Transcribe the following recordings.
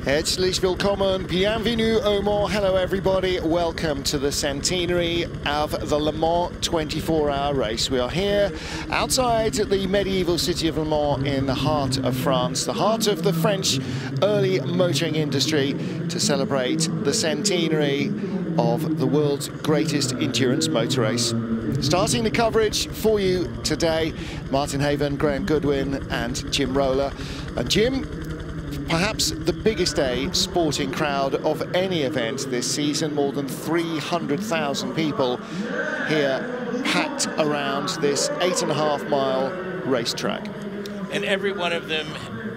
Herzlich willkommen, bienvenue au Mans. Hello everybody, welcome to the centenary of the Le Mans 24-hour race. We are here outside the medieval city of Le Mans in the heart of France, the heart of the French early motoring industry, to celebrate the centenary of the world's greatest endurance motor race. Starting the coverage for you today, Martin Haven, Graham Goodwin and Jim Roller. And Jim, perhaps the biggest day sporting crowd of any event this season, more than 300,000 people here packed around this 8.5-mile racetrack. And every one of them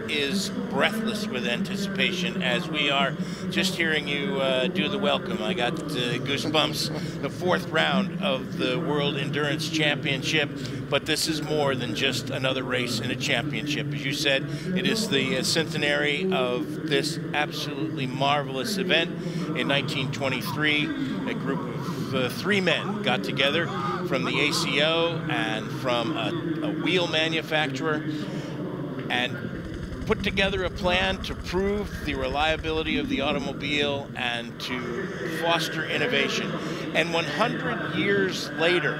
is breathless with anticipation as we are just hearing you do the welcome. I got goosebumps. The fourth round of the World Endurance Championship, but this is more than just another race in a championship. As you said, it is the centenary of this absolutely marvelous event. In 1923, a group of 3 men got together from the ACO and from a wheel manufacturer and put together a plan to prove the reliability of the automobile and to foster innovation. And 100 years later,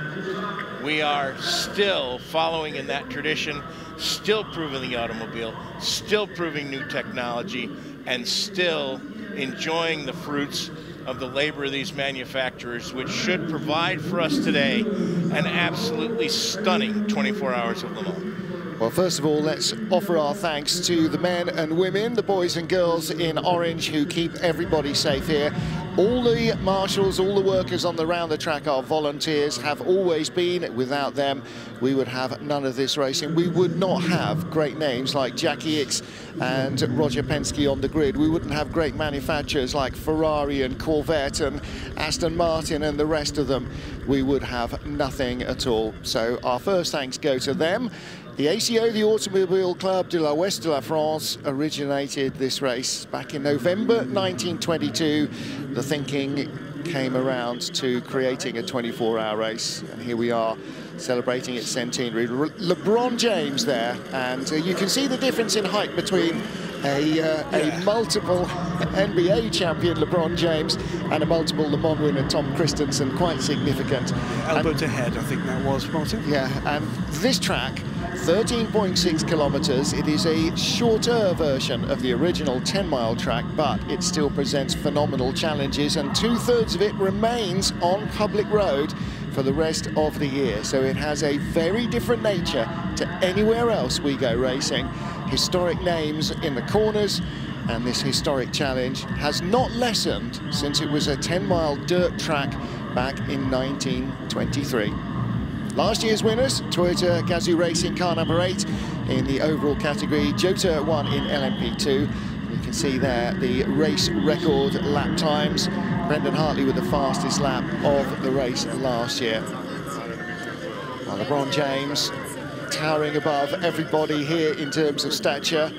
we are still following in that tradition, still proving the automobile, still proving new technology, and still enjoying the fruits of the labor of these manufacturers, which should provide for us today an absolutely stunning 24 hours of Le Mans. Well, first of all, let's offer our thanks to the men and women, the boys and girls in orange who keep everybody safe here. All the marshals, all the workers on the round the track are volunteers, have always been. Without them, we would have none of this racing. We would not have great names like Jackie Ickx and Roger Penske on the grid. We wouldn't have great manufacturers like Ferrari and Corvette and Aston Martin and the rest of them. We would have nothing at all. So our first thanks go to them. The ACO, the Automobile Club de l'Ouest de la France, originated this race back in November 1922. The thinking came around to creating a 24-hour race, and here we are celebrating its centenary. LeBron James there, and you can see the difference in height between a multiple NBA champion LeBron James and a multiple Le Mans winner Tom Christensen, quite significant. Elbow to head, I think that was, Martin. Yeah, and this track, 13.6 kilometers. It is a shorter version of the original 10-mile track, but it still presents phenomenal challenges, and 2/3 of it remains on public road for the rest of the year. So it has a very different nature to anywhere else we go racing. Historic names in the corners, and this historic challenge has not lessened since it was a 10-mile dirt track back in 1923. Last year's winners, Toyota Gazoo Racing car number 8 in the overall category. Jota won in LMP2. You can see there the race record lap times. Brendan Hartley with the fastest lap of the race last year. Well, LeBron James towering above everybody here in terms of stature.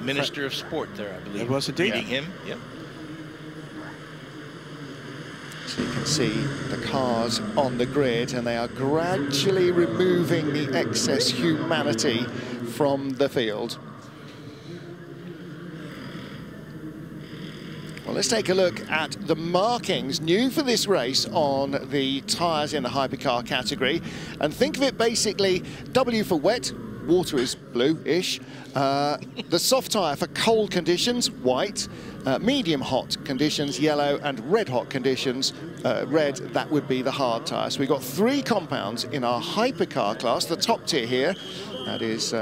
Minister of Sport there, I believe. It was indeed. Reading him, yep. So you can see the cars on the grid, and they are gradually removing the excess humanity from the field. Well, let's take a look at the markings new for this race on the tyres in the hypercar category. And think of it basically, W for wet, water is blue-ish. The soft tyre for cold conditions, white. Medium hot conditions, yellow, and red hot conditions, red, that would be the hard tyre. So we've got 3 compounds in our hypercar class, the top tier here. That is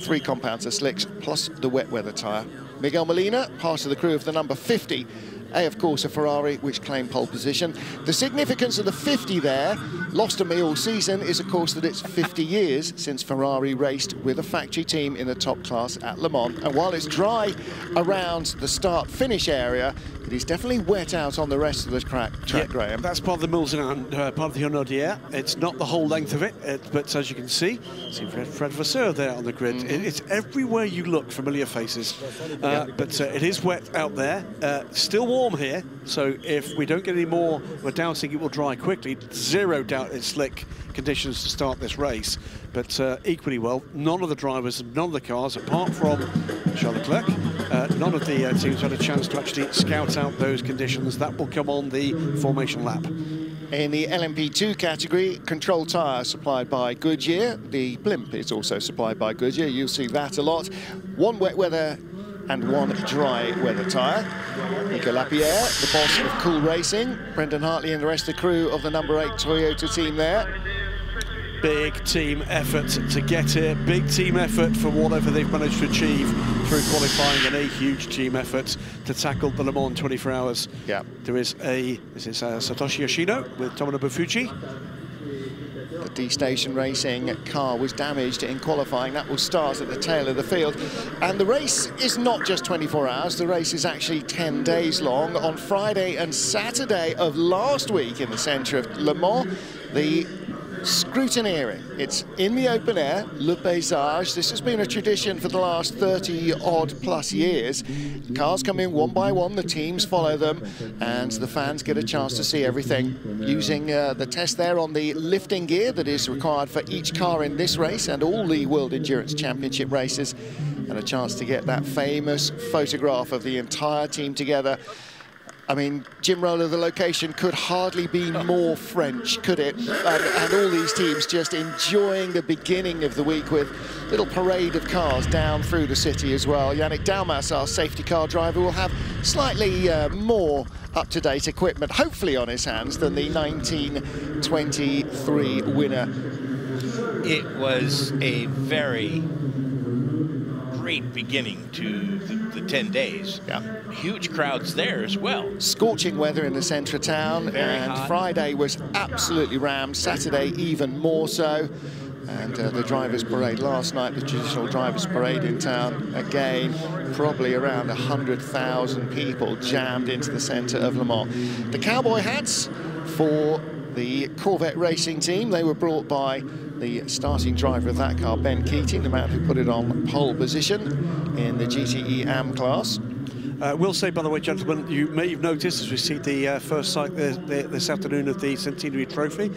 3 compounds of slicks plus the wet weather tyre. Miguel Molina, part of the crew of the number 50. Of course, a Ferrari, which claimed pole position. The significance of the 50 there, lost to me all season, is, of course, that it's 50 years since Ferrari raced with a factory team in the top class at Le Mans. And while it's dry around the start-finish area, it is definitely wet out on the rest of the track, Graham. That's part of the Mulsanne, part of the Honneur d'Hier. It's not the whole length of it, but as you can see Fred Vasseur there on the grid. It's everywhere you look, familiar faces. But it is wet out there, still warm here, so if we don't get any more, we're doubting it will dry quickly. Zero doubt it's slick conditions to start this race, but equally well, none of the drivers, none of the cars, apart from Charles Leclerc, none of the teams had a chance to actually scout out those conditions. That will come on the formation lap. In the LMP2 category, control tyre supplied by Goodyear. The blimp is also supplied by Goodyear. You'll see that a lot. 1 wet weather and 1 dry weather tyre. Nico Lapierre, the boss of Cool Racing. Brendan Hartley and the rest of the crew of the number 8 Toyota team there. Big team effort to get here, big team effort for whatever they've managed to achieve through qualifying, and a huge team effort to tackle the Le Mans 24 hours. Yeah. There is Satoshi Yoshino with Tomonobu Fuji. The D-Station Racing car was damaged in qualifying. That will start at the tail of the field. And the race is not just 24 hours. The race is actually 10 days long. On Friday and Saturday of last week in the centre of Le Mans, the scrutineering. It's in the open air, Le Paysage. This has been a tradition for the last 30-odd plus years. Cars come in one by one, the teams follow them, and the fans get a chance to see everything. Using the test there on the lifting gear that is required for each car in this race and all the World Endurance Championship races, and a chance to get that famous photograph of the entire team together. I mean, Jim Roller, the location could hardly be more French, could it? And all these teams just enjoying the beginning of the week with a little parade of cars down through the city as well. Yannick Dalmas, our safety car driver, will have slightly more up-to-date equipment, hopefully on his hands, than the 1923 winner. It was a very great beginning to the 10 days. Yeah. Huge crowds there as well. Scorching weather in the centre of town, and hot. Friday was absolutely rammed, Saturday even more so. And the Drivers' Parade last night, the traditional Drivers' Parade in town, again, probably around 100,000 people jammed into the centre of Le Mans. The cowboy hats for the Corvette racing team, they were brought by the starting driver of that car, Ben Keating, the man who put it on pole position in the GTE AM class. We'll say, by the way, gentlemen, you may have noticed as we see the first sight this afternoon of the Centenary Trophy,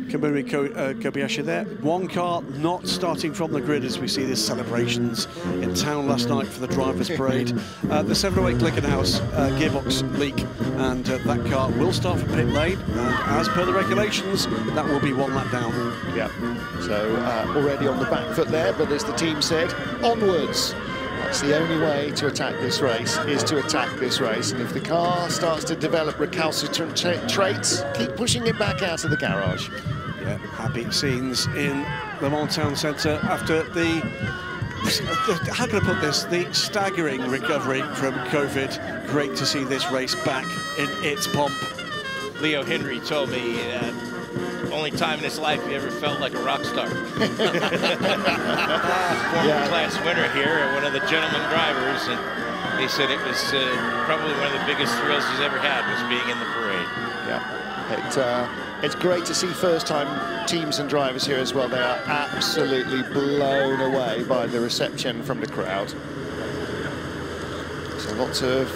Kamui Kobayashi there. 1 car not starting from the grid as we see these celebrations in town last night for the Drivers' Parade. The 708 Glickenhaus gearbox leak, and that car will start from pit lane, and as per the regulations, that will be 1 lap down. Yeah, so already on the back foot there, but as the team said, onwards. That's the only way to attack this race, is to attack this race. And if the car starts to develop recalcitrant traits, keep pushing it back out of the garage. Yeah, happy scenes in Le Mans Town Centre after the how can I put this? The staggering recovery from COVID. Great to see this race back in its pomp. Leo Henry told me only time in his life he ever felt like a rock star. Former class winner here, one of the gentleman drivers, and he said it was probably one of the biggest thrills he's ever had was being in the parade. Yeah, it's great to see first-time teams and drivers here as well. They are absolutely blown away by the reception from the crowd. So lots of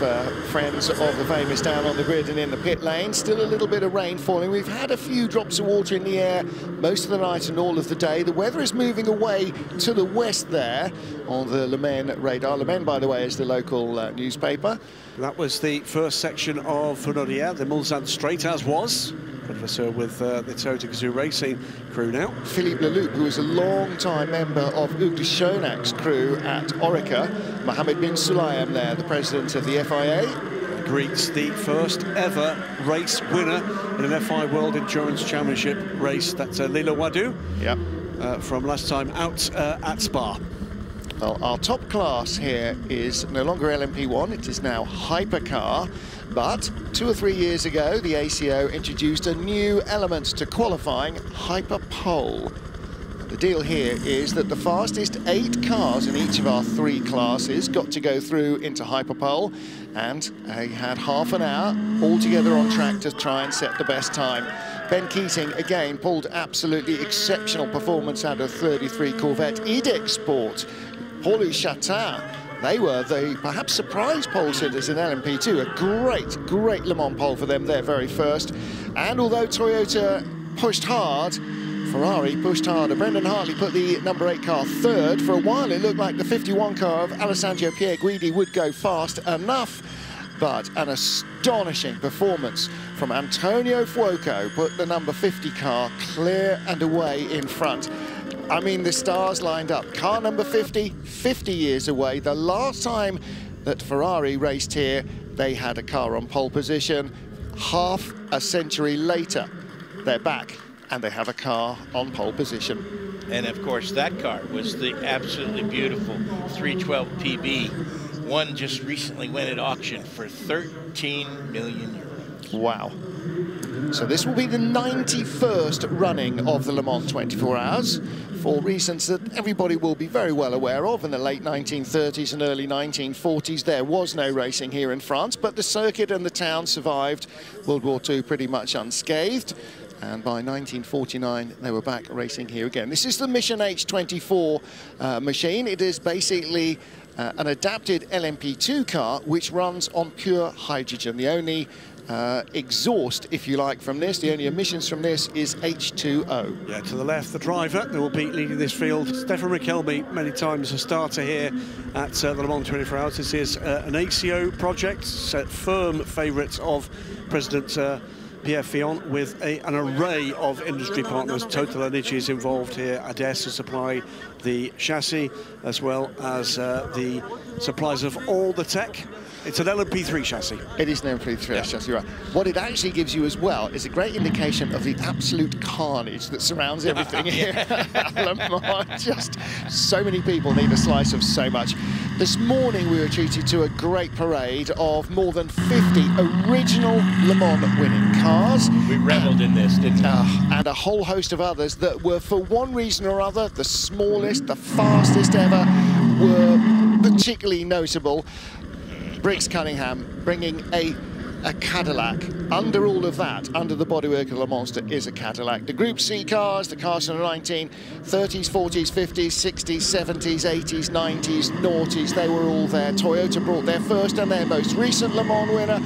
friends of the famous down on the grid and in the pit lane. Still a little bit of rain falling. We've had a few drops of water in the air most of the night and all of the day. The weather is moving away to the west there on the Le Mans radar. Le Mans, by the way, is the local newspaper. That was the first section of Heures, the Mulsanne Straight, as was. Professor with the Toyota Gazoo Racing crew now. Philippe Leloup, who was a long-time member of Hugues de Schonach's crew at Orica. Mohammed bin Sulayem there, the president of the FIA. Greets the first ever race winner in an FI World Endurance Championship race. That's Lila Wadou. Yep. From last time out at Spa. Well, our top class here is no longer LMP1, it is now Hypercar. But 2 or 3 years ago, the ACO introduced a new element to qualifying, Hyperpole. The deal here is that the fastest 8 cars in each of our 3 classes got to go through into Hyperpole, and they had half an hour all together on track to try and set the best time. Ben Keating, again, pulled absolutely exceptional performance out of 33 Corvette Edex Sport. Paul-Louis Chatin, they were the perhaps surprise pole sitters in LMP2. A great Le Mans pole for them, their very first. And although Toyota pushed hard, Ferrari pushed harder. Brendan Hartley put the number 8 car third. For a while, it looked like the 51 car of Alessandro Pierguidi would go fast enough. But an astonishing performance from Antonio Fuoco put the number 50 car clear and away in front. I mean, the stars lined up. Car number 50, 50 years away. The last time that Ferrari raced here, they had a car on pole position. Half a century later, they're back and they have a car on pole position. And of course, that car was the absolutely beautiful 312 PB. One just recently went at auction for 13 million euros. Wow. So this will be the 91st running of the Le Mans 24 Hours, for reasons that everybody will be very well aware of. In the late 1930s and early 1940s, there was no racing here in France, but the circuit and the town survived World War II pretty much unscathed. And by 1949, they were back racing here again. This is the Mission H24 machine. It is basically an adapted LMP2 car which runs on pure hydrogen. The only exhaust, if you like, from this, the only emissions from this is H2O. Yeah, to the left, the driver who will be leading this field, Stefan Riquelme, many times a starter here at the Le Mans 24 Hours. This is an ACO project, firm favourite of President Pierre Fillon, with an array of industry partners. Total Energy is involved here, ADES to supply the chassis, as well as the supplies of all the tech. It's an LMP3 chassis. It is an LMP3 chassis, right. What it actually gives you as well is a great indication of the absolute carnage that surrounds everything here at Le Mans. Just so many people need a slice of so much. This morning we were treated to a great parade of more than 50 original Le Mans winning cars. We reveled in this, didn't we? And a whole host of others that were, for one reason or other, the smallest, the fastest ever, were particularly notable. Briggs Cunningham bringing a Cadillac. Under all of that, under the bodywork of the Monster, is a Cadillac. The Group C cars, the cars from the 1930s, 40s, 50s, 60s, 70s, 80s, 90s, noughties, they were all there. Toyota brought their first and their most recent Le Mans winner.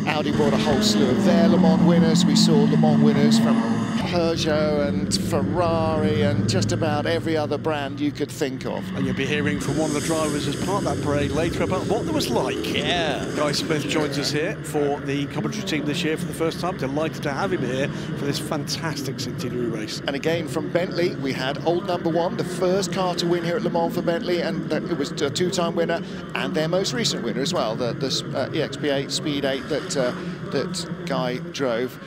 Audi brought a whole slew of their Le Mans winners. We saw Le Mans winners from Peugeot and Ferrari and just about every other brand you could think of. And you'll be hearing from one of the drivers as part of that parade later about what it was like. Yeah. Guy Smith joins us here for the commentary team this year for the first time. Delighted to have him here for this fantastic centenary race. And again from Bentley, we had old number 1, the first car to win here at Le Mans for Bentley, and it was a 2-time winner, and their most recent winner as well, the EXP8 Speed 8 that Guy drove.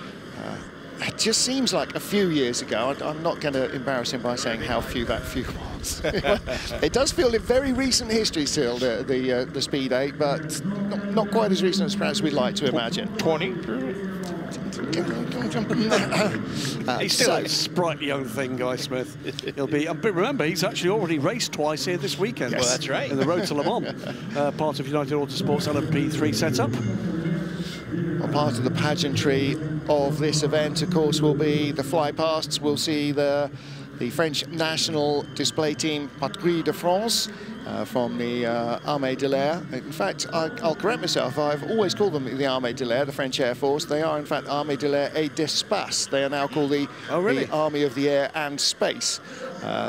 It just seems like a few years ago. I'm not going to embarrass him by saying how few that few was. It does feel in very recent history still, the Speed 8, but not quite as recent as perhaps we'd like to imagine. 20. He's still a sprightly young thing, Guy Smith. He'll be. But remember, he's actually already raced twice here this weekend. Yes. Well, that's right. In the Road to Le Mans, part of United Autosport's LMP3 setup. Well, part of the pageantry of this event, of course, will be the flypasts. We'll see the French national display team Patrouille de France from the Armée de l'Air. In fact, I'll correct myself. I've always called them the Armée de l'Air, the French Air Force. They are, in fact, Armée de l'Air et d'Espace. They are now called the Army of the Air and Space.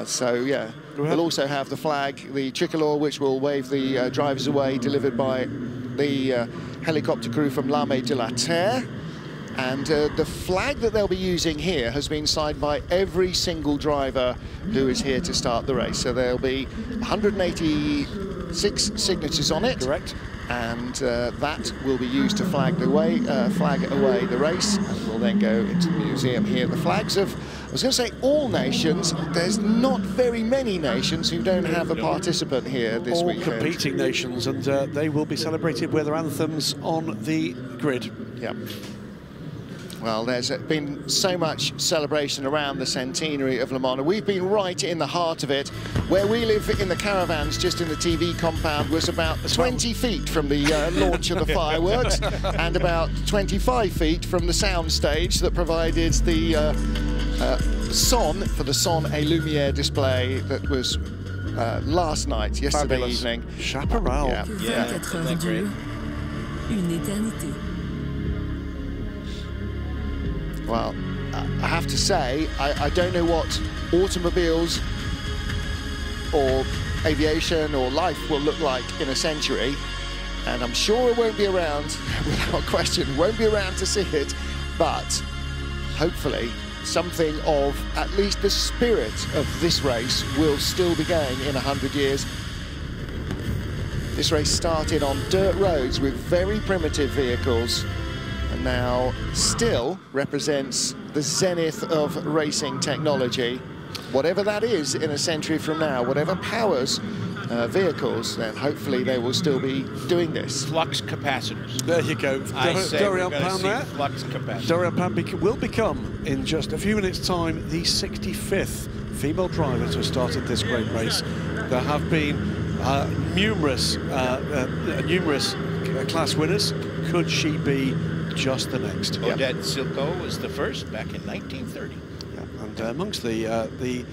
So, yeah, we'll also have the flag, the tricolore, which will wave the drivers away, delivered by the helicopter crew from l'Armée de la Terre. And the flag that they'll be using here has been signed by every single driver who is here to start the race. So there'll be 186 signatures on it. Correct. And that will be used to flag away the race, and will then go into the museum here. The flags of, I was going to say all nations, there's not very many nations who don't have a participant here this weekend. All competing nations, and they will be celebrated with their anthems on the grid. Yeah. Well, there's been so much celebration around the centenary of Le Mans. We've been right in the heart of it. Where we live in the caravans, just in the TV compound, was about 20 feet from the launch of the fireworks and about 25 feet from the sound stage that provided the son for the Son et Lumière display that was last night, yesterday evening. Chaparral. Yeah. Isn't great? Une éternité. Well, I have to say, I don't know what automobiles or aviation or life will look like in a century, and I'm sure it won't be around, without question, won't be around to see it, but hopefully something of at least the spirit of this race will still be going in 100 years. This race started on dirt roads with very primitive vehicles, and now still represents the zenith of racing technology. Whatever that is in a century from now, whatever powers vehicles, then hopefully they will still be doing this. Flux capacitors. There you go. Dorian Pan there. Flux capacitors. Dorian Pan will become, in just a few minutes' time, the 65th female driver to have started this great race. There have been numerous class winners. Could she be just the next? Odette Silko was the first back in 1930. Yeah, and amongst the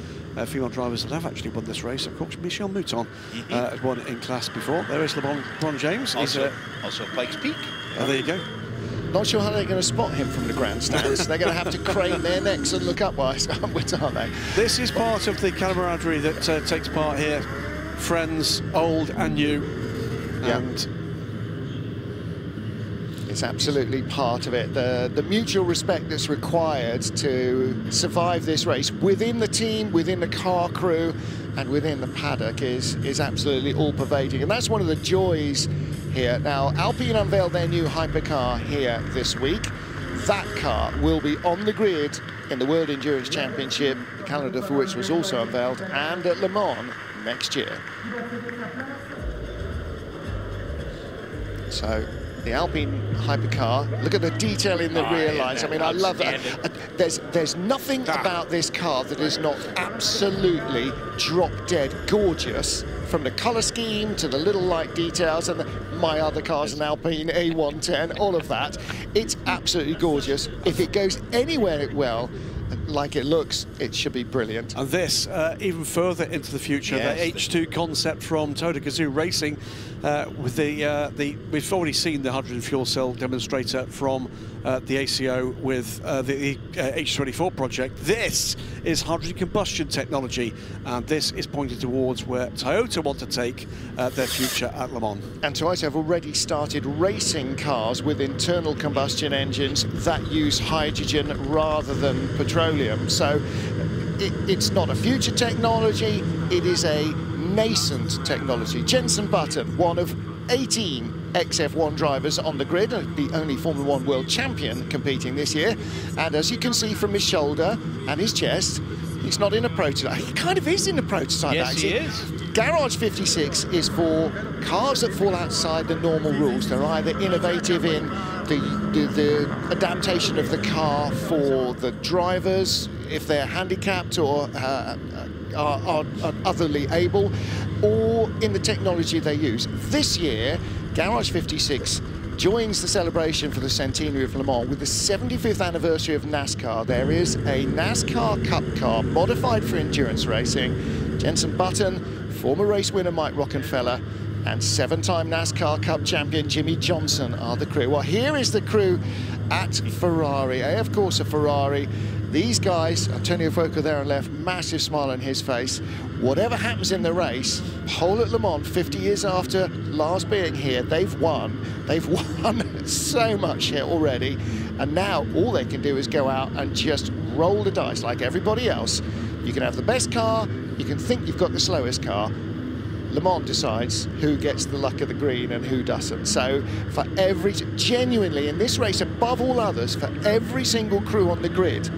female drivers that have actually won this race, of course, Michelle Mouton had won in class before. There is LeBron James. Also Pikes Peak. There you go. Not sure how they're going to spot him from the grandstands. They're going to have to crane their necks and look upwards, aren't they? This is part of the camaraderie that takes part here. Friends, old and new. And it's absolutely part of it. The mutual respect that's required to survive this race within the team, within the car crew, and within the paddock is absolutely all-pervading. And that's one of the joys here. Now, Alpine unveiled their new hypercar here this week. That car will be on the grid in the World Endurance Championship, the calendar for which was also unveiled, and at Le Mans next year. So, the Alpine hypercar, look at the detail in the rear lines. I mean, I love that. There's nothing about this car that is not absolutely drop-dead gorgeous, from the colour scheme to the little light details, and my other car's an Alpine A110, all of that. It's absolutely gorgeous. If it goes anywhere well, like it looks, it should be brilliant. And this, even further into the future, the H2 concept from Toda Gazoo Racing, with we've already seen the hydrogen fuel cell demonstrator from the ACO with the H24 project. This is hydrogen combustion technology, and this is pointed towards where Toyota want to take their future at Le Mans. And Toyota have already started racing cars with internal combustion engines that use hydrogen rather than petroleum. So it's not a future technology, it is a nascent technology. Jenson Button, one of 18 XF1 drivers on the grid, the only Formula 1 world champion competing this year. And as you can see from his shoulder and his chest, He's not in a prototype. He kind of is in a prototype, Yes, actually. he is. Garage 56 is for cars that fall outside the normal rules. They're either innovative in the adaptation of the car for the drivers, if they're handicapped or are otherly able, or in the technology they use. This year, Garage 56 joins the celebration for the centenary of Le Mans with the 75th anniversary of NASCAR. There is a NASCAR Cup car modified for endurance racing. Jenson Button, former race winner Mike Rockenfeller, and 7-time NASCAR Cup champion Jimmy Johnson are the crew. Well, here is the crew at Ferrari. Of course, a Ferrari. These guys, Antonio Fuoco there on left, massive smile on his face. Whatever happens in the race, pole at Le Mans 50 years after Lars being here, they've won. They've won so much here already. And now all they can do is go out and just roll the dice like everybody else. You can have the best car, you can think you've got the slowest car. Le Mans decides who gets the luck of the green and who doesn't. So for genuinely in this race above all others, for every single crew on the grid,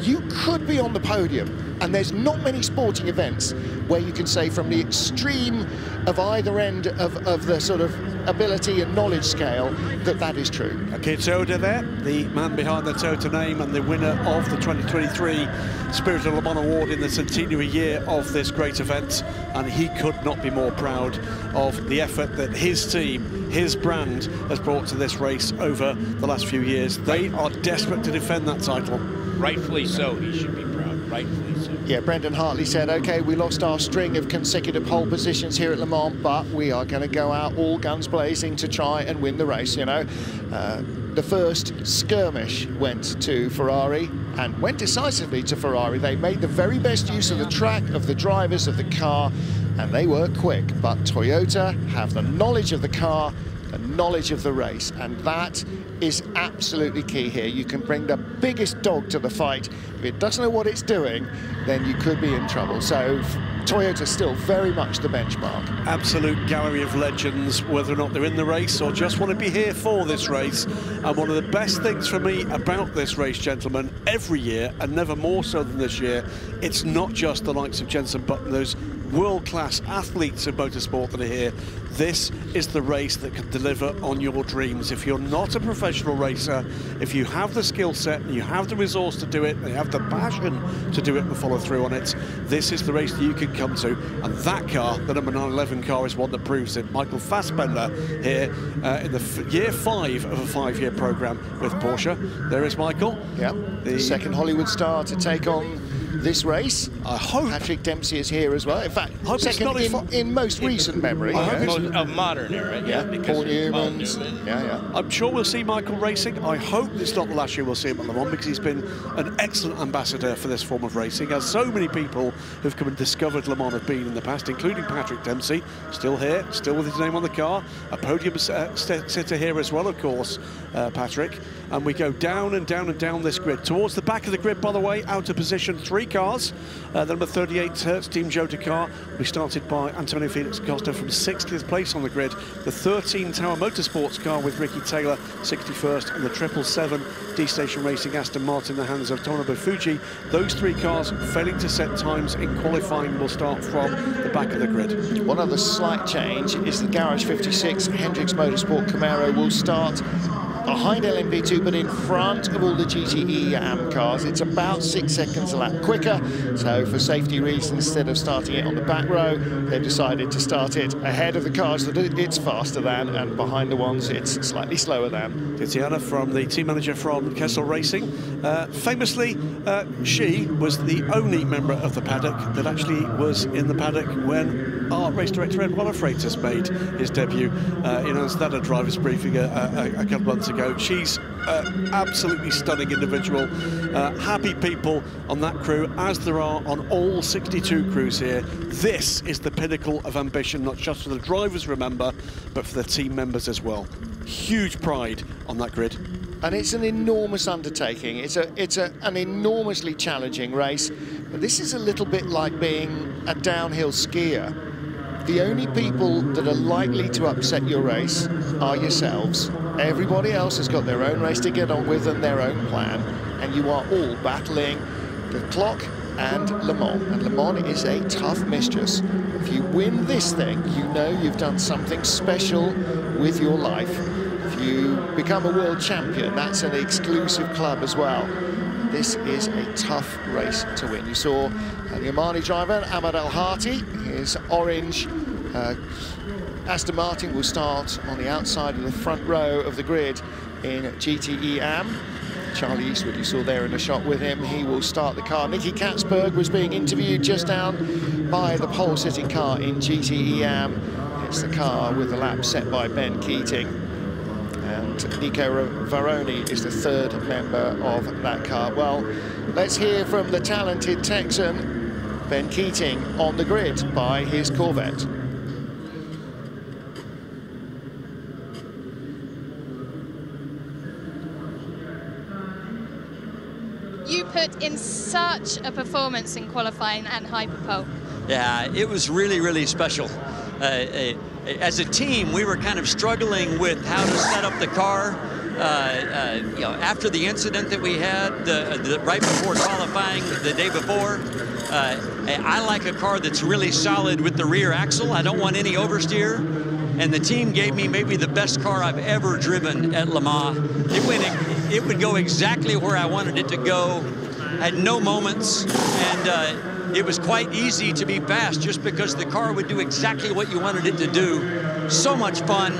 you could be on the podium, and there's not many sporting events where you can say from the extreme of either end of the sort of ability and knowledge scale that is true. Okay, Toda there, the man behind the Toyota name and the winner of the 2023 Spirit of Le Mans Award in the centenary year of this great event, and he could not be more proud of the effort that his team, his brand, has brought to this race over the last few years. They are desperate to defend that title. Rightfully so, he should be proud, rightfully so. Yeah, Brendan Hartley said, OK, we lost our string of consecutive pole positions here at Le Mans, but we are going to go out all guns blazing to try and win the race, you know. The first skirmish went to Ferrari and went decisively to Ferrari. They made the very best use of the track, of the drivers, of the car, and they were quick. But Toyota have the knowledge of the car, the knowledge of the race, and that is absolutely key here. You can bring the biggest dog to the fight. If it doesn't know what it's doing, then you could be in trouble. So Toyota's still very much the benchmark. Absolute gallery of legends, whether or not they're in the race or just want to be here for this race. And one of the best things for me about this race, gentlemen, every year, and never more so than this year, it's not just the likes of Jenson Button, those world-class athletes of motorsport that are here. This is the race that can deliver on your dreams. If you're not a professional racer, if you have the skill set and you have the resource to do it, and you have the passion to do it and follow through on it, this is the race that you can come to. And that car, the number 911 car, is one that proves it. Michael Fassbender here in the year 5 of a 5-year programme with Porsche. There is Michael. Yeah, the second Hollywood star to take on this race. I hope Patrick Dempsey is here as well. In fact, second in most recent memory. Of modern era, yeah. Paul Newman's. Yeah. I'm sure we'll see Michael racing. I hope it's not the last year we'll see him at Le Mans, because he's been an excellent ambassador for this form of racing, as so many people who've come and discovered Le Mans have been in the past, including Patrick Dempsey, still here, still with his name on the car. A podium sitter here as well, of course, Patrick. And we go down and down and down this grid. Towards the back of the grid, by the way, out of position, 3 cars. The number 38 Heures Team Jota car. We started by Antonio Felix Costa from 60th place on the grid. The 13 Tower Motorsports car with Ricky Taylor, 61st, and the 777 D-Station Racing Aston Martin in the hands of Tomonobu Fuji. Those 3 cars failing to set times in qualifying will start from the back of the grid. One other slight change is the Garage 56 Hendrix Motorsport Camaro will start behind LMP2, but in front of all the GTE AM cars. It's about 6 seconds a lap quicker, so for safety reasons, instead of starting it on the back row, they've decided to start it ahead of the cars that it's faster than, and behind the ones it's slightly slower than. Tatiana, from the team manager from Kessel Racing, famously, she was the only member of the paddock that actually was in the paddock when our race director Ed Waller-Freitas made his debut in a driver's briefing a couple of months ago. She's absolutely stunning individual. Happy people on that crew, as there are on all 62 crews here. This is the pinnacle of ambition, not just for the drivers, remember, but for the team members as well. Huge pride on that grid. And it's an enormous undertaking. It's an enormously challenging race. But this is a little bit like being a downhill skier. The only people that are likely to upset your race are yourselves. Everybody else has got their own race to get on with and their own plan, and you are all battling the clock and Le Mans. And Le Mans is a tough mistress. If you win this thing, you know you've done something special with your life. If you become a world champion, that's an exclusive club as well. This is a tough race to win. You saw the Omani driver, Ahmad Al-Hati, his orange Aston Martin will start on the outside of the front row of the grid in GTE Am. Charlie Eastwood, you saw there in the shot with him, he will start the car. Nicky Katzberg was being interviewed just down by the pole-sitting car in GTE Am. It's the car with the lap set by Ben Keating. And Nico Varoni is the third member of that car. Well, let's hear from the talented Texan, Ben Keating, on the grid by his Corvette. You put in such a performance in qualifying and Hyperpole. Yeah, it was really, really special. As a team, we were kind of struggling with how to set up the car. You know, after the incident that we had right before qualifying the day before, I like a car that's really solid with the rear axle. I don't want any oversteer. And the team gave me maybe the best car I've ever driven at Le Mans. It would go exactly where I wanted it to go. I had no moments, and it was quite easy to be fast just because the car would do exactly what you wanted it to do. So much fun.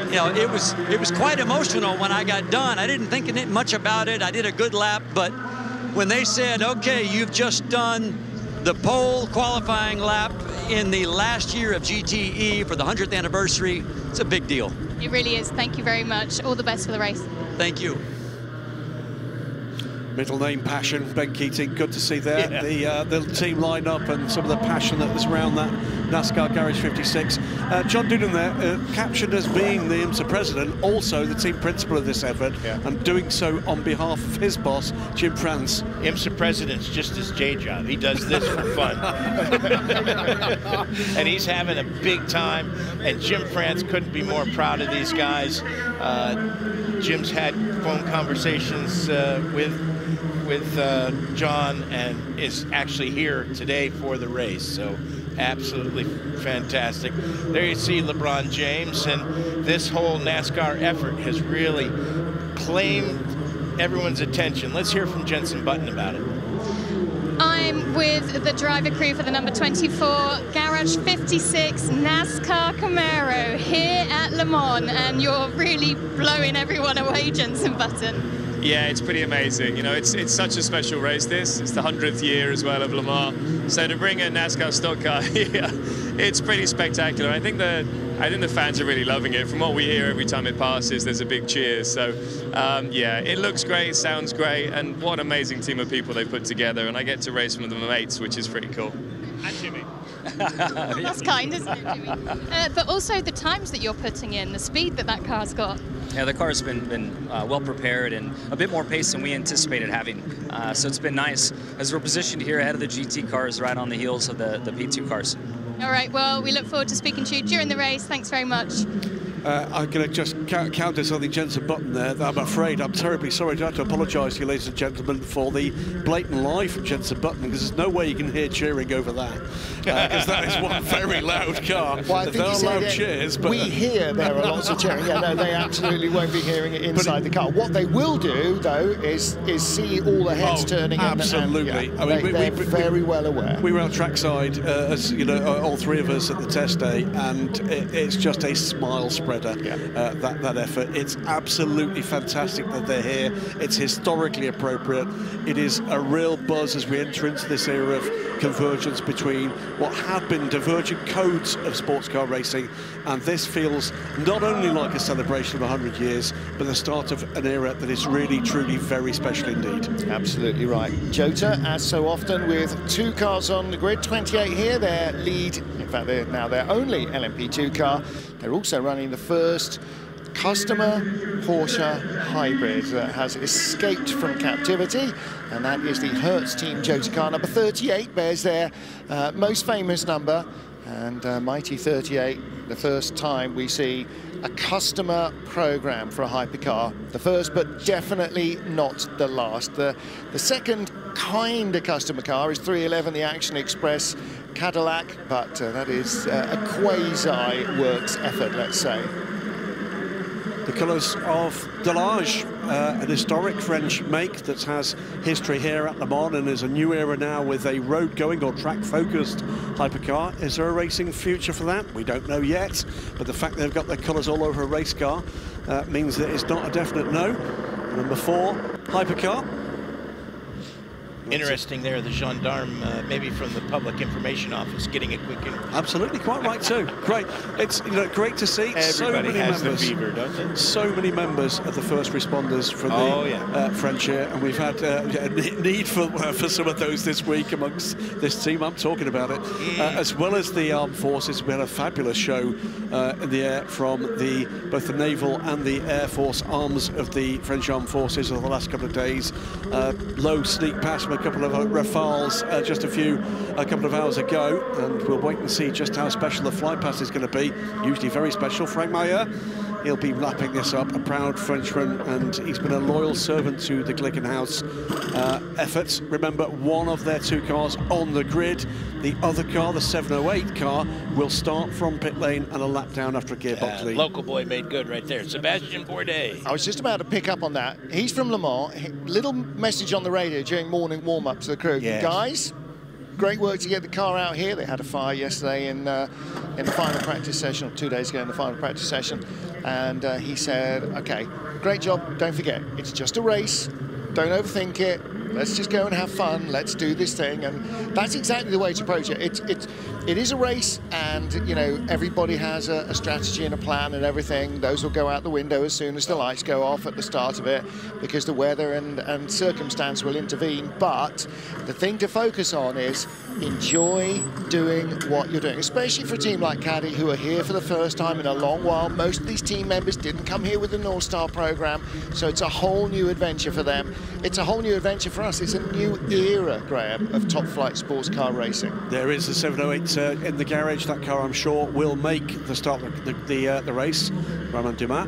You know, it was quite emotional when I got done. I didn't think much about it. I did a good lap, but when they said, okay, you've just done the pole qualifying lap in the last year of GTE for the 100th anniversary, it's a big deal. It really is. Thank you very much. All the best for the race. Thank you. Middle name passion, Ben Keating, good to see there. Yeah. The team lineup and some of the passion that was around that NASCAR Garage 56. John Doonan there, captured as being the IMSA president, also the team principal of this effort, and doing so on behalf of his boss, Jim France. IMSA president's just his day job. He does this for fun. And he's having a big time, and Jim France couldn't be more proud of these guys. Jim's had phone conversations with John and is actually here today for the race. So absolutely fantastic. There you see LeBron James, and this whole NASCAR effort has really claimed everyone's attention. Let's hear from Jenson Button about it. I'm with the driver crew for the number 24 Garage 56 NASCAR Camaro here at Le Mans, and you're really blowing everyone away, Jenson Button. Yeah, it's pretty amazing. You know, it's such a special race, this. It's the 100th year as well of Le Mans. So to bring a NASCAR stock car here, it's pretty spectacular. I think the fans are really loving it. From what we hear every time it passes, there's a big cheer. So, yeah, it looks great, sounds great, and what an amazing team of people they put together. And I get to race one of my mates, which is pretty cool. And Jimmy. That's kind, isn't it, Jimmy? But also the times that you're putting in, the speed that car's got. Yeah, the car's been well prepared and a bit more pace than we anticipated having. So it's been nice as we're positioned here ahead of the GT cars, right on the heels of the P2 cars. All right, well, we look forward to speaking to you during the race. Thanks very much. I'm going to just counter something Jenson Button there. I'm afraid, I'm terribly sorry. I have to apologise to you, ladies and gentlemen, for the blatant lie from Jenson Button, because there's no way you can hear cheering over that. Because that is one very loud car. Well, I think there are loud cheers, but... We hear there are lots of cheering. Yeah, no, they absolutely won't be hearing it inside the car. What they will do, though, is see all the heads turning. Absolutely. And, I mean, they're very well aware. We were out trackside, as you know, all three of us at the test day, and it's just a smile spreader. That effort. It's absolutely fantastic that they're here. It's historically appropriate. It is a real buzz as we enter into this era of convergence between what have been divergent codes of sports car racing, and this feels not only like a celebration of 100 years, but the start of an era that is really, truly very special indeed. Absolutely right. Jota, as so often, with two cars on the grid, 28 here, their lead, in fact, they're now their only LMP2 car. They're also running the first customer Porsche hybrid that has escaped from captivity, and that is the Heures team Jota car. Number 38 bears their most famous number, and mighty 38, the first time we see a customer program for a hypercar. The first, but definitely not the last. The second kind of customer car is 311, the Action Express Cadillac, but that is a quasi-works effort, let's say. The colours of Delage, an historic French make that has history here at Le Mans and is a new era now with a road-going or track-focused hypercar. Is there a racing future for that? We don't know yet, but the fact they've got their colours all over a race car means that it's not a definite no. Number 4, hypercar. Interesting there, the gendarme, maybe from the Public Information Office, getting a quick interview. Absolutely, quite right too. Great. It's great to see. Everybody so many has members, the fever, don't they? So many members of the first responders from the French here, and we've had a need for some of those this week amongst this team. I'm talking about it, as well as the armed forces. We had a fabulous show in the air from both the naval and the air force arms of the French armed forces over the last couple of days. Low sneak past from a couple of Rafales just a couple of hours ago, and we'll wait and see just how special the flight pass is going to be. Usually very special. Frank Mayer, he'll be lapping this up, a proud Frenchman, and he's been a loyal servant to the Glickenhaus efforts. Remember, one of their 2 cars on the grid. The other car, the 708 car, will start from pit lane and a lap down after a gearbox lead. Local boy made good right there. Sebastian Bourdais. I was just about to pick up on that. He's from Le Mans. Little message on the radio during morning warm-up to the crew. Yes. Guys, great work to get the car out here. They had a fire yesterday in the final practice session, or 2 days ago in the final practice session. And he said, okay, great job. Don't forget, it's just a race. Don't overthink it. Let's just go and have fun. Let's do this thing. And that's exactly the way to approach it. It is a race, and you know, everybody has a strategy and a plan and everything. Those will go out the window as soon as the lights go off at the start of it, because the weather and circumstance will intervene. But the thing to focus on is enjoy doing what you're doing, especially for a team like Caddy, who are here for the first time in a long while. Most of these team members didn't come here with the North Star program, so it's a whole new adventure for them. It's a whole new adventure for us. It's a new era, Graham, of top flight sports car racing. There is the 708 in the garage. That car, I'm sure, will make the start of the race. Romain Dumas,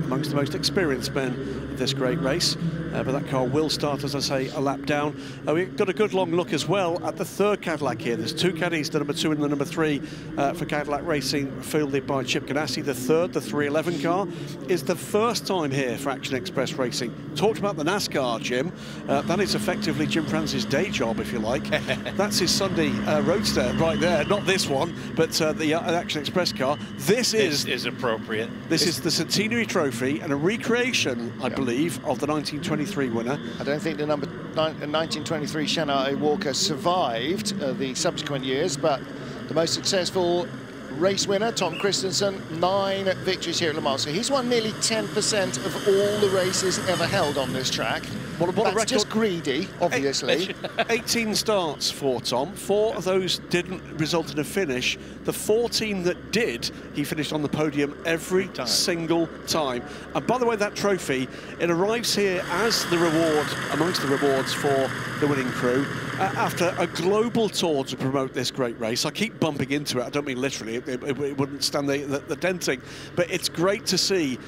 amongst the most experienced men of this great race. But that car will start, as I say, a lap down. We've got a good long look as well at the 3rd Cadillac here. There's 2 caddies, the number 2 and the number 3 for Cadillac Racing, fielded by Chip Ganassi. The 3rd, the 311 car, is the first time here for Action Express Racing. Talked about the NASCAR, Jim. That is effectively Jim France's day job, if you like. That's his Sunday roadster right there. Not this one, but the Action Express car. This is appropriate. This is the Centenary Trophy and a recreation, I believe, of the 1923 winner. I don't think the 1923 Shanghai Walker survived the subsequent years, but the most successful race winner, Tom Christensen, 9 victories here at Le Mans. So he's won nearly 10% of all the races ever held on this track. What That's a record. just greedy, obviously. 18 starts for Tom. 4 of those didn't result in a finish. The 14 that did, he finished on the podium every single time. And by the way, that trophy, it arrives here as the reward, amongst the rewards for the winning crew, after a global tour to promote this great race. I keep bumping into it. I don't mean literally. It wouldn't stand the denting. But it's great to see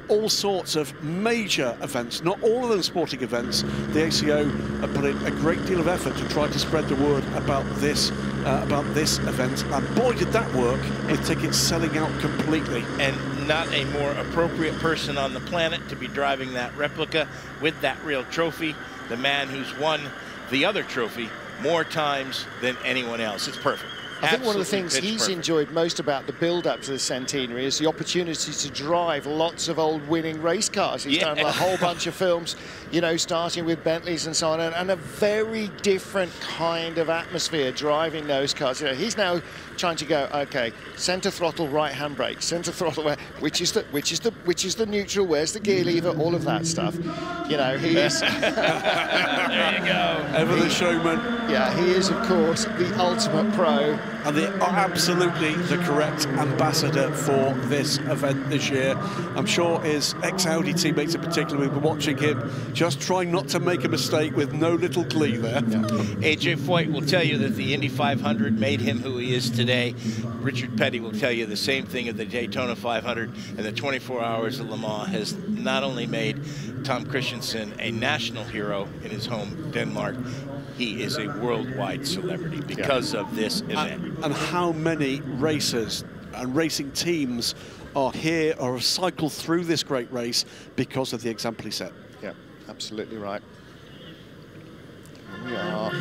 all sorts of major events, not all of them sporting events. The ACO have put in a great deal of effort to try to spread the word about this event, and boy did that work, with tickets selling out completely. And not a more appropriate person on the planet to be driving that replica with that real trophy, the man who's won the other trophy more times than anyone else. It's perfect. I think one of the things he's enjoyed most about the build-up to the centenary is the opportunity to drive lots of old winning race cars. He's done a whole bunch of films, you know, starting with Bentleys and so on, and a very different kind of atmosphere driving those cars. You know, he's now trying to go, okay, center throttle, right handbrake, center throttle, which is the neutral, where's the gear lever, all of that stuff. You know, he is. There you go. Ever the showman. Yeah, he is, of course, the ultimate pro. And absolutely the correct ambassador for this event this year. I'm sure his ex-Audi teammates in particular will be watching him, just trying not to make a mistake with no little glee there. AJ Foyt will tell you that the Indy 500 made him who he is today. Richard Petty will tell you the same thing of the Daytona 500, and the 24 Hours of Le Mans has not only made Tom Christensen a national hero in his home Denmark, he is a worldwide celebrity because of this event. And how many racers and racing teams are here or have cycled through this great race because of the example he set. Yeah, absolutely right. Here we are.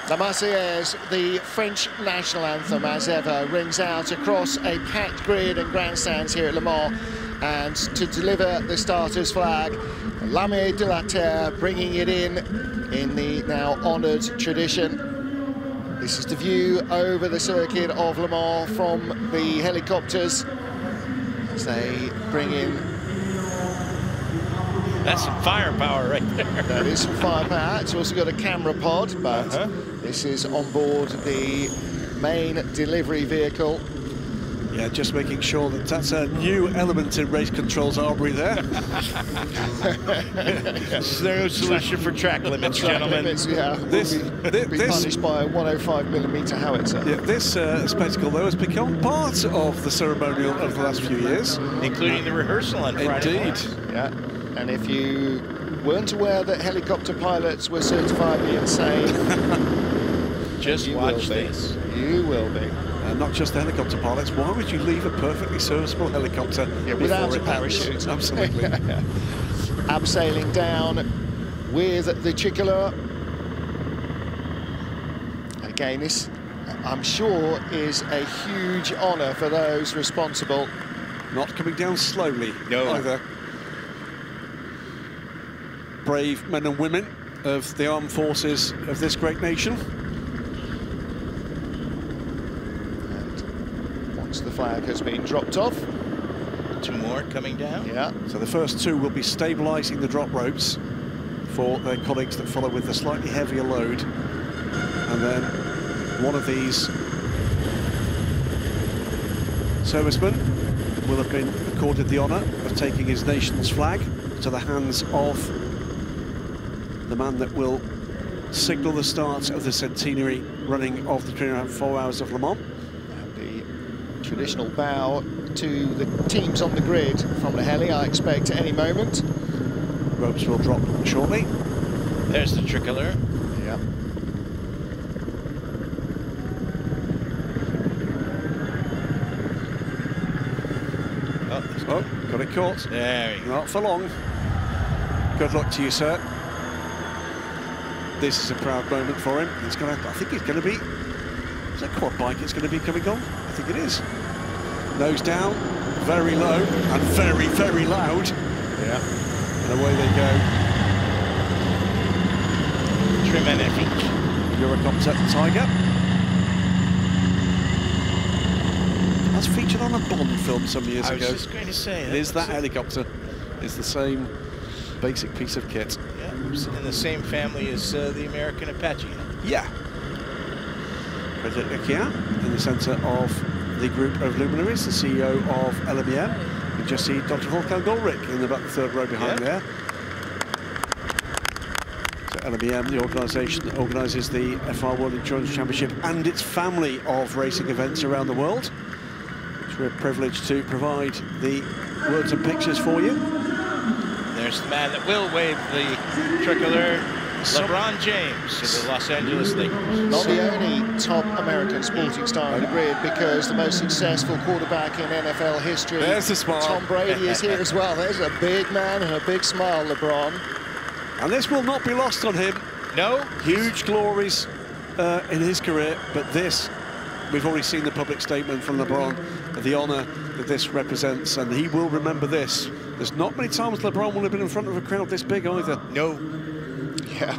La Marseillaise, the French national anthem, as ever, rings out across a packed grid and grandstands here at Le Mans. And to deliver the starter's flag, L'Armée de la Terre, bringing it in the now honoured tradition. This is the view over the circuit of Le Mans from the helicopters as they bring in. That's some firepower right there. That is some firepower. It's also got a camera pod, but this is on board the main delivery vehicle. Yeah, just making sure that that's a new element in race controls armory there. There's no solution for track limits, gentlemen. Limits, yeah. This will be punished by a 105mm howitzer. Yeah, this spectacle, though, has become part of the ceremonial of the last few years. Including the rehearsal on Friday morning. Yeah, and if you weren't aware that helicopter pilots were certifiably insane, just watch this. You will be. Not just the helicopter pilots. Why would you leave a perfectly serviceable helicopter without a parachute? Absolutely. Abseiling down with the Tricolor. Again, this, I'm sure, is a huge honour for those responsible. Not coming down slowly either. Brave men and women of the armed forces of this great nation. The flag has been dropped off. Two more coming down. Yeah. So the first two will be stabilising the drop ropes for their colleagues that follow with the slightly heavier load. And then one of these servicemen will have been accorded the honour of taking his nation's flag to the hands of the man that will signal the start of the centenary running of the 24 Hours of Le Mans. Traditional bow to the teams on the grid from the heli, I expect, at any moment. Ropes will drop shortly. There's the Tricolor. Yeah. Oh, got it caught. There you go. Not for long. Good luck to you, sir. This is a proud moment for him. He's going to, I think he's going to be, is that quad bike it's going to be coming on? I think it is. Nose down, very low, and very, very loud. Yeah. And away they go. Tremendous. Eurocopter Tiger. That's featured on a Bond film some years ago. I was just going to say. It is that helicopter. It's the same basic piece of kit. Yeah, in the same family as the American Apache. Yeah. Frederick Leclerc in the centre of the group of luminaries, the CEO of LMEM. You just see Dr. Volkan Golrick in about the third row behind there. So LMEM, the organisation that organises the FR World Endurance Championship and its family of racing events around the world, which we're privileged to provide the words and pictures for you. There's the man that will wave the Tricolor, LeBron James, to the Los Angeles Lakers. Not the only top American sporting star on the grid, because the most successful quarterback in NFL history, there's the smile. Tom Brady, is here as well. There's a big man and a big smile, LeBron. And this will not be lost on him. No. Huge glories in his career, but this, we've already seen the public statement from LeBron of the honour that this represents, and he will remember this. There's not many times LeBron will have been in front of a crowd this big either. No. Yeah,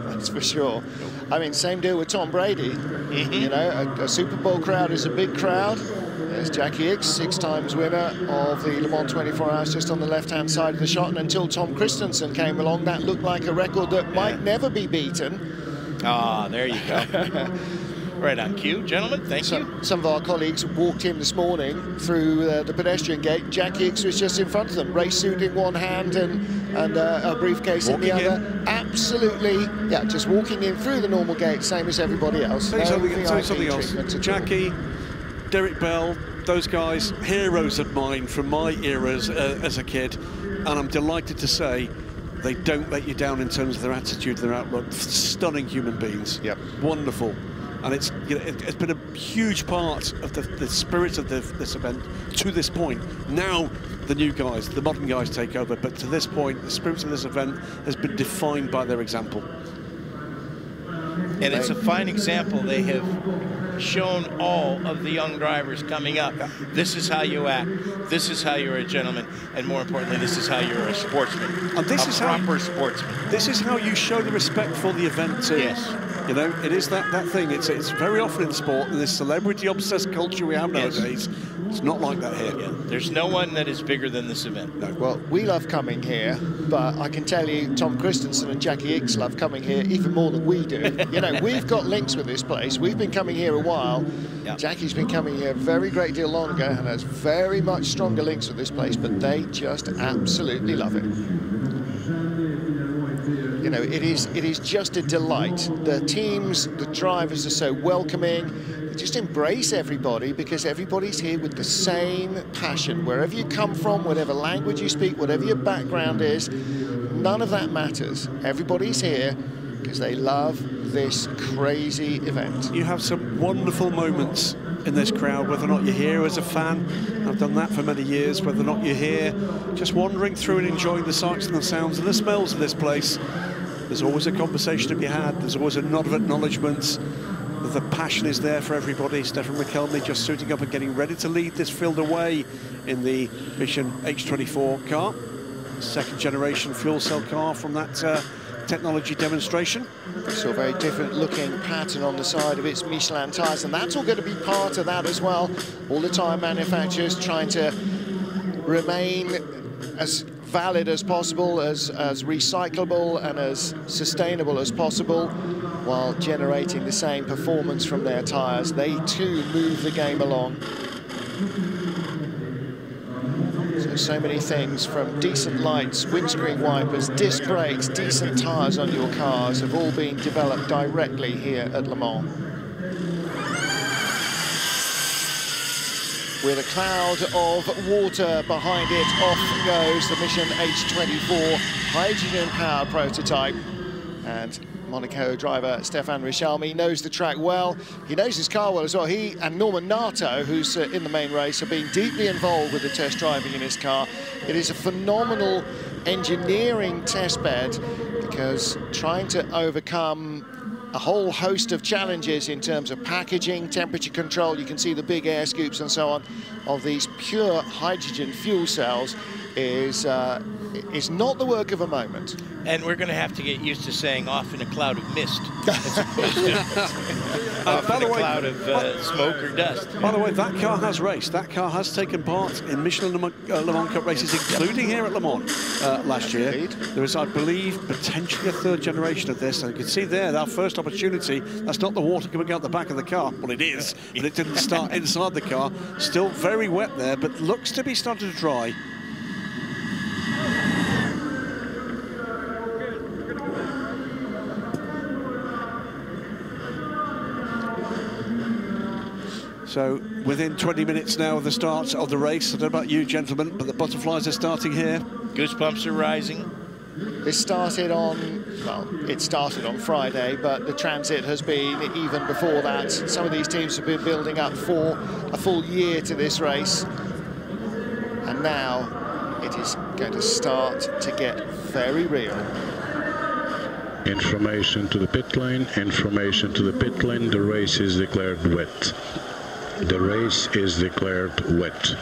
that's for sure. I mean, same deal with Tom Brady. You know, a Super Bowl crowd is a big crowd. There's Jackie Hicks, 6 times winner of the Le Mans 24 Hours, just on the left-hand side of the shot. And until Tom Christensen came along, that looked like a record that might never be beaten. Ah, there you go. Right on cue, gentlemen. Thank you. Some of our colleagues walked in this morning through the pedestrian gate. Jackie Hicks was just in front of them, race suit in one hand and a briefcase in the other. Absolutely, yeah, just walking in through the normal gate, same as everybody else. Tell you something else. Jackie, Derek Bell, those guys, heroes of mine from my era as a kid, and I'm delighted to say they don't let you down in terms of their attitude, their outlook. Stunning human beings. Yep. Wonderful. And it's, you know, it's been a huge part of the spirit of this event to this point. Now the new guys, the modern guys take over, but to this point, the spirit of this event has been defined by their example. And it's a fine example. They have shown all of the young drivers coming up. This is how you act. This is how you're a gentleman. And more importantly, this is how you're a sportsman. And this is proper sportsman. This is how you show the respect for the event too. Yes. You know, it is that thing. It's very often in sport, in this celebrity-obsessed culture we have nowadays, it's not like that here. Yeah. There's no one that is bigger than this event. No. Well, we love coming here, but I can tell you Tom Christensen and Jackie Hicks love coming here even more than we do. You know, we've got links with this place. We've been coming here a while. Yeah. Jackie's been coming here a very great deal longer and has very much stronger links with this place, but they just absolutely love it. You know, it is just a delight. The teams, the drivers are so welcoming. They just embrace everybody because everybody's here with the same passion. Wherever you come from, whatever language you speak, whatever your background is, none of that matters. Everybody's here because they love this crazy event. You have some wonderful moments in this crowd, whether or not you're here as a fan. I've done that for many years, whether or not you're here just wandering through and enjoying the sights and the sounds and the smells of this place. There's always a conversation to be had. There's always a nod of acknowledgement that the passion is there for everybody. Stefan McElmey just suiting up and getting ready to lead this field away in the Mission H24 car. Second generation fuel cell car from that technology demonstration. So a very different looking pattern on the side of its Michelin tyres, and that's all going to be part of that as well. All the tyre manufacturers trying to remain as valid as possible, as recyclable and as sustainable as possible, while generating the same performance from their tyres. They too move the game along. So many things, from decent lights, windscreen wipers, disc brakes, decent tyres on your cars, have all been developed directly here at Le Mans. With a cloud of water behind it, off goes the Mission H24 hydrogen-powered prototype. And Monaco driver Stefan Richelme knows the track well. He knows his car well as well. He and Norman Nato, who's in the main race, have been deeply involved with the test driving in his car. It is a phenomenal engineering test bed because trying to overcome a whole host of challenges in terms of packaging, temperature control, you can see the big air scoops and so on, of these pure hydrogen fuel cells is not the work of a moment. And we're going to have to get used to saying off in a cloud of mist as opposed to off in a cloud of smoke or dust. By the way, that car has raced. That car has taken part in Michelin Le Mans Cup races, including here at Le Mans last year. Indeed. There is, I believe, potentially a third generation of this. And you can see there, our first opportunity, that's not the water coming out the back of the car. Well, it is, but it didn't start inside the car. Still very wet there, but looks to be starting to dry. So within 20 minutes now of the start of the race. I don't know about you, gentlemen, but the butterflies are starting here. Goosebumps are rising. This started on, well, it started on Friday, but the transit has been even before that. Some of these teams have been building up for a full year to this race. And now it is going to start to get very real. Information to the pit lane, information to the pit lane, the race is declared wet. The race is declared wet.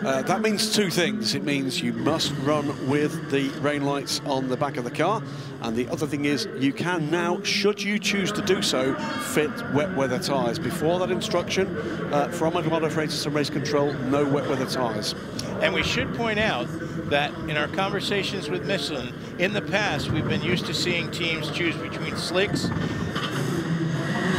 That means two things. It means you must run with the rain lights on the back of the car, and the other thing is you can now, should you choose to do so, fit wet weather tyres. Before that instruction from Automotive Racing and Race Control, no wet weather tyres. And we should point out that in our conversations with Michelin, in the past, we've been used to seeing teams choose between slicks,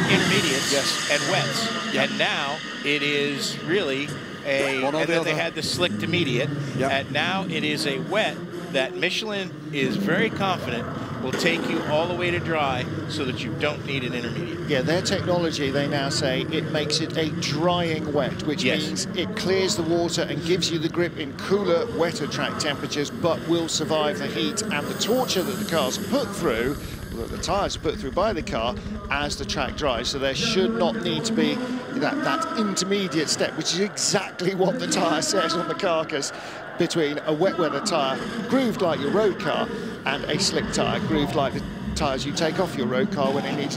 intermediates, and wets. Yep. And now it is really and then they had the slick to mediate. Yep. And now it is a wet that Michelin is very confident will take you all the way to dry so that you don't need an intermediate. Yeah, their technology, they now say, it makes it a drying wet, which means it clears the water and gives you the grip in cooler, wetter track temperatures, but will survive the heat and the torture that the cars are put through, that the tyres are put through by the car as the track dries. So there should not need to be that intermediate step, which is exactly what the tyre says on the carcass, between a wet weather tyre grooved like your road car and a slick tyre grooved like the tyres you take off your road car when it needs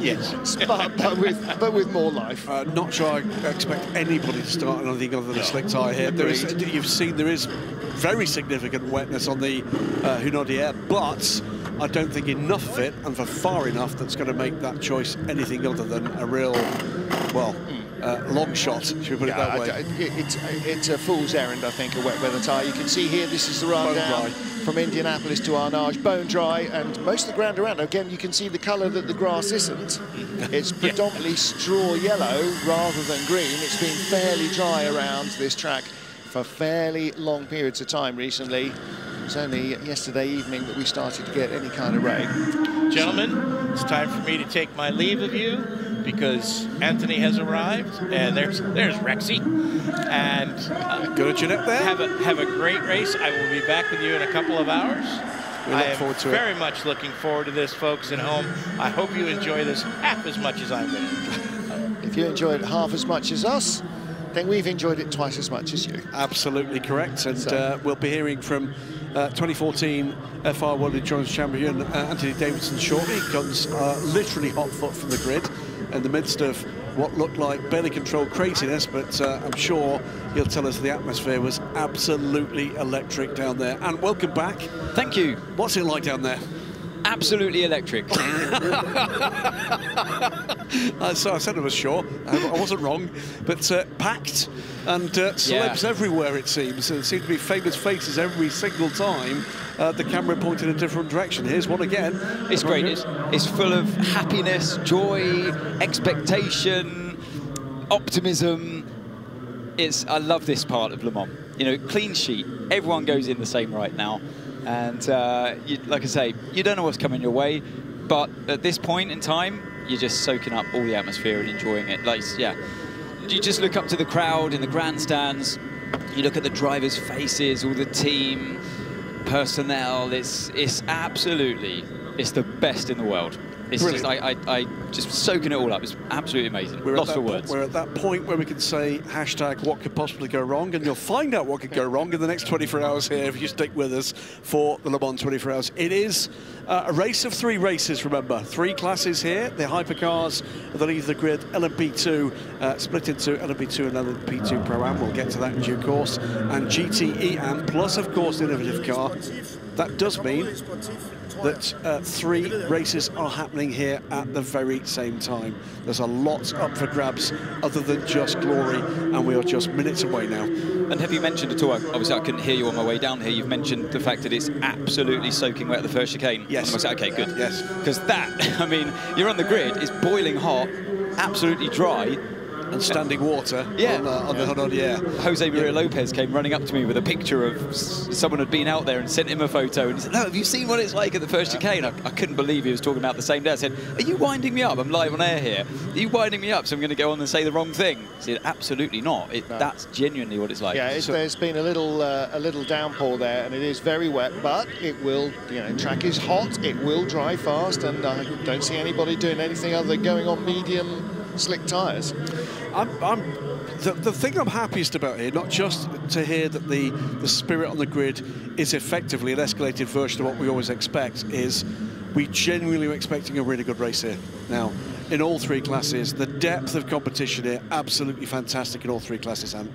but with more life. Not sure I expect anybody to start on anything other than a slick tyre here. You've seen there is very significant wetness on the Heures, but I don't think enough of it, and for far enough, that's going to make that choice anything other than a real, well, long shot, should we put it that way? It's a fool's errand, I think, a wet weather tyre. You can see here, this is the run down from Indianapolis to Arnage, bone dry, and most of the ground around. Again, you can see the colour that the grass isn't. It's predominantly straw yellow rather than green. It's been fairly dry around this track for fairly long periods of time recently. It was only yesterday evening that we started to get any kind of rain. Gentlemen, it's time for me to take my leave of you because Anthony has arrived, and there's Rexy. And good Jeanette there. Have a great race. I will be back with you in a couple of hours. We look forward to it. Very much looking forward to this, folks at home. I hope you enjoy this half as much as I'm going to enjoy. If you enjoyed it half as much as us, then we've enjoyed it twice as much as you. Absolutely correct. And we'll be hearing from 2014 FR World Endurance Champion Anthony Davidson shortly. He comes literally hot foot from the grid in the midst of what looked like barely controlled craziness, but I'm sure he'll tell us the atmosphere was absolutely electric down there. And welcome back. Thank you. What's it like down there? Absolutely electric. So I said I was sure. I wasn't wrong. But packed and celebs everywhere, it seems. There seem to be famous faces every single time the camera pointed in a different direction. Here's one again. It's great. It's full of happiness, joy, expectation, optimism. I love this part of Le Mans. You know, clean sheet. Everyone goes in the same right now. And like I say, you don't know what's coming your way, but at this point in time, you're just soaking up all the atmosphere and enjoying it. Like, you just look up to the crowd in the grandstands, you look at the drivers' faces, all the team, personnel. It's absolutely, it's the best in the world. It's just, I just soaking it all up. It's absolutely amazing. Lost for words. We're at that point where we can say hashtag what could possibly go wrong, and you'll find out what could go wrong in the next 24 hours here if you stick with us for the Le Mans 24 hours. It is a race of 3 races, remember. 3 classes here. The hypercars that leave the grid, LMP2, split into LMP2 and LMP2 Pro-Am. We'll get to that in due course. And GTE Am, plus, of course, the innovative car. That does mean that 3 races are happening here at the very same time. There's a lot up for grabs other than just glory, and we are just minutes away now. And have you mentioned at all, obviously I couldn't hear you on my way down here, you've mentioned the fact that it's absolutely soking wet at the first chicane. Yes. I said, okay, good. Yes. Because that, I mean, you're on the grid, it's boiling hot, absolutely dry, and standing water on the Heures. Jose Maria Lopez came running up to me with a picture of someone had been out there and sent him a photo, and he said, no, have you seen what it's like at the first chicane? I couldn't believe he was talking about the same day. I said, are you winding me up? I'm live on air here. Are you winding me up so I'm going to go on and say the wrong thing? He said, absolutely not. That's genuinely what it's like. Yeah, there's been a little downpour there, and it is very wet, but it will, track is hot, it will dry fast, and I don't see anybody doing anything other than going on medium slick tyres. I'm the thing I'm happiest about here, not just to hear that the spirit on the grid is effectively an escalated version of what we always expect, is we genuinely are expecting a really good race here. Now, in all three classes, the depth of competition here, absolutely fantastic in all three classes, Ant.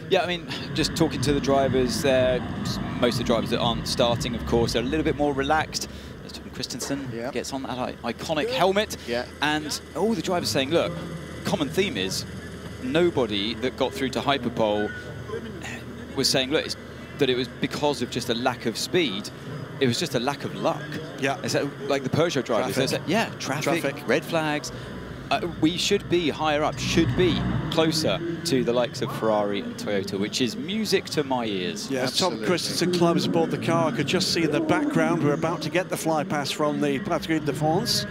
Yeah, I mean, just talking to the drivers there, most of the drivers that aren't starting, of course, are a little bit more relaxed. Christensen gets on that iconic helmet, and all the drivers saying, look, common theme is nobody that got through to Hyperpole was saying, look, that it was because of just a lack of speed. It was just a lack of luck. Yeah. It's like the Peugeot drivers. Traffic, red flags. We should be higher up, should be closer to the likes of Ferrari and Toyota, which is music to my ears. Yeah, as Tom Christensen climbs aboard the car, I could just see in the background we're about to get the fly pass from the Patrouille de France.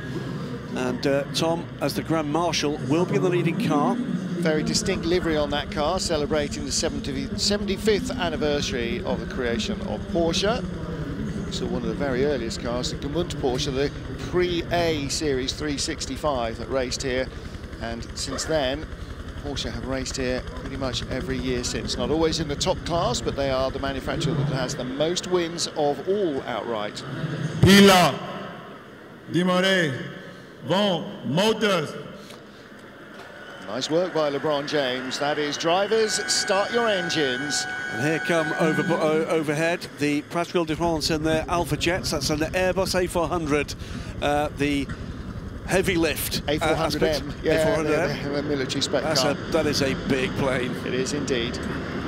And Tom, as the Grand Marshal, will be in the leading car. Very distinct livery on that car, celebrating the 75th anniversary of the creation of Porsche. So one of the very earliest cars, the Gemünt Porsche, the pre-A Series 365 that raced here. And since then, Porsche have raced here pretty much every year since. Not always in the top class, but they are the manufacturer that has the most wins of all outright. Pila, Dimore, Von, Motors. Nice work by LeBron James. That is, drivers, start your engines. And here come overhead the Patrouille de France and their Alpha Jets. That's an Airbus A400, the heavy lift. A400M, A400M. A military spec car. That is a big plane. It is indeed.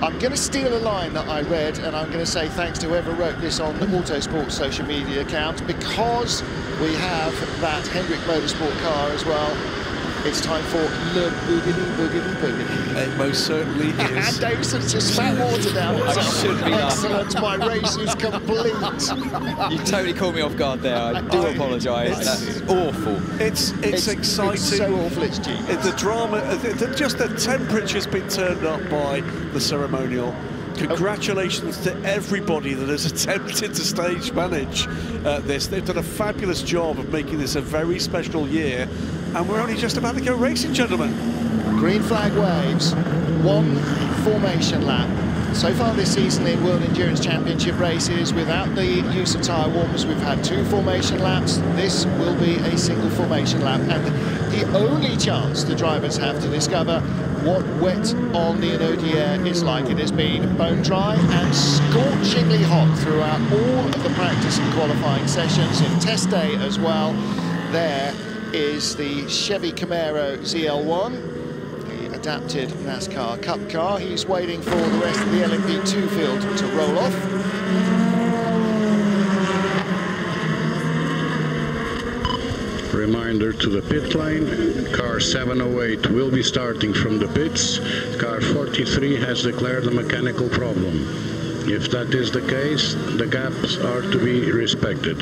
I'm going to steal a line that I read, and I'm going to say thanks to whoever wrote this on the Autosport social media account, because we have that Hendrick Motorsport car as well. It's time for Le Boogity Boogity Boogity. It most certainly is. And Davison's just spat water down. Excellent, my race is complete. You totally caught me off guard there. I do apologise. That's awful. It's exciting. It's so awful, it's genius. The drama, just the temperature's been turned up by the ceremonial. Congratulations to everybody that has attempted to stage manage this. They've done a fabulous job of making this a very special year, and we're only just about to go racing, gentlemen. Green flag waves, one formation lap. So far this season in World Endurance Championship races, without the use of tyre warmers, we've had 2 formation laps. This will be a single formation lap, and the only chance the drivers have to discover what wet on the Enodier is like. It has been bone dry and scorchingly hot throughout all of the practice and qualifying sessions, in test day as well. There is the Chevy Camaro ZL1, the adapted NASCAR Cup car. He's waiting for the rest of the LMP2 field to roll off. Reminder to the pit lane, car 708 will be starting from the pits. Car 43 has declared a mechanical problem. If that is the case, the gaps are to be respected.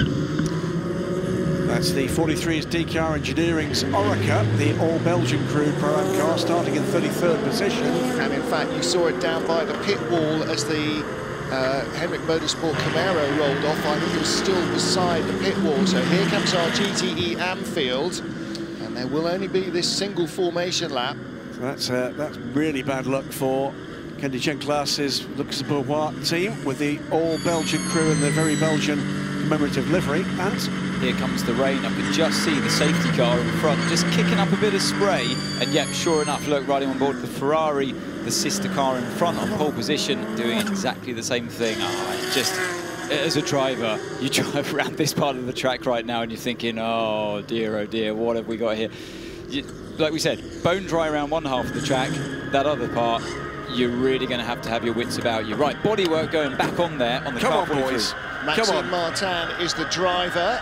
That's the 43's DKR Engineering's Orica, the all-Belgian crew Pro-Am car, starting in 33rd position. And in fact, you saw it down by the pit wall as the Hendrick Motorsport Camaro rolled off. I think it was still beside the pit wall. So here comes our GTE Amfield, and there will only be this single formation lap. So that's really bad luck for Kenny Jenklas's Luxembourg team, with the all-Belgian crew and their very Belgian commemorative livery. And here comes the rain. I can just see the safety car in front just kicking up a bit of spray, and yep, sure enough, look, riding on board the Ferrari, the sister car in front on pole position, doing exactly the same thing. It's just, as a driver, you drive around this part of the track right now and you're thinking, oh dear, what have we got here? Like we said, bone dry around one half of the track. That other part, you're really going to have your wits about you. Right, bodywork going back on there on the car. Come on, boys. Maxime Martin is the driver,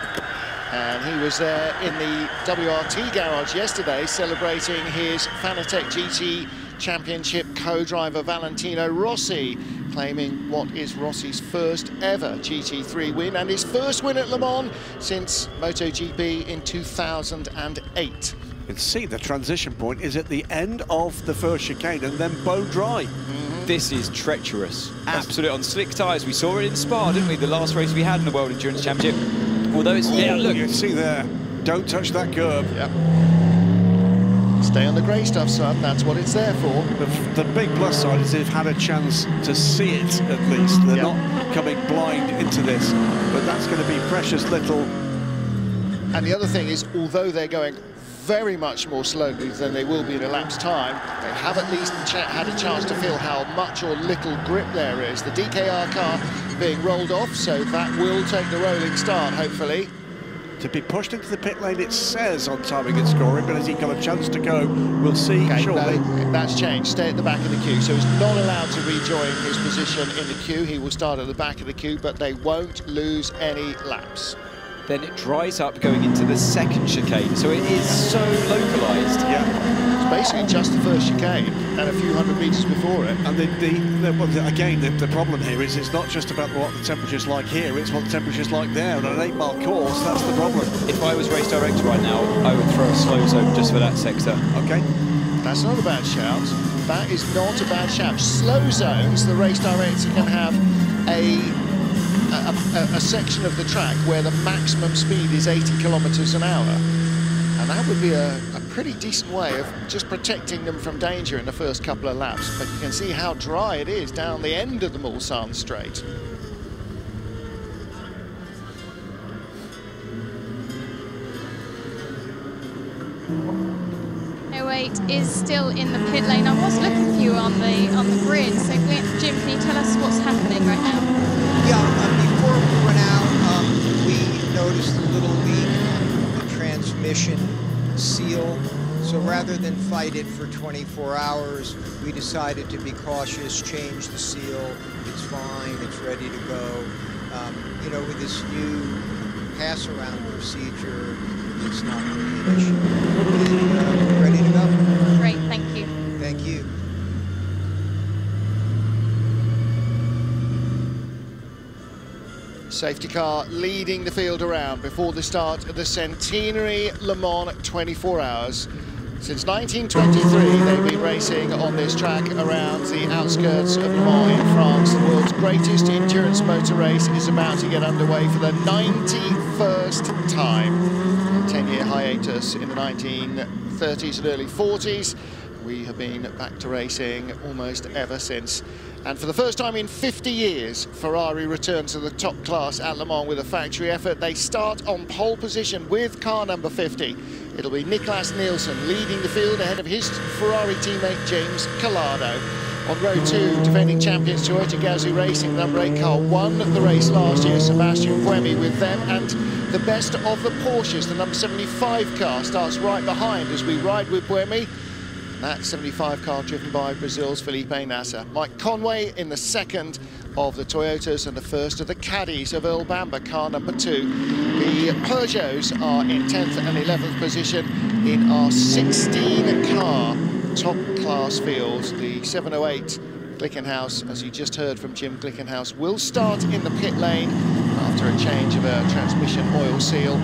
and he was there in the WRT garage yesterday celebrating his Fanatec GT Championship co-driver Valentino Rossi, claiming what is Rossi's first ever GT3 win and his first win at Le Mans since MotoGP in 2008. You can see the transition point is at the end of the first chicane and then bone dry. This is treacherous. Absolutely. On slick tyres, we saw it in Spa, didn't we? The last race we had in the World Endurance Championship. Although it's, yeah, look. You can see there, don't touch that curb. Yep. Stay on the grey stuff, son. That's what it's there for. The big plus side is they've had a chance to see it, at least. They're not coming blind into this, but that's going to be precious little. And the other thing is, although they're going very much more slowly than they will be in a lap's time, they have at least had a chance to feel how much or little grip there is. The DKR car being rolled off, so that will take the rolling start, hopefully. To be pushed into the pit lane, it says on timing and scoring, but has he got a chance to go? We'll see shortly. No, that's changed. Stay at the back of the queue. So he's not allowed to rejoin his position in the queue. He will start at the back of the queue, but they won't lose any laps. Then it dries up going into the second chicane, so it is so localised. Yeah, it's basically just the first chicane and a few hundred metres before it. And again, the problem here is it's not just about what the temperature's like here, it's what the temperature's like there. On an 8-mile course, that's the problem. If I was race director right now, I would throw a slow zone just for that sector. Okay. That's not a bad shout. That is not a bad shout. Slow zones, the race director can have a section of the track where the maximum speed is 80 kilometres an hour. And that would be a pretty decent way of just protecting them from danger in the first couple of laps. But you can see how dry it is down the end of the Mulsanne straight. Wait is still in the pit lane. I was looking for you on the grid. So Jim, can you tell us what's happening right now? Yeah, before we went out, we noticed a little leak in the transmission seal. So rather than fight it for 24 hours, we decided to be cautious, change the seal. It's fine, it's ready to go. You know, with this new pass-around procedure, it's not really an issue. We're ready to go. Great, thank you. Thank you. Safety car leading the field around before the start of the centenary Le Mans 24 Hours. Since 1923, they've been racing on this track around the outskirts of Le Mans in France. The world's greatest endurance motor race is about to get underway for the 91st time. A 10-year hiatus in the 1930s and early 40s. We have been back to racing almost ever since. And for the first time in 50 years, Ferrari returns to the top class at Le Mans with a factory effort. They start on pole position with car number 50. It'll be Niklas Nielsen leading the field ahead of his Ferrari teammate James Calado. On row 2, defending champions Toyota Gazoo Racing, number 8 car won the race last year. Sebastian Buemi with them, and the best of the Porsches, the number 75 car, starts right behind as we ride with Buemi. That 75 car driven by Brazil's Felipe Nasser. Mike Conway in the second of the Toyotas and the first of the Caddies of Earl Bamber, car number 2. The Peugeots are in 10th and 11th position in our 16-car top-class fields. The 708 Glickenhaus, as you just heard from Jim Glickenhaus, will start in the pit lane after a change of a transmission oil seal.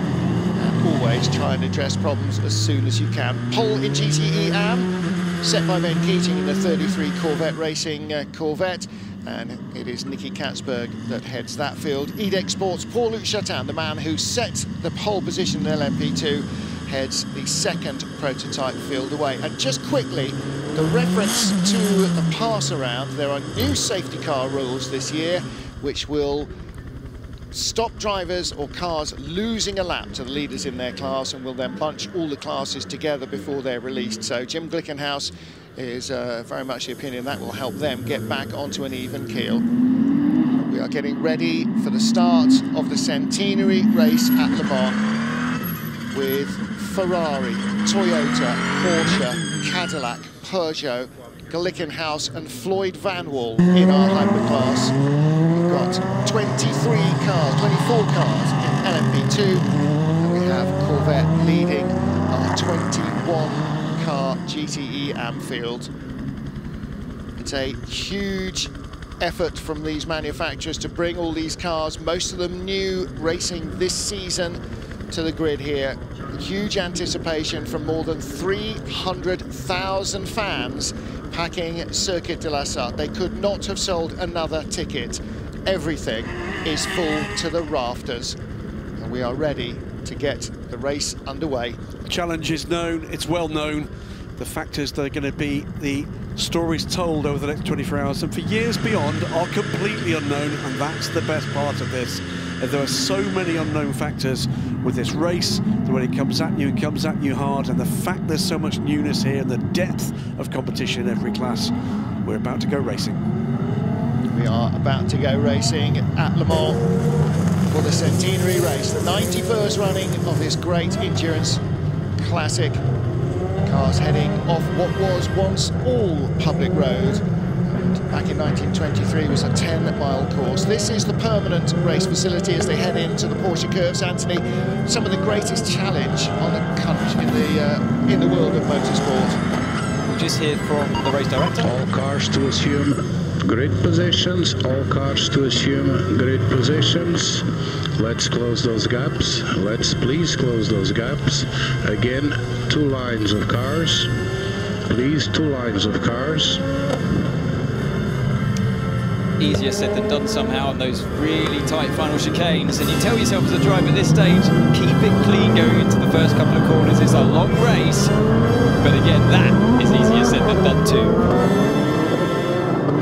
Always try and address problems as soon as you can. Pole in GTE AM, set by Ben Keating in the 33 Corvette Racing Corvette, and it is Nicky Katzberg that heads that field. EDEC Sports' Paul-Luc Chatin, the man who set the pole position in LMP2, heads the second prototype field away. And just quickly, the reference to the pass-around, there are new safety car rules this year, which will stop drivers or cars losing a lap to the leaders in their class, and will then bunch all the classes together before they're released. So Jim Glickenhaus is very much the opinion that will help them get back onto an even keel. We are getting ready for the start of the centenary race at Le Mans with Ferrari, Toyota, Porsche, Cadillac, Peugeot, Glickenhaus and Floyd Van Wall in our hyperclass. We've got 24 cars in LMP2, and we have Corvette leading our 21-car GTE AM field. It's a huge effort from these manufacturers to bring all these cars, most of them new, racing this season, to the grid here. Huge anticipation from more than 300,000 fans packing Circuit de la Sarthe. They could not have sold another ticket. Everything is full to the rafters, and we are ready to get the race underway. The challenge is known, it's well known. the factors that are going to be the stories told over the next 24 hours and for years beyond are completely unknown, and that's the best part of this. There are so many unknown factors with this race, that when it comes at you hard, and the fact there's so much newness here and the depth of competition in every class. We're about to go racing. We are about to go racing at Le Mans for the centenary race, the 91st running of this great endurance classic. Cars heading off what was once all public road, and back in 1923 was a 10-mile course. This is the permanent race facility as they head into the Porsche curves. Anthony, some of the greatest challenge on the country in the world of motorsport. We'll just hear from the race director. All cars to assume grid positions. All cars to assume grid positions. Let's close those gaps. Let's please close those gaps. Again, 2 lines of cars. Please, 2 lines of cars. Easier said than done somehow on those really tight final chicanes, and you tell yourself as a driver at this stage, keep it clean going into the first couple of corners. It's a long race, but again, that is easier said than done too.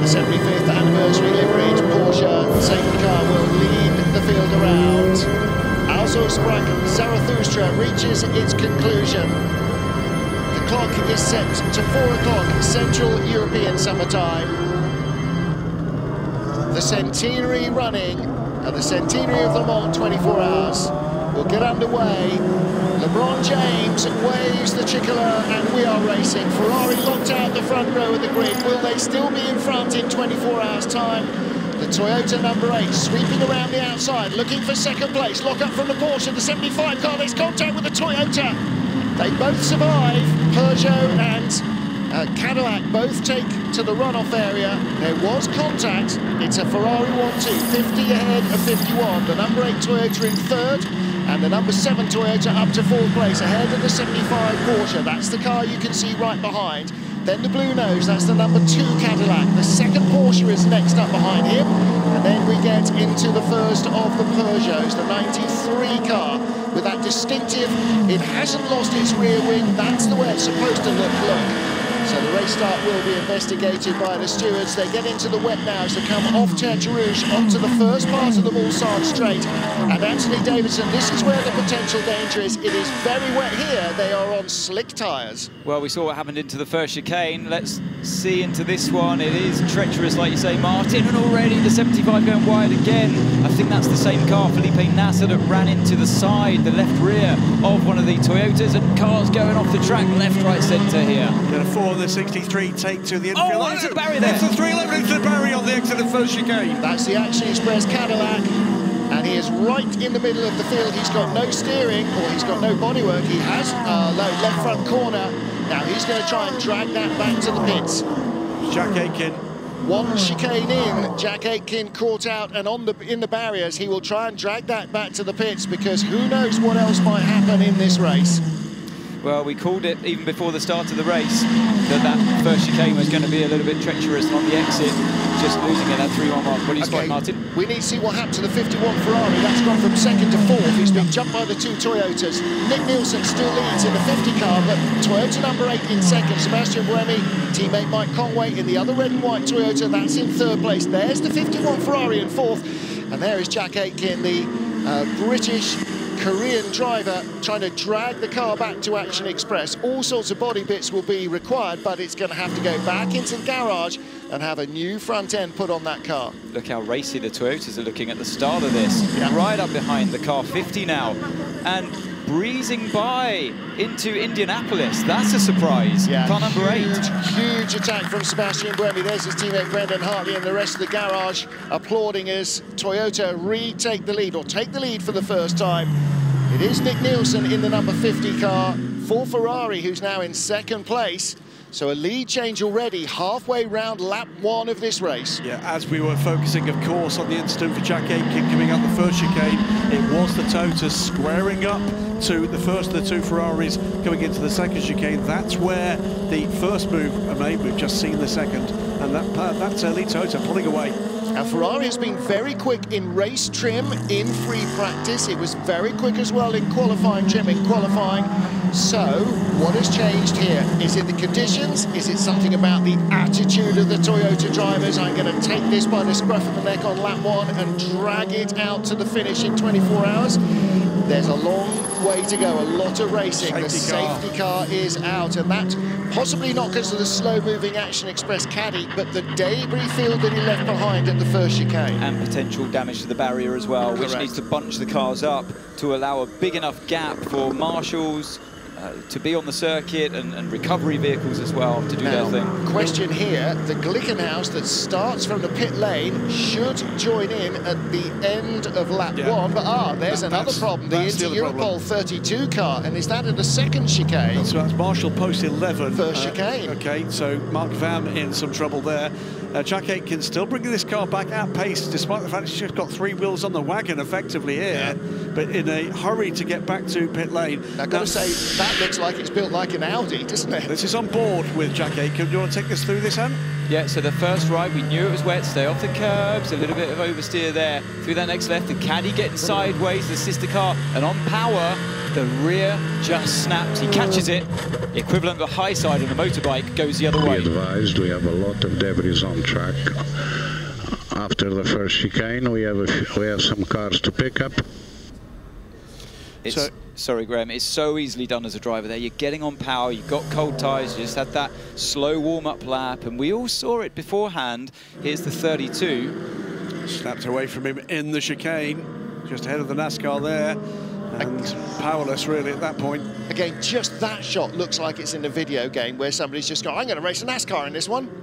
The 75th anniversary liveried Porsche safety car will lead the field around. Also Sprach Zarathustra reaches its conclusion. The clock is set to 4 o'clock Central European summertime. The centenary running and the centenary of Le Mans 24 hours will get underway. LeBron James waves the tricolour and we are racing. Ferrari locked out the front row of the grid. Will they still be in front in 24 hours time? The Toyota number 8 sweeping around the outside, looking for second place. Lock up from the Porsche, the 75 car. There's contact with the Toyota. They both survive. Peugeot and Cadillac both take to the runoff area. There was contact. It's a Ferrari 1-2, 50 ahead of 51. The number 8 Toyota in 3rd, and the number 7 Toyota up to 4th place, ahead of the 75 Porsche. That's the car you can see right behind. Then the blue nose, that's the number 2 Cadillac. The second Porsche is next up behind him. And then we get into the first of the Peugeots, the 93 car, with that distinctive, it hasn't lost its rear wing. That's the way it's supposed to look. So the race start will be investigated by the stewards. They get into the wet now as they come off Tertre Rouge onto the first part of the Mulsanne Straight. And Anthony Davidson, this is where the potential danger is. It is very wet here. They are on slick tyres. Well, we saw what happened into the first chicane. Let's see into this one. It is treacherous, like you say, Martin, and already the 75 going wide again. I think that's the same car, Felipe Nasser, that ran into the side, the left rear of one of the Toyotas, and cars going off the track, left, right, centre here. Yeah, 4 of the 63 take to the infield. Oh, into the barrier there. It's the 311 into the barrier on the exit of first chicane. That's the Action Express Cadillac, and he is right in the middle of the field. He's got no steering, or he's got no bodywork. He has low left front corner. Now he's going to try and drag that back to the pits. Jack Aitken. One chicane in, Jack Aitken caught out and in the barriers. He will try and drag that back to the pits, because who knows what else might happen in this race. Well, we called it even before the start of the race that first chicane was going to be a little bit treacherous on the exit, just losing at that 3-1 mark. What do you spot, Martin? We need to see what happened to the 51 Ferrari. That's gone from 2nd to 4th. He's been jumped by the 2 Toyotas. Nick Nielsen still leads in the 50 car, but Toyota number 8 in 2nd. Sebastian Buemi, teammate Mike Conway in the other red and white Toyota. That's in 3rd place. There's the 51 Ferrari in 4th. And there is Jack Aitken, the British Korean driver, trying to drag the car back to Action Express. All sorts of body bits will be required, but it's going to have to go back into the garage and have a new front end put on that car. Look how racy the Toyotas are looking at the start of this. Yeah. Right up behind the car 50 now, and breezing by into Indianapolis. That's a surprise. Yeah, car number 8. Huge attack from Sebastian Buemi. There's his teammate Brendan Hartley and the rest of the garage applauding as Toyota retake the lead, or take the lead for the first time. It is Nick Nielsen in the number 50 car for Ferrari, who's now in 2nd place. So a lead change already, halfway round lap 1 of this race. Yeah, as we were focusing, of course, on the incident for Jack Aitken coming up the first chicane, it was the Toyotas squaring up to the first of the 2 Ferraris coming into the 2nd chicane. That's where the first move made. We've just seen the 2nd, and that's lead Toyota pulling away. Now, Ferrari has been very quick in race trim, in free practice. It was very quick as well in qualifying trim, in qualifying. So, what has changed here? Is it the conditions? Is it something about the attitude of the Toyota drivers? I'm going to take this by the scruff of the neck on lap 1 and drag it out to the finish in 24 hours. There's a long way to go, a lot of racing. The safety car is out, and that possibly not because of the slow-moving Action Express caddy, but the debris field that he left behind at the first chicane. And potential damage to the barrier as well, Correct. which needs to bunch the cars up to allow a big enough gap for marshals to be on the circuit and recovery vehicles as well to do their thing. Question here, the Glickenhaus that starts from the pit lane should join in at the end of lap 1, but there's another problem, the Inter-Europol 32 car, and is that at the second chicane? So that's Marshall post 11. First chicane. Okay, so Mark Vam in some trouble there. Jack Aitken still bringing this car back at pace, despite the fact she's just got 3 wheels on the wagon effectively here, but in a hurry to get back to pit lane. I've got to say, that looks like it's built like an Audi, doesn't it? This is on board with Jack Aitken. Do you want to take us through this, Anne? Yeah, so the first ride, we knew it was wet, stay off the curbs, a little bit of oversteer there. Through that next left, the caddy getting sideways, the sister car, and on power, the rear just snaps. He catches it. The equivalent of the high side on a motorbike goes the other way. Be advised, we have a lot of debris on track. After the first chicane, we have some cars to pick up. Sorry, Graham, it's so easily done as a driver there. You're getting on power, you've got cold tyres, you just had that slow warm-up lap, and we all saw it beforehand. Here's the 32. Snapped away from him in the chicane, just ahead of the NASCAR there, and powerless really at that point. Again, just that shot looks like it's in a video game where somebody's just gone, I'm going to race a NASCAR in this one.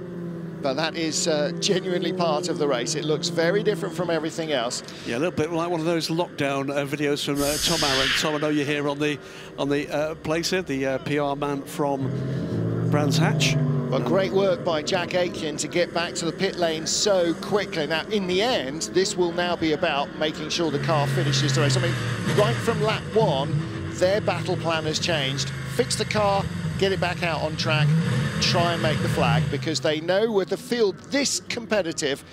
But that is genuinely part of the race. It looks very different from everything else. Yeah, a little bit like one of those lockdown videos from Tom Aaron. Tom, I know you're here on the place here, the PR man from Brands Hatch. Well, great work by Jack Aitken to get back to the pit lane so quickly. Now, in the end, this will now be about making sure the car finishes the race. I mean, right from lap 1, their battle plan has changed. Fix the car, get it back out on track, try and make the flag, because they know with the field this competitive,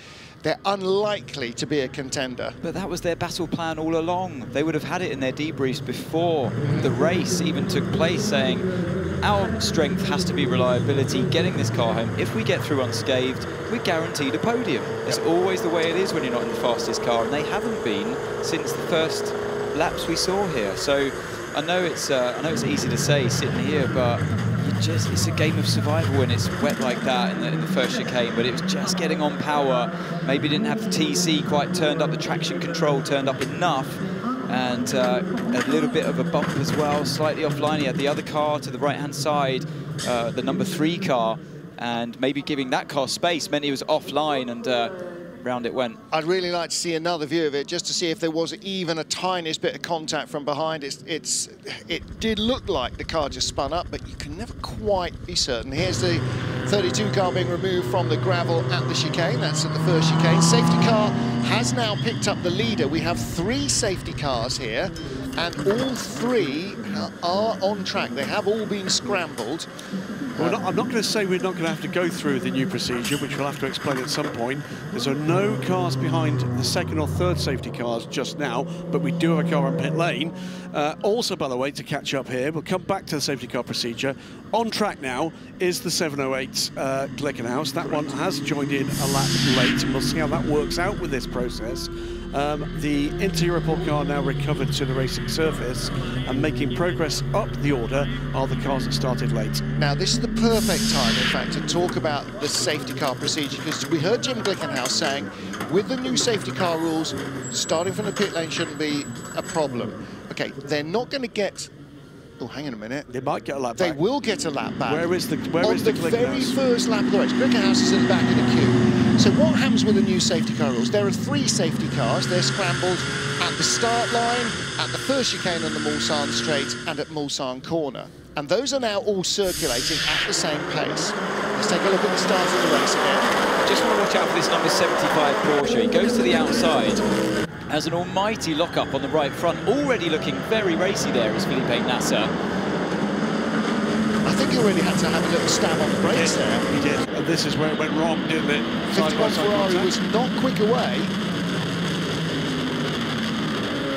they're unlikely to be a contender. But that was their battle plan all along. They would have had it in their debriefs before the race even took place, saying our strength has to be reliability, getting this car home. If we get through unscathed, we're guaranteed a podium. It's always the way it is when you're not in the fastest car, and they haven't been since the first laps we saw here. So I know it's easy to say sitting here, but it's a game of survival when it's wet like that in the first chicane. But it was just getting on power. Maybe didn't have the TC quite turned up, the traction control turned up enough, and a little bit of a bump as well, slightly offline. He had the other car to the right-hand side, the number 3 car, and maybe giving that car space meant he was offline, and round it went. I'd really like to see another view of it, just to see if there was even a tiniest bit of contact from behind. It did look like the car just spun up, but you can never quite be certain. Here's the 32 car being removed from the gravel at the chicane. That's at the first chicane. Safety car has now picked up the leader. We have 3 safety cars here, and all 3 are on track. They have all been scrambled. I'm not going to say we're not going to have to go through the new procedure, which we'll have to explain at some point. There's no cars behind the second or third safety cars just now, but we do have a car on pit lane. Also, by the way, to catch up here, we'll come back to the safety car procedure. On track now is the 708 Glickenhaus. That one has joined in a lap late, and we'll see how that works out with this process. The Inter-Europol car now recovered to the racing surface, and making progress up the order are the cars that started late. Now, this is the perfect time, in fact, to talk about the safety car procedure, because we heard Jim Glickenhaus saying, with the new safety car rules, starting from the pit lane shouldn't be a problem. Okay, they're not going to get... Oh, hang on a minute. They might get a lap back. They will get a lap back. Where is the on the very first lap of the race. Glickenhaus is at the back of the queue. So what happens with the new safety car rules? There are 3 safety cars. They're scrambled at the start line, at the first chicane on the Mulsanne straight, and at Mulsanne corner. And those are now all circulating at the same pace. Let's take a look at the start of the race again. Just want to watch out for this number 75 Porsche. He goes to the outside. Has an almighty lock-up on the right front. Already looking very racy there is Felipe Nasser. I think he already had to have a little stab on the brakes there. He did, and this is where it went wrong, didn't it? 51 Ferrari was not quick away.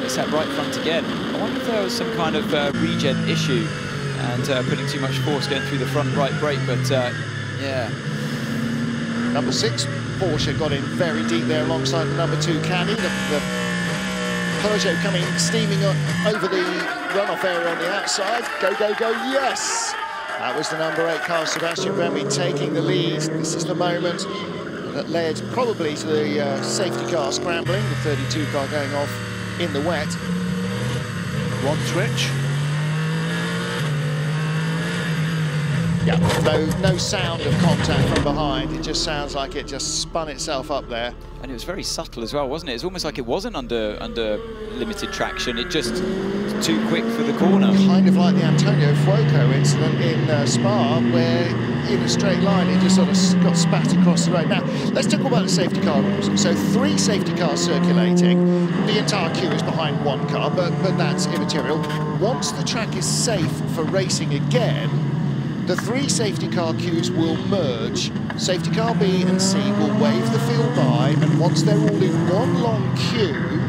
It's that right front again. I wonder if there was some kind of regen issue and putting too much force going through the front right brake, but yeah. Number 6, Porsche got in very deep there alongside the number 2 Caddy. The Peugeot coming steaming up over the runoff area on the outside. Go, go, go, yes! That was the number 8 car, Sebastian Buemi, taking the lead. This is the moment that led probably to the safety car scrambling, the 32 car going off in the wet. One twitch. Yeah, no sound of contact from behind. It just sounds like it just spun itself up there. And it was very subtle as well, wasn't it? It's almost like it wasn't under limited traction. It just too quick for the corner. Kind of like the Antonio Fuoco incident in Spa, where in a straight line it just sort of got spat across the road. Now, let's talk about the safety car rules. So 3 safety cars circulating. The entire queue is behind 1 car, but that's immaterial. Once the track is safe for racing again, the 3 safety car queues will merge. Safety car B and C will wave the field by, and once they're all in one long queue,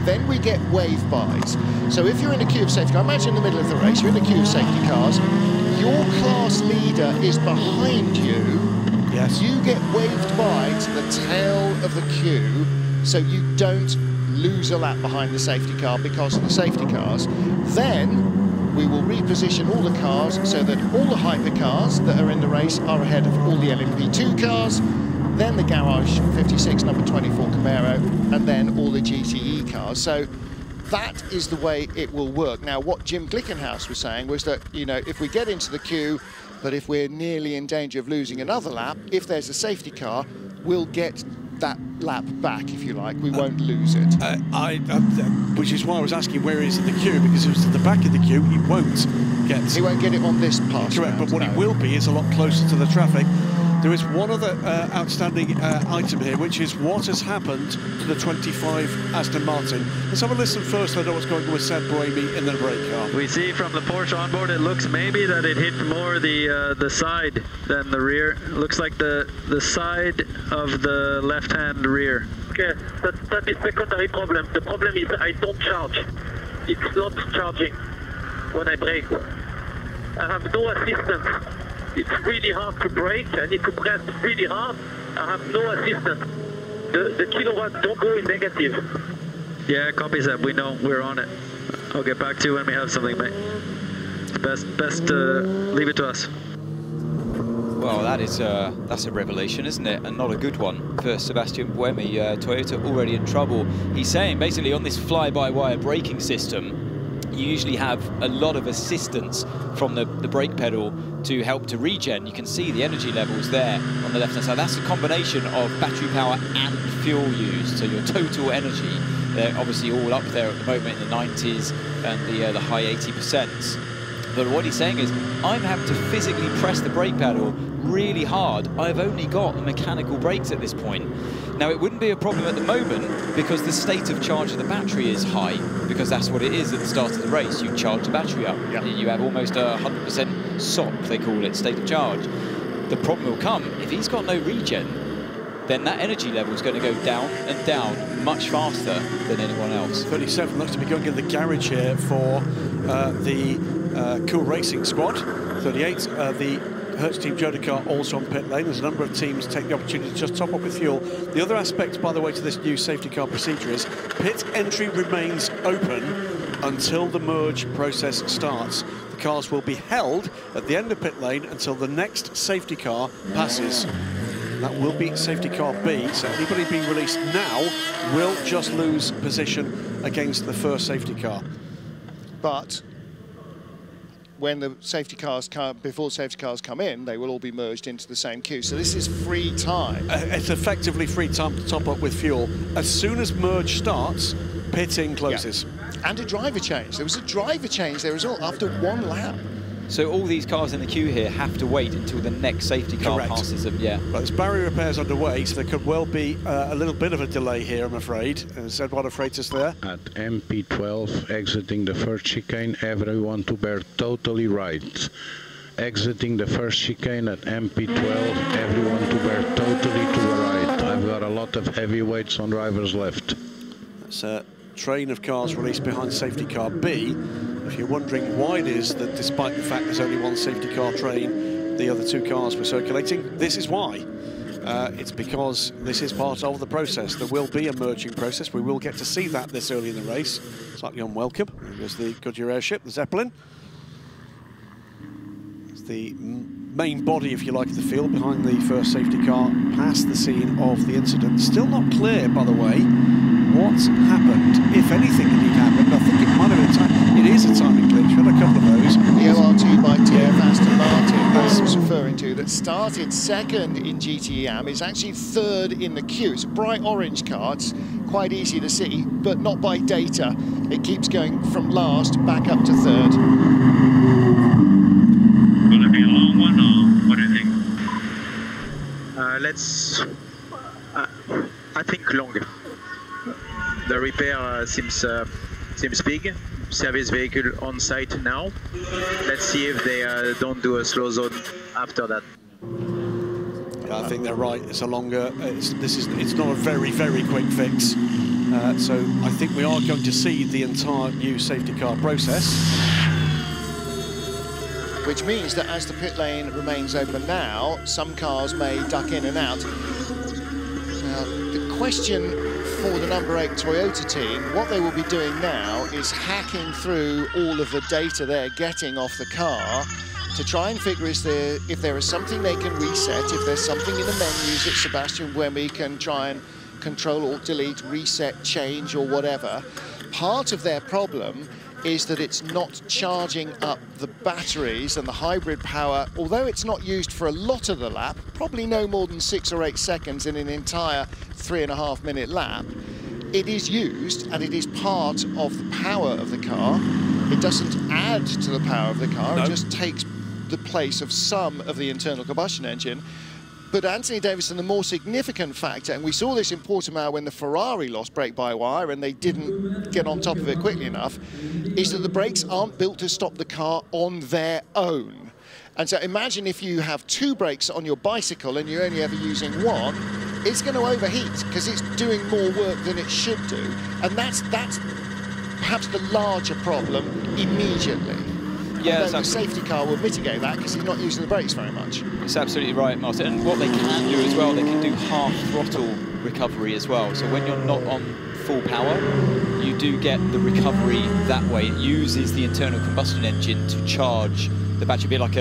then we get wave bys. So if you're in a queue of safety cars, imagine in the middle of the race, you're in a queue of safety cars, your class leader is behind you. Yes. You get waved by to the tail of the queue, so you don't lose a lap behind the safety car because of the safety cars. Then we will reposition all the cars so that all the hypercars that are in the race are ahead of all the LMP2 cars, then the Garage 56 number 24 Camaro, and then all the GTE cars. So that is the way it will work. Now, what Jim Glickenhaus was saying was that, you know, if we get into the queue, but if we're nearly in danger of losing another lap, if there's a safety car, we'll get that lap back, if you like. We won't lose it. Which is why I was asking where he is in the queue, because if it's at the back of the queue, he won't get it on this pass. Correct, round, but what he will be is a lot closer to the traffic. There is one other outstanding item here, which is what has happened to the 25 Aston Martin. Let's have a listen first to know what's going on with Seb Buemi in the brake car. We see from the Porsche onboard, it looks maybe that it hit more the side than the rear. It looks like the side of the left-hand rear. Okay, that is secondary problem. The problem is I don't charge. It's not charging when I brake. I have no assistance. It's really hard to brake. I need to press really hard. I have no assistance. The kilowatts don't go in negative. Yeah, copy that. We know. We're on it. I'll get back to you when we have something, mate. Best leave it to us. Well, that's a revelation, isn't it? And not a good one for Sebastian Buemi. Toyota already in trouble. He's saying basically on this fly-by-wire braking system, you usually have a lot of assistance from the brake pedal to help to regen. You can see the energy levels there on the left-hand side. That's a combination of battery power and fuel used. So your total energy, they're obviously all up there at the moment in the 90s and the high 80%. But what he's saying is, I'm having to physically press the brake pedal really hard. I've only got mechanical brakes at this point. Now, it wouldn't be a problem at the moment because the state of charge of the battery is high, because that's what it is at the start of the race. You charge the battery up. Yep. You have almost a 100% SOP, they call it, state of charge. The problem will come if he's got no regen, then that energy level is going to go down and down much faster than anyone else. 37 looks to be going in the garage here for the Cool Racing squad. 38, the Heures team Jota car also on pit lane. There's a number of teams take the opportunity to just top up with fuel. The other aspect, by the way, to this new safety car procedure is pit entry remains open until the merge process starts. The cars will be held at the end of pit lane until the next safety car passes. That will be safety car B, so anybody being released now will just lose position against the first safety car. But when the safety cars come, before safety cars come in, they will all be merged into the same queue. So this is free time. It's effectively free time to top up with fuel. As soon as merge starts, pitting closes. Yeah. And a driver change. There was a driver change there as well after one lap. So all these cars in the queue here have to wait until the next safety car passes them, yeah. Well, there's barrier repairs underway, so there could well be a little bit of a delay here, I'm afraid. Is Eduardo Freitas there? At MP12, exiting the first chicane, everyone to bear totally right. exiting the first chicane at MP12, everyone to bear totally to the right. I've got a lot of heavyweights on drivers left. That's a train of cars released behind safety car B. If you're wondering why it is that despite the fact there's only one safety car train, the other two cars were circulating, this is why. It's because this is part of the process. There will be a merging process. We will get to see that this early in the race. Slightly unwelcome. There's the Goodyear airship, the Zeppelin. It's the main body, if you like, of the field behind the first safety car past the scene of the incident. Still not clear, by the way, what's happened, if anything indeed happened. I think it might have been a time. It is a timing glitch. We've had a couple of those. The ORT by TF Aston Martin, I was referring to, that started second in GTE-AM, is actually third in the queue. It's a bright orange car. It's quite easy to see, but not by data. It keeps going from last back up to third. Will it be a long one, or what do you think? I think long. The repair seems big. Service vehicle on site now. Let's see if they don't do a slow zone after that. Yeah, I think they're right. It's a longer. It's not a very, very quick fix. So I think we are going to see the entire new safety car process. Which means that as the pit lane remains open now, some cars may duck in and out. Now, the question for the number 8 Toyota team, what they will be doing now is hacking through all of the data they're getting off the car to try and figure if there is something they can reset, if there's something in the menus that Sebastian Buemi can try and control or delete, reset, change or whatever. Part of their problem is that it's not charging up the batteries and the hybrid power, although it's not used for a lot of the lap, probably no more than 6 or 8 seconds in an entire 3.5 minute lap. It is used and it is part of the power of the car. It doesn't add to the power of the car, no. It just takes the place of some of the internal combustion engine. But Anthony Davidson, the more significant factor, and we saw this in Portimao when the Ferrari lost brake-by-wire and they didn't get on top of it quickly enough, is that the brakes aren't built to stop the car on their own. And so imagine if you have 2 brakes on your bicycle and you're only ever using one, it's going to overheat because it's doing more work than it should do. And that's perhaps the larger problem immediately. Yeah, the safety car will mitigate that because he's not using the brakes very much. It's absolutely right, Martin. And what they can do as well, they can do half throttle recovery as well. So when you're not on full power, you do get the recovery that way. It uses the internal combustion engine to charge the battery, a bit like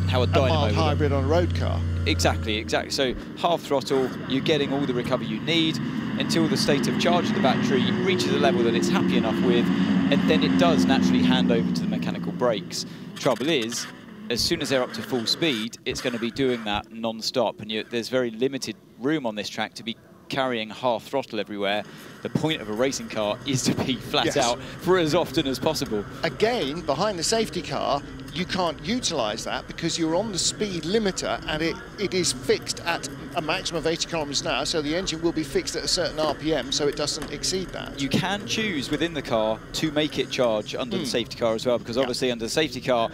how a dynamo would. Hybrid on a road car. Exactly. So half throttle, you're getting all the recovery you need until the state of charge of the battery reaches a level that it's happy enough with, and then it does naturally hand over to the mechanical brakes. Trouble is, as soon as they're up to full speed, it's going to be doing that non-stop, and there's very limited room on this track to be carrying half throttle everywhere. The point of a racing car is to be flat out for as often as possible. Again, behind the safety car, you can't utilise that because you're on the speed limiter and it is fixed at a maximum of 80 kilometers an hour, so the engine will be fixed at a certain RPM so it doesn't exceed that. You can choose within the car to make it charge under the safety car as well, because obviously under the safety car,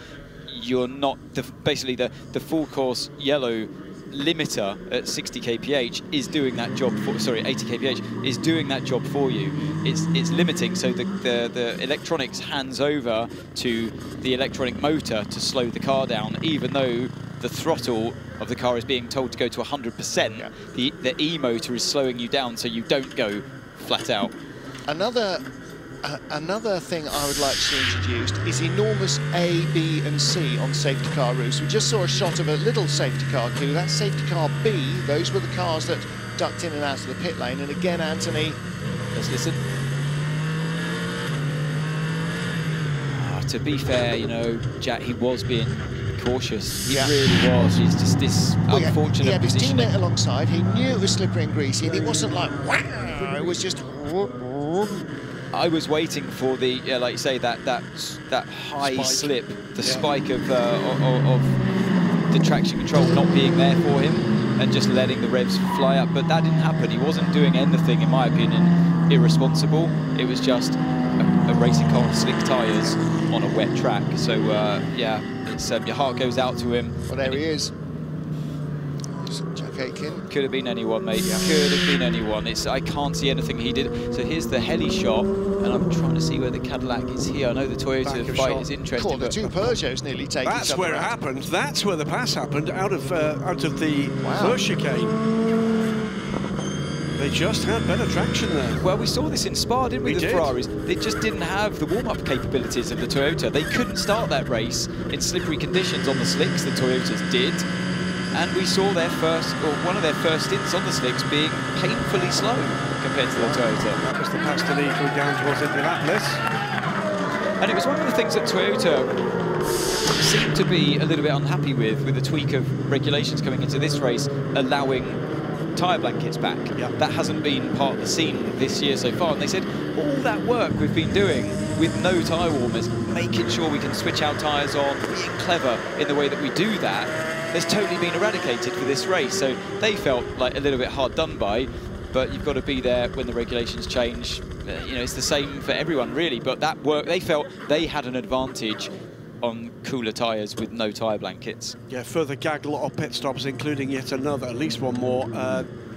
you're not, basically the full course yellow limiter at 60 kph is doing that job for, 80 kph is doing that job for you. It's limiting, so the electronics hands over to the electronic motor to slow the car down, even though the throttle of the car is being told to go to 100%. The E-motor is slowing you down so you don't go flat out. Another thing I would like to see introduced is enormous A, B and C on safety car roofs. We just saw a shot of a little safety car queue. That's safety car B. Those were the cars that ducked in and out of the pit lane. And again, Anthony, let's listen. To be fair, you know, Jack, he was being cautious. He really was. He's just this unfortunate he had his positioning. teammate alongside. He knew it was slippery and greasy, and it wasn't like, wow, it was just... I was waiting for the, like you say, that high spike. Slip, the spike of the traction control not being there for him and just letting the revs fly up. But that didn't happen. He wasn't doing anything, in my opinion, irresponsible. It was just a racing car on slick tyres on a wet track. So yeah, it's your heart goes out to him. Well, there he is. Jack Aitken. Could have been anyone, mate. Yeah. Could have been anyone. I can't see anything he did. So here's the heli shot, and I'm trying to see where the Cadillac is here. I know the Toyota fight is interesting. Cool, the two Peugeots nearly taken. That's where it happened. That's where the pass happened, out of the first chicane. They just had better traction there. Well, we saw this in Spa, didn't we, the Ferraris? They just didn't have the warm-up capabilities of the Toyota. They couldn't start that race in slippery conditions on the slicks. The Toyotas did. And we saw their one of their first stints on the slicks being painfully slow compared to the Toyota. That was the pass to lead through down towards Indianapolis. And it was one of the things that Toyota seemed to be a little bit unhappy with the tweak of regulations coming into this race, allowing tyre blankets back. Yep. That hasn't been part of the scene this year so far. And they said, all that work we've been doing with no tyre warmers, making sure we can switch our tyres on, being clever in the way that we do that, has totally been eradicated for this race. So they felt like a little bit hard done by, but you've got to be there when the regulations change. You know, it's the same for everyone really, but that work, they felt they had an advantage on cooler tyres with no tyre blankets. Yeah, further gaggle of pit stops, including yet another, at least one more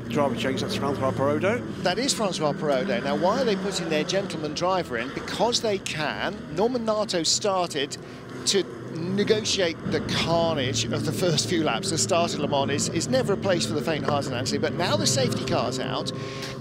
driver change. That's Francois Perraudot. That is Francois Perraudot. Now, why are they putting their gentleman driver in? Because they can. Norman Nato started to negotiate the carnage of the first few laps. The start of Le Mans is never a place for the faint-hearted, Anthony, but now the safety car's out,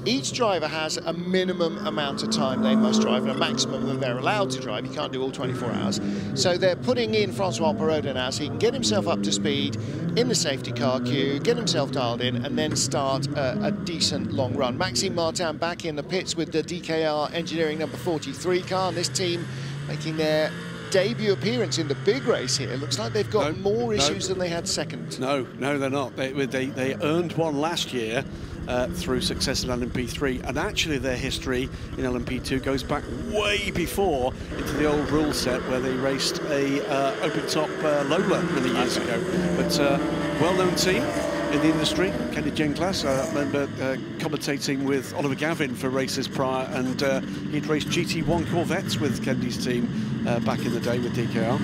each driver has a minimum amount of time they must drive and a maximum that they're allowed to drive. You can't do all 24 hours. So they're putting in Francois Perraudot now so he can get himself up to speed in the safety car queue, get himself dialed in, and then start a decent long run. Maxime Martin back in the pits with the DKR Engineering number 43 car, and this team making their debut appearance in the big race here. Looks like they've got more issues than they had second. No, they're not. They earned one last year through success in LMP3, and actually their history in LMP2 goes back way before into the old rule set where they raced a open-top Lola many years ago. But well-known team in the industry. Kenny Genglas, I remember commentating with Oliver Gavin for races prior, and he'd raced GT1 Corvettes with Kenny's team back in the day with DKR.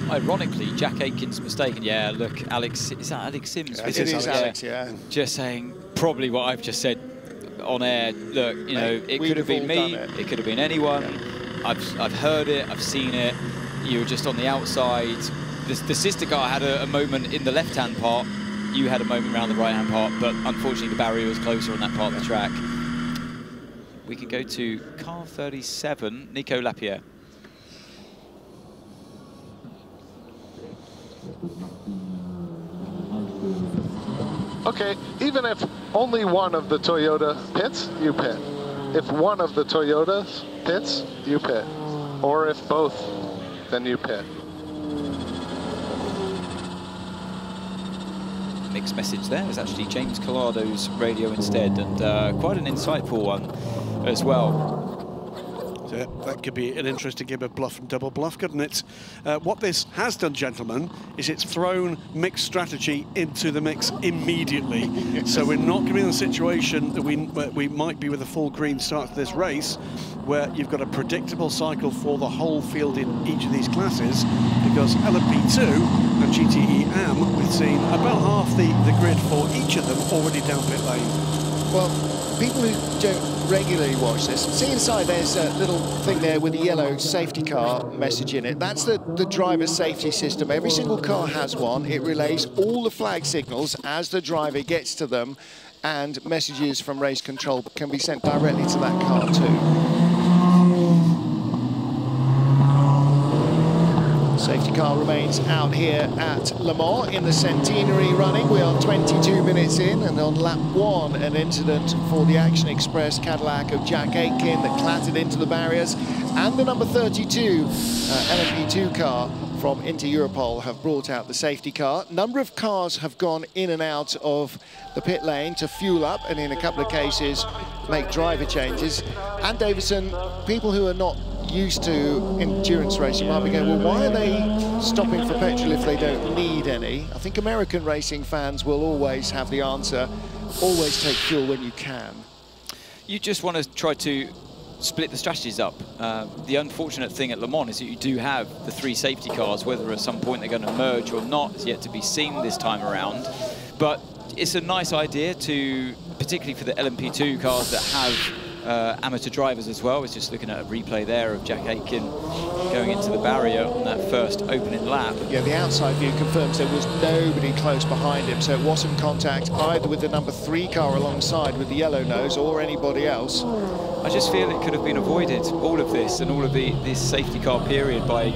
Ironically, Jack Aitken's mistaken. Yeah, look, Alex, is that Alex Sims? Yeah, it is Alex, yeah. Just saying probably what I've just said on air. Look, you know, it could have been me, it could have been anyone. Yeah. I've heard it, I've seen it. You were just on the outside. The sister car had a moment in the left-hand part. You had a moment around the right-hand part, but unfortunately the barrier was closer on that part of the track. We can go to car 37, Nico Lapierre. Okay, even if only one of the Toyota pits, you pit. If one of the Toyotas pits, you pit. Or if both, then you pit. Mixed message there. It's actually James Collado's radio instead, and quite an insightful one as well. So that could be an interesting game of bluff and double bluff, couldn't it? What this has done, gentlemen, is it's thrown mixed strategy into the mix immediately. So we're not going to be in a situation that we might be with a full green start to this race, where you've got a predictable cycle for the whole field in each of these classes, because LMP2 and GTE AM, we've seen about half the grid for each of them already down pit lane. Well, people who don't regularly watch this, see inside there's a little thing there with the yellow safety car message in it. That's the driver's safety system. Every single car has one. It relays all the flag signals as the driver gets to them, and messages from race control can be sent directly to that car too. Safety car remains out here at Le Mans in the centenary running. We are 22 minutes in, and on lap 1, an incident for the Action Express Cadillac of Jack Aitken that clattered into the barriers, and the number 32 LMP2 car from Inter Europol have brought out the safety car. Number of cars have gone in and out of the pit lane to fuel up, and in a couple of cases make driver changes. And Davison, people who are not used to endurance racing might be going, well, why are they stopping for petrol if they don't need any? I think American racing fans will always have the answer. Always take fuel when you can. You just want to try to split the strategies up. The unfortunate thing at Le Mans is that you do have the 3 safety cars. Whether at some point they're going to merge or not is yet to be seen this time around. But it's a nice idea to, particularly for the LMP2 cars that have amateur drivers as well. I was just looking at a replay there of Jack Aitken going into the barrier on that first opening lap. Yeah, the outside view confirms there was nobody close behind him, so it wasn't contact either with the number 3 car alongside with the yellow nose or anybody else. I just feel it could have been avoided, all of this and all of this safety car period, by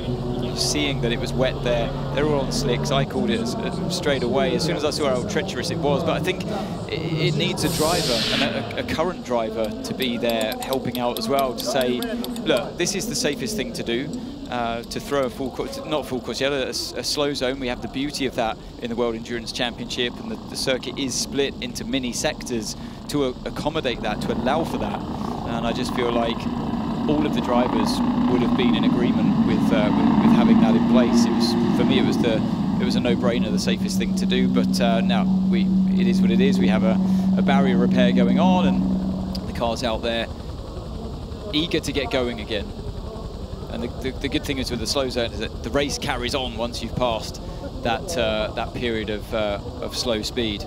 seeing that it was wet there. They were all on slicks. I called it straight away as soon as I saw how treacherous it was. But I think it needs a driver, and a current driver, to be there helping out as well, to say, look, this is the safest thing to do. To throw a full course, not full course yellow, a slow zone. We have the beauty of that in the World Endurance Championship, and the circuit is split into mini sectors to accommodate that, to allow for that. And I just feel like all of the drivers would have been in agreement with having that in place. It was, for me, it was a no-brainer, the safest thing to do. But now it is what it is. We have a barrier repair going on, and the car's out there eager to get going again. And the good thing is with the slow zone is that the race carries on once you've passed that period of slow speed.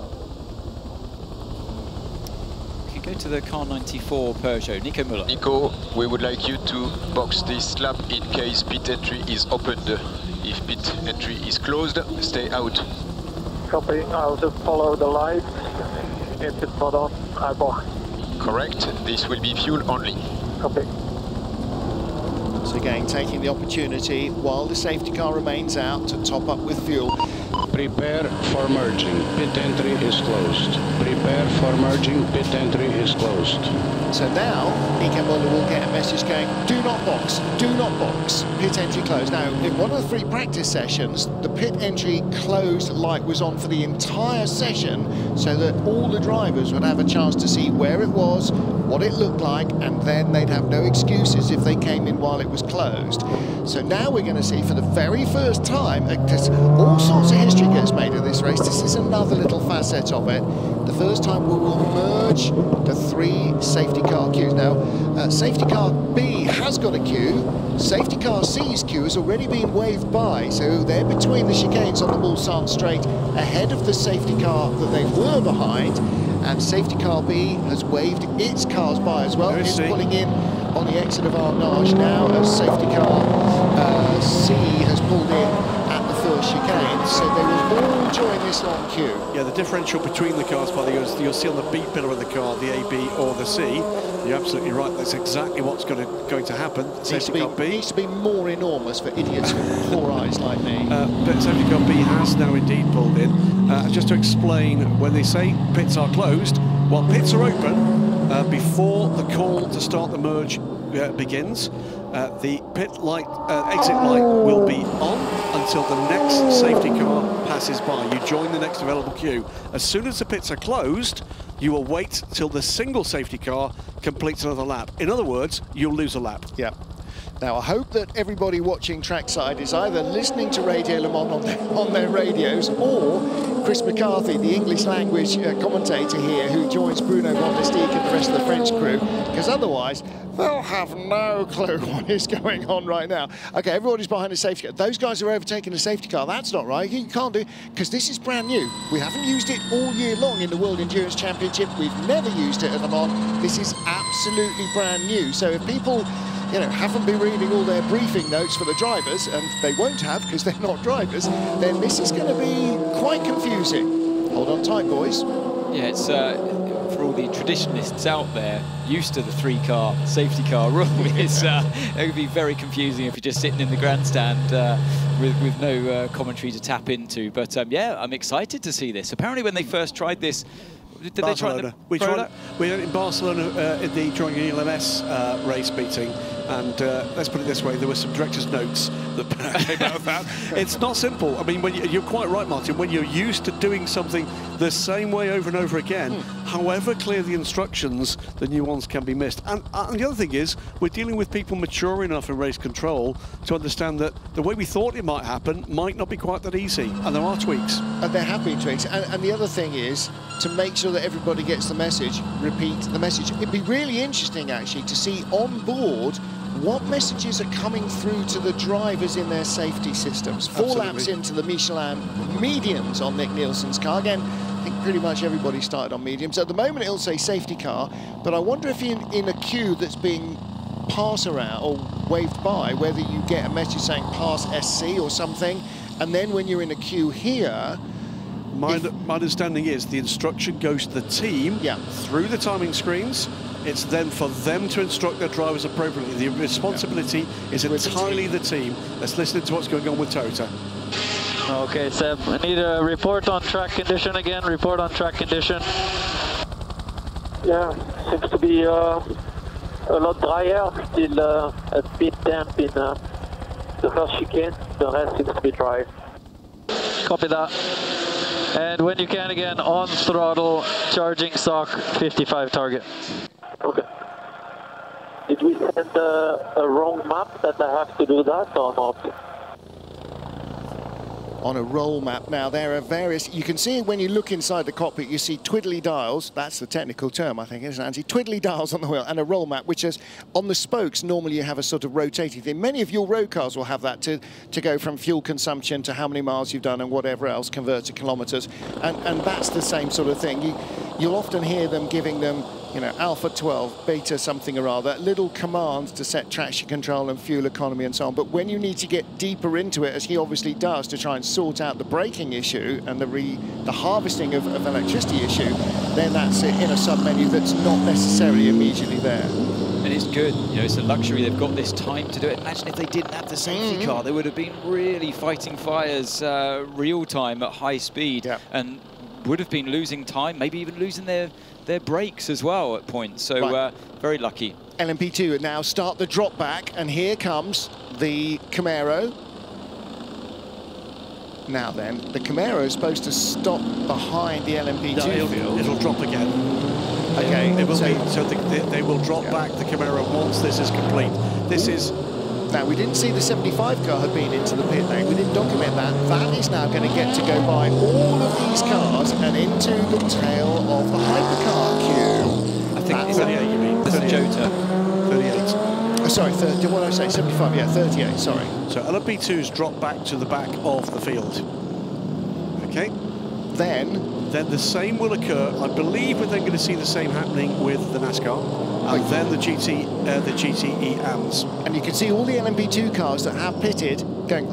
Go to the car 94 Peugeot. Nico Müller. Nico, we would like you to box this lap in case pit entry is opened. If pit entry is closed, stay out. Copy, I'll just follow the lights. If it's not on, I box. Correct, this will be fuel only. Copy. So again, taking the opportunity while the safety car remains out to top up with fuel. Prepare for merging. Pit entry is closed. Prepare for merging. Pit entry is closed. So now, Nico Müller will get a message going, do not box, do not box, pit entry closed. Now, in one of the 3 practice sessions, the pit entry closed light was on for the entire session, so that all the drivers would have a chance to see where it was, what it looked like, and then they'd have no excuses if they came in while it was closed. So now we're going to see for the very first time, all sorts of history gets made of this race. This is another little facet of it. The first time we will merge the 3 safety car queues. Now, safety car B has got a queue. Safety car C's queue has already been waved by, so they're between the chicanes on the Mulsanne straight, ahead of the safety car that they were behind. And safety car B has waved its cars by as well. It's pulling in on the exit of Arnage now as safety car C has pulled in at the first chicane. So they will all join this long queue. Yeah, the differential between the cars, by the way, you'll see on the B pillar of the car, the A, B or the C. You're absolutely right. That's exactly what's going to happen. Safety car B needs to be more enormous for idiots with poor eyes like me. But safety car B has now indeed pulled in. Just to explain, when they say pits are closed, well, pits are open before the call to start the merge begins. The pit light, exit light will be on until the next safety car passes by. You join the next available queue. As soon as the pits are closed, you will wait till the single safety car completes another lap. In other words, you'll lose a lap. Yeah. Now, I hope that everybody watching trackside is either listening to Radio Le Mans on their radios, or Chris McCarthy, the English language commentator here, who joins Bruno Van der Steeg and the rest of the French crew, because otherwise they'll have no clue what is going on right now. Okay, everybody's behind the safety car. Those guys are overtaking the safety car. That's not right. You can't do it, because this is brand new. We haven't used it all year long in the World Endurance Championship. We've never used it at Le Mans. This is absolutely brand new. So if people, you know, haven't been reading all their briefing notes for the drivers, and they won't have because they're not drivers, then this is going to be quite confusing. Hold on tight, boys. Yeah, it's for all the traditionalists out there used to the 3-car safety car rule. It's it would be very confusing if you're just sitting in the grandstand with no commentary to tap into. But yeah, I'm excited to see this. Apparently, when they first tried this, did Barcelona. they try we tried it in Barcelona in the Drawing ELMS race meeting. And let's put it this way, there were some director's notes that came out of that. It's not simple. I mean, you're quite right, Martin. When you're used to doing something the same way over and over again, however clear the instructions, the nuance can be missed. And the other thing is, we're dealing with people mature enough in race control to understand that the way we thought it might happen might not be quite that easy. And there are tweaks. And there have been tweaks. And the other thing is, to make sure that everybody gets the message, repeat the message. It'd be really interesting, actually, to see on board what messages are coming through to the drivers in their safety systems. Four laps into the Michelin mediums on Nick Nielsen's car. Again, I think pretty much everybody started on mediums. At the moment, it'll say safety car, but I wonder if in a queue that's being passed around or waved by, whether you get a message saying pass SC or something, and then when you're in a queue here, my understanding is the instruction goes to the team through the timing screens. It's then for them to instruct their drivers appropriately. The responsibility is entirely the team. Let's listen to what's going on with Toyota. Okay, Seb, I need a report on track condition again. Report on track condition. Yeah, seems to be a lot drier. Still a bit damp in the first chicane. The rest seems to be dry. Copy that. And when you can again, on throttle, charging sock, 55 target. Okay. Did we send a wrong map that I have to do that or not? On a roll map now, there are various, you can see when you look inside the cockpit, you see twiddly dials, that's the technical term I think, isn't it, Andy? Twiddly dials on the wheel and a roll map, which is on the spokes. Normally you have a sort of rotating thing. Many of your road cars will have that to go from fuel consumption to how many miles you've done and whatever else, convert to kilometers, and that's the same sort of thing. You'll often hear them giving them, you know, alpha 12, beta something or other, little commands to set traction control and fuel economy and so on. But when you need to get deeper into it, as he obviously does, to try and sort out the braking issue and the harvesting of electricity issue, then that's in a sub-menu that's not necessarily immediately there. And it's good, you know, it's a luxury. They've got this time to do it. Imagine if they didn't have the safety car, they would have been really fighting fires real time at high speed and would have been losing time, maybe even losing their brakes as well at points. So very lucky. LMP2 now start the drop back, and here comes the Camaro. Now then, the Camaro is supposed to stop behind the LMP2 field. It'll drop again. Okay. It will so they will drop back the Camaro once this is complete. This is... Now, we didn't see the 75 car had been into the pit lane. We didn't document that. That is now going to get to go by all of these cars and into the tail of the hypercar queue. I think it's 38, you mean? This is Jota. 38. Oh, sorry, what did I say? 75, yeah, 38, sorry. So LMP2's dropped back to the back of the field. Okay. Then the same will occur. I believe we're then going to see the same happening with the NASCAR. And then the GTE AMS. And you can see all the LMP2 cars that have pitted going,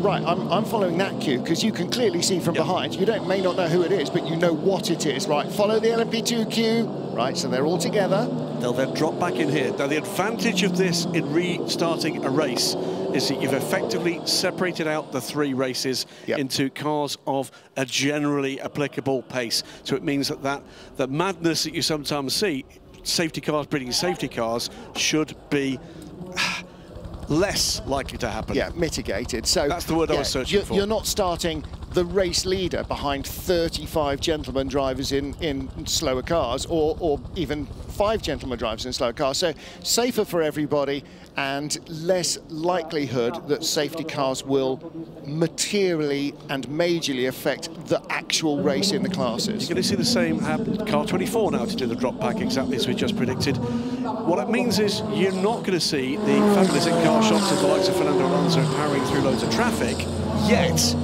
right, I'm following that queue, because you can clearly see from behind. You may not know who it is, but you know what it is, right? Follow the LMP2 queue, right, so they're all together. They'll then drop back in here. Now, the advantage of this in restarting a race is that you've effectively separated out the three races into cars of a generally applicable pace. So it means that the madness that you sometimes see, safety cars breeding safety cars, should be less likely to happen. Yeah, mitigated. So that's the word I was searching for. You're not starting the race leader behind 35 gentleman drivers in slower cars, or even 5 gentleman drivers in slower cars. So safer for everybody, and less likelihood that safety cars will materially and majorly affect the actual race in the classes. You're going to see the same happen. Car 24 now to do the drop back exactly as we just predicted. What it means is you're not going to see the fabulous in-car shots of the likes of Fernando Alonso powering through loads of traffic yet.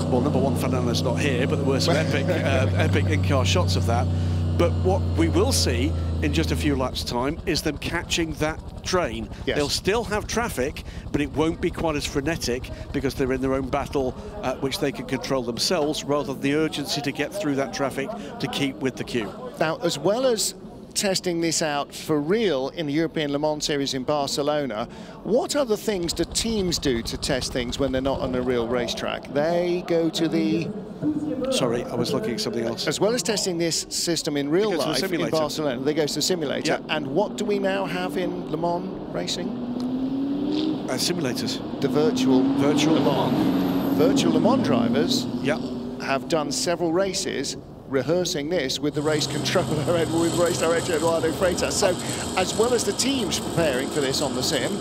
Well, number one, Fernando's not here, but there were some epic in-car shots of that. But what we will see in just a few laps' time is them catching that train. Yes. They'll still have traffic, but it won't be quite as frenetic because they're in their own battle, which they can control themselves, rather than the urgency to get through that traffic to keep with the queue. Now, as well as testing this out for real in the European Le Mans Series in Barcelona, what other things do teams do to test things when they're not on a real racetrack? They go to the... Sorry, I was looking at something else. As well as testing this system in real life in Barcelona, they go to the simulator. And what do we now have in Le Mans racing? simulators. The virtual Le Mans. Virtual Le Mans drivers have done several races rehearsing this with the race controller and with race director Eduardo Freitas. So, as well as the teams preparing for this on the sim,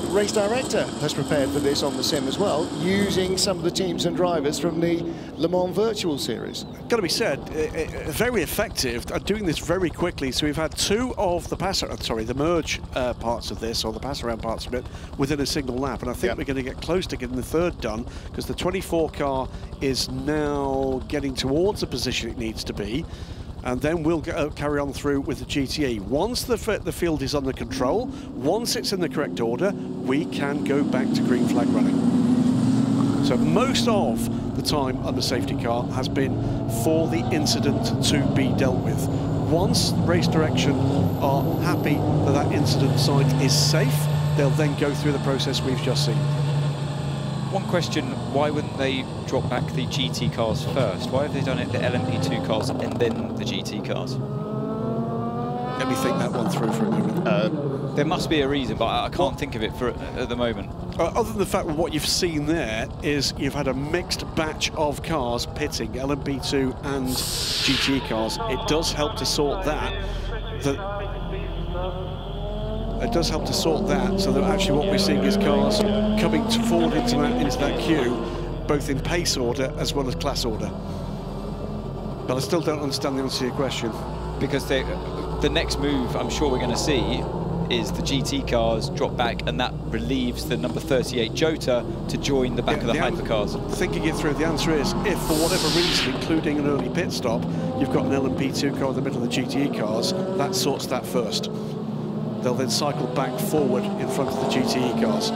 the race director has prepared for this on the sim as well, using some of the teams and drivers from the Le Mans Virtual Series. Got to be said, very effective at doing this very quickly. So we've had two of the merge parts of this, or the pass-around parts of it, within a single lap. And I think we're going to get close to getting the third done, because the 24 car is now getting towards the position it needs to be. And then we'll carry on through with the GTE. Once the field is under control, once it's in the correct order, we can go back to green flag running. So most of the time under safety car has been for the incident to be dealt with. Once race direction are happy that that incident site is safe, they'll then go through the process we've just seen. One question, why wouldn't they drop back the GT cars first? Why have they done it, the LMP2 cars and then the GT cars? Let me think that one through for a moment. There must be a reason, but I can't think of it at the moment. Other than the fact that what you've seen there is you've had a mixed batch of cars pitting, LMP2 and GT cars. It does help to sort that. It does help to sort that, so that actually what we're seeing is cars coming forward into that queue, both in pace order as well as class order. But I still don't understand the answer to your question. Because the next move I'm sure we're going to see is the GT cars drop back, and that relieves the number 38 Jota to join the back of the hypercars. Thinking it through, the answer is, if for whatever reason, including an early pit stop, you've got an LMP2 car in the middle of the GTE cars, that sorts that first. They'll then cycle back forward in front of the GTE cars.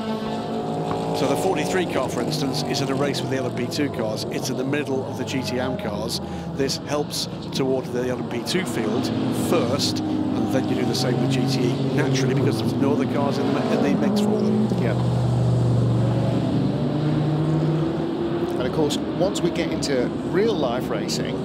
So the 43 car, for instance, is in a race with the LMP2 cars. It's in the middle of the GTM cars. This helps toward the LMP2 field first, and then you do the same with GTE, naturally, because there's no other cars in the mix for them. Yeah. And of course, once we get into real life racing,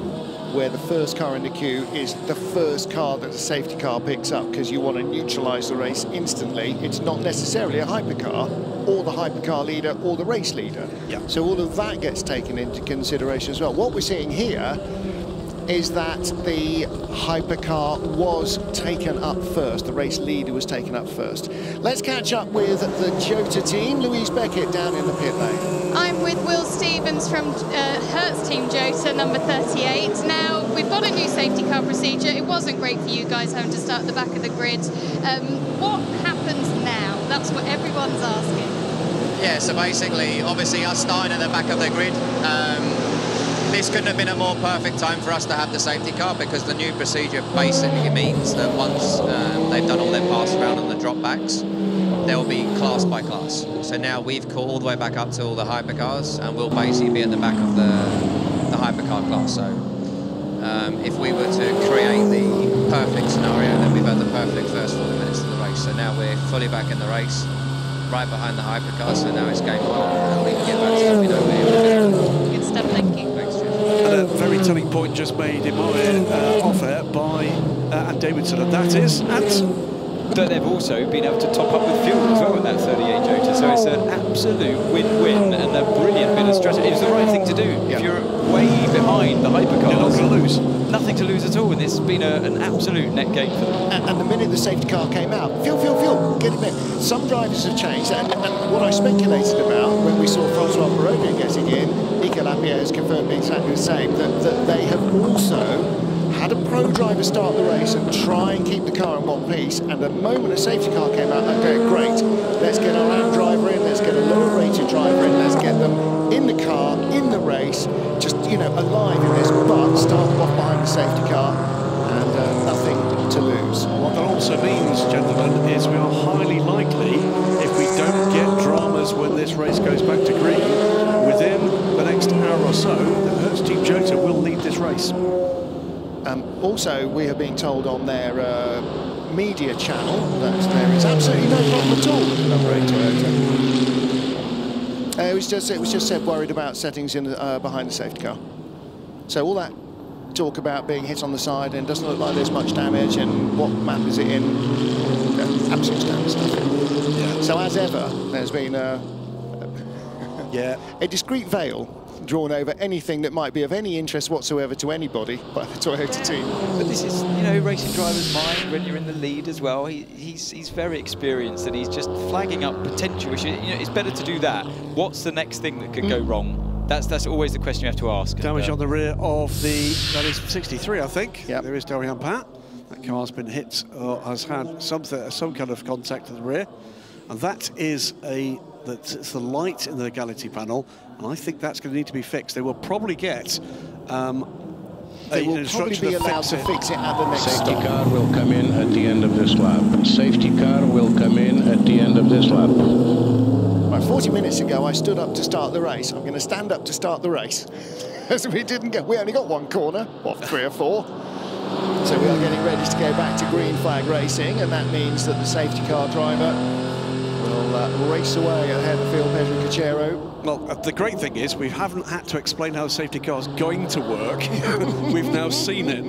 where the first car in the queue is the first car that the safety car picks up, because you want to neutralise the race instantly. It's not necessarily a hypercar, or the hypercar leader, or the race leader. Yeah. So all of that gets taken into consideration as well. What we're seeing here is that the hypercar was taken up first. The race leader was taken up first. Let's catch up with the Jota team. Louise Beckett down in the pit lane. I'm with Will Stevens from Heures Team Jota, number 38. Now, we've got a new safety car procedure. It wasn't great for you guys having to start at the back of the grid. What happens now? That's what everyone's asking. Yeah, so basically, obviously, us starting at the back of the grid, this couldn't have been a more perfect time for us to have the safety car, because the new procedure basically means that once they've done all their pass around and the drop backs, they'll be class by class. So now we've caught all the way back up to all the hypercars, and we'll basically be at the back of the hypercar class. So if we were to create the perfect scenario, then we've had the perfect first 40 minutes of the race. So now we're fully back in the race, right behind the hypercar, so now it's game on, and we can get back to we know where. Good stuff, thank you. And a very telling point just made in my off-air by Anne Davidson, and that is, that they've also been able to top up with fuel as well in that 38 Jota, so it's an absolute win-win and a brilliant bit of strategy. It was the right thing to do. If you're way behind the hypercars, you're not going to lose. Nothing to lose at all, and it's been an absolute net gain for them. And the minute the safety car came out, fuel, get him in. Some drivers have changed, and what I speculated about when we saw Francois Peroni getting in, Nico Lapierre has confirmed exactly the same, that they have also had a pro driver start the race and try and keep the car in one piece, and the moment a safety car came out, okay, great, let's get our own driver in, let's get a lower rated driver in, let's get them in the car, in the race, just, you know, alive in this, but start them off behind the safety car, and nothing to lose. What that also means, gentlemen, is we are highly likely, if we don't get dramas when this race goes back to green, within the next hour or so, the Heures Team Jota will lead this race. Also, we are being told on their media channel that there is absolutely no problem at all with the number 8 Toyota. It was just Seb worried about settings in behind the safety car. So all that talk about being hit on the side and doesn't look like there's much damage and what map is it in? Absolute standard stuff. Yeah. So as ever, there's been a discreet veil drawn over anything that might be of any interest whatsoever to anybody by the Toyota team. But this is, you know, racing driver's mind when you're in the lead as well. He's very experienced, and he's just flagging up potential issues. You know, it's better to do that. What's the next thing that could go wrong? That's always the question you have to ask. Damage on the rear of that is 63, I think. Yep. There is Dorian Pat. That car's been hit or has had some kind of contact at the rear. And that is it's the light in the legality panel, and I think that's going to need to be fixed. They will probably get they will probably be allowed to fix it at the next Safety stop. car will come in at the end of this lap. Safety car will come in at the end of this lap. Right, 40 minutes ago, I stood up to start the race. I'm going to stand up to start the race. As we only got one corner, what, 3 or 4? So we are getting ready to go back to green flag racing, and that means that the safety car driver will race away ahead of Phil Pedro-Cachero. Well, the great thing is we haven't had to explain how the safety car is going to work. We've now seen it.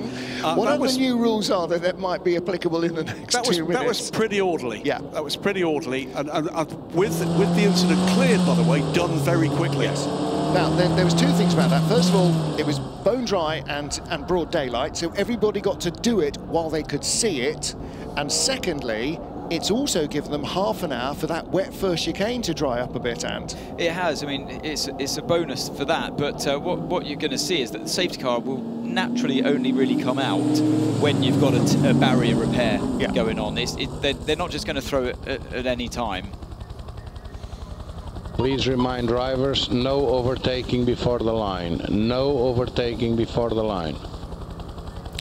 What other new rules are there that might be applicable in the next 2 minutes? That was pretty orderly. Yeah. That was pretty orderly. And with the incident cleared, by the way, done very quickly. Yes. Now, there was 2 things about that. First of all, it was bone dry and broad daylight, so everybody got to do it while they could see it. And secondly, it's also given them half an hour for that wet first chicane to dry up a bit, and it has. I mean, it's a bonus for that, but what you're going to see is that the safety car will naturally only really come out when you've got a barrier repair going on. They're not just going to throw it at any time. Please remind drivers, no overtaking before the line. No overtaking before the line.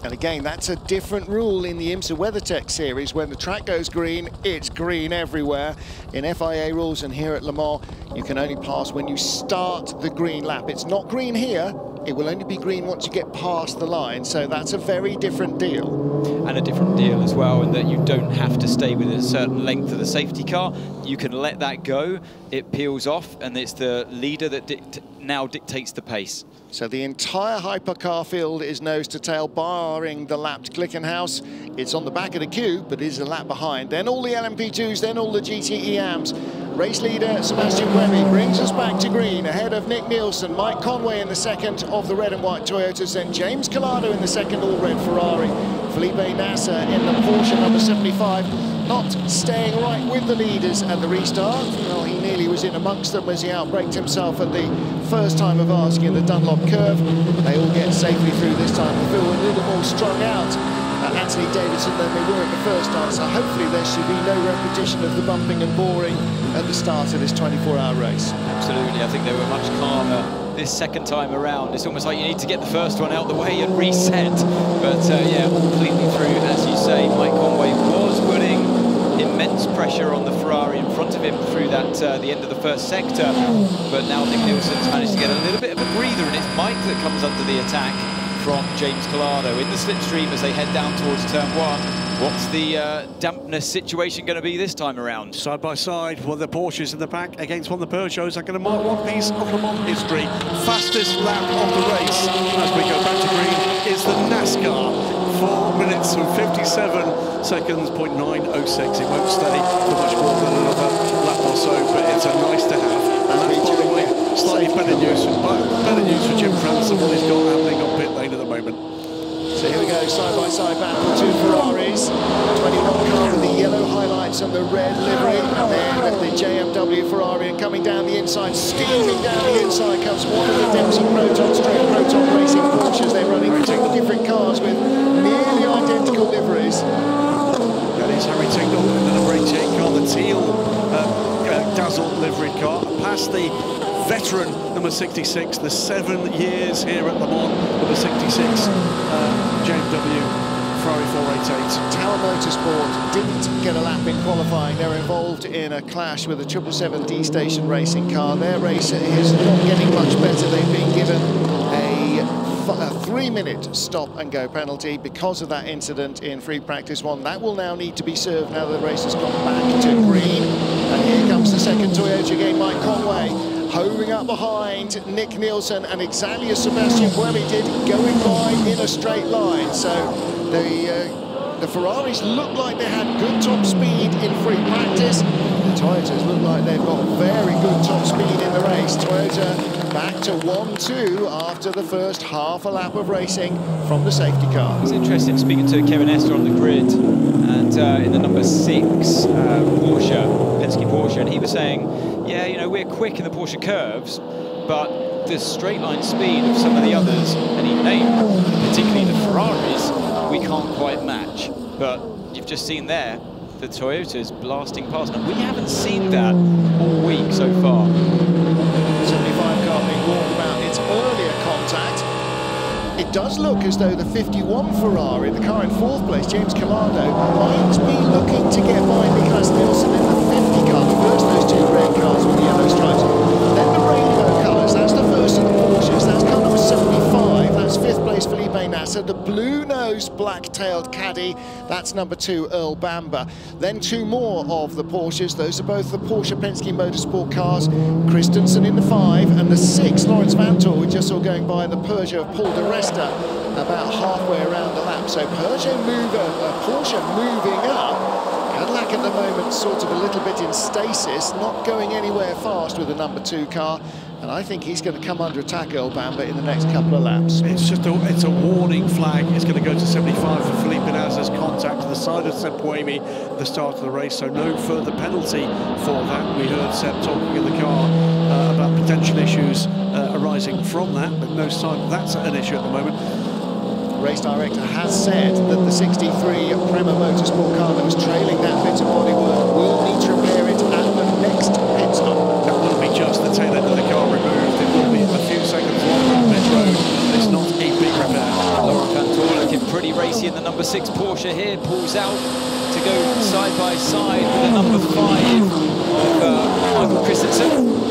And again, that's a different rule in the IMSA WeatherTech series. When the track goes green, it's green everywhere. In FIA rules and here at Le Mans, you can only pass when you start the green lap. It's not green here. It will only be green once you get past the line. So that's a very different deal. And a different deal as well, in that you don't have to stay within a certain length of the safety car. You can let that go. It peels off, and it's the leader that now dictates the pace. So the entire hypercar field is nose to tail, barring the lapped Glickenhaus. It's on the back of the queue, but is a lap behind. Then all the LMP2s, then all the GTE AMs. Race leader Sebastian Buemi brings us back to green, ahead of Nick Nielsen, Mike Conway in the second of the red and white Toyotas, then James Collado in the second all-red Ferrari. Felipe Nasser in the Porsche number 75, not staying right with the leaders at the restart. Well, he nearly was in amongst them as he outbraked himself at the first time of asking in the Dunlop curve. They all get safely through this time. They feel a little more strung out Anthony Davidson than they were at the first time, so hopefully there should be no repetition of the bumping and boring at the start of this 24-hour race. Absolutely, I think they were much calmer this second time around. It's almost like you need to get the first one out the way and reset. But yeah, all completely through, as you say. Mike Conway was putting immense pressure on the Ferrari in front of him through that the end of the first sector. But now Nick Nielsen's managed to get a little bit of a breather, and it's Mike that comes under the attack from James Collado in the slipstream as they head down towards turn 1. What's the dampness situation going to be this time around? Side by side, one of the Porsches in the back against one of the Peugeots are going to mark one piece of Le Mans history. Fastest lap of the race as we go back to green is the NASCAR. 4 minutes and 57 seconds, 0.906. It won't stay for much more than another lap or so, but it's a nice to have. And that's, by the way, slightly better news for Jim France than what he's got happening on pit lane at the moment. So here we go, side-by-side battle, 2 Ferraris, 21 car with the yellow highlights and the red livery, and then the JMW Ferrari, and coming down the inside, steaming down the inside comes one of the Dempsey Proton straight Proton Racing Porsches. They're running 2 different cars with nearly identical liveries. That is Harry Tingle in the number 88 car, the teal dazzle livery car, past the veteran number 66, the 7 years here at Le Mans, number 66, JMW Ferrari 488. Tower Motorsport didn't get a lap in qualifying. They're involved in a clash with a 777D station racing car. Their race is not getting much better. They've been given a 3-minute stop and go penalty because of that incident in free practice 1. That will now need to be served now that the race has gone back to green. And here comes the second Toyota again, Mike Conway, hovering up behind Nick Nielsen, and exactly as Sebastian Buemi did, going by in a straight line. So the The Ferraris looked like they had good top speed in free practice. The Toyotas look like they've got very good top speed in the race. Toyota back to 1-2 after the first half a lap of racing from the safety car. It's interesting speaking to Kevin Esser on the grid and in the number 6 Porsche, Penske Porsche, and he was saying, yeah, you know, we're quick in the Porsche curves, but the straight line speed of some of the others, and he named particularly the Ferraris, we can't quite match. But you've just seen there the Toyotas blasting past. And we haven't seen that all week so far. 75 car being warned about its earlier contact. It does look as though the 51 Ferrari, the car in 4th place, James Collado, might be looking to get by Niklas Nielsen in the 50 car. First those two red cars with the yellow stripes. Then the rainbow colours, that's the first of the Porsches. That's car number 75, that's 5th place Felipe Nasser. The blue-nosed black-tailed caddy, that's number 2 Earl Bamber. Then 2 more of the Porsches. Those are both the Porsche Penske Motorsport cars. Christensen in the 5 and the 6 Lawrence Vanthoor, we just saw going by the Peugeot of Paul de Resta about halfway around the lap. So Porsche moving up. Cadillac at the moment sort of a little bit in stasis, not going anywhere fast with the number 2 car. And I think he's going to come under attack, Earl Bamber, in the next couple of laps. It's a warning flag. It's going to go to 75 for Felipe Nasser's contact to the side of Seb Buemi at the start of the race, so no further penalty for that. We heard Seb talking in the car about potential issues arising from that, but no sign that's an issue at the moment. Race director has said that the 63 Prema Motorsport car that was trailing that bit of bodywork will need to repair it at the next pit stop. That won't be just the tail end of the car removed, it will be a few seconds longer on pit road. It's not a big repair. Lawrence Vanthoor looking pretty racy in the number 6 Porsche here, pulls out to go side by side with the number 5 of Michael Christensen.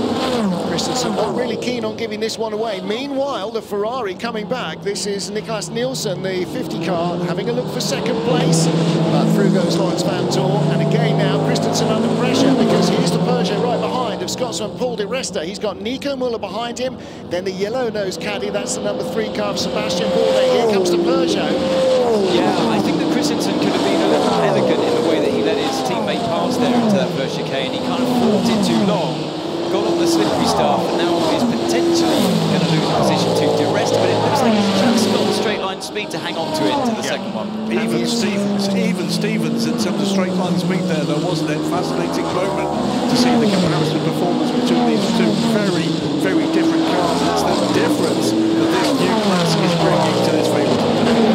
Christensen not really keen on giving this one away. Meanwhile, the Ferrari coming back. This is Niklas Nielsen, the 50 car, having a look for 2nd place. But through goes Lawrence Vanthoor. And again now, Christensen under pressure because he's the Peugeot right behind of Scotsman Paul de Resta. He's got Nico Müller behind him. Then the yellow-nosed caddy, that's the number 3 car of Sebastian Bourdais. Here comes the Peugeot. Yeah, I think that Christensen could have been a little elegant in the way that he let his teammate pass there into that first chicane. He kind of fought it too long. Got on the slippery stuff, and now is potentially going to lose position to de Resta, but it looks like he's just got the straight line speed to hang on to it into the second one. Even Stevens in terms of straight line speed there, wasn't it? Fascinating moment to see the comparison performance between these two very, very different cars. It's the difference that this new class is bringing to this field.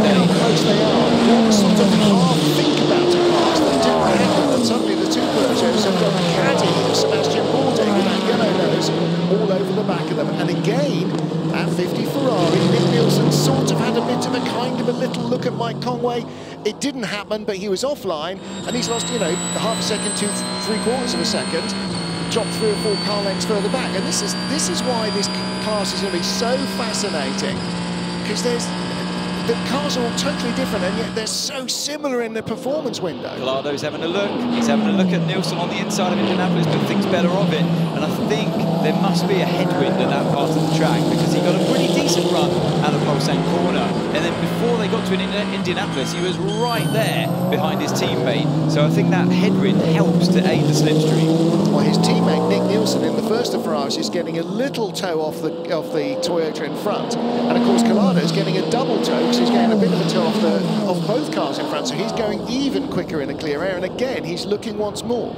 How close they are. One sort of half think about a pass that didn't happen, and suddenly the two Peugeots have got a caddy of Sebastian Bourdais with that yellow nose all over the back of them. And again, at 50 Ferrari, Nick Nielsen sort of had a bit of a kind of a little look at Mike Conway. It didn't happen, but he was offline, and he's lost, you know, half a second to 3/4 of a second, dropped 3 or 4 car lengths further back. And this is why this class is going to be so fascinating, because the cars are all totally different, and yet they're so similar in the performance window. Collado's having a look. He's having a look at Nielsen on the inside of Indianapolis, but thinks better of it. And I think there must be a headwind at that part of the track, because he got a pretty decent run out of Mulsanne corner. And then before they got to Indianapolis, he was right there behind his teammate. So I think that headwind helps to aid the slipstream. Well, his teammate Nick Nielsen in the first of Ferraris is getting a little toe off the Toyota in front, and of course Collado's getting a double toe because he's getting a bit of a toe off both cars in front. So he's going even quicker in a clear air, and again he's looking once more.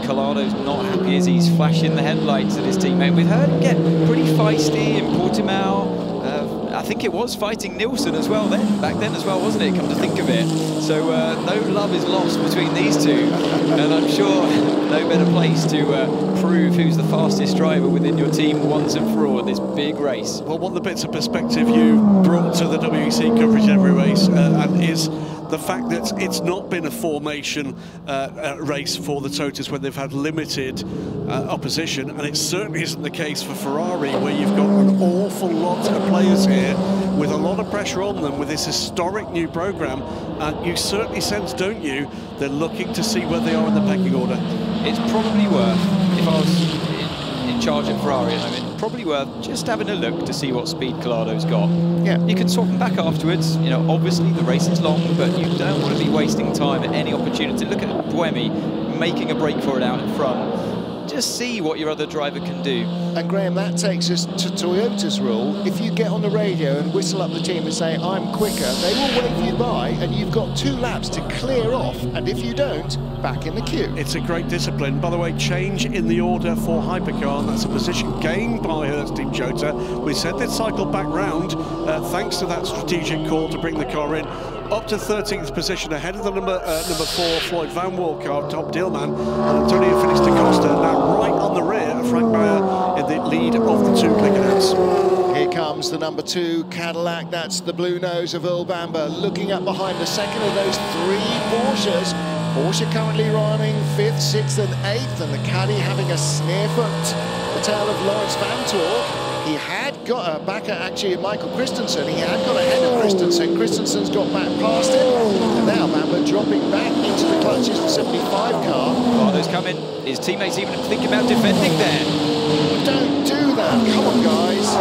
Collado's not happy as he's flashing the headlights at his teammate. We've heard him get pretty feisty in Portimao. I think it was fighting Nielsen as well back then as well, wasn't it, come to think of it. So no love is lost between these two, and I'm sure no better place to prove who's the fastest driver within your team once and for all in this big race. Well, one of the bits of perspective you brought to the WEC coverage every race and is the fact that it's not been a formation race for the Toyotas when they've had limited opposition, and it certainly isn't the case for Ferrari, where you've got an awful lot of players here with a lot of pressure on them with this historic new program, and you certainly sense, don't you, they're looking to see where they are in the pecking order. It's probably worth, if I was in charge at Ferrari at the moment, probably worth just having a look to see what speed Collado's got. Yeah. You can swap them back afterwards. You know, obviously the race is long, but you don't want to be wasting time at any opportunity. Look at Buemi making a break for it out in front. Just see what your other driver can do. And Graham, that takes us to Toyota's rule. If you get on the radio and whistle up the team and say, I'm quicker, they will wave you by, and you've got 2 laps to clear off. And if you don't, back in the queue. It's a great discipline. By the way, change in the order for Hypercar, and that's a position gained by Heures Team Jota. We said they'd cycle back round, thanks to that strategic call to bring the car in. Up to 13th position, ahead of the number 4, Floyd Van Walker, top dealman, and Antonio Felix da Costa, now right on the rear of Frank Mayer in the lead of the 2 Glickenhaus. Here comes the number 2 Cadillac, that's the blue nose of Earl Bamber, looking up behind the second of those 3 Porsches. Porsche currently running 5th, 6th and 8th, and the Caddy having a sniff at the tail of Lawrence Vanthoor. He had got back at actually Michael Christensen. He had got ahead of Christensen. Christensen's got back past him. And now Bamber dropping back into the clutches of the 75 car. Cardo's coming. His teammates even thinking about defending there. Don't do that. Come on, guys.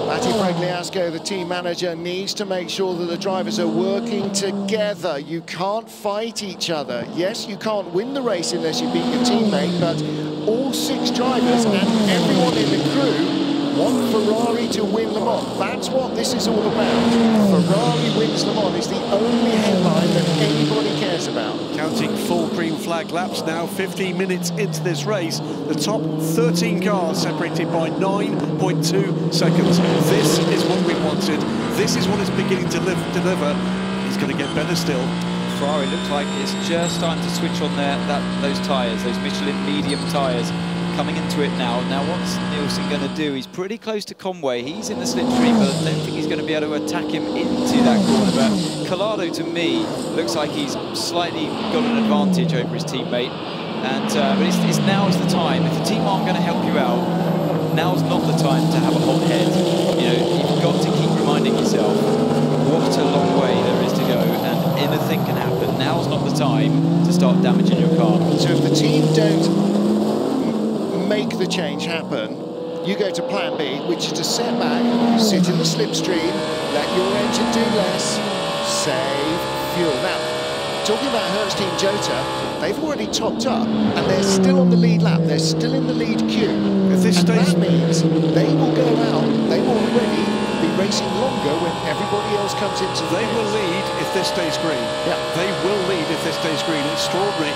Matty Pregliasco, the team manager, needs to make sure that the drivers are working together. You can't fight each other. Yes, you can't win the race unless you beat your teammate, but all 6 drivers and everyone in the crew want Ferrari to win Le Mans. That's what this is all about. Ferrari wins Le Mans is the only headline that anybody cares about. Counting full green flag laps now, 15 minutes into this race. The top 13 cars separated by 9.2 seconds. This is what we wanted. This is what it's beginning to deliver. It's going to get better still. Ferrari looks like it's just starting to switch on those tyres, those Michelin medium tyres. Coming into it now. Now what's Nielsen going to do? He's pretty close to Conway. He's in the slipstream, but I don't think he's going to be able to attack him into that corner. But Collado, to me, looks like he's slightly got an advantage over his teammate. And but it's now is the time. If the team aren't going to help you out, now's not the time to have a hot head. You know, you've got to keep reminding yourself what a long way there is to go, and anything can happen. Now's not the time to start damaging your car. So if the team don't make the change happen, you go to plan B, which is to set back, sit in the slipstream, let your engine do less, save fuel. Now, talking about Heures Team Jota, they've already topped up and they're still on the lead lap, they're still in the lead queue. If this and stays... that means they will go out, they will already be racing longer when everybody else comes into the They will lead if this stays green. Yeah. They will lead if this stays green. Extraordinary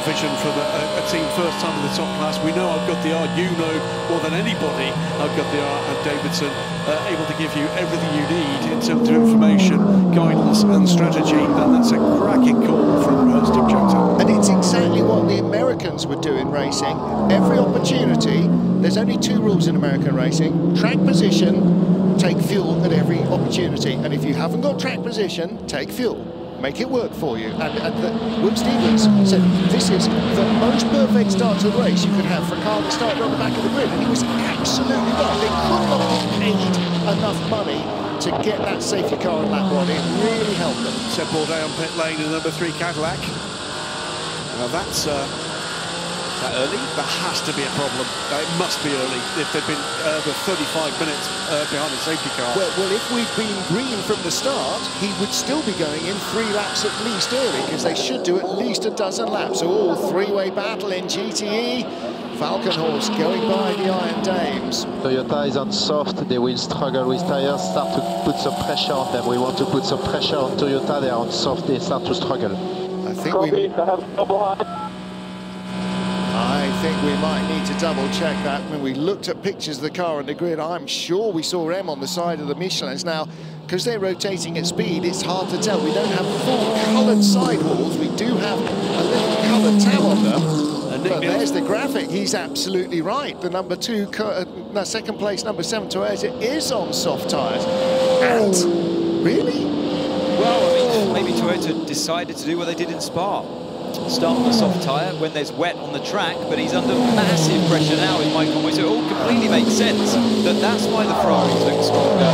vision from a team first time in the top class. We know how good they are. You know more than anybody how good they are. And Davidson able to give you everything you need in terms of information, guidance and strategy. And that's a cracking call from Heures Team Jota. And it's exactly what the Americans would do in racing. Every opportunity, there's only 2 rules in American racing: track position, take fuel at every opportunity. And if you haven't got track position, take fuel. Make it work for you. And Will Stevens said this is the most perfect start to the race you could have for a car that started on the back of the grid. And he was absolutely right. They could not have paid enough money to get that safety car on lap 1. It really helped them. Seb Bourdais on pit lane in the number 3 Cadillac. Now that's... that early? That has to be a problem. It must be early if they've been 35 minutes behind the safety car. Well, if we'd been green from the start, he would still be going in 3 laps at least early, because they should do at least a dozen laps. Oh, 3-way battle in GTE. Falcon Horse going by the Iron Dames. Toyota is on soft, they will struggle with tires, start to put some pressure on them. We want to put some pressure on Toyota, they are on soft, they start to struggle. I think we might need to double check that. When we looked at pictures of the car on the grid, I'm sure we saw M on the side of the Michelins. Now, because they're rotating at speed, it's hard to tell. We don't have full coloured sidewalls. We do have a little coloured tab on them. But there's the graphic. He's absolutely right. The number 2, second place, number 7 Toyota is on soft tyres. And really? Well, I mean, maybe Toyota decided to do what they did in Spa. Start on the soft tyre when there's wet on the track, but he's under massive pressure now with Mike Conway, so it all completely makes sense that that's why the Ferraris look stronger.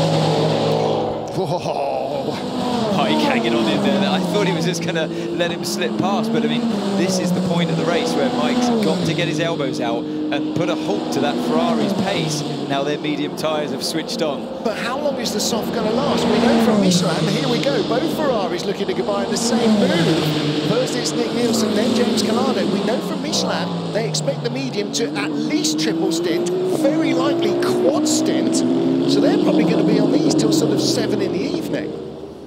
Whoa. Mike hanging on in there. I thought he was just going to let him slip past, but I mean, this is the point of the race where Mike's got to get his elbows out and put a halt to that Ferrari's pace. Now their medium tyres have switched on. But how long is the soft going to last? We know from Michelin, here we go, both Ferraris looking to combine the same move. First it's Nick Nielsen, then James Calado. We know from Michelin, they expect the medium to at least triple stint, very likely quad stint. So they're probably going to be on these till sort of 7 in the evening.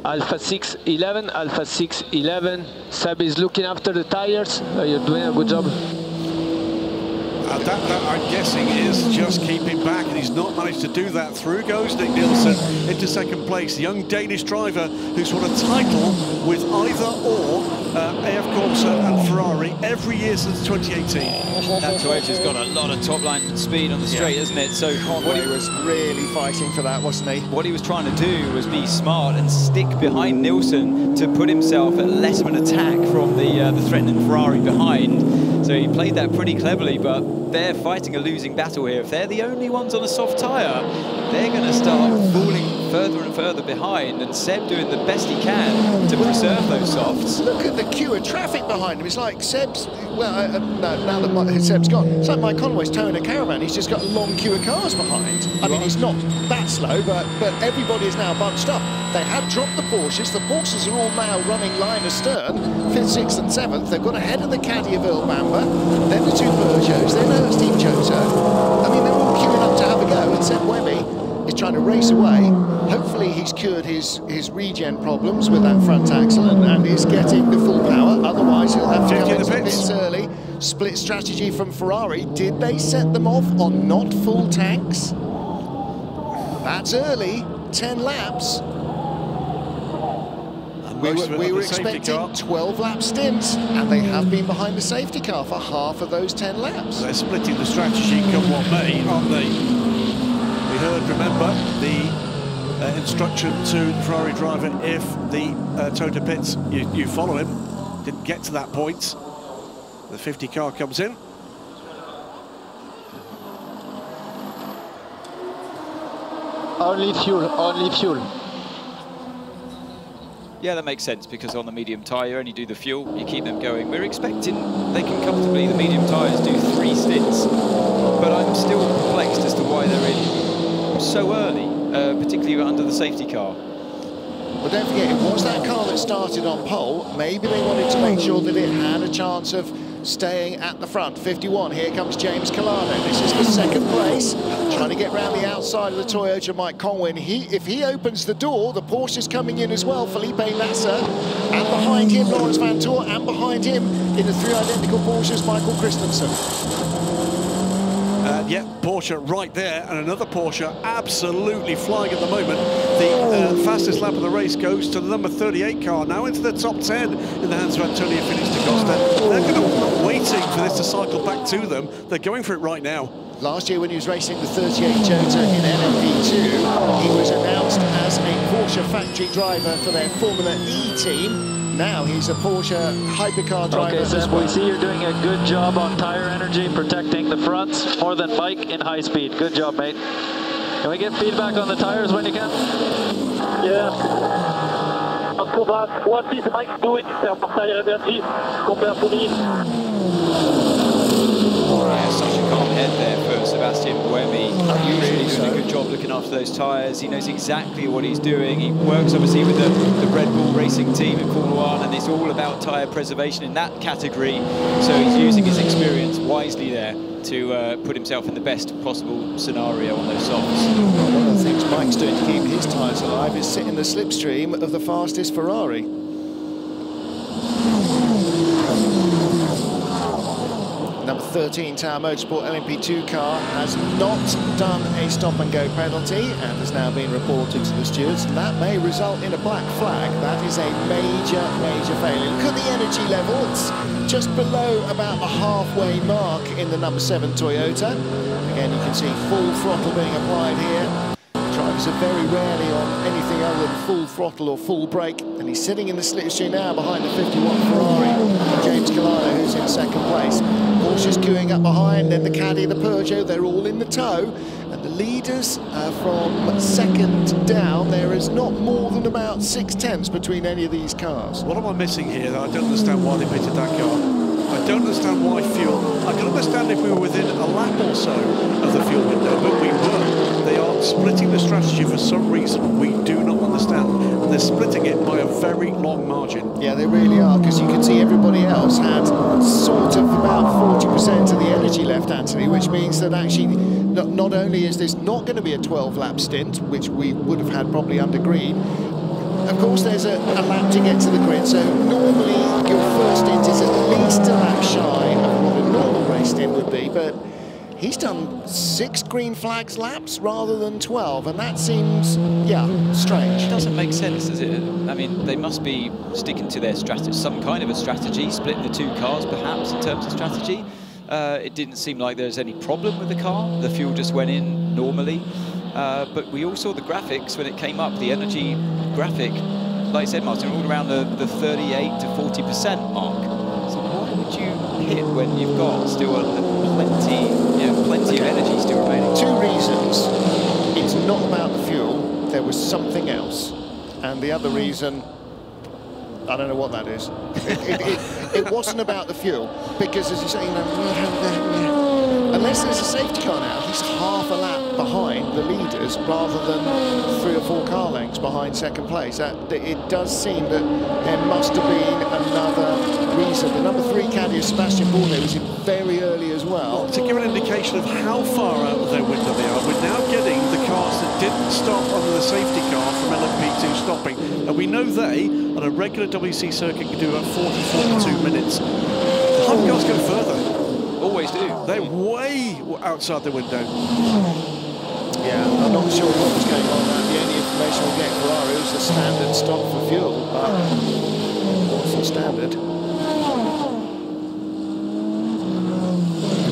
Alpha 611, Alpha 611. Seb is looking after the tires. You're doing a good job. That I'm guessing is just keeping back, and he's not managed to do that. Through goes Nick Nielsen into second place. The young Danish driver who's won a title with either or AF Corse and Ferrari every year since 2018. That Toyota's got a lot of top line speed on the straight, hasn't it? So Conway was really fighting for that, wasn't he? What he was trying to do was be smart and stick behind Nielsen to put himself at less of an attack from the threatening Ferrari behind. So he played that pretty cleverly, but they're fighting a losing battle here. If they're the only ones on a soft tyre, they're going to start falling further and further behind, and Seb doing the best he can to preserve those softs. Look at the queue of traffic behind him. It's like Seb's, well, no, now that Seb's gone, it's like Mike Conway's towing a caravan. He's just got a long queue of cars behind. I mean, he's not that slow, but everybody is now bunched up. They have dropped the Porsches. The Porsches are all now running line astern, 5th, 6th and 7th. They've got ahead of the caddy of Earl Bamber, then the 2 Peugeots, then Steve Chioto. I mean, they're all queuing up to have a go, and Seb Webby is trying to race away. Hopefully he's cured his regen problems with that front axle and is getting the full power. Otherwise he'll have to come into the pits early. Split strategy from Ferrari. Did they set them off on not full tanks? That's early, 10 laps. We were expecting 12-lap stints, and they have been behind the safety car for half of those 10 laps. They're splitting the strategy come what may, aren't they? We heard, remember, the instruction to the Ferrari driver: if the Toyota pits, you follow him. Didn't get to that point. The 50 car comes in. Only fuel, only fuel. Yeah, that makes sense, because on the medium tyre, you only do the fuel, you keep them going. We're expecting they can comfortably, the medium tyres, do 3 stints. But I'm still perplexed as to why they're in so early, particularly under the safety car. Well, don't forget, it was that car that started on pole. Maybe they wanted to make sure that it had a chance of staying at the front. 51, here comes James Calado. This is for second place, trying to get round the outside of the Toyota Mike Conway. If he opens the door, the Porsche's coming in as well, Felipe Nasser, and behind him, Lawrence Van Toor, and behind him, in the 3 identical Porsches, Michael Christensen. Yeah, Porsche right there, and another Porsche absolutely flying at the moment. The fastest lap of the race goes to the number 38 car, now into the top 10 in the hands of Antonio Felix da Costa. They're going to be waiting for this to cycle back to them. They're going for it right now. Last year when he was racing the 38 Toyota in LMP2, he was announced as a Porsche factory driver for their Formula E team. Now he's a Porsche hypercar driver. Okay, Seb, we see you're doing a good job on tire energy, protecting the fronts more than Mike in high speed. Good job, mate. Can we get feedback on the tires when you can? Yeah. So that, what is Mike doing in terms of tire energy compared to me? Such a calm head there for Sebastian Buemi. He's really doing a good job looking after those tyres. He knows exactly what he's doing. He works obviously with the Red Bull racing team in Formula 1, and it's all about tyre preservation in that category. So he's using his experience wisely there to put himself in the best possible scenario on those softs. One of the things Mike's doing to keep his tyres alive is sit in the slipstream of the fastest Ferrari. Number 13 Tower Motorsport LMP2 car has not done a stop-and-go penalty and has now been reported to the stewards, and that may result in a black flag. That is a major, major failure. Look at the energy level. It's just below about the halfway mark in the number 7 Toyota. Again, you can see full throttle being applied here. Drivers are very rarely on anything other than full throttle or full brake, and he's sitting in the slipstream now behind the 51 Ferrari, James Calado, who's in second place. Porsche's queuing up behind, then the caddy, the Peugeot, they're all in the tow, and the leaders from second down, there is not more than about 6/10 between any of these cars. What am I missing here? I don't understand why they pitted that car. I don't understand why fuel. I can understand if we were within a lap or so of the fuel window, but we weren't. They are splitting the strategy for some reason we do not understand. And they're splitting it by a very long margin. Yeah, they really are, because you can see everybody else had sort of about 40% of the energy left, Anthony, which means that actually not only is this not going to be a 12-lap stint, which we would have had probably under green, of course there's a lap to get to the grid, so normally your first stint is at least a lap shy of what a normal race stint would be, but he's done 6 green flags laps rather than 12, and that seems, yeah, strange. It doesn't make sense, does it? I mean, they must be sticking to their strategy, some kind of a strategy, splitting the 2 cars perhaps in terms of strategy. It didn't seem like there was any problem with the car. The fuel just went in normally. But we all saw the graphics when it came up, the energy graphic, like I said, Martin, all around the 38 to 40% mark. So why would you hit when you've got still plenty of energy still remaining? 2 reasons. It's not about the fuel. There was something else. And the other reason, I don't know what that is. It wasn't about the fuel, because as you say, unless there's a safety car now, he's half a lap behind the leaders rather than 3 or 4 car lengths behind second place. It does seem that there must have been another reason. The number 3 caddy, Sebastian Bourdais, was in very early as well. To give an indication of how far out of their window they are, we're now getting the cars that didn't stop under the safety car from LMP2 stopping. And we know they, on a regular WC circuit, can do about 40-42 minutes. The Hub cars go further. Always do. They're way outside the window. Yeah, I'm not sure what was going on there. The only information we get for Ferrari was the standard stop for fuel, but what's the standard?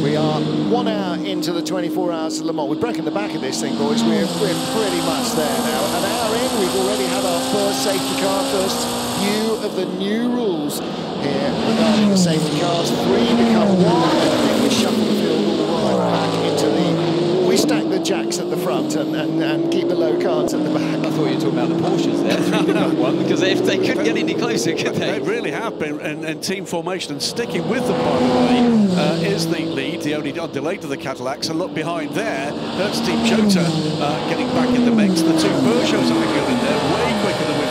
We are 1 hour into the 24 hours of Le Mans. We're breaking the back of this thing, boys. We're pretty much there now. An hour in, we've already had our first safety car, first view of the new rules here regarding the safety cars. 3 become 1, and I think we shuffle the field all the way back into the... We stack the jacks at the front and keep the low cards at the back. I thought you were talking about the Porsches there, 3 become 1, because if they couldn't get any closer, could they? They really have been in team formation, and sticking with them, by the way, is the lead, the only delay to the Cadillacs. And look behind there, Heures Team Jota getting back in the mix. The 2 Peugeots have been in there way quicker than we've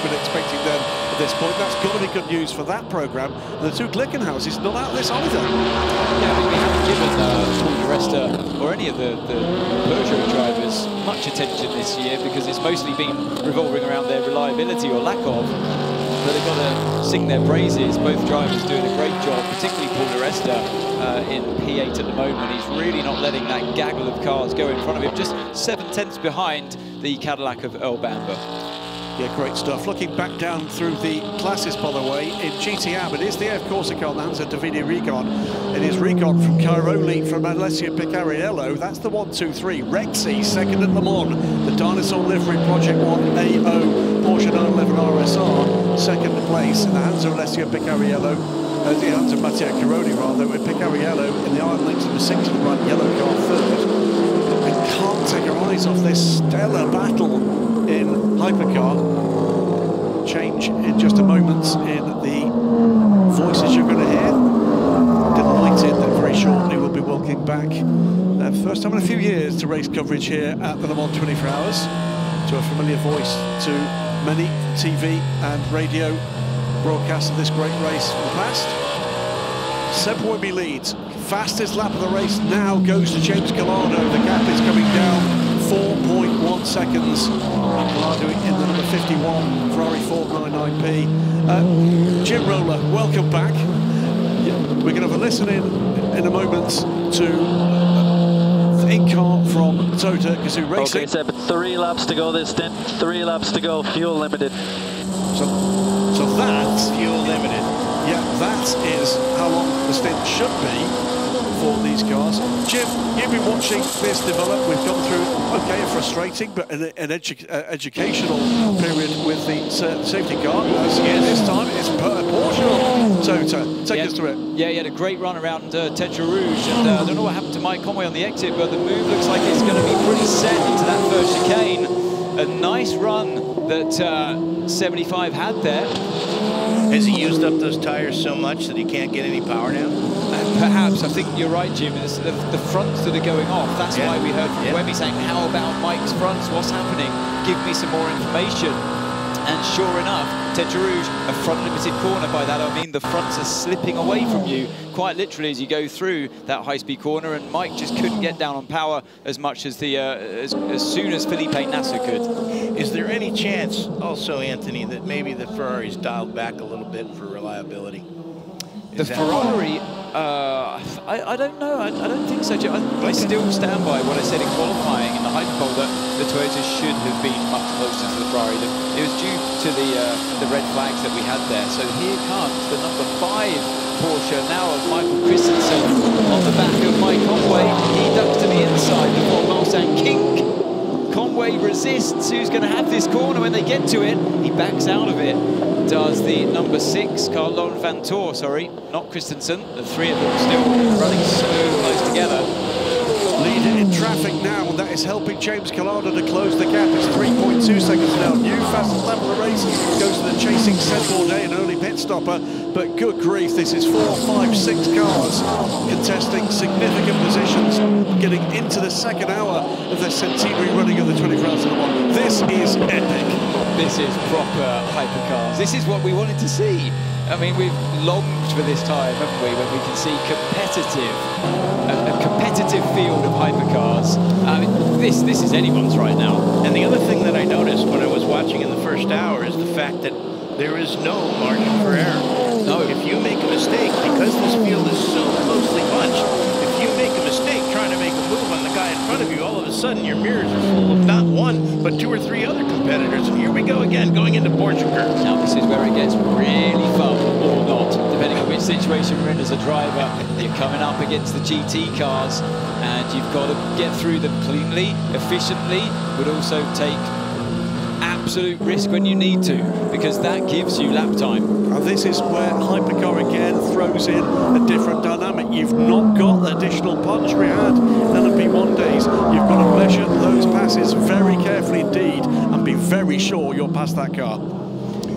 been expecting them at this point. That's got to be good news for that programme. The 2 Glickenhauses not out this either. Yeah, I mean, we haven't given Paul di Resta or any of the Peugeot drivers much attention this year, because it's mostly been revolving around their reliability or lack of. But they've got to sing their praises. Both drivers doing a great job, particularly Paul di Resta in P8 at the moment. He's really not letting that gaggle of cars go in front of him, just 7/10 behind the Cadillac of Earl Bamber. Yeah, great stuff. Looking back down through the classes, by the way, in GTM, it is the F Corsa car that has a Davide Rigon. It is Rigon from Cairoli, from Alessio Picariello. That's the 1-2-3. Rexy, second at Le Mans. The Dinosaur livery Project 1 AO Porsche 911 RSR, second place in the hands of Alessio Picariello. The hands of Matteo Cairoli, rather, with Picariello in the Iron Lynx number 6 of the bright yellow car third. We can't take our eyes off this stellar battle in hypercar. Change in just a moment in the voices you're going to hear. Delighted that very shortly we'll be welcoming back, first time in a few years, to race coverage here at the Le Mans 24 Hours, to a familiar voice to many TV and radio broadcasts of this great race in the past. Seb Wimby leads. Fastest lap of the race now goes to James Calado. The gap is coming down 4.1 seconds. Calado in the number 51 Ferrari 499P. Jim Roller, welcome back. We're going to have a listen in a moment to in-car from Tota Gazoo Racing. Okay, Seb, 3 laps to go this stint. 3 laps to go, fuel limited. So that's fuel limited. Yeah, that is how long the stint should be. for these cars. Jim, you've been watching this develop. We've gone through, okay, a frustrating but an educational period with the safety car. This time it's Porsche Tota. Take us through it. Yeah, he had a great run around Tetra Rouge, and I don't know what happened to Mike Conway on the exit, but the move looks like it's going to be pretty set into that first chicane. A nice run that 75 had there. Has he used up those tires so much that he can't get any power now? Perhaps. I think you're right, Jim. It's the fronts that are going off. That's why we heard from Webby saying, how about Mike's fronts? What's happening? Give me some more information. And sure enough, Tetra Rouge, a front limited corner. By that I mean the fronts are slipping away from you, quite literally, as you go through that high-speed corner, and Mike just couldn't get down on power as much as as soon as Felipe Nasser could. Is there any chance, also, Anthony, that maybe the Ferrari's dialed back a little bit for reliability? The Ferrari, I don't know. I don't think so, Jim. I still stand by what I said in qualifying in the hyperpole that the Toyota should have been much closer to the Ferrari. It was due to the red flags that we had there. So here comes the number 5 Porsche now of Michael Christensen on the back of Mike Conway. He ducks to the inside before Marcin Kink. Conway resists. Who's going to have this corner when they get to it? He backs out of it. Does the number 6, Carl Van Tor, sorry, not Christensen. The three of them still running so close together. Leader in traffic now, and that is helping James Collado to close the gap. It's 3.2 seconds now. New fastest lap of the race goes to the chasing Seb Bourdais, an early pit stopper. But good grief, this is 4, 5, 6 cars contesting significant positions, getting into the second hour of the centenary running of the 24 Hours of Le Mans. This is epic. This is proper hypercars. This is what we wanted to see. I mean, we've longed for this time, haven't we, when we can see a competitive field of hypercars. I mean, this is anyone's right now. And the other thing that I noticed when I was watching in the first hour is the fact that there is no margin for error. No. If you make a mistake, because this field is so closely bunched, if you make a mistake trying to make a move on the guy in front of you, all of a sudden your mirrors are full of not one, but 2 or 3 other competitors. And here we go again, going into Porsche curve. Now this is where it gets really fun, or not, depending on which situation we're in as a driver. You're coming up against the GT cars, and you've got to get through them cleanly, efficiently, but also take absolute risk when you need to, because that gives you lap time. And this is where Hypercar again throws in a different dynamic. You've not got the additional punch we had in LMP1 days. You've got to measure those passes very carefully indeed and be very sure you're past that car.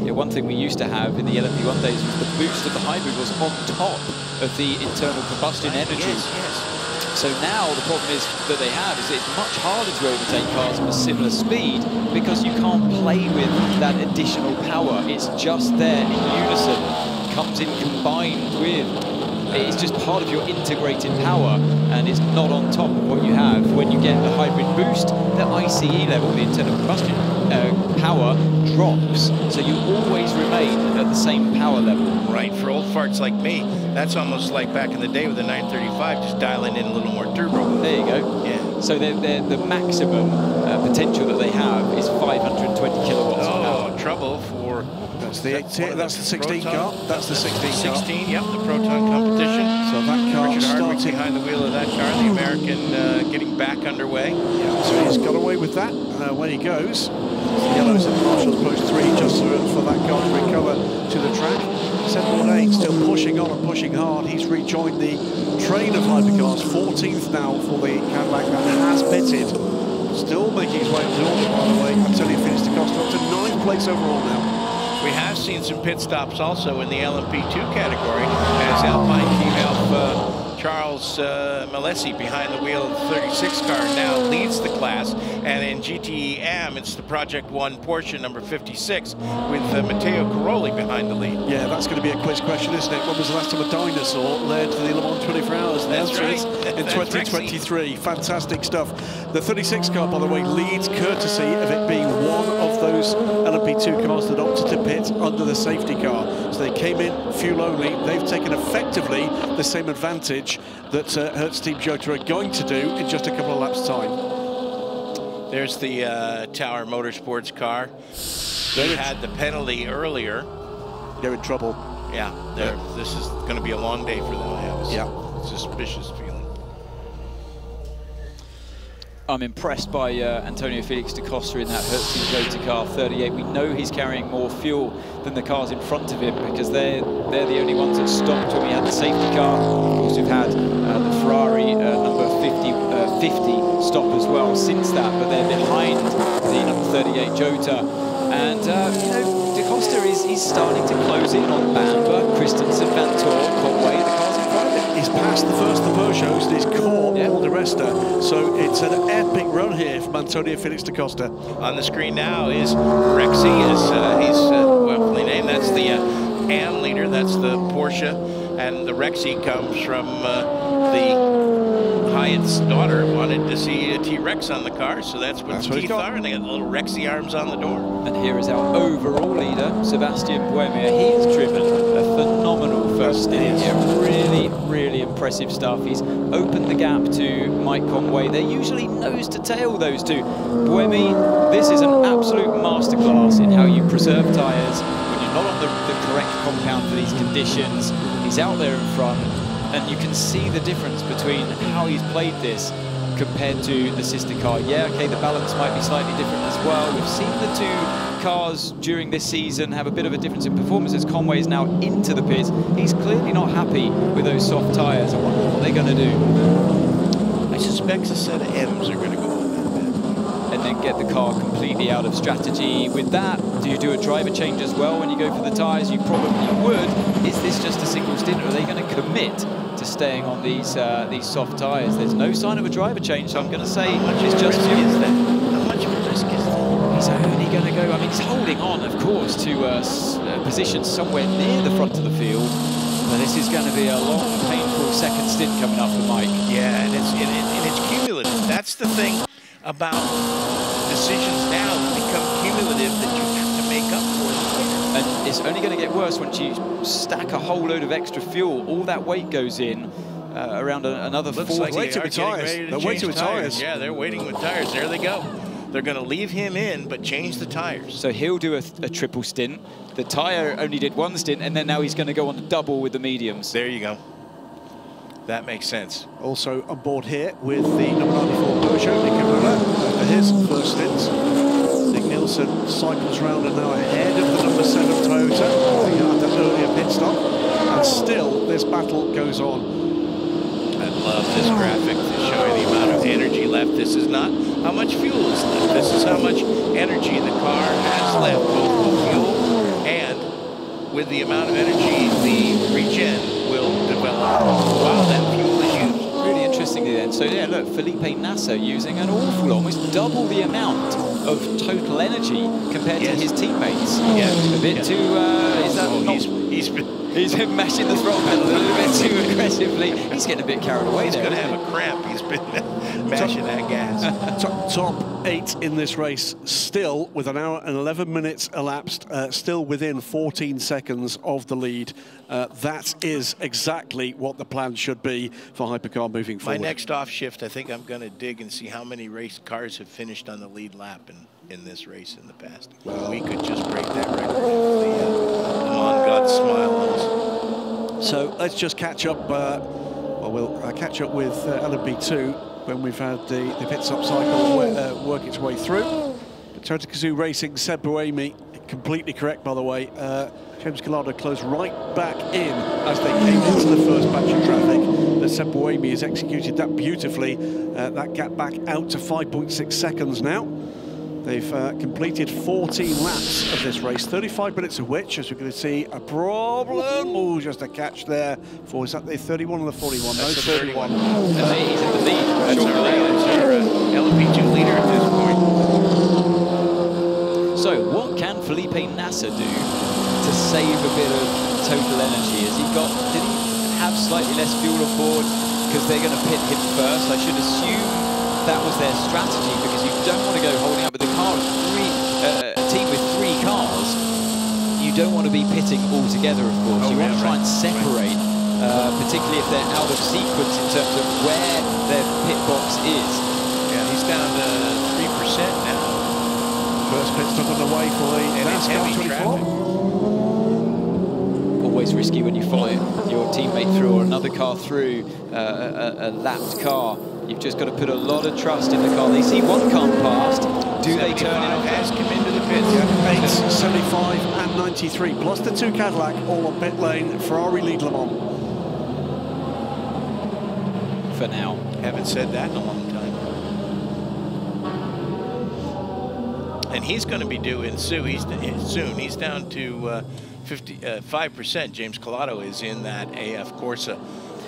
Yeah, one thing we used to have in the LMP1 days was the boost of the hybrid was on top of the internal combustion energy. Yes. So now the problem is that they have is it's much harder to overtake cars of a similar speed because you can't play with that additional power. It's just there in unison, comes in combined with. It's just part of your integrated power, and it's not on top of what you have when you get the hybrid boost. The ICE level, the internal combustion power, drops, so you always remain at the same power level. Right, for old farts like me, that's almost like back in the day with the 935, just dialing in a little more turbo. There you go. Yeah. So the maximum potential that they have is 520 kilowatts of power. Trouble for... That's the 16 car. That's the 16 car. 16, yep, the Proton competition. So that car Richard Hardwick started behind the wheel of that car, the American getting back underway. Yeah, so he's got away with that when he goes. The yellows and Marshall's post 3 just for that car to recover to the track. Seb Bourdais still pushing on and pushing hard. He's rejoined the train of hypercars, 14th now for the Cadillac, and has pitted. Still making his way up the order, by the way, until he finished the cost up to 9th place overall now. We have seen some pit stops also in the LMP2 category as Alpine Team Alpha Charles Malesi behind the wheel of the 36 car now leads the class, and in GTE-AM it's the Project 1 Porsche number 56 with Matteo Caroli behind the lead. Yeah, that's going to be a quiz question, isn't it? When was the last time a dinosaur led to the Le Mans 24 Hours? And That's right. In 2023. Fantastic stuff. The 36 car, by the way, leads courtesy of it being one of those LMP2 cars that opted to pit under the safety car. So they came in fuel only. They've taken effectively the same advantage that Heures Team Jota are going to do in just a couple of laps' time. There's the Tower Motorsports car. They had the penalty earlier. They're in trouble. Yeah, this is going to be a long day for them. I have a suspicious feeling. I'm impressed by Antonio Felix da Costa in that Heures Toyota car 38. We know he's carrying more fuel than the cars in front of him because they're the only ones that stopped when we had the safety car. Of course, we've had the Ferrari number 50 stop as well since that, but they're behind the number 38 Jota. And, you know, da Costa is starting to close in on Bamber, Christensen, Vanthoor, Conway, the cars in front of him. He's passed the first of the Peugeots and he's caught all the rest. So it's an epic run here from Antonio Felix da Costa. On the screen now is Rexy, he's well named. That's the AM leader, that's the Porsche, and the Rexy comes from the Hyatt's daughter wanted to see a T-Rex on the car, so that's what the teeth are, and they got the little Rexy arms on the door. And here is our overall leader, Sebastian Buemi. He has driven a phenomenal first stint here. Really, really impressive stuff. He's opened the gap to Mike Conway. They're usually nose to tail, those two. Buemi, this is an absolute masterclass in how you preserve tyres when you're not on the correct compound for these conditions. He's out there in front, and you can see the difference between how he's played this compared to the sister car. Yeah, okay, the balance might be slightly different as well. We've seen the two cars during this season have a bit of a difference in performance as Conway is now into the pits. He's clearly not happy with those soft tyres. I wonder what they're going to do. I suspect a set of M's are going to go on that bit. And then get the car completely out of strategy. With that, do you do a driver change as well when you go for the tyres? You probably would. Is this just a single stint, or are they going to commit to staying on these soft tyres? There's no sign of a driver change, so I'm going to say it's just you. How much of a risk is that? He's only going to go, I mean, he's holding on, of course, to a position somewhere near the front of the field, but this is going to be a long, painful second stint coming up for Mike. Yeah, and it's cumulative. That's the thing about decisions now that become cumulative that you have to make up for. And it's only going to get worse once you stack a whole load of extra fuel. All that weight goes in around another 40. Like waiting with tires. They're waiting with tires. Yeah, they're waiting with tires. There they go. They're going to leave him in, but change the tires. So he'll do a triple stint. The tyre only did one stint, and then now he's going to go on the double with the mediums. There you go. That makes sense. Also on board here with the number 94 Peugeot, Nico Müller, for his first stint. Nick Nielsen cycles round and now ahead of the number 7 Toyota. He had that earlier pit stop. And still, this battle goes on. I love this graphic to show you the amount of energy left. This is not how much fuel is left. This is how much energy the car has left, both with fuel and with the amount of energy the regen will develop while that fuel is used. Really interestingly then, so yeah, look, Felipe Nasser using an awful, almost double the amount of total energy compared to his teammates. Yeah, a bit too, is that he's been mashing the throttle pedal a little bit too aggressively. He's getting a bit carried away there. He's going to have a cramp. He's been mashing that gas. Top 8 in this race, still with an hour and 11 minutes elapsed, still within 14 seconds of the lead. That is exactly what the plan should be for Hypercar moving forward. My next off shift, I think I'm going to dig and see how many race cars have finished on the lead lap in this race in the past. Well, we could just break that record. The Mon God smile on us. So let's just catch up. We'll catch up with LMP2 when we've had the pit stop cycle work its way through. But Toyota Gazoo Racing, Seb Buemi, completely correct by the way. James Collado closed right back in as they came into the first batch of traffic. But Seb Buemi has executed that beautifully. That gap back out to 5.6 seconds now. They've completed 14 laps of this race, 35 minutes of which, as we're going to see, a problem. Oh, just a catch there. For, is that the 31 or the 41? That's no, 31. He's in the lead. That's our LMP2 leader at this point. So what can Felipe Nasser do to save a bit of total energy? Did he have slightly less fuel on board because they're going to pit him first? I should assume that was their strategy, because you don't want to go holding up with a car of a team with 3 cars. You don't want to be pitting all together, of course. You want to try and separate, particularly if they're out of sequence in terms of where their pit box is. Yeah, he's down to 3% now. First pit stop on the way for the NASCAR 24. Always risky when you follow your teammate through or another car through a lapped car. You've just got to put a lot of trust in the car. They see one car past. Do they turn in on has come into the pits? Yeah, 8, 75 and 93, plus the 2 Cadillac, all on pit lane. Ferrari lead Le Mans. For now. Haven't said that in a long time. And he's going to be due in soon. He's down to 55%. James Collado is in that AF Corsa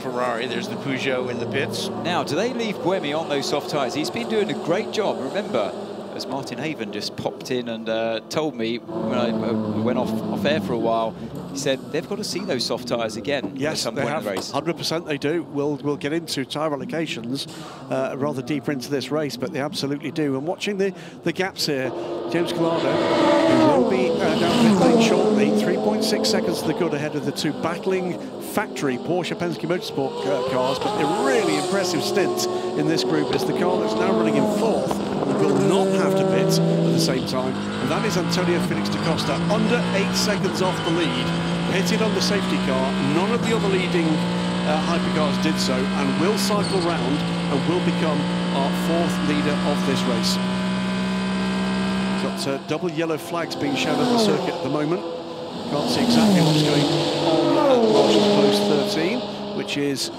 Ferrari. There's the Peugeot in the pits. Now, do they leave Buemi on those soft tyres? He's been doing a great job. Remember, as Martin Haven just popped in and told me when I went off air for a while, he said they've got to see those soft tyres again at some point in the race. 100% they do. We'll get into tyre allocations rather deeper into this race, but they absolutely do. And watching the gaps here, James Collado, who will be down pit lane shortly, 3.6 seconds to the good ahead of the 2 battling factory Porsche Penske Motorsport cars, but a really impressive stint in this group is the car that's now running in 4th. Will not have to pit at the same time, and that is Antonio Felix da Costa, under 8 seconds off the lead, pitted on the safety car. None of the other leading hypercars did so, and will cycle round and will become our 4th leader of this race. Got double yellow flags being shown at the circuit at the moment. Can't see exactly what's going on at Marshall's Post 13, which is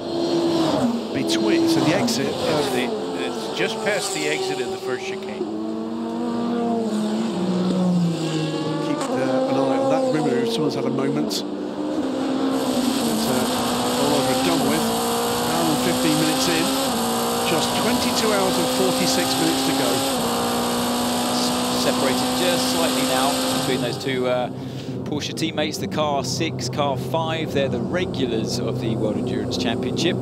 between, so the exit of the... Just past the exit of the first chicane. Keep an eye on that remove. Someone's had a moment. It's all over and done with. Hour and 15 minutes in. Just 22 hours and 46 minutes to go. Separated just slightly now between those 2 Porsche teammates. The car 6, car 5. They're the regulars of the World Endurance Championship.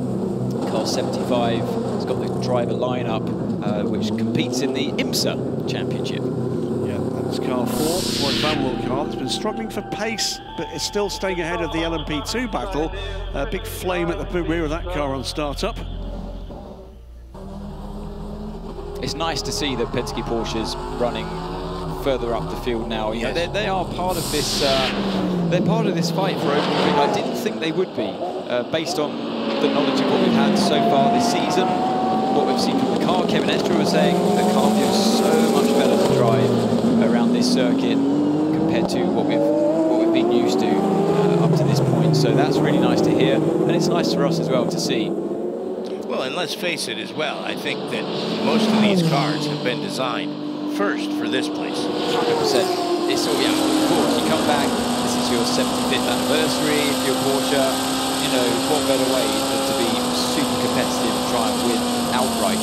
Car 75 has got the driver lineup, which competes in the IMSA Championship. Yeah, that's car 4, Warren Van Wert car that's been struggling for pace, but it's still staying ahead of the LMP2 battle. Big flame at the rear of that car on start-up. It's nice to see the Penske Porsches running further up the field now. You know, they are part of this. They're part of this fight for opening. I didn't think they would be, based on the knowledge of what we've had so far this season, what we've seen from the car. Kevin Estre was saying the car feels so much better to drive around this circuit compared to what we've been used to up to this point. So that's really nice to hear, and it's nice for us as well to see. Well, and let's face it as well, I think that most of these cars have been designed first for this place. 100%. It's all, yeah, of course, you come back, this is your 75th anniversary, if you're Porsche, you know, what better way than to be super competitive and try and win outright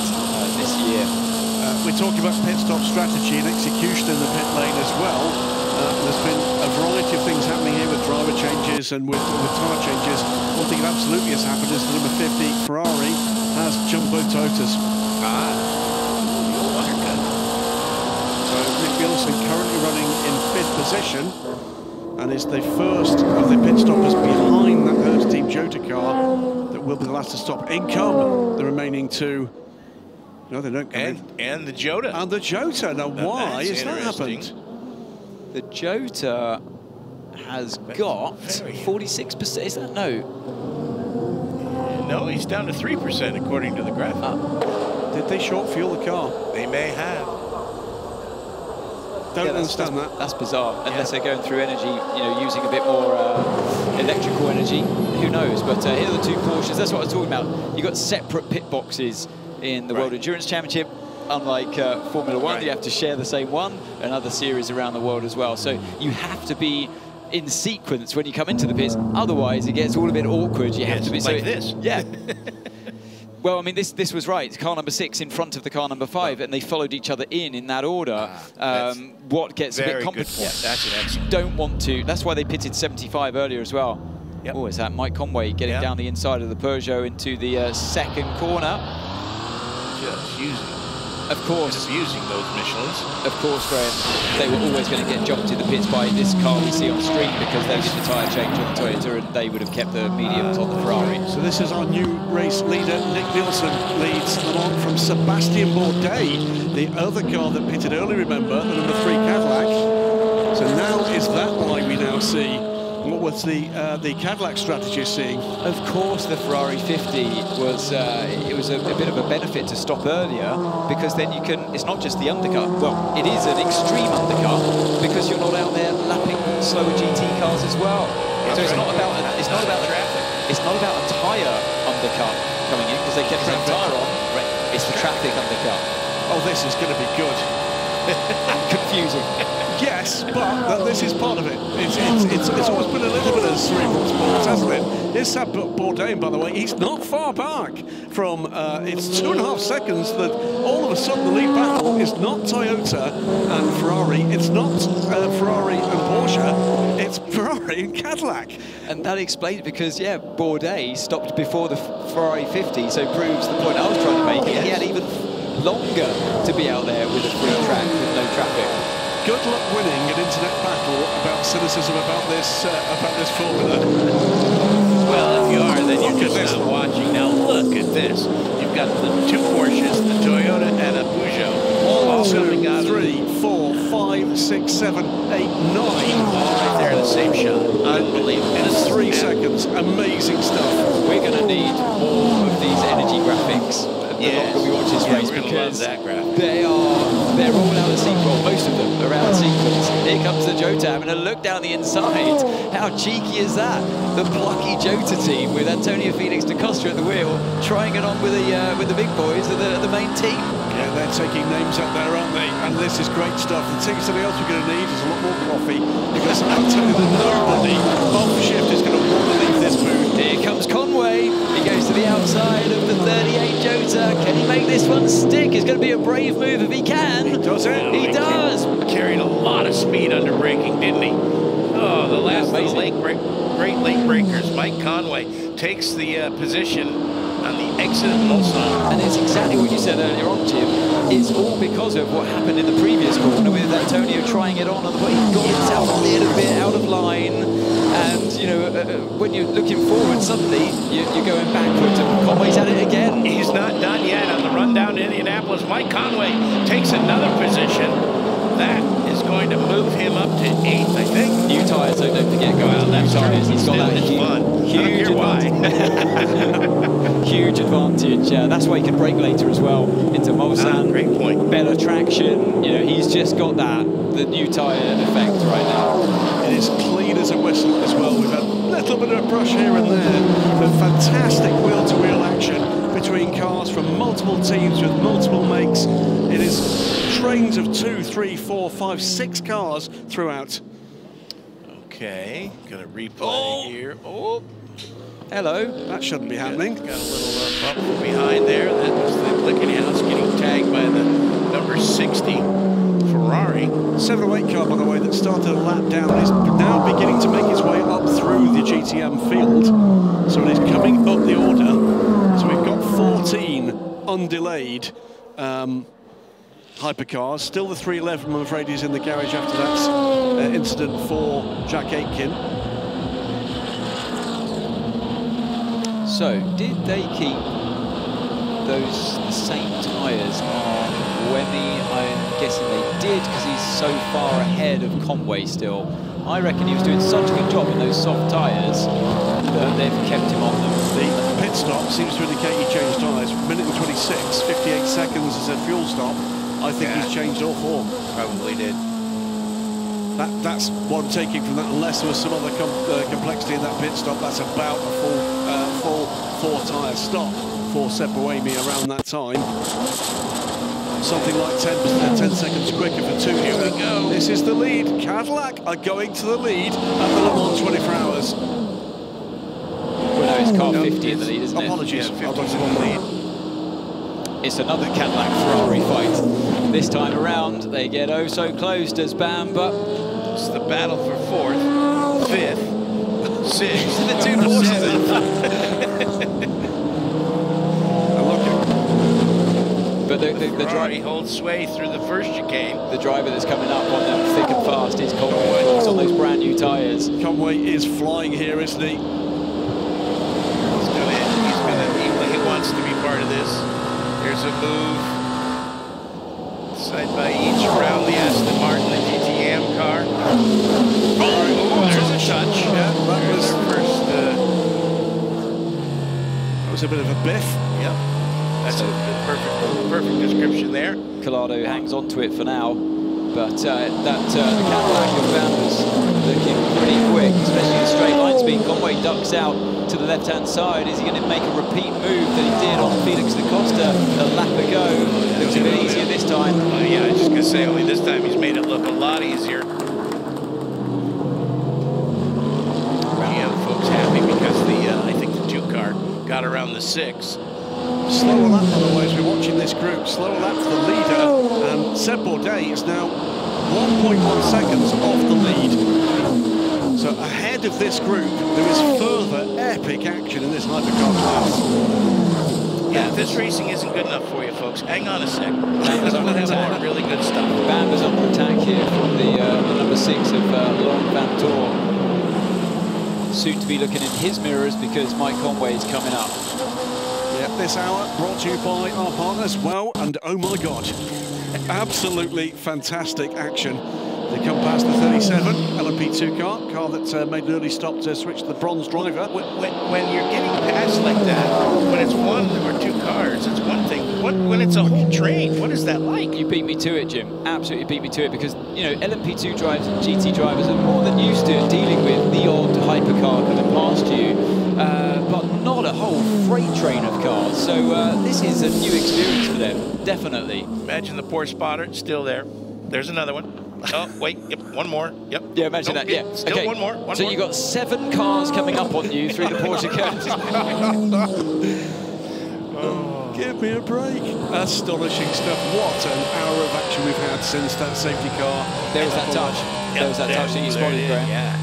this year. We're talking about pit stop strategy and execution in the pit lane as well. There's been a variety of things happening here with driver changes and with tyre changes. One thing that absolutely has happened is the number 50 Ferrari has jumbo Toyotas. So Nick Gilson currently running in 5th position, and is the first of the pit stoppers behind that Heures Team Jota car that will be the last to stop. In come the remaining 2. No, they don't come in. And the Jota. And the Jota. Now, why has that happened? The Jota has got 46%. Is that no? No, he's down to 3% according to the graphic. Did they short fuel the car? They may have. Don't understand that. That's bizarre. Unless they're going through energy, you know, using a bit more electrical energy. Who knows? But here are the 2 Porsches. That's what I was talking about. You've got separate pit boxes in the World Endurance Championship. Unlike Formula 1, you have to share the same one, and other series around the world as well. So you have to be in sequence when you come into the pits. Otherwise, it gets all a bit awkward. You have to be like this. Yeah. Well, I mean, this was right. Car number 6 in front of the car number 5, and they followed each other in that order. What gets a bit complicated. Yeah, that's an excellent. Don't want to. That's why they pitted 75 earlier as well. Yep. Oh, is that Mike Conway getting down the inside of the Peugeot into the second corner? Just using. Of course. Just using those Michelins. Of course, Graham. They were always going to get jumped to the pits by this car we see on screen, because they did the tyre change on the Toyota and they would have kept the mediums on the Ferrari. So this is our new race leader. Nick Nielsen leads them on from Sebastian Bourdais, the other car that pitted early, remember, the number 3 Cadillac. So now is that why we now see what was the Cadillac strategy seeing? Of course, the Ferrari 50 was it was a bit of a benefit to stop earlier, because then you can. It's not just the undercut. Well, it is an extreme undercut because you're not out there lapping slower GT cars as well. So it's not about a tyre undercut coming in because they kept the tyre on. It's the traffic undercut. Oh, this is going to be good. Confusing. Yes, but this is part of it. It's always been a little bit of cerebral sports, hasn't it? Here's Seb Bourdais, by the way. He's not far back from. It's 2.5 seconds that all of a sudden the lead battle is not Toyota and Ferrari. It's not Ferrari and Porsche. It's Ferrari and Cadillac. And that explains because, yeah, Bourdais stopped before the Ferrari 50, so proves the point I was trying to make. Yes. He had even longer to be out there with a free track with no traffic. Good luck winning an internet battle about cynicism about this formula. Well, if you are, then you're just not watching. Now look at this. You've got the 2 Porsches, the Toyota and a Peugeot. All 2, 3, 4, 5, 6, 7, 8, 9. All right there in the same shot. Unbelievable. In 3 seconds. Amazing stuff. We're going to need more of these energy graphics the longer we watch this race, because they're all out of sequence. Most of them are out of sequence. Here comes the Jotam, and a look down the inside. How cheeky is that? The plucky Jota team with Antonio Felix da Costa at the wheel, trying it on with the big boys of the main team. Yeah, they're taking names up there, aren't they? And this is great stuff. The thing something else we're going to need is a lot more coffee, because I'll tell you that nobody off shift is going to want to leave this booth. Here comes Conway. He goes to the outside of the 38 Jota. Can he make this one stick? It's going to be a brave move if he can. He does it. He does. Carried a lot of speed under braking, didn't he? Oh, the last of the great late breakers. Mike Conway takes the position on the exit of Mulsanne. And it's exactly what you said earlier on, Jim. It's all because of what happened in the previous corner with Antonio trying it on the way. He got himself a little bit out of line. And, you know, when you're looking forward, suddenly you're going backwards. And Conway's at it again. He's not done yet on the run down to Indianapolis. Mike Conway takes another position. That is going to move him up to 8th, I think. New tyres, though, don't forget, go out. New tyres. He's got that huge advantage. Huge advantage. That's why he can brake later as well into Mulsanne. Great point. Better traction. You know, he's just got the new tyre effect right now. It is clean as a whistle as well. We've had a little bit of a brush here and there, but fantastic wheel-to-wheel action between cars from multiple teams with multiple makes. It is trains of 2, 3, 4, 5, 6 cars throughout. Okay, gonna replay here. Oh, hello. That shouldn't be happening. Got a little bump from behind there. That was the Glickenhaus getting tagged by the number 60 Ferrari. 708 car, by the way, that started a lap down is now beginning to make its way up through the GTM field. So it is coming up the order. So we've got 14 undelayed hypercars. Still the 311, I'm afraid, is in the garage after that incident for Jack Aitken. So, did they keep the same tyres on Wemmy? I'm guessing they did, because he's so far ahead of Conway still. I reckon he was doing such a good job on those soft tyres that they've kept him on them. The pit stop seems to indicate he changed tyres. Minute and 26, 58 seconds as a fuel stop. I think he's changed all 4. Probably did. That's what I'm taking from that. Unless there was some other complexity in that pit stop, that's about a full 4-tyre stop for Seb Bourdais around that time. Something like 10 seconds quicker for 2. Here we go. This is the lead. Cadillac are going to the lead at the Le Mans 24 Hours. Well, no, it's car 50 in the lead, isn't it? Apologies. Yeah, 50's in the lead. It's another Cadillac-Ferrari fight. This time around, they get oh so close, does Bam, but... It's the battle for 4th, 5th, 6th. The 2 Porsches. But the Ferrari holds sway through the first chicane. The driver that's coming up on them thick and fast is Conway on those brand new tyres. Conway is flying here, isn't he? He wants to be part of this. There's a move. Side by each around the Aston Martin, the GTM car. Oh, there's a touch. Yeah. was a bit of a biff. Yep. That's a perfect description there. Collado hangs on to it for now, but the Cadillac of Vander's looking pretty quick, especially in straight line speed. Conway ducks out to the left-hand side. Is he going to make a repeat move that he did on Felix da Costa a lap ago? Looks a bit easier this time. Yeah, I was just going to say, only this time he's made it look a lot easier. GM folks happy because I think the 2 car got around the 6. Slower lap, by the way, as we're watching this group. Slower lap for the leader, and Seb Bourdais is now 1.1 seconds off the lead. So ahead of this group, there is further epic action in this hypercar class. Yeah, if this racing isn't good enough for you, folks, hang on a sec. We'll have more really good stuff. Bamber's under attack here from the number 6 of Laurent Van Toor. Soon to be looking in his mirrors because Mike Conway is coming up. Yep, this hour brought to you by our partners. Well, and oh my God, absolutely fantastic action. They come past the 37 LMP2 car that made an early stop to switch to the bronze driver. When you're getting past like that, when it's 1 or 2 cars, it's one thing. When it's a whole train, what is that like? You beat me to it, Jim. Absolutely beat me to it because, you know, LMP2 drivers and GT drivers are more than used to dealing with the odd hypercar coming past you, but not a whole freight train of cars. So this is a new experience for them, definitely. Imagine the poor spotter, it's still there. There's another one. Oh, wait, yep, one more, yep. Yeah, imagine that, yeah. Still okay. one more, So you got 7 cars coming up on you through the Porsche curtain. Give me a break. Astonishing stuff. What an hour of action we've had since that safety car. There was that touch. There was that touch that you spotted, Graham. Yeah.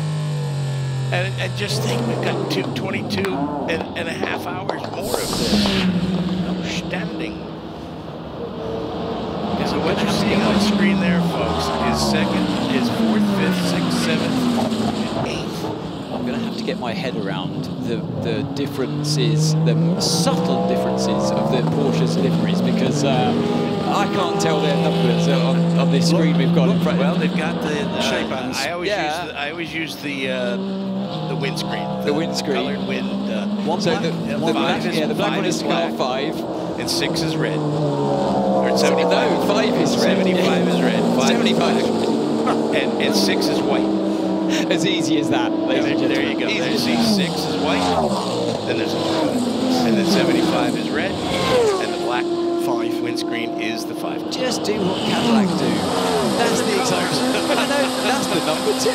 And just think, we've got 22 and a half hours more of this. Outstanding. So what you're seeing on screen there, folks, is 2nd, is 4th, 5th, 6th, 7th, and 8th. I'm going to have to get my head around the differences, the subtle differences of the Porsche's liveries, because I can't tell their numbers on this screen we've got in front. Well, they've got the shape bands. I always use the windscreen. The windscreen. Colored wind. So the black one is black. 5. And 6 is red. Or 75. No, 5 is red. 75 is red. 75. And 6 is white. As easy as that. There you go. There, see, 6 is white. Then there's and then 75 is red. And the black 5 windscreen is the 5. Just do what Cadillac do. That's the example. That's the number 2.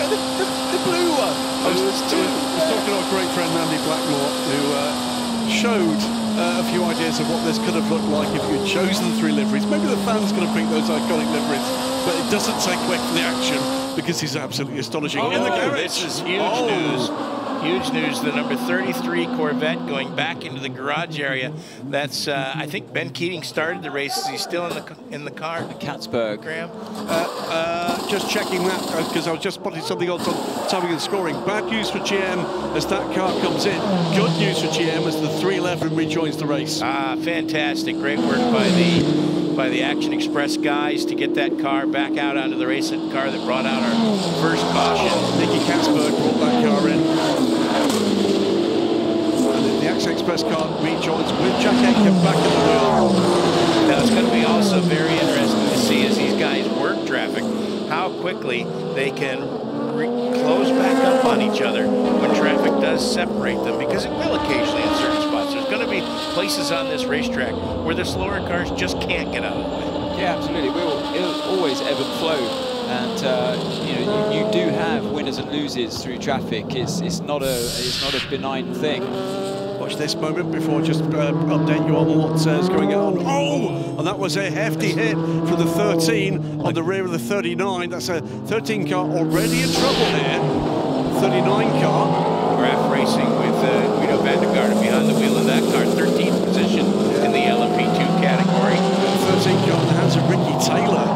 The blue one. I was talking to our great friend Andy Blackmore, who showed a few ideas of what this could have looked like if you'd chosen 3 liveries. Maybe the fans could have picked those iconic liveries, but it doesn't take away from the action because he's absolutely astonishing in the garage. This is huge news. Huge news. The number 33 Corvette going back into the garage area. That's I think Ben Keating started the race. He's still in the car. Katzberg. Graham. Just checking that because I was just spotting something else on timing and scoring. Bad news for GM as that car comes in. Good news for GM as the 311 rejoins the race. Fantastic. Great work by the Action Express guys to get that car back out onto the race car that brought out our first caution. Nicky Katzberg brought that car in. And the Action Express car rejoins with Jack Aitken back at the wheel. Now it's going to be also very interesting to see as these guys work traffic, how quickly they can close back up on each other when traffic does separate them, because it will occasionally in certain spots. There's going to be places on this racetrack where the slower cars just can't get out of the way. Yeah, absolutely. It'll always ebb and flow, and you do have winners and losers through traffic. It's not a benign thing. Watch this moment before just update you on what's going on. Oh, and that was a hefty hit from the 13 on the rear of the 39. That's a 13 car already in trouble here. 39 car. Graf Racing with Guido van der Garde behind the wheel of that car, 13th position in the LMP2 category. 13 car in the hands of Ricky Taylor.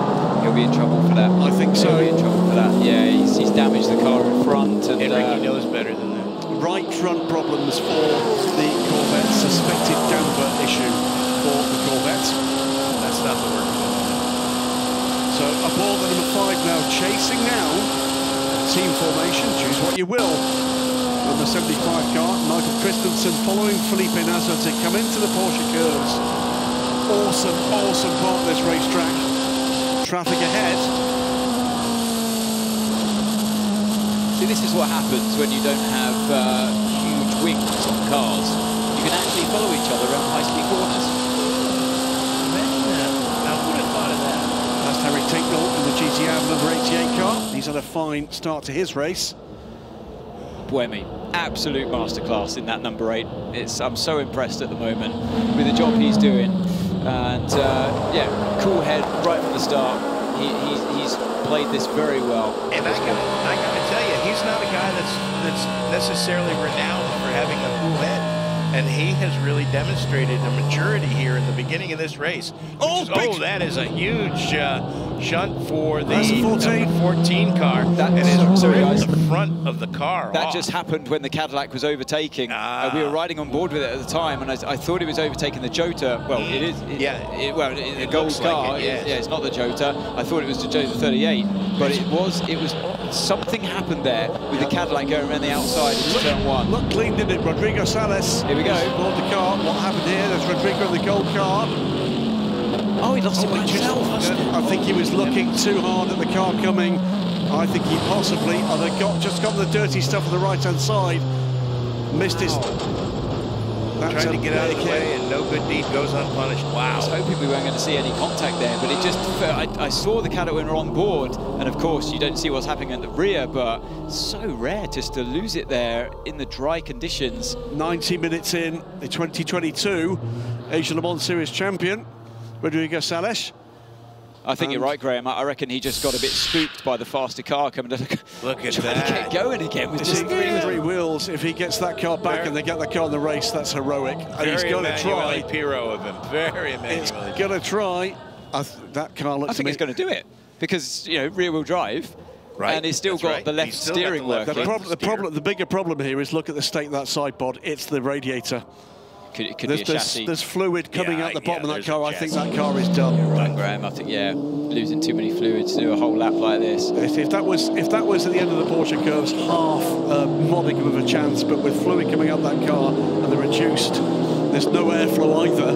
He'll be in trouble for that. I think so. He'll be in trouble for that. Yeah, he's damaged the car in front. And Ricky knows better than that. Right front problems for the Corvette. Suspected damper issue for the Corvette. That's not the word. So up all the number 5 now, chasing now. team formation, choose what you will. Number 75 car, Michael Christensen following Felipe Nasr to come into the Porsche curves. Awesome, awesome part of this racetrack. Traffic ahead. See, this is what happens when you don't have huge wings on cars. You can actually follow each other around high-speed corners. I would have thought of that. That's Harry Tinknell in the GTR number 88 car. He's had a fine start to his race. Buemi, absolute masterclass in that number 8. I'm so impressed at the moment with the job he's doing. And yeah, cool head right from the start. He's played this very well. And I gotta tell you, he's not a guy that's necessarily renowned for having a cool head. And he has really demonstrated a maturity here in the beginning of this race. That is a huge shunt for the number 14 car. That is ripped the front of the car That off. just happened when the Cadillac was overtaking. We were riding on board with it at the time, and I thought it was overtaking the Jota. Well, it is. The gold car. Like it, it's not the Jota. I thought it was the Jota 38, but it was something happened there with the Cadillac going around the outside into turn 1. Look clean, didn't it? Rodrigo Salas. Here we go. Aboard the car. What happened here? There's Rodrigo in the gold car. Oh, he lost it by himself. I think he was looking too hard at the car coming. I think he possibly just got the dirty stuff on the right-hand side. Missed his... Trying to get out of the way, and no good deed goes unpunished. Wow. I was hoping we weren't going to see any contact there, but it just... I saw the Cadillac when we were on board, and of course you don't see what's happening at the rear, but so rare just to lose it there in the dry conditions. 90 minutes in, the 2022 Asia Le Mans Series champion, Rodrigo Salas. I think you're right, Graham. I reckon he just got a bit spooked by the faster car coming to look at trying that. to get going again. Was just three wheels. If he gets that car back and they get the car in the race, that's heroic. And he's going to try. Piro of him. Very It's going to try. That car looks. I think it's going to do it because rear-wheel drive. Right. And he's still got the left steering working. The bigger problem here is look at the state of that side pod. It's the radiator. Could be a chassis. There's fluid coming out the bottom of that car. I think that car is done. You're right, Graham. I think losing too many fluids to do a whole lap like this. If that was at the end of the Porsche curves, half a modicum of a chance. But with fluid coming out that car and the reduced, there's no airflow either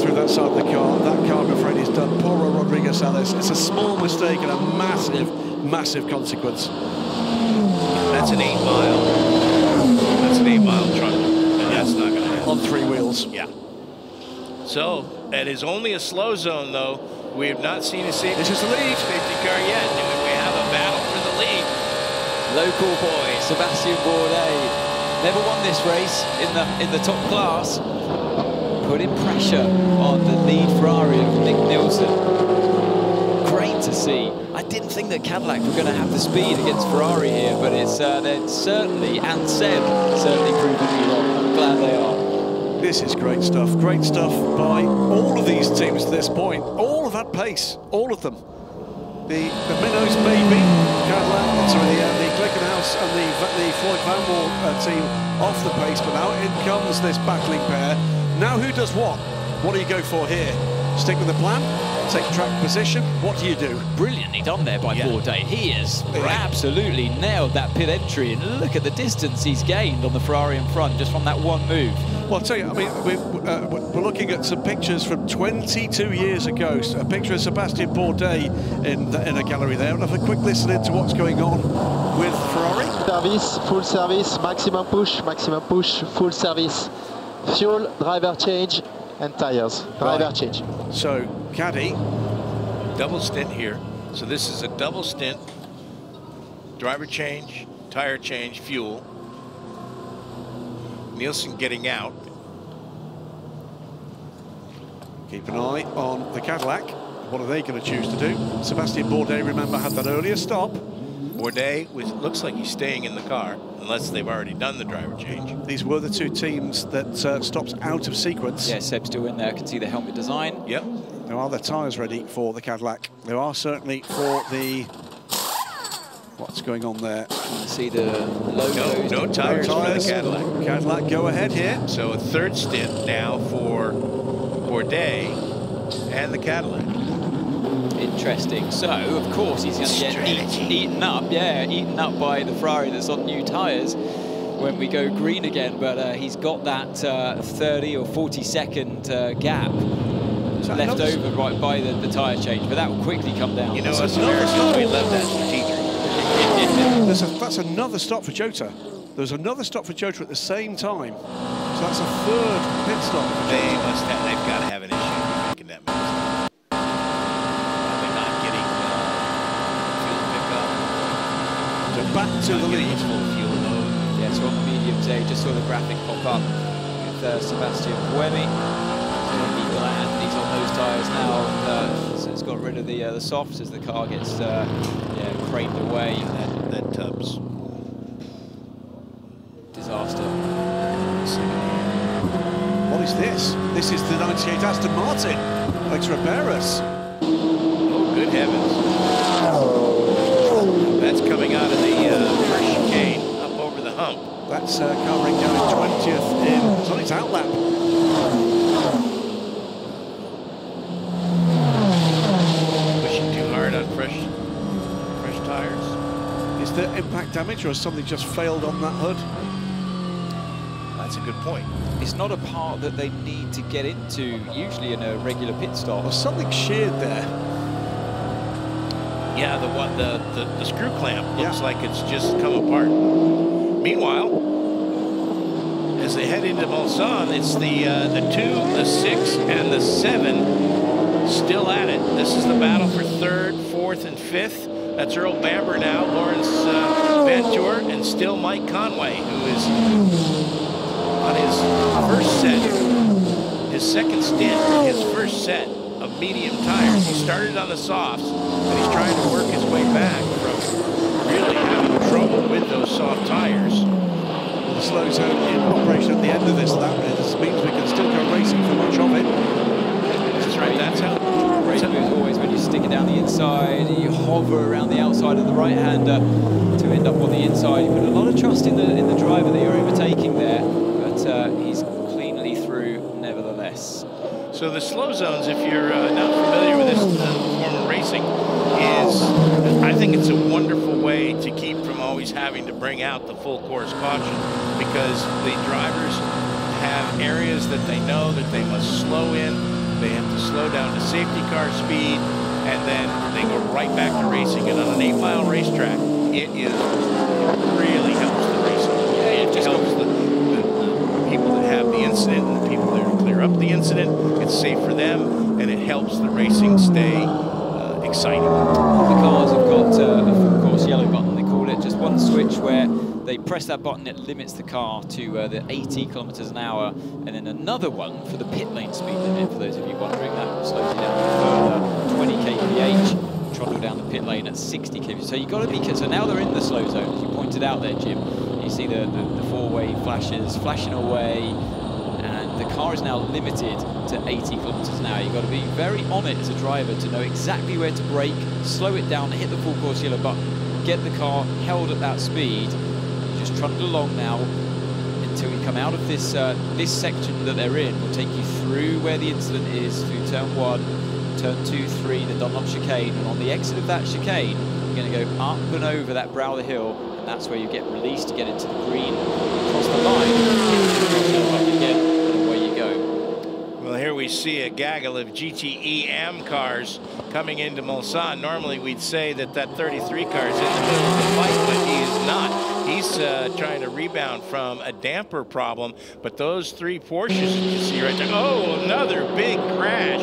through that side of the car. That car, I'm afraid, is done. Poor Rodrigo Salas. It's a small mistake and a massive consequence. That's an 8-mile. That's an 8-mile truck, and that's not going to happen. On 3 wheels. Yeah. So, it is only a slow zone, though. We have not seen a safety car yet. We have a battle for the lead. Local boy, Sebastian Bourdais, never won this race in the top class. Putting pressure on the lead Ferrari of Nick Nielsen. Great to see. I didn't think that Cadillac were going to have the speed against Ferrari here, but they're certainly, and Seb certainly proving me wrong. I'm glad they are. This is great stuff by all of these teams to this point. All of that pace, all of them. The Minnows maybe, Cadillac, the Glickenhaus and the Floyd Van Wall team off the pace, but now in comes this battling pair. Now who does what? What do you go for here? Stick with the plan? Take track position? What do you do? Brilliantly done there by Bourdais. He has absolutely nailed that pit entry, and look at the distance he's gained on the Ferrari in front just from that one move. Well, I'll tell you, I mean, we're looking at some pictures from 22 years ago. A picture of Sebastian Bourdais in a gallery there. We'll have a quick listen into what's going on with Ferrari. Service, full service, maximum push, full service. Fuel, driver change, and tires. Driver change. So, Caddy. Double stint here. So this is a double stint. Driver change, tire change, fuel. Nielsen getting out. Keep an eye on the Cadillac. What are they going to choose to do? Sebastian Bourdais, remember, had that earlier stop. Bourdais looks like he's staying in the car, unless they've already done the driver change. These were the two teams that stopped out of sequence. Yeah, Seb's still in there. I can see the helmet design. Yep. There are the tyres ready for the Cadillac. There are certainly for the... What's going on there? See the logos. No tires for the Cadillac. Cadillac go ahead here. So a third stint now for Bourdais and the Cadillac. interesting. So, of course, he's going to get eaten up. Yeah, eaten up by the Ferrari that's on new tyres when we go green again. But he's got that 30 or 40-second gap left over right by the tyre change. But that will quickly come down. You know, us Americans, we love that strategy. That's another stop for Jota. There's another stop for Jota at the same time. So that's a third pit stop. They've got to have an issue making that move. They're not getting fuel pickup. So back to the lead. Full fuel load. Yeah, so on the mediums, you just saw the graphic pop up with Sebastian Buemi. So he'll be glad that he's on those tyres now. So it's got rid of the softs as the car gets craned away. That Tubbs. Disaster. What is this? This is the 98 Aston Martin. Alex Riberas. Oh, good heavens. That's coming out of the first chicane up over the hump. That's covering down in 20th in. It's on its outlap. Pushing too hard on fresh tires. Is there impact damage or has something just failed on that hood? That's a good point. It's not a part that they need to get into usually in a regular pit stop. Or something sheared there. Yeah, the screw clamp looks like it's just come apart. Meanwhile, as they head into Mulsanne, it's the 2, the 6, and the 7 still at it. This is the battle for 3rd, 4th, and 5th. That's Earl Bamber now, Lawrence Vantour, and still Mike Conway, who is on his first set, his second stint, his first set of medium tires. He started on the softs, and he's trying to work his way back from really having trouble with those soft tires. The slow zone in operation at the end of this lap. This means we can still go racing for much of it. That's right, that's how. Great move always when you stick it down the inside, you hover around the outside of the right-hander to end up on the inside. You put a lot of trust in the driver that you're overtaking there, but he's cleanly through nevertheless. So the slow zones, if you're not familiar with this form of racing, I think it's a wonderful way to keep from always having to bring out the full course caution, because the drivers have areas that they know that they must slow in. They have to slow down to safety car speed, and then they go right back to racing. And on an 8-mile racetrack, it really helps the racing. Yeah, it just helps the people that have the incident and the people that are to clear up the incident. It's safe for them, and it helps the racing stay exciting. The cars have got a full course yellow button, they call it. Just one switch where they press that button, it limits the car to the 80 kilometers an hour, and then another one for the pit lane speed limit. For those of you wondering, that slows you down to 20 kph, throttle down the pit lane at 60 kph. So you've got to be careful. So now they're in the slow zone, as you pointed out there, Jim. You see the four-way flashes flashing away, and the car is now limited to 80 kilometers an hour. You've got to be very on it as a driver to know exactly where to brake, slow it down, hit the full course yellow button, get the car held at that speed. Just trundle along now until we come out of this this section that they're in. We'll take you through where the incident is, through turn 1, turn 2, 3, the Dunlop chicane, and on the exit of that chicane, you're going to go up and over that brow of the hill, and that's where you get released to get into the green, across the line, again, and away you go. Well, here we see a gaggle of GTE AM cars coming into Mulsanne. Normally we'd say that 33 car is in the middle of the fight, but he is not. He's trying to rebound from a damper problem, but those 3 Porsches you see right there. Oh, another big crash.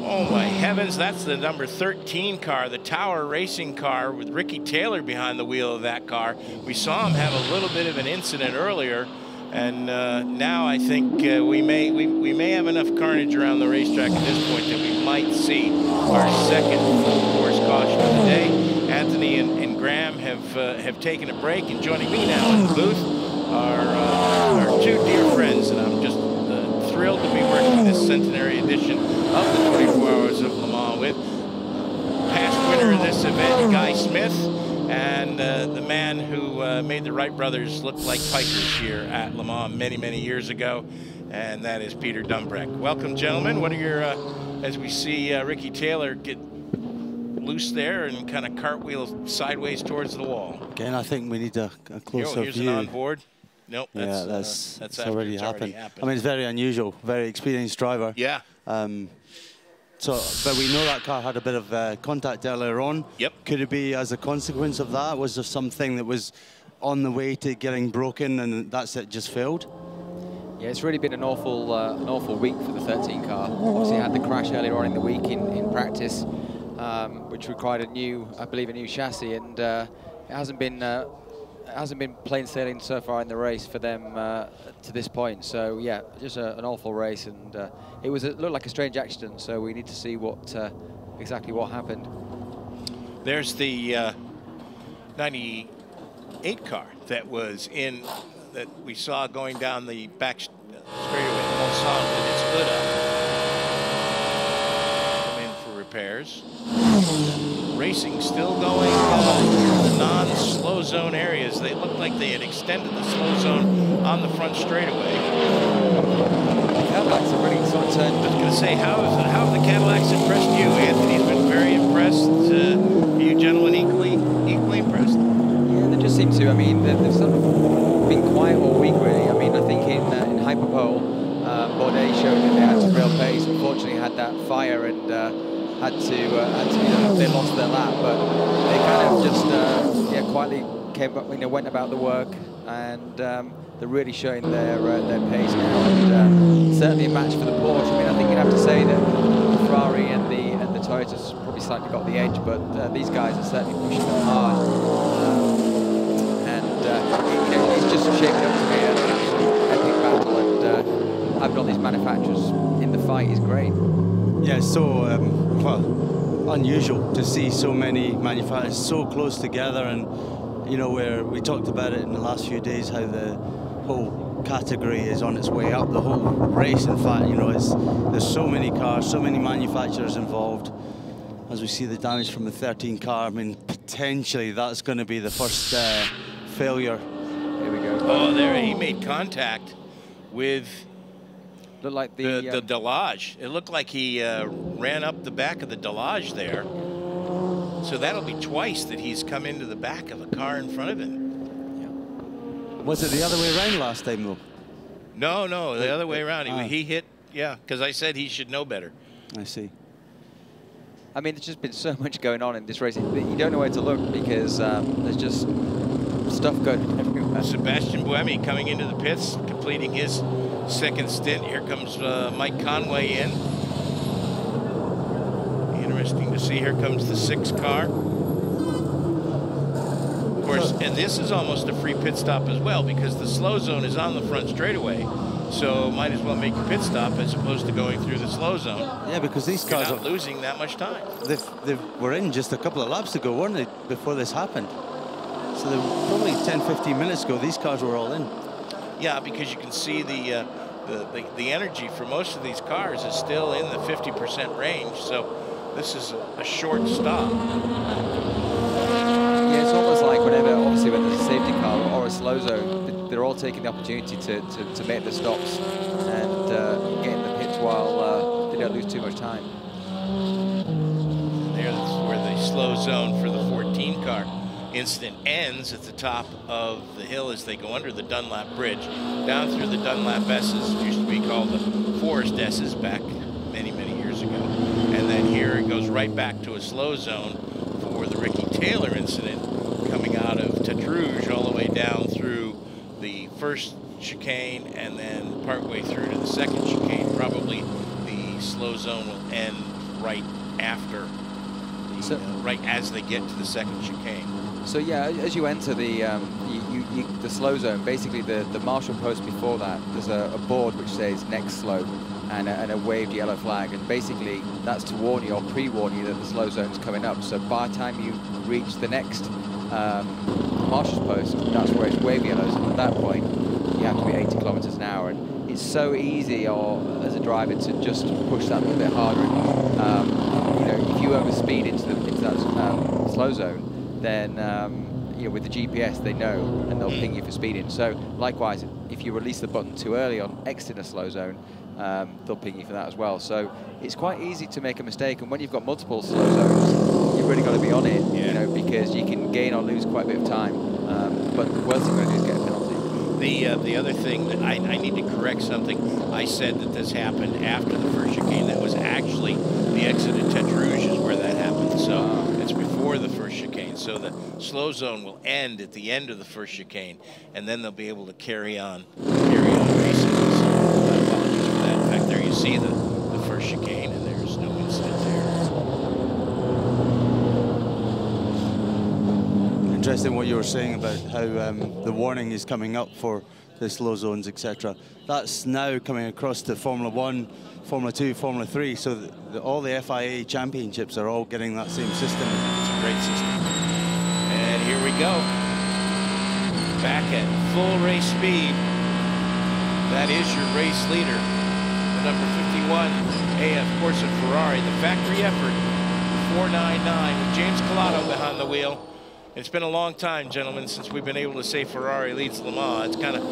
Oh my heavens, that's the number 13 car, the Tower Racing car with Ricky Taylor behind the wheel of that car. We saw him have a little bit of an incident earlier, and now I think we may have enough carnage around the racetrack at this point that we might see our second full course caution of the day. Anthony and Graham have taken a break, and joining me now in the booth are 2 dear friends, and I'm just thrilled to be working this centenary edition of the 24 Hours of Le Mans with past winner of this event, Guy Smith, and the man who made the Wright brothers look like pikers here at Le Mans many, many years ago, and that is Peter Dumbreck. Welcome, gentlemen. What are your, as we see Ricky Taylor get loose there and kind of cartwheel sideways towards the wall. Again, I think we need a closer Here's view. an onboard. Nope, Yeah, that's after already it's happened. already happened. I mean, it's very unusual, very experienced driver. Yeah. But we know that car had a bit of contact earlier on. Yep. Could it be as a consequence of that? Was there something that was on the way to getting broken and that's it, just failed? Yeah, it's really been an awful week for the 13 car. Obviously, had the crash earlier on in the week in practice, which required I believe, a new chassis, and it hasn't been plain sailing so far in the race for them to this point. So yeah, just an awful race, and it looked like a strange accident. So we need to see exactly what happened. There's the 98 car that we saw going down the back straightaway. Almost saw it with its hood up. Come in for repairs. Racing still going in the non-slow zone areas. They looked like they had extended the slow zone on the front straightaway. Cadillacs are really sort of turned. I was going to say, how have the Cadillacs impressed you? Anthony's been very impressed. You gentlemen equally impressed? Yeah, they just seem to. I mean, they've sort of been quiet all week, really. I mean, I think in Hyperpole, Bourdais showed that they had some real pace. Unfortunately, had that fire and they lost their lap, but they kind of just quietly came up, went about the work, and they're really showing their pace now, and certainly a match for the Porsche. I mean, I think you'd have to say that the Ferrari and the Toyota's probably slightly got the edge, but these guys are certainly pushing them hard, it's just shaping up to be an absolute epic battle, and having all these manufacturers in the fight is great. Yeah, so unusual to see so many manufacturers so close together, and where we talked about it in the last few days, how the whole category is on its way up, the whole race. In fact, there's so many cars, so many manufacturers involved. As we see the damage from the 13 car, I mean, potentially that's going to be the first failure. Here we go. Oh, there he made contact with. Looked like the Delage. It looked like he ran up the back of the Delage there. So that'll be twice that he's come into the back of a car in front of him. Yeah. Was it the other way around last time, though? No, the other way around. He hit, because I said he should know better. I see. I mean, there's just been so much going on in this race. You don't know where to look because there's just stuff going everywhere. Sebastian Buemi coming into the pits, completing his second stint. Here comes Mike Conway in. Interesting to see. Here comes the 6 car. Of course, and this is almost a free pit stop as well because the slow zone is on the front straightaway. So might as well make your pit stop as opposed to going through the slow zone. Yeah, because these cars are losing that much time. They were in just a couple of laps ago, weren't they, before this happened? So they were probably 10-15 minutes ago, these cars were all in. Yeah, because you can see the energy for most of these cars is still in the 50% range. So this is a short stop. Yeah, it's almost like obviously when there's a safety car or a slow zone, they're all taking the opportunity to make the stops and get in the pits while they don't lose too much time. And there's where the slow zone for the 14 car incident ends at the top of the hill as they go under the Dunlap Bridge, down through the Dunlap S's, used to be called the Forest S's back many years ago. And then here it goes right back to a slow zone for the Ricky Taylor incident, coming out of Tatrouge all the way down through the first chicane and then partway through to the second chicane. Probably the slow zone will end right after, right as they get to the second chicane. So yeah, as you enter the slow zone, basically the marshal post before that, there's a board which says next slow and a waved yellow flag, and basically that's to warn you or pre-warn you that the slow zone's coming up. So by the time you reach the next marshal's post, that's where it's wave yellows, and at that point you have to be 80 kilometers an hour, and it's so easy as a driver to just push that a little bit harder. If you overspeed into that slow zone, then with the GPS they know and they'll ping you for speeding. So likewise, if you release the button too early on exiting a slow zone, they'll ping you for that as well. So it's quite easy to make a mistake, and when you've got multiple slow zones, you've really got to be on it, you know, because you can gain or lose quite a bit of time. But the worst thing you're going to do is get a penalty. The other thing that I need to correct something. I said that this happened after the first chicane. That was actually the exit at Tete Rouge is where that happened. So it's before the first chicane. So the slow zone will end at the end of the first chicane, and then they'll be able to carry on racing. So apologies for that. In fact, there you see the first chicane, and there's no incident there. Interesting what you were saying about how the warning is coming up for the slow zones, etc. That's now coming across to Formula 1, Formula 2, Formula 3, so all the FIA championships are all getting that same system. It's a great system. And here we go. Back at full race speed. That is your race leader, the number 51 AF Corsa Ferrari, the factory effort, 499 with James Collado behind the wheel. It's been a long time, gentlemen, since we've been able to say Ferrari leads Le Mans. It's kind of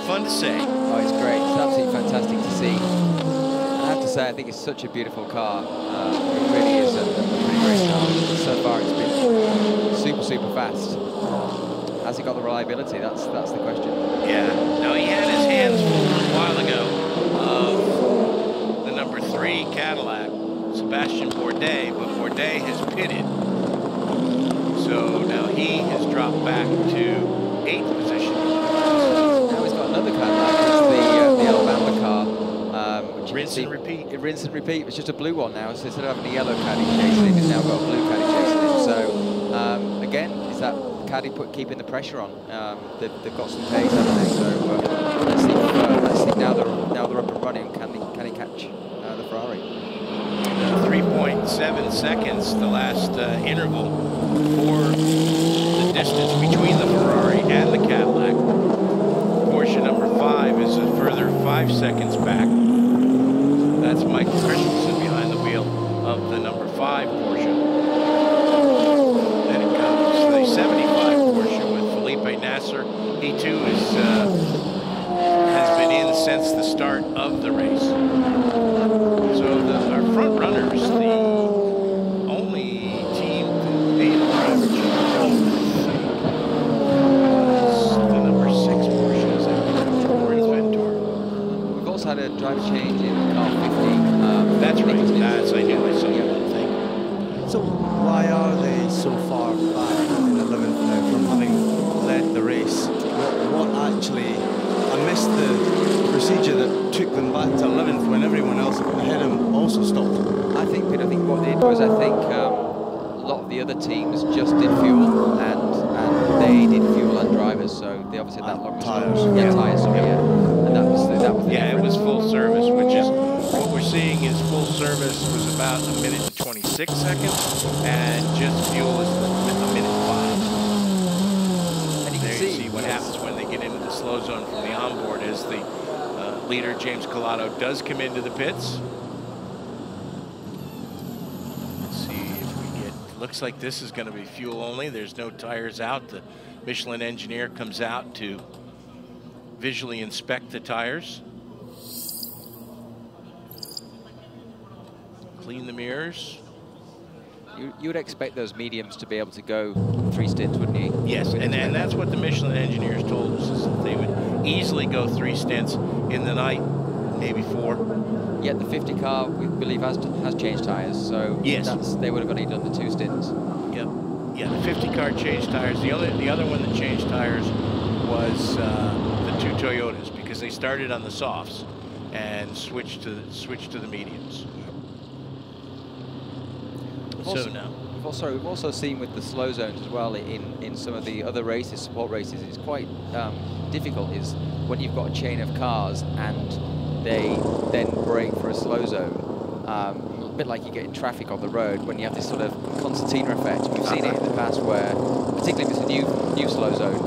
fun to say. Oh, it's great. It's absolutely fantastic to see. I have to say, I think it's such a beautiful car. It really is a pretty great car. So far, it's been super, super fast. Has he got the reliability? That's the question. Yeah. Now, he had his hands full a while ago of the number 3 Cadillac, Sebastian Bourdais, but Bourdais has pitted. So now he has dropped back to 8th position. Now he's got another Cadillac. It's the Alabama car. Rinse and repeat. Rinse and repeat. It's just a blue one now. So instead of having a yellow caddy chasing him, he's now got a blue caddy chasing him. So again, is that caddy keeping the pressure on? They've got some pace, haven't they? So let's see now they're up and running. Can he catch the Ferrari? 3.7 seconds, the last interval for the distance between the Ferrari and the Cadillac. Porsche number 5 is a further 5 seconds back. That's Michael Christensen behind the wheel of the number 5 Porsche. Then it comes the 75 Porsche with Felipe Nasser. He too has been in since the start of the race. So our front runners, the only team to be in the driver change was the number 6 Porsche, is that Lorenz Venturi. We've also had a driver change in car 50. That's right. I knew I saw that thing. So why are they so far back in 11th now from having led the race? What actually, I missed the procedure that took them back to 11th when everyone else ahead of them also stopped. I think what they did was, a lot of the other teams just did fuel, and they did fuel and drivers, so they obviously had that long tires. Tires, sorry, and that was the it was full service, which is what we're seeing is full service was about 1 minute and 26 seconds, and just fuel is 1 minute 5. And you can see what happens when they get into the slow zone from the onboard as the leader James Collado does come into the pits. Let's see if we get, looks like this is going to be fuel only. There's no tires out. The Michelin engineer comes out to visually inspect the tires. Clean the mirrors. You would expect those mediums to be able to go 3 stints, wouldn't you? Yes, and that's what the Michelin engineers told us, is that they would easily go 3 stints in the night, maybe 4. Yet the 50 car, we believe, has changed tyres, so yes, they would have only done the 2 stints. Yep. Yeah, the 50 car changed tires. The other one that changed tires was the 2 Toyotas, because they started on the softs and switched to the mediums. We've also seen with the slow zones as well in some of the other races, support races, it's quite difficult is when you've got a chain of cars and they then brake for a slow zone. A bit like you get in traffic on the road when you have this sort of concertina effect. We've seen it in the past where, particularly if it's a new slow zone,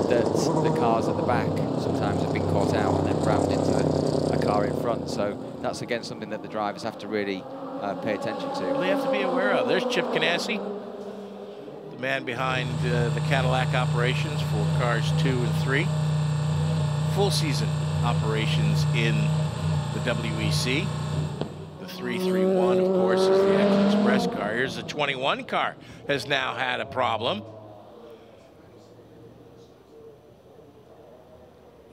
that the cars at the back sometimes have been caught out and then rammed into a car in front. So that's again something that the drivers have to really pay attention to. Well, they have to be aware of. There's Chip Ganassi, the man behind the Cadillac operations for cars 2 and 3. Full season operations in the WEC. The 331, of course, is the X Express NASCAR. Here's the 21 car, has now had a problem.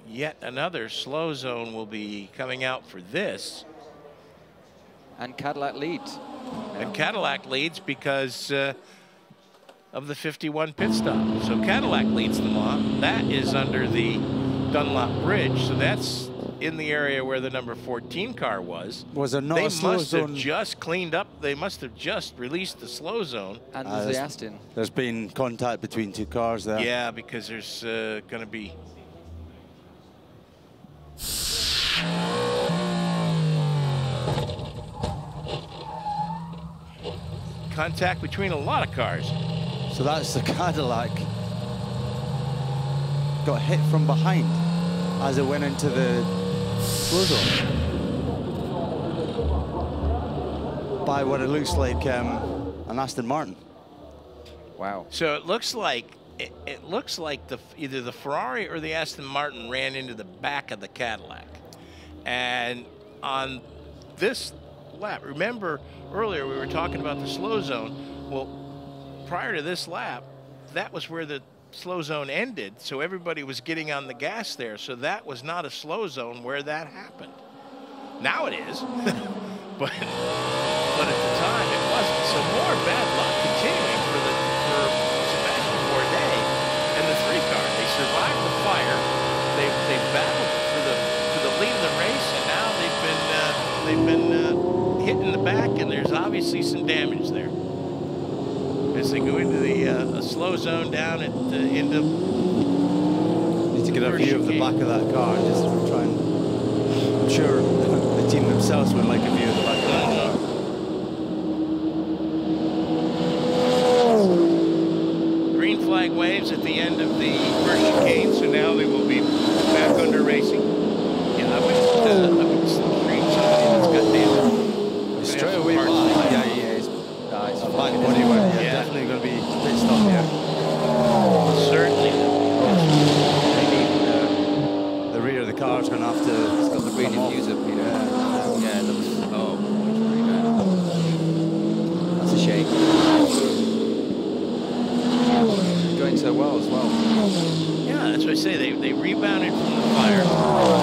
Yet another slow zone will be coming out for this. And Cadillac leads. And Cadillac leads because of the 51 pit stop. So Cadillac leads them on. That is under the Dunlop Bridge. So that's in the area where the number 14 car was. Was there not a slow zone? They must have just cleaned up. They must have just released the slow zone. And there's the Aston. There's been contact between two cars there. Yeah, because there's going to be contact between a lot of cars. So that's the Cadillac. Got hit from behind as it went into the slow zone by what it looks like an Aston Martin. Wow. So it looks like either the Ferrari or the Aston Martin ran into the back of the Cadillac. And on this lap, remember earlier we were talking about the slow zone. Well, prior to this lap, that was where the slow zone ended, so everybody was getting on the gas there. So that was not a slow zone where that happened. Now it is, but at the time it wasn't. So more bad luck continuing for Sebastian Bourdais and the 3 car. They survived the fire. They battled for the lead of the race, and now they've been hit in the back, and there's obviously some damage there as they go into the slow zone down at the end of. Need to get a view of the back of that car and just try and. I'm sure the team themselves would like a view of the back of that car. Green flag waves at the end of the first chicane, so now they will be back under racing. Yeah, I would screen somebody that's got damage. Straight away back. Yeah, it's back bodywork. Yeah, definitely going to be pit stop here. Certainly. The rear of the car is going to have to. It's got the green diffuser, Peter. Yeah, it looks. Oh, that's a shame. Going so well as well. Yeah, that's what I say. They rebounded from the fire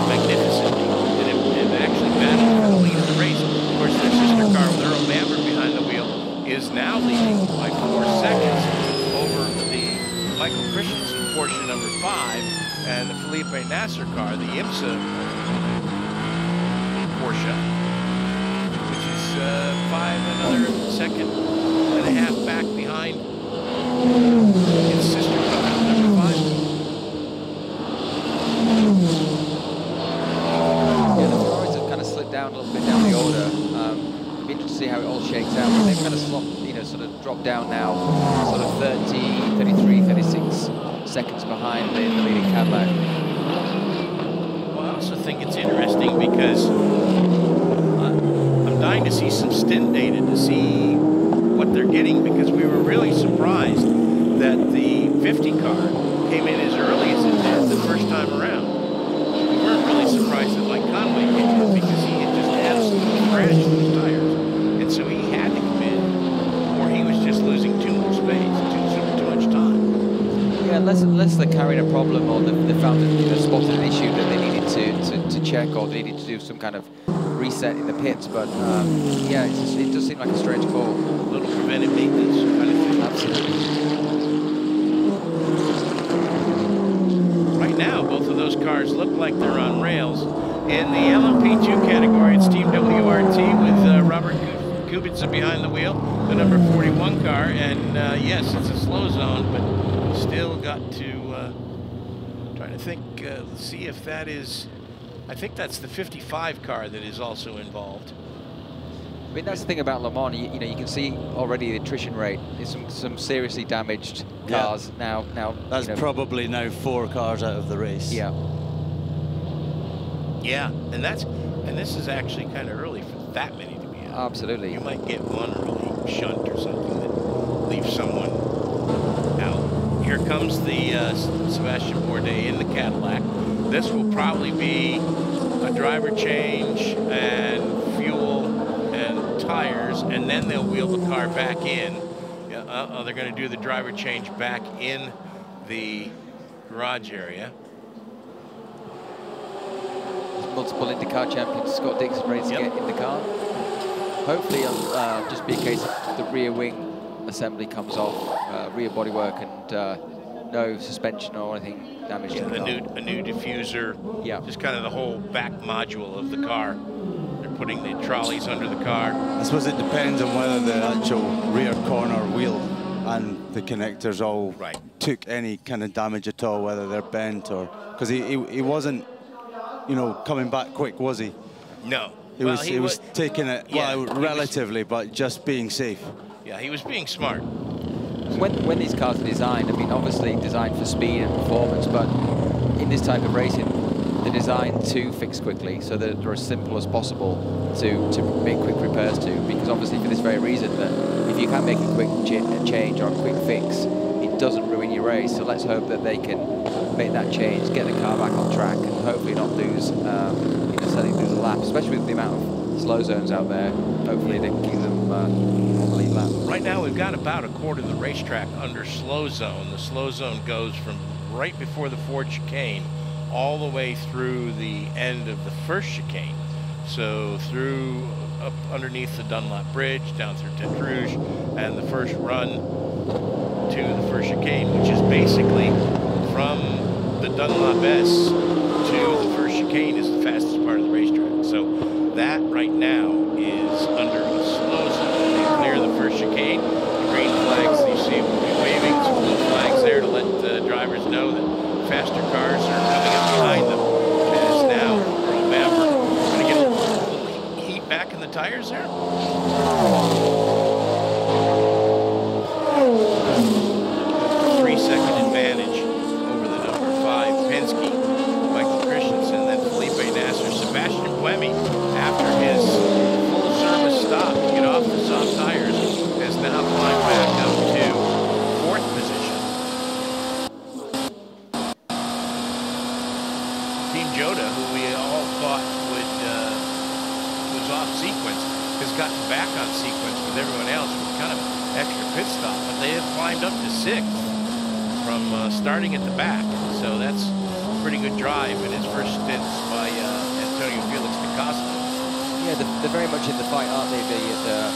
magnificently, and it actually battled for the lead of the race. Of course, their sister car with Earl Bamber behind the wheel is now leading by 4 seconds over the Michael Christensen Porsche number 5 and the Felipe Nasser car, the IMSA Porsche, which is another second and a half back behind its sister car, number 5. Yeah, the Ferraris have kind of slid down a little bit down the order. It'll be interesting to see how it all shakes out. But they've kind of sort of dropped down now, sort of 30, 33, 36 seconds behind the leading Cadillac. Well, I also think it's interesting because I'm dying to see some stint data to see what they're getting, because we were really surprised that the 50 car came in as early as it did the first time around. We weren't really surprised that Mike Conway came in because he had just absolutely crashed those tires. And so he had to come in, or he was just losing too much space, too much time. Yeah, unless they're carrying a problem or they found spotted an issue that they needed to check, or they needed to do some kind of reset in the pits. But yeah, it does seem like a strange call. A little preventive maintenance kind of thing. Absolutely. Right now, both of those cars look like they're on rails. In the LMP2 category, it's Team WRT with Robert Kubica behind the wheel, the number 41 car. And yes, it's a slow zone, but still got to try to think, see if that is, I think that's the 55 car that is also involved. I mean, that's the thing about Le Mans. You know, you can see already the attrition rate. There's some seriously damaged cars now. That's probably now 4 cars out of the race. Yeah. Yeah, and this is actually kind of early for that many to be out. Absolutely. You might get one early shunt or something that leaves someone out. Here comes the Sebastian Bourdais in the Cadillac. This will probably be a driver change and fuel and tires, and then they'll wheel the car back in. They're going to do the driver change back in the garage area. Multiple IndyCar champion Scott Dixon ready to get in the car. Hopefully it'll just be a case of the rear wing assembly comes off, rear bodywork, and no suspension or anything damaged to the car. A new diffuser, just kind of the whole back module of the car. They're putting the trolleys under the car. I suppose it depends on whether the actual rear corner wheel and the connectors all took any kind of damage at all, whether they're bent or... Because he wasn't, you know, coming back quick, was he? No. He was taking it, relatively, but just being safe. Yeah, he was being smart. When these cars are designed, I mean, obviously designed for speed and performance, but in this type of racing, they're designed to fix quickly, so that they're as simple as possible to make quick repairs to, because obviously for this very reason, that if you can make a quick change or a quick fix, it doesn't ruin your race. So let's hope that they can make that change, get the car back on track, and hopefully not lose, certainly lose a lap, especially with the amount of slow zones out there. Hopefully they can keep them on the lead lap. Right now we've got about a quarter of the racetrack under slow zone. The slow zone goes from right before the Ford chicane all the way through the end of the first chicane. So through up underneath the Dunlop Bridge, down through Tête Rouge, and the first run to the first chicane, which is basically from the Dunlop S to the first chicane is the fastest part of the racetrack. So that right now is under a slow zone. They clear the first chicane. The green flags you see will be waving, some blue flags there to let drivers know that faster cars are coming up behind them. As now Earl Bamber going to get a little heat back in the tires there. 3-second advantage over the number 5 Penske, Michael Christensen, then Felipe Nasser. Sebastian Buemi, after his full service stop to get off the soft tires, has now climbed back up to 4th position. Team Jota, who we all thought was off sequence, has gotten back on sequence with everyone else with kind of extra pit stop, but they have climbed up to 6th from starting at the back. So that's a pretty good drive in his first stints by Antonio Felix da Costa. Yeah, they're very much in the fight, aren't they, the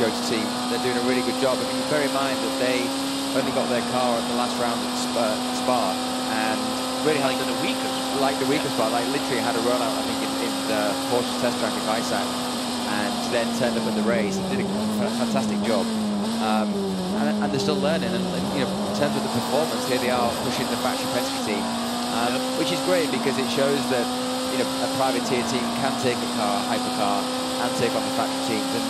Jota team? They're doing a really good job. I mean, bear in mind that they only got their car at the last round at Spa, and really like the week of Spa, like literally had a run out, I think, in the Porsche test track at Isaac, and then turned up in the race and did a fantastic job. And they're still learning, and you know, in terms of the performance, here they are pushing the factory Penske team, which is great because it shows that, you know, a privateer team can take a hypercar, and take on the factory teams, and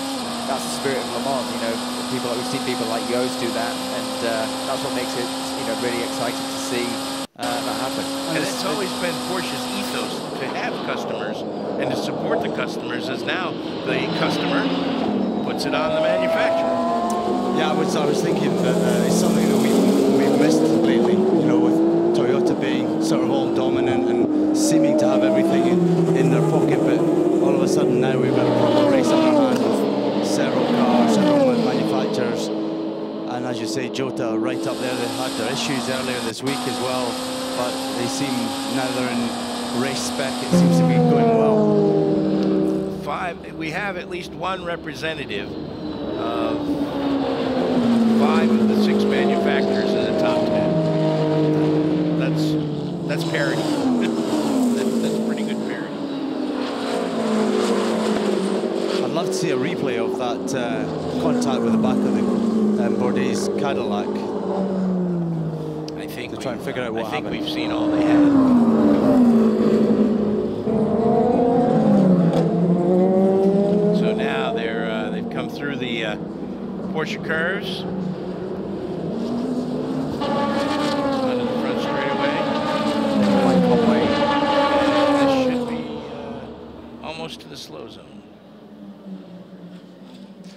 that's the spirit of Le Mans. You know, we've seen people like Yost do that, and that's what makes it, you know, really exciting to see that happen. And it's always been Porsche's ethos to have customers and to support the customers, as now the customer puts it on the manufacturer. Yeah, I was thinking that it's something that we've missed lately, you know, with Toyota being sort of all dominant and seeming to have everything in their pocket, but all of a sudden now we've got a proper race on our hands with several cars, several manufacturers, and as you say, Jota right up there. They had their issues earlier this week as well, but they seem, now they're in race spec, it seems to be going well. We have at least one representative of 5 of the 6 manufacturers in the top 10. That's parity. that's pretty good parity. I'd love to see a replay of that contact with the back of the Bourdais Cadillac. I think to try and figure out what happened. I think we've seen all they had. So now they've come through the Porsche curves. Onto the front straightaway. This should be almost to the slow zone.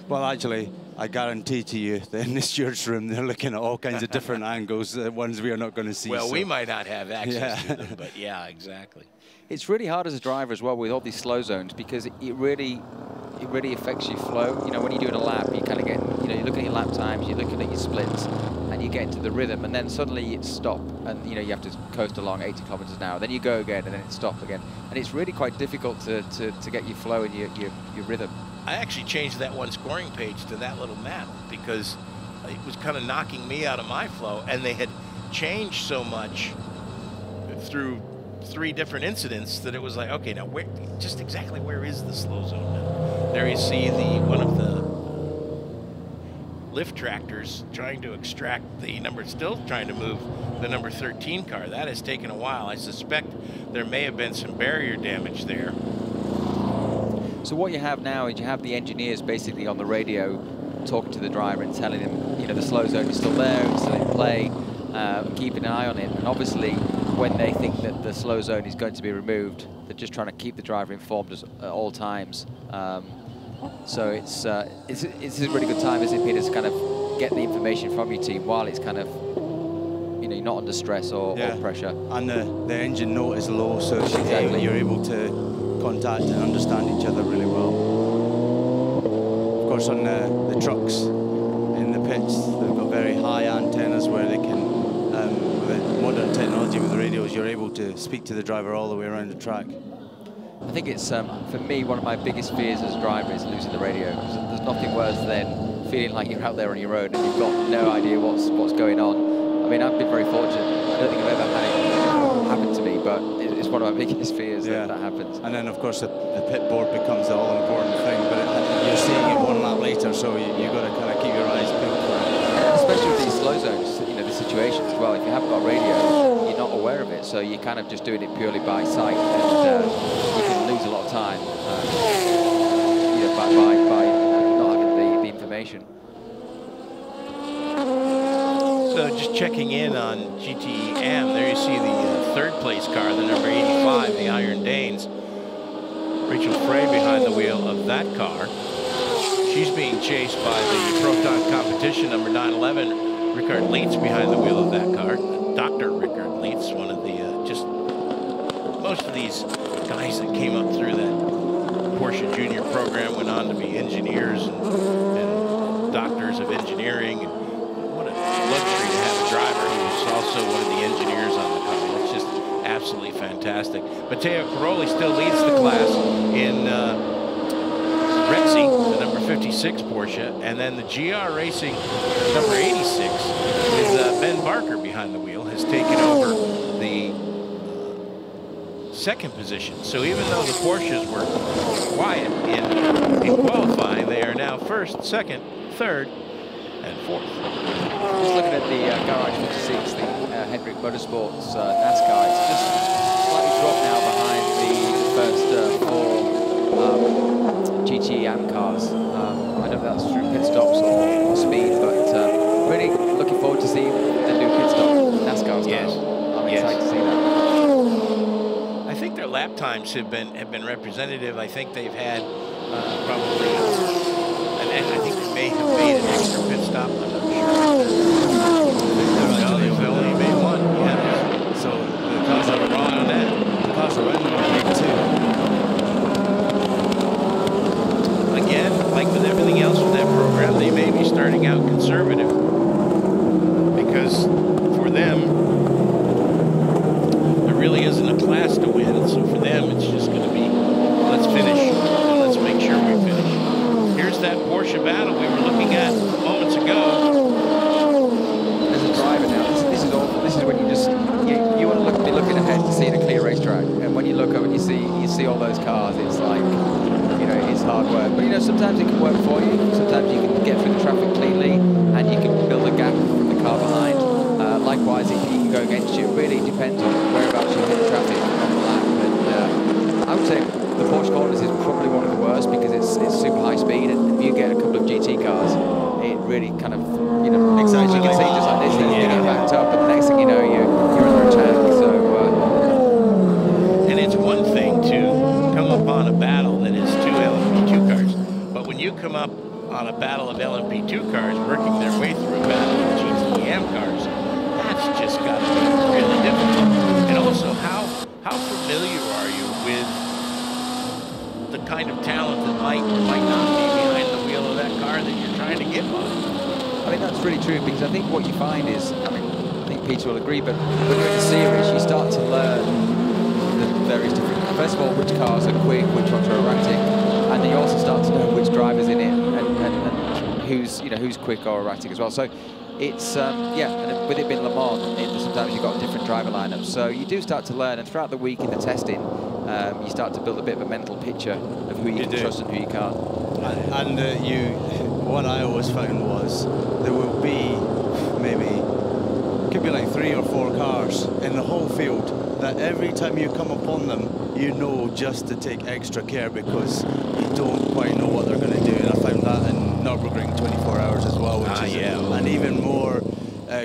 Well, actually, I guarantee to you that in the stewards room, they're looking at all kinds of different angles, ones we are not going to see. Well, so. we might not have access to them, but yeah, exactly. It's really hard as a driver as well with all these slow zones because it really affects your flow. You know, when you're doing a lap, you kind of get, you know, you're looking at your lap times, you're looking at your splits, and you get into the rhythm, and then suddenly it's stop, and you know you have to coast along 80 kilometers an hour. Then you go again, and then it's stop again, and it's really quite difficult to get your flow and your rhythm. I actually changed that one scoring page to that little map because it was kind of knocking me out of my flow, and they had changed so much through 3 different incidents that it was like, okay, now where, just exactly where is the slow zone now? There you see one of the lift tractors trying to extract the number, still trying to move the number 13 car. That has taken a while. I suspect there may have been some barrier damage there. So what you have now is you have the engineers basically on the radio talking to the driver and telling him, you know, the slow zone is still there, it's still in play, keeping an eye on it. And obviously, when they think that the slow zone is going to be removed, they're just trying to keep the driver informed at all times. So it's a really good time, isn't it, Peter, to kind of get the information from your team while it's kind of, you know, you're not under stress or pressure. And the engine note is low, so you're able to contact and understand each other really well. Of course, on the trucks in the pits, they've got very high antennas where they can, with modern technology with the radios, you're able to speak to the driver all the way around the track. I think it's, for me, one of my biggest fears as a driver is losing the radio. There's nothing worse than feeling like you're out there on your own and you've got no idea what's going on. I mean, I've been very fortunate. I don't think I've ever had it happen to me, but it's one of my biggest fears that happens. And then, of course, the pit board becomes the all-important thing, but you're seeing it one lap later, so you've got to kind of keep your eyes peeled for it. Especially with these slow zones, you know, the situations as well. If you haven't got radio, you're not aware of it, so you're kind of just doing it purely by sight, and you can lose a lot of time, you know, by not having the information. So just checking in on GTM, there you see the 3rd place car, the number 85, the Iron Danes. Rachel Frey behind the wheel of that car. She's being chased by the Proton Competition, number 911, Rickard Leitz behind the wheel of that car. Dr. Rickard Leitz, one of the, most of these guys that came up through that Porsche Junior program went on to be engineers and doctors of engineering. And what a luxury to have a driver who's also one of the engineers on the car. It's just absolutely fantastic. Matteo Caroli still leads the class in Rexy, the number 56 Porsche, and then the GR Racing number 86 with Ben Barker behind the wheel has taken over the 2nd position. So even though the Porsches were quiet in qualifying, they are now 1st, 2nd, 3rd, and 4th. Just looking at the Garage 56, the Hendrick Motorsports NASCAR, it's just slightly dropped now behind the first 4 GT cars. I don't know if that's through pit stops or speed, but really looking forward to seeing them do pit stop NASCAR style. Yes. I'm excited to see that. I think their lap times have been representative. I think they've had probably, and I think they may have made an extra pit stop. I'm not sure. No, they've only made one. Yeah. So the cars are wrong on that. The cars are running on big 2. Again, like with everything else with that program, they may be starting out conservative because for them, really isn't a class to win, so for them it's just going to be let's finish and let's make sure we finish. Here's that Porsche battle we were looking at moments ago. As a driver now, this is awful. This is when you just you want to be looking ahead to see a clear racetrack, and when you look over and you see all those cars, it's like, you know, it's hard work. But you know, sometimes it can work for you. Sometimes you can get through the traffic cleanly, and you can build a gap from the car behind. Likewise, it can go against you. It really depends on whereabouts you hit the traffic on the lap. And I would say the Porsche corners is probably one of the worst because it's super high speed, and if you get a couple of GT cars, it really kind of, you know, as you can see, just like this, you get backed up, and the next thing you know, you're under attack. So, and it's one thing to come upon a battle that is two cars, but when you come up on a battle of LMP2 cars working their way through a battle of GTEM cars. That's just got to be really difficult. And also, how familiar are you with the kind of talent that might or might not be behind the wheel of that car that you're trying to get by? I mean, that's really true, because I think what you find is, I mean, I think Peter will agree, but when you're in the series, you start to learn the various different, first of all, which cars are quick, which ones are erratic, and then you also start to know which drivers in it and who's, you know, who's quick or erratic as well. So it's, yeah, and with it being Le Mans, sometimes you've got different driver lineups. So you do start to learn, and throughout the week in the testing, you start to build a bit of a mental picture of who you can trust and who you can't. And what I always found was there will be maybe, could be like 3 or 4 cars in the whole field that every time you come upon them, you know just to take extra care because you don't quite know what they're going to do. And I found that in Nürburgring 24 Hours as well, which is an even more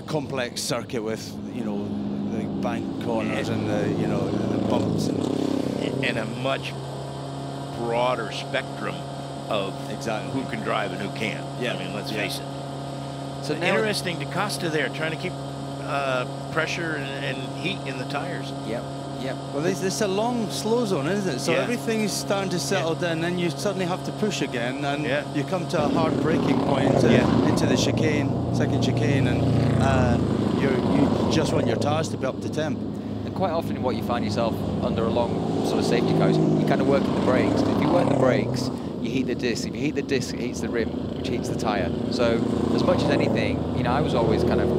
complex circuit with, you know, the bank corners and the, you know, the bumps and a much broader spectrum of who can drive and who can't. Yeah, I mean, let's face it. So interesting, DaCosta there trying to keep pressure and heat in the tires. Yep. Yep. Well, it's a long slow zone, isn't it? So everything's starting to settle down, then you suddenly have to push again, and you come to a hard braking point into the chicane, second chicane, and you just want your tires to be up to temp. And quite often, what you find yourself under a long sort of safety car, you kind of work in the brakes. If you work the brakes, you heat the disc. If you heat the disc, it heats the rim, which heats the tire. So as much as anything, you know, I was always kind of, I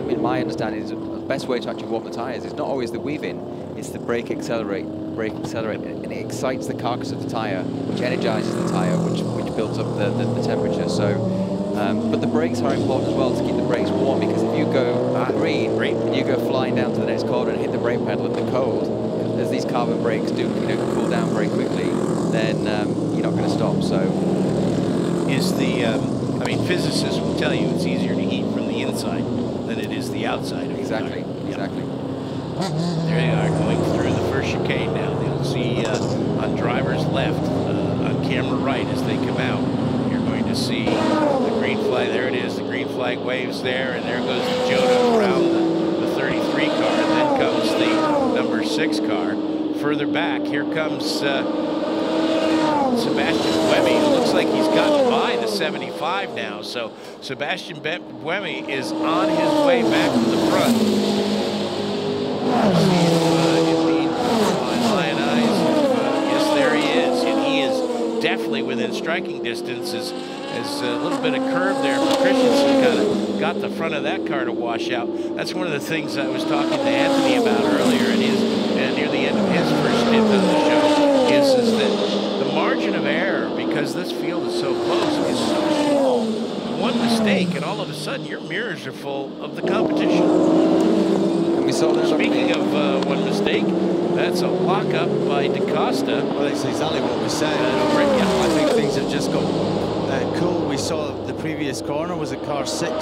mean, my understanding is the best way to actually warm the tires is not always the weave-in, it's the brake accelerate, and it excites the carcass of the tire, which energizes the tire, which builds up the temperature. So, but the brakes are important as well to keep the brakes warm, because if you go green and you go flying down to the next corner and hit the brake pedal in the cold, as these carbon brakes do, you know, cool down very quickly, then you're not going to stop. So, is the I mean, physicists will tell you it's easier to heat from the inside than it is the outside. Exactly. There they are going through the first chicane now. You'll see on driver's left, on camera right as they come out, you're going to see the green flag. There it is. The green flag waves there, and there goes the Jota around the 33 car. And then comes the number 6 car. Further back, here comes Sebastian Buemi. It looks like he's gotten by the 75 now. So Sebastian Buemi is on his way back to the front. Indeed, Lionize. Yes, there he is, and he is definitely within striking distance. As a little bit of curve there for Christensen kind of got the front of that car to wash out. That's one of the things I was talking to Anthony about earlier, and near the end of his first stint on the show, is that the margin of error, because this field is so close, is so small. One mistake, and all of a sudden your mirrors are full of the competition. Speaking of one mistake, that's a lockup by DaCosta. Well, that's exactly what we said. I think things have just got cool. We saw the previous corner was a car 6. He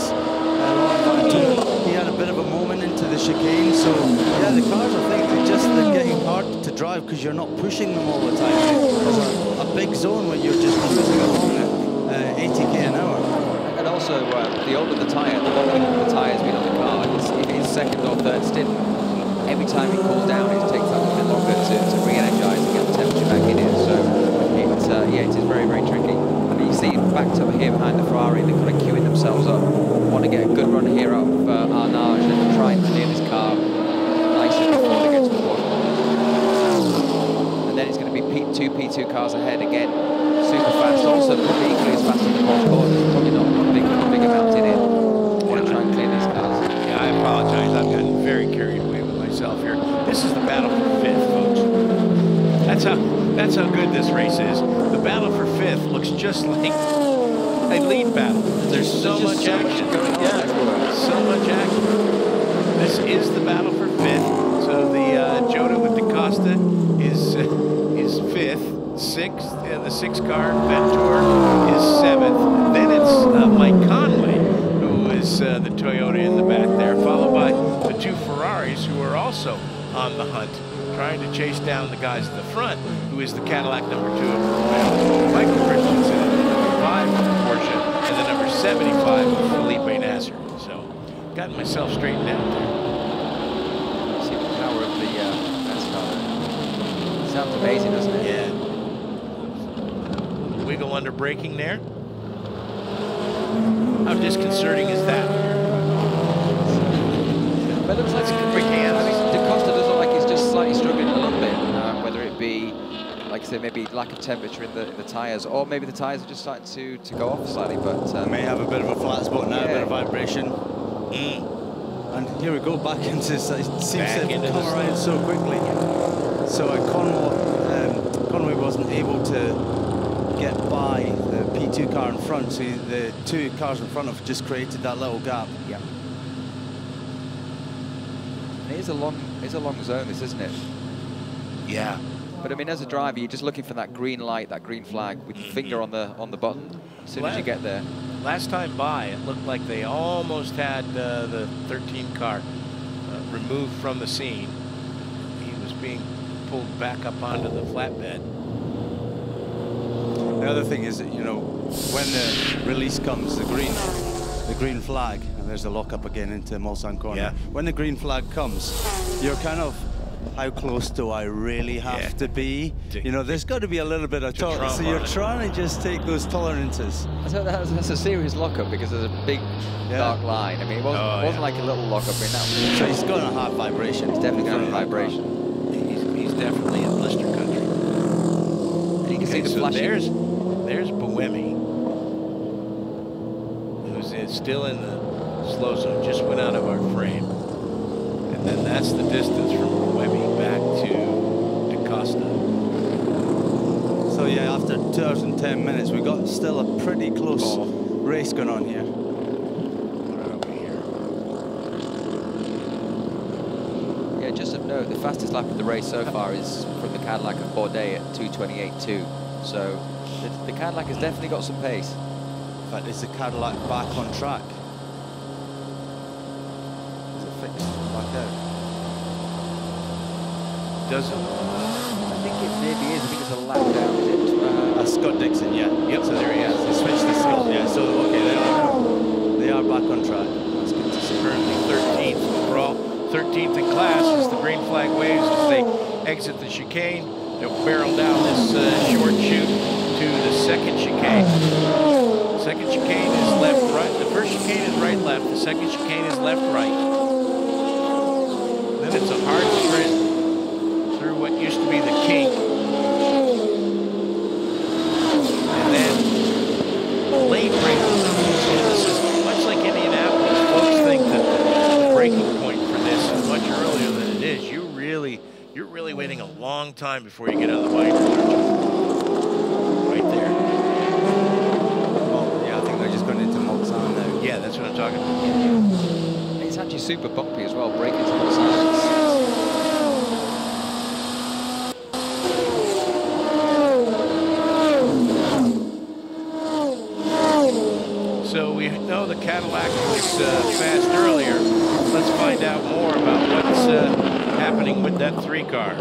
had a bit of a moment into the chicane. So, yeah, the cars, I think, they're getting hard to drive because you're not pushing them all the time. There's a big zone where you're just cruising along at 80k an hour. And also, the older the tyre, the longer the tyre's been on the car. If it's second or third stint, every time it cools down, it takes that a little bit longer to re-energize and get the temperature back in it. So, yeah, it is very, very tricky. I mean, you see backed up here behind the Ferrari, they're kind of queuing themselves up. Want to get a good run here up Arnage and try and clear this car nicely before they get to the wall. And then it's going to be two P2 cars ahead again. Super fast, also probably equally as fast as the Bosch corners, probably not a big amount in it. Want to try and clear these cars. Yeah, I apologize, I've gotten very carried away with myself here. This is the battle for 5th, folks. That's how good this race is. The battle for 5th looks just like a lead battle. There's so much action going on. So much action. This is the battle for 5th. So the Jota with DaCosta is 5th. 6th, the 6 car, Ventura is 7th. Then it's Mike Conway, who is the Toyota in the back there, followed by the 2 Ferraris, who are also on the hunt, trying to chase down the guys at the front, who is the Cadillac number 2 of Michael Christensen in the number 5. 5 with Porsche and the number 75 with Felipe Nasser. So, got myself straightened out there. See the power of the NASCAR. Sounds amazing, doesn't it? Yeah. Wiggle under braking there. How disconcerting is that? But it looks like Da Costa does look like he's just slightly struggling a little bit, whether it be, like I said, maybe lack of temperature in the tyres, or maybe the tyres are just starting to go off slightly. But may have a bit of a flat spot now, yeah. a bit of vibration. And here we go back into. It seems to have come around so quickly. So Conway wasn't able to get by the P2 car in front, so the 2 cars in front of just created that little gap. Yeah. It is a long zone, this, isn't it? Yeah. But I mean, as a driver, you're just looking for that green light, that green flag, with your finger on the button. As soon as you get there. Last time by, it looked like they almost had the 13 car removed from the scene. He was being pulled back up onto the flatbed. The other thing is that, you know, when the release comes, the green flag, and there's a lockup again into Mulsanne corner. Yeah. When the green flag comes, you're kind of, how close do I really have to be? You know, there's got to be a little bit of tolerance. So you're trying to just take those tolerances. That's a serious lockup because there's a big dark line. I mean, it wasn't like a little lockup. I mean, that was so he's going to have vibration. He's definitely going to have vibration. He's definitely in blister country. And you can see the so flashing. There's Buemi, who's still in the slow zone, just went out of our frame. And then that's the distance from Buemi back to Da Costa. So yeah, after 2 hours and 10 minutes, we got still a pretty close race going on here. Yeah, just a note, the fastest lap of the race so far is from the Cadillac of Bourdais at 2:28.2. So the Cadillac has definitely got some pace. In fact, is the Cadillac back on track? Is it fixed back out? Doesn't. I think it maybe is. I think it's a lap down. Is it? Scott Dixon, yeah. Yep. So there he is. He switched to Scott. Yeah. So okay, they are back on track. That's good to see. Currently 13th overall, 13th in class as the green flag waves as they exit the chicane. They'll barrel down this short chute to the second chicane. Second chicane is left, right. The first chicane is right, left. The second chicane is left, right. Then it's a hard sprint through what used to be the kink. And then late break. So this is much like Indianapolis. Folks think that the breaking point for this is much earlier than it is. You're really waiting a long time before you get on the bike. Right there. Well, yeah, I think they're just going into Mulsanne now. Yeah, that's what I'm talking about. It's actually super bumpy as well, braking to Mulsanne. So we know the Cadillac was fast earlier. Let's find out more about what's happening with that 3 car.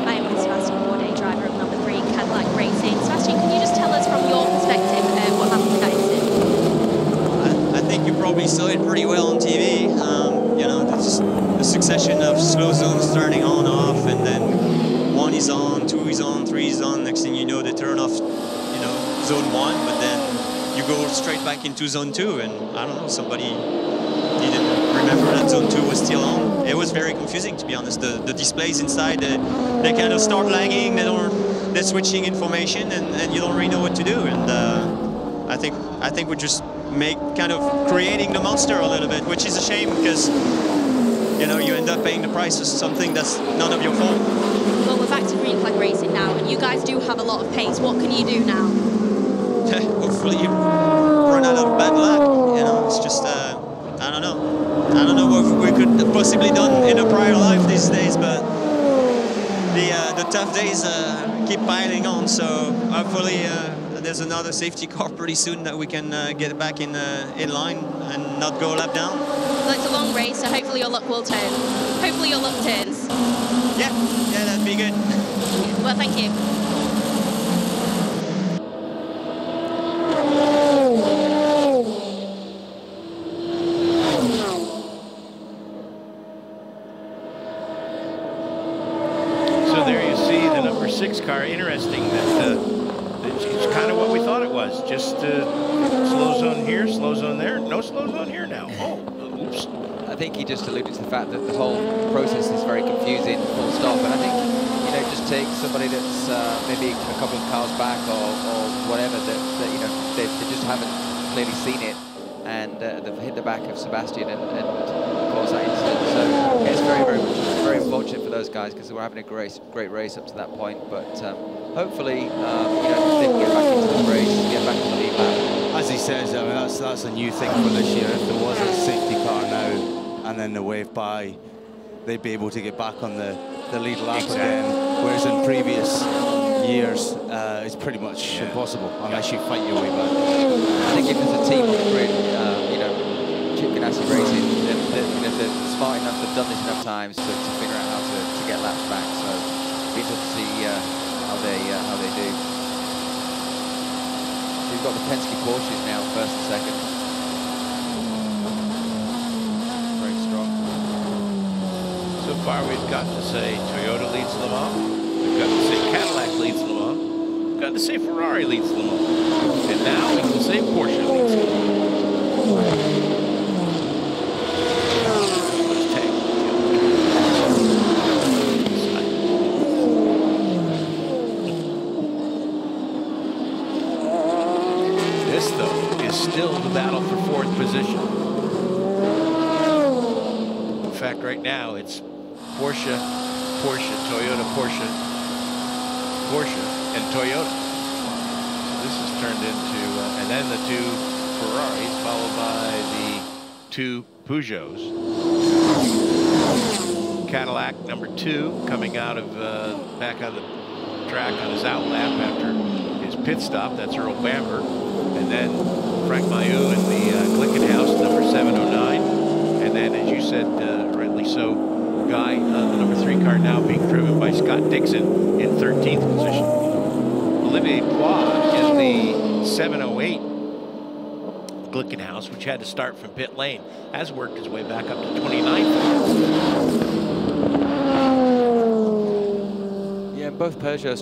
I am with Sebastian Bourdais, driver of number 3 Cadillac Racing. Sebastian, can you just tell us from your perspective what happened with that incident? I think you probably saw it pretty well on TV. You know, there's a succession of slow zones turning on, off, and then 1 is on, 2 is on, 3 is on. Next thing you know, they turn off, you know, zone 1, but then you go straight back into zone 2, and I don't know, somebody didn't remember that zone 2 was still on. It was very confusing, to be honest. The displays inside, they kind of start lagging. They're switching information, and you don't really know what to do. And I think we just kind of creating the monster a little bit, which is a shame because you know you end up paying the price for something that's none of your fault. Well, we're back to green flag racing now, and you guys do have a lot of pace. What can you do now? Hopefully you run out of bad luck. You know, it's just I don't know. I don't know what we could have possibly done in a prior life these days, but the tough days keep piling on. So hopefully there's another safety car pretty soon that we can get back in line and not go lap down. Well, it's a long race, so hopefully your luck will turn. Hopefully your luck turns. Yeah, that'd be good. Well, thank you. slow zone here now. Oh, oops. I think he just alluded to the fact that the whole process is very confusing, full stop. And I think, you know, just take somebody that's maybe a couple of cars back or whatever, that you know, they just haven't clearly seen it, and they've hit the back of Sebastian and caused that incident. So yeah, it's very unfortunate for those guys, because they were having a great race up to that point. But hopefully, you know, they can get back into the race, get back on the lead lap. As he says, I mean, that's a new thing for this year. If there was a safety car now and then the wave by, they'd be able to get back on the lead lap again. Whereas in previous years, it's pretty much impossible unless you fight your way back. I think if there's a team on the grid, you know, Chip Ganassi Racing, they're smart enough, they've done this enough times to figure out how to get laps back. So be interested to see how they do. We've got the Penske Porsches now, first and second. Very strong. So far, we've got to say Toyota leads Le Mans. We've got to say Cadillac leads Le Mans. We've got to say Ferrari leads Le Mans. And now we can say Porsche leads Le Mans. This, though, is still the battle for fourth position. In fact, right now, it's Porsche, Toyota, Porsche, and Toyota. So this has turned into, and then the two Ferraris, followed by the two Peugeots. Cadillac, number 2, coming out of, back on the track on his out lap after his pit stop. That's Earl Bamber. And then Frank Mailloux in the Glickenhaus, number 709. And then, as you said, rightly so, Guy, the number 3 car now being driven by Scott Dixon in 13th position. Olivier Poix in the 708 Glickenhaus, which had to start from pit lane, has worked his way back up to 29th. Yeah, both Peugeots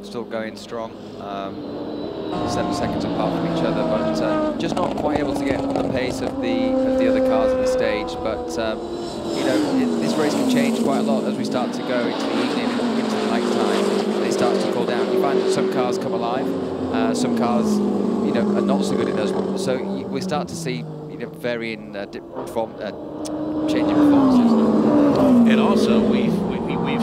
still going strong. 7 seconds apart from each other, but just not quite able to get the pace of the other cars at the stage. But you know, this race can change quite a lot as we start to go into the evening, into the night time, and it starts to cool down. You find that some cars come alive, some cars, you know, are not so good in those ones. So we start to see, you know, varying changing performances. And also, we've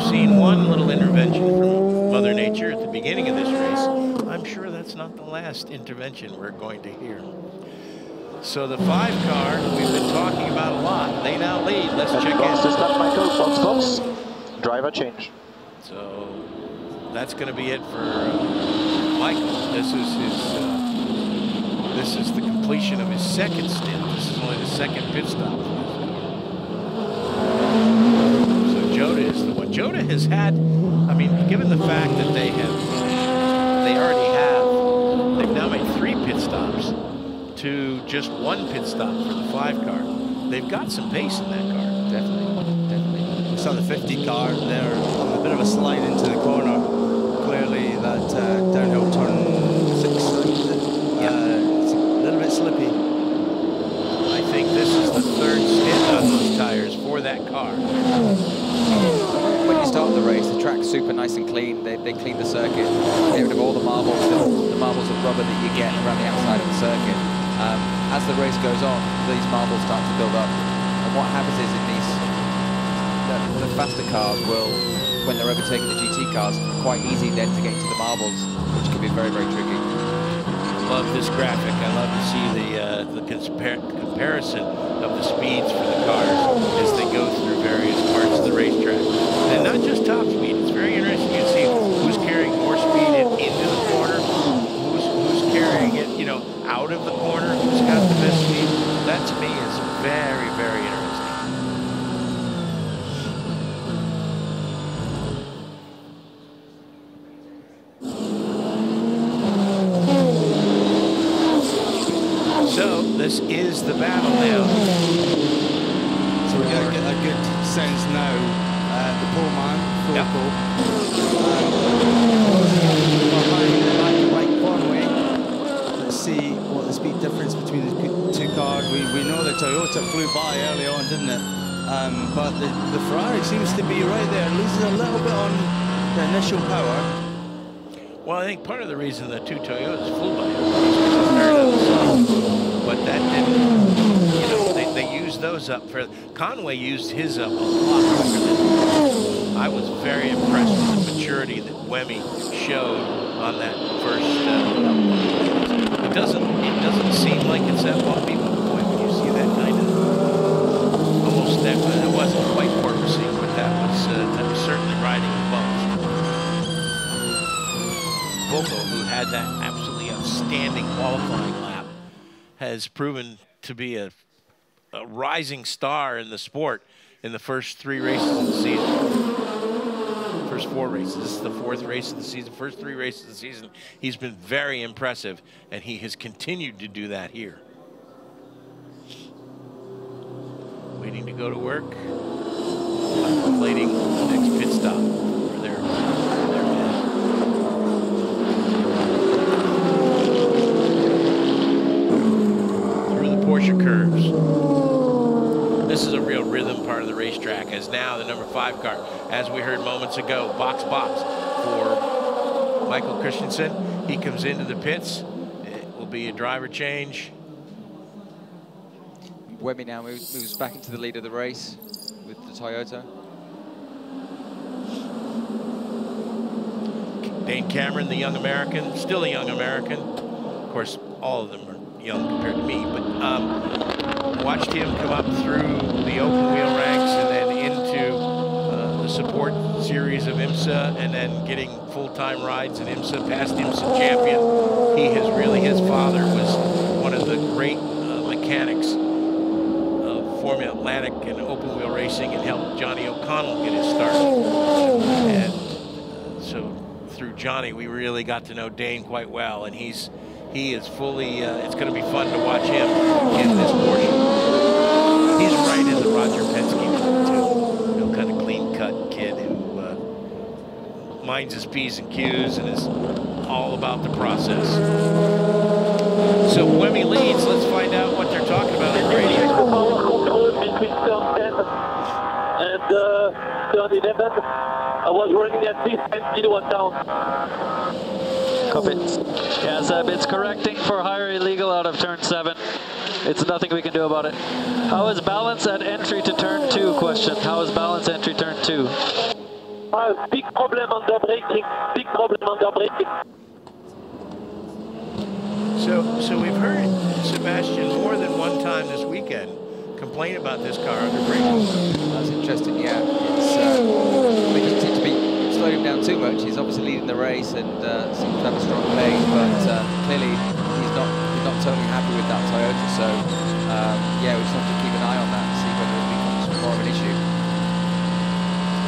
seen one little intervention from Mother Nature at the beginning of this race. I'm sure that's not the last intervention we're going to hear. So the 5 car we've been talking about a lot, they now lead. Let's check in. Box to start, Michael. Box. Driver change. So that's going to be it for Michael. This is the completion of his second stint. This is only the second pit stop. So Jota is the one. Jota has had, I mean, given the fact that they've now made 3 pit stops to just 1 pit stop for the 5 car. They've got some pace in that car. Definitely. We saw the 50 car there on a bit of a slide into the corner. Clearly that downhill turn 6, it's a little bit slippy. I think this is the 3rd stint on those tires for that car. When you start the race, the track's super nice and clean. They clean the circuit, get rid of all the marbles of rubber that you get around the outside of the circuit. As the race goes on, these marbles start to build up. And what happens is in these, the faster cars will, when they're overtaking the GT cars, quite easy then to get into the marbles, which can be very, very tricky. Love this graphic. I love to see the comparison of the speeds for the cars as they go through various parts of the racetrack. And not just top speed. It's very interesting. You can see who's carrying more speed into the corner, who's carrying it, you know, out of the corner, who's got the best speed. That to me is very, very interesting. So this is the battle now. So we're going to get a good sense now. The pole man, behind the right corner. Let's see what the speed difference between the 2 cars. We know Toyota flew by early on, didn't it? But the Ferrari seems to be right there, loses a little bit on the initial power. Well, I think part of the reason the two Toyotas flew by him is because they're out of the sun. But that didn't, you know, they used those up for, Conway used his up a lot quicker than I was very impressed with the maturity that Wemmy showed on that first it doesn't seem like it's that bumpy, but boy, when you see that kind of almost that, it wasn't quite porpoising, but that was certainly riding the bumps. Volko, who had that absolutely outstanding qualifying lap, has proven to be a rising star in the sport in the first 3 races of the season. First 4 races. This is the 4th race of the season. First 3 races of the season. He's been very impressive, and he has continued to do that here. Waiting to go to work. Contemplating the next pit stop for their man. Through the Porsche curves. This is a real rhythm part of the racetrack, as now the number 5 car, as we heard moments ago, box for Michael Christensen. He comes into the pits. It will be a driver change. Wemmy now moves back into the lead of the race with the Toyota. Dane Cameron, the young American, still a young American. Of course, all of them are young compared to me, but watched him come up through the open wheel ranks and then into the support series of IMSA, and then getting full-time rides in IMSA, past IMSA champion. He has really, his father was one of the great mechanics of Formula Atlantic and open wheel racing, and helped Johnny O'Connell get his start. And so through Johnny, we really got to know Dane quite well, and he is fully, it's going to be fun to watch him in this Porsche. He's right in the Roger Penske too. Real kind of clean-cut kid who minds his P's and Q's and is all about the process. So Wemmy leads. Let's find out what they're talking about on the radio. Power control between turn 10 and turn 11. I was running at least 10 kilowatt down. Copy. Yeah, Seb, it's correcting for higher illegal out of turn 7. It's nothing we can do about it. How is balance at entry to turn 2? Question. How is balance entry turn 2? Big problem under braking. Big problem under braking. So we've heard Sebastian more than one time this weekend complain about this car under braking. That's interesting, yeah. It's, we just seem to be slowing him down too much. He's obviously leading the race and seems to have a strong pace, but clearly he's not totally happy with that Toyota. So yeah, we just have to keep an eye on that and see whether it becomes more of an issue.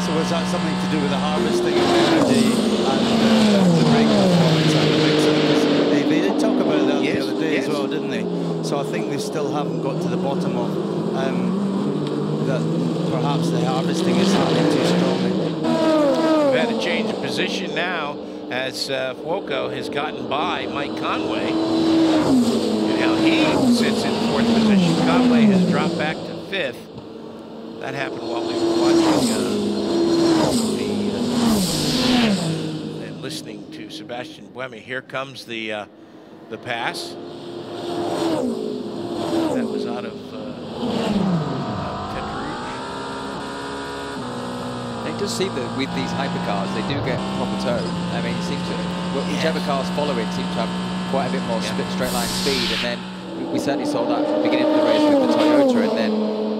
So was that something to do with the harvesting of energy and the brake performance and the mixer? They did talk about that the other day as well, didn't they? So I think they still haven't got to the bottom of that. Perhaps the harvesting is happening too strongly. We've had a change of position now as Fuoco has gotten by Mike Conway. And now he sits in 4th position. Conway has dropped back to 5th. That happened while we were watching and listening to Sebastian Buemi. Here comes the pass. That was out of It does seem that with these hypercars, they do get proper toe. I mean, it seems that whichever cars follow it seem to have quite a bit more straight line speed, and then we certainly saw that at the beginning of the race with the Toyota, and then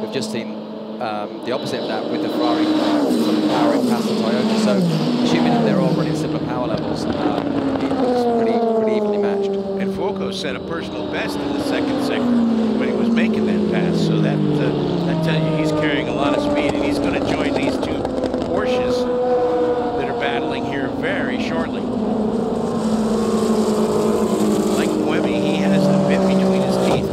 we've just seen the opposite of that with the Ferrari sort of powering past the Toyota. So assuming that they're all running similar power levels, it looks pretty evenly matched. And Fuoco set a personal best in the 2nd sector when he was making that pass. So that tells you he's carrying a lot of speed, and he's going to join these two Porsches that are battling here very shortly. Like Buemi, he has the bit between his teeth.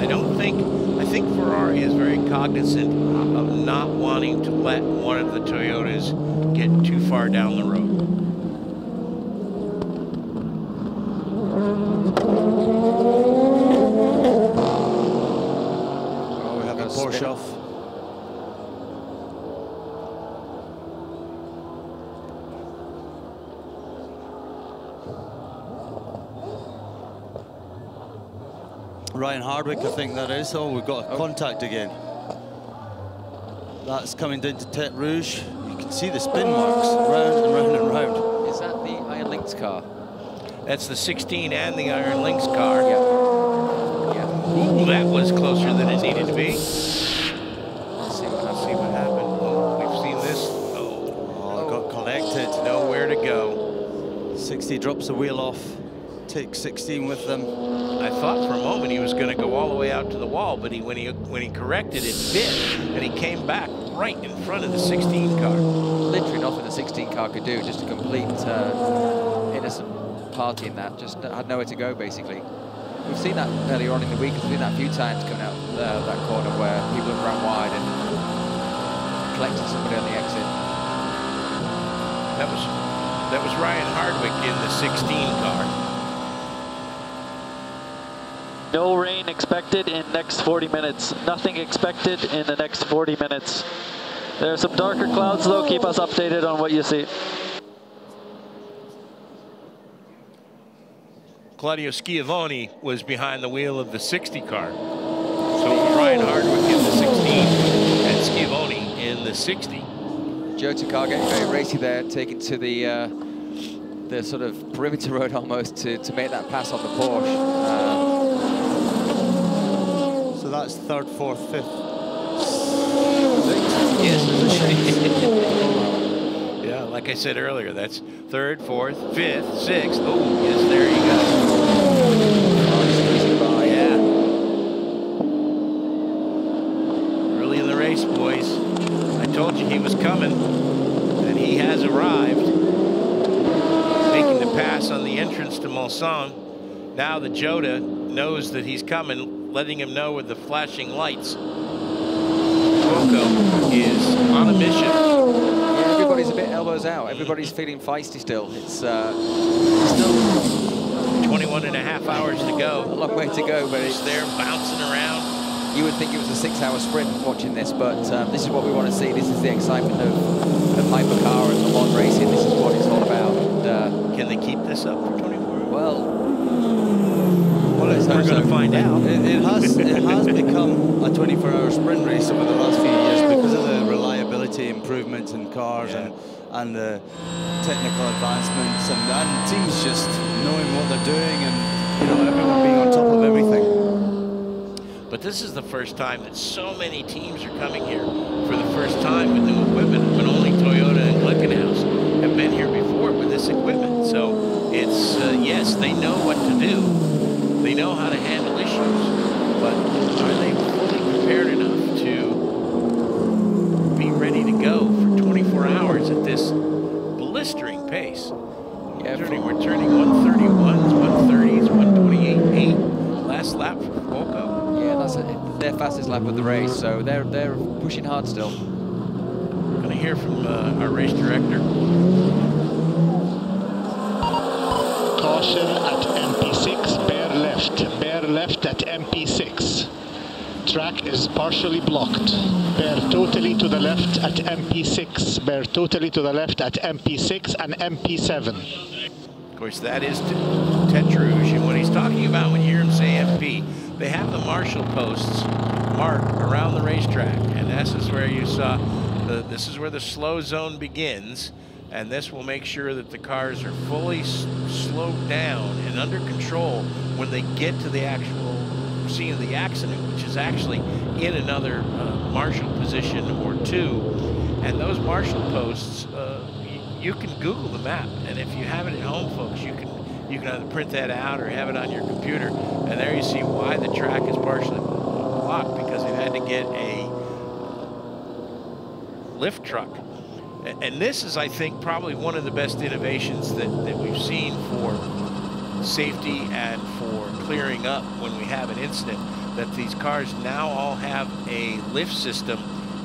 I think Ferrari is very cognizant of not wanting to let one of the Toyotas get too far down the road. Ryan Hardwick, I think that is. Oh, we've got a contact again. That's coming down to Tete Rouge. You can see the spin marks round and round and round. Is that the Iron Lynx car? That's the 16 and the Iron Lynx car. Yeah. Ooh, that was closer than it needed to be. Let's see what happened. Oh, we've seen this. Oh, got collected. Nowhere to go. 60 drops the wheel off. Take 16 with them. I thought for a moment he was going to go all the way out to the wall, but when he corrected, it fit, and he came back right in front of the 16 car. Literally nothing the 16 car could do. Just a complete innocent party in that. Just had nowhere to go, basically. We've seen that earlier on in the week. We've seen that a few times coming out that corner where people have ran wide and collected somebody on the exit. That was Ryan Hardwick in the 16 car. No rain expected in next 40 minutes. Nothing expected in the next 40 minutes. There are some darker clouds though. Keep us updated on what you see. Claudio Schiavone was behind the wheel of the 60 car. So Ryan Hardwick in the 16 and Schiavone in the 60. Joe Takar getting very racy there, taking to the sort of perimeter road almost to make that pass on the Porsche. So that's third, fourth, fifth. Yes. Yeah, like I said earlier, that's third, fourth, fifth, sixth. Oh, yes, there you go. Yeah. Early in the race, boys. I told you he was coming, and he has arrived. Making the pass on the entrance to Mulsanne. Now the Jota knows that he's coming, letting him know with the flashing lights. Coco is on a mission. Yeah, everybody's a bit elbows out. Everybody's feeling feisty still. It's still 21 and a half hours to go. A long way to go, but it's there bouncing around. You would think it was a 6-hour sprint watching this, but this is what we want to see. This is the excitement of hypercar and Le Mans racing. This is what it's all about. And, can they keep this up for 24 hours? Well, we're going to find out. It has become a 24-hour sprint race over the last few years because of the reliability improvements in cars and the technical advancements and teams just knowing what they're doing and everyone being on top of everything. But this is the first time that so many teams are coming here for the first time with new equipment when only Toyota and Glickenhaus have been here before with this equipment. So it's, yes, they know what to do. They know how to handle issues, but are they fully prepared enough to be ready to go for 24 hours at this blistering pace? Yeah, we're turning 131s, 130s, 128.8. Last lap for Volko. Yeah, that's their fastest lap of the race, so they're pushing hard still. Going to hear from our race director. Caution at MP6, bear left at MP6. Track is partially blocked. Bear totally to the left at MP6. Bear totally to the left at MP6 and MP7. Of course, that is Tete Rouge, and what he's talking about when you hear him say MP, they have the marshal posts marked around the racetrack, and this is where you saw, this is where the slow zone begins, and this will make sure that the cars are fully slowed down and under control when they get to the actual scene of the accident, which is actually in another marshal position or two. And those marshal posts, you can Google the map, and if you have it at home, folks, you can either print that out or have it on your computer, and there you see why the track is partially blocked, because they've had to get a lift truck. And this is, I think, probably one of the best innovations that we've seen for safety and for clearing up when we have an incident, that these cars now all have a lift system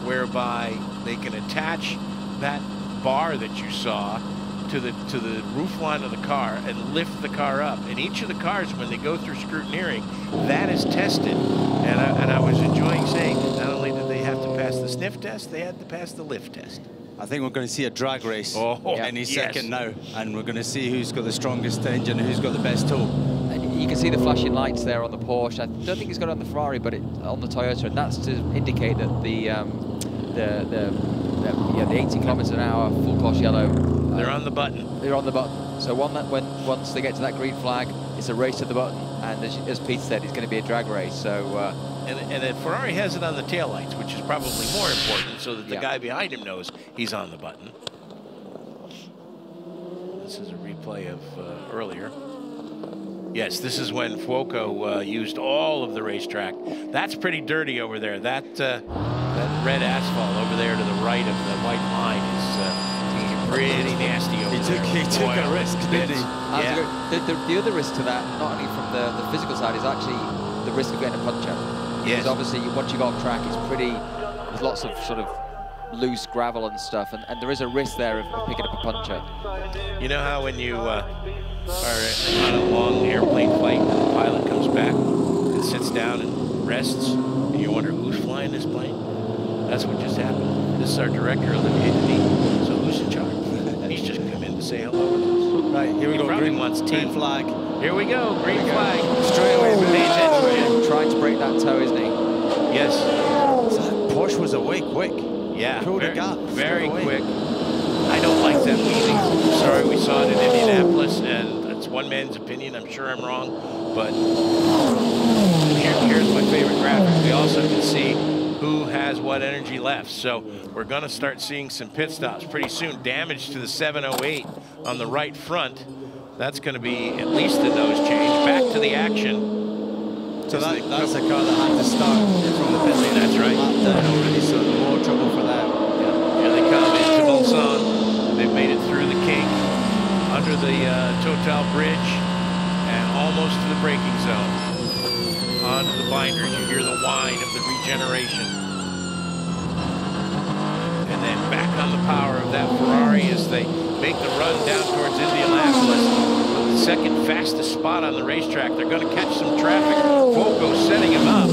whereby they can attach that bar that you saw to the roof line of the car and lift the car up. And each of the cars, when they go through scrutineering, that is tested. And I was enjoying saying not only did they have to pass the sniff test, they had to pass the lift test. I think we're going to see a drag race any second now, and we're going to see who's got the strongest engine and who's got the best tow. you can see the flashing lights there on the Porsche. I don't think it's got it on the Ferrari, but on the Toyota, and that's to indicate that the 80 kilometers an hour full course yellow. They're on the button. They're on the button. So once they get to that green flag, it's a race to the button, and as Pete said, it's going to be a drag race. So. And the Ferrari has it on the taillights, which is probably more important, so that the guy behind him knows he's on the button. This is a replay of earlier. Yes, this is when Fuoco used all of the racetrack. That's pretty dirty over there. That red asphalt over there to the right of the white line is pretty nasty over there. He took a risk, didn't he? Yeah. The other risk to that, not only from the physical side, is actually the risk of getting a puncher. Because obviously, once you go off track, there's lots of sort of loose gravel and stuff, and there is a risk there of picking up a puncher. You know how when you are on a long airplane flight, and the pilot comes back and sits down and rests, and you wonder who's flying this plane? That's what just happened. This is our director, Olivier Denis. So who's in charge? He's just come in to say hello to us. Right, here we go. Green wants green flag. Here we go, green flag. Straight away, trying to break that toe, isn't he? Yes. Porsche was away quick. Yeah, very quick. I don't like that weaving. Sorry, we saw it in Indianapolis, and it's one man's opinion. I'm sure I'm wrong, but here's my favorite graphic. We also can see who has what energy left. So we're going to start seeing some pit stops pretty soon. Damage to the 708 on the right front. That's going to be at least a nose change. Back to the action. So that's the car that had to start from the pit lane. That's right. Already, so more trouble for them. Yeah. Here they come into Mulsanne. They've made it through the kink, under the Total bridge, and almost to the braking zone. Onto the binders. You hear the whine of the regeneration. And then back on the power of that Ferrari as they make the run down towards Indianapolis. The second fastest spot on the racetrack. They're going to catch some traffic. Fuoco setting him up.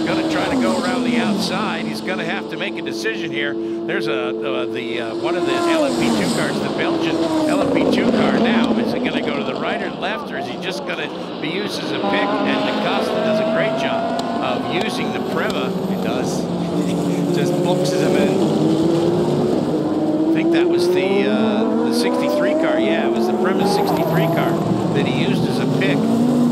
Going to try to go around the outside. He's going to have to make a decision here. There's one of the LMP2 cars, the Belgian LMP2 car now. Is it going to go to the right or left, or is he just going to be used as a pick? And DaCosta does a great job of using the Prema. He does. Just boxes him in. I think that was the 63 car. Yeah, it was the Prema 63 car that he used as a pick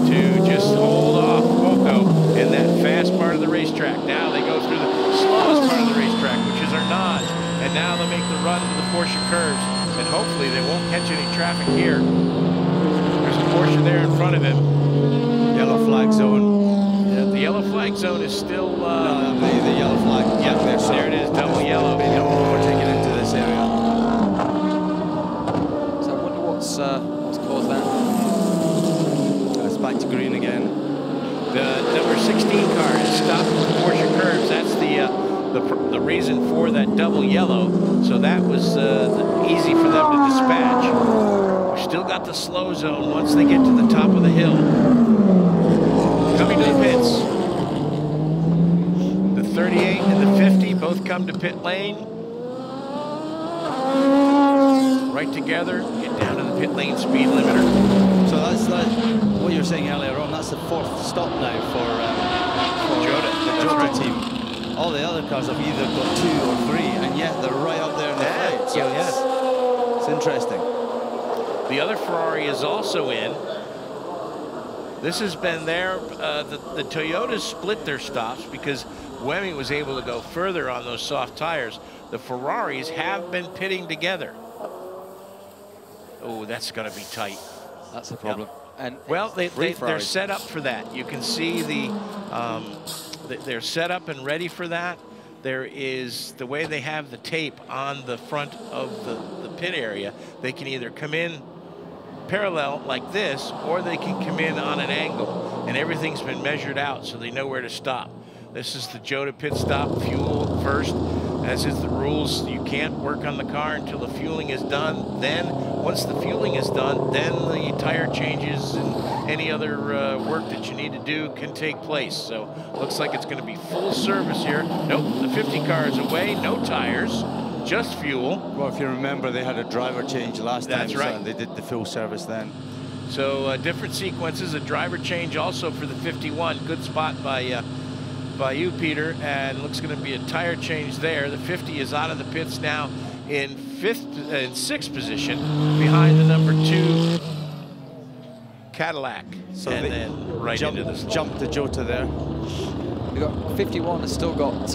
to just hold off Fuoco in that fast part of the racetrack. Now they go through the slowest part of the racetrack, which is Arnage, and now they make the run to the Porsche curves, and hopefully they won't catch any traffic here. There's a Porsche there in front of him. Yellow flag zone. Yeah, the yellow flag zone is still... no, the yellow flag. Yeah, there it is, double yellow. We're taking into this area. So I wonder what's caused that. It's back to green again. The number 16 car is stopped at the Porsche curves. That's the reason for that double yellow. So that was easy for them to dispatch. We've still got the slow zone once they get to the top of the hill. Coming to the pits. The 38 and the 50 both come to pit lane. Right together, get down to the pit lane speed limiter. So that's what you were saying earlier on. That's the fourth stop now for the Jota team. All the other cars have either got 2 or 3, and yet they're right up there in the fight. So it's interesting. The other Ferrari is also in. This has been there. The Toyotas split their stops because Wemi was able to go further on those soft tires. The Ferraris have been pitting together. Oh, that's going to be tight. That's the problem. Yeah. And well, they're set up for that. You can see they're set up and ready for that. There is the way they have the tape on the front of the pit area. They can either come in parallel like this, or they can come in on an angle, and everything's been measured out so they know where to stop. This is the Jota pit stop, fuel first. As is the rules, you can't work on the car until the fueling is done. Then, once the fueling is done, then the tire changes and any other work that you need to do can take place. So, looks like it's going to be full service here. Nope, the 50 car is away, no tires, just fuel. Well, if you remember, they had a driver change last time. That's right. So they did the full service then. So different sequences, a driver change also for the 51. Good spot by you, Peter, and looks going to be a tire change there. The 50 is out of the pits now in sixth position behind the number 2 Cadillac. So and then right into the jump to Jota there. We've got 51 has still got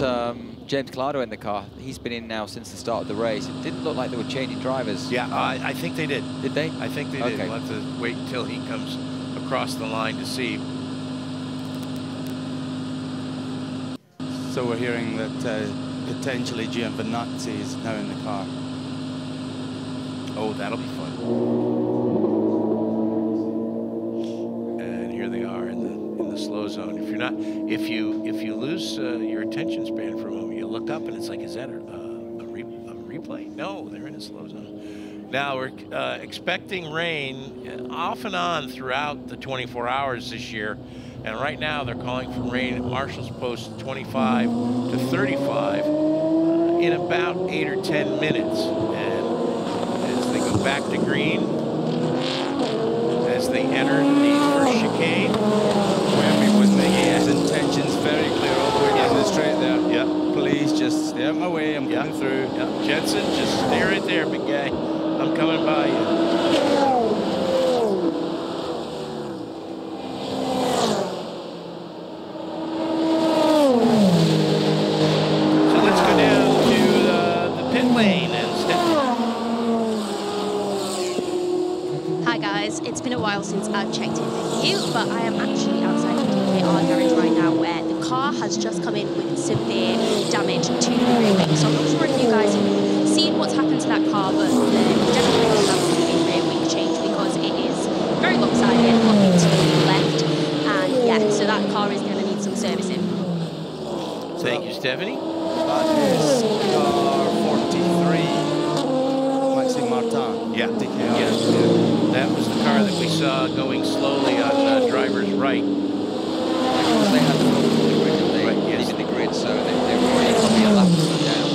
James Collado in the car. He's been in now since the start of the race. It didn't look like they were changing drivers. Yeah, I think they did. Did they? I think they did. Okay. We'll have to wait until he comes across the line to see. So we're hearing that potentially Giovinazzi is now in the car. Oh, that'll be fun. And here they are in the slow zone. If you're not, if you lose your attention span for a moment, you look up and it's like, is that a replay? No, they're in a slow zone. Now we're expecting rain off and on throughout the 24 hours this year. And right now they're calling for rain at Marshall's Post 25 to 35 in about 8 or 10 minutes. And as they go back to green, as they enter the first chicane, Wemby was making his intentions very clear all the way down the straight there. Yeah. Please just stay out my way, I'm coming through. Yeah. Jensen, just stay right there, big guy. I'm coming by you. It's been a while since I've checked in with you, but I am actually outside the DKR garage right now where the car has just come in with severe damage to the rear wing. So I'm not sure if you guys have seen what's happened to that car, but definitely have to do a rear wing change because it is very lopsided, looking to the left. And yeah, so that car is going to need some servicing. Thank you, Stephanie. That is car 43, Maxime Martin. Yeah. DKR. Yes. That was the car that we saw going slowly on driver's right. Because they had the grid, they needed the grid, so they were already probably a lap or so down.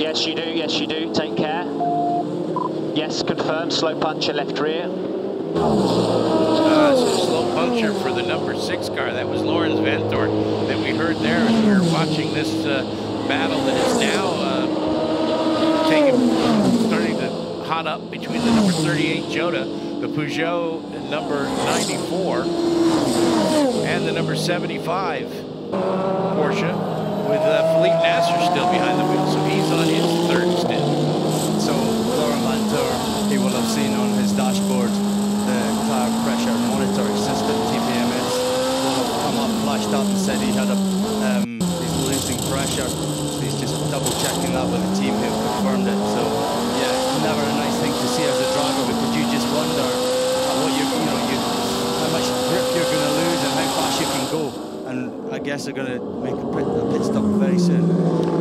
Yes, you do. Take care. Yes, confirm. Slow puncture left rear. So slow puncture for the number 6 car. That was Lawrence Vanthoor that we heard there as we were watching this battle that is now starting to hot up between the number 38 Jota, the Peugeot number 94, and the number 75 Porsche, with Philippe Nasser still behind the wheel, so he's on his 3rd stint. So Laurent Vanthoor, he will have seen on his dashboard the tire pressure monitoring system, TPMS, will have come up, flashed up and said he had he's losing pressure. So he's just double checking that with the team who confirmed it. So yeah, never a nice thing to see as a driver, because you just wonder what how much grip you're going to lose and how fast you can go. And I guess they're going to make a pit stop very soon.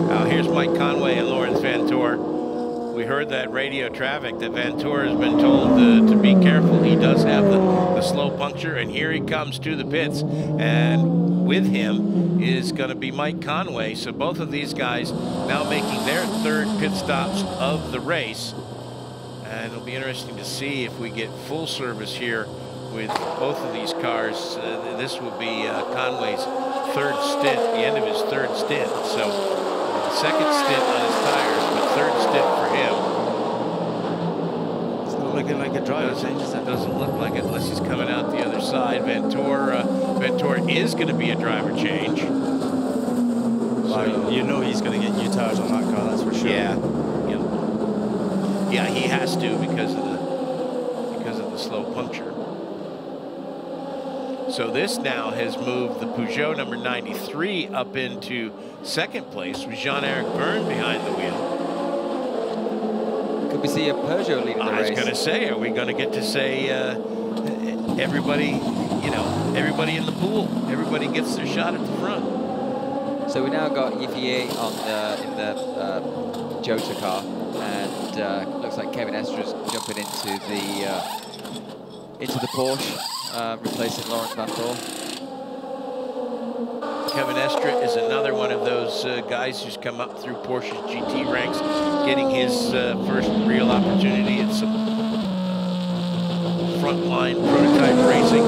Now here's Mike Conway and Lawrence Vanthoor. We heard that radio traffic that Vanthoor has been told to be careful. He does have the slow puncture, and here he comes to the pits. And with him is going to be Mike Conway. So both of these guys now making their 3rd pit stops of the race. And it'll be interesting to see if we get full service here with both of these cars. This will be Conway's 3rd stint, the end of his 3rd stint. So 2nd stint on his tires, but 3rd stint for him. It's not looking like a driver change. It doesn't look like it unless he's coming out the other side. Vanthoor is going to be a driver change. So, you know he's going to get new tires on that car, that's for sure. Yeah. Yeah, he has to because of the slow puncture. So this now has moved the Peugeot number 93 up into 2nd place with Jean-Eric Verne behind the wheel. Could we see a Peugeot leading the race? I was going to say, are we going to get to say everybody, everybody in the pool, everybody gets their shot at the front? So we now got Yvier in the Jota car, and looks like Kevin Estra's jumping into the Porsche, replacing Lawrence Vanthoor. Kevin Estra is another one of those guys who's come up through Porsche's GT ranks, getting his first real opportunity at some frontline prototype racing.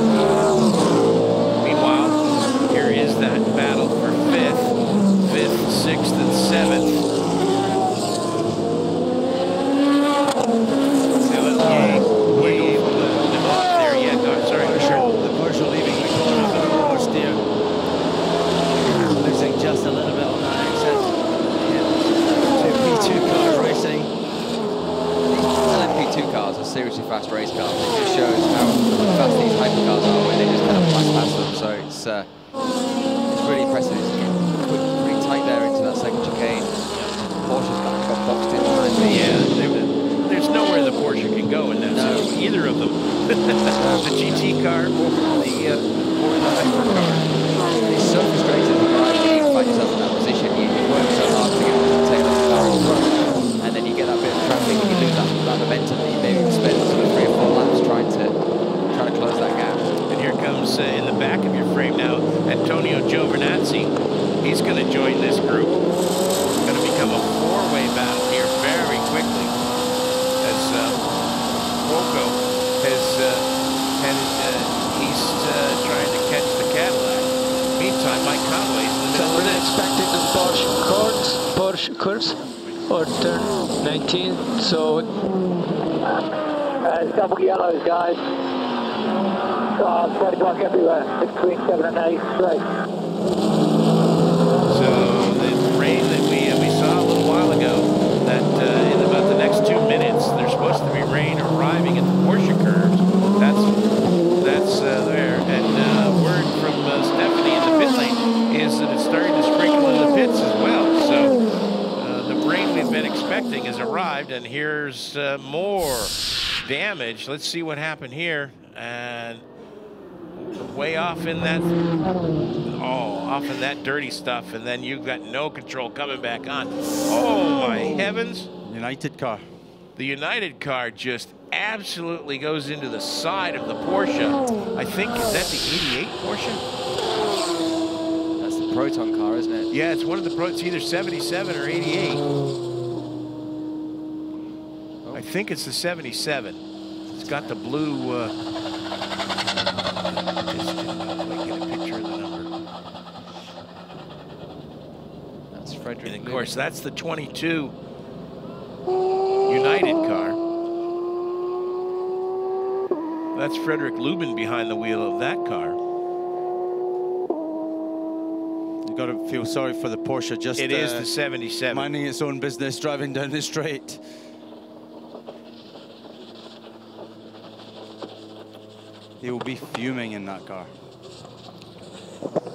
Meanwhile, here is that battle for 5th, 6th, and 7th. Just a little bit on that exit. Two P2 cars racing. LMP2 cars are seriously fast race cars. It just shows how fast these hypercars are when they just kind of flash past them. So it's really impressive. It's pretty tight there into that second chicane. Porsche's kind of got boxed in behind the... There's nowhere the Porsche can go in that zone, either of them. The GT car or the hypercar. It's so frustrating when you find yourself in that position. You work so hard to take that car in front, and then you get that bit of traffic and you lose that momentum that you maybe spent sort of 3 or 4 laps trying to close that gap. And here comes in the back of your frame now, Antonio Giovinazzi. He's going to join this group. It's going to become a 4-way battle here very quickly, as Cuoco has headed east trying to catch the Cadillac. Meantime, Mike Conway's in the middle of this. Expecting the Porsche course or turn 19, so there's a couple yellows, guys. Spread block everywhere between 7 and 8 straight. So the rain that we saw a little while ago, that in about the next 2 minutes there's supposed to be rain arriving at the Porsche curves. That's there, and word from Stephanie in the pit lane is that it's starting to sprinkle in the pits as well. So the rain we've been expecting has arrived, and here's more damage. Let's see what happened here. And way off in that, off in that dirty stuff, and then you've got no control coming back on. Oh my heavens! United car. The United car just absolutely goes into the side of the Porsche. I think, is that the 88 Porsche? That's the Proton car, isn't it? Yeah, it's one of the it's either 77 or 88. Oh. I think it's the 77. It's got the blue. Just get a picture of the number. That's Frederick. And of course, that's the 22 United car. That's Frederick Lubin behind the wheel of that car. You've got to feel sorry for the Porsche. Just it is the 77. Minding its own business, driving down the straight. He will be fuming in that car.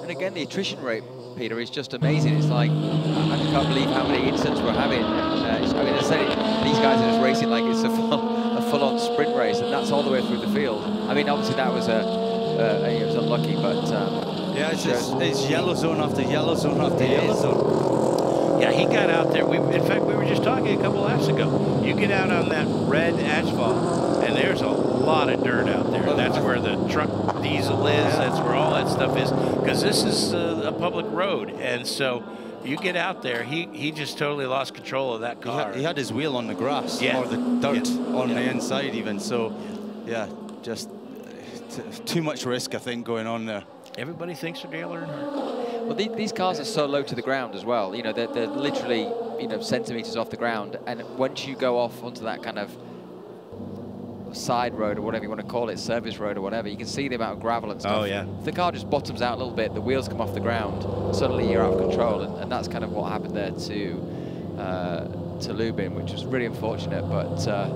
And again, the attrition rate, Peter, is just amazing. It's like, I can't believe how many incidents we're having. I mean, these guys are just racing like it's a full-on sprint race, and that's all the way through the field. I mean, obviously that was it was unlucky, but yeah, it's yellow zone after yellow zone after yellow zone. Yeah, he got out there. In fact, we were just talking a couple laps ago. You get out on that red asphalt, and there's a lot of dirt out there. That's where the truck diesel is. That's where all that stuff is. Because this is a public road, and so you get out there. He just totally lost control of that car. He had his wheel on the grass, or the dirt on the inside even. So, yeah, just too much risk, I think, going on there. Everybody thinks they're Dale Earnhardt. Well, these cars are so low to the ground as well. You know, they're literally, centimeters off the ground. And once you go off onto that kind of side road or whatever you want to call it, service road or whatever, you can see the amount of gravel and stuff. Oh, yeah. If the car just bottoms out a little bit, the wheels come off the ground, suddenly you're out of control. And that's kind of what happened there to Lubin, which was really unfortunate. But so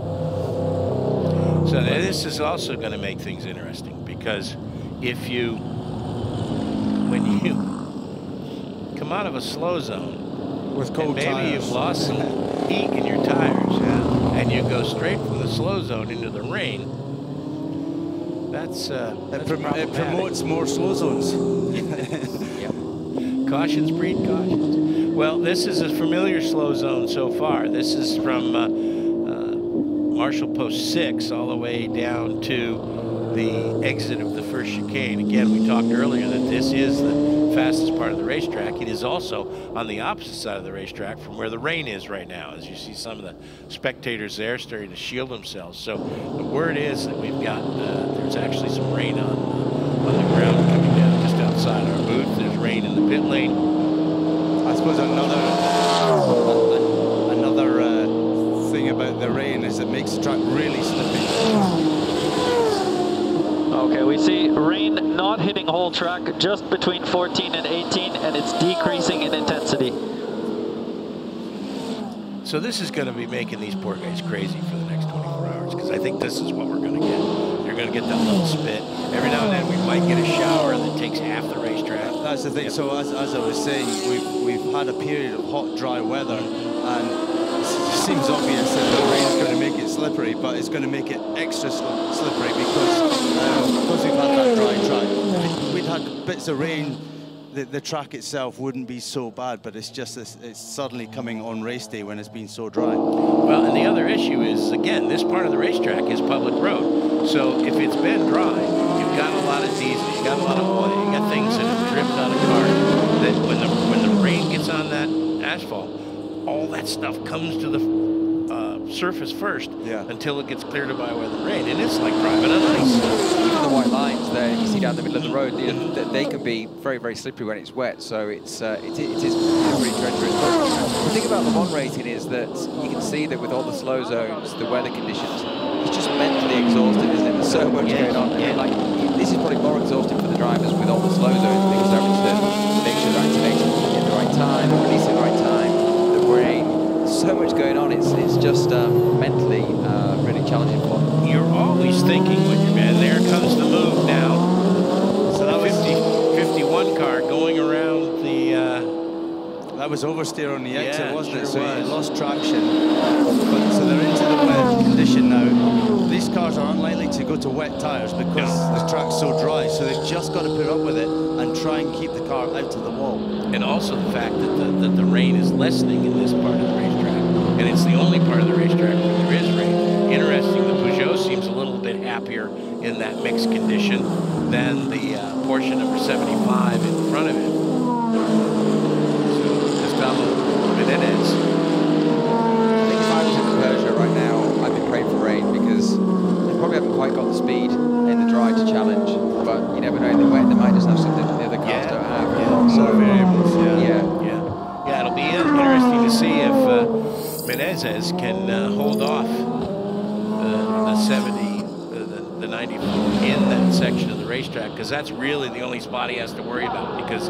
this is also going to make things interesting, because when you come out of a slow zone with cold maybe tires, you've lost some heat in your tires, and you go straight from the slow zone into the rain, it promotes more slow zones. Yep. Cautions breed cautions. Well, this is a familiar slow zone so far. This is from Marshall Post 6 all the way down to the exit of the first chicane. Again, we talked earlier that this is the fastest part of the racetrack. It is also on the opposite side of the racetrack from where the rain is right now, as you see some of the spectators there starting to shield themselves. So the word is that we've got, there's actually some rain on the ground coming down just outside our booth. There's rain in the pit lane. I suppose another thing about the rain is it makes the track really slippy. Okay, we see rain not hitting whole track, just between 14 and 18, and it's decreasing in intensity. So this is going to be making these poor guys crazy for the next 24 hours, because I think this is what we're going to get. You're going to get that little spit. Every now and then we might get a shower that takes half the racetrack. That's the thing. So as I was saying, we've had a period of hot, dry weather, and it seems obvious that the rain is going to make it slippery, but it's going to make it extra slippery because we've had that dry track. If we'd had bits of rain, the track itself wouldn't be so bad, but it's just it's suddenly coming on race day when it's been so dry. Well, and the other issue is, again, this part of the racetrack is public road. So if it's been dry, you've got a lot of diesel, you've got a lot of oil, you got things that have dripped on a car, that when the rain gets on that asphalt, all that stuff comes to the surface first until it gets cleared by with the rain, and it's like driving on ice. Even the white lines there you see down the middle of the road, they can be very, very slippery when it's wet, so it is pretty treacherous. But the thing about Le Mans racing is that you can see that with all the slow zones, the weather conditions, it's just mentally exhausting, isn't it? There's so much going on. I mean, like, this is probably more exhausting for the drivers with all the slow zones because they're having to make sure they're activating at the right time, releasing at the right time, the rain. So much going on, it's just mentally really challenging for them. You're always thinking when you're man, there comes the move now. So that was 51 car going around the... that was oversteer on the exit, wasn't it? So was. it lost traction. But so they're into the wet condition now. These cars are unlikely to go to wet tyres because the track's so dry, so they've just got to put up with it and try and keep the car out to the wall. And also the fact that the rain is lessening in this part of the racetrack. And it's the only part of the racetrack where there is rain. Interesting, the Peugeot seems a little bit happier in that mixed condition than the Porsche number 75 in front of it. So, Gustavo Menendez. I think if I was in the Peugeot right now, I'd be praying for rain because they probably haven't quite got the speed in the dry to challenge. But you never know, in the wet, they might just have something that the other cars don't have. So variables, Yeah, it'll be interesting to see if Menezes can hold off the 70, the 94 in that section of the racetrack, because that's really the only spot he has to worry about, because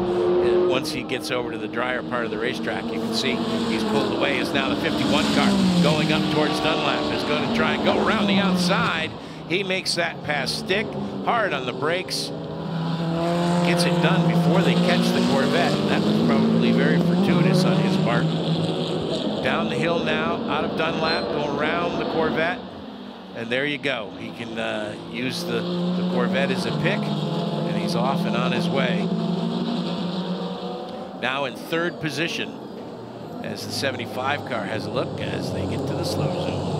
once he gets over to the drier part of the racetrack, you can see he's pulled away. Is now the 51 car going up towards Dunlap, is going to try and go around the outside. He makes that pass stick, hard on the brakes, gets it done before they catch the Corvette. That was probably very fortuitous on his part. Down the hill now, out of Dunlap, go around the Corvette, and there you go. He can use the Corvette as a pick, and he's off and on his way. Now in third position, as the 75 car has a look as they get to the slow zone.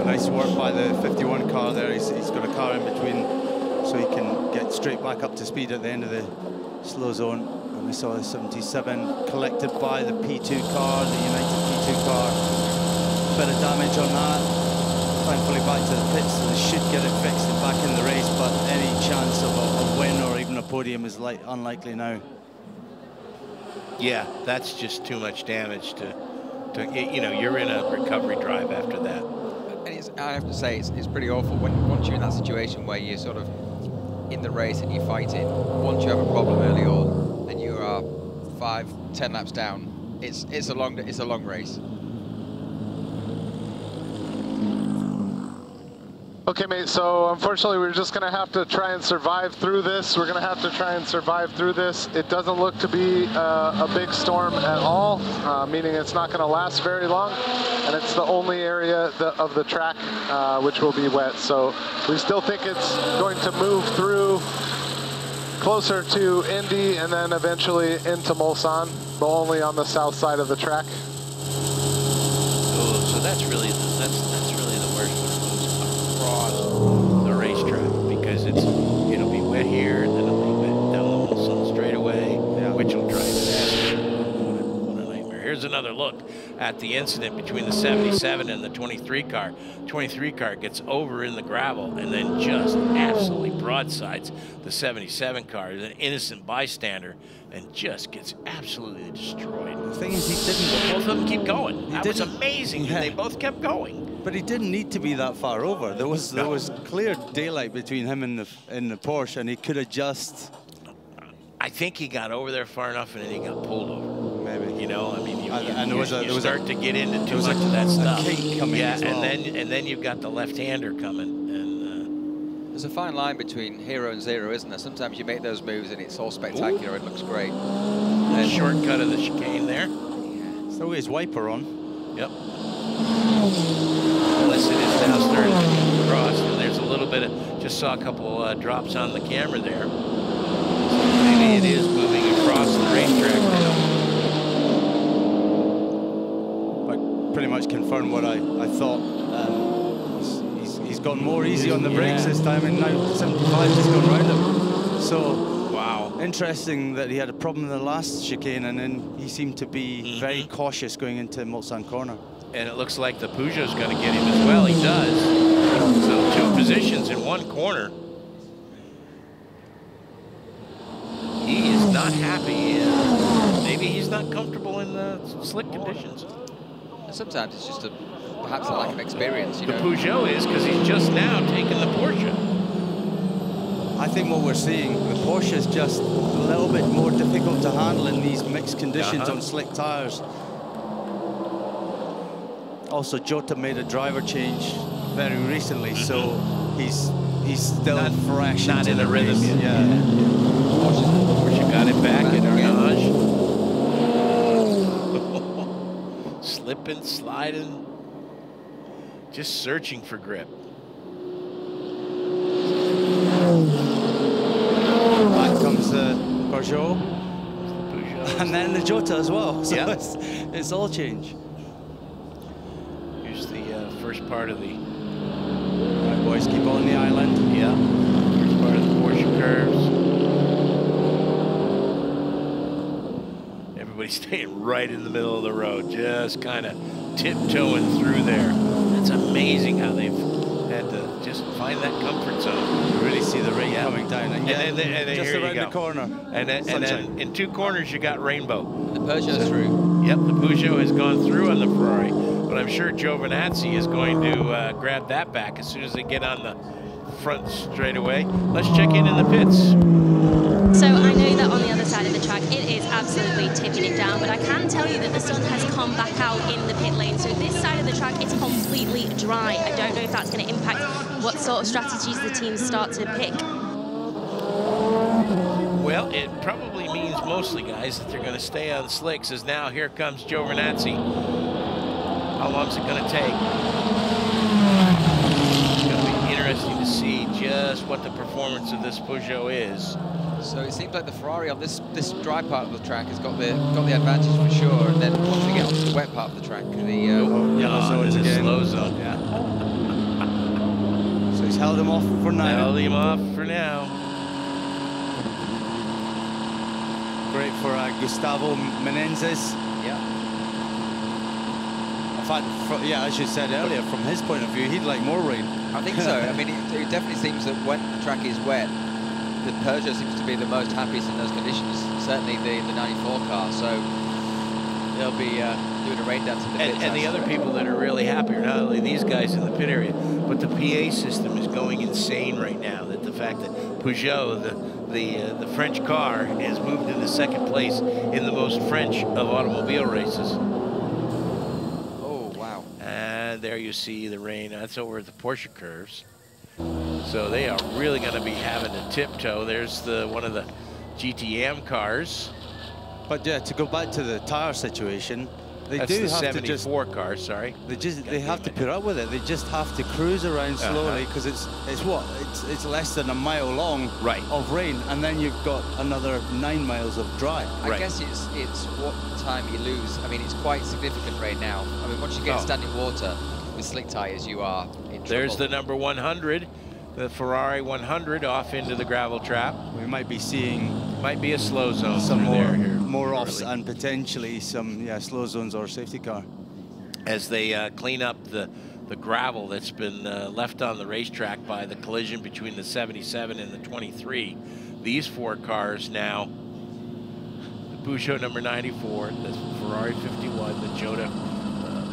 Nice work by the 51 car there. He's got a car in between so he can get straight back up to speed at the end of the slow zone. And we saw the 77 collected by the P2 car, the United P2 car. Bit of damage on that. Thankfully back to the pits, so they should get it fixed and back in the race, but any chance of a win or even a podium is unlikely now. Yeah, that's just too much damage to you know, you're in a recovery drive after that. And I have to say, it's pretty awful once you're in that situation where you're sort of in the race and you're fighting. Once you have a problem early on and you are 5-10 laps down, it's a long race. Okay, mate, so unfortunately we're just going to have to try and survive through this. It doesn't look to be a big storm at all, meaning it's not going to last very long, and it's the only area of the track which will be wet. So we still think it's going to move through closer to Indy and then eventually into Mulsanne, but only on the south side of the track. Oh, so that's really the worst when it goes across the racetrack, because it'll be wet here, and then it'll be wet down the Mulsanne straightaway, which will drive it out. What a nightmare. Here's another look at the incident between the 77 and the 23 car. 23 car gets over in the gravel and then just absolutely broadsides the 77 car. An innocent bystander, and just gets absolutely destroyed. The thing is, he didn't. Both of them keep going. That was amazing. Yeah. They both kept going. But he didn't need to be that far over. There was clear daylight between him and the Porsche, and he could have just. I think he got over there far enough, and then he got pulled over. Maybe. You know, I mean, you start to get into too much of that stuff. Yeah, and then you've got the left-hander coming. There's a fine line between hero and zero, isn't there? Sometimes you make those moves and it's all spectacular. It looks great. And shortcut of the chicane there. So his wiper on. Yep. Unless it is now starting to cross, and there's a little bit of, just saw a couple drops on the camera there. So maybe it is moving across the racetrack now. But pretty much confirmed what I thought. He's gone more easy on the brakes this time, and now 75 has gone round him. So, wow. Interesting that he had a problem in the last chicane, and then he seemed to be very cautious going into Mulsanne corner. And it looks like the Peugeot's going to get him as well. He does. So 2 positions in 1 corner. He is not happy. Maybe he's not comfortable in the slick conditions. Sometimes it's just perhaps a lack of experience. The Peugeot is, because he's just now taken the Porsche. I think what we're seeing, the Porsche is just a little bit more difficult to handle in these mixed conditions on slick tires. Also, Jota made a driver change very recently, so he's still not fresh. Not in the rhythm yet. Yeah. Porsche got it back in Arnage. Slipping, sliding, just searching for grip. Back comes the Peugeot. And then the Jota as well. So it's all change. Here's the first part of the... Right, boys, keep on the island. Yeah. First part of the Porsche curves. Everybody's staying right in the middle of the road, just kind of tiptoeing through there. That's amazing how they've had to just find that comfort zone. You really see the rain coming down. And then just here around you go. the corner. And then in 2 corners, you got rainbow. The Peugeot's through. Yep, the Peugeot has gone through on the Ferrari, but I'm sure Giovinazzi is going to grab that back as soon as they get on the front straightaway. Let's check in the pits. So I know that on the other side of the track, it is absolutely tipping it down, but I can tell you that the sun has come back out in the pit lane. So this side of the track is completely dry. I don't know if that's going to impact what sort of strategies the teams start to pick. Well, it probably means mostly, guys, that they're going to stay on slicks, as now here comes Giovinazzi. How long is it going to take? It's going to be interesting to see just what the performance of this Peugeot is. So it seems like the Ferrari on this dry part of the track has got the advantage for sure, and then once we get onto the wet part of the track, the yellow zones again. Slow zone. Yeah. So he's held him off for now. Held him off for now. Great for Gustavo Menezes. Yeah. In fact, as you said earlier, from his point of view, he'd like more rain. I think so. I mean, it definitely seems that when the track is wet, the Peugeot seems to be the most happiest in those conditions. Certainly the 94 car. So they'll be doing a rain dance in the pits. And the other people that are really happy are not only these guys in the pit area, but the PA system is going insane right now. That the fact that Peugeot, the French car, has moved into 2nd place in the most French of automobile races. Oh, wow. And there you see the rain. That's over at the Porsche curves. So they are really going to be having to tiptoe. There's one of the GTM cars. But yeah, to go back to the tire situation, That's do the have 74 car, sorry. They have to put up with it. They just have to cruise around slowly because it's less than a mile long of rain, and then you've got another 9 miles of dry. I guess it's what time you lose. I mean, it's quite significant right now. I mean, once you get standing water with slick tyres, you are in trouble. There's the number 100, the Ferrari 100 off into the gravel trap. We might be seeing a slow zone. Some more offs and potentially some slow zones or safety car. As they clean up the gravel that's been left on the racetrack by the collision between the 77 and the 23. These 4 cars now, the Peugeot number 94, the Ferrari 51, the Jota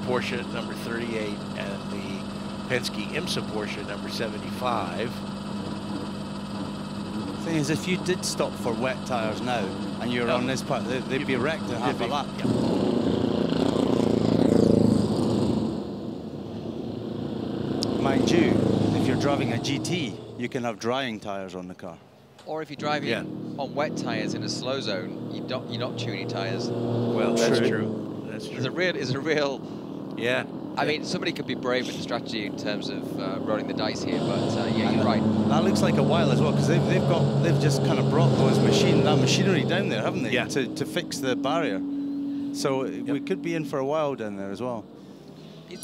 Porsche number 38, and the Penske IMSA Porsche number 75. The thing is, if you did stop for wet tyres now and you're on this part, they'd be wrecked in half a lap. Mind you, if you're driving a GT, you can have drying tyres on the car. Or if you're driving on wet tyres in a slow zone, you're not tuning tyres. Well, that's true. That's true. It's a real. I mean, somebody could be brave with the strategy in terms of rolling the dice here, but yeah, you're right. That looks like a while as well, because they've just kind of brought that machinery down there, haven't they? Yeah. To fix the barrier. So we could be in for a while down there as well.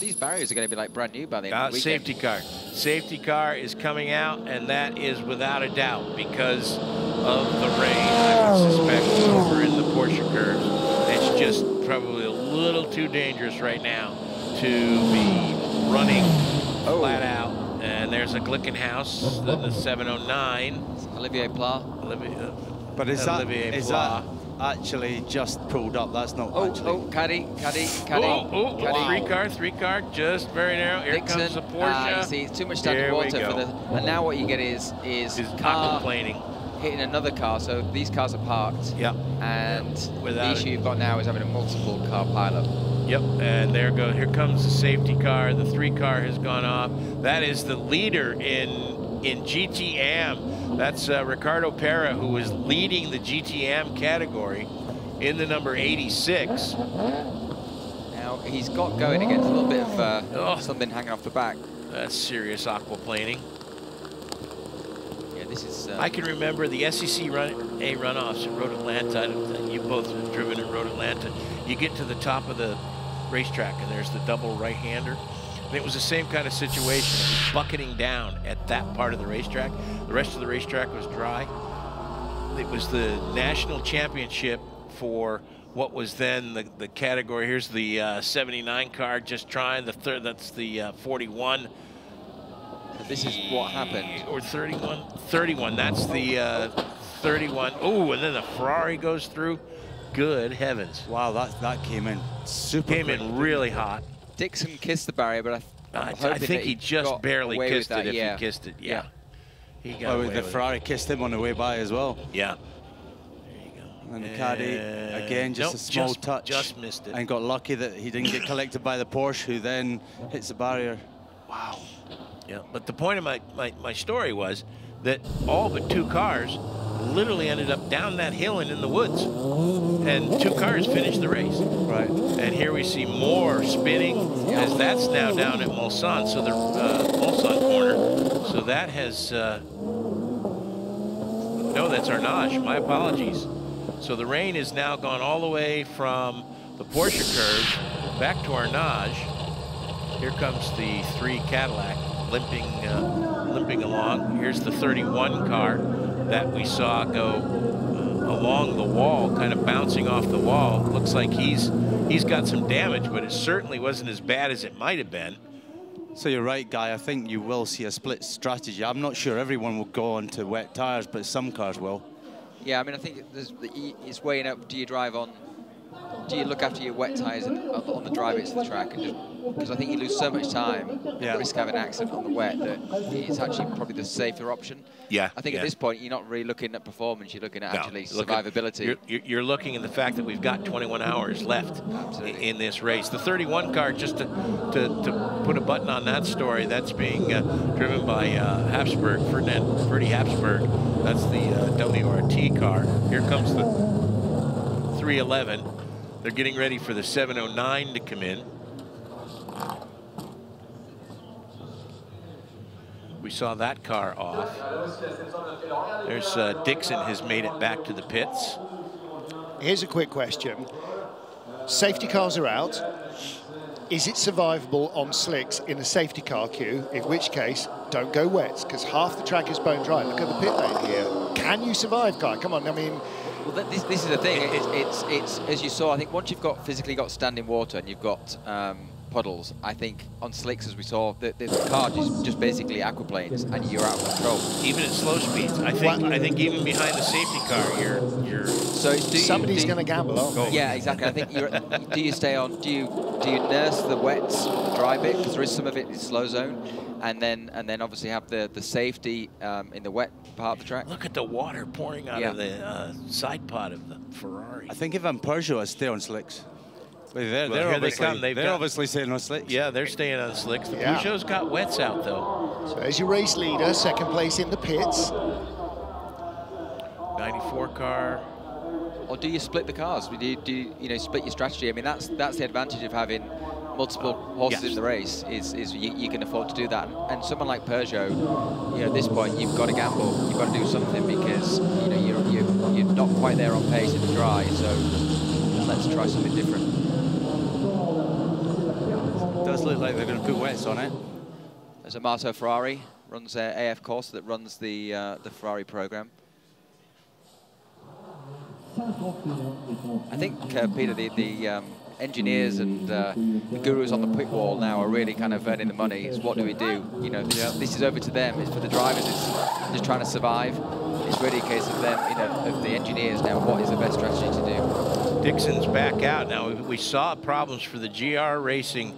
These barriers are going to be like brand new by the end of the weekend. Safety car. Safety car is coming out, and that is without a doubt because of the rain. I would suspect over in the Porsche curves. It's just probably a little too dangerous right now to be running flat out. And there's a Glickenhaus, the 709. Olivier Pla. But is that actually just pulled up? That's not actually. Caddy. Three car, just very narrow. Here Dixon, comes the Porsche. You see, it's too much standing water for the. And now what you get is car complaining, hitting another car. So these cars are parked. Yeah. And the issue you've got now is having a multiple car pileup. Yep, and here comes the safety car. The 3 car has gone off. That is the leader in GTM. That's Ricardo Pera, who was leading the GTM category in the number 86. Now he's got going against a little bit of something hanging off the back. That's serious aquaplaning. Yeah, this is. I can remember the SEC runoffs at Road Atlanta. You both have driven at Road Atlanta. You get to the top of the racetrack and there's the double right-hander. And it was the same kind of situation. It was bucketing down at that part of the racetrack. The rest of the racetrack was dry. It was the national championship for what was then the category. Here's the 79 car just trying. That's the 41. This is what happened. Or 31. 31. That's the 31. Oh, and then the Ferrari goes through. Good heavens. Wow, that came in super Came in really hot. Dixon kissed the barrier, but I think he just barely kissed it if he kissed it. Yeah. He got away the Ferrari kissed him on the way by as well. Yeah. There you go. And the caddy, again, just a small touch. Just missed it. And got lucky that he didn't get collected by the Porsche, who then hits the barrier. Wow. Yeah, but the point of my story was that all but 2 cars literally ended up down that hill and in the woods, and 2 cars finished the race. Right. And here we see more spinning as that's now down at Mulsanne, so the Mulsanne corner. So that has no, that's Arnage. My apologies. So the rain has now gone all the way from the Porsche curve back to Arnage. Here comes the 3 Cadillac limping along. Here's the 31 car that we saw go along the wall, kind of bouncing off the wall. Looks like he's got some damage, but it certainly wasn't as bad as it might have been. So you're right, Guy. I think you will see a split strategy. I'm not sure everyone will go onto wet tyres, but some cars will. Yeah, I mean, I think it's weighing up. Do you drive on? Do you look after your wet tyres on the drive into the track? Because I think you lose so much time, risk having an accident on the wet, that it's actually probably the safer option. Yeah. I think at this point, you're not really looking at performance, you're looking at actually survivability. You're looking at the fact that we've got 21 hours left in this race. The 31 car, just to put a button on that story, that's being driven by Habsburg, Freddie Habsburg. That's the WRT car. Here comes the 311. They're getting ready for the 709 to come in. We saw that car off. There's Dixon has made it back to the pits. Here's a quick question. Safety cars are out. Is it survivable on slicks in a safety car queue? In which case, don't go wets, because half the track is bone dry. Look at the pit lane here. Can you survive, Guy? Come on, I mean... Well, this is the thing. It's as you saw, I think once you've physically got standing water and you've got puddles, I think on slicks, as we saw, the car just basically aquaplanes and you're out of control. Even at slow speeds. I think even behind the safety car, you're so somebody's going to gamble, aren't they? Yeah, exactly. I think do you stay on? Do you nurse the wets, the dry bit, because there is some of it in slow zone, and then obviously have the safety in the wet part of the track. Look at the water pouring out of the side pod of the Ferrari. I think if I'm Peugeot, I'd stay on slicks. They're obviously staying on slicks. Yeah, they're staying on slicks. The Peugeot's got wets out, though. So as your race leader, second place in the pits. 94 car. Or do you split the cars? Do you split your strategy? I mean, that's the advantage of having multiple horses in the race. Is you can afford to do that. And someone like Peugeot, at this point you've got to gamble. You've got to do something because you're not quite there on pace in the dry. So let's try something different. Does look like they're going to put wets on it. There's a Marto Ferrari, runs AF course that runs the Ferrari program. I think, Peter, the engineers and the gurus on the pit wall now are really kind of earning the money. It's what do we do? This is over to them. It's for the drivers. It's just trying to survive. It's really a case of them, of the engineers now. What is the best strategy to do? Dixon's back out now. We saw problems for the GR Racing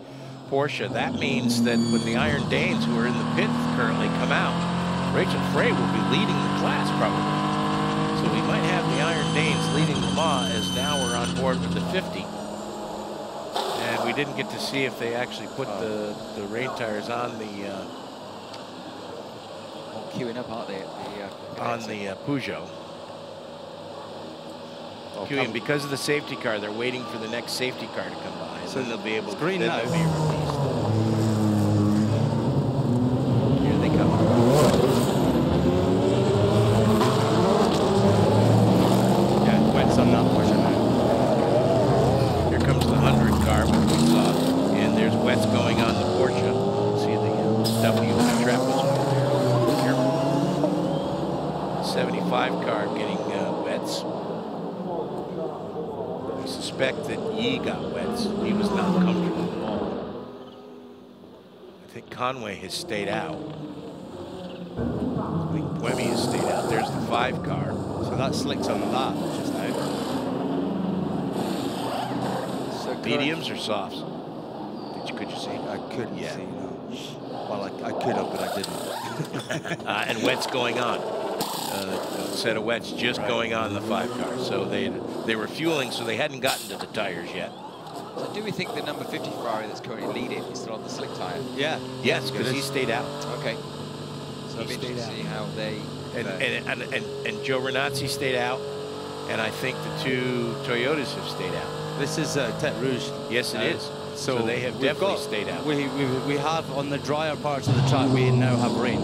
Porsche. That means that when the Iron Danes, who are in the pit currently, come out, Rachel Frey will be leading the class probably. So we might have the Iron Danes leading Le Mans as now we're on board with the 50. And we didn't get to see if they actually put the rain tires on the queuing up, aren't they? On the Peugeot. Queuing because of the safety car. They're waiting for the next safety car to come by. So then they'll be able to. Green now. Here they come. Yeah, wets on that Porsche now. Here comes the 100 car, which we saw, and there's wets going on the Porsche. See the W trap was over there. 75 car getting wets. I suspect that Yi got wets. He was not comfortable at all. I think Conway has stayed out. I think Buemi has stayed out. There's the 5 car. So that slicks on that just now. So mediums or softs? Could you see? I couldn't see, no. Well, I could have, but I didn't. And wets going on. A set of wets just going on the 5 car. So they were fueling, so they hadn't gotten to the tires yet. So do we think the number 50 Ferrari that's currently leading is still on the slick tire? Yeah. Yes, because he stayed out. Okay. So it'll be interesting to see how they... And Joe Renazzi stayed out, and I think the 2 Toyotas have stayed out. This is Tête Rouge. Yes, it is. So they have definitely stayed out. We have, on the drier parts of the track, we now have rain.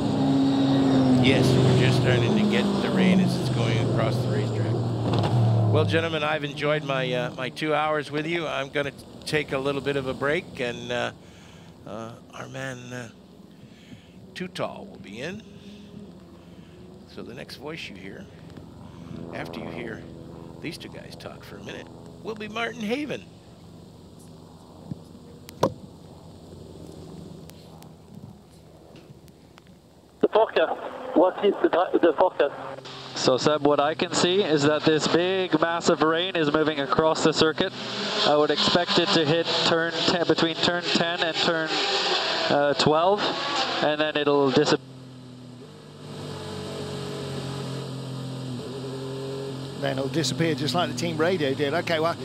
Yes, we're just starting to get the rain as it's going across the racetrack. Well, gentlemen, I've enjoyed my my 2 hours with you. I'm going to take a little bit of a break, and our man Tutal will be in. So the next voice you hear, after you hear these 2 guys talk for a minute, will be Martin Haven. The forecast. What is the forecast? So Seb, what I can see is that this big massive rain is moving across the circuit. I would expect it to hit turn 10, between turn 10 and turn 12, and then it'll disappear. Then it'll disappear just like the team radio did. Okay, well,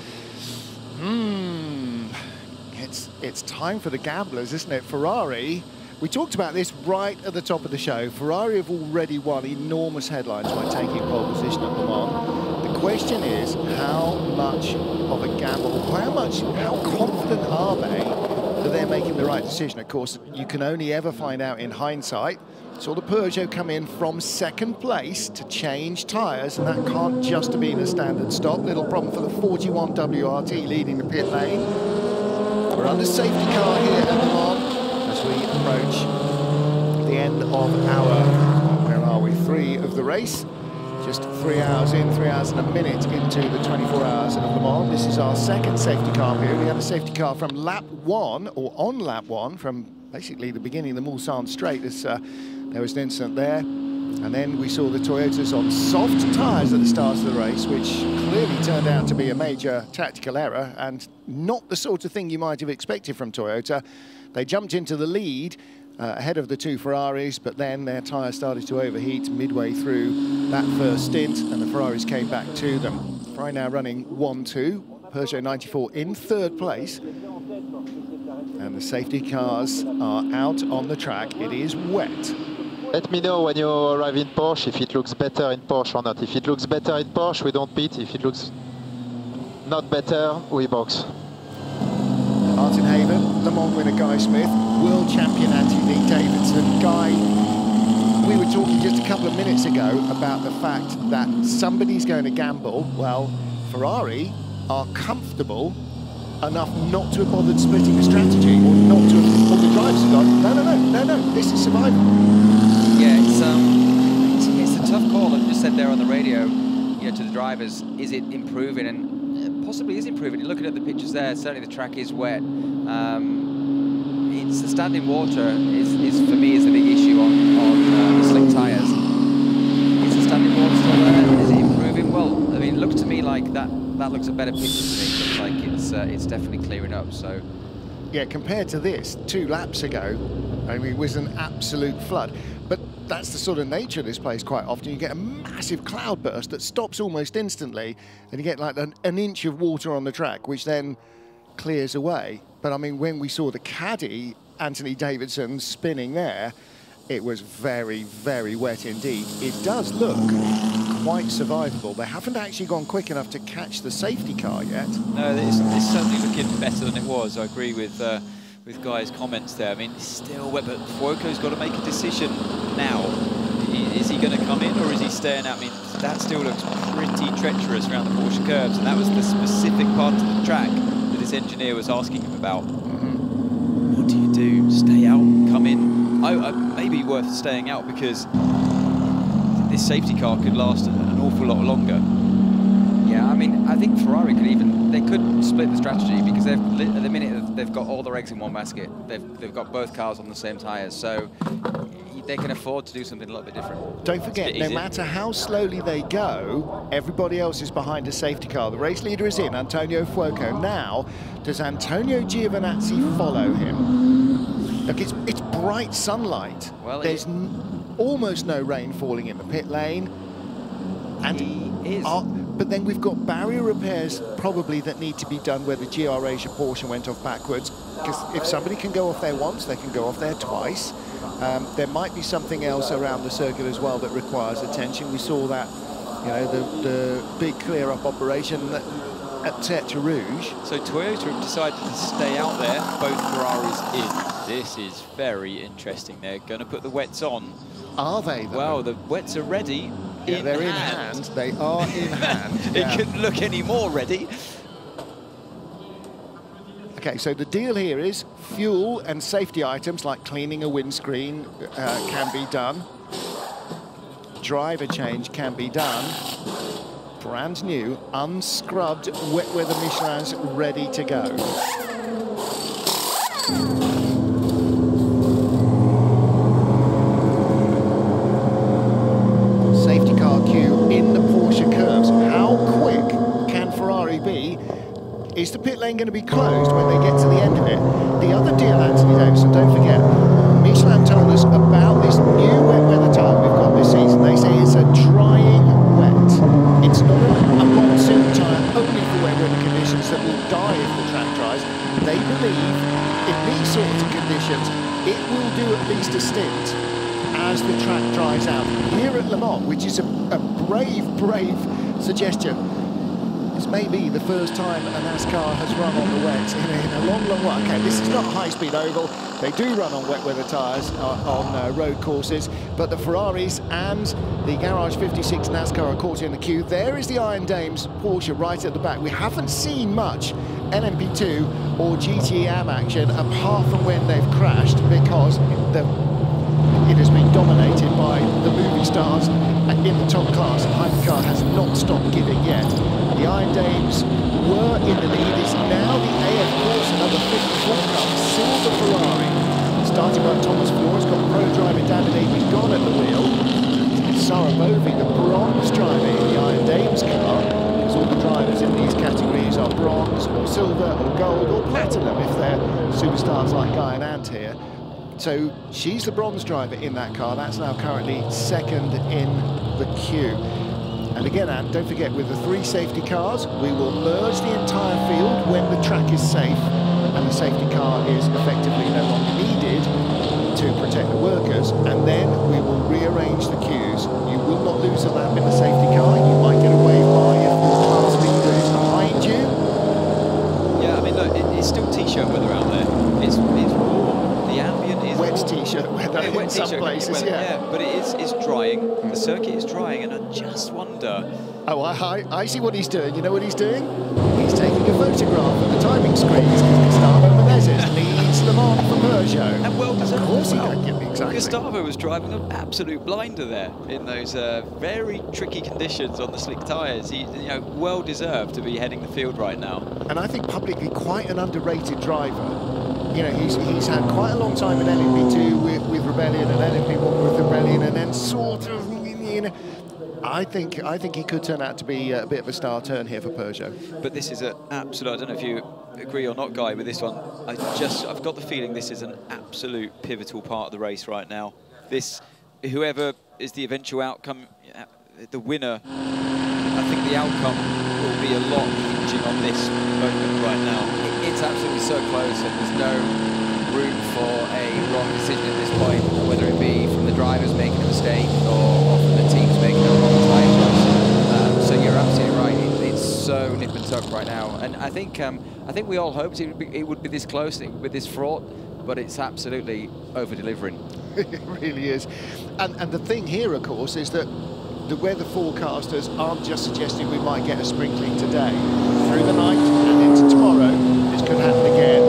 it's time for the gamblers, isn't it? Ferrari. We talked about this right at the top of the show. Ferrari have already won enormous headlines by taking pole position at Le Mans. The question is, how much of a gamble, how confident are they that they're making the right decision? Of course, you can only ever find out in hindsight. Saw the Peugeot come in from second place to change tyres, and that can't just have been a standard stop. Little problem for the 41 WRT leading the pit lane. We're under safety car here at Le Mans as we approach the end of our, where are we, 3 of the race. Just 3 hours in, 3 hours and a minute into the 24 hours of Le Mans. This is our second safety car period. We had a safety car from lap 1, or on lap 1, from basically the beginning of the Mulsanne Straight. There was an incident there. And then we saw the Toyotas on soft tyres at the start of the race, which clearly turned out to be a major tactical error and not the sort of thing you might have expected from Toyota. They jumped into the lead ahead of the 2 Ferraris, but then their tyres started to overheat midway through that first stint, and the Ferraris came back to them. Ferrari now running 1-2, Peugeot 94 in 3rd place. And the safety cars are out on the track. It is wet. Let me know when you arrive in Porsche if it looks better in Porsche or not. If it looks better in Porsche, we don't pit. If it looks not better, we box. Martin Haven, Le Mans winner Guy Smith, world champion Anthony Davidson. Guy, we were talking just a couple of minutes ago about the fact that somebody's going to gamble. Well, Ferrari are comfortable enough not to have bothered splitting the strategy, or not to have, all the drivers have gone, no, this is survival. Yeah, it's a tough call. I just said there on the radio, you know, to the drivers, is it improving? And possibly is improving. Looking at the pictures there, certainly the track is wet. It's the standing water is for me is the big issue on the slick tyres. Is the standing water still there? Is it improving? Well, I mean, it looks to me like that looks a better picture to me. It looks like it's definitely clearing up. So yeah, compared to this 2 laps ago, I mean, it was an absolute flood. But that's the sort of nature of this place quite often. You get a massive cloud burst that stops almost instantly, and you get like an inch of water on the track, which then clears away. But I mean, when we saw the caddy, Anthony Davidson, spinning there, it was very, very wet indeed. It does look quite survivable. They haven't actually gone quick enough to catch the safety car yet. No, it's certainly looking better than it was. I agree with Guy's comments there. I mean, it's still wet, but Fuoco's got to make a decision now. Is he going to come in, or is he staying out? I mean, that still looks pretty treacherous around the Porsche curbs, and that was the specific part of the track that this engineer was asking him about. What do you do? Stay out? Come in? Maybe worth staying out, because this safety car could last an awful lot longer. yeah, I mean, I think Ferrari could split the strategy, because at the minute they've got all their eggs in one basket. They've got both cars on the same tyres, so they can afford to do something a little bit different. Don't forget, no matter how slowly they go, everybody else is behind a safety car. The race leader is in, Antonio Fuoco. Now, does Antonio Giovinazzi follow him? Look, it's bright sunlight. Well, there's almost no rain falling in the pit lane. And he is. But then we've got barrier repairs probably that need to be done where the GR Asia portion went off backwards. Because if somebody can go off there once, they can go off there twice. There might be something else around the circuit as well that requires attention. We saw that, you know, the big clear-up operation at Tetra Rouge. So Toyota have decided to stay out there, both Ferraris in. This is very interesting. They're going to put the wets on. Are they, though? Well, the wets are ready. Yeah, they're in hand. They are in hand. It couldn't look any more ready. Okay, so the deal here is fuel and safety items like cleaning a windscreen can be done. Driver change can be done. Brand new, unscrubbed, wet weather Michelin's ready to go. Safety car queue in the Porsche curves. How quick can Ferrari be? Is the pit lane going to be closed when they get to the end of it? The other deal, Anthony Davidson, don't forget, Michelin told us about this new wet weather tyre we've got this season. They say it's a drying wet. It's not a monsoon tyre only for wet weather conditions that will die if the track dries. They believe in these sorts of conditions, it will do at least a stint as the track dries out. Here at Le Mans, which is a brave suggestion. This may be the first time a NASCAR has run on the wet in a long, long while. Okay, this is not a high-speed oval. They do run on wet weather tyres on road courses, but the Ferraris and the Garage 56 NASCAR are caught in the queue. There is the Iron Dames Porsche right at the back. We haven't seen much LMP2 or GTM action apart from when they've crashed, because it has been dominated by the movie stars in the top class. Hypercar has not stopped giving yet. The Iron Dames were in the lead. It's now the AF Porsche number 54 car, Silver Ferrari, started by Thomas Flores, got pro driver David Abigon at the wheel. Sarabovi, the bronze driver in the Iron Dames car, because all the drivers in these categories are bronze or silver or gold or platinum if they're superstars like Guy and Ant here. So she's the bronze driver in that car. That's now currently second in the queue. And again, Ant, don't forget, with the 3 safety cars, we will merge the entire field when the track is safe and the safety car is effectively no longer needed to protect the workers, and then we will rearrange the queues. You will not lose a lap in the safety car. You might get a wave by if the class leader is behind you. Yeah, I mean, look, it's still t-shirt weather out there. It's warm. The ambient is wet t-shirt weather in some places, yeah, but it's drying. The circuit is drying, and I just wonder. Oh, I see what he's doing. You know what he's doing? He's taking a photograph of the timing screens. Gustavo Menezes leads Le Mans for Peugeot. And well deserved. Of course, Exactly. Gustavo was driving an absolute blinder there in those very tricky conditions on the slick tyres. He, well deserved to be heading the field right now. And I think publicly quite an underrated driver. You know, he's had quite a long time in LMP2 with Rebellion and LMP1 with Rebellion, and then sort of, you know, I think he could turn out to be a bit of a star turn here for Peugeot. But this is an absolute, I don't know if you agree or not, Guy, with this one. I've got the feeling this is an absolute pivotal part of the race right now. Whoever is the eventual outcome, the winner, I think the outcome will be a lot hinging on this moment right now. It's absolutely so close, and there's no room for a wrong decision at this point, whether it be from the drivers making a mistake or from the teams making a wrong tyre choice. So you're absolutely right. It's so nip and tuck right now, and I think we all hoped it would be this close, it would be this fraught, but it's absolutely over-delivering. It really is. And the thing here, of course, is that the weather forecasters aren't just suggesting we might get a sprinkling today. Through the night and into tomorrow, this could happen again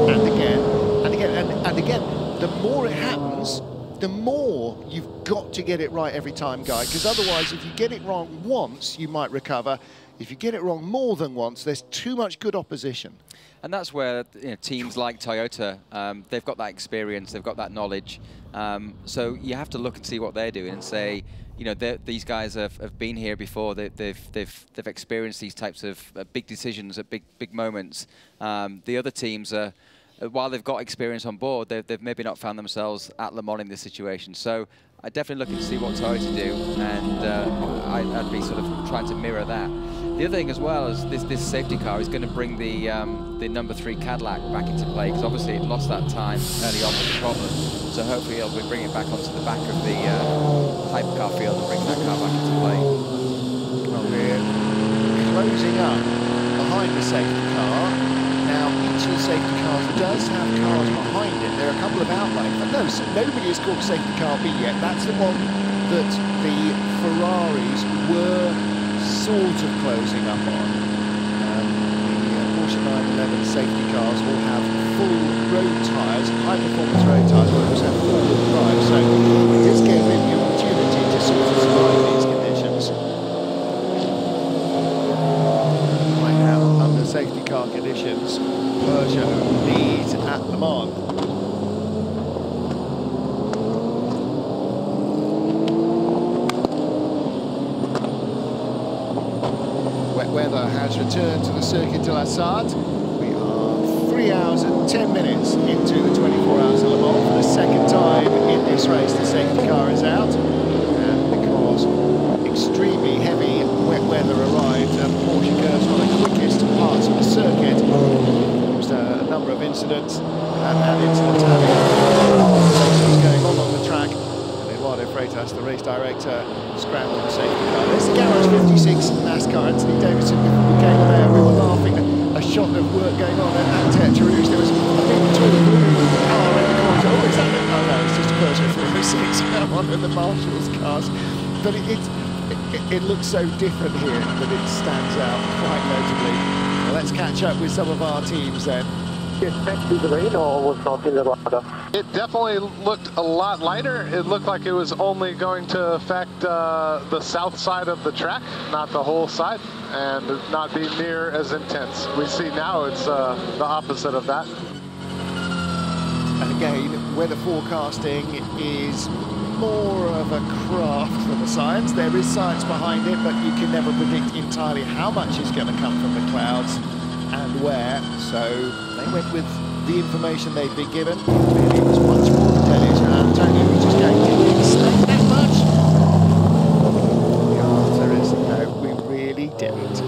and again and again and again. The more it happens, the more you've got to get it right every time, Guy, because otherwise, if you get it wrong once, you might recover. If you get it wrong more than once, there's too much good opposition. And that's where teams like Toyota, they've got that experience, they've got that knowledge. So you have to look and see what they're doing and say, these guys have been here before. They've experienced these types of big decisions at big moments. The other teams are, while they've got experience on board, they've maybe not found themselves at Le Mans in this situation. So I definitely looking to see what Toyota do, and I'd be sort of trying to mirror that. The other thing as well is this safety car is going to bring the number 3 Cadillac back into play, because obviously it lost that time early on with the problem. So hopefully it'll bring it back onto the back of the hypercar field and bring that car back into play. Well, we're closing up behind the safety car. Now, each of the safety cars does have cars behind it. There are a couple of outlays, but no, so nobody has called safety car B yet. That's the one that the Ferraris were sort of closing up on. The Porsche 911 safety cars will have full road tyres, high-performance road tyres, will also have four-wheel drive, so it does give them the opportunity to sort of survive these conditions. Right now, under safety car conditions, Peugeot leads at Le Mans. Weather has returned to the Circuit de la Sarthe. We are 3 hours and 10 minutes into the 24 hours of Le Mans. For the second time in this race, the safety car is out. And because extremely heavy wet weather arrived, Porsche goes on the quickest parts of the circuit. There was a number of incidents, and that incident having going on the track. And Eduardo Freitas, the race director, scrambling safety car. There's the Garage 56 NASCAR, Anthony Davidson with Galen there. We were laughing at a shot of work going on at Terre-Rouge. There was a big tall blue car in the corner. Oh, is that it? Oh no, it's just a Peugeot 406, one of the Marshall's cars. But it looks so different here that it stands out quite notably. Well, let's catch up with some of our teams then. Expected the rain or was not in the radar? It definitely looked a lot lighter. It looked like it was only going to affect the south side of the track, not the whole side, and not be near as intense. We see now it's the opposite of that. And again, weather forecasting is more of a craft than a science. There is science behind it, but you can never predict entirely how much is going to come from the clouds and where. So they went with the information they'd been given. Clearly it was much more than Dennis and Antonio was just going, did we expect that much? The answer is no, we really didn't.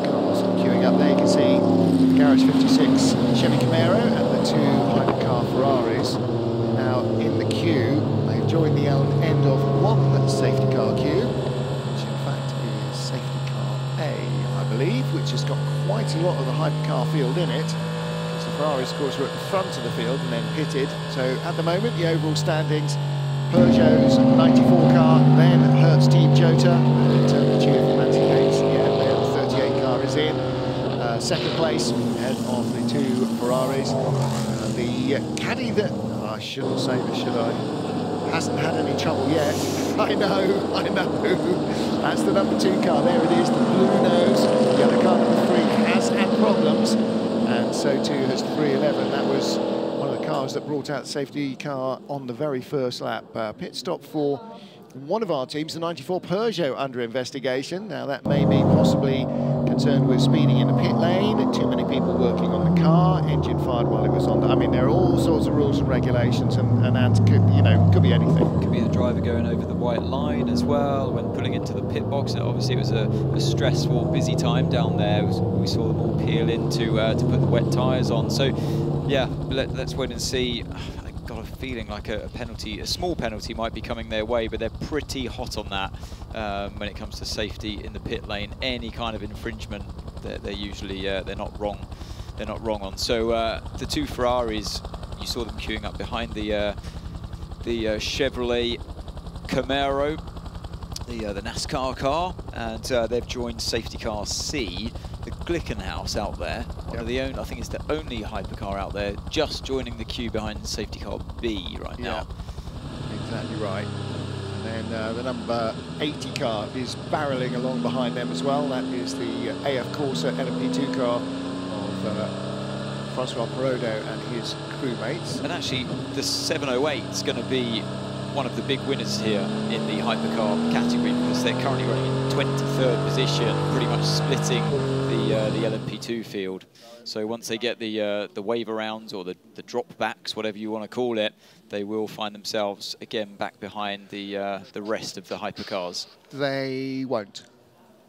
Cars queuing up there, you can see Garage 56 Chevy Camaro and the two hypercar Ferraris now in the queue. They've joined the end of one safety car queue, which in fact is safety car A, I believe, which has got quite a lot of the hypercar field in it. Because the Ferraris, of course, were at the front of the field and then pitted. So at the moment, the overall standings, Peugeot's 94 car, then Heures Team Jota, Chief Nancy Gates, yeah, their 38 car is in. Second place ahead of the two Ferraris. The caddy that, oh, I shouldn't say this, should I? Hasn't had any trouble yet. I know. That's the number 2 car. There it is, the blue nose. The other car, number 3, has had problems, and so too has 311. That was one of the cars that brought out the safety car on the very first lap. Pit stop for one of our teams, the 94 Peugeot, under investigation. Now that may be possibly concerned with speeding in the pit lane, too many people working on the car, engine fired while it was on. I mean, there are all sorts of rules and regulations, and could be anything. Could be the driver going over the white line as well when pulling into the pit box. And obviously, it was a stressful, busy time down there. We saw them all peel in to put the wet tyres on. So, yeah, let's wait and see. Got a feeling like a small penalty might be coming their way, but they're pretty hot on that when it comes to safety in the pit lane. Any kind of infringement, they're usually they're not wrong on. So the two Ferraris, you saw them queuing up behind the Chevrolet Camaro, the NASCAR car, and they've joined safety car C, the Glickenhaus out there. One of the only, I think it's the only hypercar out there, just joining the queue behind safety car B right now. Exactly right. And then the number 80 car is barreling along behind them as well. That is the AF Corsa LMP2 car of Francois Perodo and his crewmates. And actually, the 708 is going to be one of the big winners here in the hypercar category, because they're currently running in 23rd position, pretty much splitting the LMP2 field. So once they get the wave arounds or the drop backs, whatever you want to call it, they will find themselves again back behind the rest of the hypercars. They won't.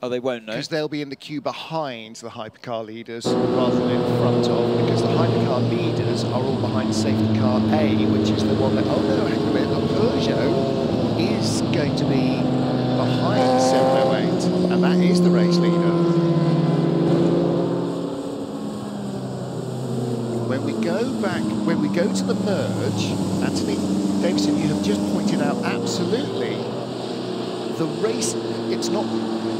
Oh, they won't, no? Because they'll be in the queue behind the hypercar leaders rather than in front of, because the hypercar leaders are all behind safety car A, which is the one that, oh no, hang on a minute, the Peugeot is going to be behind 708, and that is the race leader. When we go back, when we go to the merge, Anthony Davidson, you have just pointed out absolutely, the race, it's not,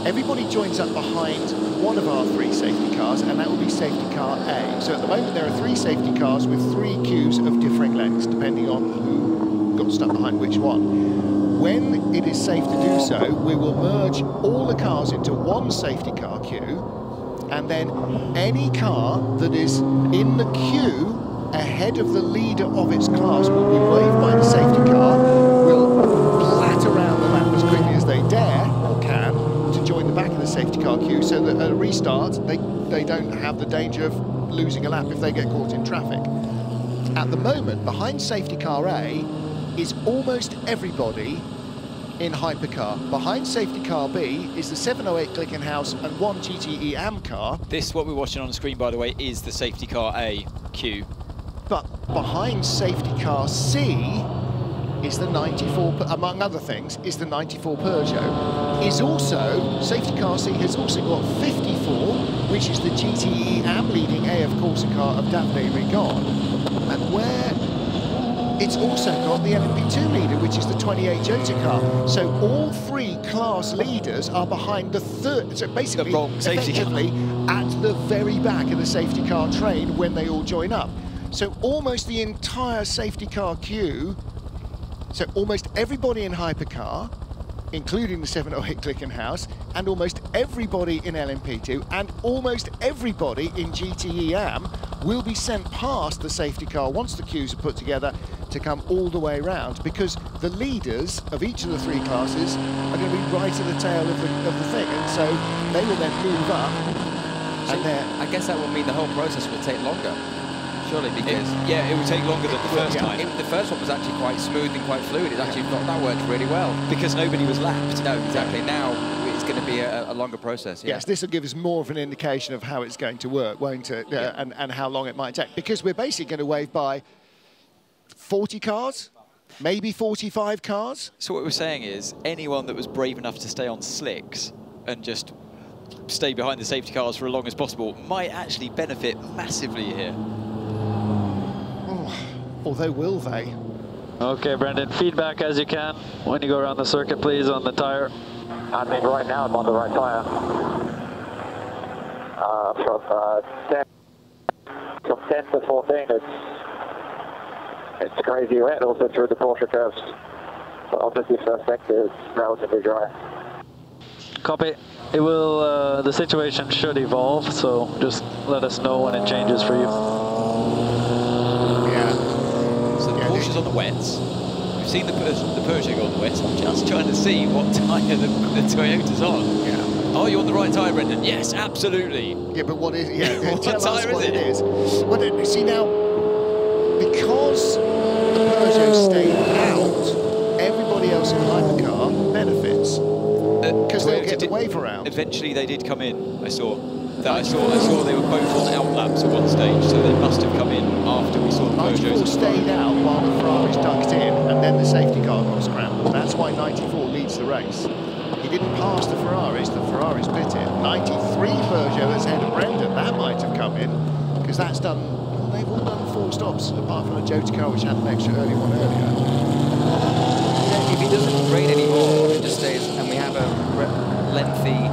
everybody joins up behind one of our 3 safety cars, and that will be safety car A. So at the moment there are 3 safety cars with 3 queues of differing lengths, depending on who got stuck behind which one. When it is safe to do so, we will merge all the cars into one safety car queue, and then any car that is in the queue ahead of the leader of its class will be waved by the safety car, will plat around the lap as quickly as they dare or can to join the back of the safety car queue, so that at a restart they don't have the danger of losing a lap if they get caught in traffic. At the moment, behind safety car A is almost everybody in hypercar. Behind safety car B is the 708 Glickenhaus and 1 GTE AM car. This, what we're watching on the screen, by the way, is the safety car A, Q. But behind safety car C is the 94, among other things, is the 94 Peugeot. Is also, safety car C has also got 54, which is the GTE AM leading A of course car of David Rigon. And where it's also got the LMP2 leader, which is the 28 Jota car. So all three class leaders are behind the third, so basically, effectively, at the very back of the safety car train when they all join up. So almost the entire safety car queue, so almost everybody in hypercar, including the 708 Glickenhaus, and almost everybody in LMP2, and almost everybody in GTE AM will be sent past the safety car once the queues are put together to come all the way round, because the leaders of each of the three classes are going to be right at the tail of the thing, and so they will then move up. So I guess that will mean the whole process will take longer. Surely, because it will take longer than the first time. The first one was actually quite smooth and quite fluid. It actually that worked really well because nobody was lapped. No, exactly. Now it's going to be a longer process. Yes, this will give us more of an indication of how it's going to work, won't it? And how long it might take, because we're basically going to wave by 40 cars, maybe 45 cars. So what we're saying is anyone that was brave enough to stay on slicks and just stay behind the safety cars for as long as possible might actually benefit massively here. Although, will they? Okay, Brendan, feedback as you can when you go around the circuit, please, on the tire. I think right now I'm on the right tire. From 10 to 14, it's crazy wet also through the Porsche curves. But obviously first sector is relatively dry. Copy. It will, the situation should evolve, so just let us know when it changes for you. Porsche's on the wets. We've seen the Peugeot go on the wets. I'm just trying to see what tyre the Toyota's on. Yeah. Oh, you're on the right tyre, Brendan. Yes, absolutely. Yeah, but what is? Yeah, what tell tyre us what is it is. Well, see now, because the Peugeot stayed out, everybody else in hypercar benefits because they'll get the wave around. Eventually, they did come in. I saw they were both on out laps at one stage, so they must have come in after we saw the 94 stayed out while the Ferraris ducked in, and then the safety car got scrambled. That's why 94 leads the race. He didn't pass the Ferraris pitted. 93 Peugeot that's ahead of Brendan, that might have come in, because that's done, well, they've all done 4 stops, apart from the Jota car, which had an extra early one earlier. If he doesn't rain anymore and just stays, and we have a lengthy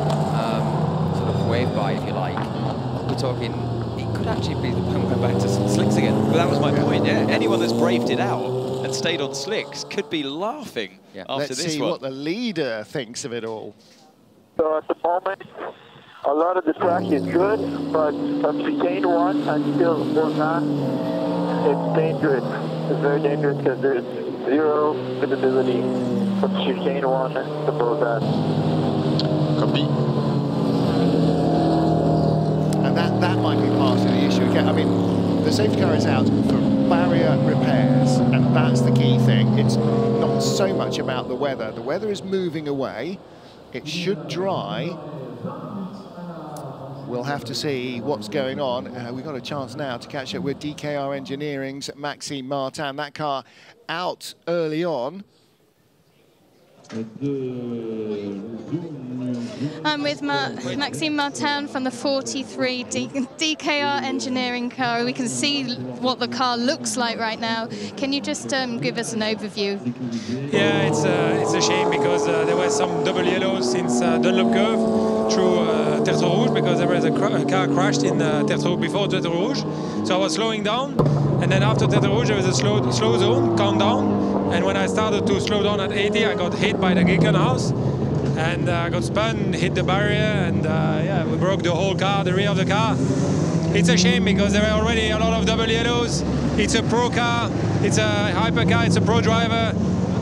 sort of wave by, if you like, we're talking, it could actually be the point we're back to slicks again. But that was my point, yeah. Anyone that's braved it out and stayed on slicks could be laughing after Let's this see one. what the leader thinks of it all. So at the moment, a lot of the track is good, but from chicane 1 until Bologna, it's dangerous. It's very dangerous because there's zero visibility from chicane 1 to Bologna. Copy. And that might be part of the issue. Again, I mean, the safety car is out for barrier repairs, and that's the key thing. It's not so much about the weather. The weather is moving away. It should dry. We'll have to see what's going on. We've got a chance now to catch up with DKR Engineering's Maxime Martin. That car out early on. I'm with Maxime Martin from the 43 DKR Engineering car. We can see what the car looks like right now. Can you just give us an overview? Yeah, it's a shame because there was some double yellows since Dunlop curve through Tertre Rouge, because there was a car crashed in Tertre Rouge before Tertre Rouge. So I was slowing down, and then after Tertre Rouge there was a slow zone, countdown. And when I started to slow down at 80, I got hit by the Glickenhaus and got spun, hit the barrier, and yeah, we broke the whole car, the rear of the car. It's a shame because there are already a lot of double yellows. It's a pro car, it's a hypercar, it's a pro driver,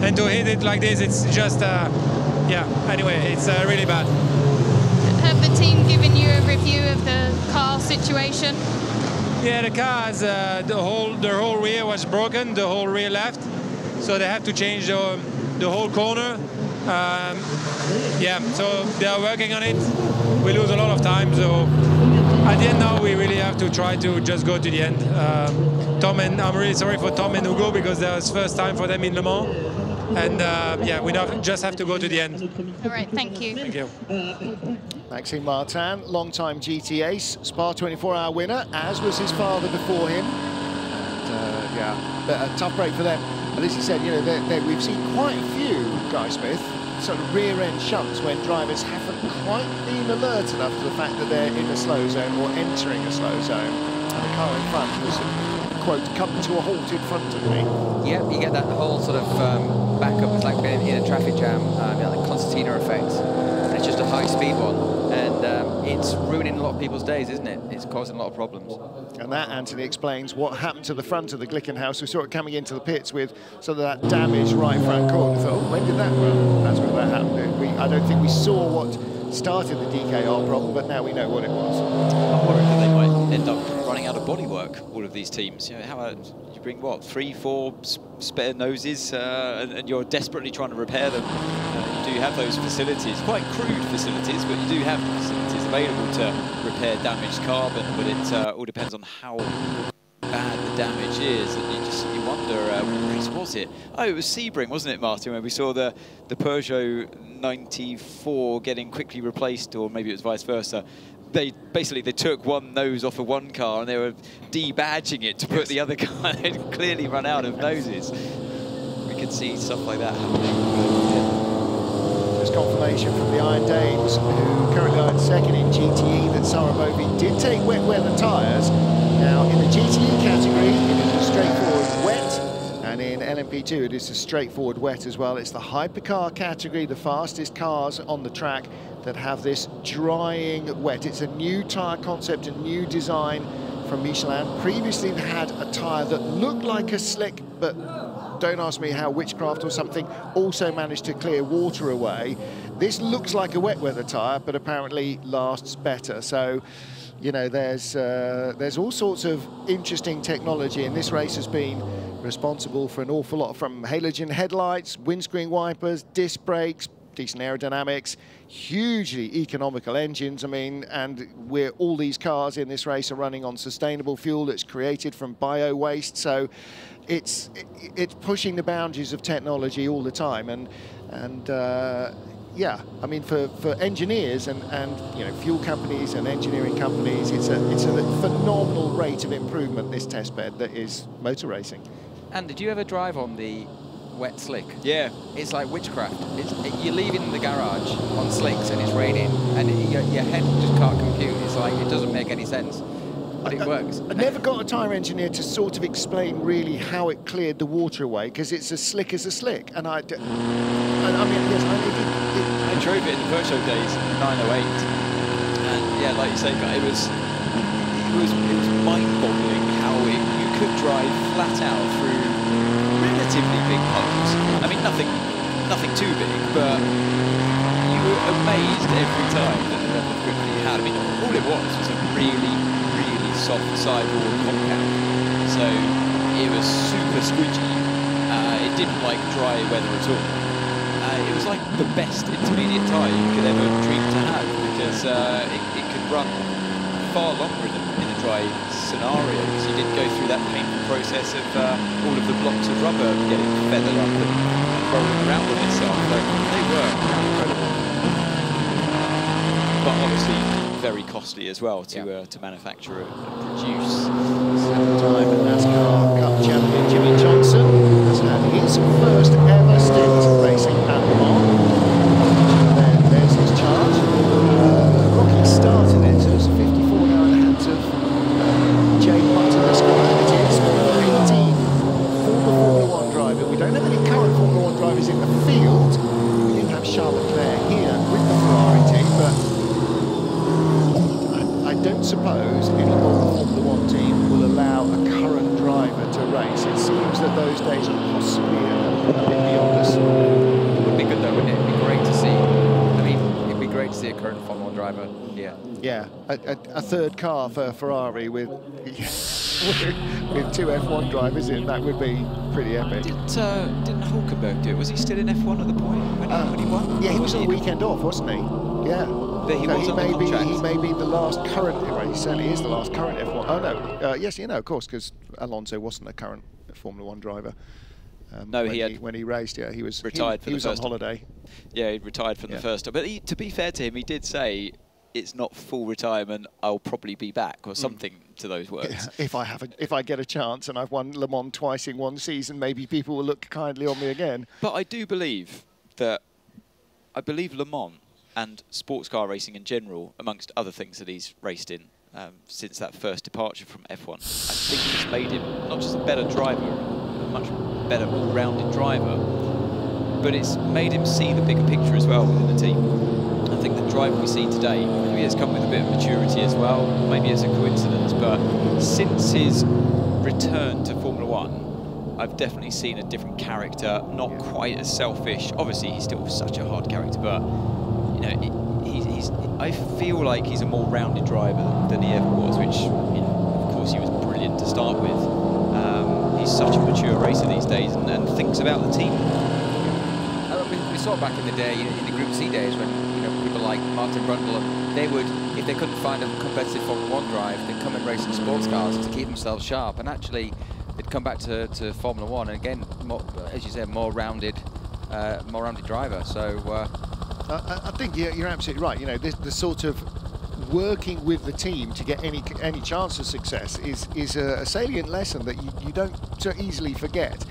and to hit it like this, it's just, yeah, anyway, it's really bad. Have the team given you a review of the car situation? Yeah, the car has, the whole rear was broken, the whole rear left. So they have to change the whole corner. Yeah, so they are working on it. We lose a lot of time, so at the end now we really have to try to just go to the end. Tom and I'm really sorry for Tom and Hugo because that was first time for them in Le Mans, and yeah, we just have to go to the end. All right, thank you. Thank you. Maxime Martin, long-time GT ace, Spa 24-hour winner, as was his father before him. And, yeah, but a tough break for them. And as you said, you know, we've seen quite a few, Guy Smith, sort of rear-end shunts when drivers haven't quite been alert enough to the fact that they're in a slow zone or entering a slow zone. And the car in front was, quote, come to a halt in front of me. Yeah, you get that whole sort of backup. It's like being in a traffic jam, you know, the concertina effect. And it's just a high-speed one. And it's ruining a lot of people's days, isn't it? It's causing a lot of problems. And that, Anthony, explains what happened to the front of the Glickenhaus. We saw it coming into the pits with some of that damaged right front corner. We thought, oh, when did that run? That's when that happened. I don't think we saw what started the DKR problem, but now we know what it was. I'm worried that they might end up running out of bodywork, all of these teams. You know, how you bring, what, 3, 4 spare noses, and you're desperately trying to repair them. You do have those facilities, quite crude facilities, but you do have the facilities available to repair damaged carbon, but it all depends on how bad the damage is, and you wonder, what was it? Oh, it was Sebring, wasn't it, Martin, when we saw the Peugeot 94 getting quickly replaced, or maybe it was vice versa. They took one nose off of one car and they were debadging it to put the other car. They'd clearly run out of noses. We could see stuff like that happening. There's confirmation from the Iron Dames, who currently are in second in GTE, that Sarabovi did take wet weather tyres. Now, in the GTE category, it is a straightforward wet, and in LMP2, it is a straightforward wet as well. It's the hypercar category, the fastest cars on the track, that have this drying wet. It's a new tyre concept, a new design from Michelin. Previously, they had a tyre that looked like a slick, but don't ask me how witchcraft or something also managed to clear water away. This looks like a wet weather tyre, but apparently lasts better. So, you know, there's all sorts of interesting technology, and this race has been responsible for an awful lot, from halogen headlights, windscreen wipers, disc brakes, decent aerodynamics, hugely economical engines. I mean, and all these cars in this race are running on sustainable fuel that's created from bio waste. So it's pushing the boundaries of technology all the time. And yeah, I mean, for engineers and you know, fuel companies and engineering companies, it's a phenomenal rate of improvement, this test bed that is motor racing. And did you ever drive on the wet slick? Yeah. It's like witchcraft. You're leaving the garage on slicks and it's raining, and your head just can't compute. It's like, it doesn't make any sense, but it works. I never got a tyre engineer to sort of explain really how it cleared the water away, because it's as slick as a slick. And I mean, yes, I drove it in the Peugeot days, 908, and yeah, like you say, it was mind-boggling how you could drive flat out through relatively big holes. I mean, nothing too big, but you were amazed every time at the level of grip that you had. I mean, all it was a really, really soft sidewall compound. So it was super squidgy. It didn't like dry weather at all. It was like the best intermediate tyre you could ever dream to have, because it could run far longer in a dry scenario, because you didn't go through that painful process of all of the blocks of rubber getting feathered up and rolling around on itself. But they were incredible, but obviously very costly as well to manufacture and produce. Seven-time NASCAR Cup champion Jimmy Johnson has had his first ever stint racing at Le Mans. There's his charge. Rocky started it, so it was a 54 now in the hands of Jay Button, Esquire. It is 18 former Formula 1 driver. We don't have any current Formula 1 drivers in the field. We did have Charles Leclerc here with the Ferrari team, but I don't suppose any more Formula 1 team will allow a current driver to race. It seems that those days are possibly a bit beyond us. It would be good though, wouldn't it? It'd be great to see. I mean, it'd be great to see a current Formula 1 driver here. Yeah, a third car for Ferrari with two F1 drivers in, that would be pretty epic. Didn't Hulkenberg do? Was he still in F1 at the point when he won? Yeah, he was on the weekend off, wasn't he? Yeah. But he was under contract. He may be the last current, well, he certainly is the last current F1. Oh, no. Yes, you know, of course, because Alonso wasn't a current Formula 1 driver. No, when he raced, yeah, he was retired. He was on holiday. Yeah, he retired from the first. But to be fair to him, he did say it's not full retirement. I'll probably be back, or something to those words. Yeah, if I get a chance, and I've won Le Mans twice in one season, maybe people will look kindly on me again. But I do believe that Le Mans and sports car racing in general, amongst other things that he's raced in since that first departure from F1, I think it's made him not just a better driver, a much better all-rounded driver, but it's made him see the bigger picture as well within the team. I think the driver we see today, maybe it's come with a bit of maturity as well, maybe it's a coincidence, but since his return to Formula 1, I've definitely seen a different character, not quite as selfish. Obviously, he's still such a hard character, but you know, I feel like he's a more rounded driver than he ever was, which, you know, of course, he was brilliant to start with. He's such a mature racer these days and thinks about the team. We saw back in the day, in the Group C days, when people like Martin Brundle, they would, if they couldn't find a competitive Formula 1 drive, they'd come and race in sports cars to keep themselves sharp. And actually, they'd come back to Formula 1, and again, more, as you said, more rounded driver. So I think you're absolutely right. You know, the sort of working with the team to get any chance of success is a salient lesson that you don't so easily forget.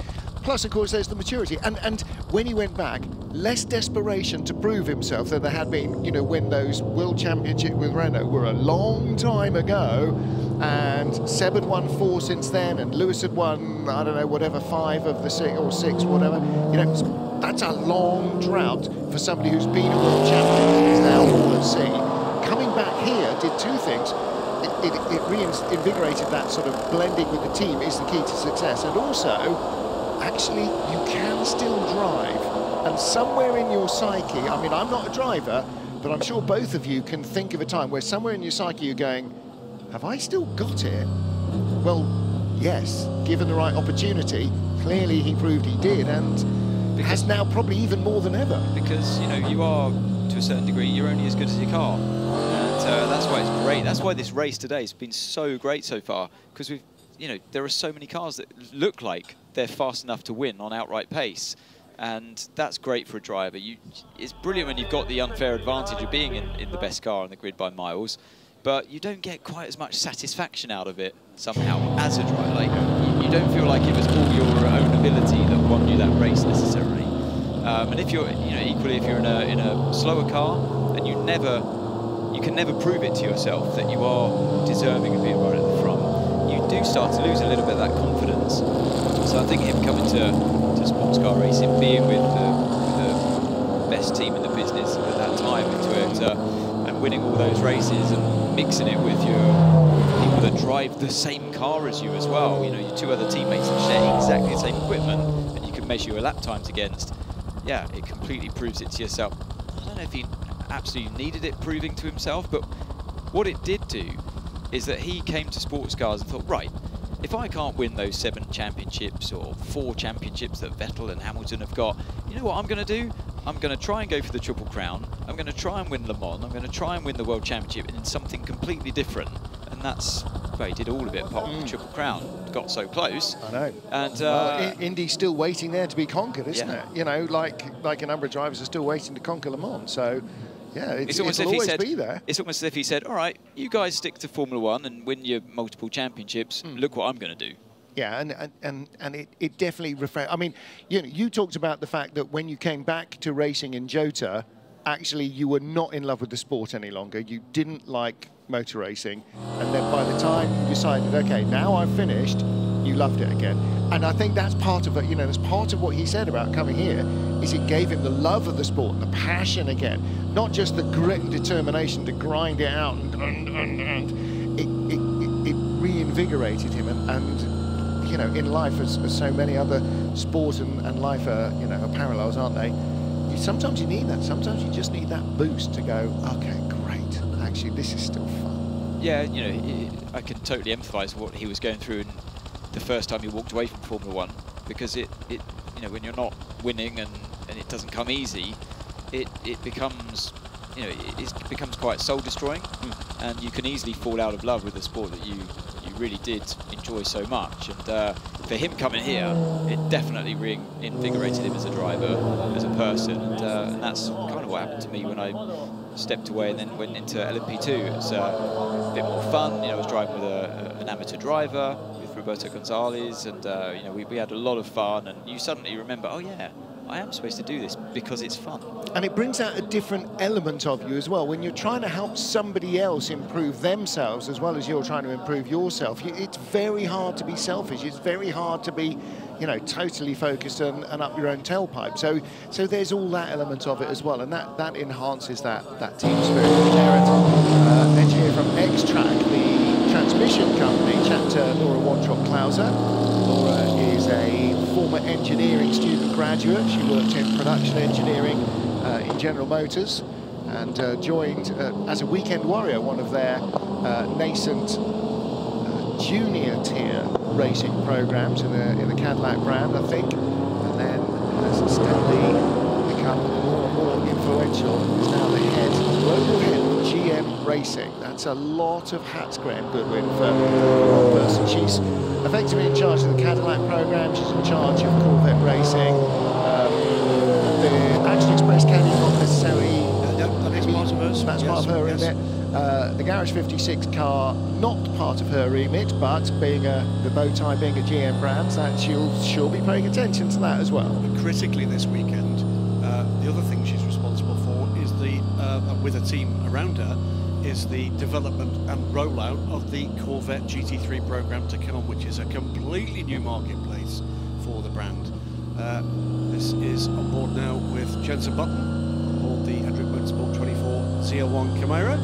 Plus, of course, there's the maturity. And when he went back, less desperation to prove himself than there had been, you know, when those World Championships with Renault were a long time ago. And Seb had won 4 since then, and Lewis had won, I don't know, whatever, 5 of the 6 or 6, whatever. You know, that's a long drought for somebody who's been a world champion and is now all at sea. Coming back here did 2 things. It reinvigorated that sort of blending with the team is the key to success. And also, actually, you can still drive. And somewhere in your psyche, I mean, I'm not a driver, but I'm sure both of you can think of a time where somewhere in your psyche you're going, have I still got it? Well, yes, given the right opportunity, clearly he proved he did, and has now probably even more than ever. Because, you know, you are, to a certain degree, you're only as good as your car. And that's why it's great. That's why this race today has been so great so far, because we've, you know, there are so many cars that look like they're fast enough to win on outright pace. And that's great for a driver. It's brilliant when you've got the unfair advantage of being in the best car on the grid by miles, but you don't get quite as much satisfaction out of it somehow as a driver. Like, you don't feel like it was all your own ability that won you that race necessarily. And if you're, you know, equally if you're in a slower car, then you can never prove it to yourself that you are deserving of being right at the front. You do start to lose a little bit of that confidence. So I think him coming to sports car racing, being with the best team in the business at that time with Toyota, and winning all those races and mixing it with your people that drive the same car as you as well, you know, your 2 other teammates that share exactly the same equipment and you can measure your lap times against, yeah, it completely proves it to yourself. I don't know if he absolutely needed it proving to himself, but what it did do is that he came to sports cars and thought, right, if I can't win those 7 championships or 4 championships that Vettel and Hamilton have got, you know what I'm going to do? I'm going to try and go for the Triple Crown. I'm going to try and win Le Mans. I'm going to try and win the World Championship in something completely different. And that's, well, he did all of it apart from the Triple Crown. Got so close. I know. And well, Indy's still waiting there to be conquered, isn't yeah. it? You know, like a number of drivers are still waiting to conquer Le Mans. So, yeah, it's almost it'll as if always he said, be there. It's almost as if he said, all right, you guys stick to Formula 1 and win your multiple championships. Look what I'm going to do. Yeah, and it definitely refreshed. I mean, you know, you talked about the fact that when you came back to racing in Jota, actually you were not in love with the sport any longer. You didn't like motor racing, and then by the time you decided, okay, now I've finished, you loved it again. And I think that's part of it. You know, that's part of what he said about coming here. Is it gave him the love of the sport, the passion again, not just the grit and determination to grind it out, and it reinvigorated him and you know, in life, as so many other sport and life are, you know, are parallels, aren't they? Sometimes you need that. Sometimes you just need that boost to go, okay, great. Actually, this is still fun. Yeah, you know, I can totally empathise what he was going through in the first time he walked away from Formula 1, because it you know, when you're not winning and it doesn't come easy, it becomes, you know, it becomes quite soul-destroying, and you can easily fall out of love with the sport that you really did enjoy so much. And for him coming here, it definitely reinvigorated him as a driver, as a person, and that's kind of what happened to me when I stepped away and then went into LMP2. It was a bit more fun. You know, I was driving with an amateur driver, with Roberto Gonzalez, and you know, we had a lot of fun, and you suddenly remember, oh yeah, I am supposed to do this because it's fun. And it brings out a different element of you as well. When you're trying to help somebody else improve themselves as well as you're trying to improve yourself, it's very hard to be selfish. It's very hard to be, you know, totally focused and up your own tailpipe. So there's all that element of it as well, and that enhances that team spirit. Jared, engineer from X-Track, the transmission company, chat to Laura Wantrop-Klauser. Laura is a former engineering student graduate. She worked in production engineering in General Motors, and joined as a weekend warrior, one of their nascent junior tier racing programs in the Cadillac brand, I think, and then has steadily become more and more influential. Is now the global head of GM Racing. That's a lot of hats, Graham Goodwin, for one person. She's effectively in charge of the Cadillac program. She's in charge of Corvette racing. The Action Express Caddy not necessarily. That's part of her remit. The Garage 56 car, not part of her remit, but being the bow tie being a GM brand, that she'll be paying attention to that as well. But critically this weekend, the other thing she's responsible for is with a team around her, is the development and rollout of the Corvette GT3 program to come, which is a completely new marketplace for the brand. This is on board now with Jenson Button, on board the Hendrick Motorsport 24 ZL1 Camaro.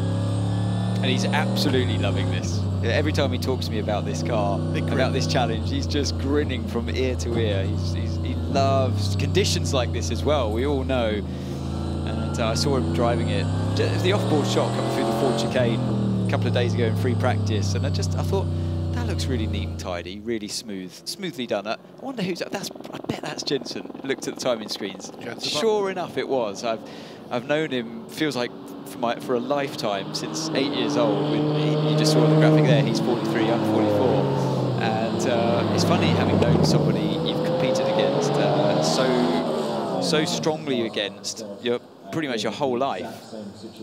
And he's absolutely loving this. Every time he talks to me about this car, about this challenge, he's just grinning from ear to ear. He loves conditions like this as well, we all know. And I saw him driving it, the off-board shot coming through the Ford chicane a couple of days ago in free practice, and I thought, that looks really neat and tidy, really smoothly done. I wonder who's that. I bet that's Jenson. Looked at the timing screens. Sure enough, it was. I've known him, feels like for a lifetime, since 8 years old. You just saw the graphic there. He's 43, I'm 44, and it's funny having known somebody you've competed against so strongly against pretty much your whole life,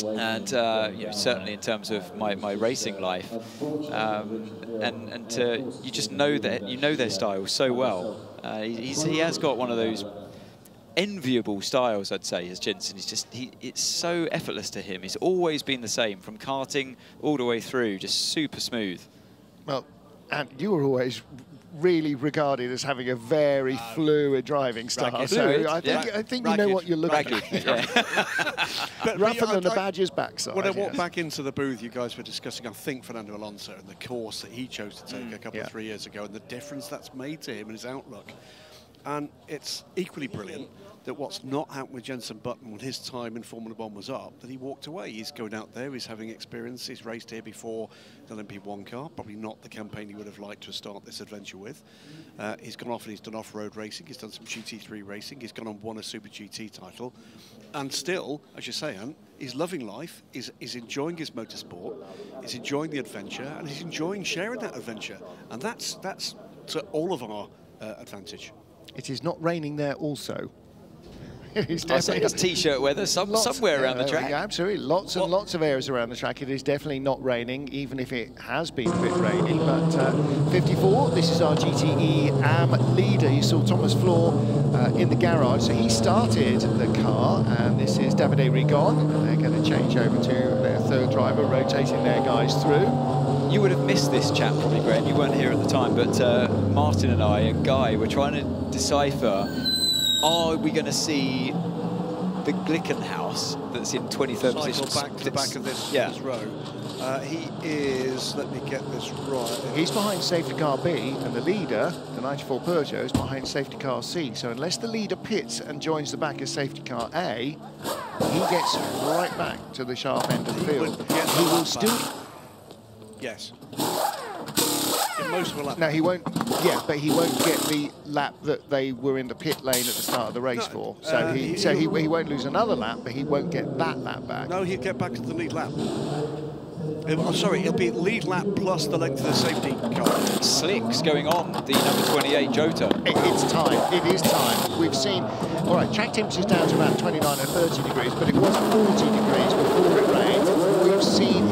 and you know, certainly in terms of my racing life, and you just know their style so well. He has got one of those enviable styles, I'd say, as Jenson. It's so effortless to him. It's always been the same from karting all the way through, just super smooth. Well, and you were always really regarded as having a very fluid driving style. So I think you know what you're looking at. But rougher than the Badger's backside. When I walked back into the booth, you guys were discussing, I think, Fernando Alonso and the course that he chose to take a couple of 3 years ago, and the difference that's made to him and his outlook. And it's equally brilliant that what's not happened with Jenson Button when his time in Formula One was up, that he walked away. He's going out there, he's having experience, he's raced here before the LMP1 car, probably not the campaign he would have liked to start this adventure with. He's gone off and he's done off-road racing, he's done some GT3 racing, he's gone and won a Super GT title, and still, as you say, Ant, he's loving life, he's enjoying his motorsport, he's enjoying the adventure, and he's enjoying sharing that adventure, and that's to all of our advantage. It is not raining there also. It's T-shirt weather somewhere around the track. Yeah, absolutely. Lots and lots of areas around the track. It is definitely not raining, even if it has been a bit rainy. But 54, this is our GTE AM leader. You saw Thomas Floor in the garage. So he started the car, and this is Davide Rigon. They're going to change over to their third driver, rotating their guys through. You would have missed this chat probably, Graham. You weren't here at the time, but Martin and I and Guy were trying to decipher, are we going to see the Glickenhaus that's in 23rd position? Back to the back of this row. He is, let me get this right. He's behind safety car B, and the leader, the 94 Peugeot, is behind safety car C. So unless the leader pits and joins the back of safety car A, he gets right back to the sharp end of the field. He will still... Yes. in most of a lap. No, he won't. Yeah, but he won't get the lap that they were in the pit lane at the start of the race for. So he won't lose another lap, but he won't get that lap back. No, he'll get back to the lead lap. Oh, sorry, it'll be lead lap plus the length of the safety car. Slicks going on, the number 28 Jota. It's time. It is time. We've seen, all right, track temperature's down to about 29 or 30 degrees, but it was 40 degrees before it rained. We've seen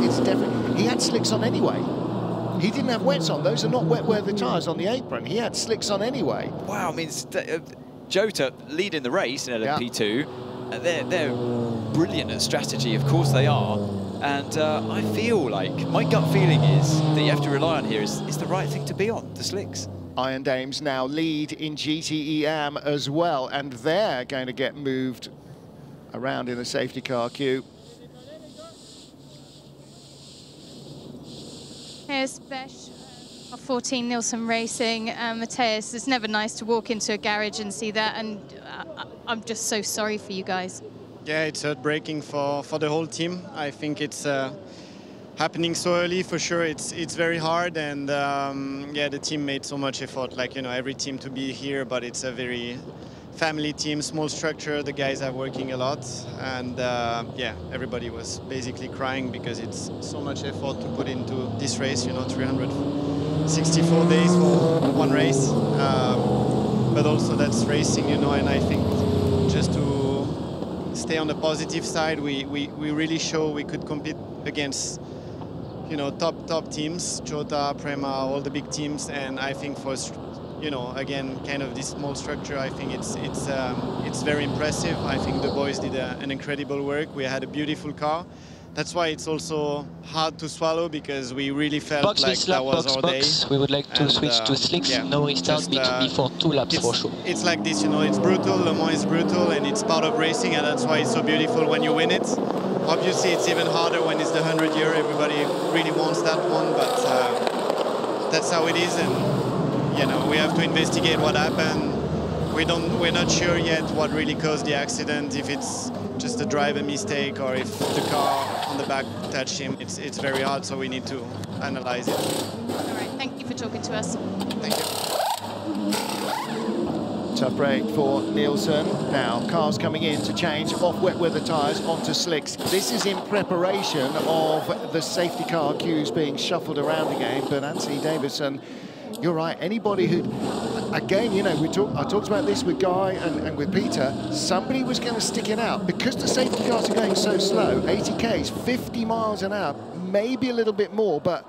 it's definitely, he had slicks on anyway. He didn't have wets on. Those are not wet weather tyres on the apron. He had slicks on anyway. Wow, I mean, Jota leading the race in LMP2. They're brilliant at strategy, of course they are. And I feel like, my gut feeling is that you have to rely on here is the right thing to be on, the slicks. Iron Dames now lead in GTE-AM as well, and they're going to get moved around in the safety car queue. Here's Besh, 14 Nielsen Racing. Matthias, it's never nice to walk into a garage and see that, and I'm just so sorry for you guys. Yeah, it's heartbreaking for the whole team. I think it's happening so early. For sure, it's very hard, and yeah, the team made so much effort. Like, you know, every team to be here, but it's a very family team, small structure. The guys are working a lot, and yeah, everybody was basically crying because it's so much effort to put into this race. You know, 364 days for one race, but also that's racing. You know, and I think just to stay on the positive side, we really show we could compete against, you know, top teams, Jota, Prema, all the big teams, and I think for, you know, again, kind of this small structure, I think it's very impressive. I think the boys did an incredible work. We had a beautiful car. That's why it's also hard to swallow, because we really felt like that was our day. We would like to switch to slicks. Yeah, no restart before 2 laps for sure. It's like this, you know, it's brutal. Le Mans is brutal, and it's part of racing, and that's why it's so beautiful when you win it. Obviously, it's even harder when it's the 100th year. Everybody really wants that one, but that's how it is, and you know, we have to investigate what happened. We're not sure yet what really caused the accident, if it's just a driver mistake or if the car on the back touched him. It's very hard, so we need to analyze it. All right, thank you for talking to us. Thank you. Tough break for Nielsen. Now, cars coming in to change off wet weather tyres onto slicks. This is in preparation of the safety car queues being shuffled around again, but Anthony Davidson, you're right, anybody who, again, you know, I talked about this with Guy and with Peter, somebody was going to stick it out. Because the safety cars are going so slow, 80 Ks, 50 miles an hour, maybe a little bit more, but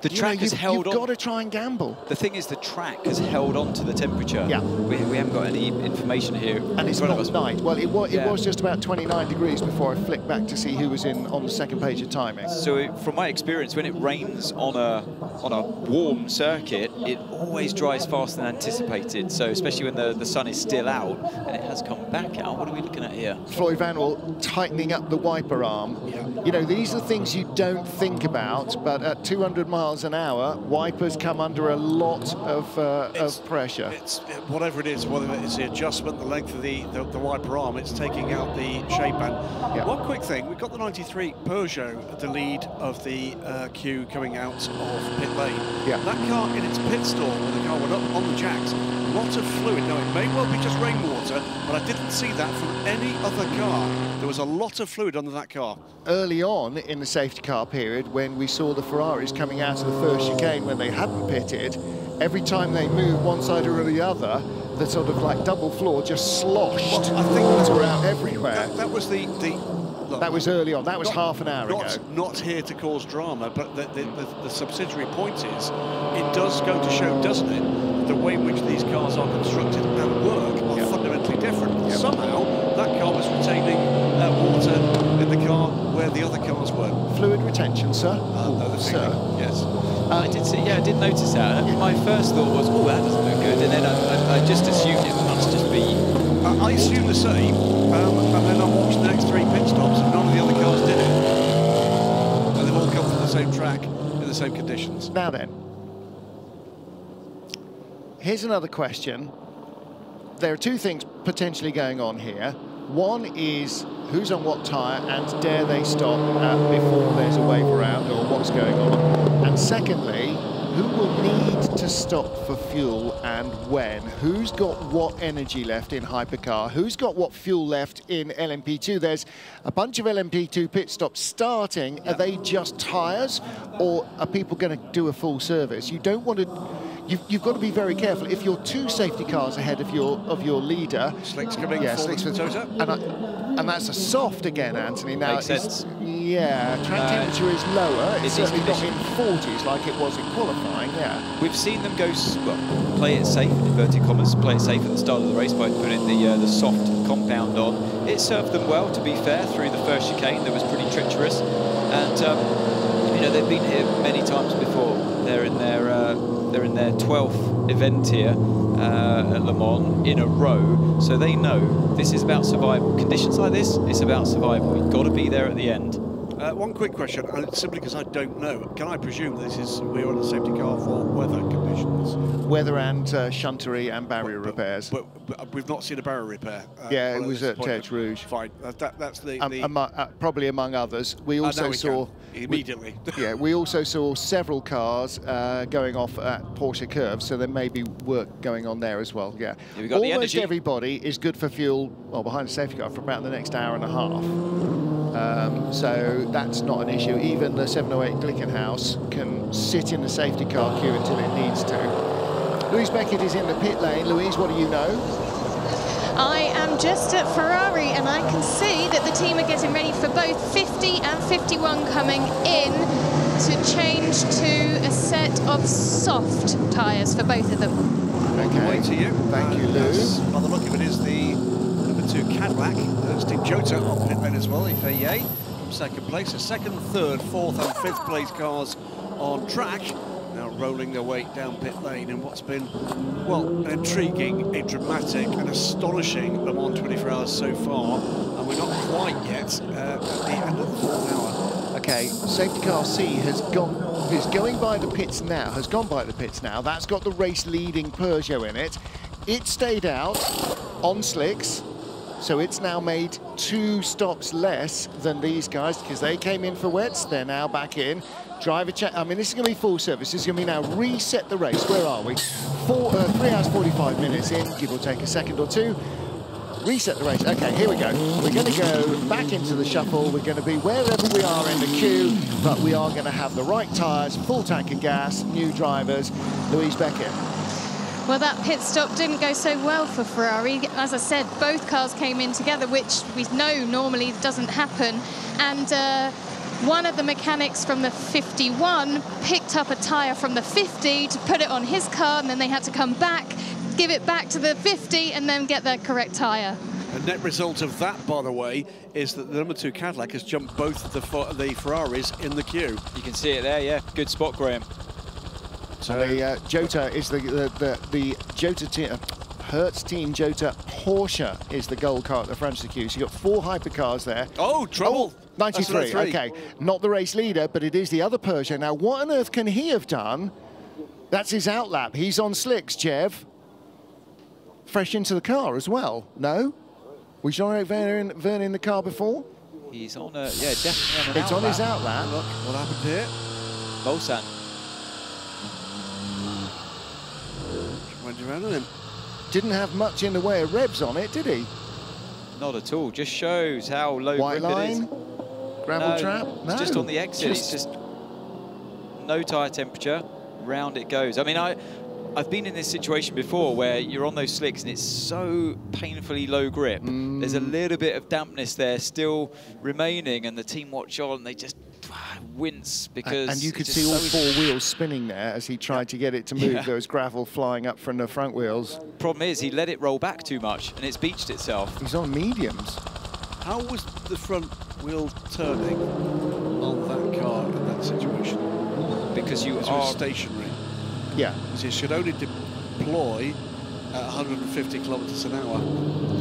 the track has held on. You've got to try and gamble. The thing is, the track has held on to the temperature. Yeah. We haven't got any information here. And it's not night. Well, it was just about 29 degrees before I flicked back to see who was on the second page of timing. So from my experience, when it rains on a warm circuit, it always dries faster than anticipated. So especially when the sun is still out, and it has come back out. What are we looking at here? Floyd Van Walt tightening up the wiper arm. Yeah. You know, these are things you don't think about, but at 200 miles an hour, wipers come under a lot of pressure. It's whatever it is, whether it's the adjustment, the length of the wiper arm, it's taking out the shape band. Yeah. One quick thing, we've got the 93 Peugeot at the lead of the queue coming out of pit lane. Yeah. That car in its pit stall, when the car went up on the jacks, a lot of fluid. Now, it may well be just rainwater, but I didn't see that from any other car. There was a lot of fluid under that car. Early on in the safety car period, when we saw the Ferraris coming out of the first chicane when they hadn't pitted, every time they moved one side or the other, the sort of like double floor just sloshed. I think that's around everywhere. That was look, that was early on. That was half an hour ago. Not here to cause drama, but the subsidiary point is, it does go to show, doesn't it, the way in which these cars are constructed and work are fundamentally different. Somehow, that car was retaining water in the car where the other cars were. Fluid retention, sir? No, sir. Yes. I did see, yeah, I did notice that. My first thought was, oh, that doesn't look good, and then I just assumed it must just be. I assumed the same, and then I watched the next 3 pit stops, and none of the other cars did it. And they've all come from the same track in the same conditions. Now then, here's another question. There are 2 things potentially going on here. One is who's on what tyre and dare they stop before there's a wave around, or what's going on. And secondly, who will need to stop for fuel and when? Who's got what energy left in hypercar? Who's got what fuel left in LMP2? There's a bunch of LMP2 pit stops starting. Yep. Are they just tyres, or are people going to do a full service? You don't want to. You've got to be very careful. If you're 2 safety cars ahead of your leader, Slicks coming, yeah, Slicks with and that's a soft again, Anthony. Now, makes sense. Yeah, track temperature is lower. It's certainly not in 40s like it was in qualifying. Yeah, we've seen them go play it safe, in inverted commas, play it safe at the start of the race by putting the soft compound on. It served them well, to be fair, through the first chicane that was pretty treacherous, and you know, they've been here many times before. They're in their 12th event here at Le Mans in a row, so they know this is about survival. Conditions like this, it's about survival. You've got to be there at the end. One quick question, and simply because I don't know. Can I presume we're on a safety car for weather conditions? Weather and shuntery and barrier repairs. But we've not seen a barrier repair. Yeah, it was at Tertre Rouge. Fine, that's the... probably among others. We also saw... Immediately. Yeah, we also saw several cars going off at Porsche curves, so there may be work going on there as well, yeah. Almost everybody is good for fuel, well, behind a safety car for about the next hour and a half. So that's not an issue. Even the 708 Glickenhaus can sit in the safety car queue until it needs to. Louise Beckett is in the pit lane. Louise, what do you know? I am just at Ferrari, and I can see that the team are getting ready for both 50 and 51 coming in to change to a set of soft tyres for both of them. Okay, to you. Thank you, Lou. By the look of it, is the number 2 Cadillac. There's Dick Jota on pit lane as well, Ifeye from second place. The second, third, fourth and fifth place cars on track. Now rolling their way down pit lane in what's been, well, an intriguing, a dramatic and astonishing Le Mans 24 hours so far, and we're not quite yet at the end of the 4th hour. Okay, safety car C is going by the pits now, has gone by the pits now. That's got the race-leading Peugeot in it. It stayed out on slicks, so it's now made 2 stops less than these guys because they came in for wets. They're now back in. Driver check. I mean, this is going to be full service. This is going to be now reset the race. Where are we? 3 hours 45 minutes in, give or take a second or two. Reset the race. Okay, here we go. We're going to go back into the shuffle. We're going to be wherever we are in the queue, but we are going to have the right tyres, full tank of gas, new drivers. Louise Beckett. Well, that pit stop didn't go so well for Ferrari. As I said, both cars came in together, which we know normally doesn't happen. And one of the mechanics from the 51 picked up a tyre from the 50 to put it on his car, and then they had to come back, give it back to the 50, and then get the correct tyre. The net result of that, by the way, is that the number 2 Cadillac has jumped both of the Ferraris in the queue. You can see it there, yeah. Good spot, Graham. So the Jota is the Jota team, Hertz team Jota Porsche is the gold car at the front of the queue. So you've got 4 hypercars there. Oh, trouble. 93, okay. Not the race leader, but it is the other Peugeot. Now, what on earth can he have done? That's his outlap. He's on slicks, Jev. Fresh into the car as well, no? Was Jean-Eric Vergne in the car before? He's on a, yeah, definitely on an It's on his outlap. Look, what happened here? Bolsan. Went around with him. Didn't have much in the way of revs on it, did he? Not at all. Just shows how low White grip line? it is. Gravel trap? No. It's just on the exit. It's just no tyre temperature. Round it goes. I mean, I've been in this situation before where you're on those slicks and it's so painfully low grip. There's a little bit of dampness there still remaining, and the team watch on and they just wince because... And you could see all 4 wheels spinning there as he tried to get it to move. There was gravel flying up from the front wheels. Problem is, he let it roll back too much and it's beached itself. He's on mediums. How was the front wheel turning on that car in that situation? Because you are stationary. Yeah. So you should only deploy at 150 kilometers an hour.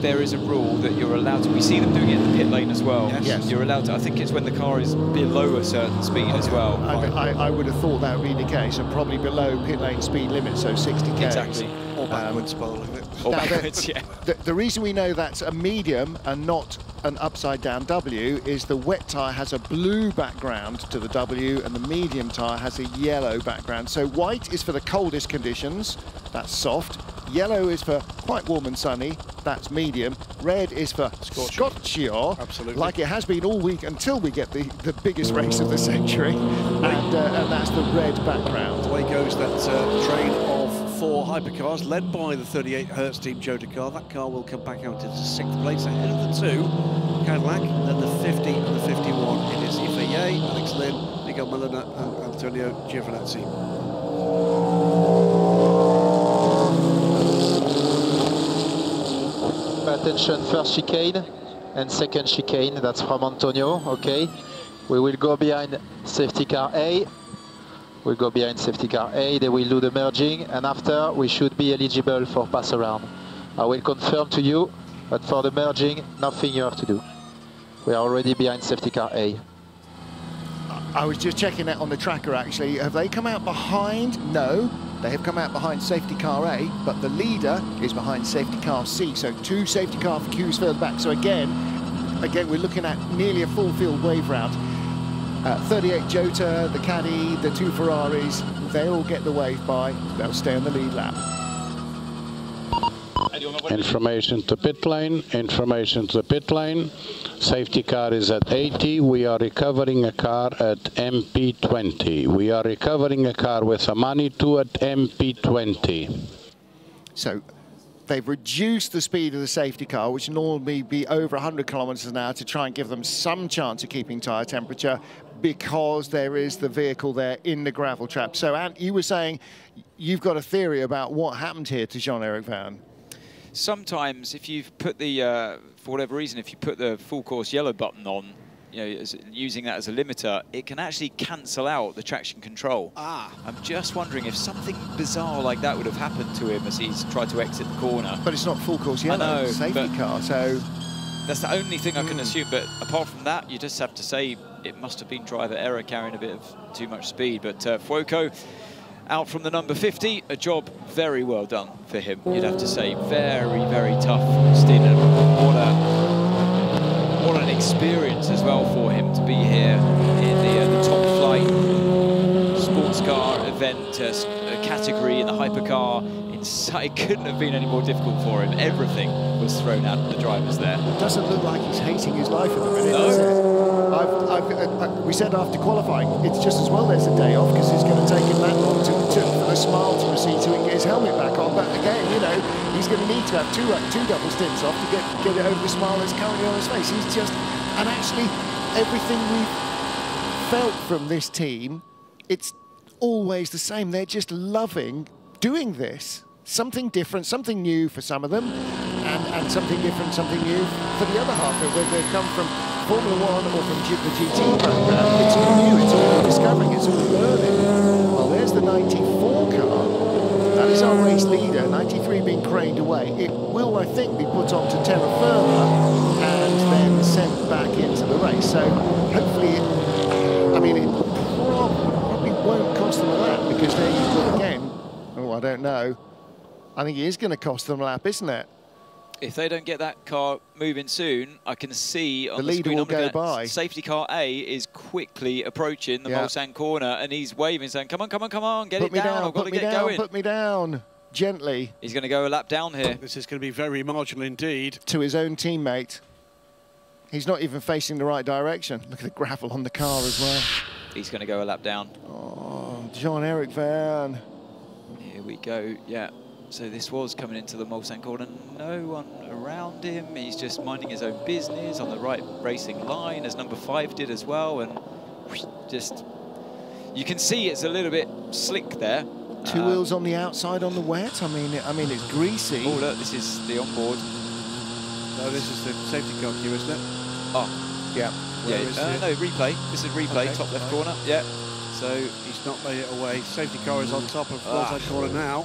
There is a rule that you're allowed to. We see them doing it in the pit lane as well. Yes. You're allowed to. I think it's when the car is below a certain speed as well. I would have thought that would be the case, and probably below pit lane speed limit, so 60 km. Exactly. Or backwards, by the look of it. Or backwards, yeah. The reason we know that's a medium and not an upside-down W is the wet tyre has a blue background to the W and the medium tyre has a yellow background. So white is for the coldest conditions, that's soft. Yellow is for quite warm and sunny, that's medium. Red is for Scorchio, absolutely, like it has been all week until we get the biggest race of the century, and that's the red background. Away goes that train of 4 hypercars, led by the 38 Heures team Jota car. That car will come back out into 6th place ahead of the 2 Cadillac, then the 50 and the 51. It is Ifeye, Alex Lynn, Miguel Molina and Antonio Giovinazzi. Attention, first chicane and second chicane, that's from Antonio, okay. We will go behind safety car A. We'll go behind safety car A, they will do the merging, and after we should be eligible for pass around. I will confirm to you, but for the merging, nothing you have to do. We are already behind safety car A. I was just checking that on the tracker actually. Have they come out behind? No. They have come out behind safety car A, but the leader is behind safety car C. So 2 safety car for Q's further back. So again, we're looking at nearly a full field wave route. 38 Jota, the Caddy, the 2 Ferraris, they all get the wave by. They'll stay on the lead lap. Information to pit lane, information to pit lane. Safety car is at 80. We are recovering a car at MP20. We are recovering a car with a Manitou at MP20. So they've reduced the speed of the safety car, which normally be over 100 kilometers an hour, to try and give them some chance of keeping tyre temperature, because there is the vehicle there in the gravel trap. So, Ant, you were saying you've got a theory about what happened here to Jean-Eric Vergne. Sometimes, if you've put the, for whatever reason, if you put the full course yellow button on, you know, using that as a limiter, it can actually cancel out the traction control. I'm just wondering if something bizarre like that would have happened to him as he's tried to exit the corner. But it's not full course yellow, I know, safety car, so... That's the only thing I can assume, but apart from that, you just have to say it must have been driver error carrying a bit of too much speed. But Fuoco out from the number 50, a job very well done for him, you'd have to say. Very, very tough stint, and what an experience as well for him to be here in the top flight sports car event category in the hypercar. It couldn't have been any more difficult for him. Everything was thrown at the drivers there. It doesn't look like he's hating his life at the minute, does it? We said after qualifying, it's just as well there's a day off, because it's going to take him that long for the smile to recede to get his helmet back on. But again, you know, he's going to need to have two double stints off to get it over the smile that's currently on his face. He's just, and actually, everything we've felt from this team, it's always the same. They're just loving doing this. Something different, something new for some of them, and something different, something new for the other half. Whether they've come from Formula One or from the GT program, it's all new, it's all discovering, it's all learning. Well, there's the 94 car. That is our race leader, 93 being craned away. It will, I think, be put on to terra firma and then sent back into the race. So hopefully, I mean, it probably won't cost them a lap, because there you go again. Oh, I don't know. I think it is going to cost them a lap, isn't it? If they don't get that car moving soon, I can see on the leader screen will go by. Safety car A is quickly approaching the Mulsanne corner, and he's waving, saying, "Come on, come on, come on, get it down! I've got to get going." Put me down, gently. He's going to go a lap down here. This is going to be very marginal indeed. To his own teammate. He's not even facing the right direction. Look at the gravel on the car as well. He's going to go a lap down. Oh, Jean-Eric Vergne. Here we go. Yeah. So this was coming into the Mulsanne corner, no one around him. He's just minding his own business on the right racing line, as number 5 did as well. And just, you can see it's a little bit slick there. 2 wheels on the outside on the wet. I mean, it's greasy. Oh look, this is the onboard. No, this is the safety car queue, isn't it? Oh, yeah. No, replay. This is replay, okay, top left corner. Yeah. So he's not made it away. Safety car is on top of Mulsanne corner now.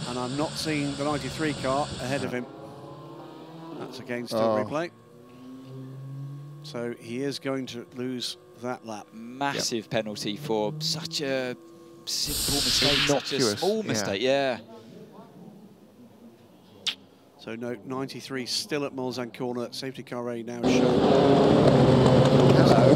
And I'm not seeing the 93 car ahead of him. That's again still replay. So he is going to lose that lap. Massive penalty for such a simple mistake, such a small mistake, yeah. So no, 93 still at Mulsanne corner. Safety car A now shown. Hello.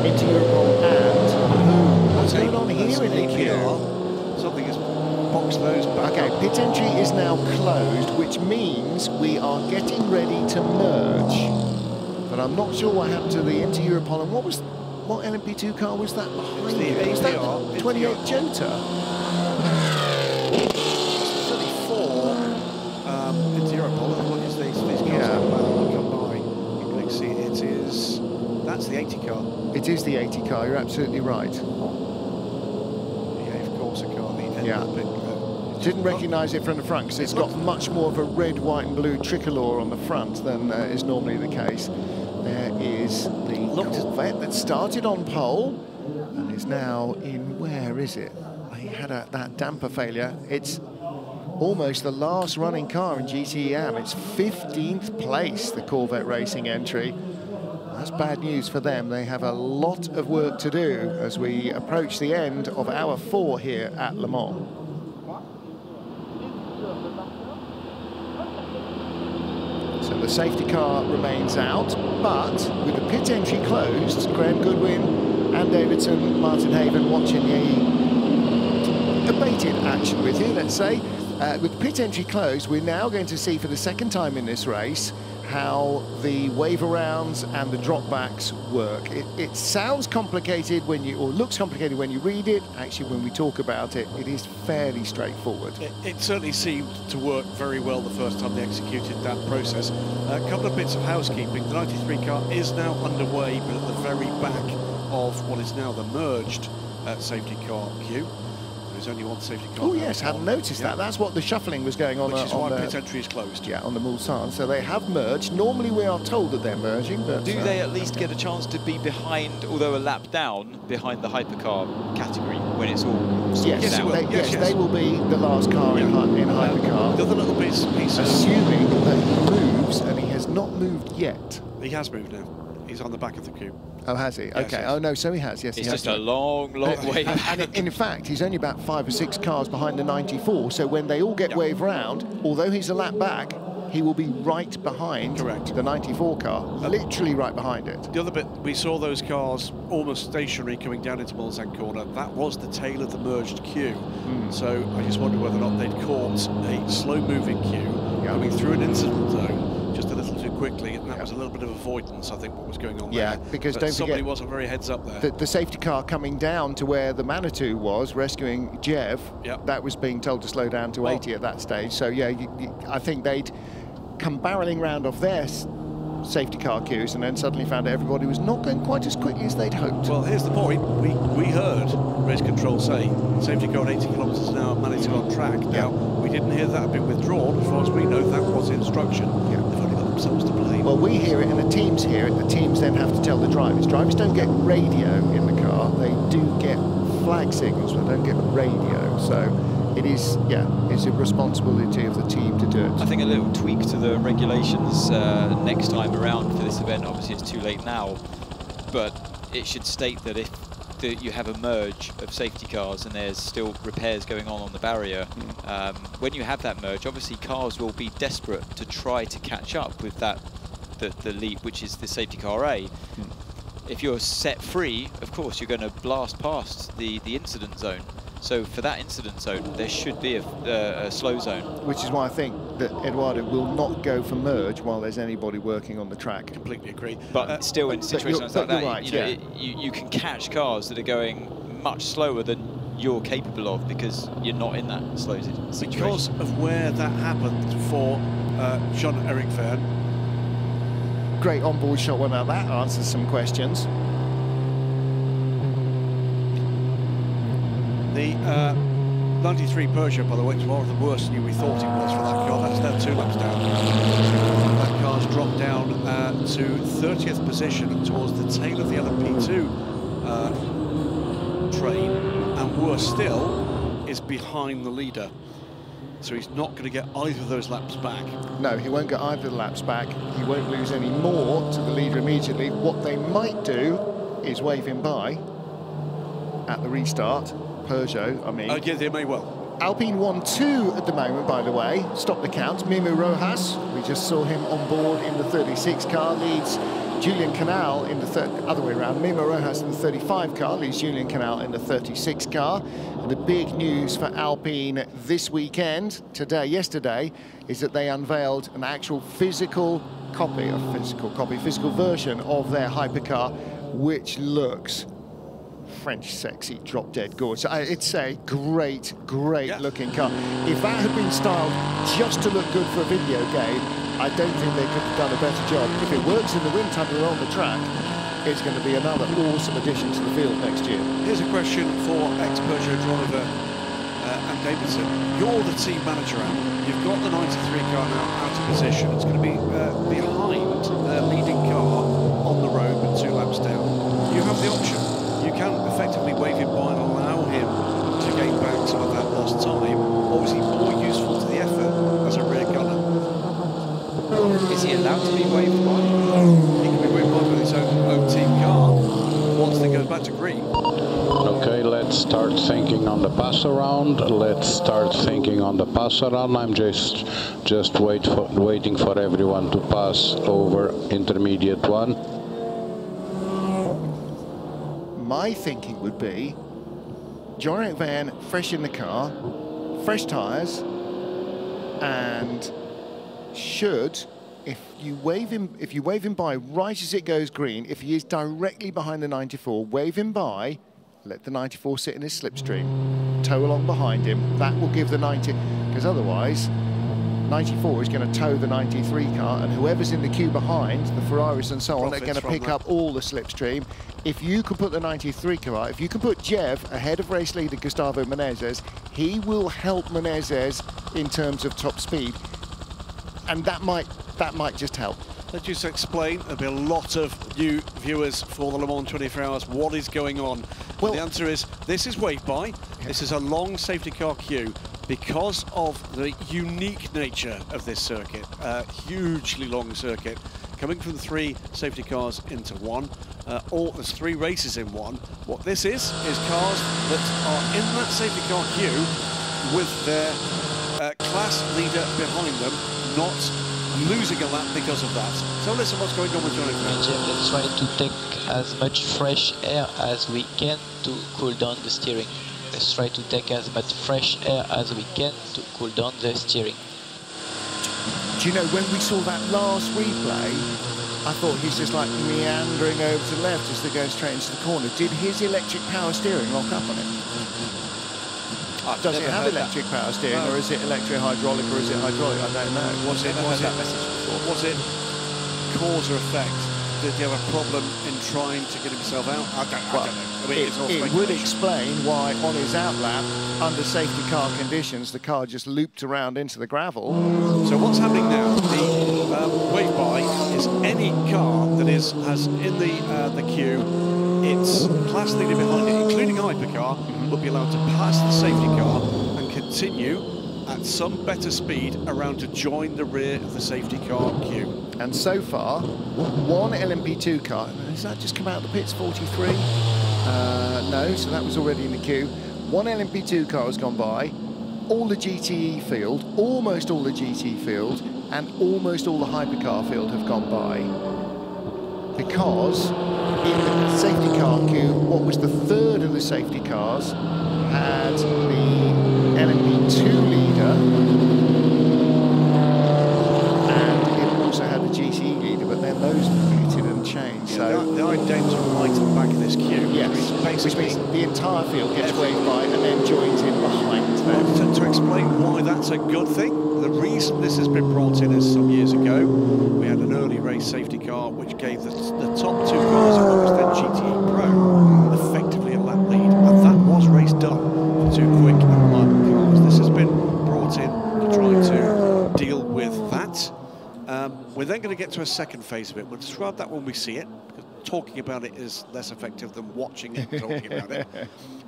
Into Europol and what's going on here in the queue? Something is boxed those back. Okay, pit entry is now closed, which means we are getting ready to merge. But I'm not sure what happened to the Into Europol. And what LMP2 car was that behind you? Was that the 28 Jota? 34 into Europol. What is these cars come by? You can see it is. That's the 80 car. It is the 80 car. You're absolutely right. Yeah, of course, a car. Didn't recognise it from the front because it's got much more of a red, white, and blue tricolor on the front than is normally the case. There is the Corvette that started on pole and is now in, where is it? He had that damper failure. It's almost the last running car in GTEM. It's 15th place, the Corvette Racing entry. That's bad news for them. They have a lot of work to do as we approach the end of hour 4 here at Le Mans. So the safety car remains out, but with the pit entry closed, Graham Goodwin and Davidson Martin Haven watching a debated action with you, let's say. With pit entry closed, we're now going to see for the second time in this race how the wave arounds and the drop backs work. It sounds complicated when you, or looks complicated when you read it. Actually, when we talk about it, it is fairly straightforward. It certainly seemed to work very well the first time they executed that process. A couple of bits of housekeeping. The 93 car is now underway, but at the very back of what is now the merged safety car queue. There's only one safety car. Oh yes, hadn't noticed that. That's what the shuffling was going on. Which is why the pit entry is closed. Yeah, on the Mulsanne. So they have merged. Normally we are told that they're merging, but do they at least get a chance to be behind, although a lap down, behind the hypercar category when it's all yes, out? They will be the last car in hypercar. The other little piece assuming that he moves, and he has not moved yet. He has moved now. He's on the back of the queue. Oh, has he? Yes, okay. Yes. Oh, no, so he has. Yes, it's he just has. a long way back. And in fact, he's only about 5 or 6 cars behind the 94. So when they all get waved round, although he's a lap back, he will be right behind the 94 car, literally right behind it. The other bit, we saw those cars almost stationary coming down into Mulsanne corner. That was the tail of the merged queue. So I just wondered whether or not they'd caught a slow-moving queue coming through an incident zone just a little too quickly, and that was a little bit of avoidance, I think, what was going on there. Yeah, because don't somebody forget, wasn't very heads up there. The safety car coming down to where the Manitou was, rescuing Jev, that was being told to slow down to 80 at that stage. So, yeah, I think they'd come barreling round off their safety car queues and then suddenly found out everybody was not going quite as quickly as they'd hoped. Well, here's the point. We heard race control say safety car at 80 kilometres an hour, Manitou on track. Now, we didn't hear that had been withdrawn. As far as we know, that was instruction. They've only got themselves to blame. Well, we hear it and the teams hear it. The teams then have to tell the drivers. Drivers don't get radio in the car. They do get flag signals, but they don't get radio. So it is, it's a responsibility of the team to do it. I think a little tweak to the regulations next time around for this event. Obviously, it's too late now, but it should state that if you have a merge of safety cars and there's still repairs going on the barrier, when you have that merge, obviously cars will be desperate to try to catch up with that the lead, which is the safety car A. If you're set free, of course you're going to blast past the incident zone. So for that incident zone, there should be a slow zone. Which is why I think that Eduardo will not go for merge while there's anybody working on the track. Completely agree. But still, in situations like that, right, you can catch cars that are going much slower than you're capable of because you're not in that slow situation. Because of where that happened for Jean-Eric Verne. Great onboard shot. Well, now that answers some questions. The 93 Peugeot, by the way, is one of the worst than we thought it was for that car. That's now 2 laps down. That car's dropped down to 30th position towards the tail of the LMP2 train, and worse still, is behind the leader. So he's not going to get either of those laps back. No, he won't get either of the laps back. He won't lose any more to the leader immediately. What they might do is wave him by at the restart. Peugeot, I mean. Yeah, they may well. Alpine 1-2 at the moment, by the way. Stop the count. Mimo Rojas, we just saw him on board in the 36 car, leads Julian Canal in the other way around. Mimo Rojas in the 35 car, leads Julian Canal in the 36 car. And the big news for Alpine this weekend, yesterday, is that they unveiled an actual physical version of their hypercar, which looks French sexy, drop dead gorgeous. It's a great looking car. If that had been styled just to look good for a video game, I don't think they could have done a better job. If it works in the wind tunnel on the track, it's going to be another awesome addition to the field next year. Here's a question for ex-Peugeot driver Anne Davidson. You're the team manager, Anne. You've got the 93 car now out of position. It's going to be behind a leading car on the road with 2 laps down. You have the option. You can effectively wave him by and allow him to gain back some of that lost time. Obviously more useful to the effort as a rear gunner. Is he allowed to be waved by? He can be waved by with his own team car once they go back to green. Okay, let's start thinking on the pass around. I'm just waiting for everyone to pass over intermediate 1. My thinking would be Jean-Eric Vergne fresh in the car, fresh tyres, and if you wave him by right as it goes green, if he is directly behind the 94, wave him by, let the 94 sit in his slipstream, tow along behind him. That will give the 90, because otherwise 94 is going to tow the 93 car, and whoever's in the queue behind, the Ferraris and so on, they're going to pick up all the slipstream. If you can put the 93 car, if you can put Jev ahead of race leader Gustavo Menezes, he will help Menezes in terms of top speed, and that might just help. Let's just explain. There'll be a lot of new viewers for the Le Mans 24 Hours. What is going on? Well, the answer is this is wave by. Yeah. This is a long safety car queue. Because of the unique nature of this circuit, hugely long circuit, coming from 3 safety cars into 1, there's 3 races in 1. What this is cars that are in that safety car queue with their class leader behind them, not losing a lap because of that. So listen what's going on with Johnny. Let's try to take as much fresh air as we can to cool down the steering. Let's try to take as much fresh air as we can to cool down the steering. Do you know, when we saw that last replay, I thought he's just like meandering over to the left as they go straight into the corner. Did his electric power steering lock up on it? Does it have electric power steering, or is it electric hydraulic, or is it hydraulic? I don't know. Was it cause or effect? Did he have a problem in trying to get himself out? I don't know. I mean, it would explain why on his outlap, under safety car conditions, the car just looped around into the gravel. So what's happening now? The wave by is any car that has in the queue, its class leader behind it, including a hypercar, will be allowed to pass the safety car and continue at some better speed around to join the rear of the safety car queue. And so far, 1 LMP2 car, has that just come out of the pits, 43? No, so that was already in the queue. 1 LMP2 car has gone by, all the GTE field, almost all the GT field, and almost all the hypercar field have gone by. Because in the safety car queue, what was the third of the safety cars had the LMP2 leader, and it also had the GT leader, but then those pitted and changed. Yeah, so they're identical right at the back of this queue. Yes, which means the entire field gets waved by and then joins in behind them. To explain why that's a good thing, the reason this has been brought in is some years ago, we had an early race safety car which gave the top 2 cars, and that was then GTE Pro, effectively a lap lead, and that was race done for 2 quick and reliable cars. This has been brought in to try to deal with that. We're then going to get to a second phase of it. We'll describe that when we see it, because talking about it is less effective than watching it and talking about it.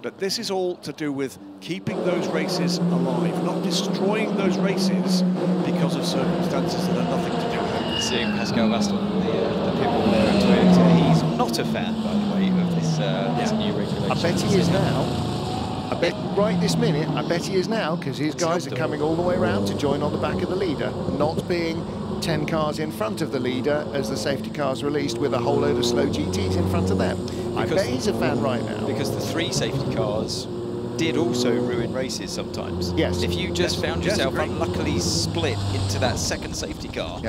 But this is all to do with keeping those races alive, not destroying those races because of circumstances that have nothing to do with it. Seeing Pascal Raston, the people there at Toyota, he's not a fan, by the way, of this new regulation. I bet he is now. I bet right this minute, I bet he is now, because his guys are coming all the way around to join on the back of the leader, not being 10 cars in front of the leader as the safety cars released with a whole load of slow GTs in front of them. I bet he's a fan right now. Because the 3 safety cars did also ruin races sometimes. Yes. If you just found yourself unluckily split into that second safety car,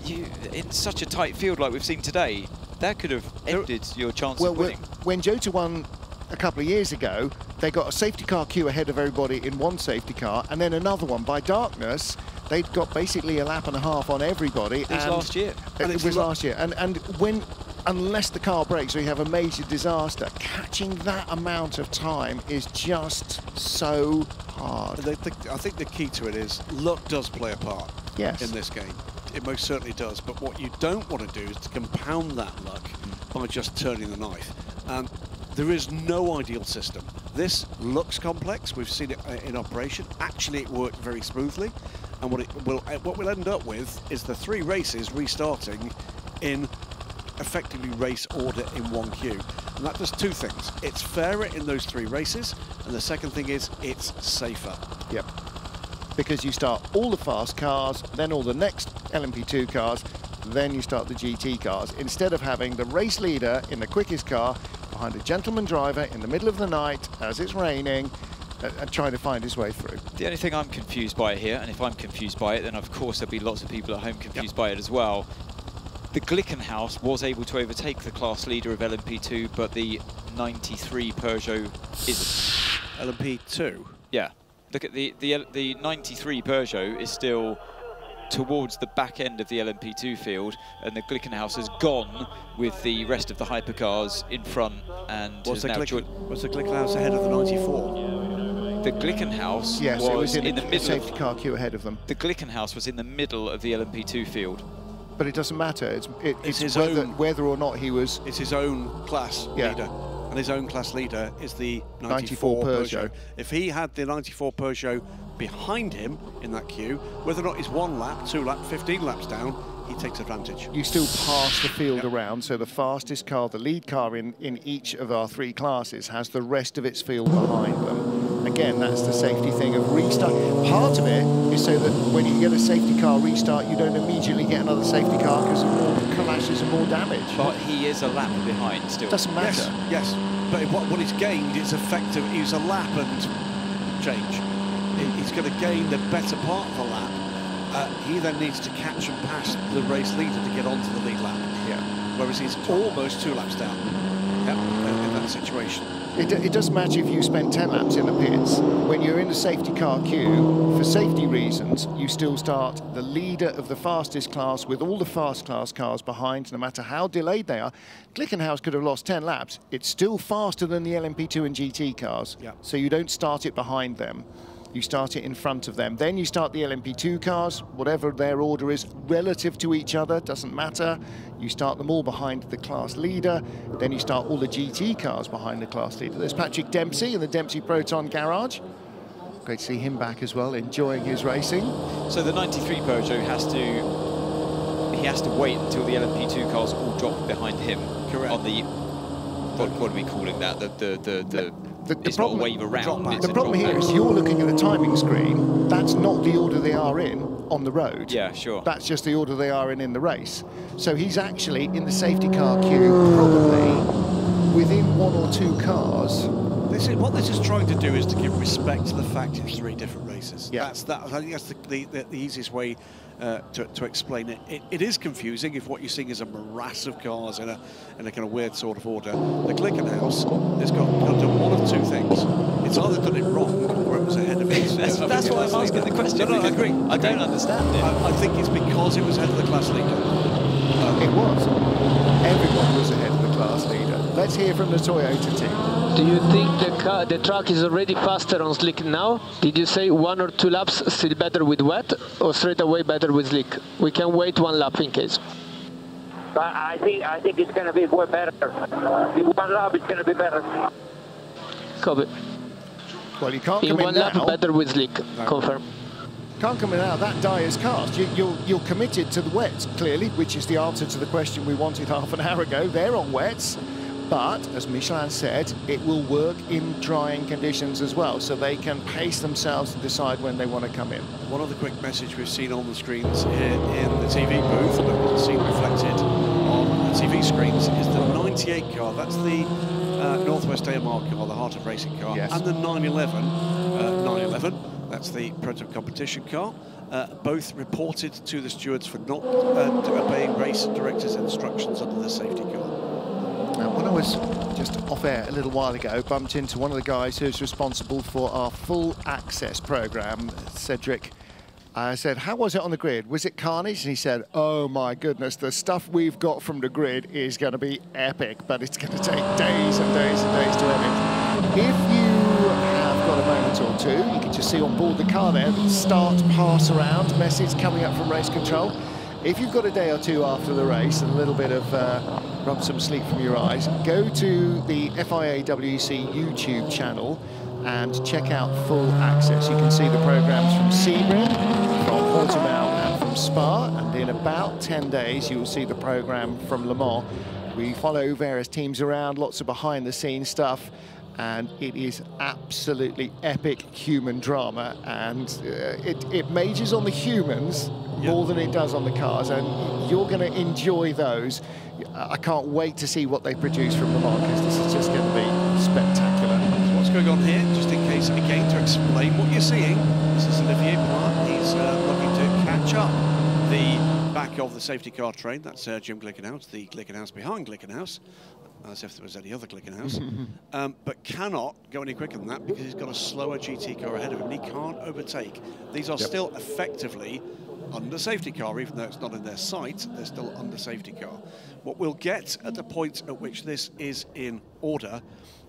you, in such a tight field like we've seen today, that could have ended your chance of winning. When Jota won a couple of years ago, they got a safety car queue ahead of everybody in one safety car, and then another one. By darkness, they'd got basically a lap and a half on everybody. It was last year. It was last year. And when, unless the car breaks or you have a major disaster, catching that amount of time is just so hard. I think the key to it is luck does play a part in this game. It most certainly does. But what you don't want to do is to compound that luck by just turning the knife. And there is no ideal system. This looks complex. We've seen it in operation. Actually, it worked very smoothly. And what we'll end up with is the 3 races restarting in effectively race order in one queue. And that does 2 things. It's fairer in those 3 races, and the second thing is it's safer. Yep. Because you start all the fast cars, then all the next LMP2 cars, then you start the GT cars, instead of having the race leader in the quickest car behind a gentleman driver in the middle of the night as it's raining, and trying to find his way through. The only thing I'm confused by here, and if I'm confused by it, then of course there'll be lots of people at home confused by it as well. The Glickenhaus was able to overtake the class leader of LMP2, but the 93 Peugeot isn't. LMP2? Yeah. Look at the 93 Peugeot is still towards the back end of the LMP2 field, and the Glickenhaus has gone with the rest of the hypercars in front, and what's the Glickenhaus ahead of the 94? The Glickenhaus was in the middle safety car queue ahead of them. The Glickenhaus was in the middle of the LMP2 field. But it doesn't matter. It's his whether or not he was. It's his own class leader. And his own class leader is the 94 Peugeot. If he had the 94 Peugeot behind him in that queue, whether or not he's 1 lap, 2 lap, 15 laps down, he takes advantage. You still pass the field around, so the fastest car, the lead car in each of our 3 classes, has the rest of its field behind them. Again, that's the safety thing of restart. Part of it is so that when you get a safety car restart, you don't immediately get another safety car because of more clashes and more damage. But he is a lap behind still. Doesn't matter. Yes. But what he's gained is effective. He's a lap and change. He's going to gain the better part of the lap. He then needs to catch and pass the race leader to get onto the lead lap. Yeah. Whereas he's almost 2 laps down. In that situation. It doesn't matter if you spend 10 laps in the pits. When you're in the safety car queue, for safety reasons, you still start the leader of the fastest class with all the fast class cars behind, no matter how delayed they are. Glickenhaus could have lost 10 laps. It's still faster than the LMP2 and GT cars, so you don't start it behind them. You start it in front of them. Then you start the LMP2 cars, whatever their order is, relative to each other, doesn't matter. You start them all behind the class leader. Then you start all the GT cars behind the class leader. There's Patrick Dempsey in the Dempsey Proton Garage. Great to see him back as well, enjoying his racing. So the 93 Peugeot has to wait until the LMP2 cars all drop behind him. Correct. On the, what are we calling that? It's not a wave around. The problem here is you're looking at a timing screen. That's not the order they are in on the road. Yeah, sure. That's just the order they are in the race. So he's actually in the safety car queue, probably within 1 or 2 cars. What this is trying to do is to give respect to the fact it's 3 different races. Yeah. I think that's the easiest way to explain it. It is confusing if what you're seeing is a morass of cars in a kind of weird sort of order. The Glickenhaus has got done one of 2 things. It's either done it wrong or it was ahead of it. That's why I'm asking the question. No, I agree. I don't understand it. I think it's because it was ahead of the class leader. It was. Everyone was ahead of the class leader. Let's hear from the Toyota team. Do you think the track is already faster on slick now? Did you say 1 or 2 laps still better with wet, or straight away better with slick? We can wait 1 lap in case. I think it's going to be way better. In 1 lap, it's going to be better. Copy. Well, you can't in come in 1 now. lap better with slick. No. Confirm. Can't come in out. That die is cast. You're committed to the wets, clearly, which is the answer to the question we wanted half an hour ago. They're on wets. But, as Michelin said, it will work in drying conditions as well, so they can pace themselves and decide when they want to come in. One other quick message we've seen on the screens here in the TV booth, but we've seen reflected on the TV screens, is the 98 car. That's the Northwest AMR car, the Heart of Racing car, yes. and the 911, that's the prototype competition car. Both reported to the stewards for not obeying race directors' instructions under the safety car. Now, when I was just off air a little while ago, bumped into one of the guys who's responsible for our full access program, Cedric. I said, how was it on the grid? Was it carnage? And he said, oh my goodness, the stuff we've got from the grid is going to be epic, but it's going to take days and days and days to edit. If you have got a moment or two, you can just see on board the car there, start, pass around, message coming up from race control. If you've got a day or two after the race and a little bit of rub some sleep from your eyes, go to the FIA WEC YouTube channel and check out full access. You can see the programs from Sebring, from Portimao and from Spa, and in about 10 days you will see the program from Le Mans. We follow various teams around, lots of behind the scenes stuff, and it is absolutely epic human drama, and it majors on the humans more than it does on the cars, and you're going to enjoy those. I can't wait to see what they produce from Le Mans, because this is just going to be spectacular. So what's going on here, just in case, again, to explain what you're seeing, this is Olivier Plat. He's looking to catch up the back of the safety car train. That's Jim Glickenhaus, the Glickenhaus behind Glickenhaus, as if there was any other Glickenhaus, but cannot go any quicker than that because he's got a slower GT car ahead of him and he can't overtake. These are still effectively under safety car, even though it's not in their sight, they're still under safety car. What we'll get at the point at which this is in order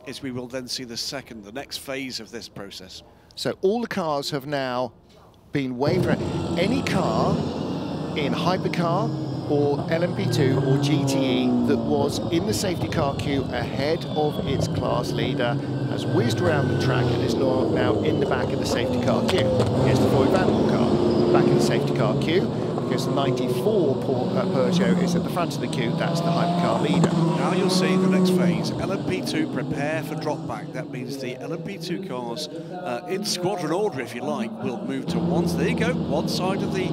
is we will then see the next phase of this process. So all the cars have now been waved around. Any car in hypercar or LMP2 or GTE that was in the safety car queue ahead of its class leader has whizzed around the track and is now in the back of the safety car queue. Here's the Floyd Vanderpool car, back in the safety car queue, because the 94 Peugeot is at the front of the queue. That's the hypercar leader. Now you'll see the next phase. LMP2 prepare for drop back. That means the LMP2 cars in squadron order, if you like, will move to one. So there you go, one side of the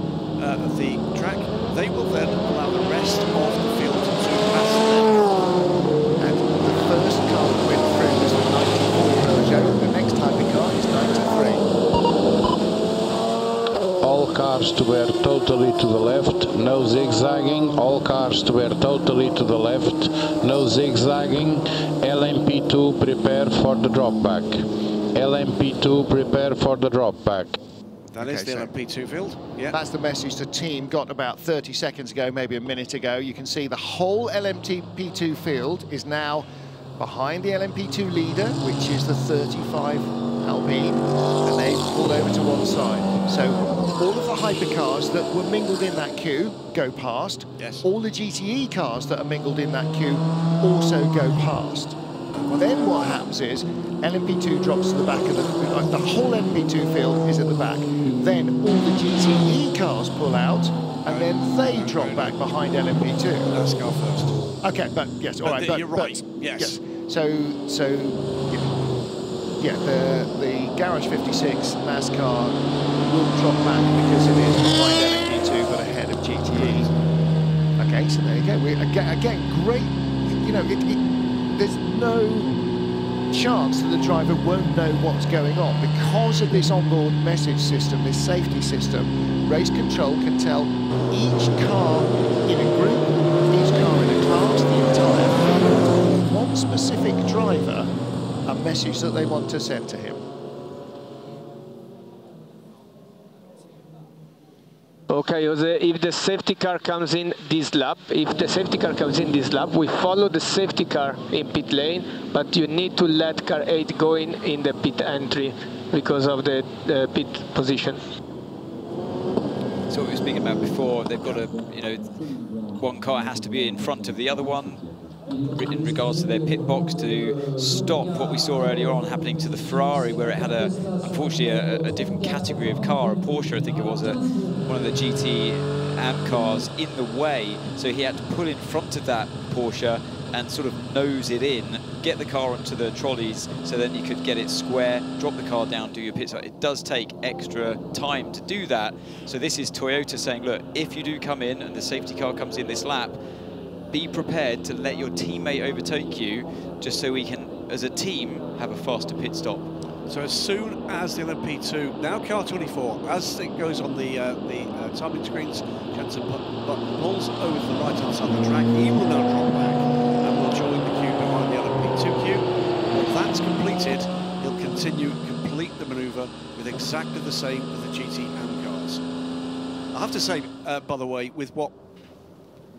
track. They will then allow the rest of the field to pass them. And the first car that went through was the 94 Peugeot. The next hypercar is 93. All cars to wear totally to the left, no zigzagging. All cars to wear totally to the left, no zigzagging. LMP2 prepare for the drop back. LMP2 prepare for the drop back. That is the LMP2 field. Yeah. That's the message the team got about 30 seconds ago, maybe a minute ago. You can see the whole LMP2 field is now behind the LMP2 leader, which is the 35 Alpine, and they've pulled over to one side. So all of the hypercars that were mingled in that queue go past. Yes. All the GTE cars that are mingled in that queue also go past. Then what happens is LMP2 drops to the back of the whole LMP2 field is at the back. Then all the GTE cars pull out, and then they drop back behind LMP2. Let's go first. Okay, but yes, all right. You're right. Yes. So yeah, the Garage 56 NASCAR will drop back because it is behind LMP2 but ahead of GTE. Okay, so there you go. Again, great. You know, there's no chance that the driver won't know what's going on because of this onboard message system, this safety system. Race control can tell each car in a group, each car in a class, the entire field, one specific driver, a message that they want to send to him. Okay, Jose, if the safety car comes in this lap, we follow the safety car in pit lane, but you need to let car 8 go in the pit entry because of the pit position. So what we were speaking about before, they've got one car has to be in front of the other one in regards to their pit box to stop what we saw earlier on happening to the Ferrari, where it had unfortunately a different category of car, a Porsche, I think it was, one of the GT AMP cars in the way, so he had to pull in front of that Porsche, and sort of nose it in, get the car onto the trolleys so then you could get it square, drop the car down, do your pit stop. It does take extra time to do that. So this is Toyota saying, look, if you do come in and the safety car comes in this lap, be prepared to let your teammate overtake you just so we can, as a team, have a faster pit stop. So as soon as the LMP2, now car 24, as it goes on the timing screens, Jensen pulls over to the right-hand side of the track, he will now drop back and will join the queue behind the LMP2 queue. Once that's completed, he'll complete the manoeuvre with exactly the same as the GT&M cars. I have to say, by the way, with what,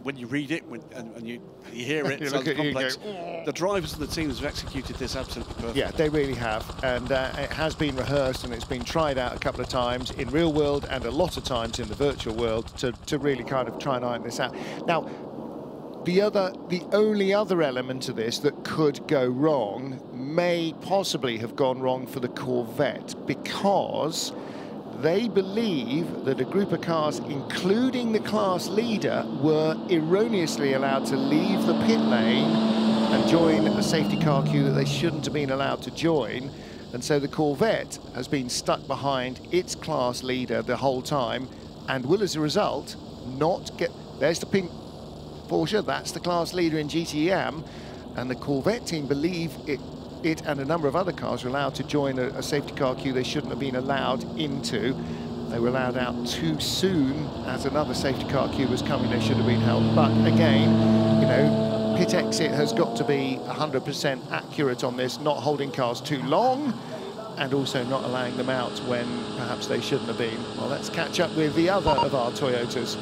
when you read it and you hear it, it sounds complex. The drivers and the teams have executed this absolutely perfectly. Yeah, they really have, and it has been rehearsed and it's been tried out a couple of times in real world and a lot of times in the virtual world to really kind of try and iron this out. Now, the only other element of this that could go wrong may possibly have gone wrong for the Corvette, because they believe that a group of cars, including the class leader, were erroneously allowed to leave the pit lane and join a safety car queue that they shouldn't have been allowed to join. And so the Corvette has been stuck behind its class leader the whole time and will, as a result, not get... There's the pink Porsche, that's the class leader in GT&M, and the Corvette team believe it and a number of other cars were allowed to join a safety car queue they shouldn't have been allowed into. They were allowed out too soon as another safety car queue was coming. They should have been held. But again, you know, pit exit has got to be 100% accurate on this, not holding cars too long and also not allowing them out when perhaps they shouldn't have been. Well, let's catch up with the other of our Toyotas.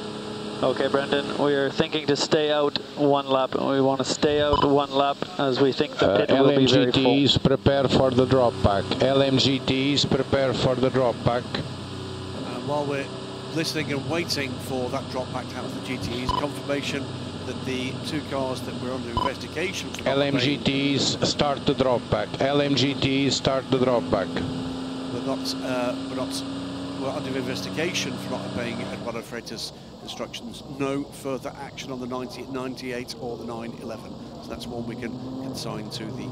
Okay, Brendan, we are thinking to stay out one lap, and we want to stay out one lap as we think the pit will be very full. LMGTs prepare for the drop back. LMGTs prepare for the drop back. While we're listening and waiting for that drop back to happen with the GTEs, confirmation that the two cars that were under investigation for LMGTs start the drop back. LMGTs start the drop back. We're under investigation for not obeying Eduardo Freitas' instructions. No further action on the 98 or the 911. So that's one we can consign to the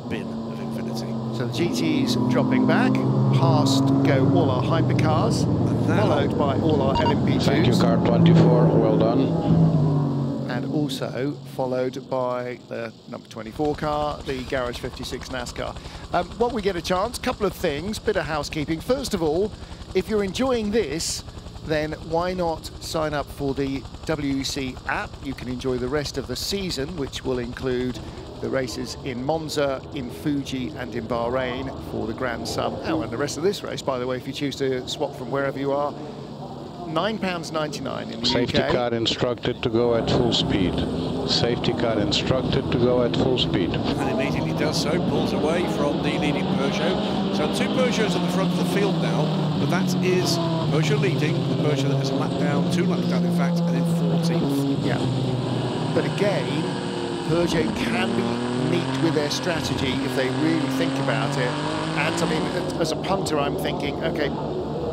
bin of Infinity. So the GTs dropping back, past go all our hypercars, followed by all our LMP2s. Thank you, car 24, well done. And also followed by the number 24 car, the Garage 56 NASCAR. When we get a chance, couple of things, bit of housekeeping. First of all, if you're enjoying this, then why not sign up for the WEC app? You can enjoy the rest of the season, which will include the races in Monza, in Fuji and in Bahrain for the Grand Sum. Oh, and the rest of this race, by the way, if you choose to swap from wherever you are, £9.99 in the Safety UK. car instructed to go at full speed. Safety car instructed to go at full speed. And immediately does so, pulls away from the leading Peugeot. So two Peugeots at the front of the field now, but that is Peugeot leading, the Peugeot that has a lap down, 2 laps down in fact, and in 14th. Yeah. But again, Peugeot can be neat with their strategy if they really think about it. And I mean, as a punter, I'm thinking, okay,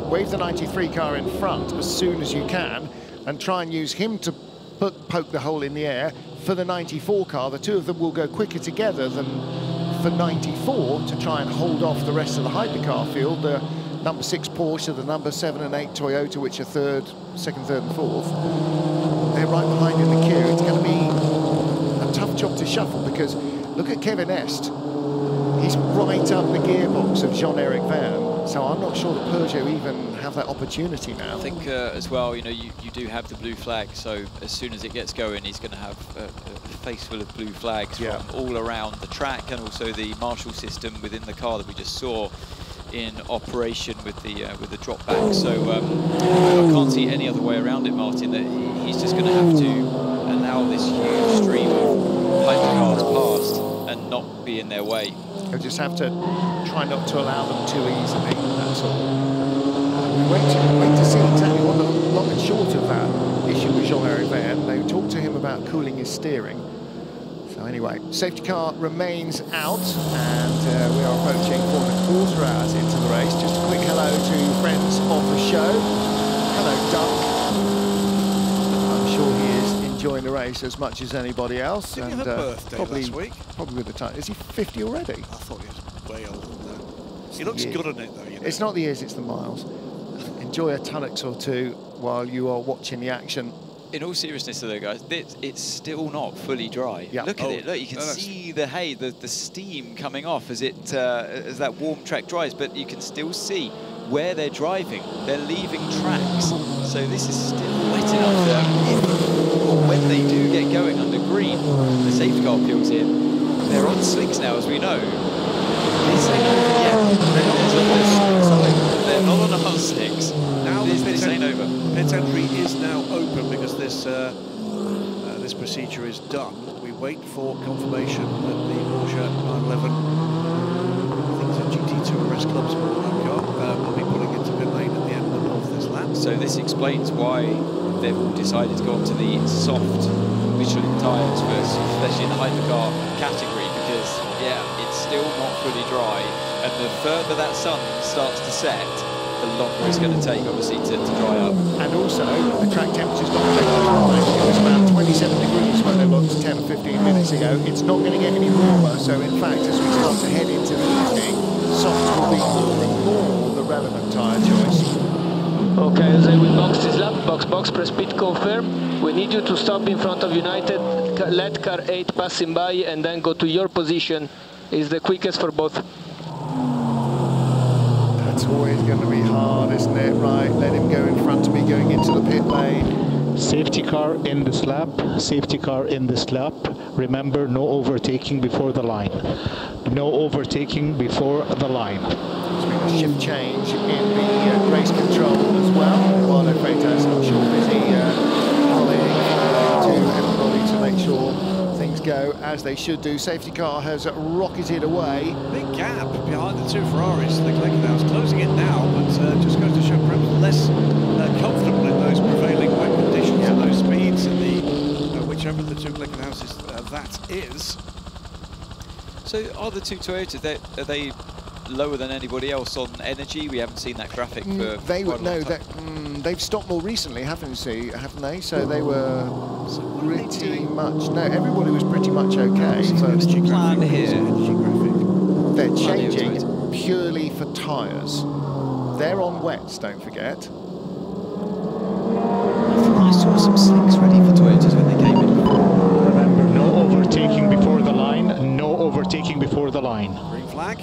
wave the 93 car in front as soon as you can and try and use him to poke the hole in the air. For the 94 car, the two of them will go quicker together than for 94 to try and hold off the rest of the hypercar field. The number 6 Porsche, the number 7 and 8 Toyota, which are second, third and fourth. They're right behind in the queue. It's going to be a tough job to shuffle because look at Kevin Est. He's right up the gearbox of Jean-Eric Verne. So I'm not sure that Peugeot even have that opportunity now. I think as well, you know, you do have the blue flag, so as soon as it gets going, he's going to have a face full of blue flags from all around the track, and also the marshal system within the car that we just saw in operation with the drop back. So I can't see any other way around it, Martin, that he's just going to have to allow this huge stream of hypercars past and not be in their way. He'll just have to try not to allow them too easily, that's all. We wait to see exactly what the long and short of that issue with Jean-Eric Verne. They talked to him about cooling his steering. So anyway, safety car remains out, and we are approaching 4¼ hours into the race. Just a quick hello to friends of the show. Hello, Doug. I'm sure he is enjoying the race as much as anybody else. Didn't he and have a birthday last week? Probably with the time. Is he 50 already? I thought he was way older than that. He looks good on it though. You know? It's not the years, it's the miles. Enjoy a tunnocks or two while you are watching the action. In all seriousness though, guys, it's still not fully dry. Yeah. Look at it. Look, you can see the hay, the steam coming off as that warm track dries, but you can still see where they're driving. They're leaving tracks. So this is still wet enough that or when they do get going under green, the safety car peels in. They're on slicks now, as we know. This ain't over yet. They're not on hard slicks. Now this ain't over. Pit entry is now open because this this procedure is done. We wait for confirmation that the Porsche 911, I think it's a GT2 RS Club's car, will be pulling into pit lane at the end of this lap. So this explains why they've decided to go onto the soft Michelin tyres first, especially in the hypercar category, because yeah, it's still not fully dry, and the further that sun starts to set, the longer it's going to take, obviously, to dry up. And also, the track temperature's not going to rise. It was about 27 degrees when they looked 10 or 15 minutes ago. It's not going to get any warmer, so in fact, as we start to head into the evening, soft will be more and more the relevant tyre choice. Okay, as I will box this lap, box, press pit confirm. We need you to stop in front of United, let car 8 passing by, and then go to your position. Is the quickest for both. That's always going to be hard, isn't it? Right, let him go in front of me going into the pit lane. Safety car in this lap, safety car in this lap. Remember, no overtaking before the line. No overtaking before the line. There's been a shift change in the race control as well. While Freitas, I'm sure, busy volleying to everybody to make sure things go as they should do. Safety car has rocketed away. Big gap behind the two Ferraris. The Glickenhaus closing it now, but just goes to show perhaps less comfortable in those prevailing wet conditions and those speeds in the whichever of the two Glickenhauses that is. So are the two Toyotas, are they lower than anybody else on energy? We haven't seen that graphic for they would know that they've stopped more recently, haven't they? So they were pretty much everybody was pretty much okay. So energy plan here. They're changing purely for tyres. They're on wets, don't forget. I thought I saw some slicks ready for Toyotas when they came in. Remember, no overtaking before the line. No overtaking before the line. Green flag.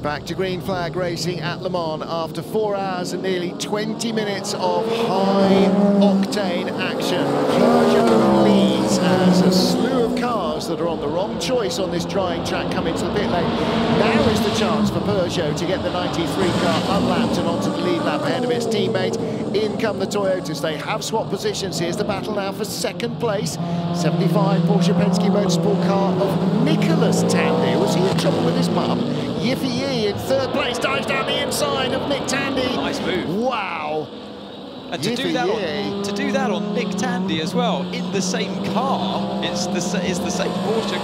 Back to green flag racing at Le Mans after 4 hours and nearly 20 minutes of high-octane action. Peugeot leads as a slew of cars that are on the wrong choice on this drying track come into the pit lane. Now is the chance for Peugeot to get the 93 car unlapped and onto the lead lap ahead of its teammate. In come the Toyotas. They have swapped positions. Here's the battle now for second place. 75 Porsche Penske Motorsport car of Nicholas Tandy. Was he in trouble with his mum? Yiffy Yee in third place, dives down the inside of Nick Tandy. Nice move. Wow. And to do that on Nick Tandy as well, in the same car, it's the same Porsche.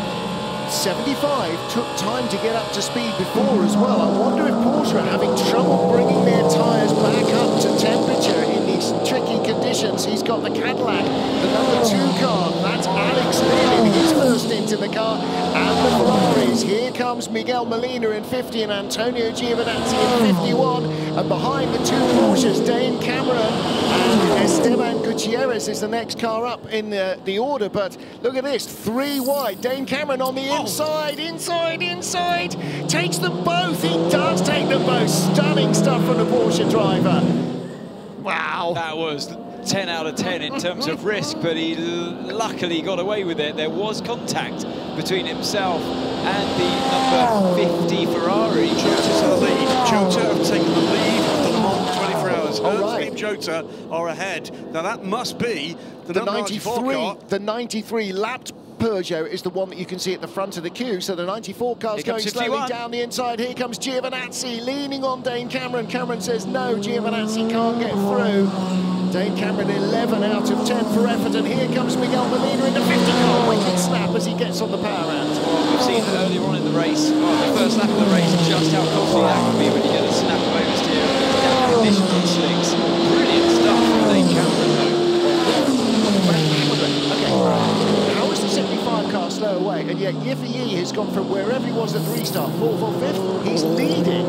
75 took time to get up to speed before as well. I wonder if Porsche are having trouble bringing their tyres back up to temperature in these tricky conditions. He's got the Cadillac, the number 2 car. That's Alex Lynn in his first into the car. And the Ferraris. Here comes Miguel Molina in 50 and Antonio Giovinazzi in 51. And behind the 2 Porsches, Dane Cameron and Esteban Gutierrez is the next car up in the order. But look at this, 3 wide. Dane Cameron on the inside. Takes them both. He does take them both. Stunning stuff from the Porsche driver. Wow. That was 10 out of 10 in terms of risk, but he luckily got away with it. There was contact between himself and the number 50 Ferrari. Jota's in the lead. Jota have taken the lead of the Le Mans 24 hours. Heures, Team Jota are ahead. Now that must be the 94 car. The 93 lapped Peugeot is the one that you can see at the front of the queue. So the 94 car's going slowly down the inside. Here comes Giovinazzi leaning on Dane Cameron. Cameron says no, Giovinazzi can't get through. Dane Cameron 11 out of 10 for effort, and here comes Miguel Molina in the 50 car. Wicked snap as he gets on the power hand. We've seen earlier on in the race, the first lap of the race, just how costly that can be when you get a snap of oversteer and down conditions on slicks. Brilliant stuff from Dane Cameron though. away, and yet Yiffy has gone from wherever he was at the restart, 4th or 5th, he's leading.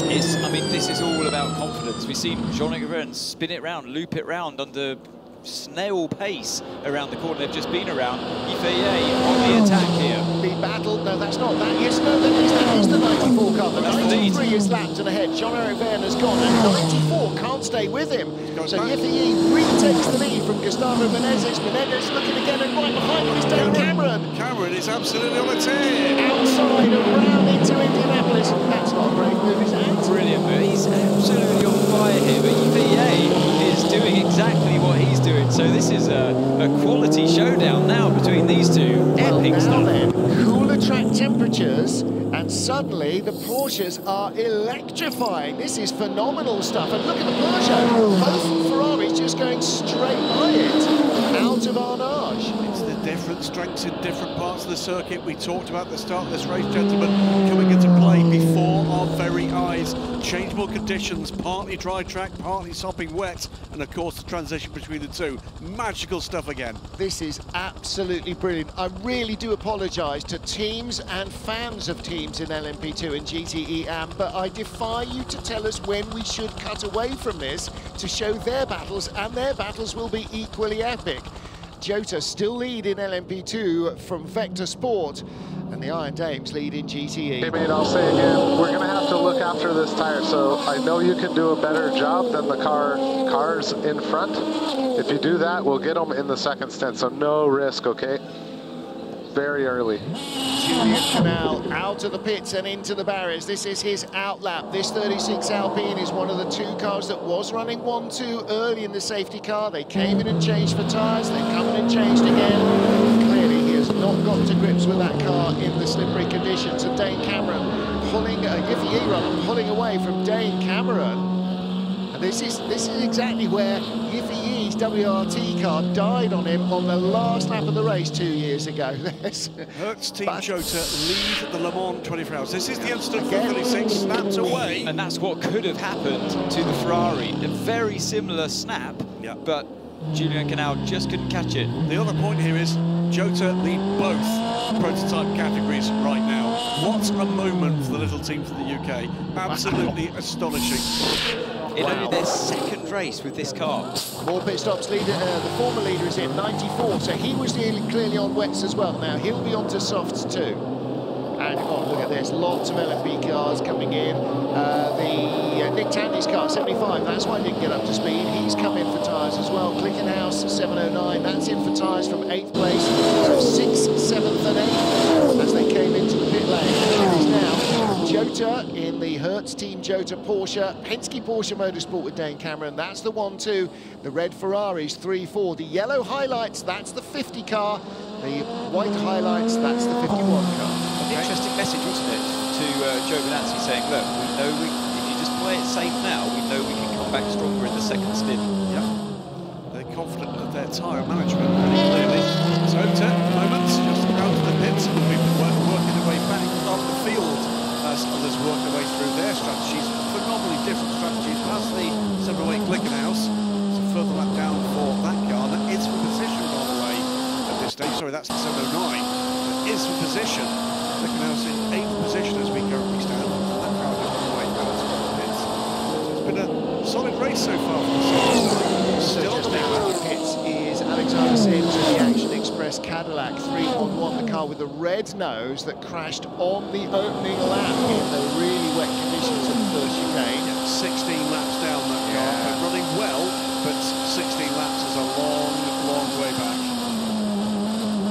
I mean, this is all about confidence. We've seen Jean-Luc Vergne spin it round, loop it round under snail pace around the corner they've just been around. Yiffy on the attack here. The battle, no, that's not that. Yes, no, that is the 94 car. The 93 is lapped and ahead. Jean-Luc Vergne has gone, and 94 can't stay with him. So Yiffy retakes the lead from Gustavo Menezes. Menezes looking again, and right behind him is Dan Cameron. Cameron is absolutely on the tear. Outside, around into Indianapolis. That's not a brave move, is it? Brilliant move. He's absolutely on fire here, but Yiffy is doing exactly what he's doing. So this is a quality showdown now between these two. Epic stuff. Then, cooler track temperatures, and suddenly the Porsches are electrifying. This is phenomenal stuff. And look at the Peugeot. Both Ferraris just going straight by it, out of Arnage. It's the different strengths in different parts of the circuit. We talked about the start of this race, gentlemen, coming into play before our very eyes. Changeable conditions, partly dry track, partly sopping wet, and of course the transition between the two. Magical stuff again. This is absolutely brilliant. I really do apologise to teams and fans of teams in LMP2 and GTE AM, but I defy you to tell us when we should cut away from this to show their battles, and their battles will be equally epic. Jota still lead in LMP2 from Vector Sport, and the Iron Dames lead in GTE. Hey, mate, I'll say again, we're going to have to look after this tire, so I know you can do a better job than the cars in front. If you do that, we'll get them in the second stint, so no risk, okay? Very early. Julian Canal out of the pits and into the barriers. This is his outlap. This 36 Alpine is one of the two cars that was running 1-2 early in the safety car. They came in and changed for tyres. They've come in and changed again. Clearly, he has not got to grips with that car in the slippery conditions. And Dane Cameron pulling, Yiffy pulling away from Dane Cameron. And this is exactly where Yiffy's WRT car died on him on the last lap of the race 2 years ago. Hertz Team Jota lead the Le Mans 24 Hours. This is the instant for 36, snapped away. And that's what could have happened to the Ferrari. A very similar snap, but Julian Canal just couldn't catch it. The other point here is Jota lead both prototype categories right now. What a moment for the little team from the UK. Absolutely astonishing. In only their second race with this car. More pit stops. Leader, the former leader is in 94, so he was clearly on wets as well. Now he'll be on to softs too. And oh, look at this, lots of LMP cars coming in. Nick Tandy's car, 75, that's why he didn't get up to speed. He's come in for tyres as well. Clickenhouse, 709, that's in for tyres from 8th place. So 6th, 7th and 8th as they came into the pit lane. Here is now Jota in the Hertz Team Jota Porsche. Penske Porsche Motorsport with Dane Cameron, that's the 1-2. The red Ferraris, 3-4. The yellow highlights, that's the 50 car. The white highlights, that's the 51 car. Interesting message, wasn't it, to Joe Benazzi saying, look, we know if you just play it safe now, we know we can come back stronger in the second stint. Yeah, they're confident of their tyre management pretty clearly. Jota, at the moment, just out of the pits, and people working their way back on the field as others work their way through their strategies. Phenomenally different strategies. Past the 708 Glickenhaus, so further lap down for that car. That is for position, by the way, at this stage. Sorry, that's the 709. That is for position. Glickenhaus in 8th position as we currently stand. That car is on the way out of the pits. So it's been a solid race so far for the Still just out of the pits is Alexander Sims in the Action Express Cadillac 3-1-1, the car with the red nose that crashed on the opening lap in the really wet conditions of the first chicane. 16 laps down that car. They're running well, but 16 laps is a long, long way back.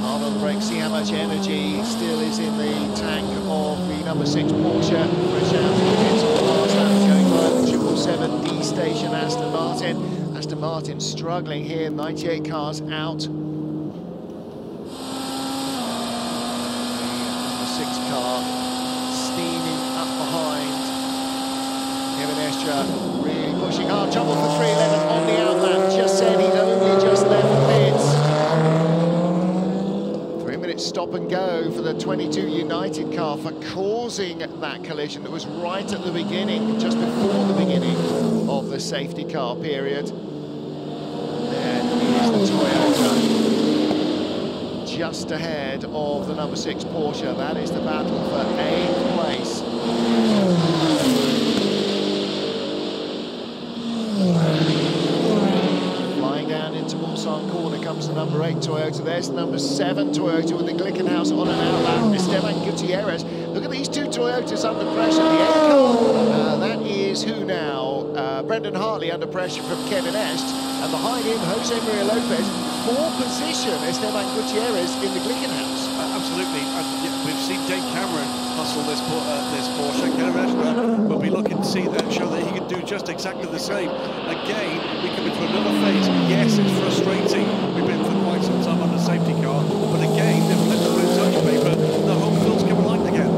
Hard on the brakes, see how much energy still is in the tank of the number 6 Porsche. Fresh out of the pits on the last lap, going by the 777D station Aston Martin. Aston Martin struggling here, 98 cars out. The number 6 car steaming up behind. Kevin Estra really pushing hard, trouble for 311 on the outlap. Just said he only just left the pits. 3 minutes stop and go for the 22 United car for causing that collision that was right at the beginning, just before the beginning of the safety car period. There is the Toyota. just ahead of the number 6 Porsche. That is the battle for 8th place. Flying down into Mulsanne corner comes the number 8 Toyota. There's the number 7 Toyota with the Glickenhaus on an outlap. Esteban Gutierrez. Look at these 2 Toyotas under pressure. The 8 car, that is who now? Brendan Hartley under pressure from Kevin Est. And behind him, Jose Maria Lopez. 4 position Esteban Gutierrez in the Glickenhaus. Absolutely. We've seen Dave Cameron hustle this Porsche. Kevin Est will be looking to see that, show that he can do just exactly the same. Again, we come into another phase. Yes, it's frustrating. We've been for quite some time on the safety car, but again, they've flipped the blue touch paper. The home field's coming alive again.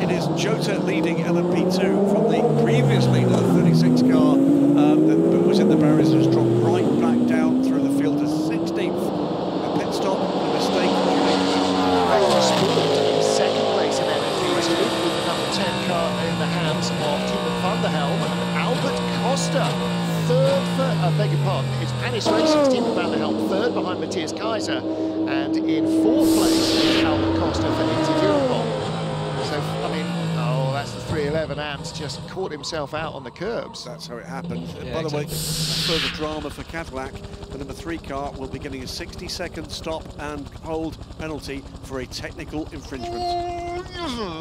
It is Jota leading LMP2 from the previous leader, the 36 car that was in the barriers, has dropped right back down through the field to 16th. A pit stop, a mistake. In second place in LMP2 with the number 10 car in the hands of Timo van der Helm and Albert Costa. Third for, beg your pardon, it's Panis Racing's Timo van der Helm, third behind Matthias Kaiser, and in 4th place is Albert Costa for Inter Europol. So, I mean, oh, that's the 311. Ant just caught himself out on the curbs. That's how it happened. Yeah, By the way, exactly. further drama for Cadillac. The number 3 car will be getting a 60-second stop and hold penalty for a technical infringement.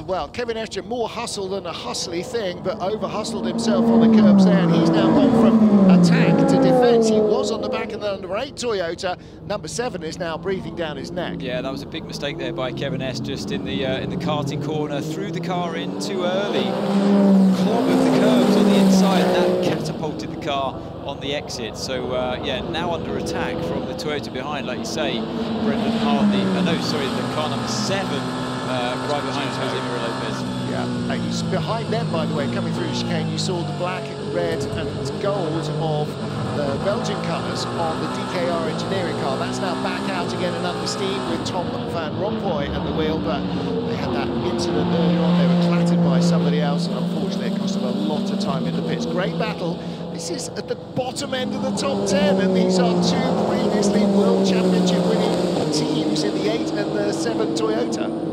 Well, Kevin Estre, more hustle than a hustly thing, but over-hustled himself on the curbs there, and he's now gone from attack to defence. He was on the back of the number 8 Toyota. Number 7 is now breathing down his neck. Yeah, that was a big mistake there by Kevin S. Just in the karting corner, threw the car in too early, clobbered the curbs on the inside, and that catapulted the car on the exit. So yeah, now under attack from the Toyota behind, like you say, Brendan Hartley. No, sorry, the car number 7. Right behind Jose Maria Lopez. Yeah, he's behind them, by the way, coming through the chicane. You saw the black, red and gold of the Belgian colours on the DKR engineering car. That's now back out again and under steam with Tom Van Rompuy at the wheel, but they had that incident earlier on. They were clattered by somebody else, and unfortunately it cost them a lot of time in the pits. Great battle. This is at the bottom end of the top 10, and these are 2 previously World Championship winning teams in the 8 and the 7 Toyota.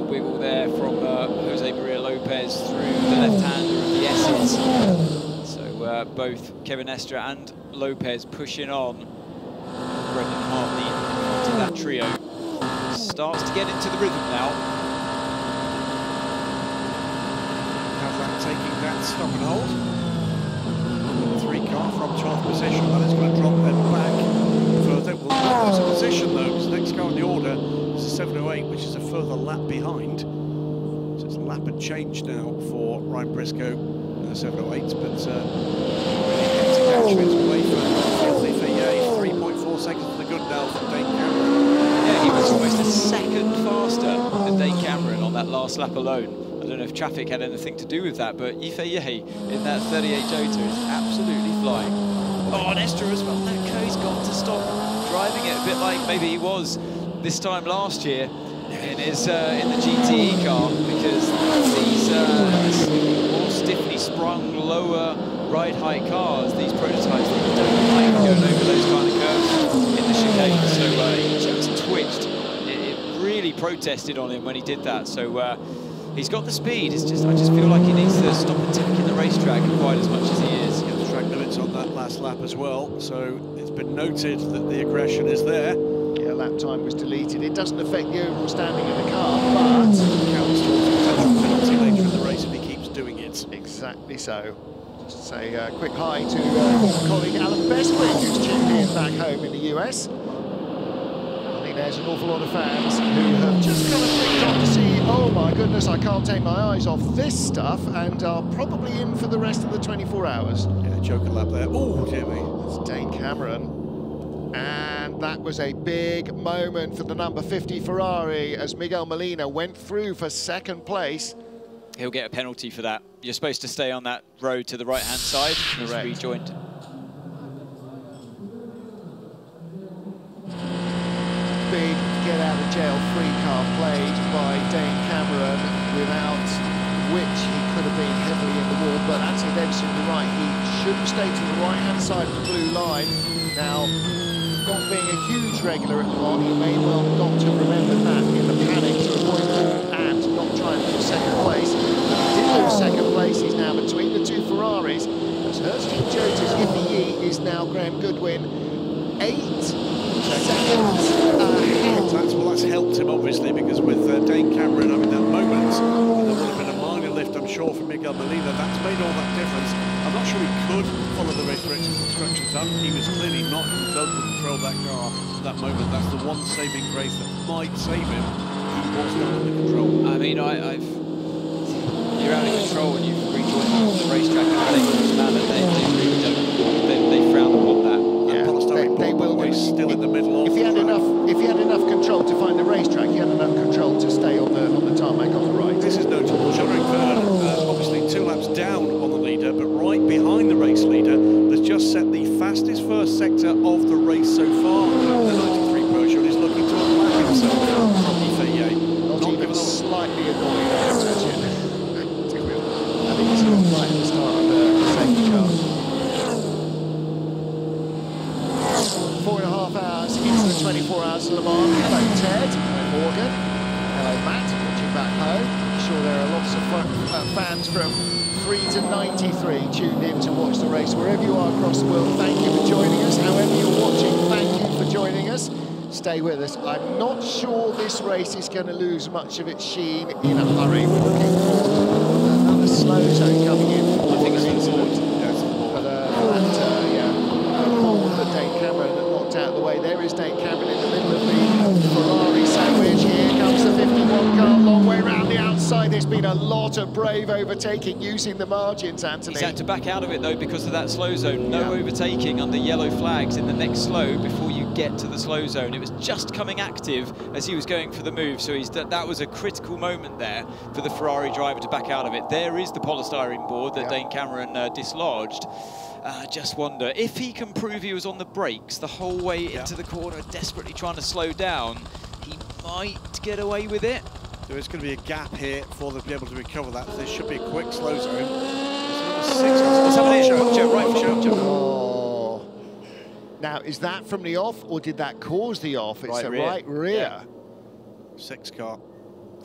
Wiggle there from Jose Maria Lopez through the left-hander of the S's. So both Kevin Estre and Lopez pushing on. Brendan Hartley in front of that trio. Starts to get into the rhythm now. Cadillac taking that stop and hold. Number 3 car from 12th position. That is going to drop them back further. We'll lose a position though, because the next car in the order is a 708, which is a further lap behind. So it's a lap and change now for Ryan Briscoe in the 708, but really hectic action its way for Yay. 3.4 seconds to the good now from Dane Cameron. Yeah, he was almost a second faster than Dane Cameron on that last lap alone. I don't know if traffic had anything to do with that, but Ife Yeh in that 38 Jota is absolutely flying. Oh, and Estre as well. That he's got to stop driving it a bit like maybe he was this time last year in his in the GTE car, because these more stiffly sprung, lower ride height cars, these prototypes, they don't like going over those kind of curves in the chicane. So he just twitched. It really protested on him when he did that. So he's got the speed. It's just I just feel like he needs to stop attacking the racetrack quite as much as he is. Yeah, the track limits on that last lap as well. So it's been noted that the aggression is there. Yeah, lap time was deleted. It doesn't affect the overall standing of the car, but counts towards a potential penalty later in the race if he keeps doing it. Exactly so. Just say a quick hi to former colleague Alan Bestwick, who's tuned in back home in the US. I think there's an awful lot of fans who have just kind of clicked on to see, oh my goodness, I can't take my eyes off this stuff, and are probably in for the rest of the 24 hours. Yeah, joker lap there. Oh, dear me. It's Dane Cameron. And that was a big moment for the number 50 Ferrari as Miguel Molina went through for second place. He'll get a penalty for that. You're supposed to stay on that road to the right-hand side. He's rejoined. Big get-out-of-jail-free car played by Dane Cameron, without which he could have been heavily in the wall. But Anthony Davis, you're right, he should have stayed to the right-hand side of the blue line. Now, not being a huge regular at Le Mans, he may well not have remembered helped him, obviously, because with Dane Cameron having that moment, and there would have been a minor lift, I'm sure, from Miguel Molina. That's made all that difference. I'm not sure he could follow the race director's instructions up. He was clearly not in total control of that car at that moment. That's the one saving grace that might save him. He was not under control. I mean, you're out of control when you've rejoined the racetrack. And I think they really don't. They frown upon that. Yeah, they will do. Still in the middle. If he had enough control to find the racetrack, he had enough control to stay on the tarmac on the right. This is notable. Jean-Eric Vergne, obviously 2 laps down on the leader, but right behind the race leader, has just set the fastest first sector of the race so far. The 93 Peugeot is looking to unlock himself from Ifeye. Not even slightly annoyed, I imagine. I think he's got right at the start of the safety car. 4.5 hours into the 24 hours of Le Mans. Hello Ted, hello Morgan, hello Matt, watching back home. I'm sure there are lots of fans from 3 to 93 tuned in to watch the race. Wherever you are across the world, thank you for joining us. However you're watching, thank you for joining us. Stay with us. I'm not sure this race is going to lose much of its sheen in a hurry. We're looking for another slow zone coming in. I think it's the board. But that Dane Cameron that knocked out of the way. There is Dane Cameron in the middle of the Ferrari sandwich. Here comes the 51 car, long way around the outside. There's been a lot of brave overtaking using the margins, Anthony. He's had to back out of it though because of that slow zone. No overtaking under yellow flags in the next slow before you get to the slow zone. It was just coming active as he was going for the move, so that was a critical moment there for the Ferrari driver to back out of it. There is the polystyrene board that Dane Cameron dislodged. Just wonder if he can prove he was on the brakes the whole way into the corner, desperately trying to slow down. He might get away with it. There is going to be a gap here for them to be able to recover that. There should be a quick slow zone. There's Oh. Now, is that from the off, or did that cause the off? It's a right rear. Yeah. 6 car.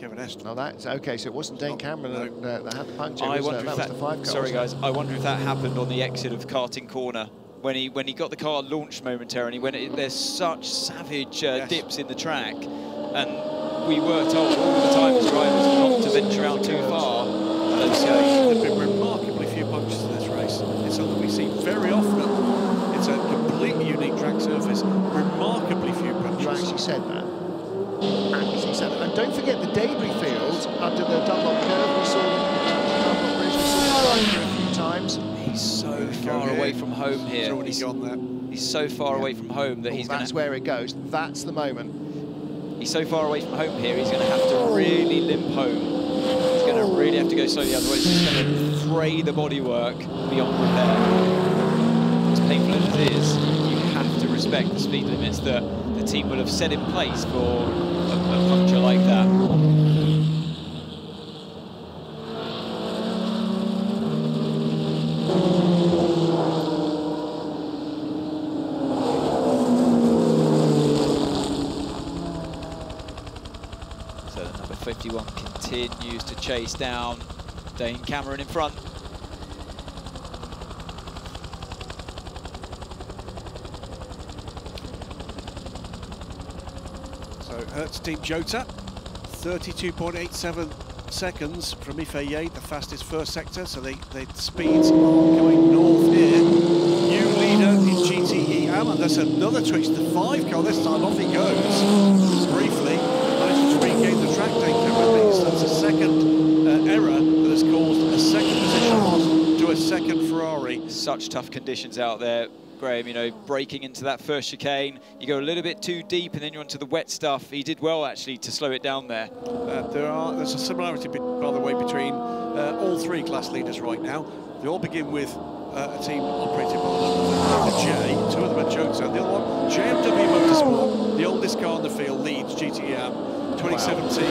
Kevin Eston. No, that's okay. So it wasn't Dane Cameron that had the puncture. I wonder that if was the 5 car. Sorry, guys. I wonder if that happened on the exit of karting corner when he got the car launched momentarily. There's such savage dips in the track, and we were told all the time as drivers not to venture out too far. There've been remarkably few punctures in this race. It's something we see very often. It's a completely unique track surface. Remarkably few punctures. You actually said that. And don't forget the debris field under the Dunlop curve. We saw Dunlop Bridge, we saw the driver a few times. He's so far away from home here. He's already gone there. He's so far away from home that he's going to... That's where it goes. That's the moment. He's so far away from home here, he's going to have to really limp home. He's going to really have to go slowly, otherwise he's going to fray the bodywork beyond repair. As painful as it is, you have to respect the speed limits that the team will have set in place for a puncture like that. So the number 51 continues to chase down Dane Cameron in front. Heures Team Jota, 32.87 seconds from Ifeye, the fastest first sector, so the speeds are going north here. New leader in GTE Am, and there's another twitch, the 5 car, this time off he goes. Briefly, manages to regain the track, Dane Cameron. That's a second error that has caused a second position loss to a second Ferrari. Such tough conditions out there, Graham, you know, breaking into that first chicane, you go a little bit too deep and then you're onto the wet stuff. He did well, actually, to slow it down there. There's a similarity, by the way, between all 3 class leaders right now. They all begin with a team operated by the J. 2 of them are Jota, the other one, JMW Motorsport, the oldest car in the field, leads GTM 2017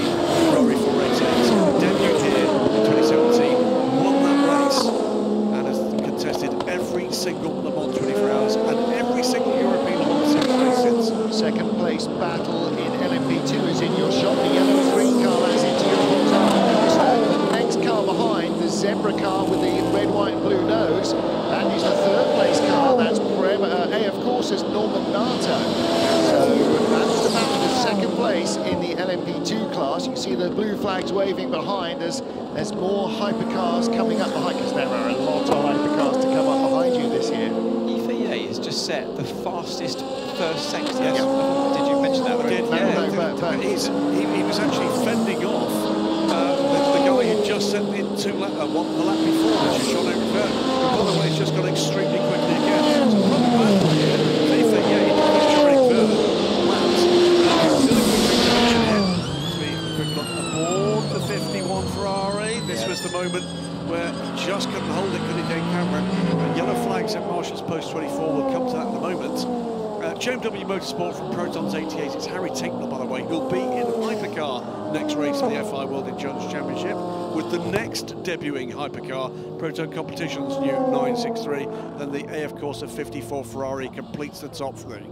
Ferrari 488. Debuted here in 2017, won that race, and has contested every single Le Mans 24 hours and every single European Le Mans race since. Second place battle in LMP2 is in your shot. The yellow and green car, that's into your The next car behind, the zebra car with the red, white and blue nose, that is the 3rd place car. That's A, of course, is Norman Nato. So that's the battle of 2nd place in the LMP2. LMP2 class. You see the blue flags waving behind as there's more hypercars coming up behind, because there are a lot of hypercars to come up behind you this year. EFA has just set the fastest first sector. Yes. Did you mention that? Did, but he was actually fending off the guy who just set in the lap before, which is Sean Rivera. By the way, it's just gone extremely quickly again. So probably bad here. EFA, yeah, he did Sean Rivera laps. Quick look aboard the 51 Ferrari. This was the moment where he just couldn't hold it, could he, Dane Cameron? Yellow flags at Marshall's post 24. We'll come to that in a moment. JMW Motorsport from Protons 88. It's Harry Tinkler, by the way, who'll be in hypercar next race of the FI World Endurance Championship with the next debuting hypercar, Proton Competition's new 963. Then the AF Corsa 54 Ferrari completes the top three.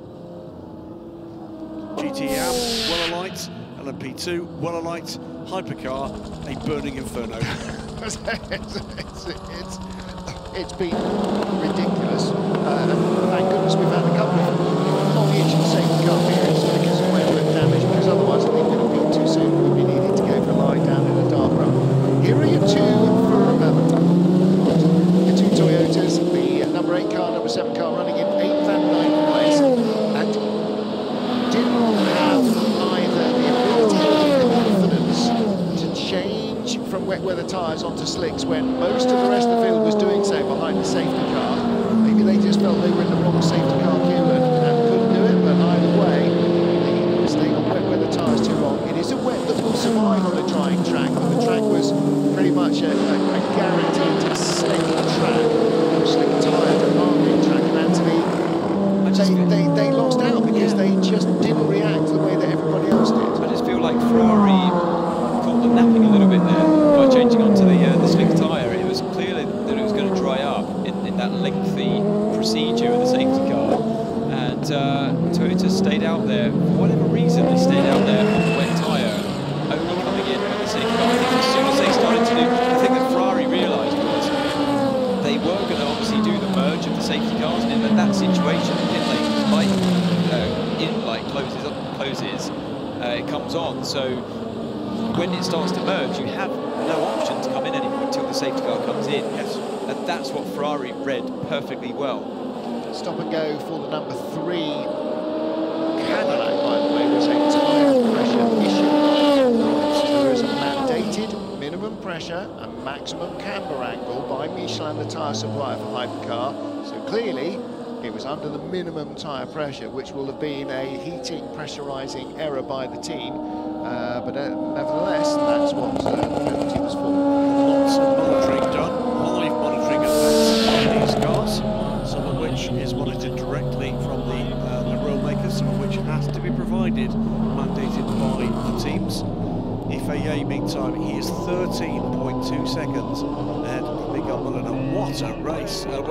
GTM, well alight. LMP2, well alight. Hypercar, a burning inferno. It's been ridiculous. Thank goodness we've had a couple of long-each safety car periods because of weather damage, because otherwise I think it would have been too soon. We'd be needing to go for a lie down in a dark run. Here are your two Toyotas, the number 8 car, number 7 car running in 8th and 9th place, and didn't have either the ability or the confidence to change from wet weather tyres onto slicks when most of the rest of the field was doing so behind the safety car. Maybe they just felt they were in the wrong safety car queue and couldn't do it, but either way, they stayed on wet weather tyres too long. It is a wet that will survive on a drying track, but the track was pretty much a guaranteed slick track, slick tyre demanding track, and Anthony, they lost out because they just didn't react the way that everybody else did. I just feel like Ferrari caught them napping a little bit there by changing onto the slick tyre. It was clear that it was going to dry up in that lengthy procedure with the safety car, and Toyota stayed out there for whatever reason. They stayed out there on the wet tyre, only coming in with the safety car. I think as soon as they started to do, the thing that Ferrari realised was they were going to obviously do the merge of the safety cars, and in that situation, in-light closes, it comes on. So when it starts to merge, you have no option to come in anymore until the safety car comes in. Yes. And that's what Ferrari read perfectly well. Stop and go for the number 3 Cadillac, by the way, was a tyre pressure issue. There is a mandated minimum pressure and maximum camber angle by Michelin, the tyre supplier for hypercar. So clearly, it was under the minimum tyre pressure, which will have been a heating, pressurising error by the team. But nevertheless, that's what the penalty was for. Lots of monitoring done, live monitoring of these cars, some of which is monitored directly from the rule makers, some of which has to be provided, mandated by the teams. FAA, meantime, he is 13.2 seconds ahead of Miguel Molina. What a race! We're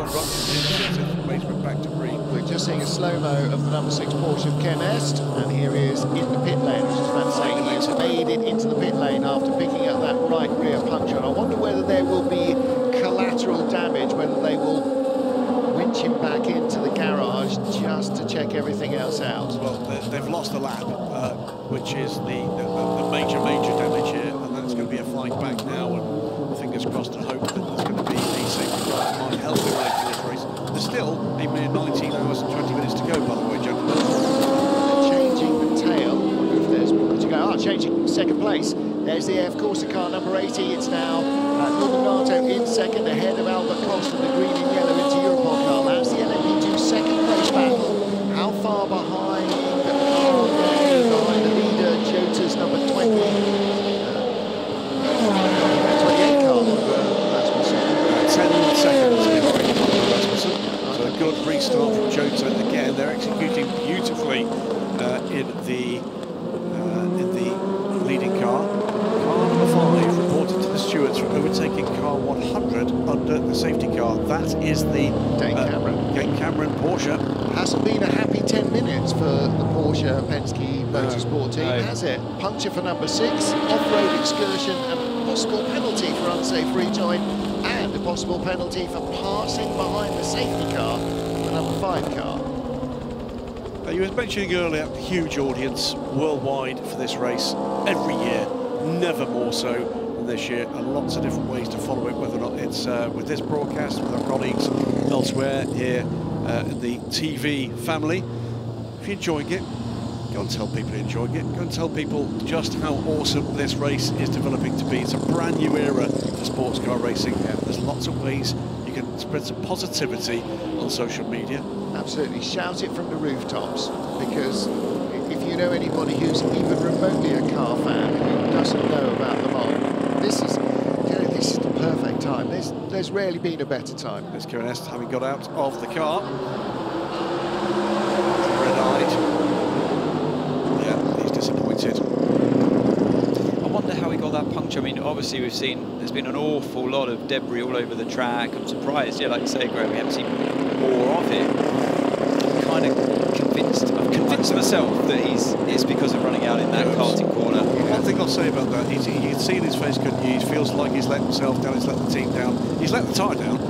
back to green. We're just seeing a slow-mo of the number 6 Porsche of Ken Est, and here he is in the pit lane, which is fantastic. He has made it into the pit lane after picking up that right rear puncture. And I wonder whether there will be collateral damage, whether they will winch him back into the garage just to check everything else out. Well, they've lost a lap, which is the major damage here, and that's going to be a fight back now, and fingers crossed and hope that there's going to be a safety car that might help him out in this race. There's still a mere 19 hours and 20 minutes to go, by the way, gentlemen. Changing the tail, I wonder if there's more to go. Changing second place. There's the AF Corsa car number 80. It's now Luminato in second, ahead of Albert Costa, the green and yellow into Europol car. That's the LMP2 second place battle. How far behind are they? Behind the leader, Jota's number 20. 28 car, Rasmussen. 10 seconds behind Rasmussen. So a good restart from Jota. Again, they're executing beautifully in the leading car. Car number 5 reported to the stewards for overtaking car 100 under the safety car. That is the Dane Cameron Porsche. Hasn't been a happy 10 minutes for the Porsche Penske Motorsport team, has it? Puncture for number 6, off-road excursion, and possible penalty for unsafe rejoin, and a possible penalty for passing behind the safety car, the number 5 car. You were mentioning earlier, huge audience worldwide for this race every year, never more so than this year, and lots of different ways to follow it, whether or not it's with this broadcast, with our colleagues elsewhere here in the TV family. If you're enjoying it, go and tell people you're enjoying it. Go and tell people just how awesome this race is developing to be. It's a brand new era for sports car racing. There's lots of ways you can spread some positivity on social media. Absolutely, shout it from the rooftops, because if you know anybody who's even remotely a car fan who doesn't know about Le Mans, this is, you know, this is the perfect time. There's rarely been a better time. There's Kevin Est having got out of the car. Red-eyed. Yeah, he's disappointed. I wonder how he got that puncture. I mean, obviously we've seen there's been an awful lot of debris all over the track. I'm surprised, yeah, like you say, Graham, we haven't seen more of it. I'm kind of I've convinced myself that it's because of running out in that karting corner. One thing I'll say about that is you can see in his face, couldn't you? He feels like he's let himself down, he's let the team down, he's let the tyre down.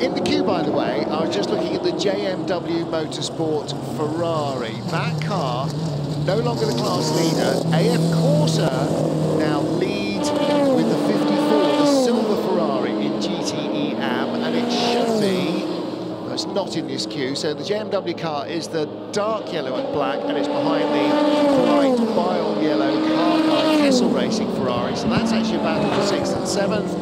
In the queue, by the way, I was just looking at the JMW Motorsport Ferrari. That car, no longer the class leader. AF Corsa now leads with the 54, the silver Ferrari in GTE AM, and it should be, no, it's not in this queue, so the JMW car is the dark yellow and black, and it's behind the bright bile yellow car Kessel Racing Ferrari, so that's actually a battle for 6th and 7th.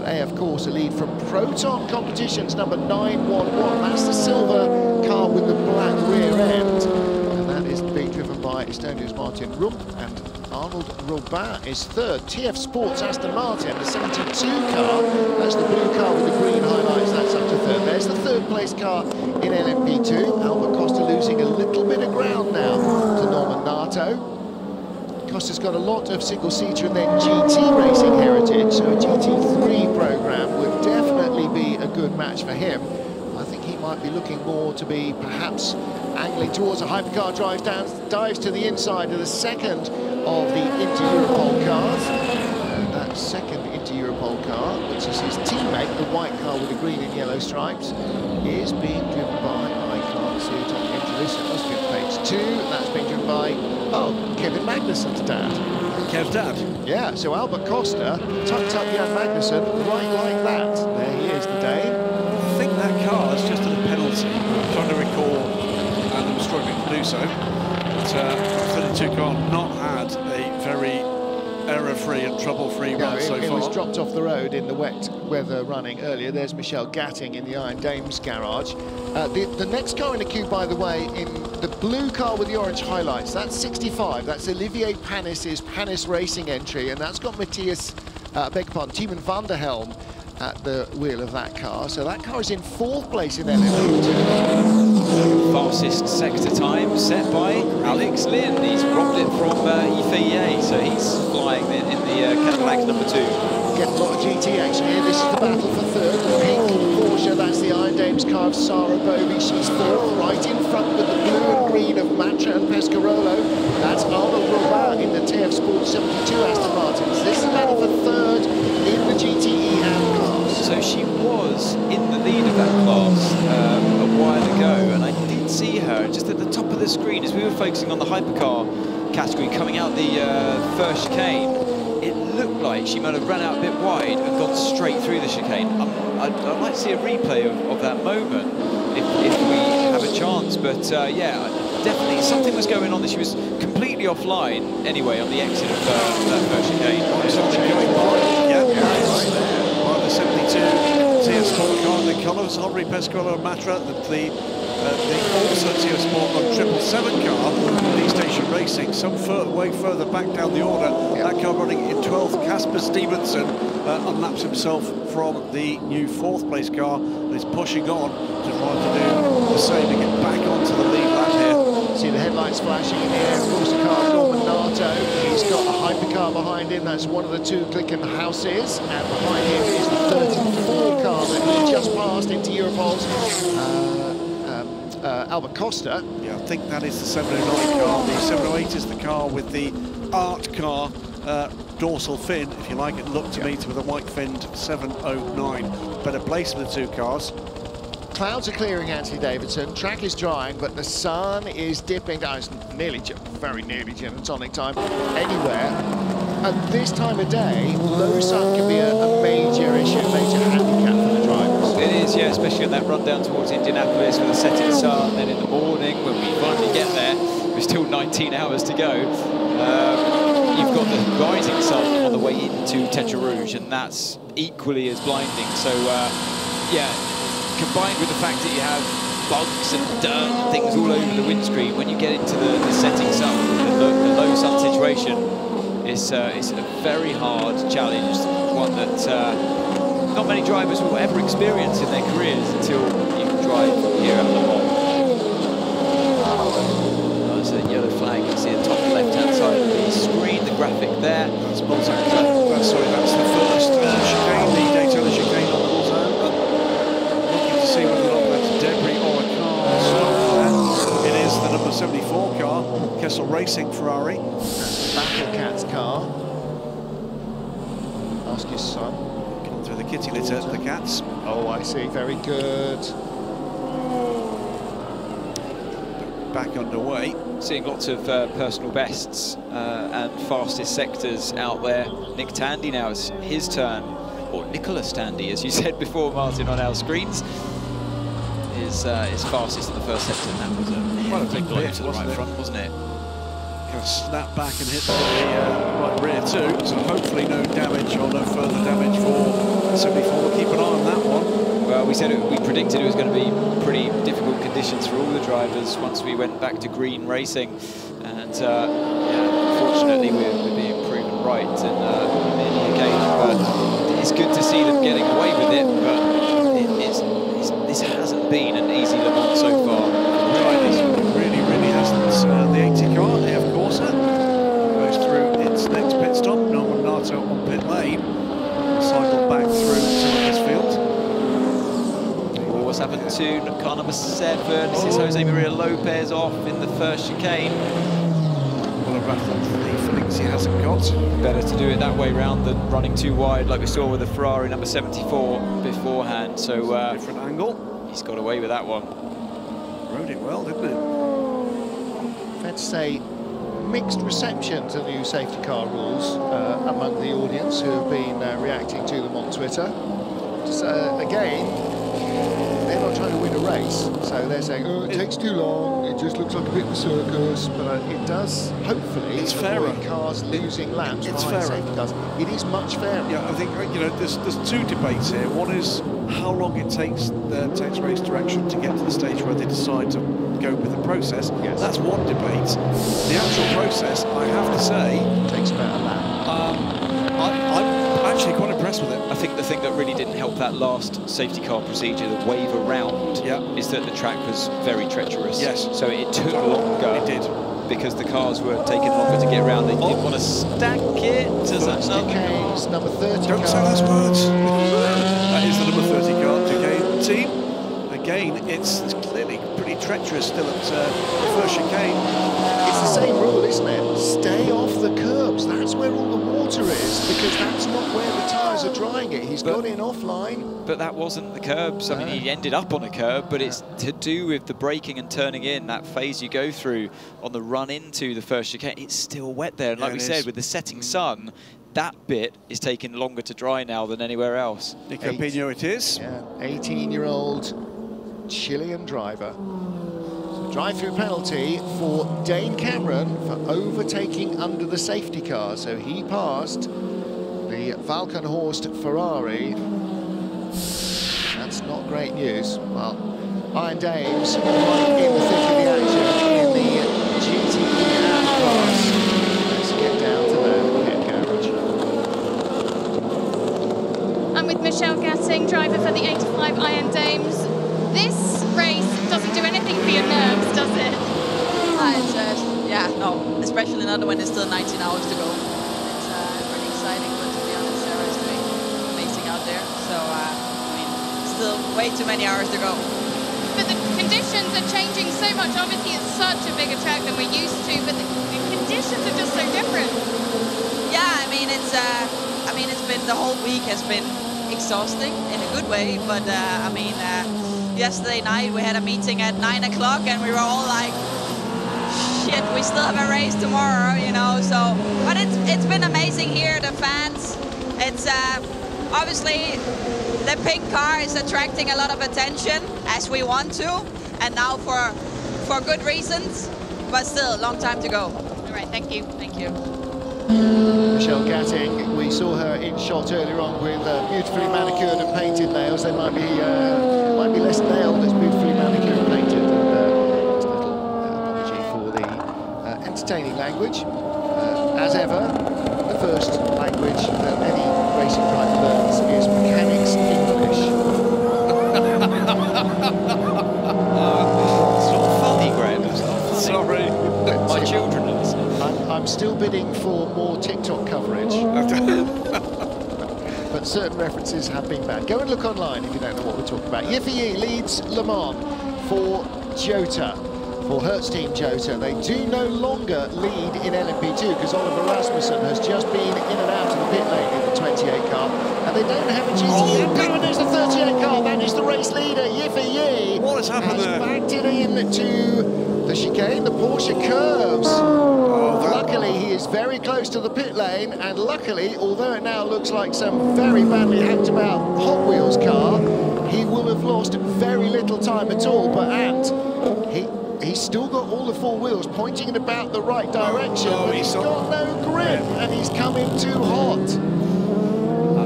AF Corsa lead from Proton Competitions, number 911. That's the silver car with the black rear end. And that is being driven by Estonia's Martin Rump, and Arnold Robin is third. TF Sports Aston Martin, the 72 car. That's the blue car with the green highlights. That's up to third. There's the third place car in LMP2. Albert Costa losing a little bit of ground now to Norman Nato. Costa's got a lot of single-seater and then GT racing heritage, so a GT3 programme would definitely be a good match for him. I think he might be looking more to be perhaps angling towards a hypercar dives to the inside of the second of the Inter-Europol cars. And that second Inter-Europol car, which is his teammate, the white car with the green and yellow stripes, is being driven by, I can't see it on the entry list, it must be on page 2, that's being driven by, oh, Kevin Magnussen's dad. Kev's dad? Yeah, so Albert Costa tucked up Jan Magnussen right like that. There he is, the Dane. I think that car is just at a penalty. I'm trying to recall, and I'm struggling to do so, but 32 car not had a very error-free and trouble-free run so far. It was dropped off the road in the wet weather running earlier. There's Michelle Gatting in the Iron Dames garage. The next car in the queue, by the way, in the blue car with the orange highlights, that's 65. That's Olivier Panis's Panis Racing entry, and that's got Matthias, beg your pardon, Tiemann van der Helm at the wheel of that car. So that car is in 4th place in LMP2. Fastest sector time set by Alex Lynn. He's robbed it from IFEA, so he's flying in the Cadillac number 2. Get a lot of GT action here. This is the battle for third. The pink Porsche, that's the Iron Dames car of Sarah Bovey. She's 4th, right in front with the blue and green of Matra and Pescarolo. That's Arnold Robin in the TF Sports 72 Aston Martins. This is the battle for third in the GTE AM class. So she was in the lead of that class a while ago, and I did see her just at the top of the screen as we were focusing on the hypercar category coming out the first chicane. It looked like she might have run out a bit wide and gone straight through the chicane. I'd like to see a replay of that moment if we have a chance, but yeah, definitely something was going on. She was completely offline anyway on the exit of that first chicane. Something going by, yeah, by the 72 TF Sport car, the colours, Henri Pescarolo and Matra, the also TF Sport on 777 car, D-Station Racing, some way further back down the order. That car running in 12th, Casper Stevenson unlaps himself from the new 4th place car and is pushing on to try to do the same to get back onto the lead lap here. See the headlights flashing in the air, of course, the car of Norman Nato. He's got a hypercar behind him, that's one of the 2 Glicken houses, and behind him is the 34 car that he just passed into Europol's Albert Costa. Yeah, I think that is the 709 car. The 708 is the car with the art car dorsal fin, if you like. It looked to me to be the white finned 709. Better place of the 2 cars. Clouds are clearing, Anthony Davidson. Track is drying, but the sun is dipping down. It's nearly, very nearly gin and tonic time anywhere. At this time of day, low sun can be a major issue, a major handicap for the drivers. It is, yeah, especially on that run down towards Indianapolis with the setting sun. Then in the morning, when we finally get there, we're still 19 hours to go. You've got the rising sun on the way into Tetra Rouge, and that's equally as blinding. So, yeah, combined with the fact that you have bugs and dirt and things all over the windscreen, when you get into the setting sun, the low sun situation, it's a very hard challenge, one that not many drivers will ever experience in their careers until you drive here at Le Mans. There's a yellow flag, you can see the top left-hand side of the screen, the graphic there. That's sorry, that's the first chicane, the Daytona chicane on the Mulsanne, but looking to see whether or not that's debris or a car stopped there. It is the number 74 car, Kessel Racing Ferrari. Battle Cat's car. Ask your son. Coming through the kitty litter, the Cats. Oh, I see, very good. Back underway. Seeing lots of personal bests and fastest sectors out there. Nick Tandy now is his turn, or Nicholas Tandy, as you said before, Martin, on our screens, is fastest in the first sector, and that was a big blow to the right front, wasn't it? Kind of snap back and hit the right rear too, so hopefully no damage or no further damage for 74. Keep an eye on that one. Well, we predicted it was going to be pretty difficult conditions for all the drivers once we went back to green racing, and yeah, fortunately we're being proven right in the occasion. But it's good to see them getting away with it. But this hasn't been an easy Le Mans so far. It really hasn't. The 80 car, the F Corsa, goes through its next pit stop. Norman Nato on pit lane, cycle back through to Mansfield. What's happened to car number 7? This is Jose Maria Lopez off in the first chicane. Well, a rattle the feelings he hasn't got. Better to do it that way round than running too wide like we saw with the Ferrari number 74 beforehand. So different angle. He's got away with that one. Rode it well, didn't it? Fair to say, mixed reception to the new safety car rules among the audience who have been reacting to them on Twitter. So, again, they're not trying to win a race, so they're saying, oh, it takes too long, it just looks like a bit of a circus, but it does, hopefully, it's fairer. Cars losing laps it's behind fairer. safety cars. It is much fairer. Yeah, I think, you know, there's two debates here. One is how long it takes race direction to get to the stage where they decide to go with the process. Yes. That's one debate. The actual process, I have to say, takes about a lap. I'm actually quite impressed with it. I think the thing that really didn't help that last safety car procedure, the wave around, is that the track was very treacherous. Yes. So it took longer. It did. Because the cars were taking longer to get around. They didn't want to stack it. Does that Chicane's number 30 Don't say those words. That is the number 30 car chicane team. Again, it's clearly pretty treacherous still at the first chicane. It's the same rule, isn't it? Stay off the curbs. That's where all the water is, because that's not where the tyres are drying it. He's got in offline. But that wasn't the curbs. I mean, he ended up on a curb, but it's to do with the braking and turning in, that phase you go through on the run into the first chicane. It's still wet there. And like we said, with the setting sun, that bit is taking longer to dry now than anywhere else. Nico Pino it is. Yeah, 18-year-old Chilean driver. So drive-through penalty for Dane Cameron for overtaking under the safety car. So he passed the Valkenhorst Ferrari. That's not great news. Well, Iron Dames right in the thick of the action in the GT class. Let's get down to the pit garage. I'm with Michelle Gatting, driver for the 85 Iron Dames. This race doesn't do anything for your nerves, does it? Yeah, no, especially not when it's still 19 hours to go. It's pretty exciting, but to be honest, Sarah is doing amazing out there. So, I mean, still way too many hours to go. But the conditions are changing so much. Obviously, it's such a bigger track than we're used to, but the conditions are just so different. Yeah, I mean, it's been, the whole week has been exhausting in a good way, but I mean, yesterday night. We had a meeting at 9 o'clock and we were all like, shit, we still have a race tomorrow, you know. So, but it's been amazing here, the fans. It's obviously the pink car is attracting a lot of attention, as we want to, and now for good reasons, but still, long time to go. All right, thank you. Thank you. Michelle Gatting, we saw her in shot earlier on with beautifully manicured and painted nails. They might be less nailed as beautifully manicured and painted. And just a little apology for the entertaining language. As ever, the first language that any racing driver learns is mechanics English. It's not funny, Graham. It's not funny. Sorry. My children are listening. I'm still bidding for more TikTok coverage. But certain references have been banned. Go and look online if you don't know what we're talking about. Yiffy leads Le Mans for Jota, for Heures Team Jota. They do no longer lead in LMP2 because Oliver Rasmussen has just been in and out of the pit lane in the 28 car. And they don't have a GT. Oh, and there's the 38 car. That is the race leader, Yiffy. What has happened there? Backed it in to the chicane, the Porsche curves. Luckily, he is very close to the pit lane, and luckily, although it now looks like some very badly hacked about Hot Wheels car, he will have lost very little time at all. But he's still got all the four wheels pointing in about the right direction, but he's got no grip, and he's coming too hot.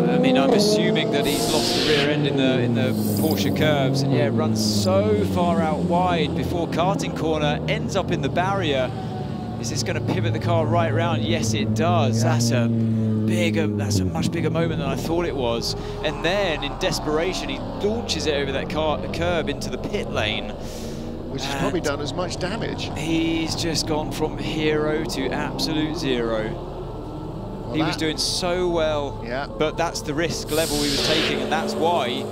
I mean, I'm assuming that he's lost the rear end in the Porsche curves, and yeah, runs so far out wide before karting corner, ends up in the barrier. Is this going to pivot the car right round? Yes, it does. Yeah. That's a much bigger moment than I thought it was. And then, in desperation, he launches it over that curb into the pit lane. Which has probably done as much damage. He's just gone from hero to absolute zero. Well, he was doing so well, but that's the risk level he was taking, and that's why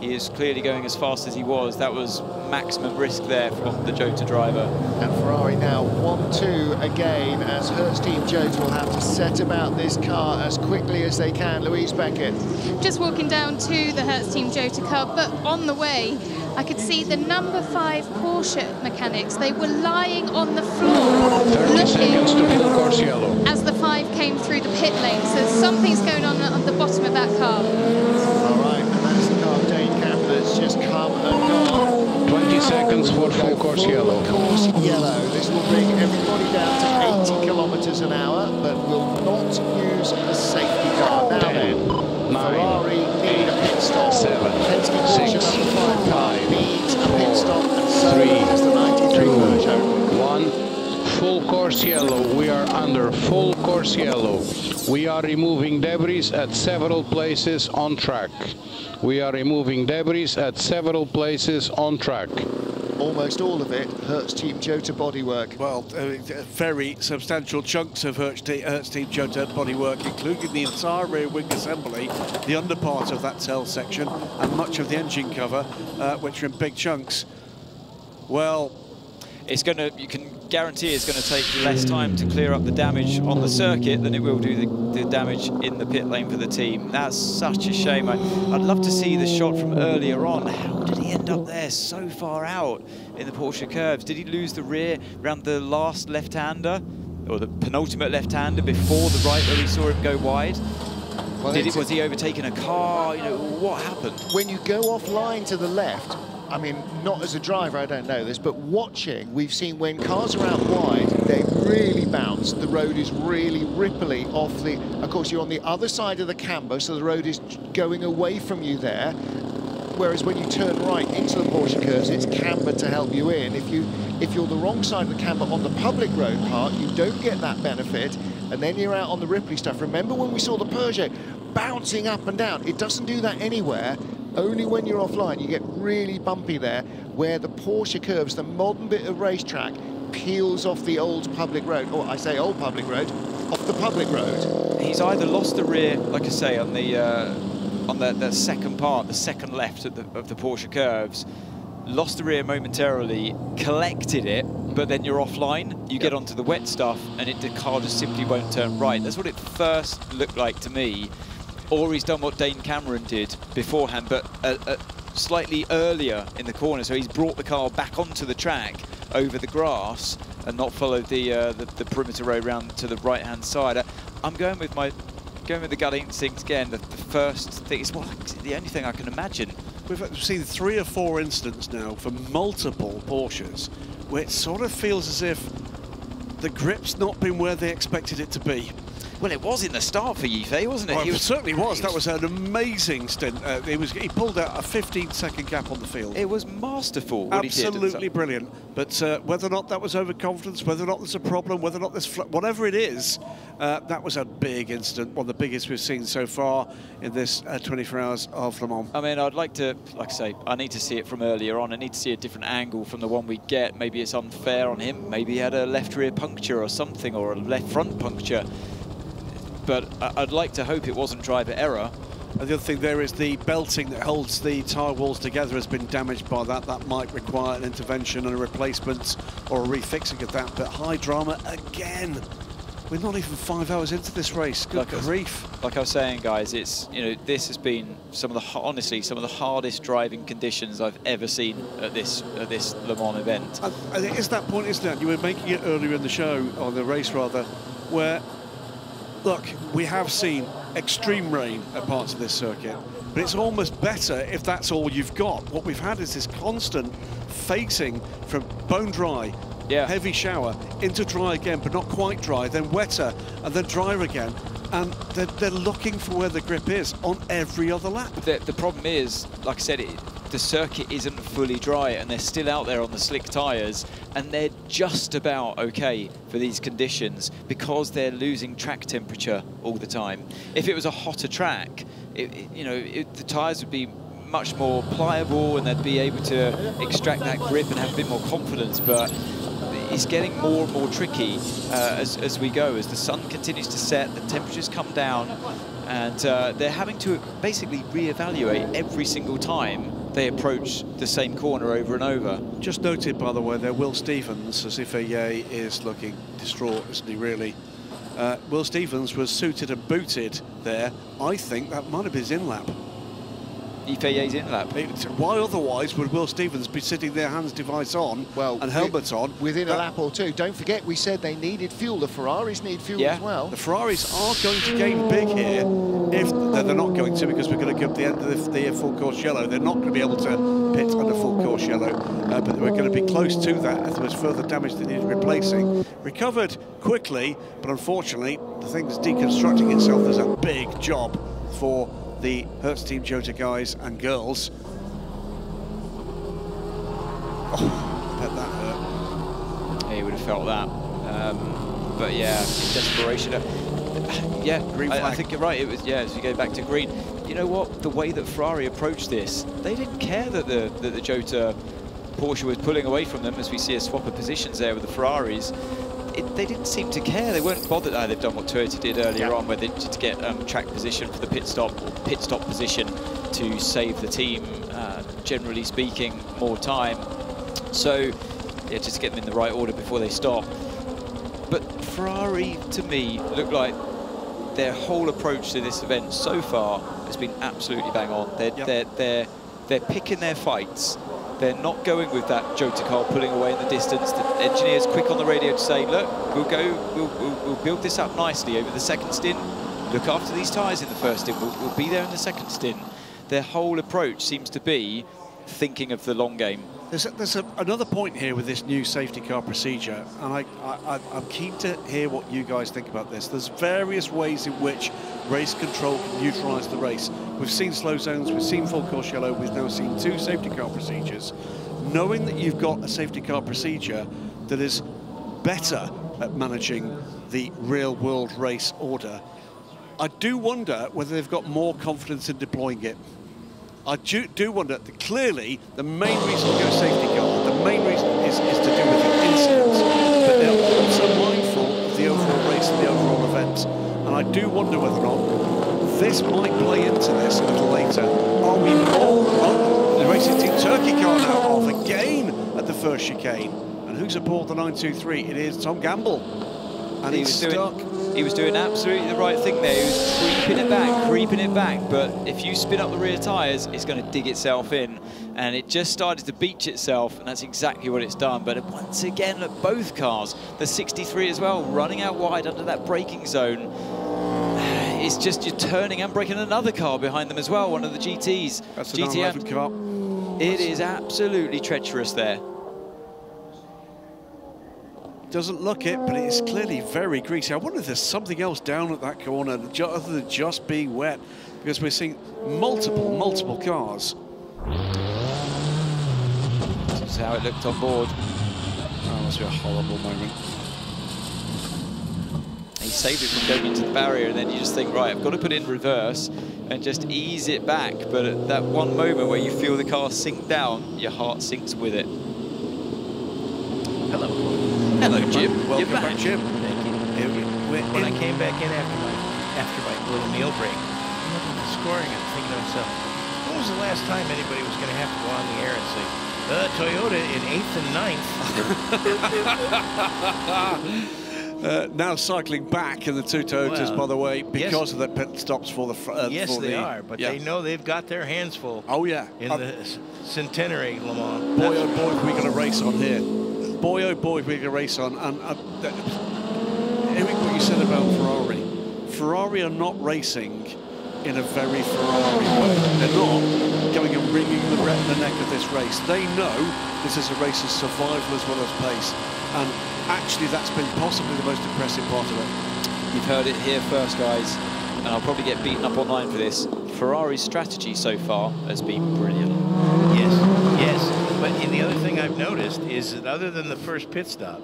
he is clearly going as fast as he was. That was maximum risk there from the Jota driver. And Ferrari now 1-2 again, as Heures Team Jota will have to set about this car as quickly as they can. Louise Beckett. Just walking down to the Heures Team Jota car, but on the way, I could see the number 5 Porsche mechanics. They were lying on the floor, 30 seconds to full course yellow. As the 5 came through the pit lane. So something's going on the bottom of that car. All right, and that's the car Dane Campbell's just come and gone. 20 seconds for full course yellow. Course yellow. This will bring everybody down to 80 kilometers an hour, but will not use the safety car. Now 10, 9, Ferrari need a pit stop. 7, Penske 6, Porsche number 5 car needs a pit stop, and so 3, has the 93 Peugeot. 1. Full course yellow. We are under full course yellow. We are removing debris at several places on track. We are removing debris at several places on track. Almost all of it, Heures Team Jota bodywork. Well, very substantial chunks of Heures Team Jota bodywork, including the entire rear wing assembly, the underpart of that tail section, and much of the engine cover, which are in big chunks. Well, you can guarantee it's going to take less time to clear up the damage on the circuit than it will do the damage in the pit lane for the team. That's such a shame. I'd love to see the shot from earlier on. How did he end up there so far out in the Porsche curves? Did he lose the rear around the last left-hander, or the penultimate left-hander before the right where we saw him go wide? Well, was he overtaking a car? You know, what happened? When you go offline to the left, I mean, not as a driver, I don't know this, but watching, we've seen when cars are out wide, they really bounce. The road is really ripply off the... Of course, you're on the other side of the camber, so the road is going away from you there. Whereas when you turn right into the Porsche curves, it's cambered to help you in. If you're the wrong side of the camber on the public road part, you don't get that benefit, and then you're out on the ripply stuff. Remember when we saw the Peugeot bouncing up and down? It doesn't do that anywhere. Only when you're offline, you get really bumpy there, where the Porsche curves, the modern bit of racetrack, peels off the old public road, or I say old public road, off the public road. He's either lost the rear, like I say, on the second part, the second left of the Porsche curves, lost the rear momentarily, collected it, but then you're offline, you get onto the wet stuff, and the car just simply won't turn right. That's what it first looked like to me. Or he's done what Dane Cameron did beforehand, but slightly earlier in the corner, so he's brought the car back onto the track over the grass and not followed the perimeter road round to the right-hand side. I'm going with the gut instinct again. The first thing is, well, the only thing I can imagine. We've seen 3 or 4 incidents now for multiple Porsches where it sort of feels as if the grip's not been where they expected it to be. Well, it was in the start for Yifei, wasn't it? Well, it certainly was. That was an amazing stint. He pulled out a 15-second gap on the field. It was masterful. Absolutely brilliant. But whether or not that was overconfidence, whether or not there's a problem, whether or not there's whatever it is, that was a big incident, one of the biggest we've seen so far in this 24 hours of Le Mans. I mean, I'd like to, like I say, I need to see it from earlier on. I need to see a different angle from the one we get. Maybe it's unfair on him. Maybe he had a left rear puncture or something, or a left front puncture. But I'd like to hope it wasn't driver error. And the other thing there is the belting that holds the tyre walls together has been damaged by that. That might require an intervention and a replacement or a refixing of that. But high drama again. We're not even 5 hours into this race. Good grief. Like I was saying, guys, it's, you know, this has been honestly some of the hardest driving conditions I've ever seen at this Le Mans event. And it is that point, isn't it? You were making it earlier in the show, or the race rather, where, look, we have seen extreme rain at parts of this circuit, but it's almost better if that's all you've got. What we've had is this constant facing from bone dry, heavy shower, into dry again, but not quite dry, then wetter, and then drier again. And they're looking for where the grip is on every other lap. The problem is, like I said, the circuit isn't fully dry, and they're still out there on the slick tyres, and they're just about okay for these conditions because they're losing track temperature all the time. If it was a hotter track, the tyres would be much more pliable and they'd be able to extract that grip and have a bit more confidence, but it's getting more and more tricky as we go. As the sun continues to set, the temperatures come down, and they're having to basically re-evaluate every single time they approach the same corner over and over. Just noted, by the way, there Will Stevens, as if Yifei is looking distraught, isn't he, really? Will Stevens was suited and booted there. I think that might have been his in-lap. Yifei's in-lap. Why otherwise would Will Stevens be sitting there, hands device on, and helmets on? Within a lap or two. Don't forget, we said they needed fuel. The Ferraris need fuel as well. The Ferraris are going to gain big here. If they're not going to, because we're going to go to the end of the full course yellow. They're not going to be able to pit under full course yellow, but we're going to be close to that as there was further damage that needed replacing. Recovered quickly, but unfortunately, the thing's deconstructing itself. There's a big job for the Heures Team Jota guys and girls. Oh, I bet that hurt. Yeah, you would have felt that. But yeah, desperation. Yeah, green flag. I think you're right. It was, as we go back to green. You know what? The way that Ferrari approached this, they didn't care that the Jota Porsche was pulling away from them, as we see a swap of positions there with the Ferraris. They didn't seem to care. They weren't bothered. They've done what Toyota did earlier on, where they to get track position for the pit stop position to save the team. Generally speaking, more time. So, yeah, just get them in the right order before they stop. But Ferrari, to me, look like their whole approach to this event so far has been absolutely bang on. They're picking their fights. They're not going with that Jota car pulling away in the distance. The engineer's quick on the radio to say, look, we'll build this up nicely over the second stint. Look after these tyres in the first stint. We'll be there in the second stint. Their whole approach seems to be thinking of the long game. There's another point here with this new safety car procedure, and I'm keen to hear what you guys think about this. There's various ways in which race control can neutralise the race. We've seen slow zones, we've seen full course yellow, we've now seen 2 safety car procedures. Knowing that you've got a safety car procedure that is better at managing the real world race order, I do wonder whether they've got more confidence in deploying it. I do wonder that clearly the main reason to go safety car, the main reason is to do with the incidents, but they're also mindful of the overall race and the overall event. And I do wonder whether or not this might play into this a little later. Are we more? Oh, the Racing Team Turkey car now off again at the first chicane. And who's aboard the 923? It is Tom Gamble. And he's stuck. He was doing absolutely the right thing there. He was creeping it back. But if you spin up the rear tyres, it's going to dig itself in. And it just started to beach itself, and that's exactly what it's done. But once again, look, both cars, the 63 as well, running out wide under that braking zone. It's just you're turning and braking another car behind them as well, one of the GTs. That's the 911 car. It is absolutely treacherous there. Doesn't look it, but it is clearly very greasy. I wonder if there's something else down at that corner other than just being wet, because we're seeing multiple cars. This is how it looked on board. That must be a horrible moment. He saved it from going into the barrier, and then you just think, right, I've got to put it in reverse and just ease it back. But at that one moment where you feel the car sink down, your heart sinks with it. Hello. Hello, Jim. Welcome back, Jim. Thank you. When I came back in after my little meal break, I'm looking at the scoring and thinking to myself, when was the last time anybody was going to have to go on the air and say, Toyota in 8th and 9th? Now cycling back in the two Toyotas, by the way, because of the pit stops for the yes, they are, but they know they've got their hands full. Oh yeah, in the Centenary Le Mans. Boy, oh boy, we got a race on here. Boy, oh boy, we got a race on. And hearing what you said about Ferrari, Ferrari are not racing in a very Ferrari way. They're not going and wringing the neck of this race. They know this is a race of survival as well as pace. And actually, that's been possibly the most impressive part of it. You've heard it here first, guys, and I'll probably get beaten up online for this. Ferrari's strategy so far has been brilliant. Yes. But the other thing I've noticed is that other than the first pit stop,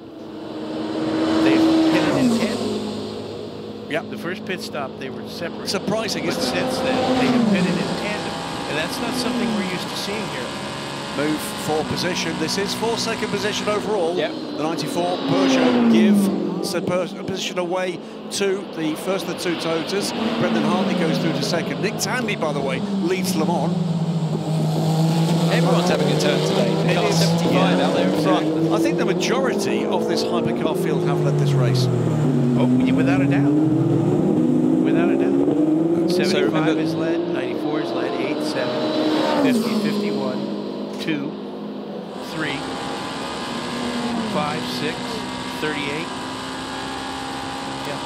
they've pitted in tandem. Yeah. The first pit stop, they were separate. Surprising, but isn't it? Since then, they have pitted in tandem, and that's not something we're used to seeing here. Move for position. This is for second position overall. Yep. The 94 Peugeot give position away to the first of the two Toyotas. Brendan Hartley goes through to second. Nick Tandy, by the way, leads Le Mans. Everyone's having a turn today. Car 75 out there in front. I think the majority of this hypercar field have led this race. Oh, without a doubt. Without a doubt. 75 is led, 94 is led, 8, 7, 50, 51. 2, 3, 5, 6, 38. Yeah,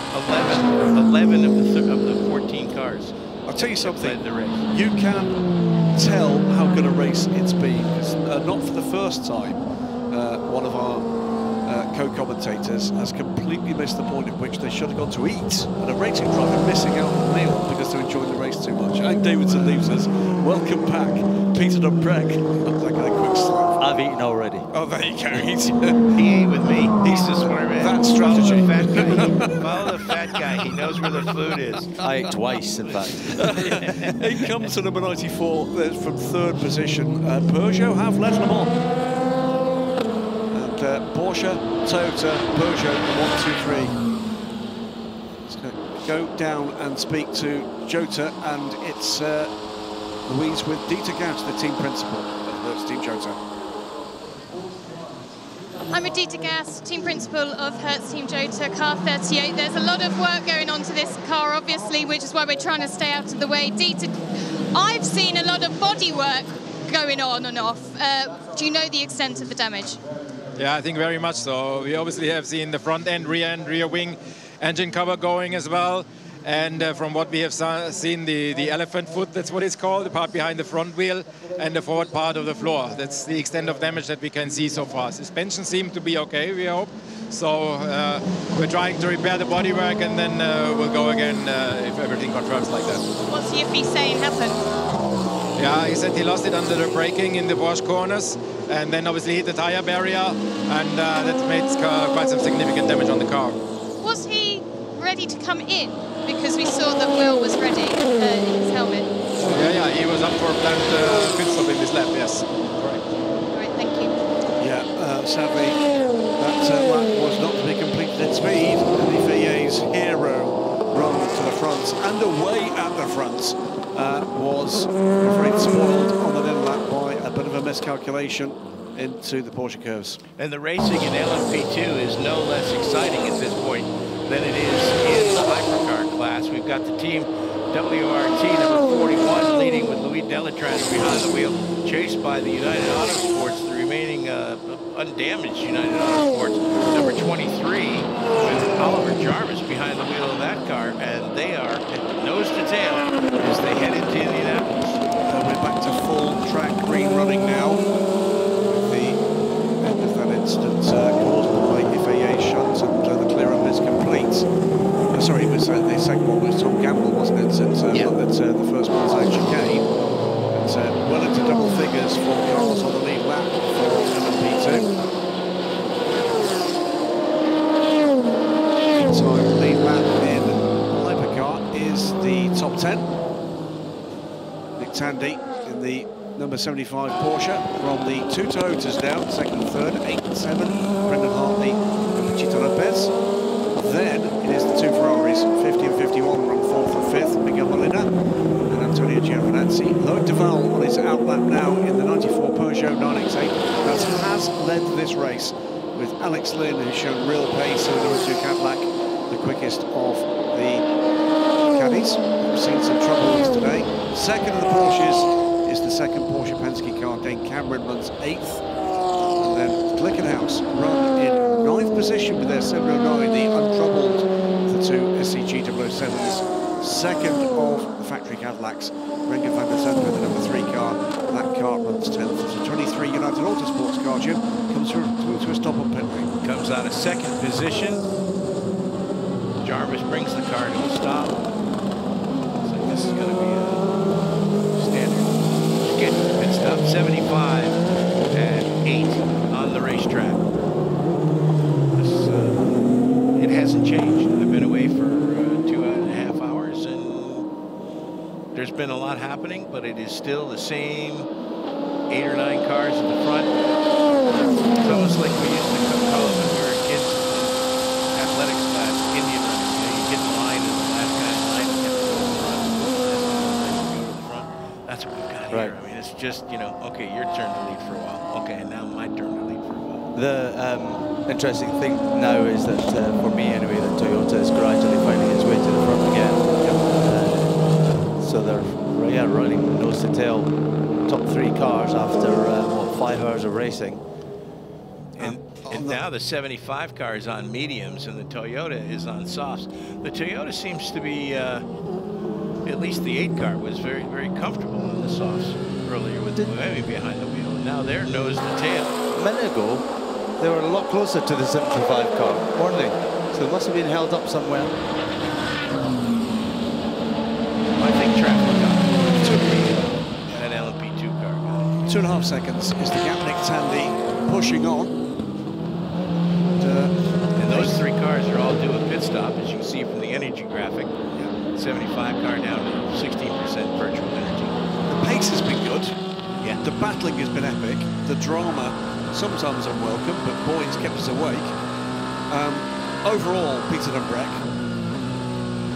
11 of the 14 cars. I'll tell you something. The race. You can tell how good a race it's been. Because, not for the first time, one of our co-commentators has completely missed the point at which they should have gone to eat, and a racing driver missing out on the meal because they're enjoying the race too much. Hank Davidson leaves us. Welcome back, Peter Dunbreg. Like a quick slap. I've eaten already. Oh, there you go. He ate with me. He's the smart man. That strategy. Follow the fat guy. He knows where the food is. I ate twice, in fact. In comes to number 94 from third position. Peugeot have led Le Mans. Porsche, Toyota, Peugeot, 1, 2, 3. Let's go down and speak to Jota, and it's Louise with Dieter Gas, the team principal of Team Jota. I'm with Dieter Gas, team principal of Hertz Team Jota, car 38. There's a lot of work going on to this car, obviously, which is why we're trying to stay out of the way. Dieter, I've seen a lot of body work going on and off. Do you know the extent of the damage? Yeah, I think very much so. We obviously have seen the front end, rear wing engine cover going as well. And from what we have seen, the elephant foot, that's what it's called, the part behind the front wheel and the forward part of the floor. That's the extent of damage that we can see so far. Suspension seemed to be okay, we hope. So we're trying to repair the bodywork, and then we'll go again if everything confirms like that. What's the Yiffy saying happened? Yeah, he said he lost it under the braking in the Porsche corners, and then obviously hit the tire barrier, and that made quite some significant damage on the car. Was he ready to come in? Because we saw that Will was ready in his helmet. Yeah, he was up for a planned pit stop in this lap, yes. Correct. All right, thank you. Yeah, sadly, that lap was not to be completed at speed. The VA's hero run to the front and away at the front was afraid spoiled on the little lap by a bit of a miscalculation into the Porsche curves. And the racing in LMP2 is no less exciting at this point. than it is in the hypercar class. We've got the team WRT number 41 leading with Louis Delatraz behind the wheel, chased by the United Autosports, the remaining undamaged United Autosports number 23 with Oliver Jarvis behind the wheel of that car, and they are nose to tail as they head into Indianapolis. We're back to full track green running now with the end of that incident caused by FAA shunt, and the clear-up is complete. Sorry, it was the second one was Tom Gamble, wasn't it? Since the first one was actually chicane. But well into double figures for Carlos on the lead lap for LMP2. Time lead lap in hypercar is the top 10. Nick Tandy in the number 75 Porsche from the two Toyotas down, second and third, 8 and 7, Brendan Hartley and Chito Lopez. Then it is the two Ferraris, 50 and 51, run 4th and 5th, Miguel Molina and Antonio Giovinazzi. Loic Duval on his outlap now in the 94 Peugeot 968 that has led this race, with Alex Lynn, who's shown real pace in the number 2 Cadillac, the quickest of the caddies. We've seen some troubles today. Second of the Porsches is the second Porsche Penske car. Dane Cameron runs 8th. And then Glickenhaus run in 9th position with their 709, the untroubled the two SCG 007s. Second of the factory Cadillacs, Renger van der Zandt with the number 3 car. That car runs 10th. The 23 United Autosports car, Jim, comes to a stop on pit lane. Comes out of second position. Jarvis brings the car to a stop. So this is going to be a standard scheduled pit stop. 75 and 8 on the racetrack. It hasn't changed. I've been away for 2.5 hours, and there's been a lot happening, but it is still the same 8 or 9 cars at the front. It's almost like we used to call it when we were kids in athletics class, Indian running. You know, you get in line and the last guy in line you have to go to the front. Go to the front. That's what we've got here. I mean, it's just, you know, okay, your turn to lead for a while. Okay, and now my turn to lead for a while. The interesting thing now is that, for me anyway, that Toyota is gradually finding its way to the front again. So they're running nose to tail, top 3 cars after, what, 5 hours of racing. And now the 75 car is on mediums and the Toyota is on softs. The Toyota seems to be, at least the 8 car was very, very comfortable in the softs earlier with the maybe behind the wheel. And now they're nose to tail. A minute ago, they were a lot closer to the 75 car, weren't they? So they must have been held up somewhere. I think traffic got it. That LMP2 car got it. 2.5 seconds is the gap. Nick Tandy pushing on. And those 3 cars are all due a pit stop, as you can see from the energy graphic. 75 car down to 16% virtual energy. The pace has been good. Yeah. The battling has been epic. The drama, sometimes unwelcome, but boy, it's kept us awake. Overall, Peter Dunbrek,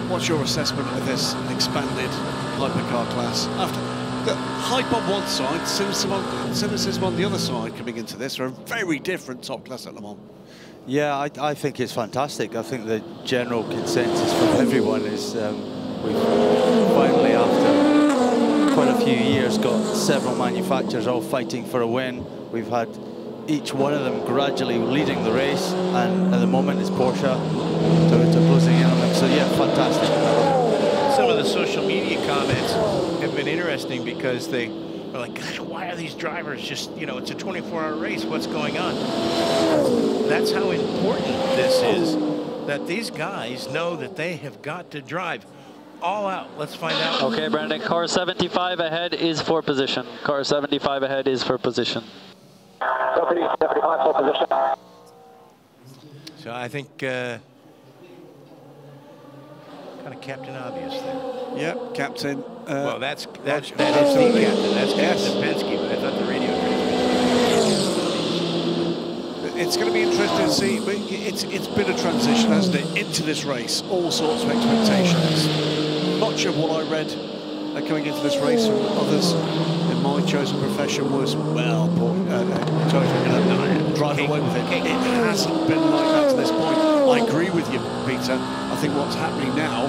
what's your assessment of this expanded hypercar class? After the hype on one side, cynicism on the other side coming into this, are a very different top class at Le Mans. Yeah, I think it's fantastic. I think the general consensus from everyone is we've finally, after quite a few years, got several manufacturers all fighting for a win. We've had each one of them gradually leading the race, and at the moment it's Porsche, Toyota closing in on them. So yeah, fantastic. Some of the social media comments have been interesting because they are like, gosh, why are these drivers just, you know, it's a 24-hour race, what's going on? That's how important this is, that these guys know that they have got to drive all out. Let's find out. Okay, Brandon, car 75 ahead is for position. Car 75 ahead is for position. 75 for position. So I think kind of Captain Obvious there. Yep, Captain. Well, that is the captain. That's Captain Penske, but I thought the radio transmission. It's going to be interesting to see. But it's been a transition, hasn't it, into this race? All sorts of expectations. Much of what I read coming into this race from others in my chosen profession was, well, Toyota's going to drive away with it. It hasn't been like that to this point. I agree with you. Peter. I think what's happening now,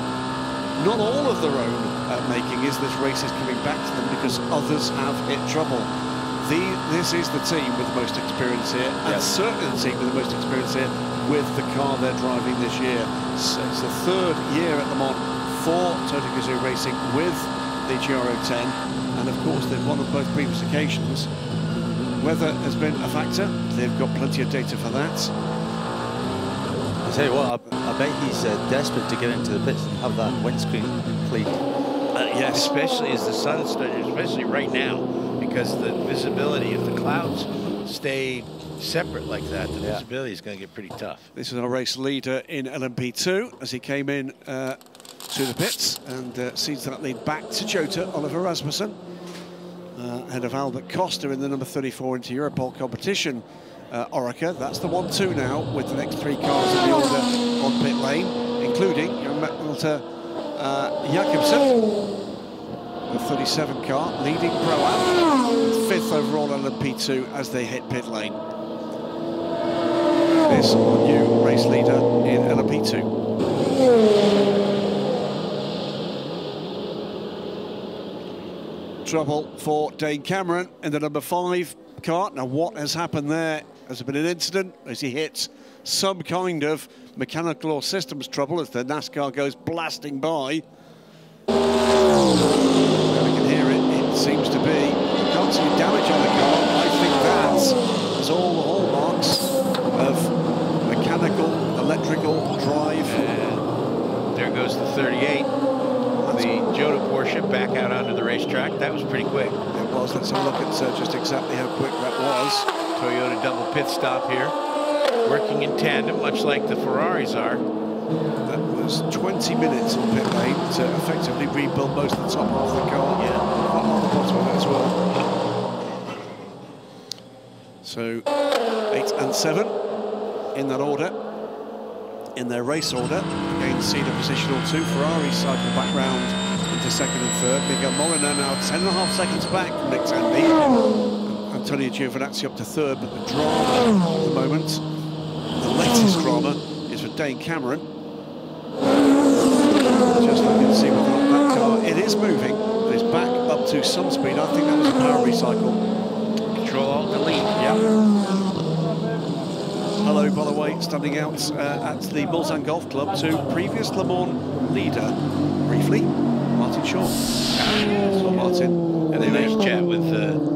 not all of their own making, is this race is coming back to them because others have hit trouble. This is the team with the most experience here, and certainly the team with the most experience here with the car they're driving this year. So it's the third year at Le Mans for Toto Guzzi Racing with the GR10, and of course they've won on both previous occasions. Weather has been a factor. They've got plenty of data for that. I tell you what, I bet he's desperate to get into the pits and have that windscreen clean. Yes, especially as the sun started, especially right now, because the visibility, if the clouds stay separate like that, the visibility is going to get pretty tough. This is our race leader in LMP2 as he came in to the pits and sees that lead back to Jota, Oliver Rasmussen, ahead of Albert Costa in the number 34 into Europol competition. Orica, that's the 1-2 now with the next 3 cars in the order on pit lane, including Malte Jakobsen, the 37 car, leading Pro-Am, 5th overall LMP2 as they hit pit lane. This our new race leader in LMP2. Trouble for Dane Cameron in the number 5 car. Now what has happened there? Has there been an incident as he hits some kind of mechanical or systems trouble as the NASCAR goes blasting by? I can hear it. It seems to be. You can't see damage on the car. I think that is all the hallmarks of mechanical, electrical drive. And there goes the 38. The Jota Porsche back out onto the racetrack. That was pretty quick. It was. Let's have a look at just exactly how quick that was. Toyota double pit stop here. Working in tandem, much like the Ferraris are. That was 20 minutes on pit lane to effectively rebuild most of the top half of the car. Yeah. On the bottom of it as well. So 8 and 7 in that order. In their race order, again Cena position or 2. Ferrari cycle back round into 2nd and 3rd. Miguel Molina now 10.5 seconds back from Nick Tandy. Antonio Giovinazzi up to 3rd, but the drama at the moment, the latest drama, is for Dane Cameron. Just looking to see whether or not that car, it is moving, but it's back up to some speed. I think that was a power recycle. Control Alt Delete. Yeah. Hello, by the way, standing out at the Mulsanne Golf Club to previous Le Mans leader, briefly, Martin Shaw. So Martin. And a nice chat with...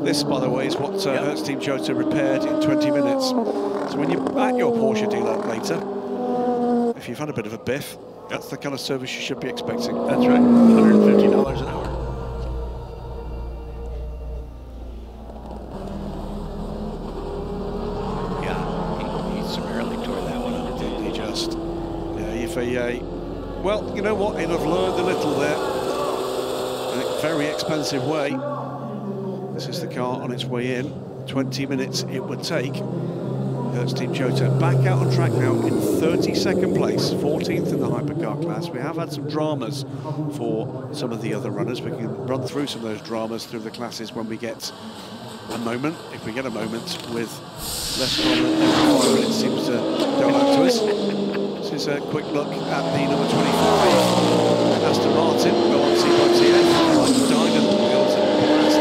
This, by the way, is what Heures Team Jota repaired in 20 minutes. So when you're at your Porsche dealer later, if you've had a bit of a biff, that's the kind of service you should be expecting. That's right, $150 an hour. Well, you know what? He'll have learned a little there. In a very expensive way. This is the car on its way in. 20 minutes it would take. Heures Team Jota back out on track now in 32nd place, 14th in the hypercar class. We have had some dramas for some of the other runners. We can run through some of those dramas through the classes when we get a moment. If we get a moment with less drama every 5 minutes seems to go out to us. This is a quick look at the number 25, Aston Martin, go on C5TF, Michael Dinan goes past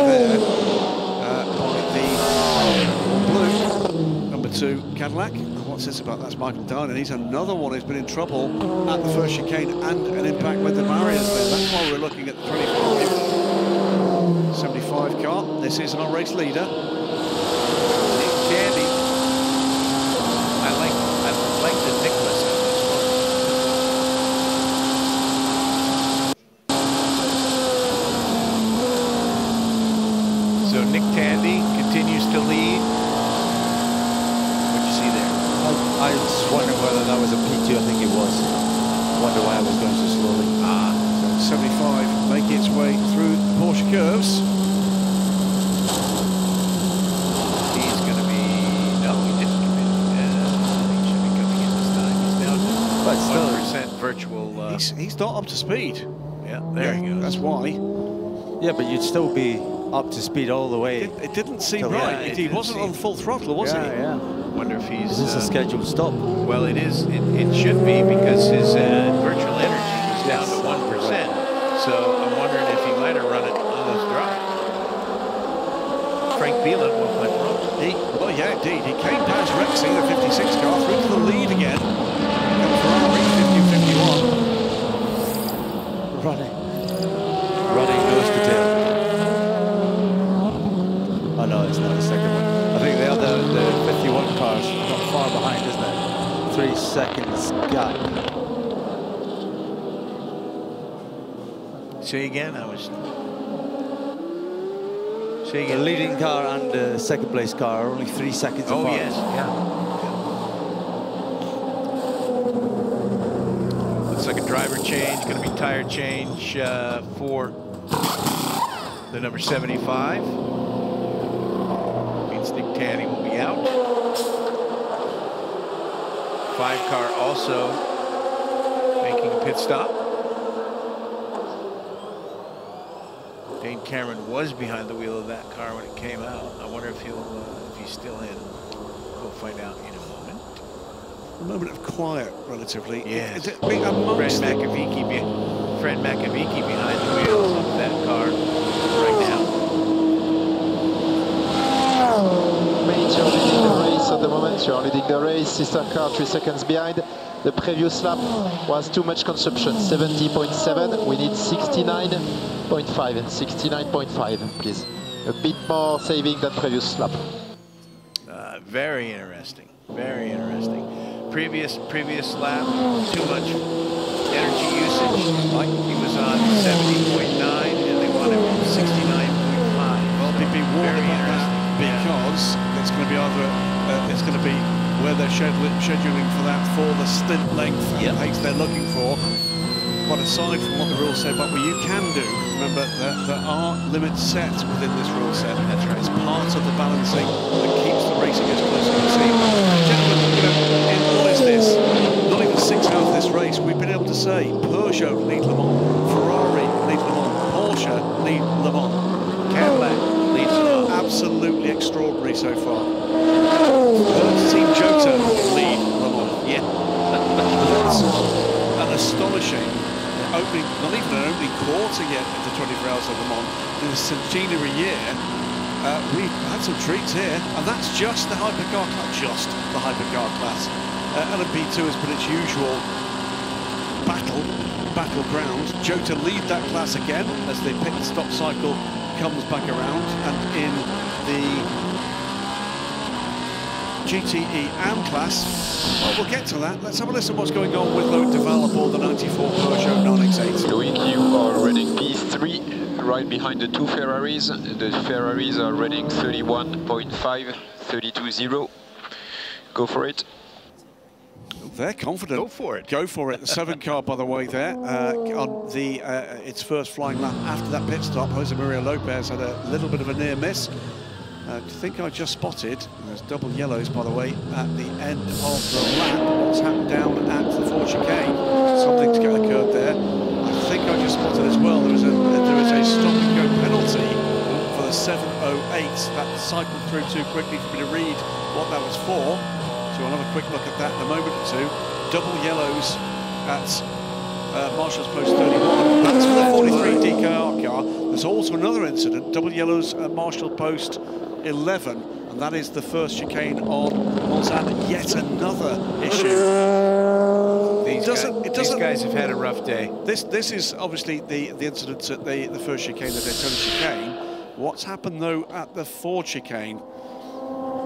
there by the blue, number 2 Cadillac. And what's this about? That's Michael Dinan. He's another one who's been in trouble at the first chicane and an impact with the barriers. That's why we're looking at the 25. 75 car. This is our race leader. Candy. I like the Nicholas on this one. So Nick Tandy continues to lead. What'd you see there? I was wondering whether that was a P2. I think it was. Wonder why I was going so slowly. So 75 make its way through the Porsche curves. But still, 100% virtual. He's not up to speed. Yeah, there he goes. That's why. Yeah, but you'd still be up to speed all the way. It didn't seem right. He wasn't on full throttle, was he? Yeah. Wonder if he's... Is this a scheduled stop? Well, it is. It should be, because his virtual energy was down to 1%. So I'm wondering if he might have run it on this drive. Frank Bielan won't let run. Well, yeah, indeed. He came past Rexy, the 56 car, through to the lead again. And Ferrari, 50-51. Running goes to tail. Oh no, it's not the second one. I think the 51 car's not far behind, isn't it? 3 seconds gap. Say again, Say The again. leading car and the second place car are only 3 seconds apart. Oh, yes, yeah. Looks like a driver change, going to be tire change for the number 75. Means Nick Tanny will be out. 5 car also making a pit stop. Dane Cameron was behind the wheel of that car when it came out. I wonder if he's still in. We'll find out in a moment. A moment of quiet, relatively. Yes. Fred Makovic behind the wheel of that car right now. Mate, you're leading the race at the moment. You're leading the race. Sister car 3 seconds behind. The previous lap was too much consumption, 70.7. We need 69.5 and 69.5, please. A bit more saving than previous lap. Very interesting. Very interesting. Previous lap, too much energy usage. He was on 70.9 and they wanted 69.5. Well, be warned about that, because it's going to be it's going to be where they're scheduling for that for the stint length and pace they're looking for. But aside from what the rules say about what you can do, remember that there are limits set within this rule set. That's right. It's part of the balancing that keeps the racing as close as you can see. Gentlemen, in what is this? Not even 6 hours of this race, we've been able to say Peugeot lead Le Mans, Ferrari lead Le Mans, Porsche lead Le Mans, Cadillac leads Le Mans. Absolutely extraordinary so far. Team Jota lead Le Mans. Yeah. That's an astonishing opening, not even an opening quarter yet of the 24 Hours of Le Mans. In a centenary year, we've had some treats here, and that's just the hypercar class. Just the hypercar class. LMP2 has been its usual battleground. Jota lead that class again as the pit stop cycle comes back around, and in the GTE AM class, well, we'll get to that. Let's have a listen to what's going on with Loïc Duval aboard the 94 Peugeot 9X8. Loïc, you are running P3 right behind the 2 Ferraris. The Ferraris are running 31.5, 32.0. Go for it. They're confident. Go for it. Go for it. The 7 car, by the way, there on the its first flying lap after that pit stop. Jose Maria Lopez had a little bit of a near miss. I think I just spotted, there's double yellows, by the way, at the end of the lap. What's happened down at the Ford chicane? Something's occurred there. I think I just spotted as well. There is a stop and go penalty for the 708. That cycled through too quickly for me to read what that was for. So we'll have a quick look at that in a moment or two. Double yellows at Marshall's Post 31. That's for the 43 DKR car. There's also another incident, double yellows at Marshall Post 11, and that is the first chicane on Mulsanne. Yet another issue. These guys have had a rough day. This is obviously the incidents at the first chicane, the Daytona chicane. What's happened though at the Ford chicane?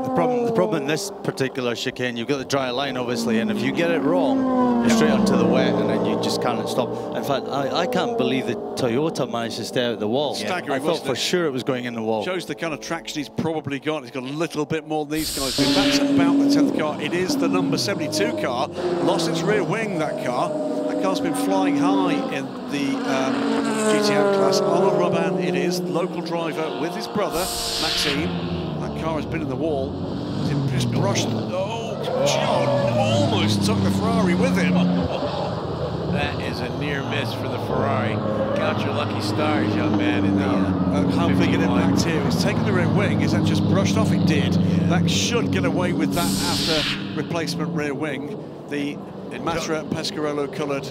The problem in this particular chicane, you've got the dry line, obviously, and if you get it wrong, you're straight onto the wet, and then you just can't stop. In fact, I can't believe that Toyota managed to stay out the wall. Staggering, I thought for sure it was going in the wall. Shows the kind of traction he's probably got. He's got a little bit more than these guys do. That's about the 10th car. It is the number 72 car. Lost its rear wing, that car. That car's been flying high in the GTM class. Arnaud Robin, it is, local driver with his brother, Maxime. That car has been in the wall. He's just brushed. Oh, John almost took the Ferrari with him. That is a near miss for the Ferrari. Count your lucky stars, young man. In the how big an impact here? It's taken the rear wing. Is that just brushed off? It did. Yeah. That should get away with that after replacement rear wing. The Matra Pescarolo coloured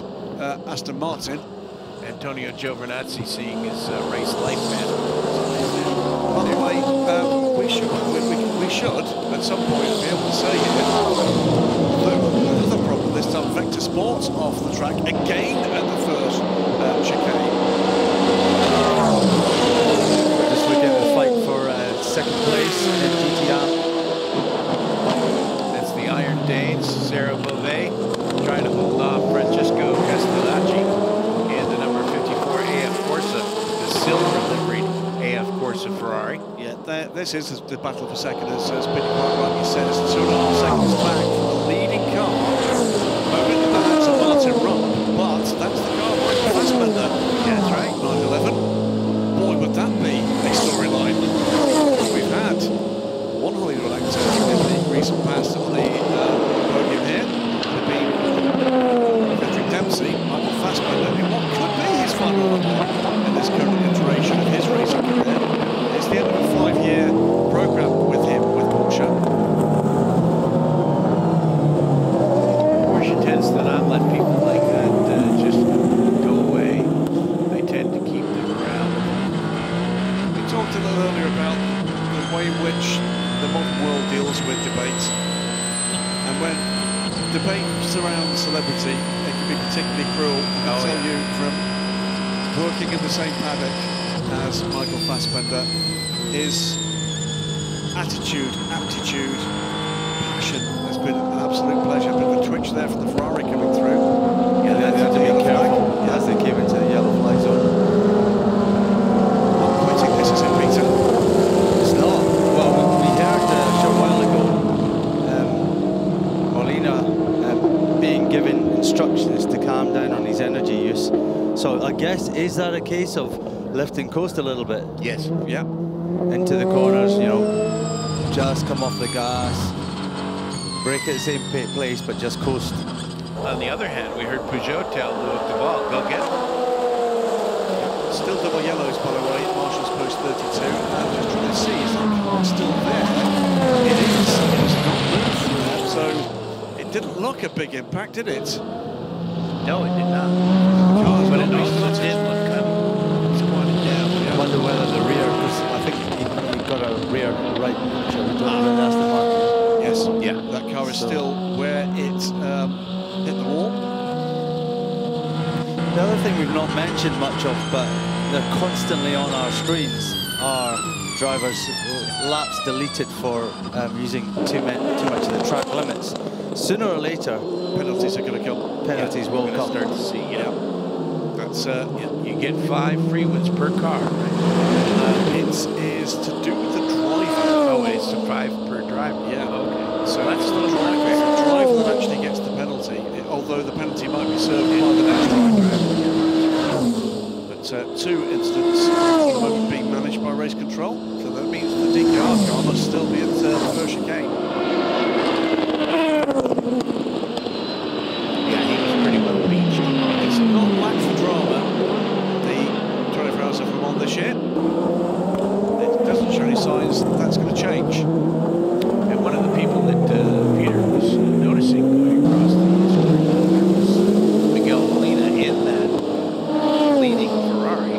Aston Martin. Antonio Giovinazzi seeing his race life matter. By the way, we should at some point be able to say here, another problem this time, Vector Sports off the track again at the first chicane. Just looking at the fight for second place in GTR. That's the Iron Danes, Sarah Beauvais, trying to hold off Francesco Castellacci and the number 54 AF Corsa, the silver liveried AF Corsa Ferrari. Yeah, this is the battle for second, as Billy quite rightly says. 2.5 seconds back from the leading car. Moment in the hands of Martin Rump, but that's the car Michael Fassbender. Yeah, that's right. 911. Boy, would that be a storyline. We've had one Hollywood actor in the recent past on the podium here. Could be Frederick Dempsey, Michael Fassbender, in what could be his final run in this current iteration of his racing career. It's the end of a 5-year programme with him, with Porsche. Porsche tends to not let people like that just go away. They tend to keep them around. We talked a little earlier about the way in which the modern world deals with debate. And when debate surrounds celebrity, it can be particularly cruel. I can tell you from working in the same paddock as Michael Fassbender, his attitude, aptitude, passion has been an absolute pleasure. A bit of a twitch there from the Ferrari coming through. Yeah, they have to be careful as they came into the yellow flag zone. Not quitting this, is it, Peter? It's not. Well, we heard a short while ago Molina being given instructions to calm down on his energy use. So I guess, is that a case of lift and coast a little bit? Yes. Yeah. Into the corners, you know, just come off the gas, brake at the same place, but just coast. On the other hand, we heard Peugeot tell Louis Duval, go get it. Still double yellows, by the way, Marshall's post 32. I'm just trying to see, is that car still there? It is. It's not moved. So it didn't look a big impact, did it? No, it did not. But it also did look kind of squatted down. I wonder whether the rear, because I think he got a rear right picture. That's the mark. Yes, yeah. That car is still where it hit the wall. The other thing we've not mentioned much of, but they're constantly on our screens, are drivers' laps deleted for using too much of the track limits. Sooner or later, penalties are going to come. Penalties will come. Start to see, That's you get 5 free wins per car. It is to do with the driver. Oh, it's 5 per driver. Yeah. Okay. So that's the driver that actually gets the penalty, although the penalty might be served by the next driver. But 2 incidents at the moment being managed by race control, so that means the DKR car must still be at the first chicane. Yeah, he was pretty well beached. It's not lack for drama, the 24 Hours of Le Mans this year. It doesn't show any signs that that's going to change. And one of the people that Peter was noticing going across the screen was Miguel Molina in that leading Ferrari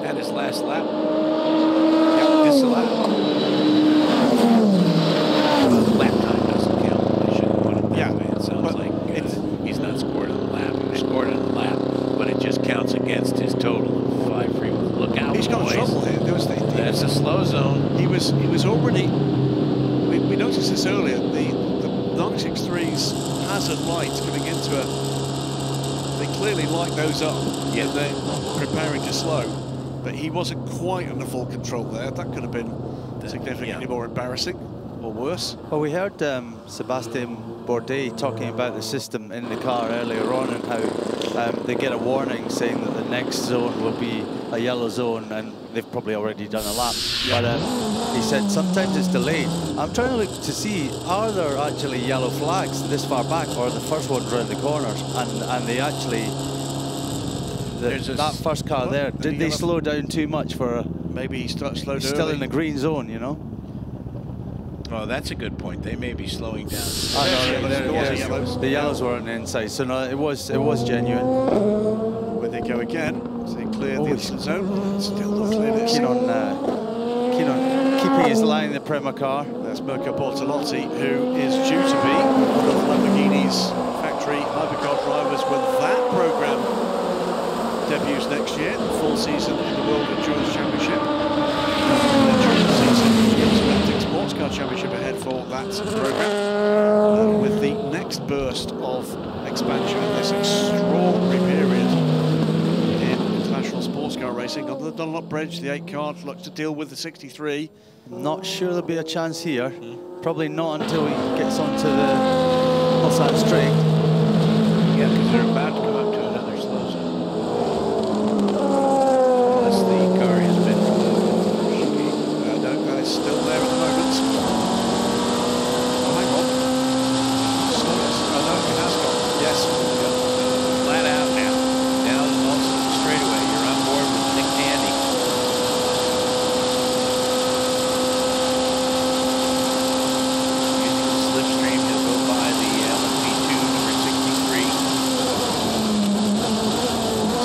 at his last lap. Disallowed. Lap time doesn't count. I shouldn't put it that way. It sounds like he's not scored on the lap. He scored on the lap, but it just counts against his total of 5 free wins. Look out, He's got boys. trouble here. That's a slow zone. He was already. We noticed this earlier. The 963's hazard lights coming into it. They clearly light those up. Yeah, they're preparing to slow. But he wasn't quite under full control there. That could have been significantly more embarrassing or worse. Well, we heard Sebastien Bourdais talking about the system in the car earlier on and how they get a warning saying that the next zone will be a yellow zone, and they've probably already done a lap. But he said sometimes it's delayed. I'm trying to look to see, are there actually yellow flags this far back, or are the first ones around the corners, and they actually that first car there, did they slow down too much for? Maybe he slowed down. Still in the green zone, you know. Oh, that's a good point. They may be slowing down. The yellows were on the inside, so no, it was genuine. Where they go again? So they clear the zone. Still not cleared. Keen on keeping his line in the Prema car. That's Mirko Bortolotti, who is due to be one of Lamborghini's factory hypercar drivers when that program debuts next year. Full season in the World Endurance Championship. During the season, the Olympic Sports Car Championship ahead for that program. With the next burst of expansion in this extraordinary period in international sports car racing. On the Dunlop Bridge, the 8 car looks to deal with the 63. Not sure there'll be a chance here. Probably not until he gets onto the outside straight. Yeah, because they're about to come up to another slow zone. Unless the car has been removed. No, that is still there at the moment. Oh, hang on. Oh, no, it has gone. Yes. Flat out now. Down also the straightaway. You're on board with Nick Tandy. Using the slipstream, he'll go by the LMP2 number 63.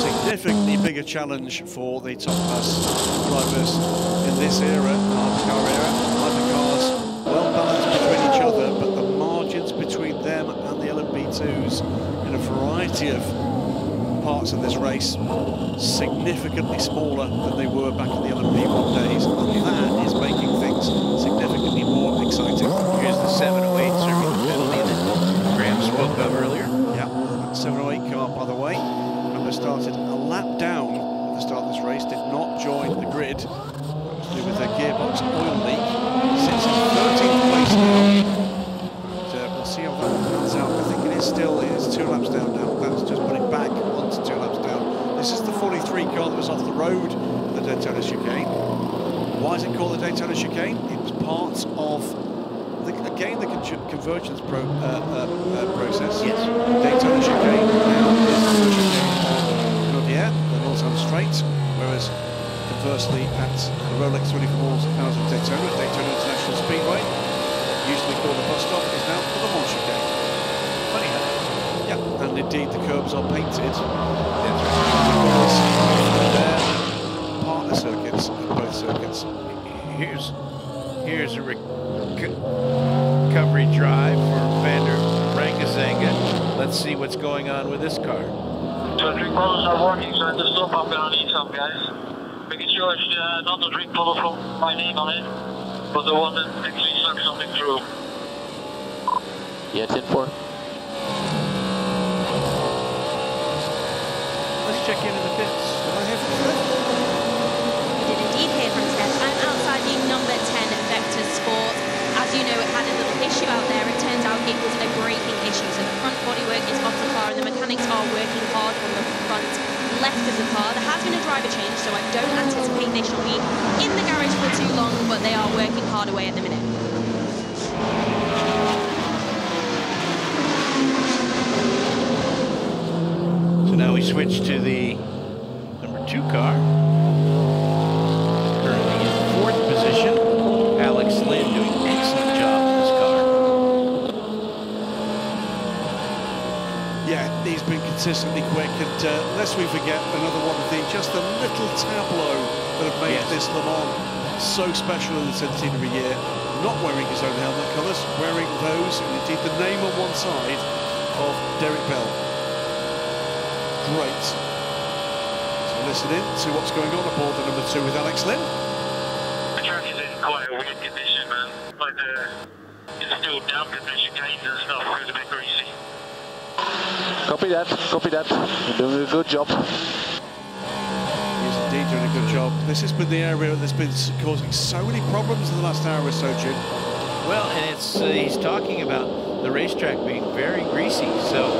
Significantly bigger challenge for the top class drivers in this era, hypercar era. Hypercars well balanced between each other, but the margins between them and the LMP2s in a variety of parts of this race significantly smaller than they were back in the LMP1 days, and that is making things significantly more exciting. Here's the 708 serving the penalty that Graham spoke of earlier. Yeah, 708 car, by the way, number started a lap down at the start of this race, did not join the grid. That was to do with a gearbox oil leak. Sits in 13th place now. We'll see how that pans out. I think it is 2 laps down now. That's just put it back onto 2 laps down. This is the 43 car that was off the road at the Daytona chicane. Why is it called the Daytona chicane? It was part of the convergence process. Yes. Daytona chicane now is the chicane on the Northern Straight, whereas conversely at the Rolex 24 Hours of Daytona, Daytona International Speedway, usually called the bus stop, is now the Le Mans chicane. Funny how. Yeah, and indeed the curbs are painted. That's Their partner circuits at both circuits. Here's a recovery drive for Vander Rangazanga. Let's see what's going on with this car. The drink bottles are working, so at the stop I'm gonna need some, guys. Making sure it's not a drink bottle from my name on it, but the one that actually sucks something through. Yeah, 10-4. Let's check into the pits. We did indeed hear from Steph. I'm outside the number 10 Vector Sport. As you know, it had a little issue out there. It turns out it was a braking issue. So the front bodywork is off the car and the mechanics are working hard on the front left of the car. There has been a driver change, so I don't anticipate they shall be in the garage for too long, but they are working hard away at the minute. So now we switch to the number 2 car. Currently in 4th position. Alex Lynn doing an excellent job in this car. Yeah, he's been consistently quick, and lest we forget another one of just the little tableau that have made this Le Mans so special in the centenary year. Not wearing his own helmet colours, wearing those, and indeed the name on one side of Derek Bell. Great. So listen in to what's going on aboard the number 2 with Alex Lynn. The track is in quite a weird condition, man. Like it's still damp in the chicanes and stuff, it's a bit greasy. Copy that, copy that. You're doing a good job. He's indeed doing a good job. This has been the area that's been causing so many problems in the last hour or so, Jim. Well, and it's he's talking about the racetrack being very greasy, so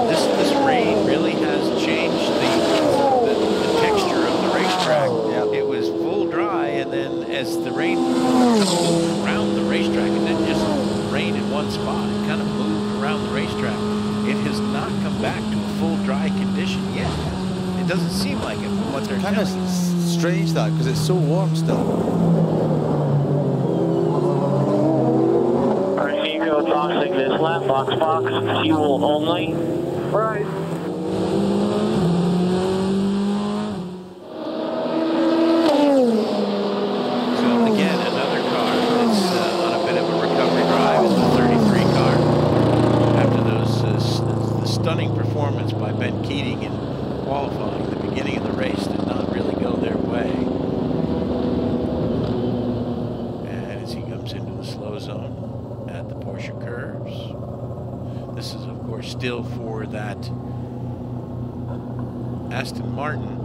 this rain really has changed the texture of the racetrack. Yeah. It was full dry, and then as the rain moved around the racetrack, it didn't just rain in one spot, it kind of moved around the racetrack. It has not come back to a full dry condition yet. It doesn't seem like it from what they're kind of strange that, because it's so warm still. Arsenio tossing this lap, box, fuel only. Right. So again, another car that's on a bit of a recovery drive is the 33 car. After the stunning performance by Ben Keating in qualifying, the beginning of the race did not really go their way. And as he comes into the slow zone at the Porsche curves, this is of course still for that Aston Martin.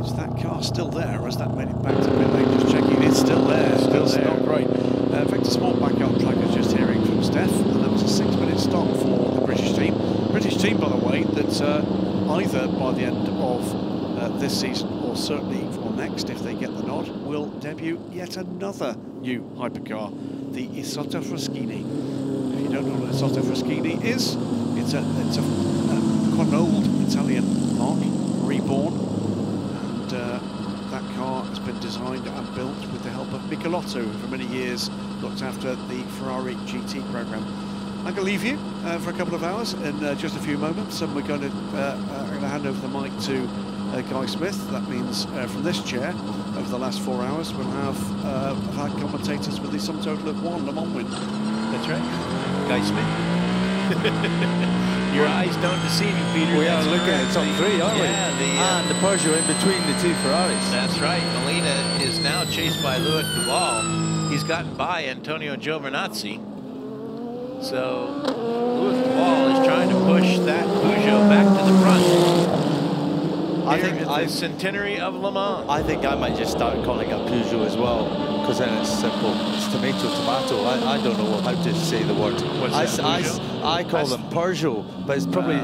Is that car still there, or has that made it back to pit lane? Just checking, it's still there. Still there. Not great. Victor Small back on track, is just hearing from Steph, and that was a 6-minute stop for the British team. British team, by the way, that either by the end of this season, or certainly for next, if they get the nod, will debut yet another new hypercar, the Isotta Fraschini. If you don't know what Isotta Fraschini is, it's quite an old Italian mark, reborn. That car has been designed and built with the help of Michelotto, who for many years looked after the Ferrari GT program. I'm going to leave you for a couple of hours in just a few moments, and we're going to hand over the mic to Guy Smith. That means from this chair, over the last 4 hours, we'll have had commentators with the sum total of 1 Le Mans win. That's right. Guy Smith. Your eyes don't deceive you, Peter. We are looking at top 3, aren't we? Yeah, and the Peugeot in between the 2 Ferraris. That's right. Molina is now chased by Loic Duval. He's gotten by Antonio Giovinazzi. So Loic Duval is trying to push that Peugeot back to the front. I think the centenary of Le Mans. I think I might just start calling it Peugeot as well, because then it's simple. It's tomato. I don't know how to say the word. What's that, I call them Peugeot, but it's probably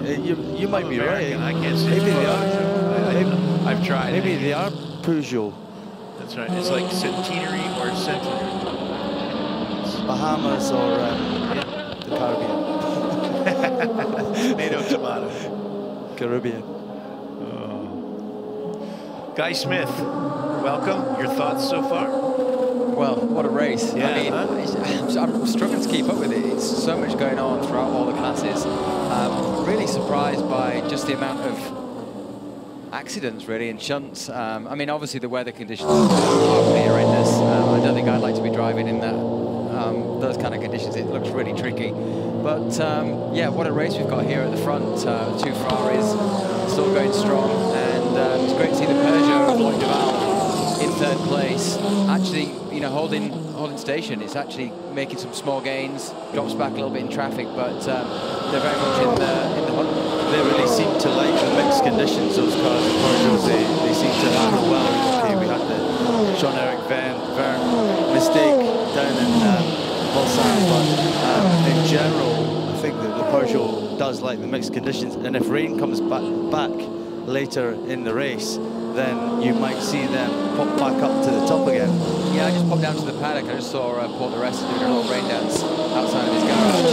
you might be American, right. I can't say maybe they are. I've tried. Maybe they are Peugeot. That's right. It's like centenary or centenary. Bahamas or the Caribbean. Tomato, tomato. Caribbean. Guy Smith, welcome. Your thoughts so far? Well, what a race. Yeah, I mean, I'm struggling to keep up with it. It's so much going on throughout all the classes. Really surprised by just the amount of accidents, really, and shunts. I mean, obviously the weather conditions are pretty horrendous. I don't think I'd like to be driving in that those kind of conditions. It looks really tricky. But yeah, what a race we've got here at the front. 2 Ferraris still going strong, and it's great to see the Peugeot of Loic Duval in 3rd place, actually, you know, holding station. It's actually making some small gains, drops back a little bit in traffic, but they're very much in the hunt. They really seem to like the mixed conditions, those cars, the Peugeots. They seem to handle well. Okay, we had the Jean-Eric Verne mistake down in Bolsard, but in general, I think that the Peugeot does like the mixed conditions, and if rain comes back later in the race, then you might see them pop back up to the top again. Yeah, I just popped down to the paddock. I just saw Paul de Resta doing a little rain dance outside of his garage.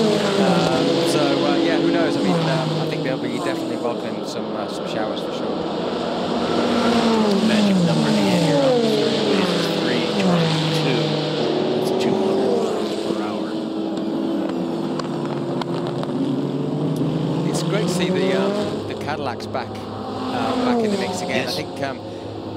So yeah, who knows? I mean, I think they'll be definitely welcoming some showers for sure. Magic number here on the straightaway is 322. That's 200 miles per hour. It's great to see the Cadillacs back in the mix again. Yes. I think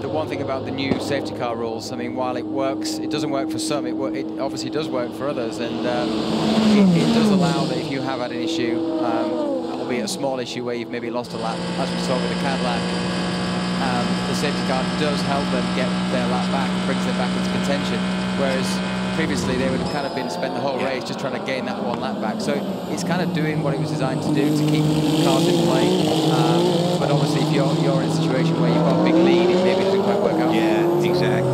the one thing about the new safety car rules, I mean, while it works, it doesn't work for some, it obviously does work for others, and it does allow that if you have had an issue, albeit a small issue where you've maybe lost a lap, as we saw with the Cadillac, the safety car does help them get their lap back and brings them back into contention, whereas previously they would have kind of spent the whole race just trying to gain that 1 lap back. So it's kind of doing what it was designed to do, to keep cars in play. But obviously if you're in a situation where you've got a big lead, it maybe doesn't quite work out. Yeah, exactly.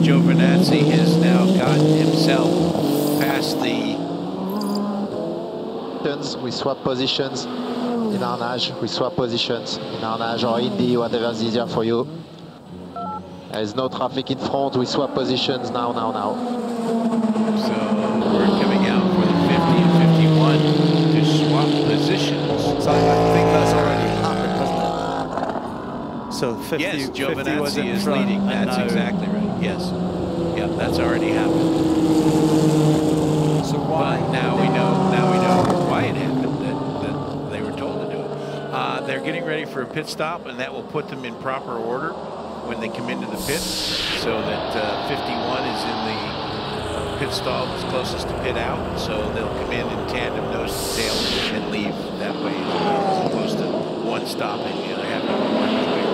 Giovinazzi has now gotten himself past the... We swap positions in Arnage. We swap positions in Arnage or Indy, whatever is easier for you. There's no traffic in front. We swap positions now. So we're coming out for the 50 and 51 to swap positions. So I think that's all right. So 50, yes, 50 was Giovinazzi in is front, leading. and That's now exactly right. Yes. Yeah, that's already happened. So why? But now we know why it happened. That they were told to do it. They're getting ready for a pit stop, and that will put them in proper order when they come into the pits, so that 51 is in the pit stall that's closest to pit out. So they'll come in tandem, nose to tail, and leave that way as well, as opposed to one stopping and the other having to work his way around.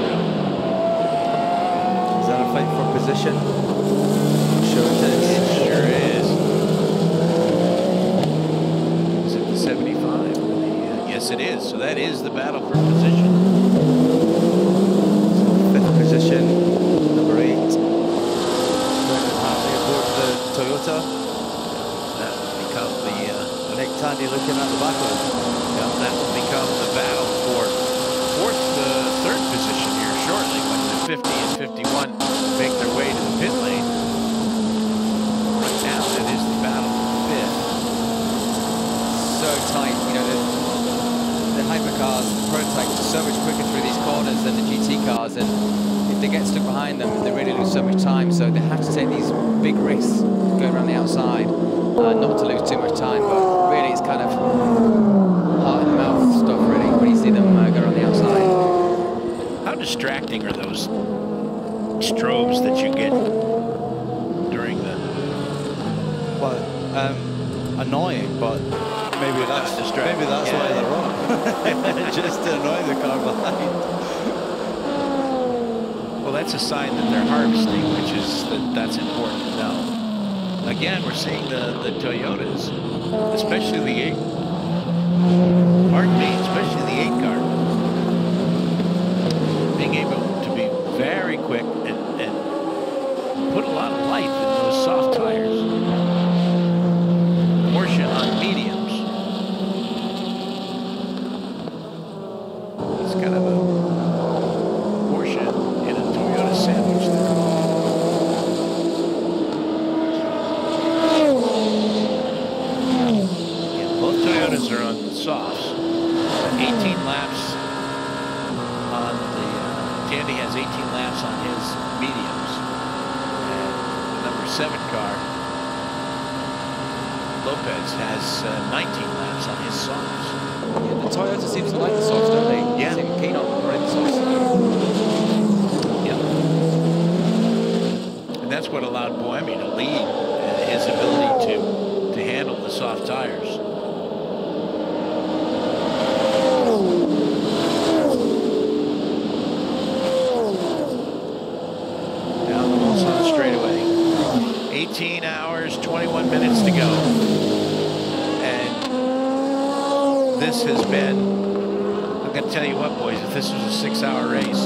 Is that a fight for position? Sure it is. It sure is. Is it the 75? Yes, it is. So that is the battle for position. Fifth position, number 8. Hartley aboard the Toyota. That will become the... Nick Tandy looking at the back of him. Yeah, that will become the battle for third position here shortly when the 50 and 51 make their way to the pit lane. Right now, that is the battle for fifth. So tight, you know, the hypercars, the prototypes are so much quicker through these corners than the GT cars, and if they get stuck behind them, they really lose so much time. So they have to take these big risks going around the outside, not to lose too much time. But really, it's kind of heart and mouth stuff, really, when you see them go around the outside. How distracting are those strobes that you get during the... Well, annoying, but maybe that's distracting. Maybe that's why they're wrong. Just to annoy the car behind. Well, that's a sign that they're harvesting, which is that's important to know. Again, we're seeing the Toyotas, especially the 8. Pardon me, especially the 8 car, being able to be very quick and put a lot of life in those soft tires. Porsche on mediums. It's kind of a Porsche in a Toyota sandwich there. Yeah, both Toyotas are on the softs. 18 laps on the Tandy has 18 laps on his mediums. And the number 7 car, Lopez, has 19 laps on his softs. Yeah, the Toyota seems to like the softs, don't they? Yeah. They seem keen on running the softs. Yeah. And that's what allowed Buemi to lead, his ability to handle the soft tires. Down the Mulsanne straightaway. 18 hours, 21 minutes to go. And this has been, I'm going to tell you what, boys, if this was a 6-hour race,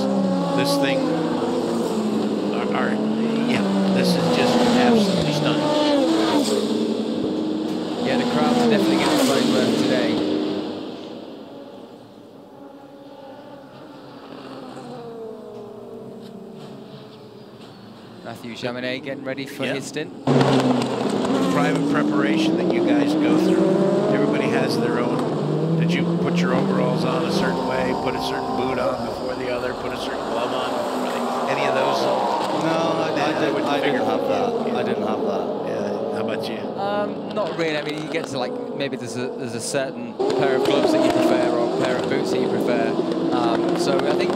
this thing, this is just absolutely stunning. Yeah, the crowds are definitely getting the money's worth today. Matthew Jaminet getting ready for his stint. Private preparation that you guys go through. Everybody has their own. Did you put your overalls on a certain way, put a certain boot on before the other, put a certain glove on before any of those? No, I didn't have that. I didn't have that. Yeah. How about you? Not really. I mean, you get to like maybe there's a certain pair of gloves that you prefer or a pair of boots that you prefer. So I think I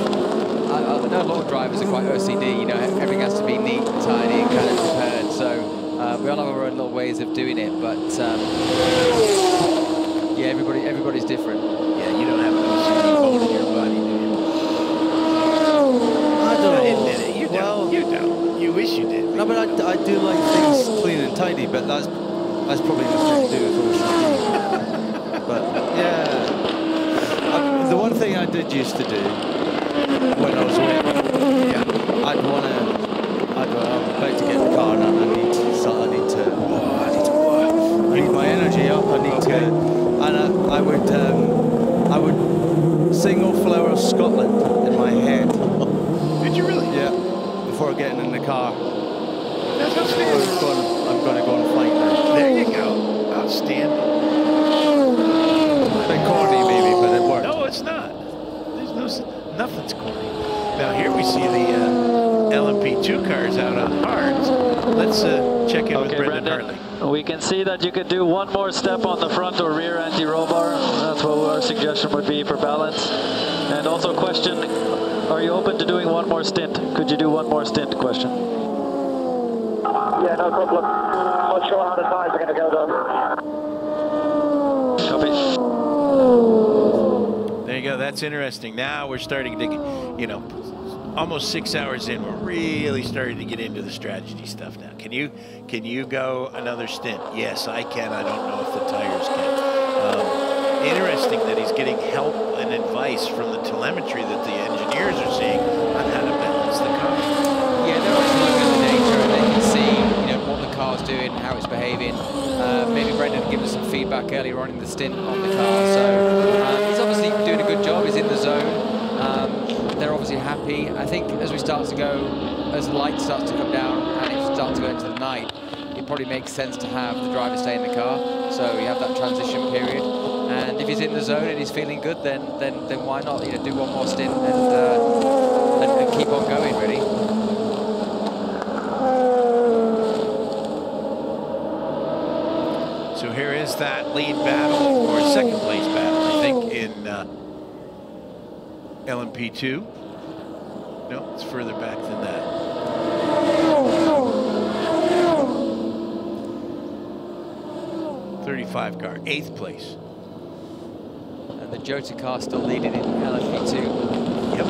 know a lot of drivers are quite OCD. You know, everything has to be neat and tidy and kind of prepared. So we all have our own little ways of doing it. But yeah, everybody's different. Yeah, you don't have an OCD bone in your body, do you? I don't know. Admit it. You don't. You don't. You wish you did. No, but I do like things clean and tidy, but that's probably nothing to do with OCD. But yeah, the one thing I did used to do when I was away, I'd about to get in the car and I need to read my energy up. I need to, and I would sing "O Flower of Scotland" in my head. Did you really? Yeah. Before getting in the car. That's outstanding. I'm going to go and fight now. There you go. Outstanding. A bit corny maybe, but it worked. No, it's not. There's nothing's corny. Now here we LMP2 cars out on Heures. Let's check in with Brendan Hartley. We can see that you could do one more step on the front or rear anti-roll bar. That's what our suggestion would be for balance. And also question, are you open to doing one more stint? Could you do one more stint? Question. Yeah, no problem. Not sure how the tires are going to go though. Copy. There you go. That's interesting. Now we're starting to, you know, almost 6 hours in, we're really starting to get into the strategy stuff now. Can you go another stint? Yes, I can. I don't know if the tires can. Interesting that he's getting help and advice from the telemetry that the engineers are seeing on how to balance the car. Yeah, they're obviously looking at the data and they can see, you know, what the car's doing, how it's behaving. Maybe Brendan gave us some feedback earlier on in the stint on the car. So he's obviously doing a good job. He's in the zone. They're obviously happy. I think as we start to go, as the light starts to come down and it starts to go into the night, it probably makes sense to have the driver stay in the car. So you have that transition period. And if he's in the zone and he's feeling good, then why not? You know, do one more stint and keep on going, really. So here is that lead battle, or second place battle, I think, in LMP2. No, it's further back than that. .35 car, 8th place. And the Jota car still leading in LMP2. Yep.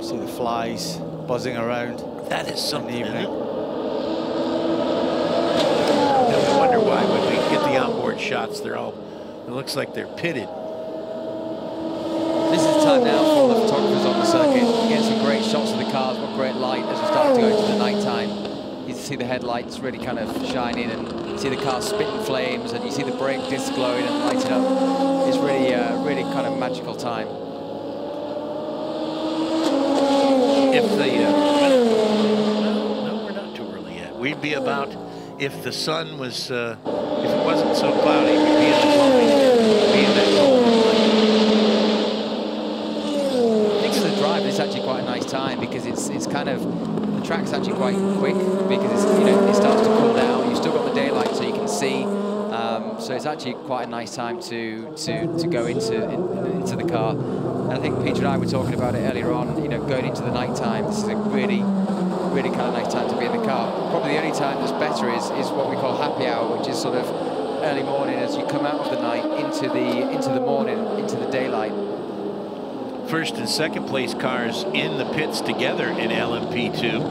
See the flies buzzing around. That is something, in the evening. I wonder why when we get the onboard shots, they're all, it looks like they're pitted. This is the time now for the photographers on the circuit. You get some great shots of the cars, what great light as we start to go into the night time. You see the headlights really kind of shining and you see the car spitting flames and you see the brake discs glowing and lighting up. It's really, really kind of magical time. If the, no, we're not too early yet. We'd be about, if the sun was, if it wasn't so cloudy, we'd be in the It's actually quite a nice time because it's kind of, the track's actually quite quick because it's, you know, it starts to cool down. You've still got the daylight so you can see. So it's actually quite a nice time to go into the car. And I think Peter and I were talking about it earlier on, you know, going into the night time. This is a really, really kind of nice time to be in the car. Probably the only time that's better is what we call happy hour, which is sort of early morning as you come out of the night into the morning, into the daylight. First and second place cars in the pits together in LMP2.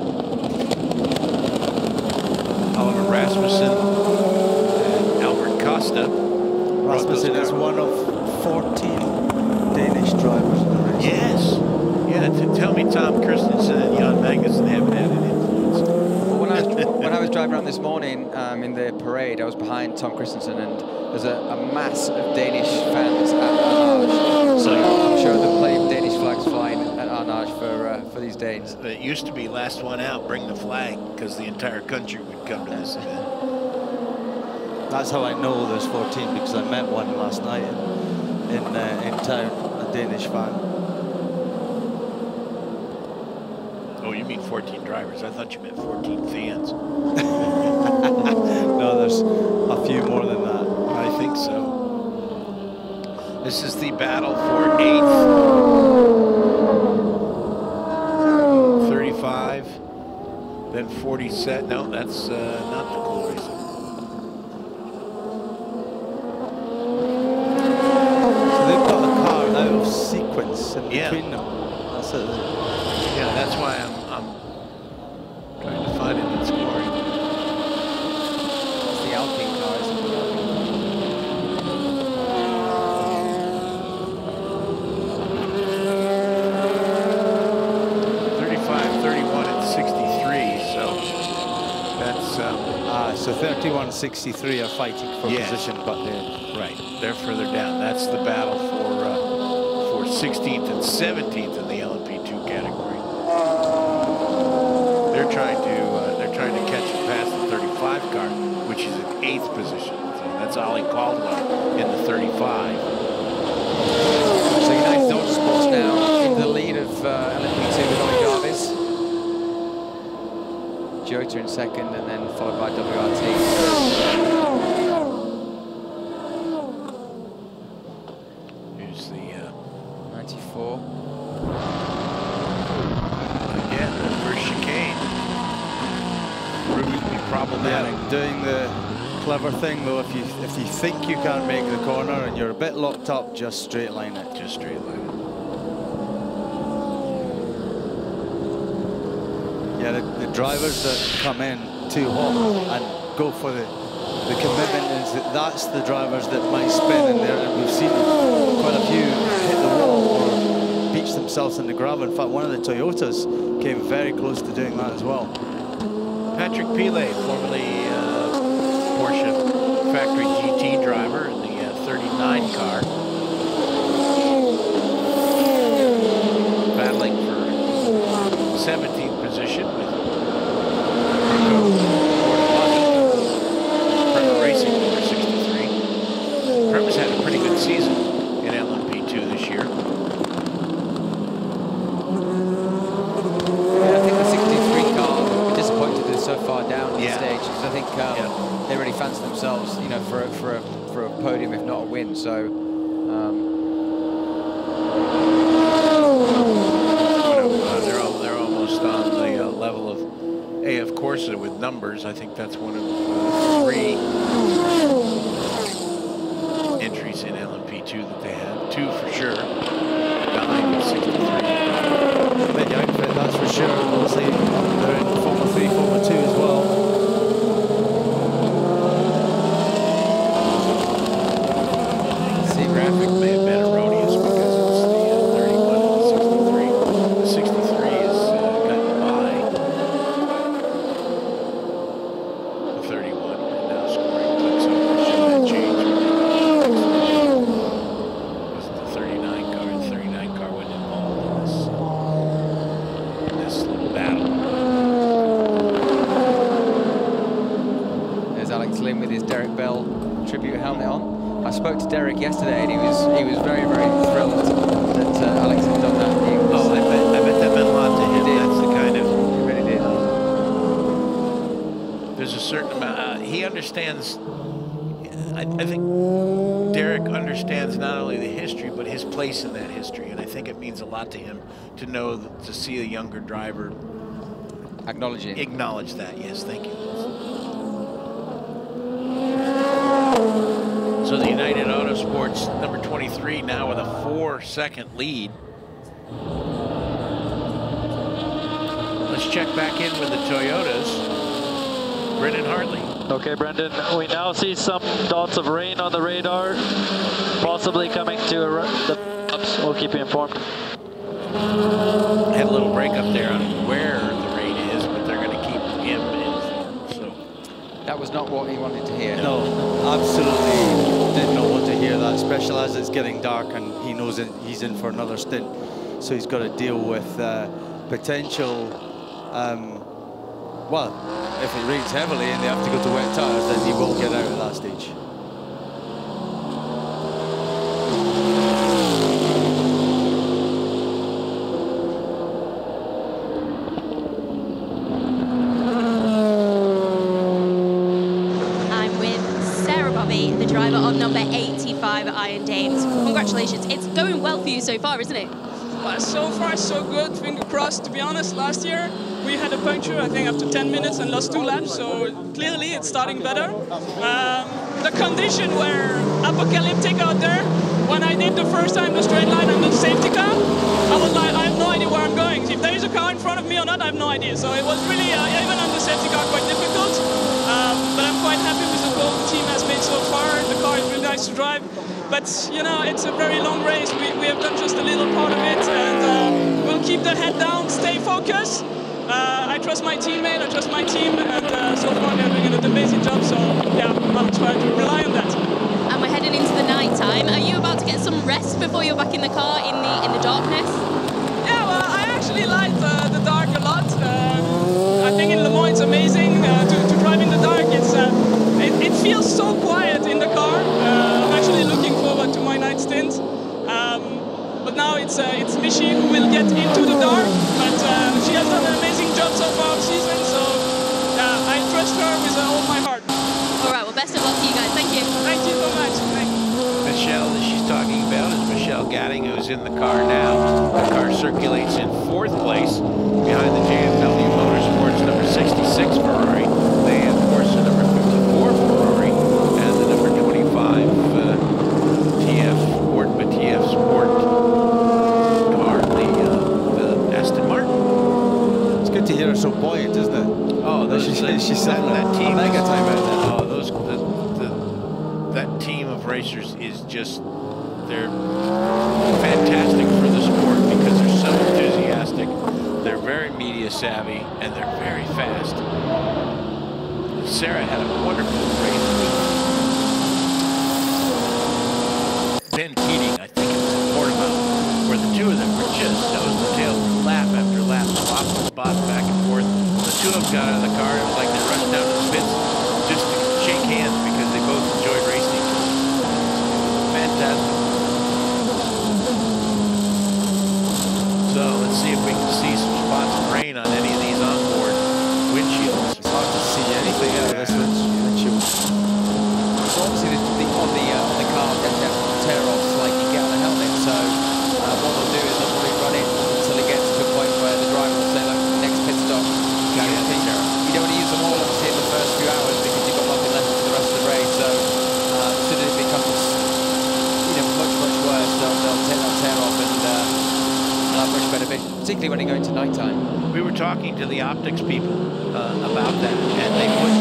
Oliver Rasmussen and Albert Costa. Rasmussen is one of 14 Danish drivers in the race. Yes. Yeah, tell me Tom Christensen and Jan Magnussen haven't had an influence. When I was driving around this morning in the parade, I was behind Tom Christensen and there's a mass of Danish fans at Arnage. So I'm sure there'll plenty of Danish flags flying at Arnage for these days. It used to be last one out, bring the flag, because the entire country would come to this event. That's how I know there's 14 because I met one last night in town, a Danish fan. Oh, you mean 14 drivers? I thought you meant 14 fans. No, there's a few more than that. I think so. This is the battle for 8th. 35, then 47. No, that's not the cool race. So they've got a car out of sequence in between them. That's it. Yeah, that's why I'm trying to find it in scoring. It's the Alpine car, isn't it? 35, 31, and 63. So that's so 31, 63 are fighting for position, but they're further down. That's the battle for 16th and 17th in the LMP2 category. They're trying to catch it past the 35 car, which is in 8th position. So That's Ollie Caldwell in the 35. So United Autosports now in the lead of LMP2 with Ollie Jarvis. Jota in second, and then followed by WRT. Here's the 94. Again, the first chicane. Proving to be problematic. Yeah, doing the clever thing though, if you think you can't make the corner and you're a bit locked up, just straight line it. Just straight line it. Yeah, the drivers that come in too hot and go for the commitment, that's the drivers that might spin in there, and we've seen quite a few hit the wall or beach themselves in the gravel. In fact, one of the Toyotas came very close to doing that as well. Patrick Pilet, formerly Porsche factory GT driver in the 39 car. Battling for 17th position with Prema Racing number 63. Prema's had a pretty good season in LMP2 this year. Yeah, I think the 63 car will be disappointed they're so far down at this stage, because I think they really fancy themselves, you know, for a podium, if not a win. So. They're almost on the level of AF Corsa with numbers. I think that's one of 3 entries in LMP2 that they have. 2 for sure. Behind 63. Big outfit, that's for sure. Obviously, they're in Formula 3, Formula 2 as well. The graphic may have been erroneous because it's the 31 and the 63. The 63 is gotten by the 31 and now scoring clicks over. Should that change? Because the 39 car and 39 car wasn't involved in this little battle. There's Alex Lynn with his Derek Bell tribute helmet on. I spoke to Derek yesterday, and he was very, very thrilled that Alex had done that. I bet that meant a lot to him. That's the kind of. He really did. There's a certain amount. He understands. I think Derek understands not only the history, but his place in that history, and I think it means a lot to him to know to see a younger driver acknowledge that. Yes, thank you. So the United Autosports number 23 now with a 4-second lead. Let's check back in with the Toyotas. Brendan Hartley. Okay, Brendan, we now see some dots of rain on the radar, possibly coming to the ups. We'll keep you informed. Had a little break up there on where the rain is, but they're going to keep him informed. So that was not what he wanted to hear. No, absolutely did not want to hear that, especially as it's getting dark and he knows he's in for another stint. So he's got to deal with potential, well, if it rains heavily and they have to go to wet tires, then he will get out at that stage. The driver of number 85 at Iron Dames. Congratulations. It's going well for you so far, isn't it? Well, so far so good. Finger crossed, to be honest. Last year we had a puncture, I think, after 10 minutes and lost 2 laps, so clearly it's starting better. The conditions were apocalyptic out there. When I did the first time the straight line and the safety car, I was like, I have no idea where I'm going. If there is a car in front of me or not, I have no idea. So it was really, even on the safety car, quite difficult. But I'm quite happy with the goal the team has made so far. The car is really nice to drive. But, you know, it's a very long race. We have done just a little part of it. And we'll keep the head down, stay focused. I trust my teammate, I trust my team. And so far they're doing an amazing job. So, yeah, I'll try to rely on that. And we're heading into the night time. Are you about to get some rest before you're back in the car in the darkness? Yeah, well, I actually like the dark a lot. I think in Le Mans it's amazing to drive in the dark. It feels so quiet in the car. now it's Michi who will get into the dark, but she has done an amazing job so far this season, so I trust her with all my heart. All right, well, best of luck to you guys. Thank you. Thank you so much. Michelle, that she's talking about, is Michelle Gadding, who's in the car now. The car circulates in 4th place behind the JMW Motorsports number 66 Ferrari, the Corsa number 54 Ferrari, and the number 25 TF Sport, but TF Sport car, the Aston Martin. It's good to hear her so buoyant, isn't it? Oh, she's setting that team. Mega time out there. Oh, that team of racers is just, they're fantastic for the sport because they're so enthusiastic, they're very media savvy, and they're very fast. Sarah had a wonderful race with Ben Keating, I think it was in Portimao, where the two of them were just nose to tail, lap after lap, swapping spots back and forth. The two of them got out of the car, it was like they rushed down to the pits just to shake hands because they both enjoyed racing. Fantastic. So let's see if we can see some spots of rain on any of these onboard windshields. It's hard to see anything out of this windshield. So obviously on the car they have to tear off slightly, get on the helmet. So what they'll do is they'll probably run it until it gets to a point where the driver will say, look, next pit stop. You don't want to use them all obviously in the first few hours because you've got nothing left for the rest of the race. So as soon as it becomes much worse, they'll take that tear off and have much better vision, particularly when you go into night time. We were talking to the optics people about that, and they put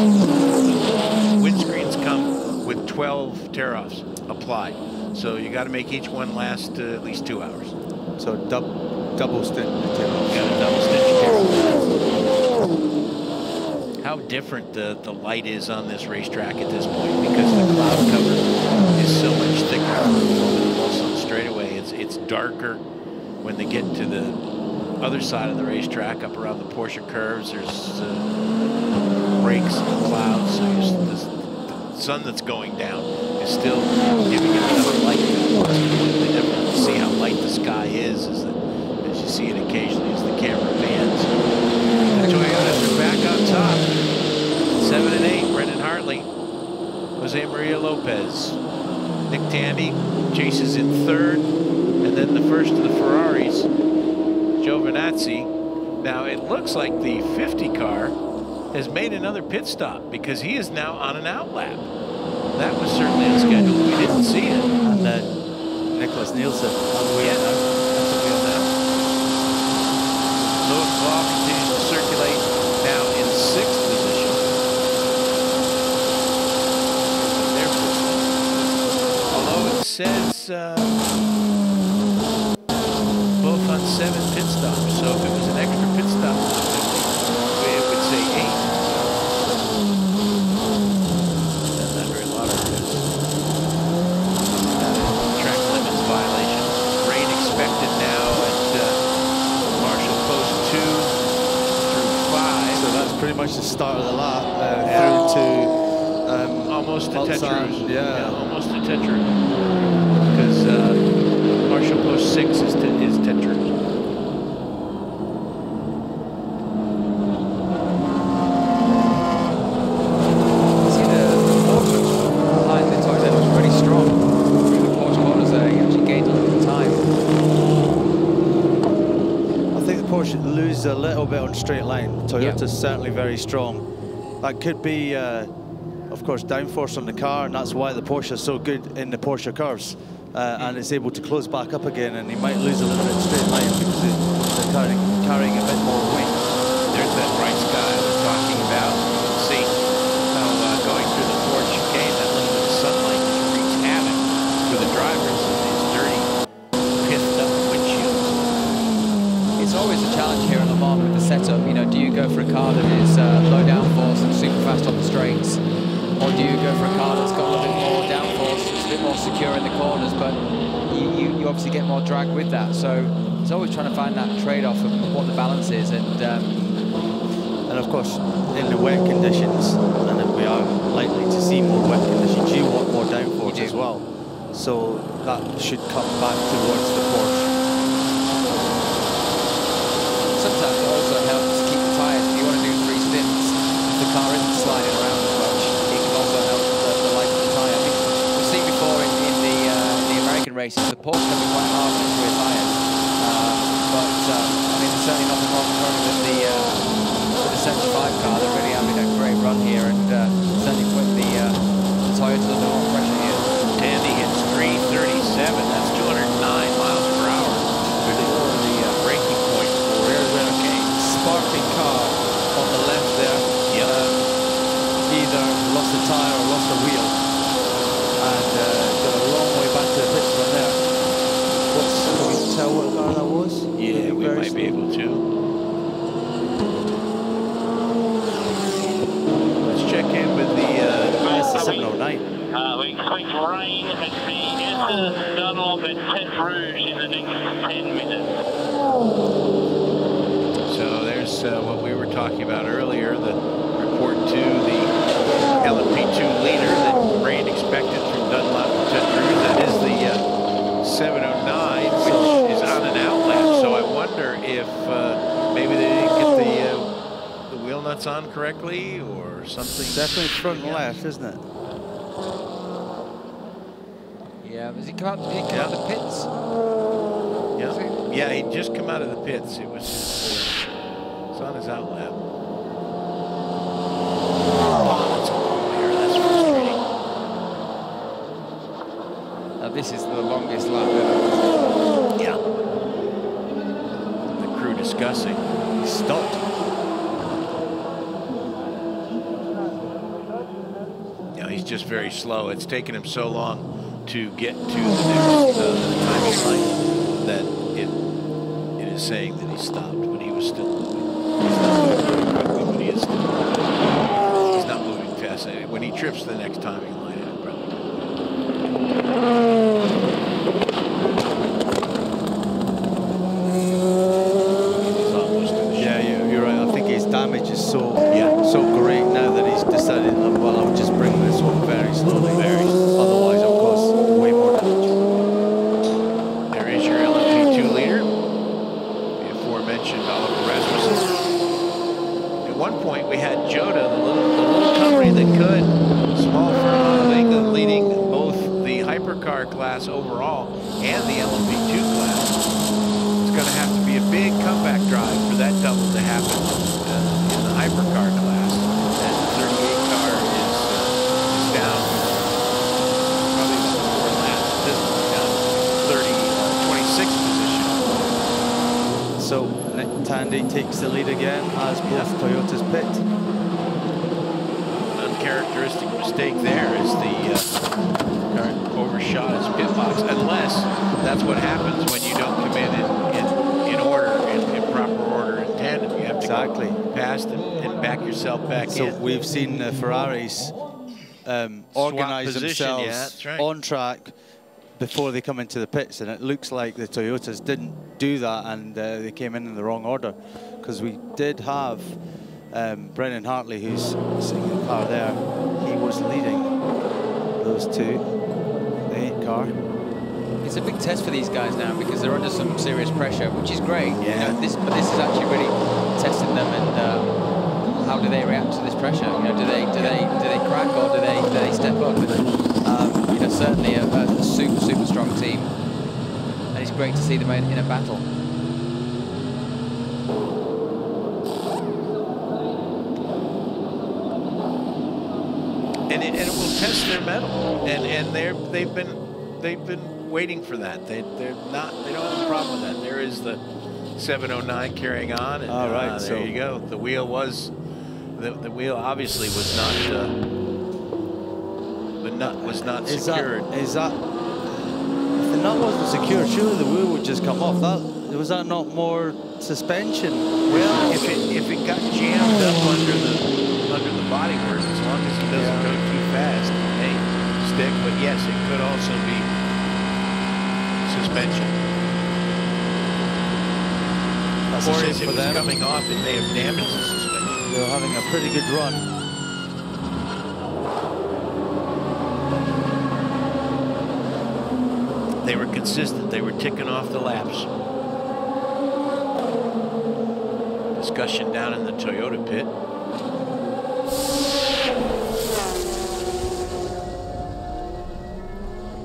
windscreens come with 12 tear-offs applied. So you got to make each one last at least 2 hours. So double stint tear-off. Got a double stitch tear-off. How different the light is on this racetrack at this point because the cloud cover is so much thicker. Also on straightaway, it's darker when they get to the other side of the racetrack, up around the Porsche curves. There's breaks and clouds, so the sun that's going down is still giving it another light. It's completely different. You see how light the sky is as you see it occasionally as the camera pans. The Toyotas are back on top. 7 and 8, Brendan Hartley, Jose Maria Lopez, Nick Tandy chases in 3rd, and then the first of the Ferraris, Giovinazzi. Now it looks like the 50 car has made another pit stop because he is now on an outlap. That was certainly unscheduled. We didn't see it. And then Nicholas Nielsen on the wheel now. That's the wheel now. Louis Ball continues to circulate now in 6th position. Although it says both on 7 pit stops, so if it was an extra pit stop, it would say 8. That's not very lot of track limits violation. Rain expected now at Marshall Post 2 through 5. So that's pretty much the start of the lap through to almost to Tetris. Yeah, almost to Tetris. Because Marshall Post 6 is Tetris. See the Porsche behind the Toyota was pretty strong. Through the Porsche corners there, he actually gained a little bit of time. I think the Porsche lose a little bit on straight line. Toyota's certainly very strong. That could be, of course, downforce on the car, and that's why the Porsche is so good in the Porsche curves. And it's able to close back up again, and he might lose a little bit straight line because they're carrying a bit more weight. There's that bright sky I was talking about. You can see how going through the Ford chicane, that little bit of sunlight just wreaks havoc for the drivers in these dirty, piffed up windshields. It's always a challenge here at Le Mans with the setup. You know, do you go for a car that is low downforce and super fast on the straights, or do you go for a car that's got a little bit more downforce, it's a bit more secure in the corners, but you obviously get more drag with that. So it's always trying to find that trade-off of what the balance is. And of course, in the wet conditions, and we are likely to see more wet conditions, you want more downforce as well. So that should come back towards the Porsche. car isn't sliding around as much, it can also help the life of the tyre. I think we've seen before in the American races, the Porsche can be quite hard on rear tyres. But I mean, there's certainly nothing wrong with the 75 car. They're really having a great run here, and certainly put the Toyotas under more pressure here. Tandy hits 337. That's 209 miles per hour. Before the braking point for okay. Sparking car on the left there. Either lost a tyre or lost a wheel, and got a long way back to the pits from there. Can we tell what car that was? Yeah, we might be able to. Let's check in with the 709. We expect rain at the Dunlop at Tête Rouge in the next 10 minutes. So there's what we were talking about earlier, the report to the LMP2 leader that rain expected from Dunlop to Tête Rouge. That is the 709, which is on an outlap. So I wonder if maybe they didn't get the wheel nuts on correctly or something. Definitely front and left, isn't it? Yeah, has he come out of the pits? Yeah, he'd just come out of the pits. It was it's on his outlap. Oh, that's a long air. That's frustrating. Now this is the longest lap ever. Yeah. The crew discussing. He stopped. Yeah, he's just very slow. It's taken him so long to get to the next timing line that it is saying that he stopped, but he was still moving. He's not moving very quickly, but he is still moving. He's not moving fast. When he trips the next timing line, it'll probably he's almost in the Yeah, you're right. I think his damage is so great now that he's decided, well, I'll just bring this one very slowly. Otherwise, it'll cause way more damage. There is your LMP2 leader, the aforementioned Oliver Rasmussen. At one point, we had Joda, the little company that could, small firm out of England, leading both the hypercar class overall and the LMP2 class. It's going to have to be a big comeback drive for that double to happen in the hypercar class. That 38 car is down probably about 4 laps. This one's down 26th position. So Nick Tandy takes the lead again as both Toyotas pit. Uncharacteristic mistake there is the car overshot his pit box, unless that's what happens when you don't come in order, in proper order, in tandem. You have to go past and back yourself back in. So we've seen the Ferraris organise themselves on track before they come into the pits, and it looks like the Toyotas didn't do that, and they came in the wrong order, because we did have Brennan Hartley, who's sitting in the car there. He was leading those two, the 8 car. It's a big test for these guys now because they're under some serious pressure, which is great. Yeah. You know, but this is actually really testing them, and how do they react to this pressure? You know, do they crack, or do they step up? And, you know, certainly a super strong team, and it's great to see them in a battle. And it will test their mettle, and they've been waiting for that. They don't have a problem with that. There is the 709 carrying on, and right, there you go. The wheel was the wheel obviously was not the nut was not secured. Is that if the nut wasn't secured, surely the wheel would just come off. Was that not more suspension? Well, if it got jammed up under the bodywork, as long as it doesn't go too fast, it may stick. But yes, it could also be suspension. That's or a shame as it for was them. coming off, it may have damaged the suspension. They were having a pretty good run. They were consistent. They were ticking off the laps. Discussion down in the Toyota pit.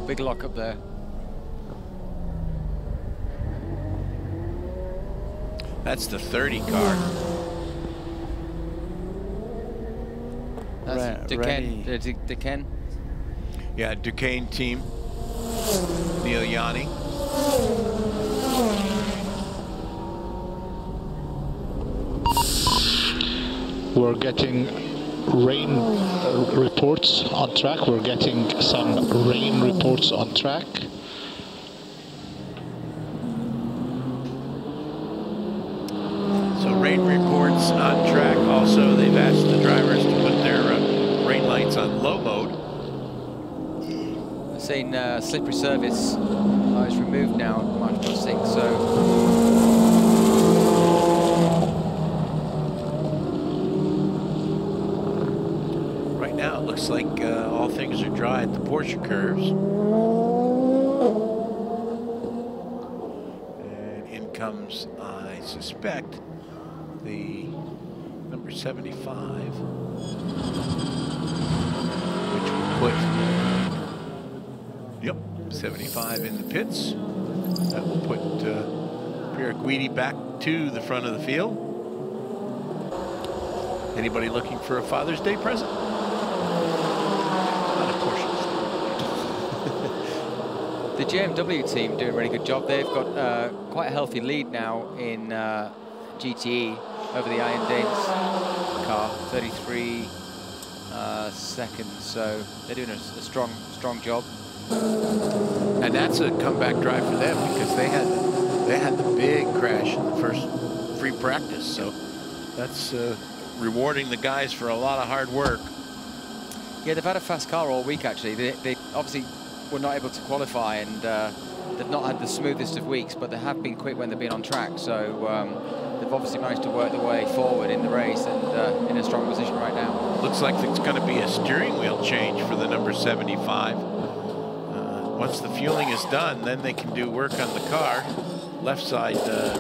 Big lock up there. That's the 30 car. That's Duquesne. Yeah, Duquesne team. Neil Yanni. We're getting rain reports on track. We're getting some rain reports on track. So rain reports on track. Also, they've asked the drivers to put their rain lights on low mode. I've seen slippery surface is removed now at March 6, so Now it looks like all things are dry at the Porsche curves. And in comes, I suspect, the number 75, which will put, yep, 75 in the pits. That will put Pierre Guidi back to the front of the field. Anybody looking for a Father's Day present? the JMW team doing a really good job. They've got quite a healthy lead now in GTE over the Iron Danes car, 33 seconds. So they're doing a strong job. And that's a comeback drive for them because they had the big crash in the first free practice. So that's rewarding the guys for a lot of hard work. Yeah, they've had a fast car all week, actually. They obviously were not able to qualify, and they've not had the smoothest of weeks, but they have been quick when they've been on track. So they've obviously managed to work their way forward in the race and in a strong position right now. Looks like it's going to be a steering wheel change for the number 75. Once the fueling is done, then they can do work on the car. Left side,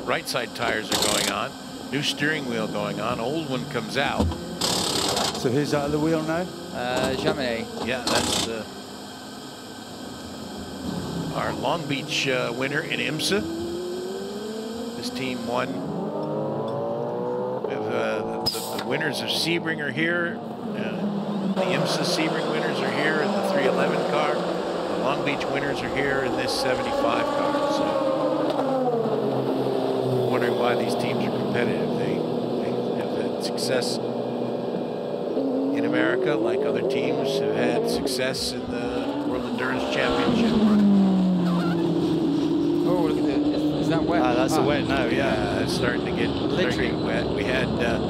right side tires are going on. New steering wheel going on. Old one comes out. So who's out of the wheel now? Jaminet. Yeah, that's our Long Beach winner in IMSA. This team won. We have the winners of Sebring are here. The IMSA Sebring winners are here in the 311 car. The Long Beach winners are here in this 75 car. So, wondering why these teams are competitive. They have had success in America, like other teams have had success in the World Endurance Championship. Oh, look at it. Is that wet? That's the wet now, yeah. It's starting to get wet. We had the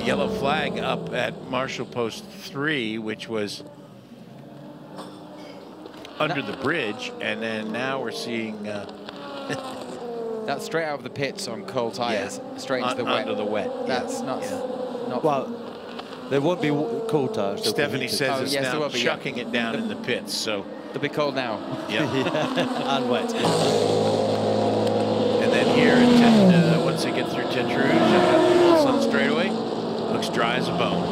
yellow flag up at Marshall Post 3, which was under the bridge, and then now we're seeing... That's straight out of the pits on cold tyres, straight into the wet. Under the wet. That's not... Well, there won't be cold tyres. Stephanie says it's now chucking it down in the pits, so... They'll be cold now. Yeah. And wet. And then here, once they get through Tet Rouge, on straightaway, looks dry as a bone.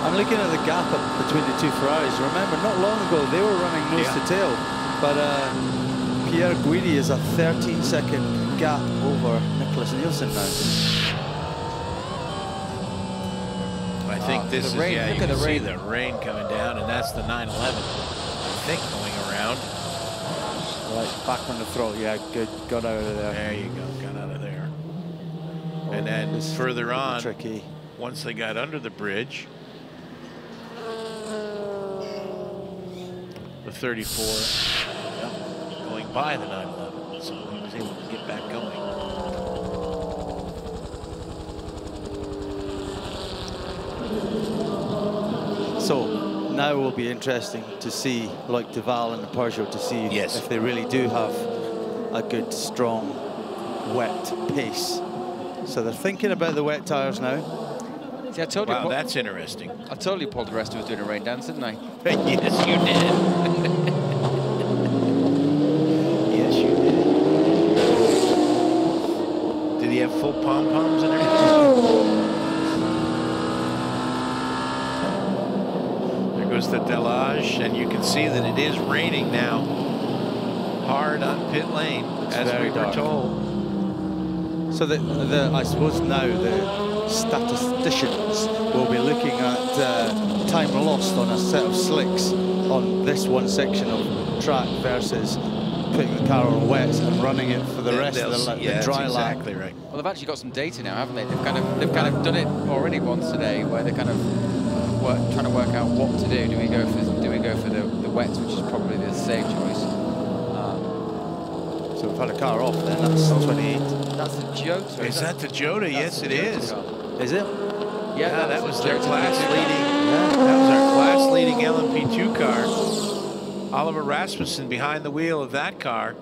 I'm looking at the gap up between the two Ferraris. Remember, not long ago, they were running nose to tail, but Pierre Guidi is a 13-second gap over Nicholas Nielsen now. I think this is, rain. yeah, Look you at can the see rain. the rain coming down, and that's the 911, I think, going around. Right, back on the throttle, yeah, good, got out of there. There you go, got out of there. And then further on, tricky. Once they got under the bridge, the 34 going by the 911, so he was able to get back going. So now it will be interesting to see, like Duval and the Peugeot, to see if they really do have a good, strong, wet pace. So they're thinking about the wet tyres now. See, I told you. Wow, that's interesting. I told you Paul di Resta was doing a rain dance, didn't I? Yes, you did. Yes, you did. Did he have full pom-poms and everything? goes the Delage, and you can see that it is raining now. Hard on pit lane, as we were told. So I suppose now the statisticians will be looking at time lost on a set of slicks on this one section of track versus putting the car on wets and running it for the rest of the dry lap. Exactly right. Well, they've actually got some data now, haven't they? They've kind of done it already once today, where they're kind of trying to work out what to do. Do we go for the wets, which is probably the safe choice? So we've had a car off then. That's 28. That's the Jota. Is that the Jota? Yes, it is. Is it? Yeah, that was their class leading. That was our class leading LMP2 car. Oliver Rasmussen behind the wheel of that car,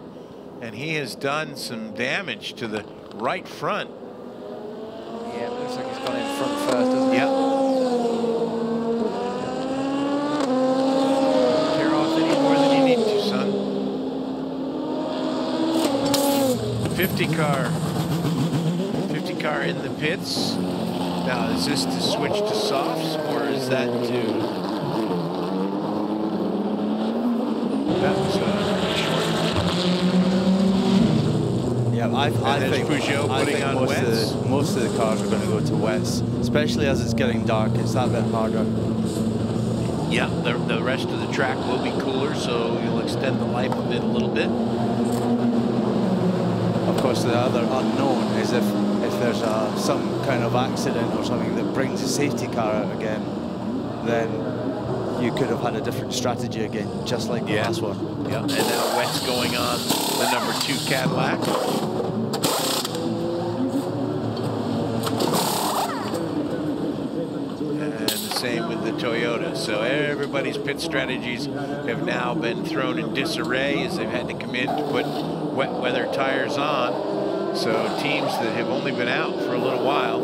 and he has done some damage to the right front. Yeah, it looks like he's gone in front first, doesn't he? Yep. Tear off any more than you need to, son. 50 car in the pits. Now, is this to switch to softs, or is that to... That was short. Yeah, I think Peugeot putting on wets. Most of the cars are going to go to wets, especially as it's getting dark. It's that bit harder. Yeah, the rest of the track will be cooler, so you'll extend the life of it a little bit. Of course, the other unknown is if there's some kind of accident or something that brings a safety car out again, then you could have had a different strategy again, just like the last one. Yeah, and now wet's going on the number 2 Cadillac. And the same with the Toyota. So everybody's pit strategies have now been thrown in disarray as they've had to come in to put wet weather tires on. So teams that have only been out for a little while,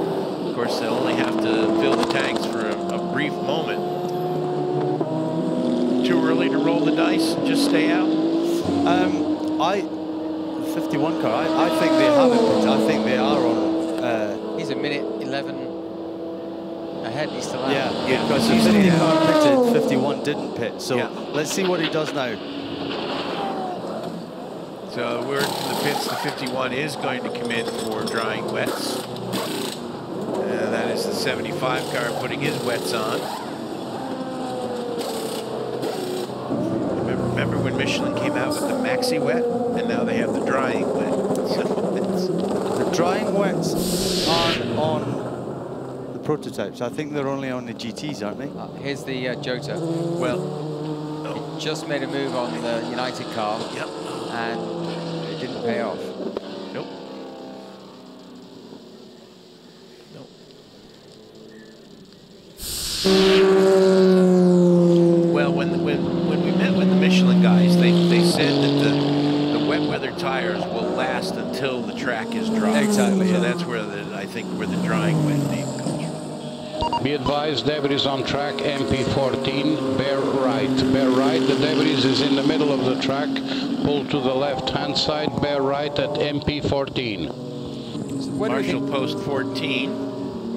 of course, they'll only have to fill the tanks for a brief moment. Too early to roll the dice and just stay out? 51 car, I think they have it. I think they are on... he's a minute 11 ahead, he's still out. Yeah, because the 50 car pitted, 51 didn't pit. So let's see what he does now. So we're to the pits. The 51 is going to come in for drying wets. And that is the 75 car putting his wets on. Remember when Michelin came out with the maxi wet, and now they have the drying wet. So the drying wets aren't on the prototypes. I think they're only on the GTs, aren't they? Here's the Jota. Well, he just made a move on the United car. Yep. And it didn't pay off. Nope. Well, when we met with the Michelin guys, they said that the wet weather tires will last until the track is dry. Exactly. So that's where I think where the drying wet name comes from. Be advised, debris on track MP14, bear right. Bear right, the debris is in the middle of the track. Pull to the left-hand side, bear right at MP14. Marshall post 14.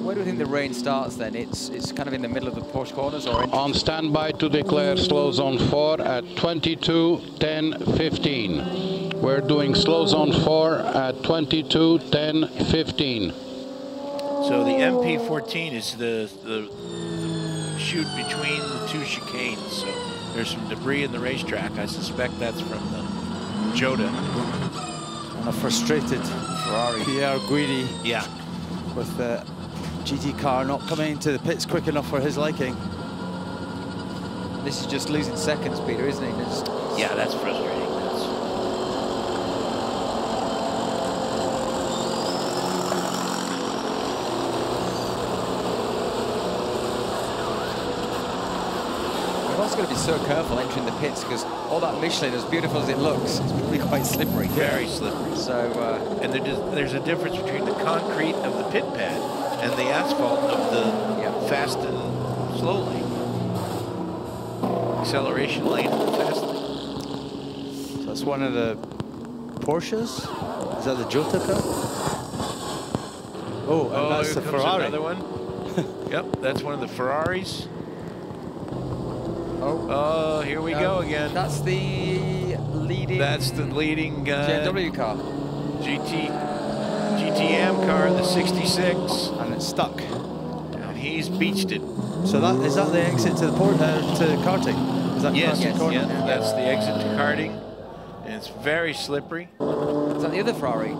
Where do you think the rain starts then? It's kind of in the middle of the Porsche corners, or on standby to declare slow zone 4 at 22, 10, 15. We're doing slow zone 4 at 22, 10, 15. So the MP14 is the chute between the two chicanes. So there's some debris in the racetrack. I suspect that's from the Jota. And a frustrated Ferrari. Pierre Guidi. Yeah. With the GT car not coming into the pits quick enough for his liking. This is just losing seconds, Peter, isn't it? Yeah, that's frustrating. We've also got to be so careful entering the pits because all that Michelin, as beautiful as it looks, it's probably quite slippery. Very slippery. So, and there's a difference between the concrete of the pit pad and the asphalt of the fast and slow lane. Acceleration lane and the fast lane. So that's one of the Porsches? Is that the Jota car? Oh, and that's the Ferrari. Another one. Yep, that's one of the Ferraris. Oh, here we go again. That's the leading. That's the leading BMW car. GTM car, the 66, and it's stuck. And he's beached it. So is that the exit to the port to karting? Is that yes, correct? That's the exit to karting. And it's very slippery. Is that the other Ferrari?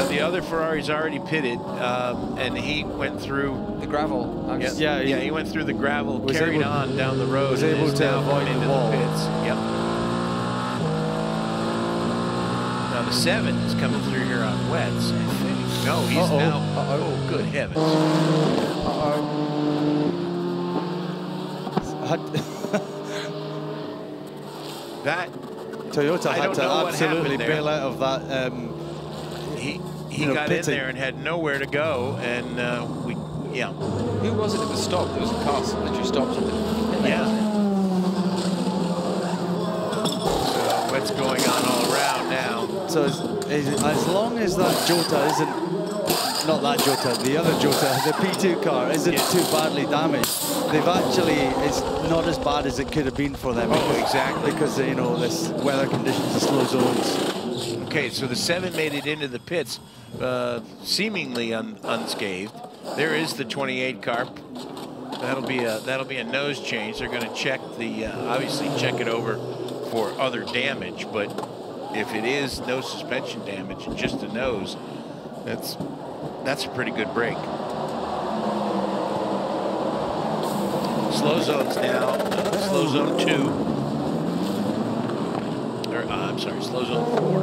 The other Ferrari's already pitted, and he went through the gravel. He went through the gravel, carried on down the road. Was able to avoid into the wall. The pits. Yep. Now the 7 is coming through here on wets. I think. No, he's now. Oh, good heavens! That. Toyota had to absolutely bail out of that. He got in there and had nowhere to go, and Who was it that was stopped? There was a car literally stopped at the pit lane. So what's going on all around now? So as long as that Jota isn't, not that Jota, the other Jota, the P2 car isn't too badly damaged, it's not as bad as it could have been for them. Oh, exactly. Because, this weather conditions, the slow zones. Okay, so the 7 made it into the pits, seemingly unscathed. There is the 28 car. That'll be a nose change. They're going to check obviously check it over for other damage, but if it is no suspension damage and just a nose, that's a pretty good break. Slow zones now. Slow zone 2. I'm sorry, slow zone 4.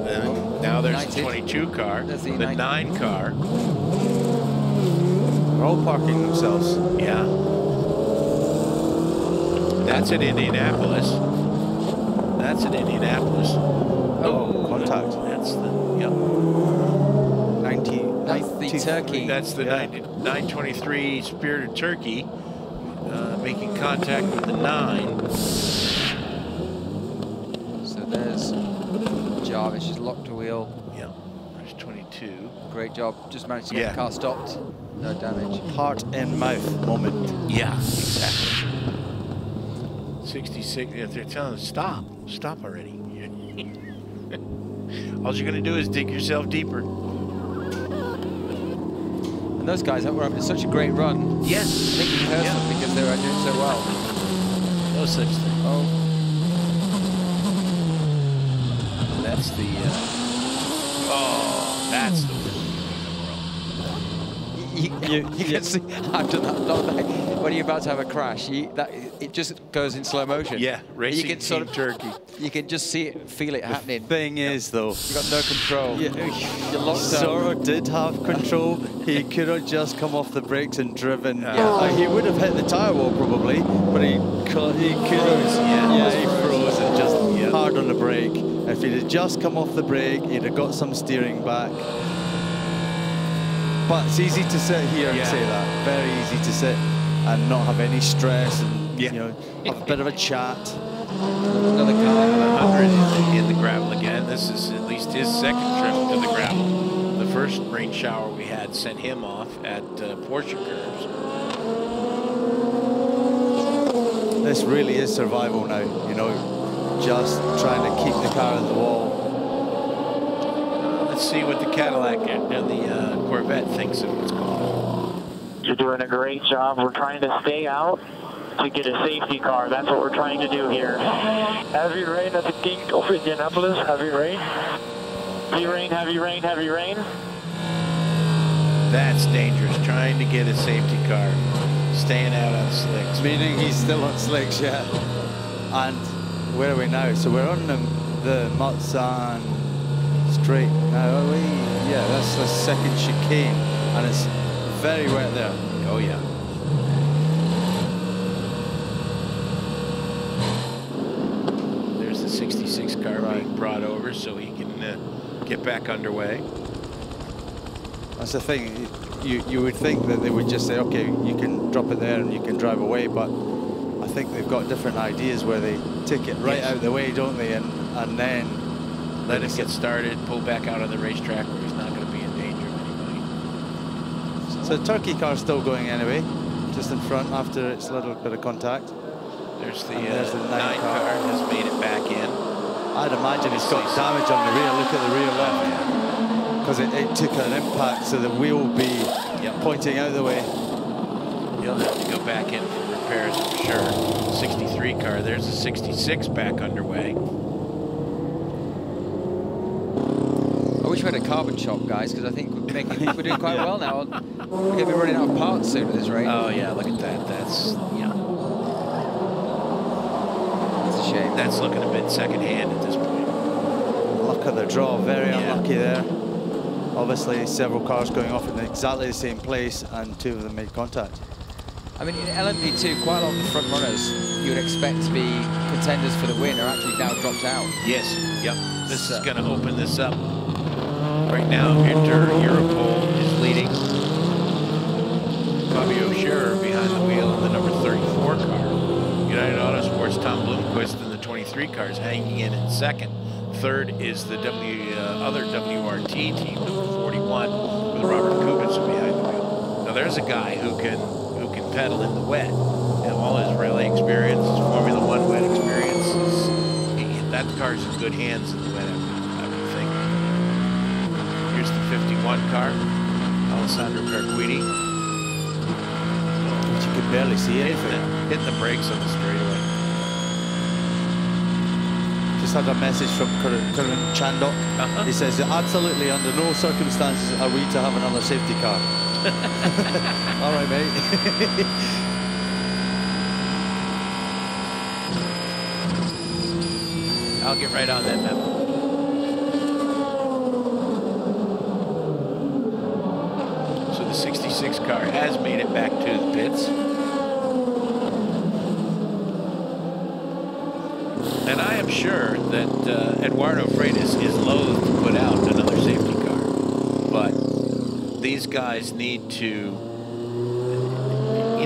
And now there's the 22 car, the 9 car. They're all parking themselves. Yeah. That's at Indianapolis. That's at Indianapolis. Oh, contact. That's the, That's the Turkey. That's the 923 Spirited Turkey making contact with the 9. So there's Jarvis, she's locked a wheel. Yeah, there's 22. Great job, just managed to get the car stopped. No damage. Heart and mouth moment. Yeah, exactly. 66, they're telling us, stop already. All you're going to do is dig yourself deeper. And those guys were having such a great run. Yes. I think you heard them because they were doing so well. No such thing. Oh. That's the, that's the worst. You can see, I've done that. When you're about to have a crash, it just goes in slow motion. Yeah, racing you can Turkey. You can just see it, feel it happening. The thing is, though, you've got no control. He sort of did have control. He could have just come off the brakes and driven. He would have hit the tyre wall probably, but he could have. He froze and just hard on the brake. If he'd have just come off the brake, he'd have got some steering back. But it's easy to sit here and say that. Very easy to sit and not have any stress and have a bit of a chat. Another car, 100 in the gravel again. This is at least his second trip to the gravel. The first rain shower we had sent him off at Porsche curves. This really is survival now, just trying to keep the car in the wall. Let's see what the Cadillac and the Corvette thinks of what's going on. You're doing a great job. We're trying to stay out to get a safety car. That's what we're trying to do here. Heavy rain at the King of Indianapolis. Heavy rain. Heavy rain, heavy rain, heavy rain. That's dangerous, trying to get a safety car. Staying out on slicks. Meaning he's still on slicks, yeah. And where are we now? So we're on the Mulsanne straight now, are we? Yeah, that's the second chicane, and it's very wet there. Oh yeah. There's the 66 car being brought over so he can get back underway. That's the thing. You would think that they would just say, okay, you can drop it there and you can drive away, but I think they've got different ideas where they take it right out of the way, don't they? And then let him get started, pull back out on the racetrack where he's not going to be in danger of anybody. So the Turkey car's still going anyway, just in front after its little bit of contact. There's the 9 car has made it back in. I'd imagine it's got damage on the rear. Look at the rear left. Because it took an impact, so the wheel will be pointing out the way. He'll have to go back in for repairs for sure. 63 car, there's a 66 back underway. I wish we had a carbon shop, guys, because I think we're doing quite well now. We're going to be running out of parts soon at this rate. Oh yeah, look at that. That's It's a shame. That's looking a bit second-hand at this point. Luck of the draw, very unlucky there. Obviously, several cars going off in exactly the same place, and 2 of them made contact. I mean, in LMP2, quite a lot of the front runners you would expect to be contenders for the win are actually now dropped out. Yes, yep. This is going to open this up. Right now, Inter Europol is leading. Fabio Scherer behind the wheel in the number 34 car. United Autosports, Tom Blomqvist in the 23 cars hanging in second. Third is the other WRT team, number 41, with Robert Kubica behind the wheel. Now there's a guy who can pedal in the wet. And all his rally experience, his Formula One wet experience, that car's in good hands in the wet, I would think. Here's the 51 car, Alessandro Perguidi. But you could barely see anything. Hitting the brakes on the straightaway. Just had a message from Karan Chandok. He says, absolutely under no circumstances are we to have another safety car. All right, mate. I'll get right on that map. So the 66 car has made it back to the pits. And I am sure that Eduardo Freitas is loath to put out another safety car. But these guys need to, you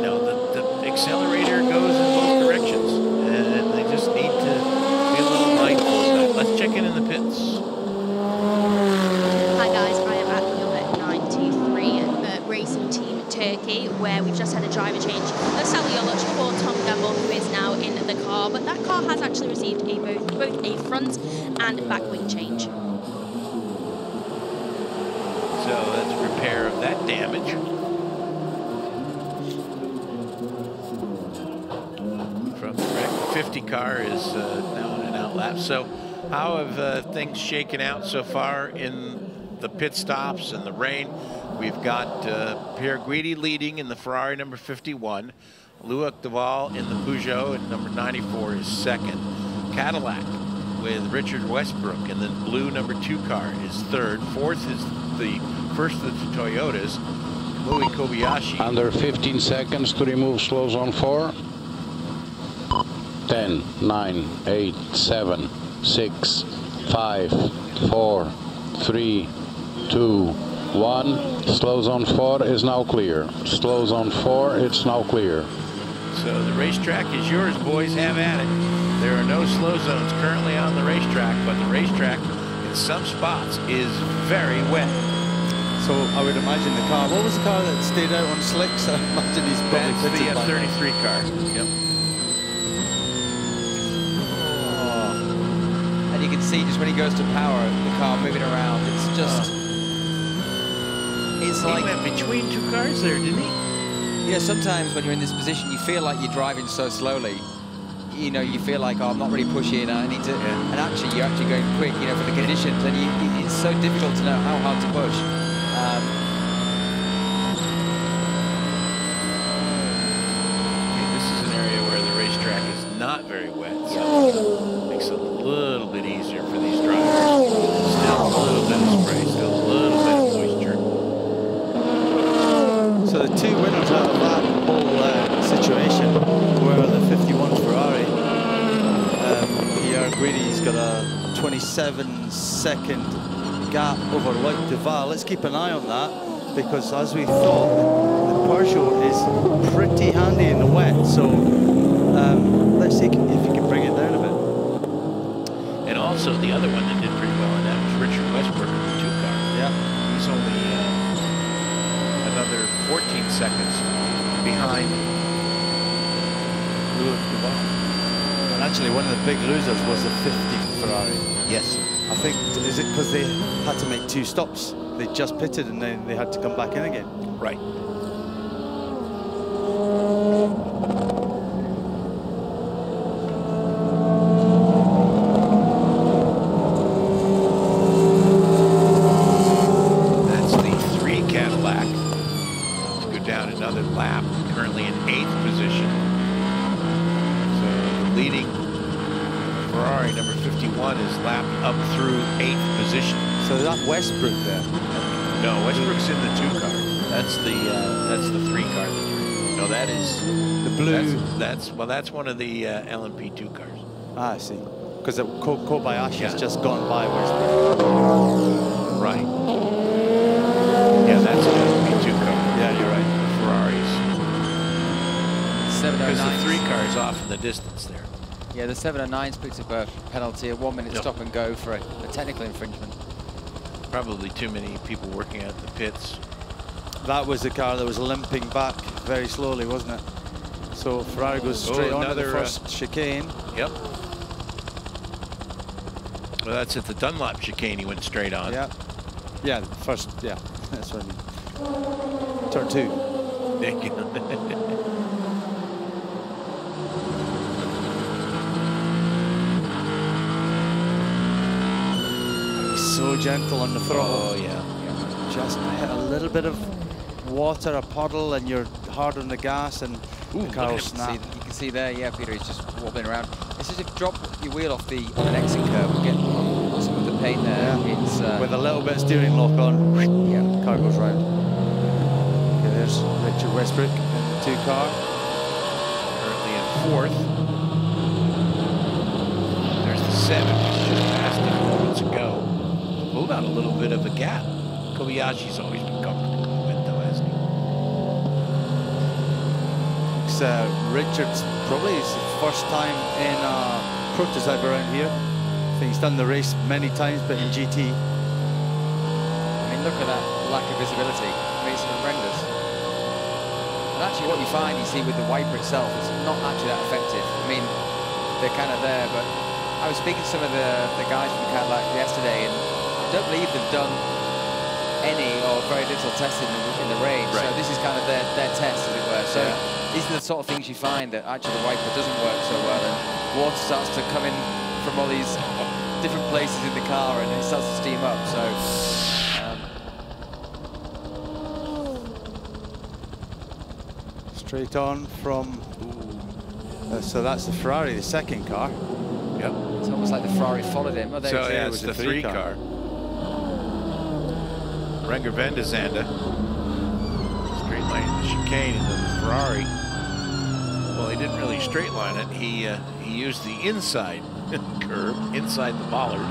know, the accelerator goes in both directions. And they just need to be a little mindful of that. Let's check in the pits. Hi guys, I am at number 923 at the Racing Team Turkey, where we've just had a driver change of Sally Yoloch for Tom Gamble, who is now in the car, but that car has actually received both a front and back wing change. So that's repair of that damage. From the wreck, 50 car is now on an out lap. So how have things shaken out so far in the pit stops and the rain? We've got Pierre Guidi leading in the Ferrari number 51. Loic Duval in the Peugeot at number 94 is second. Cadillac with Richard Westbrook in the blue number 2 car is third. Fourth is the first of the Toyotas, Kamui Kobayashi. Under 15 seconds to remove slow zone 4. 10, 9, 8, 7, 6, 5, 4, 3, 2, 1. Slow zone 4 is now clear. Slow zone 4, it's now clear. So the racetrack is yours, boys. Have at it. There are no slow zones currently on the racetrack, but the racetrack in some spots is very wet. So I would imagine the car, what was the car that stayed out on slicks? I imagine he's probably That's the F33 car. Yep. Oh. And you can see just when he goes to power, the car moving around. It's just... It's like... He went between 2 cars there, didn't he? Yeah, sometimes when you're in this position, you feel like you're driving so slowly. You know, you feel like, oh, I'm not really pushing, I need to... Yeah. And actually, you're actually going quick, you know, for the conditions, and it's so difficult to know how hard to push. This is an area where the racetrack is not very wet, so it makes it a little bit easier for these drivers. Still a little bit of spray, still a little bit of moisture. So the 2 winners out of that whole situation were the 51 Ferrari. Pierre Guidi's got a 27-second gap over Loic Duval. Let's keep an eye on that, because as we thought, the Peugeot is pretty handy in the wet. So let's see if you can bring it down a bit. And also the other one that did pretty well in that was Richard Westbrook in the 2 car. Yeah. He's only another 14 seconds behind And actually, one of the big losers was the 50 Ferrari. Yes. I think, is it because they had to make 2 stops? They just pitted and then they had to come back in again. Right. That's the 3 Cadillac. Let's go down another lap. Currently in 8th position. So the leading Ferrari, number 51, is lapped up through 8th position. So is that Westbrook there? No, Westbrook's in the 2 car. That's the 3 car. No, that is the blue. That's one of the LMP2 cars. Ah, I see. Because Kobayashi's just gone by Westbrook. Right. Yeah, that's an LMP2 car. Yeah, you're right. The Ferraris. 709. Because the 3 car is off in the distance there. Yeah, the 709s picked up a penalty, a 1-minute stop and go for a technical infringement. Probably too many people working at the pits. That was the car that was limping back very slowly, wasn't it? So Ferrari goes straight on to the first chicane. Yep. Well, that's at the Dunlop chicane he went straight on. Yeah. Yeah, first, yeah, that's what I mean. Turn 2. So gentle on the throttle. Oh, yeah. Just hit a little bit of water, a puddle, and you're hard on the gas, and the car will snap. You can see there, yeah, Peter, he's just wobbling around. It's as if drop your wheel off the an exit curve and get some of the paint there. Yeah. It's with a little bit of steering lock on, yeah, car goes round. Okay, there's Richard Westbrook in the 2 car. Currently in 4th. There's the 7, which just passed him moments ago. Pulled out a little bit of a gap. Kobayashi's always been comfortable with, though, hasn't he? It's Richard's probably his first time in a prototype around here. I think he's done the race many times, but in GT. I mean, look at that lack of visibility. I mean, it's horrendous. And actually, what you find, you see with the wiper itself, it's not actually that effective. I mean, they're kind of there, but I was speaking to some of the guys from Cadillac yesterday, and I don't believe they've done any or very little testing in the range. Right. So this is kind of their test, as it were. So these are the sort of things you find that actually the wiper doesn't work so well, and water starts to come in from all these different places in the car, and it starts to steam up. So. Straight on from. So that's the Ferrari, the 2nd car. Yep. It's almost like the Ferrari followed him. Oh, So yeah, it's the 3 car. Renger van der Zande. Straight line the chicane, and then the Ferrari. Well, he didn't really straight line it. He used the inside curve, inside the bollard.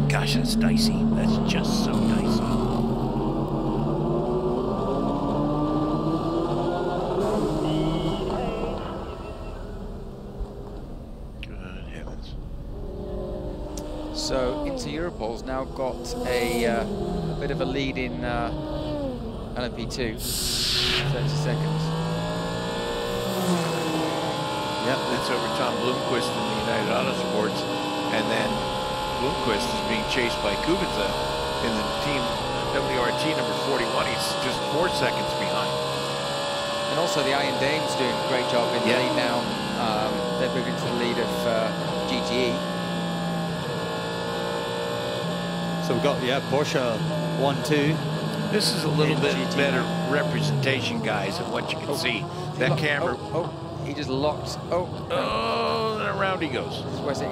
Gosh, that's dicey. That's just so dicey. So Inter Europol's now got a bit of a lead in LMP2, 30 seconds. Yep, that's over Tom Blomqvist in the United Autosports, and then Blomqvist is being chased by Kubica in the team WRT number 41. He's just 4 seconds behind. And also the Iron Dame's doing a great job in the lead now. They're moving to the lead of GTE. So we've got, Porsche 1-2. This is a little bit better representation, guys, of what you can see. That camera. He just locked. And around he goes.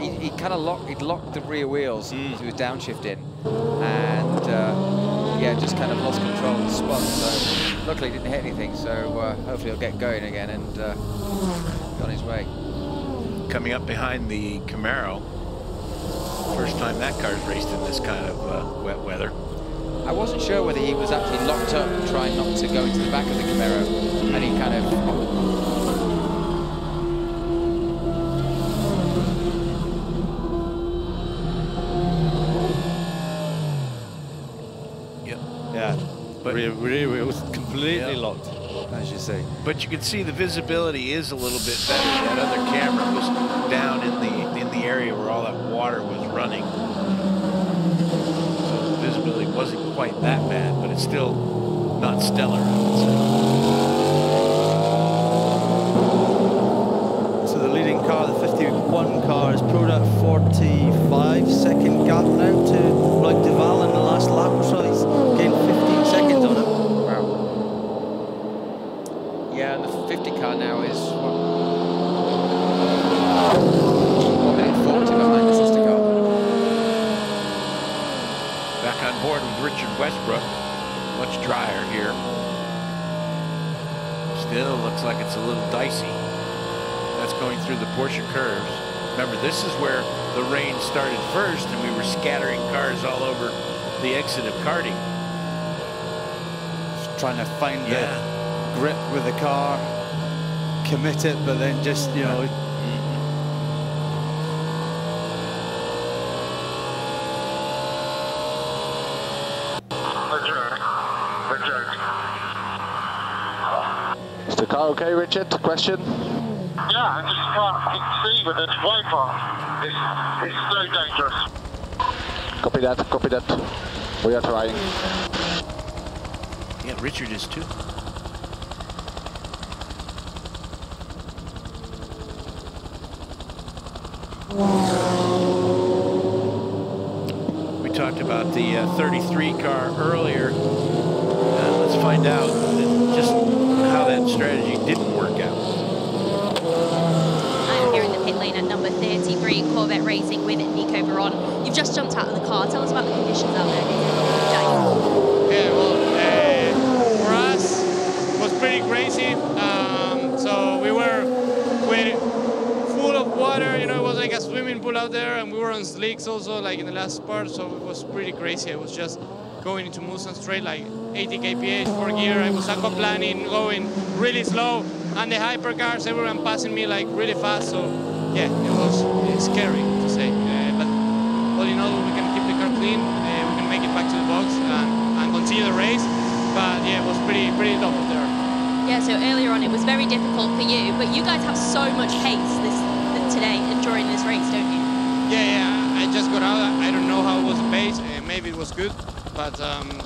He kind of locked the rear wheels as he was downshifting, and just kind of lost control and spun. So luckily he didn't hit anything. So hopefully he'll get going again and be on his way. Coming up behind the Camaro. First time that car's raced in this kind of wet weather. I wasn't sure whether he was actually locked up trying not to go into the back of the Camaro, and he kind of... Yeah. But rear wheel was completely locked, as you say. But you can see the visibility is a little bit better. That other camera was down in the area where all that water was running. So the visibility wasn't quite that bad, but it's still not stellar, I would say. So the leading car, the 51 car, is pro at 45-second gap now to Lloyd Duval in the last lap or so. He's gained 15 seconds on him. Wow. Yeah, and the 50 car now is 1 minute 40 behind the sister car. Back on board with Richard Westbrook. Much drier here. Still looks like it's a little dicey. That's going through the Porsche curves. Remember, this is where the rain started first, and we were scattering cars all over the exit of karting. Just trying to find the grip with the car, commit it, but then just, you know. Is the car okay, Richard? Question? Yeah, I just can't see with this wiper. It's so dangerous. Copy that, copy that. We are trying. Yeah, Richard is too. We talked about the 33 car earlier. Let's find out just how that strategy didn't work out. I'm here in the pit lane at number 33, Corvette Racing with Nico Veron. You've just jumped out of the car. Tell us about the conditions out there. Yeah, well, for us, it was pretty crazy. So we were full of water, you know, it was like a swimming pool out there, and we were on slicks also, like in the last part, so it was pretty crazy. I was just going into Mulsanne straight, like 80 kph, 4 gear. I was aquaplaning, going really slow, and the hypercars, everyone passing me like really fast, so yeah, it's scary to say. But all in all, we can keep the car clean, we can make it back to the box and continue the race, but yeah, it was pretty tough out there. Yeah, so earlier on it was very difficult for you, but you guys have so much pace today and during this race, don't you? Yeah, I just got out. I don't know how it was the pace. Maybe it was good, but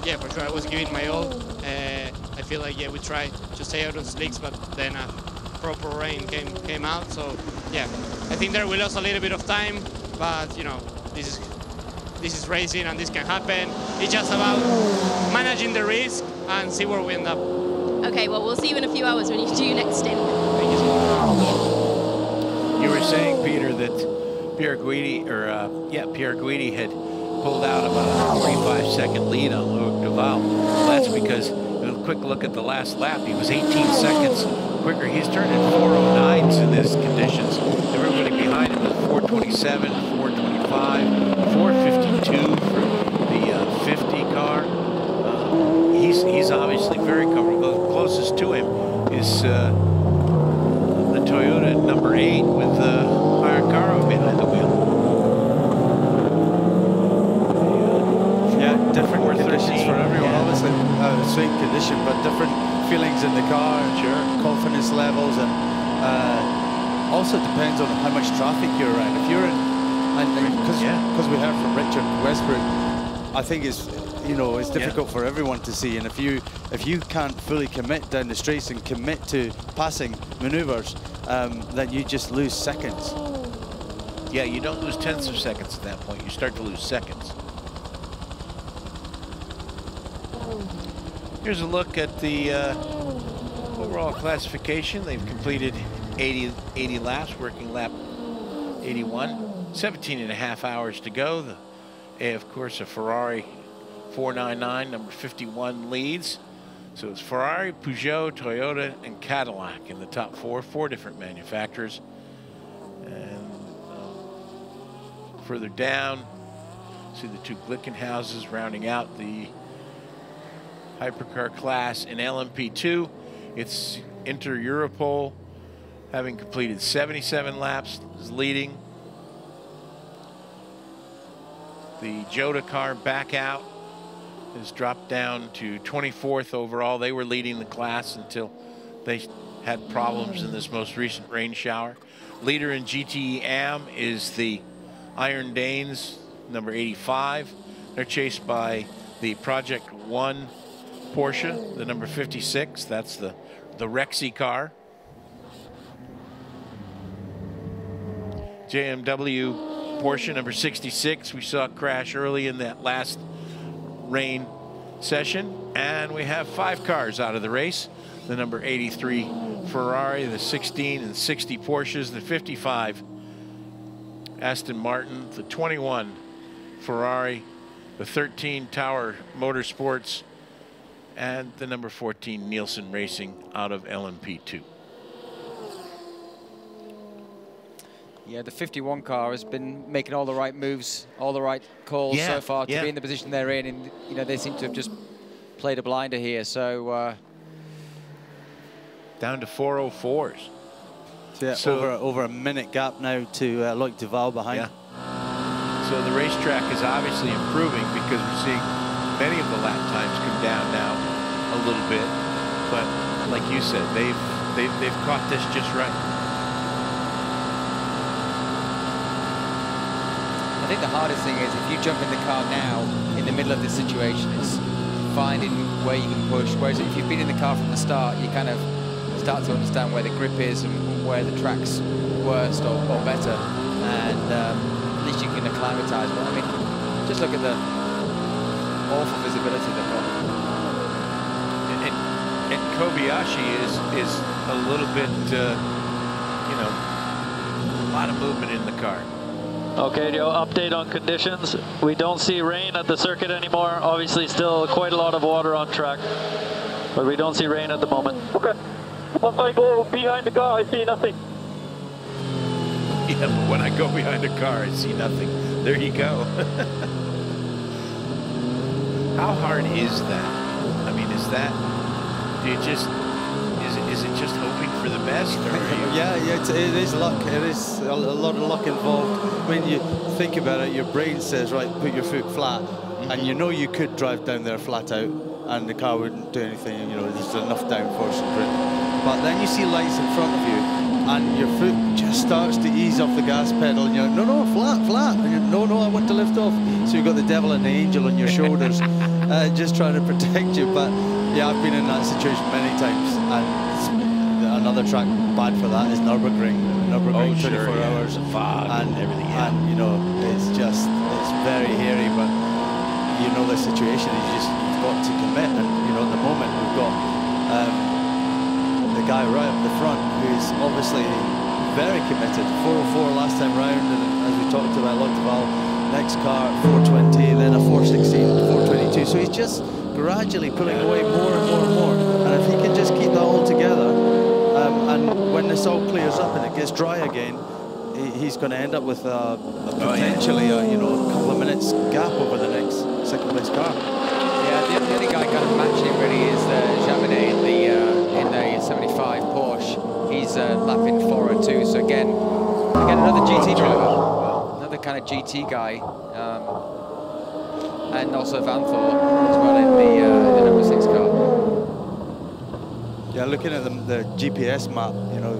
yeah, for sure I was giving my all. I feel like, yeah, we tried to stay out on slicks, but then a proper rain came out. So yeah, I think there we lost a little bit of time, but you know, this is racing and this can happen. It's just about managing the risk and see where we end up. Okay, well, we'll see you in a few hours when you do your next stint. Thank you so much. You were saying, Peter, that Pierre Guidi had pulled out about a 45-second lead on Loic Duval. Well, that's because, a quick look at the last lap, he was 18 seconds quicker. He's turning 409s in these conditions. Everybody behind him was 427, 425, 452 for the 50 car. He's obviously very comfortable. The closest to him is the Toyota number 8 with Hayakawa behind the wheel. Yeah, different conditions for everyone, obviously. Same condition, but different feelings in the car, confidence levels, and also depends on how much traffic you're around. If you're in, because we heard from Richard Westbrook, I think it's difficult for everyone to see, and if you can't fully commit down the straights and commit to passing maneuvers, then you just lose seconds. Yeah, you don't lose tenths of seconds at that point. You start to lose seconds. Here's a look at the overall classification. They've completed 80 laps, working lap 81. 17 and a half hours to go. Of course, a Ferrari 499, number 51 leads. So it's Ferrari, Peugeot, Toyota, and Cadillac in the top four different manufacturers. And further down, see the two Glickenhauses rounding out the hypercar class in LMP2. It's Inter Europol, having completed 77 laps, is leading. The Jota car back out has dropped down to 24th overall. They were leading the class until they had problems in this most recent rain shower. Leader in GTE AM is the Iron Danes, number 85. They're chased by the Project 1 Porsche, the number 56. That's the Rexy car. JMW Porsche, number 66. We saw a crash early in that last rain session. And we have 5 cars out of the race. The number 83 Ferrari, the 16 and 60 Porsches, the 55 Aston Martin, the 21 Ferrari, the 13 Tower Motorsports, and the number 14 Nielsen Racing out of LMP2. Yeah, the 51 car has been making all the right moves, all the right calls so far to be in the position they're in, and you know they seem to have just played a blinder here. So down to 404s. Yeah, so over a minute gap now to Loic Duval behind. Yeah. So the racetrack is obviously improving because we're seeing many of the lap times come down now a little bit. But like you said, they've caught this just right. I think the hardest thing is if you jump in the car now in the middle of this situation, it's finding where you can push. Whereas if you've been in the car from the start, you kind of start to understand where the grip is and where the track's worst or better, and at least you can acclimatise. But I mean, just look at the awful visibility they've got. And Kobayashi is a little bit, you know, a lot of movement in the car. Okay, Joe, update on conditions. We don't see rain at the circuit anymore. Obviously still quite a lot of water on track, but we don't see rain at the moment. Okay. Once I go behind the car, I see nothing. Yeah, but when I go behind a car, I see nothing. There you go. How hard is that? I mean, is that, do you just, is it just hoping for the best? Or yeah, it is luck. It is a lot of luck involved. When you think about it, your brain says, right, put your foot flat. And you know you could drive down there flat out and the car wouldn't do anything, you know, there's enough downforce and grip. But then you see lights in front of you and your foot just starts to ease off the gas pedal and you're like, no, flat. And you're, no, I want to lift off. So you've got the devil and the angel on your shoulders just trying to protect you. But yeah, I've been in that situation many times. And another track bad for that is Nürburgring. 24 hours. Fog and everything. And, you know, it's very hairy, but you know the situation is you've got to commit. And, you know, at the moment we've got the guy right up the front who's obviously very committed. 404 last time round, and as we talked about, Loic Duval, next car 420, then a 416, 422. So he's just gradually pulling away more and more and more. And if he can just keep that all together, and when this all clears up and it gets dry again, he's going to end up with potentially a couple of minutes gap over the next second place car. Yeah, the only guy kind of matching really is Jaminet in the 75 Porsche. He's lapping 402. So again another GT driver, another kind of GT guy, and also Van Thor as well in the number 6 car. Yeah, looking at the GPS map, you know,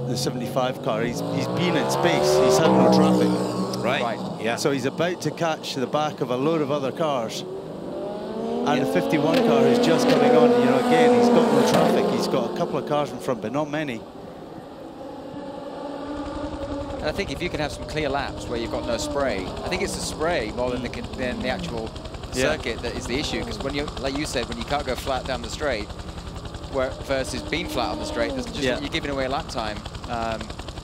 the 75 car, he's been in space, he's had no traffic. Right. Yeah. So he's about to catch the back of a load of other cars. And the 51 car who's just coming on, you know, again, he's got no traffic. He's got a couple of cars in front, but not many. And I think if you can have some clear laps where you've got no spray, I think it's the spray more than the actual circuit that is the issue. Because when you, like you said, when you can't go flat down the straight, versus being flat on the straight, you're giving away lap time.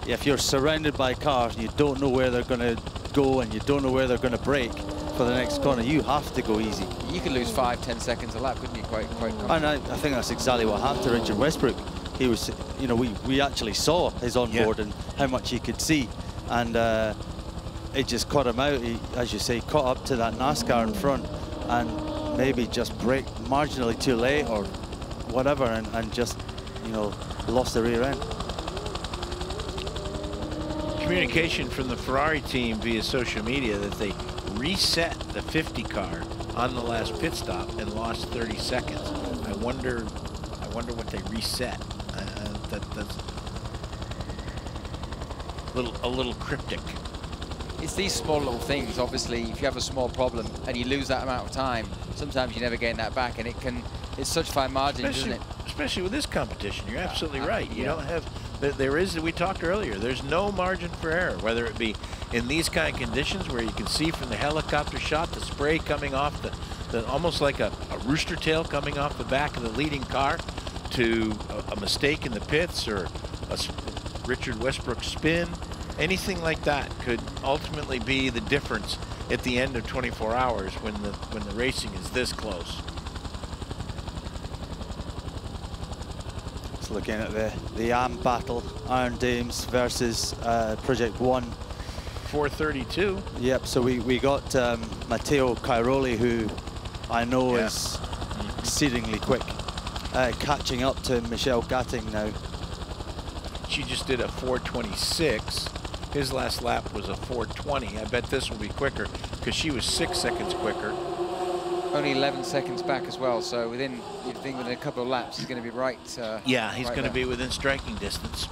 If you're surrounded by cars and you don't know where they're going to go and you don't know where they're going to brake for the next corner, you have to go easy. You could lose 5-10 seconds a lap, couldn't you? Quite and I think that's exactly what happened to Richard Westbrook. He was, you know, we actually saw his onboard and how much he could see, and it just caught him out. He, as you say, caught up to that NASCAR in front and maybe just braked marginally too late or whatever, and just, you know, lost the rear end. Communication from the Ferrari team via social media that they reset the 50 car on the last pit stop and lost 30 seconds. I wonder what they reset. That's a little cryptic. It's these small little things. Obviously, if you have a small problem and you lose that amount of time, sometimes you never gain that back, and it's such fine margins, isn't it? Especially with this competition, you're absolutely right. You don't have, there is, we talked earlier, there's no margin for error, whether it be in these kind of conditions where you can see from the helicopter shot the spray coming off the almost like a rooster tail coming off the back of the leading car, to a mistake in the pits or a Richard Westbrook spin. Anything like that could ultimately be the difference at the end of 24 hours when the racing is this close. Just looking at the AM battle, Iron Dames versus Project One. 4:32. Yep. So we got Matteo Cairoli, who I know is exceedingly quick, catching up to Michelle Gatting now. She just did a 4:26. His last lap was a 4:20. I bet this will be quicker because she was 6 seconds quicker. Only 11 seconds back as well, so within a couple of laps, he's going to be right. Yeah, he's right going to there. be within striking distance.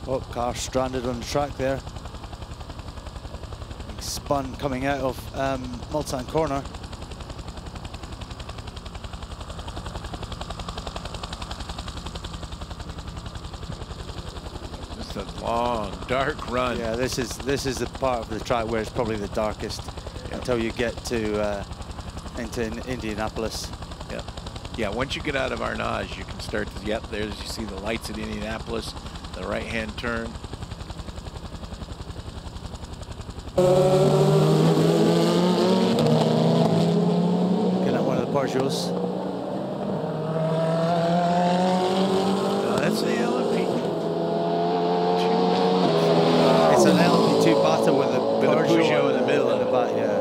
Oh, car stranded on the track there. Spun coming out of Mulsanne corner. It's a long, dark run. Yeah, this is the part of the track where it's probably the darkest until you get to into Indianapolis. Yeah, yeah. Once you get out of Arnage, you can start to. Yep, there's you see the lights at Indianapolis, the right-hand turn. Looking at one of the Peugeots. No, that's the LMP2. It's an LMP2 battle with a Peugeot in the middle of the back, yeah.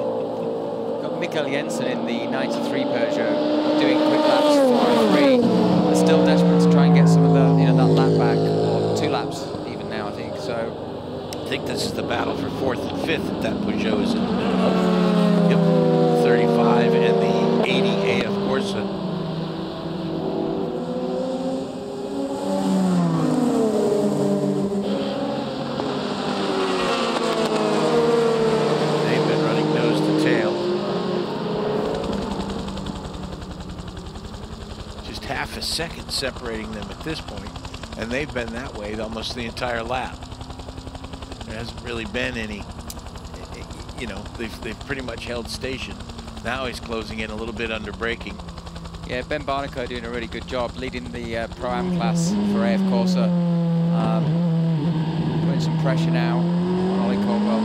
Got Mikael Jensen in the 93 Peugeot doing quick laps 4-3. They're still desperate to try and get some of the that lap back, or 2 laps even now, I think. So I think this is the battle for 4th and 5th that Peugeot is in the middle of. Yep, 35 and the 80 AF Corsa. They've been running nose to tail. Just half a second separating them at this point, and they've been that way almost the entire lap. There hasn't really been any, you know, they've pretty much held station. Now he's closing in a little bit under braking. yeah, Ben Barnacle doing a really good job leading the Pro-Am class for AF Corsa. Putting some pressure now on Ollie Caldwell.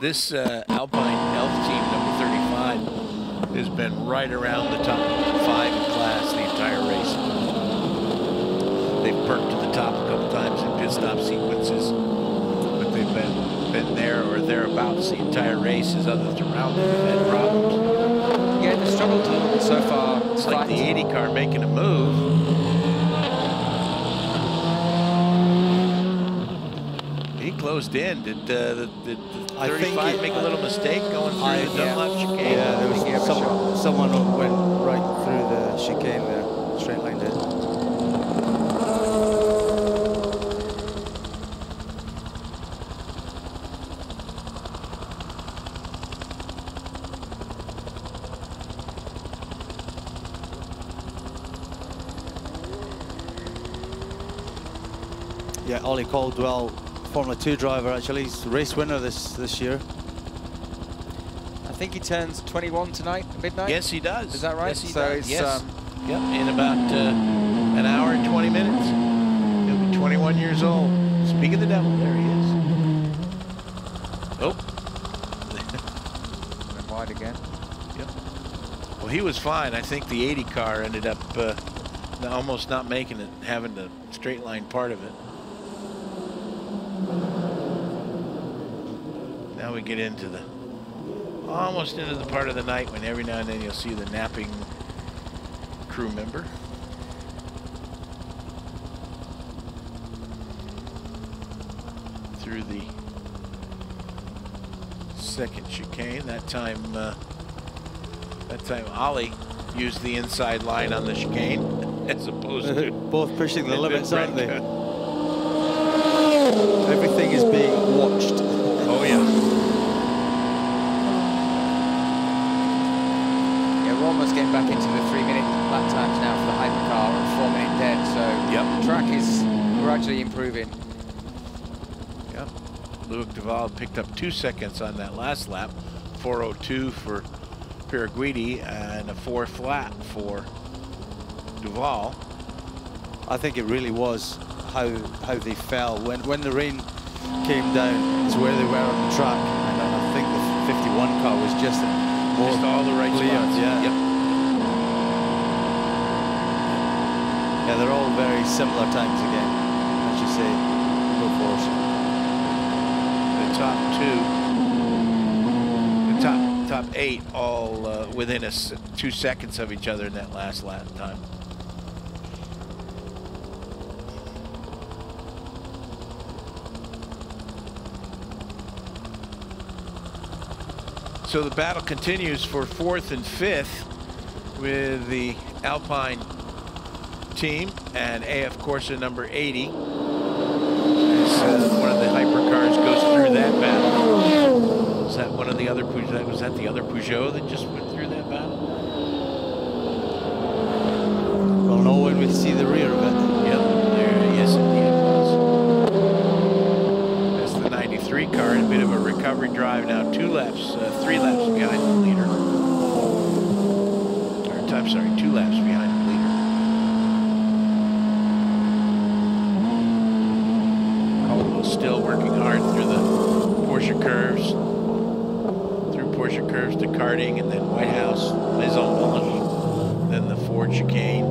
This Alpine Elf team, number 35, has been right around the top 5 in class the entire race. They've perked to the top a couple times in pit stop sequences, but they've been there or thereabouts the entire race as others around them have had problems. Yeah, they've struggled a little bit so far. It's like the 80 car making a move. He closed in. Did the 35 make a little mistake going through the Dunlop chicane? Yeah, there was someone who went right through the chicane there, straight line did. Yeah, Ollie Caldwell, Formula 2 driver, actually. He's the race winner this year. I think he turns 21 tonight at midnight. Yes, he does. Is that right? Yes, he so does. It's, yes. Yep, in about an hour and 20 minutes. He'll be 21 years old. Speak of the devil, there he is. Oh. Went wide again. Yep. Well, he was fine. I think the 80 car ended up almost not making it, having the straight line part of it. Now we get into the almost into the part of the night when every now and then you'll see the napping crew member. through the second chicane. That time Ollie used the inside line on the chicane as opposed to both pushing the limits, aren't they? Everything is being watched. Oh yeah. Yeah, we're almost getting back into the 3-minute lap times now for the hypercar and 4-minute dead. So the track is gradually improving. Yep. Luke Duval picked up 2 seconds on that last lap. 4:02 for Periguidi and a 4 flat for Duval. I think it really was how they fell when the rain came down. Is where they were on the track, and I think the 51 car was just all the right spots. Yeah. Yep. Yeah, they're all very similar times again, as you say. Go force. The top 2, the top 8, all within 2 seconds of each other in that last lap time. So the battle continues for 4th and 5th with the Alpine team and AF Corsa number 80. As one of the hypercars goes through that battle. Was that one of the other Peugeot? Was that the other Peugeot that just went through that battle? We'll know when we see the rear of it. Yep, there, yes indeed it was. That's the 93 car in a bit of a recovery drive now. 3 laps behind the leader. Or, I'm sorry, 2 laps behind the leader. Caldwell still working hard through the Porsche curves. Through Porsche curves to karting, and then Whitehouse, Maison Blanche, then the Ford chicane.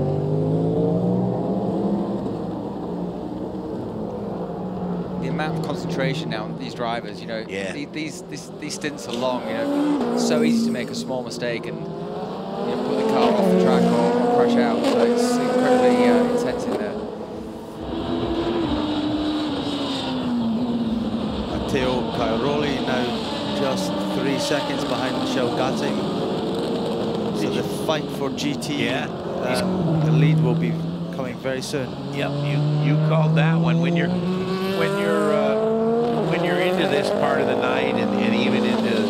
The amount of concentration now on these drivers, you know, these stints are long, you know, it's so easy to make a small mistake and, you know, put the car off the track or crash out, so it's incredibly intense in there. Matteo Cairoli now just 3 seconds behind Michel Gatting. So the fight for GT, the lead will be coming very soon. Yep, you called that one. When you're into this part of the night and even into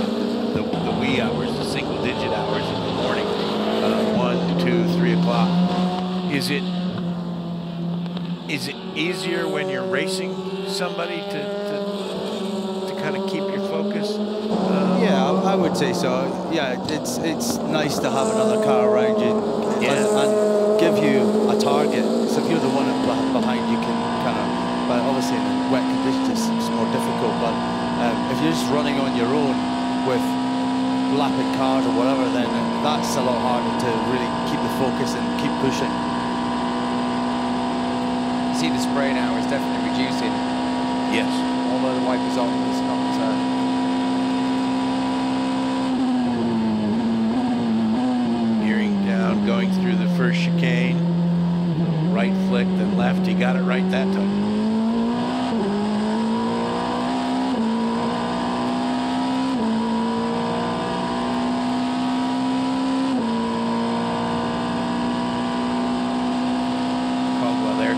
the wee hours, the single-digit hours in the morning, 1, 2, 3 o'clock, is it easier when you're racing somebody to kind of keep your focus? Yeah, I would say so. Yeah, it's nice to have another car around you and give you a target. So if you're the one behind, you can kind of, but obviously in wet conditions it's more difficult. But if you're just running on your own with lapping cars or whatever, then that's a lot harder to really keep the focus and keep pushing. You see the spray now is definitely reducing. Yes. Although the wipers on, it's not. Gearing down, going through the first chicane. Right flick, then left. He got it right that time.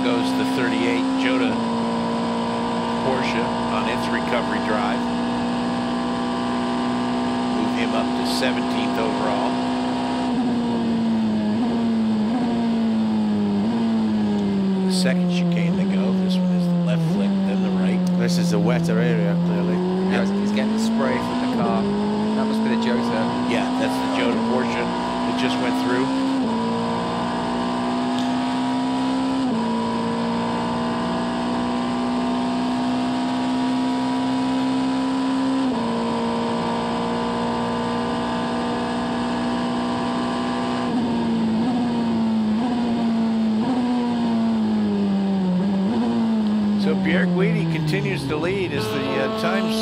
Goes the 38 Jota Porsche on its recovery drive. Move him up to 17th overall. The second chicane to go. This one is the left flick, then the right. This is a wetter area, clearly. Yeah, he's getting the spray from the car. That must be the Jota. Yeah, that's the Jota Porsche that just went through. So Pierre Guidi continues to lead as the times.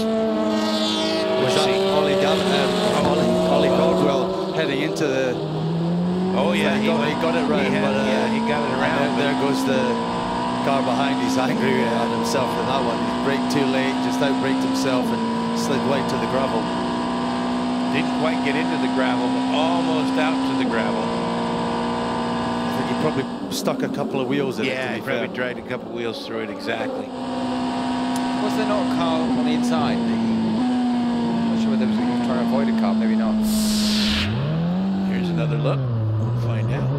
Was that Ollie Caldwell heading into the? Oh yeah, he got it right. He got it around. There goes the car behind, he's angry at himself for that one. He braked too late, just out-braked himself and slid right to the gravel. Didn't quite get into the gravel, but almost out to the gravel. I think he probably stuck a couple of wheels in it. Yeah, he probably dragged a couple wheels through it, exactly. Was there not a car on the inside? I'm not sure whether he was trying to avoid a car, maybe not. Here's another look. We'll find out.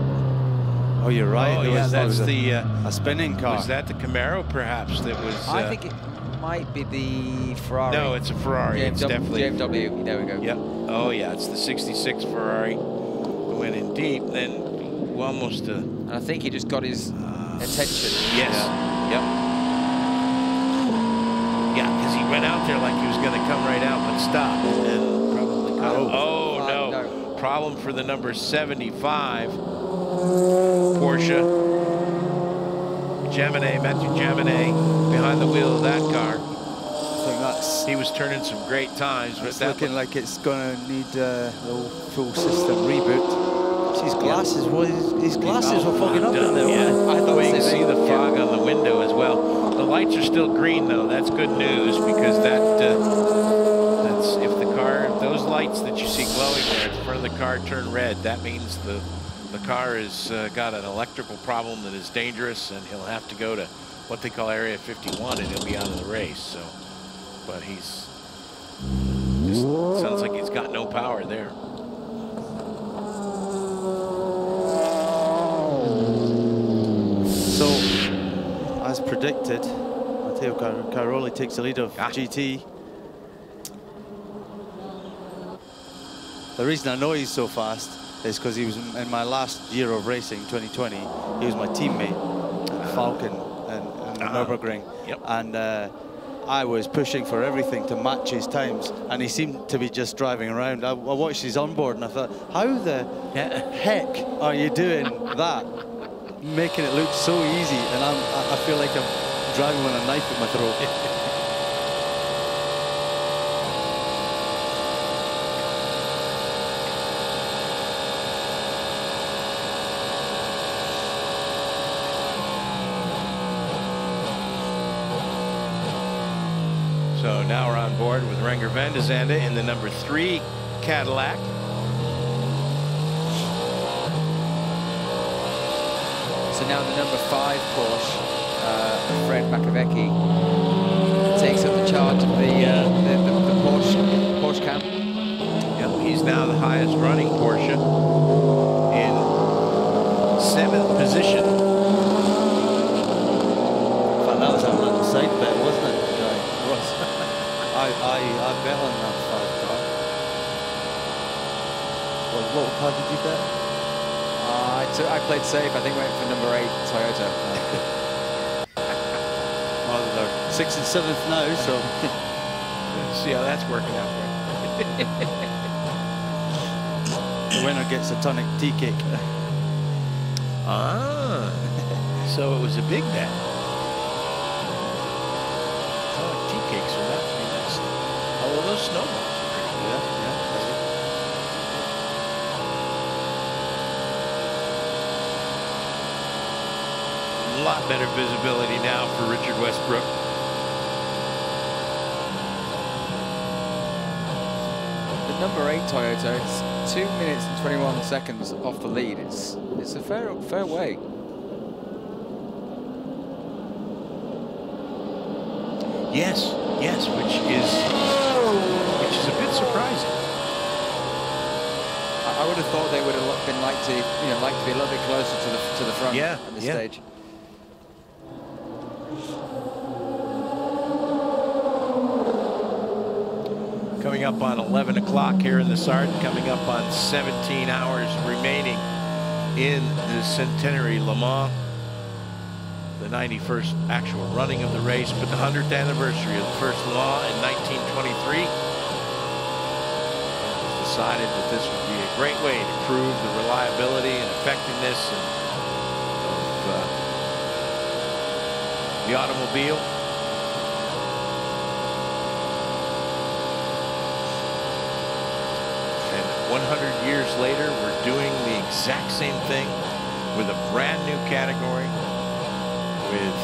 Oh, you're right. Oh, yeah, that's a spinning car. Was that the Camaro, perhaps, that was... I think it might be the Ferrari. No, it's a Ferrari. It's definitely... BMW, there we go. Yep. Oh, yeah, it's the 66 Ferrari. Went in deep, then almost... And I think he just got his attention. Yes. Yep. Yeah, because he went out there like he was going to come right out, but stopped. And probably caught him. Oh, no. Problem for the number 75 Porsche. Jaminet, Matthew Jaminet, behind the wheel of that car. I think that's... He was turning some great times. It's looking like it's going to need a full system reboot. His glasses, his glasses were fogging up in there. Yeah, I thought you can see the fog on the window as well. The lights are still green, though. That's good news, because that's if the car, if those lights that you see glowing there at the front of the car turn red, that means the car has got an electrical problem that is dangerous, and he'll have to go to what they call Area 51, and he'll be out of the race. So, but he's just sounds like he's got no power there. So, as predicted, Matteo Cairoli takes the lead of GT. The reason I know he's so fast is because he was in my last year of racing, 2020. He was my teammate at Falcon and Nürburgring. Yep. And I was pushing for everything to match his times, and he seemed to be just driving around. I watched his onboard and I thought, how the heck are you doing that? Making it look so easy, and I feel like I'm driving with a knife in my throat. So now we're on board with Renger van de Zande in the number 3 Cadillac. So now the number 5 Porsche, Fred Makovecki, takes up the charge of the Porsche camp. Yeah, he's now the highest running Porsche in 7th position. But that was a little side bet, wasn't it? It was. I bet on that 5 car. What car did you bet? I played safe. I think went for number 8 Toyota. Well, they're 6th and 7th now, so let's see how that's working out for the winner gets a tonic tea cake. So it was a big bet. Tonic tea cakes are not pretty nice. Oh, well, those snowballs are pretty good. Yeah. A lot better visibility now for Richard Westbrook. The number 8 Toyota, it's 2 minutes and 21 seconds off the lead. It's a fair way. Yes, which is a bit surprising. I would have thought they would have been like to be a little bit closer to the front at this stage. Coming up on 11 o'clock here in the Sarthe, coming up on 17 hours remaining in the Centenary Le Mans. The 91st actual running of the race, but the 100th anniversary of the first Le Mans in 1923. It was decided that this would be a great way to prove the reliability and effectiveness of the automobile. And 100 years later, we're doing the exact same thing with a brand new category. with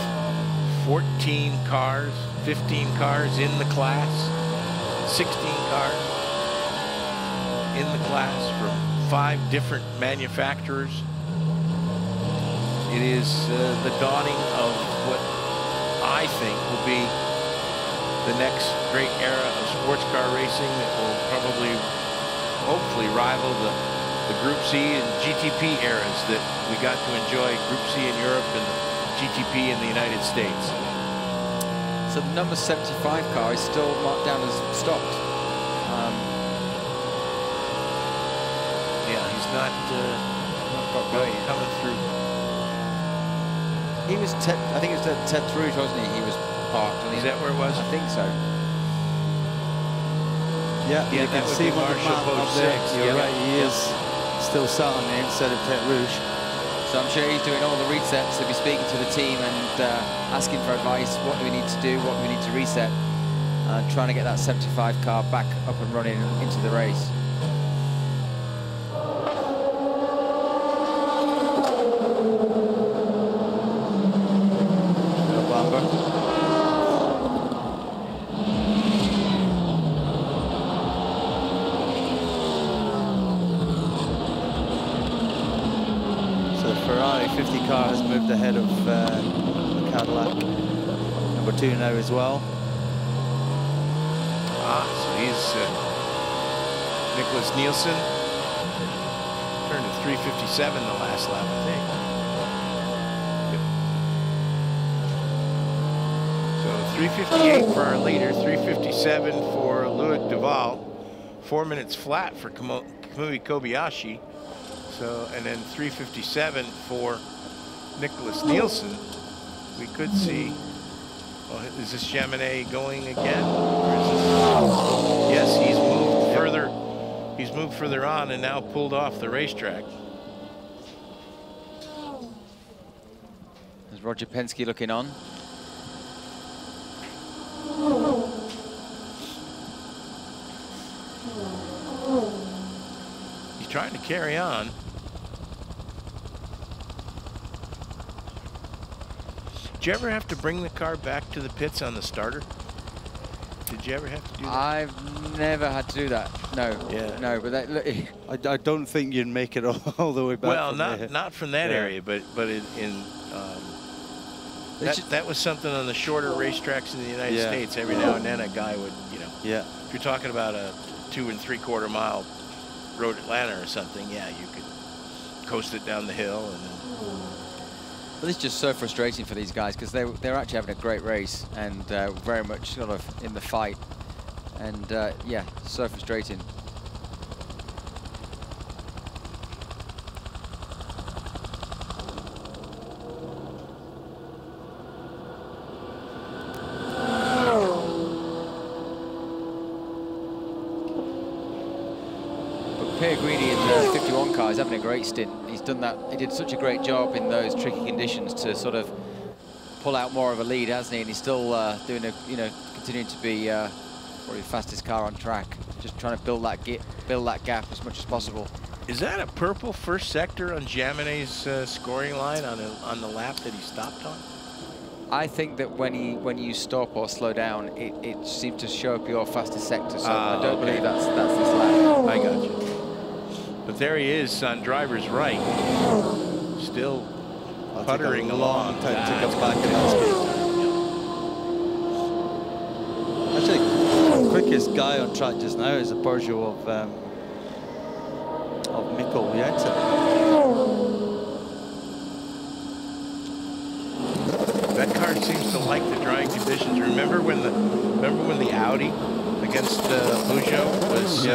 14 cars, 15 cars in the class, 16 cars in the class from 5 different manufacturers. It is the dawning of what I think will be the next great era of sports car racing that will probably, hopefully, rival the Group C and GTP eras that we got to enjoy, Group C in Europe and the GTP in the United States. So the number 75 car is still marked down as stopped. Yeah, he's not coming through. He was, I think it was Ted Rouge, wasn't he? He was parked. Is that where it was? I think so. Yeah, you can see him on the map up there. You're right, he is still sat on the inside of Tet Rouge. So I'm sure he's doing all the resets. He'll be speaking to the team and asking for advice. What do we need to do? What do we need to reset? And trying to get that 75 car back up and running into the race. Car has moved ahead of the Cadillac. Number 2 now as well. So he's Nicholas Nielsen. Turned to 3:57 the last lap, I think. So 3:58 for our leader, 3:57 for Loic Duval, 4 minutes flat for Kamui Kobayashi. So, and then 3:57 for Nicholas Nielsen. We could see, well, is this Jaminet going again? Or is this, yes, he's moved further. He's moved further on and now pulled off the racetrack. There's Roger Penske looking on. He's trying to carry on. Did you ever have to bring the car back to the pits on the starter? Did you ever have to do that? I've never had to do that. No. Yeah. No, but that, look, I don't think you'd make it all the way back. Well, from not from that area, but that was something on the shorter racetracks in the United States. Every now and then a guy would, you know. Yeah. If you're talking about a 2 3/4 mile road Atlanta or something, yeah, you could coast it down the hill and then. But it's just so frustrating for these guys because they're actually having a great race and very much sort of in the fight. And yeah, so frustrating. Pierguidi in the 51 car is having a great stint. He's done that. He did such a great job in those tricky conditions to sort of pull out more of a lead, hasn't he? And he's still doing a, continuing to be probably the fastest car on track. Just trying to build that gap as much as possible. Is that a purple first sector on Jaminet's scoring line on the lap that he stopped on? I think that when you stop or slow down, it seems to show up your fastest sector. So I don't believe that's this lap. I got you. But there he is on driver's right, still puttering along. Time to come back in that speed. Actually, the quickest guy on track just now is a Peugeot of Mikkel Jensen. That car seems to like the drying conditions. Remember when the Audi against Peugeot was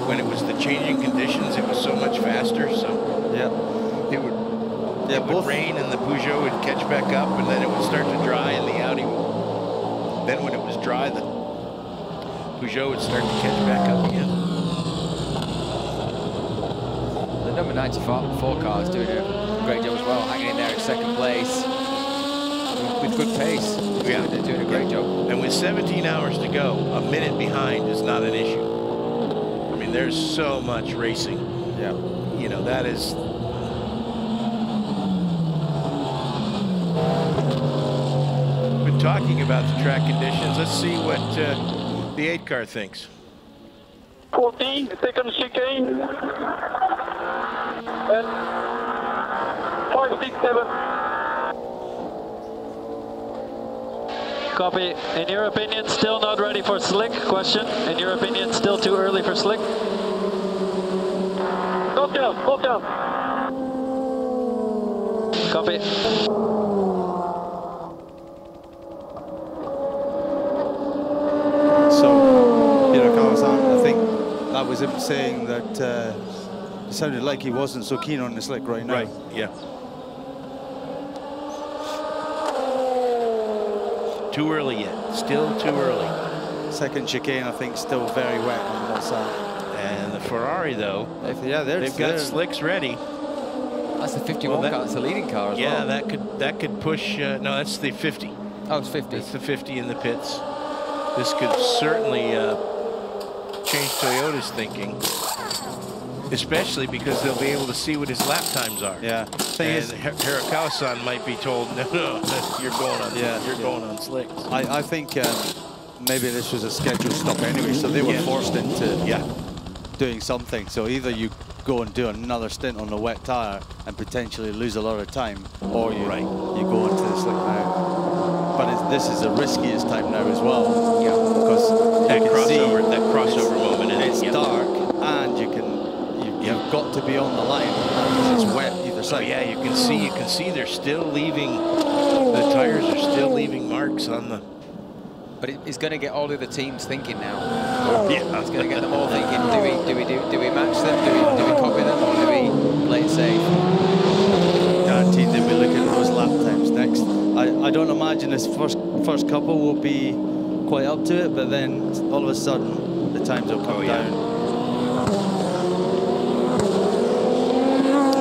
when it was the changing conditions, it was so much faster. So it would rain and the Peugeot would catch back up, and then it would start to dry, and the Audi would. Then when it was dry, the Peugeot would start to catch back up again. The number 94 car is doing a great job as well, hanging in there in second place with good pace. Yeah, they're doing a great job. And with 17 hours to go, a minute behind is not an issue. I mean, there's so much racing. Yeah. You know, that is. talking about the track conditions. Let's see what the 8 car thinks. 14, second chicane. And 5, 6, 7. Copy. In your opinion, still not ready for slick? Question. In your opinion, still too early for slick? Go down, go down. Copy. So, I think that was him saying that it sounded like he wasn't so keen on the slick right now. Right, yeah. Too early yet, still too early. Second chicane, I think, still very wet on the side. And the Ferrari, though, they've got slicks ready. That's the 51 car, it's the leading car as well. Yeah, that could push, no, that's the 50. Oh, it's 50. It's the 50 in the pits. This could certainly change Toyota's thinking, especially because they'll be able to see what his lap times are. Yeah. And Hirakawa-san might be told, no, you're going on. You're going on slicks. I think maybe this was a scheduled stop anyway, so they were forced into doing something. So either you go and do another stint on the wet tire and potentially lose a lot of time, or you go into the slick now. But this is the riskiest time now as well. Yeah. Because that crossover moment, and it's dark, and you've got to be on the line because it's wet either side. Oh yeah, you can see they're still leaving. The tires are still leaving marks on the. But it's going to get all of the teams thinking now. Yeah, it's going to get them all thinking: do we match them? Do we copy them, or do we play it safe? Guaranteed they'll be looking at those lap times next. I don't imagine this first couple will be quite up to it, but then all of a sudden the times will come down.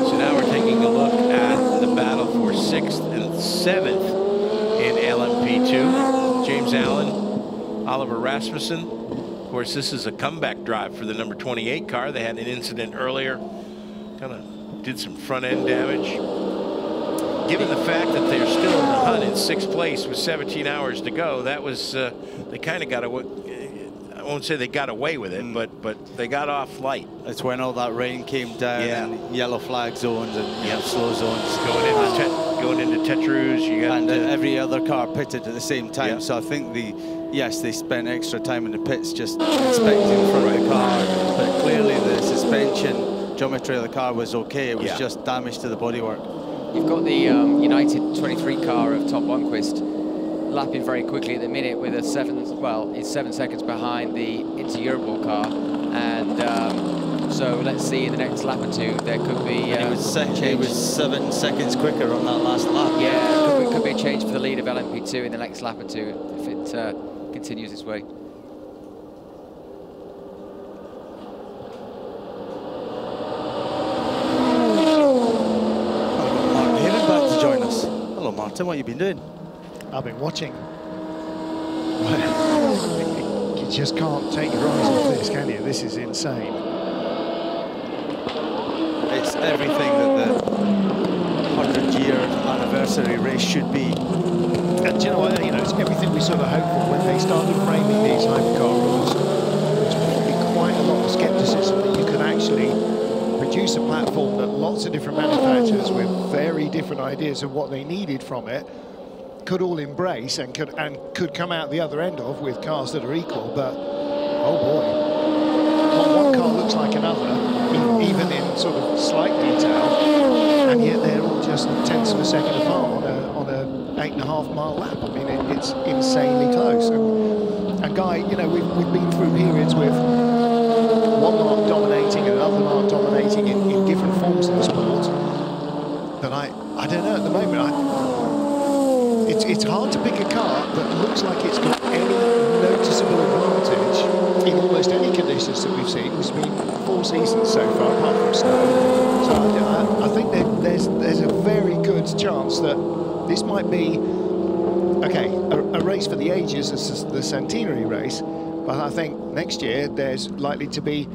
So now we're taking a look at the battle for 6th and 7th in LMP2. James Allen, Oliver Rasmussen. Of course, this is a comeback drive for the number 28 car. They had an incident earlier, kind of did some front end damage. Given the fact that they're still in the hunt in 6th place with 17 hours to go, that was, they kind of got away, I won't say they got away with it, but they got off light. It's when all that rain came down and yellow flag zones and slow zones. Going into Tête Rouge, you got every other car pitted at the same time. So I think they spent extra time in the pits just inspecting front of the car, but clearly the suspension geometry of the car was okay. It was just damage to the bodywork. You've got the United 23 car of Tom Blomqvist lapping very quickly at the minute with he's 7 seconds behind the Inter-Europol car, and so let's see in the next lap or two there could be he was 7 seconds quicker on that last lap. Yeah, could be a change for the lead of LMP2 in the next lap or two if it continues this way. Hello Martin, what have you been doing? I've been watching. You just can't take your eyes off this, can you? This is insane. It's everything that the 100-year anniversary race should be. And do you know what? It's everything we sort of hoped for when they started framing these hypercar rules. There's probably quite a lot of scepticism that you could actually produce a platform that lots of different manufacturers with very different ideas of what they needed from it could all embrace and could come out the other end of with cars that are equal. But oh boy, one car looks like another, even in sort of slight detail, and yet they're all just tenths of a second apart on a 8.5-mile lap. I mean, it's insanely close. And Guy, we've been through periods with one mark dominating and another mark dominating in different forms of the sport. But I don't know at the moment. It's hard to pick a car that looks like it's got any noticeable advantage in almost any conditions that we've seen. It's been 4 seasons so far, apart from snow. So I think there's a very good chance that this might be a race for the ages, the centenary race. But I think next year there's likely to be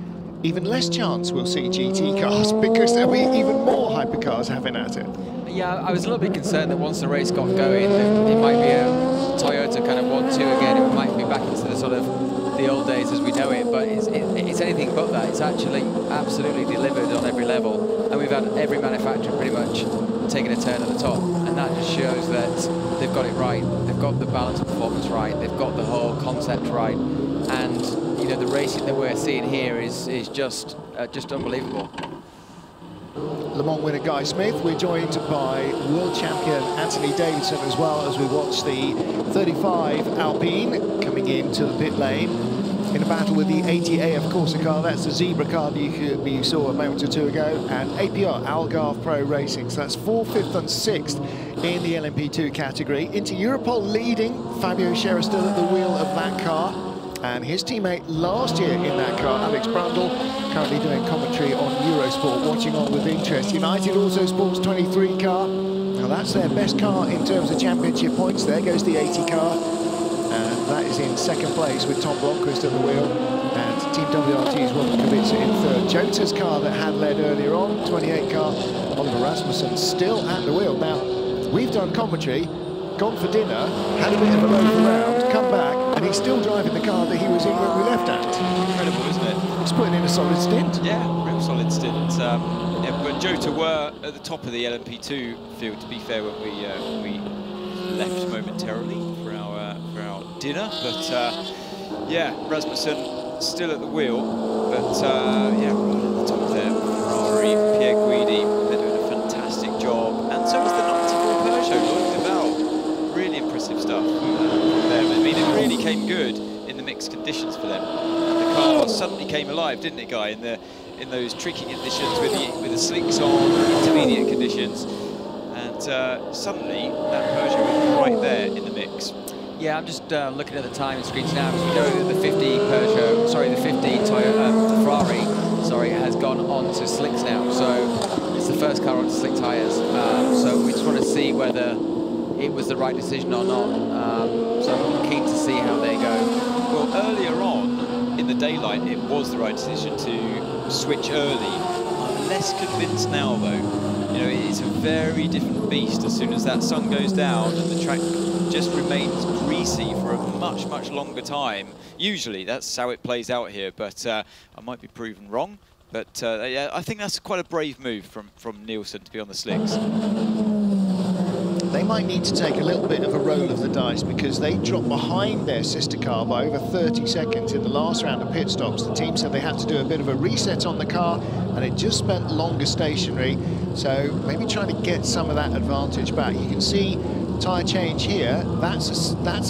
even less chance we'll see GT cars because there'll be even more hypercars having at it. Yeah, I was a little bit concerned that once the race got going, that it might be a Toyota again. It might be back into the sort of the old days as we know it, but it's anything but that. It's actually absolutely delivered on every level, and we've had every manufacturer pretty much taking a turn at the top, and that just shows that they've got it right. They've got the balance of performance right. They've got the whole concept right, and you know, the racing that we're seeing here is just unbelievable. Le Mans winner Guy Smith. We're joined by world champion Anthony Davidson as well as we watch the 35 Alpine coming into the pit lane in a battle with the 80A of Corsa car. That's the Zebra car that you saw a moment or two ago, and APR Algarve Pro Racing. So that's 4th, 5th and 6th in the LMP2 category. Into Europol leading, Fabio Scherer still at the wheel of that car. And his teammate last year in that car, Alex Brundle, currently doing commentary on Eurosport, watching on with interest. United Autosports 23 car. Now that's their best car in terms of championship points. There goes the 80 car. And that is in second place with Tom Blomqvist at the wheel. And Team WRT's Robin Kubica in third. Jota's car that had led earlier on, 28 car, Oliver Rasmussen still at the wheel. Now, we've done commentary, gone for dinner, had a bit of a loaf around, come back, and he's still driving the car that he was in when we left at. Incredible, isn't it? He's putting in a solid stint. Yeah, real solid stint. Yeah, but Jota were at the top of the LMP2 field, to be fair, when we left momentarily for our dinner. But yeah, Rasmussen still at the wheel. But yeah, right at the top there, Ferrari, Pierre Guidi, they're doing a fantastic job. And so is the 94 Peugeot, Lloyd Duval. Really impressive stuff from them. I mean, it really came good in the mixed conditions for them. The car suddenly came alive, didn't it, Guy? In those tricky conditions with the slicks on, intermediate conditions, and suddenly that Peugeot was right there in the mix. Yeah, I'm just looking at the timing screens now, because we know that the 50 Toyota Ferrari, has gone on to slicks now. So it's the first car on slick tyres. So we just want to see whether it was the right decision or not. So I'm keen to see how they go. Well, earlier on in the daylight, it was the right decision to switch early. I'm less convinced now, though. You know, it's a very different beast as soon as that sun goes down and the track just remains greasy for a much, much longer time. Usually, that's how it plays out here, but I might be proven wrong. But yeah, I think that's quite a brave move from Nielsen to be on the slicks. They might need to take a little bit of a roll of the dice because they dropped behind their sister car by over 30 seconds in the last round of pit stops. The team said they had to do a bit of a reset on the car and it just spent longer stationary. So maybe trying to get some of that advantage back. You can see tyre change here. That's a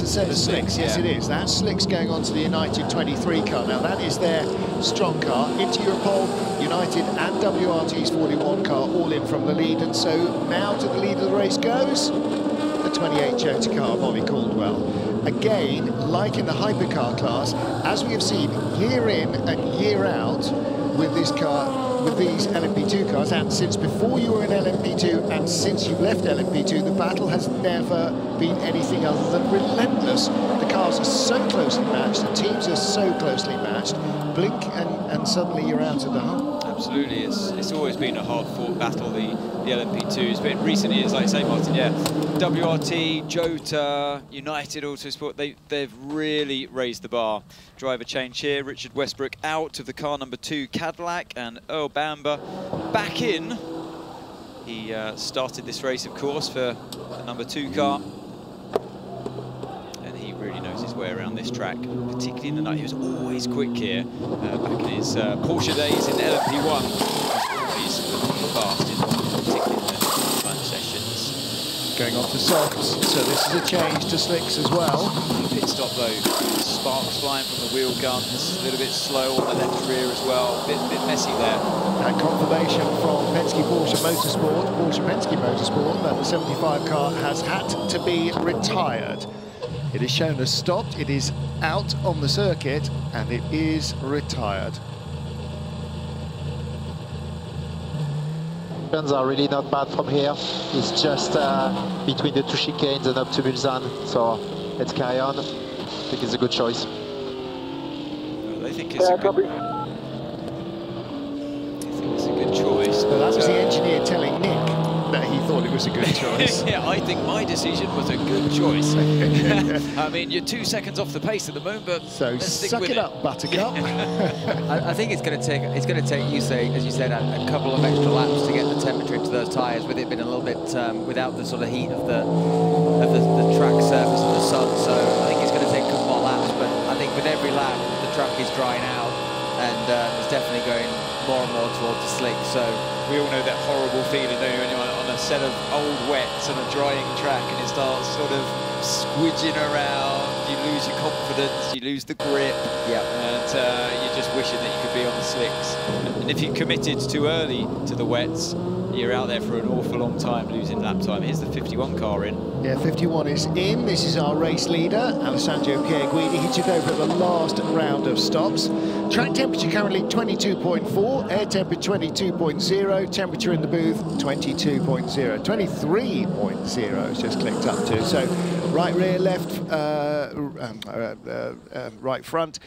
set of slicks. Yes, it is. That's slicks going on to the United 23 car. Now that is their strong car. Into Europol, United and WRT's 41 car all in from the lead, and so now to the lead of the race goes the 28 Jota car of Ollie Caldwell. Again, like in the hypercar class, as we have seen year in and year out with this car, with these LMP2 cars, and since before you were in LMP2 and since you left LMP2, the battle has never been anything other than relentless. The cars are so closely matched, the teams are so closely matched. Blink and suddenly you're out of the hunt. Absolutely, it's always been a hard-fought battle, the LMP2s, but in recent years, like you say, Martin, yeah, WRT, Jota, United Autosport, they've really raised the bar. Driver change here, Richard Westbrook out of the car number 2 Cadillac, and Earl Bamber back in. He started this race, of course, for the number 2 car. And he really knows his way around this track, particularly in the night. He was always quick here, back in his Porsche days in LMP1. He's always fast, particularly in the lunch sessions. Going on to softs, so this is a change to slicks as well. Pit stop though, sparks flying from the wheel guns, a little bit slow on the left rear as well, a bit messy there. And confirmation from Penske Porsche Motorsport, Porsche Penske Motorsport, that the 75 car has had to be retired. It is shown as stopped, it is out on the circuit, and it is retired. Chicanes are really not bad from here. It's just between the 2 chicanes and up to Mulsanne. So let's carry on. I think it's a good choice. Well, I think it's a good choice. Well, that was the engineer telling Nick that he thought it it was a good choice. Yeah, I think my decision was a good choice. I mean, you're 2 seconds off the pace at the moment, but so suck it up, Buttercup. I think it's going to take you say, as you said, a couple of extra laps to get the temperature into those tyres, with it being a little bit without the sort of heat of the track surface and the sun. So I think it's going to take a couple more laps, but I think with every lap the track is drying out, and it's definitely going more and more towards the slick. So we all know that horrible feeling, don't you, when you're on a set of old wets and a drying track and it starts sort of squidging around, you lose your confidence, you lose the grip, and you're just wishing that you could be on the slicks. And if you committed too early to the wets, you're out there for an awful long time losing lap time. Here's the 51 car in. Yeah, 51 is in. This is our race leader, Alessandro Pierguidi. He took over the last round of stops. Track temperature currently 22.4, air temperature 22.0, temperature in the booth 22.0, 23.0 has just clicked up to. So right rear, left, right front.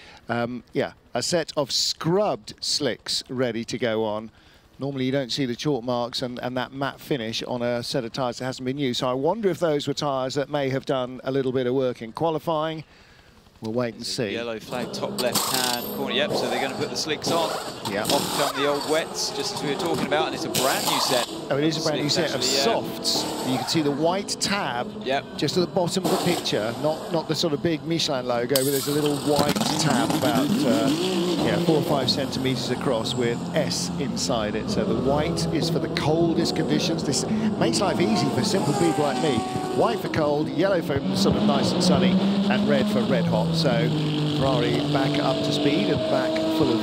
Yeah, a set of scrubbed slicks ready to go on. Normally you don't see the chalk marks and that matte finish on a set of tyres that hasn't been used. So I wonder if those were tyres that may have done a little bit of work in qualifying. We'll wait and see. Yellow flag, top left-hand corner. Yep, so they're going to put the slicks on. Yeah. Off come the old wets, just as we were talking about, and it's a brand new set. Oh, it is a brand new set of softs. You can see the white tab just at the bottom of the picture, not the sort of big Michelin logo, but there's a little white tab about 4 or 5 centimetres across with S inside it. So the white is for the coldest conditions. This makes life easy for simple people like me. White for cold, yellow for sort of nice and sunny, and red for red hot. So Ferrari back up to speed and back full of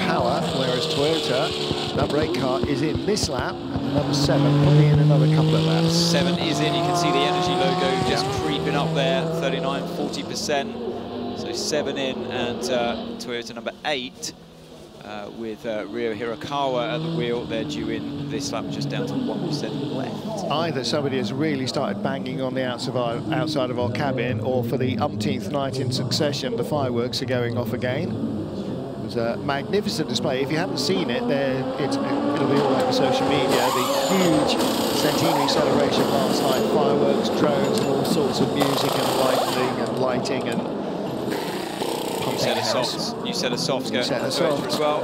power, whereas Toyota, number 8 car, is in this lap, and number 7 probably in another couple of laps. 7 is in. You can see the energy logo just creeping up there, 39, 40%. So 7 in, and Toyota number 8 with Ryo Hirakawa at the wheel. They're due in this lap just down to 1% left. Either somebody has really started banging on the outside of our cabin, or for the umpteenth night in succession, the fireworks are going off again. It was a magnificent display. If you haven't seen it, it'll be all over social media. The huge centenary celebration last night, fireworks, drones, and all sorts of music and lighting and New set of softs. New set of softs going on Toyota as well.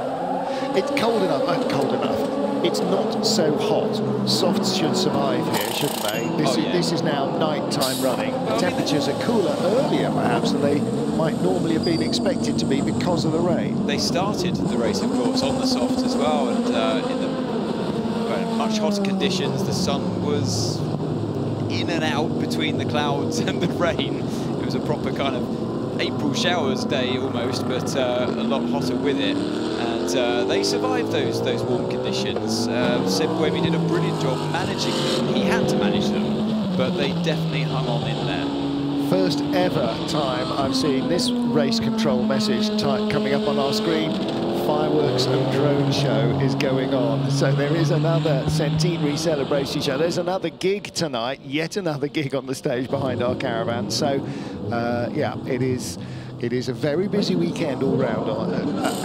It's cold enough. Cold enough. It's not so hot. Softs should survive here, shouldn't they? This is now night-time running. Temperatures are cooler earlier, perhaps, than they might normally have been expected to be because of the rain. They started the race, of course, on the softs as well, and in the much hotter conditions, the sun was in and out between the clouds and the rain. It was a proper kind of April showers day almost, but a lot hotter with it, and they survived those warm conditions. Seb Webby did a brilliant job managing them. He had to manage them, but they definitely hung on in there. First ever time I've seen this race control message coming up on our screen. Fireworks and drone show is going on. So there is another centenary celebration show. There's another gig tonight, yet another gig on the stage behind our caravan. So yeah, it is a very busy weekend all round,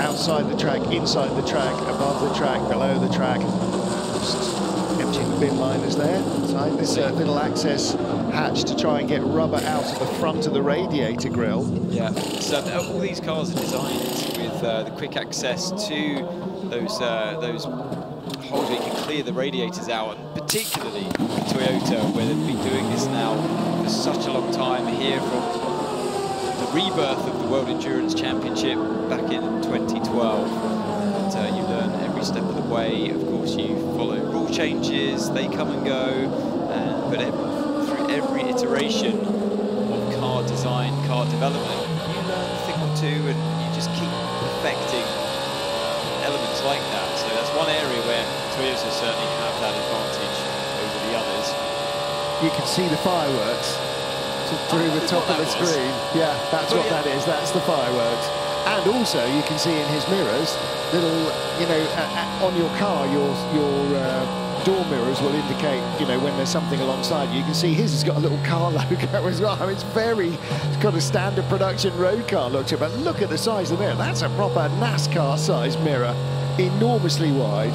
outside the track, inside the track, above the track, below the track. Just emptying the bin liners there. Inside this little access hatch to try and get rubber out of the front of the radiator grille. Yeah, so all these cars are designed with the quick access to those holes where you can clear the radiators out, and particularly the Toyota, where they've been doing this now for such a long time, here from the rebirth of the World Endurance Championship back in 2012. And you learn every step of the way. Of course, you follow rule changes, they come and go, but through every iteration of car design, car development, you learn a thing or two, and you just keep perfecting elements like that. So that's one area where Toyota certainly have that advantage over the others. You can see the fireworks through the top of the screen. Yeah, that's what that is. That's the fireworks. And also, you can see in his mirrors, little, on your car, your door mirrors will indicate, when there's something alongside you. You can see his has got a little car logo as well. I mean, it's got a standard production road car look to it, but look at the size of the mirror. That's a proper NASCAR-sized mirror, enormously wide.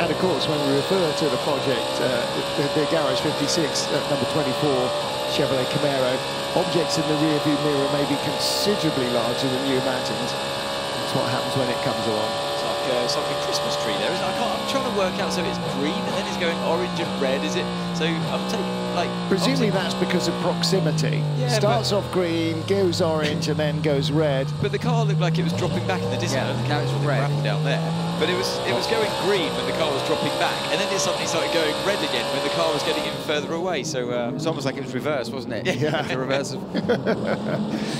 And of course, when we refer to the project, the Garage 56 at number 24 Chevrolet Camaro, objects in the rearview mirror may be considerably larger than you imagined. That's what happens when it comes along. It's like a Christmas tree there, isn't it? I'm trying to work out, so it's green and then it's going orange and red, is it? So I'm taking, like... Presumably that's because of proximity. Yeah, starts off green, goes orange, and then goes red. But the car looked like it was dropping back in the distance. The carriage was red down there. But it was going green when the car was dropping back, and then it suddenly started going red again when the car was getting even further away. So it's almost like it was reversed, wasn't it? Yeah. The reverse of...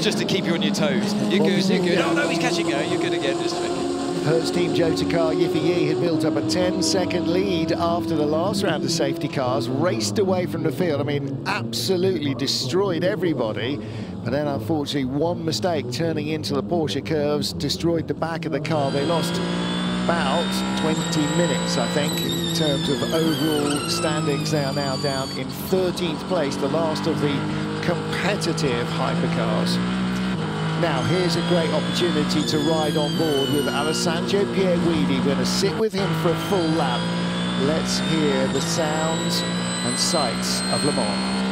Just to keep you on your toes. You're good, you're good. Oh no, he's catching go. You're good again. Just checking. Heures team Joe Takar Yiffy Yi had built up a 10-second lead after the last round of safety cars, raced away from the field. I mean, absolutely destroyed everybody. But then, unfortunately, one mistake turning into the Porsche curves destroyed the back of the car. They lost about 20 minutes, I think, in terms of overall standings. They are now down in 13th place, the last of the competitive hypercars. Now, here's a great opportunity to ride on board with Alessandro Pierguidi. We're going to sit with him for a full lap. Let's hear the sounds and sights of Le Mans.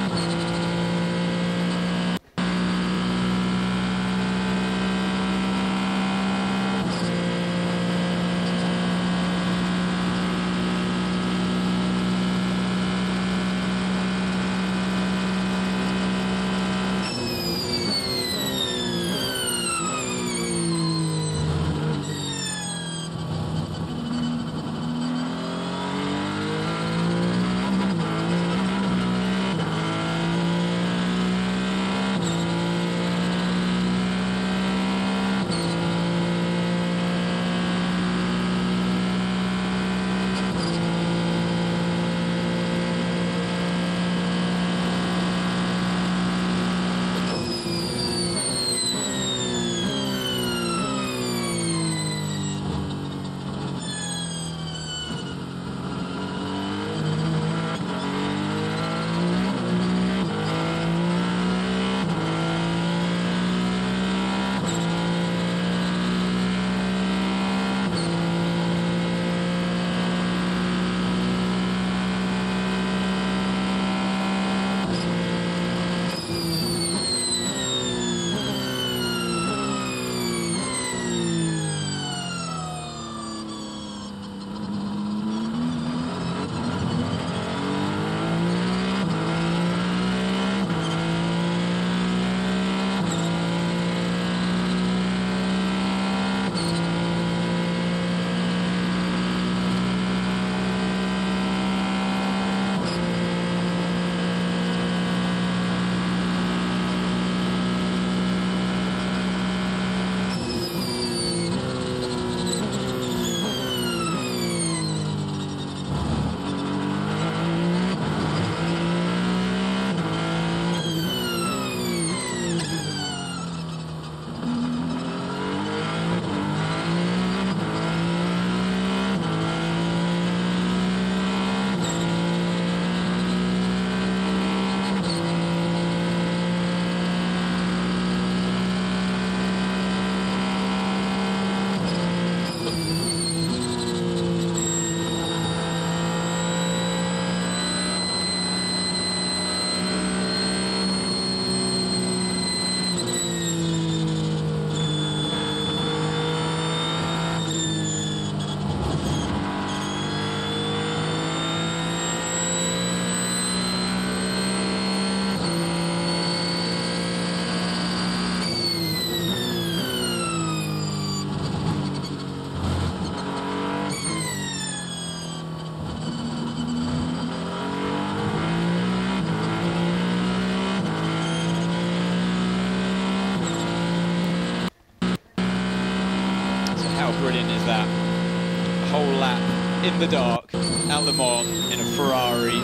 brilliant is that? A whole lap in the dark at Le Mans in a Ferrari,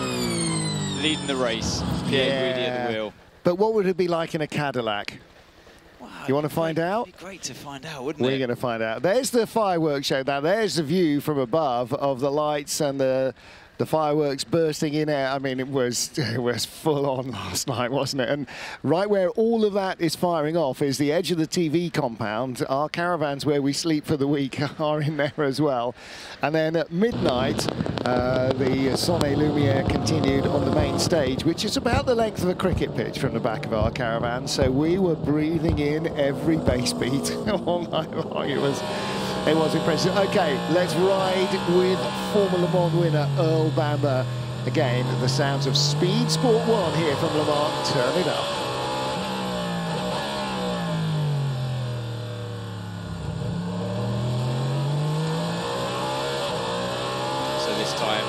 leading the race. Pierguidi at the wheel. But what would it be like in a Cadillac? Wow, you want to find out? It'd be great to find out, wouldn't it? We're going to find out. There's the fireworks show. Now, there's the view from above of the lights and the the fireworks bursting in air. I mean, it was full on last night, wasn't it? And right where all of that is firing off is the edge of the TV compound. Our caravans where we sleep for the week are in there as well. And then at midnight, the Soleil Lumiere continued on the main stage, which is about the length of a cricket pitch from the back of our caravan. So we were breathing in every bass beat all night long. It was impressive. Okay, let's ride with Formula Le Mans winner Earl Bamber. Again, the sounds of Speed Sport 1 here from Le Mans. Turn it up. So this time,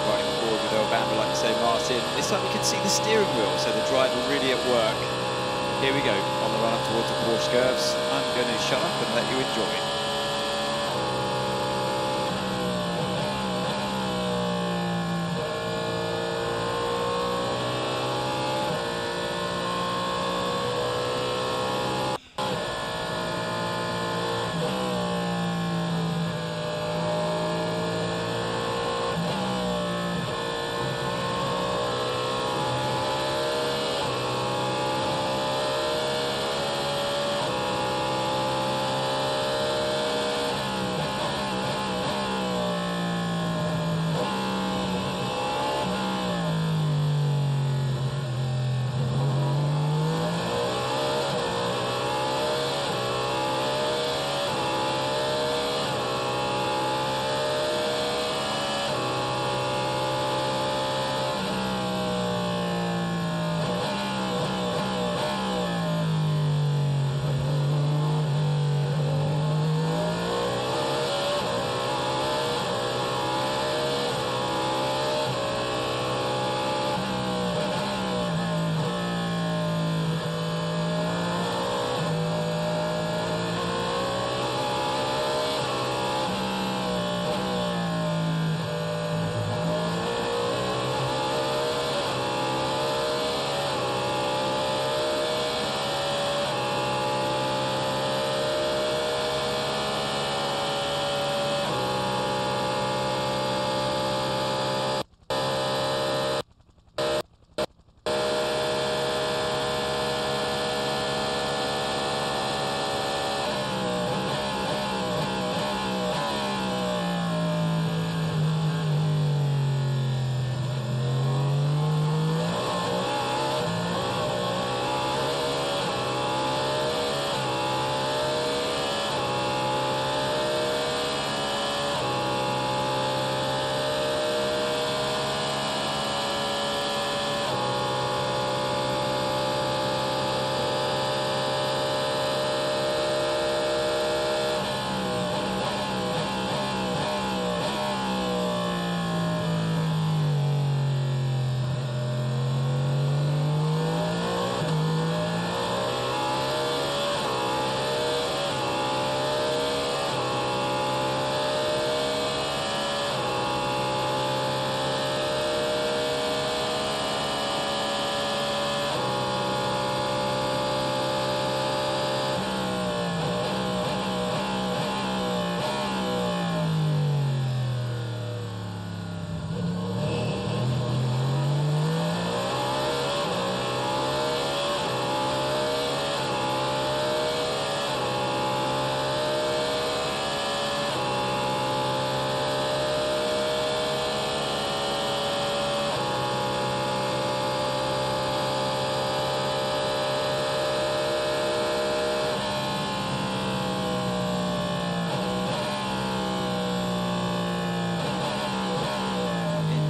riding forward with Earl Bamber, like you say, Martin. This time you can see the steering wheel, so the driver really at work. Here we go, on the run up towards the Porsche curves. I'm going to shut up and let you enjoy it.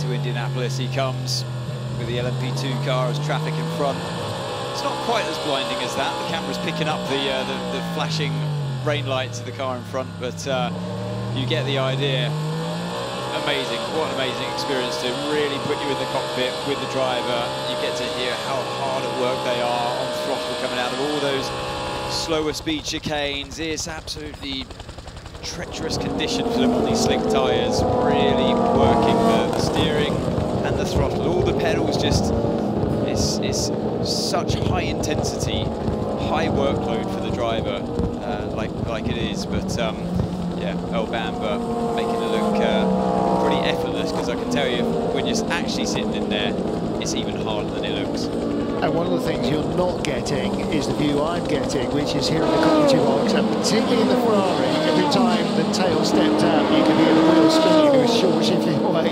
Indianapolis he comes with the LMP2 car as traffic in front. It's not quite as blinding as that. The camera's picking up the flashing rain lights of the car in front, but you get the idea. Amazing, what an amazing experience to really put you in the cockpit with the driver. You get to hear how hard at work they are on throttle coming out of all those slower speed chicanes. It's absolutely treacherous conditions for them on these slick tyres, really working the steering and the throttle. All the pedals just, it's such high intensity, high workload for the driver, like it is. But yeah, Earl Bamber making it look pretty effortless, because I can tell you when you're actually sitting in there, it's even harder than it looks. And one of the things you're not getting is the view I'm getting, which is here in the commentary box, and particularly in the Ferrari, every time the tail stepped out, you could hear the wheel spinning. It was short shifting away.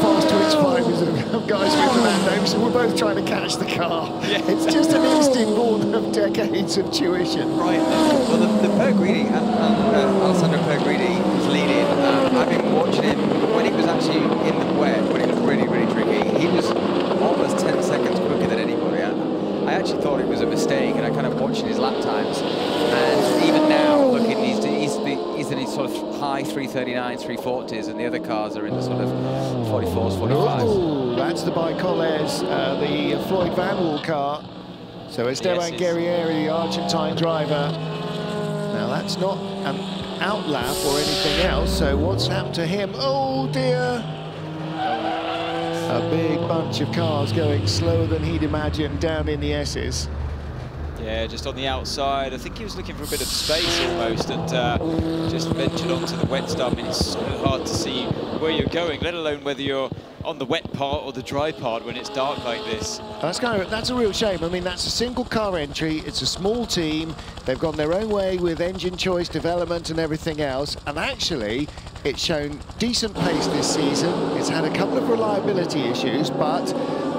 Fast twitch fibers of guys with Fernando, so we're both trying to catch the car. Yeah. It's just an instinct born of decades of tuition. Right. Well, the Pergridi, Alessandro Pergridi was leading. I've been watching him when he was actually in the wet, when it was really, really tricky. He was almost 10 seconds quicker than anybody. I actually thought it was a mistake, and I kind of watched his lap times. And even now, looking, he's in his sort of high 339s, 340s, and the other cars are in the sort of 44s, 45s. Oh, that's the Bicoles, the Floyd Van Wall car. So Esteban Guerrieri, the Argentine driver. Now that's not an outlap or anything else, so what's happened to him? Oh dear! A big bunch of cars going slower than he'd imagined down in the S's. Yeah, just on the outside. I think he was looking for a bit of space almost, and just ventured onto the wet stuff. I mean, it's so hard to see where you're going, let alone whether you're on the wet part or the dry part when it's dark like this. That's a real shame. I mean, that's a single car entry. It's a small team. They've gone their own way with engine choice, development and everything else. And actually, it's shown decent pace this season. It's had a couple of reliability issues, but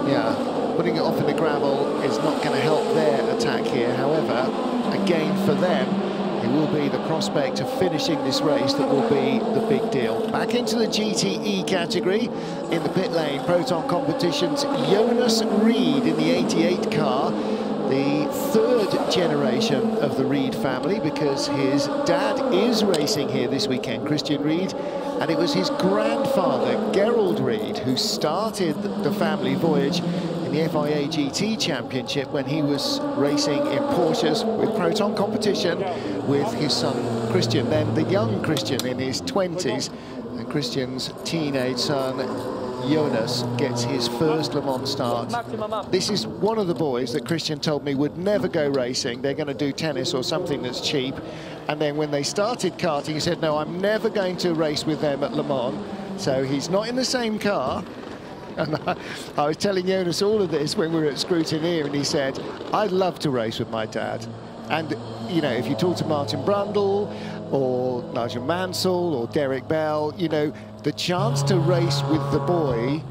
yeah, putting it off in the gravel is not going to help their attack here. However, again for them, it will be the prospect of finishing this race that will be the big deal. Back into the GTE category in the pit lane, Proton Competitions, Jonas Reed in the 88 car, the third generation of the Reed family, because his dad is racing here this weekend, Christian Reed, and it was his grandfather, Gerald Reed, who started the family voyage in the FIA GT Championship when he was racing in Porsches with Proton Competition with his son Christian, then the young Christian in his 20s, and Christian's teenage son Jonas gets his first Le Mans start. This is one of the boys that Christian told me would never go racing. They're going to do tennis or something that's cheap. And then when they started karting, he said, no, I'm never going to race with them at Le Mans. So he's not in the same car. And I was telling Jonas all of this when we were at Scrutineer, and he said, I'd love to race with my dad. And, you know, if you talk to Martin Brundle or Nigel Mansell or Derek Bell, you know, the chance to race with the boy,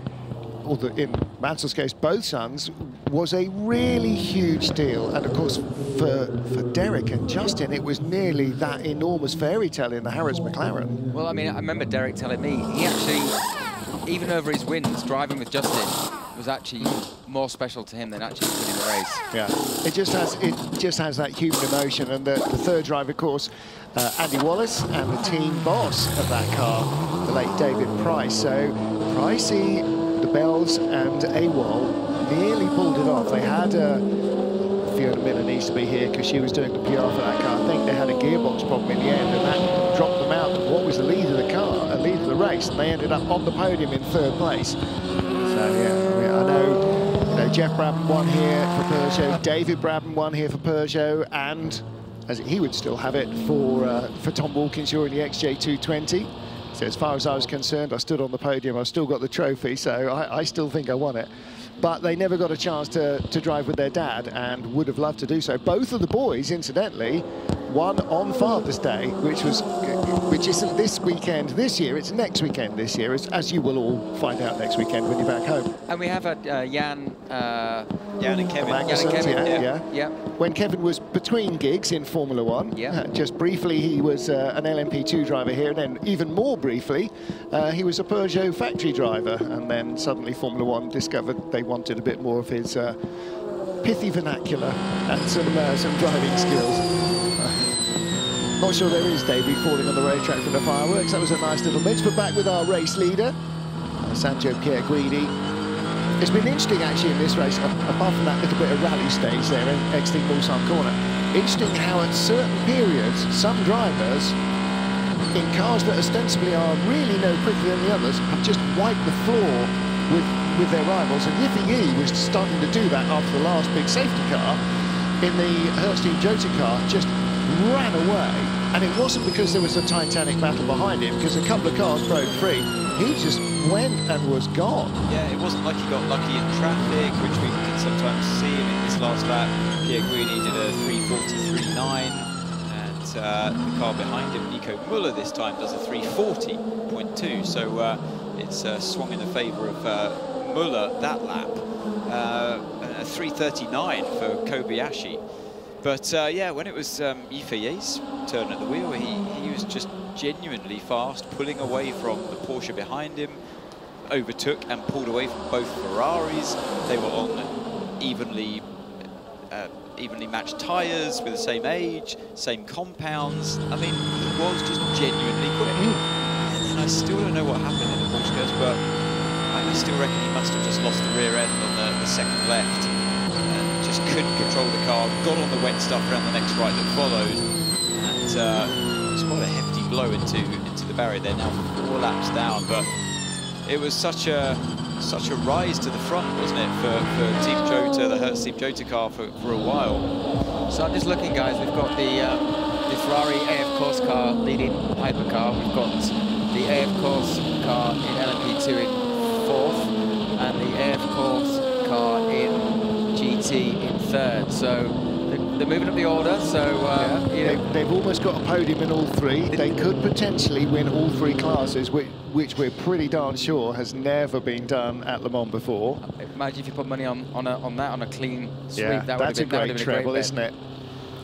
or in Mansell's case, both sons, was a really huge deal. And of course, for Derek and Justin, it was nearly that enormous fairy tale in the Harris McLaren. Well, I mean, I remember Derek telling me, he actually, even over his wins, driving with Justin was actually more special to him than actually winning the race. Yeah, it just has that human emotion. And the third driver, of course, Andy Wallace, and the team boss of that car, the late David Price. So Pricey, the Bells and AWOL nearly pulled it off. They had Fiona Miller needs to be here because she was doing the PR for that car. I think they had a gearbox problem in the end, and that dropped them out of what was the lead of the car, lead of the race, and they ended up on the podium in third place. So yeah, I know Jeff Brabham won here for Peugeot, David Brabham won here for Peugeot, and as he would still have it for Tom Walkinshaw in the XJ220. So as far as I was concerned, I stood on the podium, I've still got the trophy, so I still think I won it. But they never got a chance to drive with their dad, and would have loved to do so. Both of the boys, incidentally, won on Father's Day, which isn't this weekend this year, it's next weekend this year, as you will all find out next weekend when you're back home. And we have Jan and Kevin. Yeah. When Kevin was between gigs in Formula One, just briefly he was an LMP2 driver here, and then even more briefly he was a Peugeot factory driver, and then suddenly Formula One discovered they wanted a bit more of his pithy vernacular and some driving skills. Not sure there is Davey falling on the racetrack for the fireworks. That was a nice little mix. But back with our race leader, Sancho Pierre Guidi. It's been interesting actually in this race, apart from that little bit of rally stage there in exiting Mulsanne corner. Interesting how at certain periods, some drivers in cars that ostensibly are really no quicker than the others have just wiped the floor with their rivals. And Yiffy Yi was starting to do that after the last big safety car in the Heures Team Jota car, just ran away And it wasn't because there was a titanic battle behind him, because a couple of cars broke free. He just went and was gone. Yeah, it wasn't like he got lucky in traffic, which we can sometimes see. In this last lap, Pierre Guidi did a 3:43.9, and the car behind him, Nico Müller, this time does a 3:40.2. So it's swung in the favour of Müller that lap. A 3:39 for Kobayashi. But yeah, when it was Yifeye's turn at the wheel, he was just genuinely fast, pulling away from the Porsche behind him, overtook and pulled away from both Ferraris. They were on evenly matched tyres with the same age, same compounds. I mean, he was just genuinely quick. And I still don't know what happened in the Porsche cars, but I still reckon he must have just lost the rear end on the second left. Just couldn't control the car, got on the wet stuff around the next right that followed, and it was quite a hefty blow into the barrier. They're now 4 laps down, but it was such a rise to the front, wasn't it, for Team Jota, the Heures Team Jota car for a while. So I'm just looking, guys, we've got the Ferrari AF Course car leading hypercar, we've got the AF Course car in LMP2 in 4th, and the AF Course car in GT in 3rd, so they're moving up the order. So you know, they've almost got a podium in all 3. They could potentially win all 3 classes, which we're pretty darn sure has never been done at Le Mans before. Imagine if you put money on that, on a clean sweep. Yeah, that that's would have been a great treble, isn't it?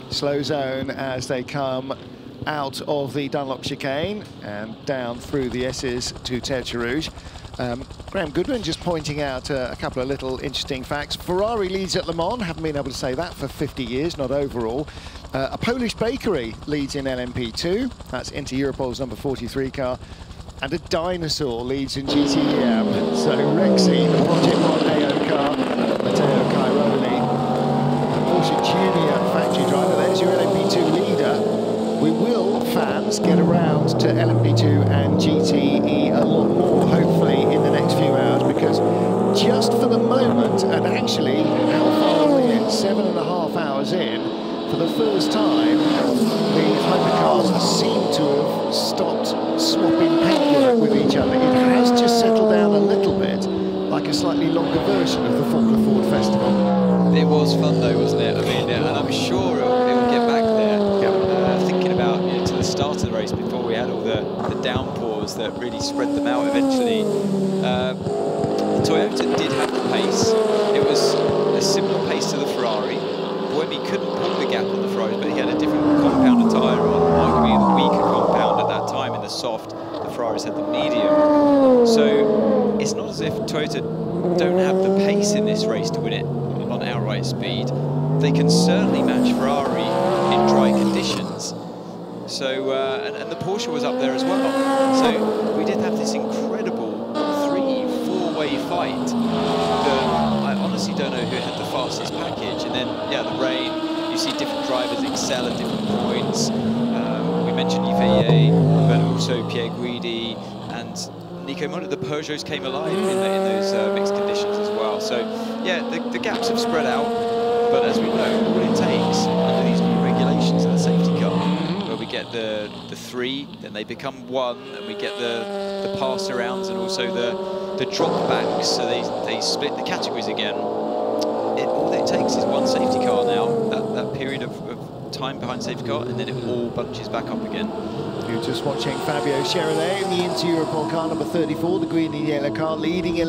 Slow zone as they come out of the Dunlop chicane and down through the S's to Tertre Rouge. Graham Goodwin just pointing out a couple of little interesting facts. Ferrari leads at Le Mans, haven't been able to say that for 50 years, not overall. A Polish bakery leads in LMP2, that's Inter Europol's number 43 car. And a dinosaur leads in GTEM. So Rexy, the Project 1 AO car, Matteo Cairoli, Porsche Junior factory driver. There's your LMP2 leader. We will, fans, get around to LMP2 and GTE a lot more, hopefully, in the next few hours, because just for the moment, and actually, how far are we in? 7.5 hours in, for the first time, the hypercars seem to have stopped swapping paintwork with each other. It has just settled down a little bit, like a slightly longer version of the Formula Ford Festival. It was fun though, wasn't it? I mean, and I'm sure it will get back there. Thinking about to the start of the race, before we had all the downpours that really spread them out eventually, Toyota did have the pace. It was a similar pace to the Ferrari. Buemi couldn't pull the gap on the Ferrari, but he had a different compound of tyre on, arguably the weaker compound at that time in the soft. The Ferraris had the medium. So it's not as if Toyota don't have the pace in this race to win it on outright speed. They can certainly match Ferrari in dry conditions. So, and the Porsche was up there as well. So we did have this incredible 3-4-way fight that I honestly don't know who had the fastest package. And then, yeah, the rain, you see different drivers excel at different points. We mentioned Yifeye, but also Pierre Guidi and Nico Müller. The Peugeots came alive in those mixed conditions as well. So, yeah, the gaps have spread out, but as we know, all it takes under these new regulations in the safety car, where we get the 3, then they become 1, and we get the pass arounds and also the drop backs, so they split the categories again. All it takes is 1 safety car now, that period of time behind safety car, and then it all bunches back up again. You're just watching Fabio Cherolais in the Inter Europol car number 34, the green and yellow car, leading in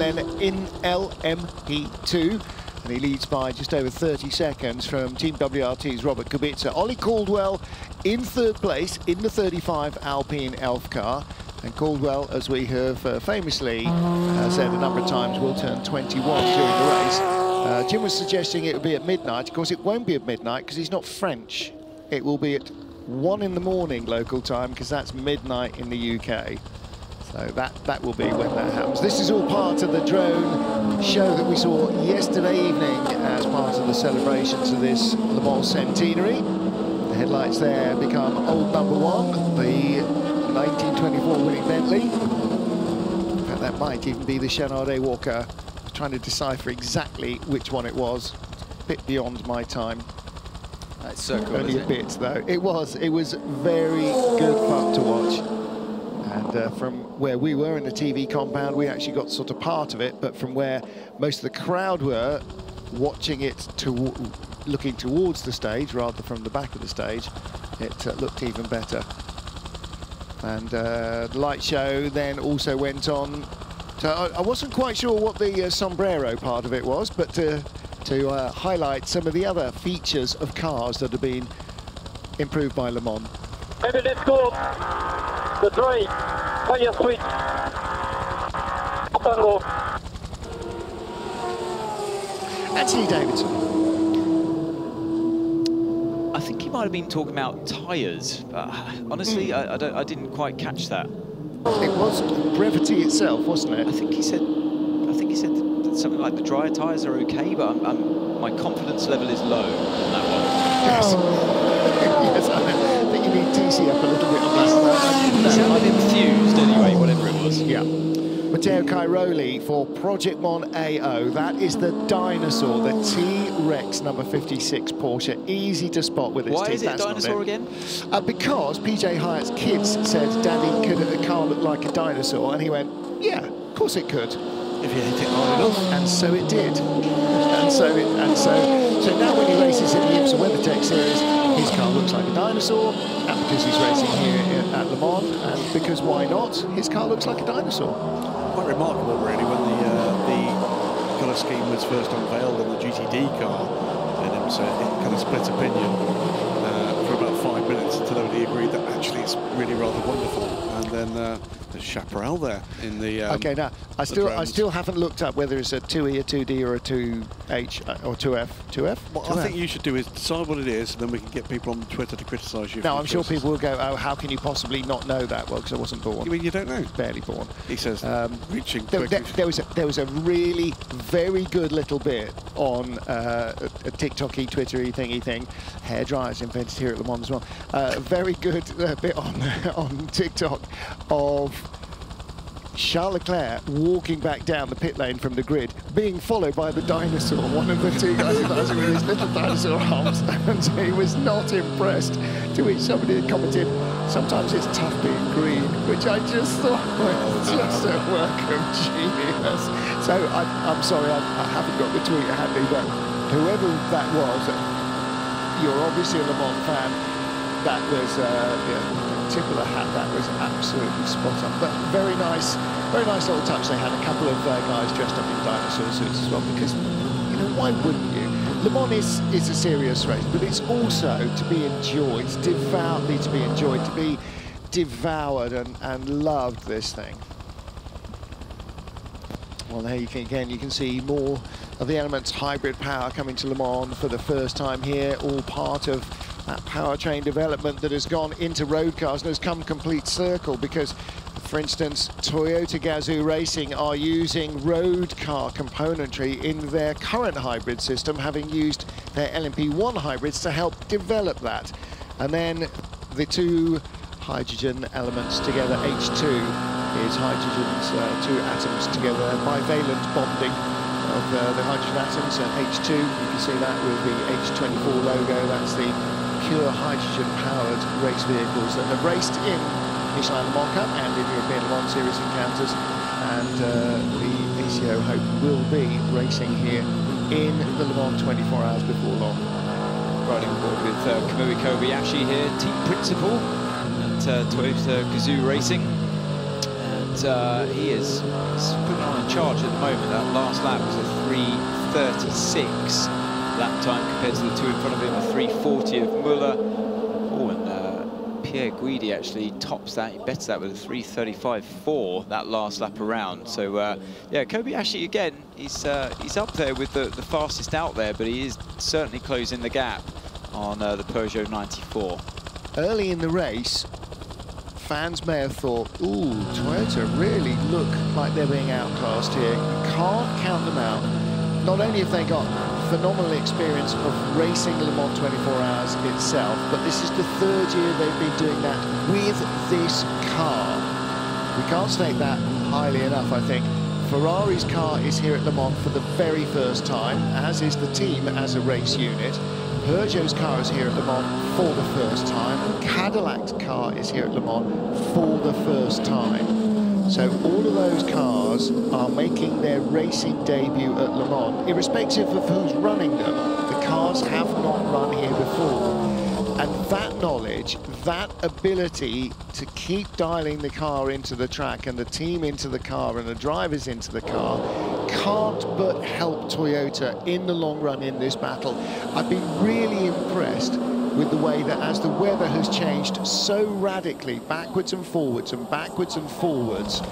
LMP2. And he leads by just over 30 seconds from Team WRT's Robert Kubica. Ollie Caldwell in 3rd place in the 35 Alpine Elf car. And Caldwell, as we have famously said a number of times, will turn 21 during the race. Jim was suggesting it would be at midnight. Of course, it won't be at midnight because he's not French. It will be at 1 in the morning local time, because that's midnight in the UK. So that will be when that happens. This is all part of the drone show that we saw yesterday evening as part of the celebrations of this Le Mans centenary. The headlights there become old number 1, the 1924 winning Bentley. In fact, that might even be the Chenardet Walker. I'm trying to decipher exactly which one it was. A bit beyond my time. That's so cool. Only a bit, though. It was very good fun to watch. And from where we were in the TV compound, we actually got sort of part of it, but from where most of the crowd were watching it, looking towards the stage rather from the back of the stage, it looked even better. And the light show then also went on. So I wasn't quite sure what the sombrero part of it was, but to highlight some of the other features of cars that have been improved by Le Mans. Maybe let's go. The three, fire switch. Tango. Anthony Davidson. I think he might have been talking about tyres, but honestly, I didn't quite catch that. It was brevity itself, wasn't it? I think he said that something like the drier tyres are okay, but my confidence level is low on that one. Yes. Yes, I think you need TC up a little bit on that. He sounded enthused anyway, whatever it was. Yeah. Matteo Cairoli for Project Mon AO. That is the dinosaur, the T-Rex number 56 Porsche. Easy to spot with its teeth. Why is it a dinosaur again? Because PJ Hyatt's kids said, "Daddy, could a car look like a dinosaur?" And he went, "Yeah, of course it could." If you hit it hard enough. And so it did. So now when he races in the IMSA WeatherTech series, his car looks like a dinosaur, and because he's racing here at Le Mans, and because why not, his car looks like a dinosaur. Quite remarkable, really, when the colour scheme was first unveiled in the GTD car, and it kind of split opinion for about 5 minutes until everybody agreed that actually it's really rather wonderful. And then there's Chaparral there in the okay, now I still haven't looked up whether it's a 2E, a 2D, or a 2H or 2F. 2F? What 2F? I think you should do is decide what it is, and then we can get people on Twitter to criticise you. No, I'm sure people will go, "Oh, how can you possibly not know that?" Well, because I wasn't born. You mean you don't know? Barely born. He says reaching. There was a really very good little bit on a TikTok-y, Twitter-y thingy thing. Hair dryers invented here at Le Mans as well. Very good bit on TikTok of Charles Leclerc walking back down the pit lane from the grid, being followed by the dinosaur, one of the two guys with his little dinosaur arms, and he was not impressed. To which somebody had commented, "Sometimes it's tough being green," which I just thought was just a work of genius. So I'm sorry, I haven't got the tweet handy, but whoever that was, you're obviously a Le Mans fan. That was tip of the hat. That was absolutely spot on. But very nice little touch. They had a couple of guys dressed up in dinosaur suits as well, because why wouldn't you? Le Mans is a serious race, but it's also to be enjoyed, devoutly to be enjoyed, to be devoured and loved. This thing. Well, there you can see more of the Elements hybrid power coming to Le Mans for the first time here, all part of that powertrain development that has gone into road cars and has come complete circle, because, for instance, Toyota Gazoo Racing are using road car componentry in their current hybrid system, having used their LMP1 hybrids to help develop that. And then the two hydrogen elements together, H2 is hydrogen's two atoms together, bivalent bonding of the hydrogen atoms, and H2, you can see that with the H24 logo. That's the pure hydrogen-powered race vehicles that have raced in Michelin Le Mans Cup and in European Le Mans Series encounters, and the ACO Hope will be racing here in the Le Mans 24 hours before long. Riding on board with Kamui Kobayashi here, team principal at Toyota Gazoo Racing. And he is putting on a charge at the moment. That last lap was a 3:36 lap time compared to the two in front of him, a 3:40 of Muller. Oh, and Pierre Guidi actually tops that. He bets that with a 3:35.4 that last lap around. So yeah, Kobayashi again, he's up there with the fastest out there, but he is certainly closing the gap on the Peugeot 94. Early in the race, fans may have thought, ooh, Toyota really look like they're being outclassed here. You can't count them out. Not only have they got phenomenal experience of racing Le Mans 24 hours itself, but this is the third year they've been doing that with this car. We can't state that highly enough, I think. Ferrari's car is here at Le Mans for the very first time, as is the team as a race unit. Peugeot's car is here at Le Mans for the first time. Cadillac's car is here at Le Mans for the first time. So all of those cars are making their racing debut at Le Mans, irrespective of who's running them. The cars have not run here before. And that knowledge, that ability to keep dialing the car into the track and the team into the car and the drivers into the car can't but help Toyota in the long run in this battle. I've been really impressed with the way that as the weather has changed so radically, backwards and forwards and backwards and forwards,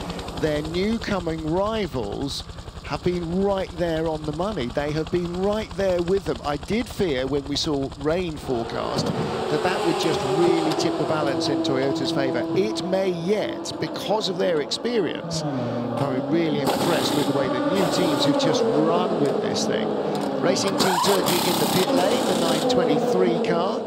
their new coming rivals have been right there on the money. They have been right there with them. I did fear when we saw rain forecast that that would just really tip the balance in Toyota's favour. It may yet, because of their experience. I'm really impressed with the way the new teams have just run with this thing. Racing Team Turkey in the pit lane, the 923 car.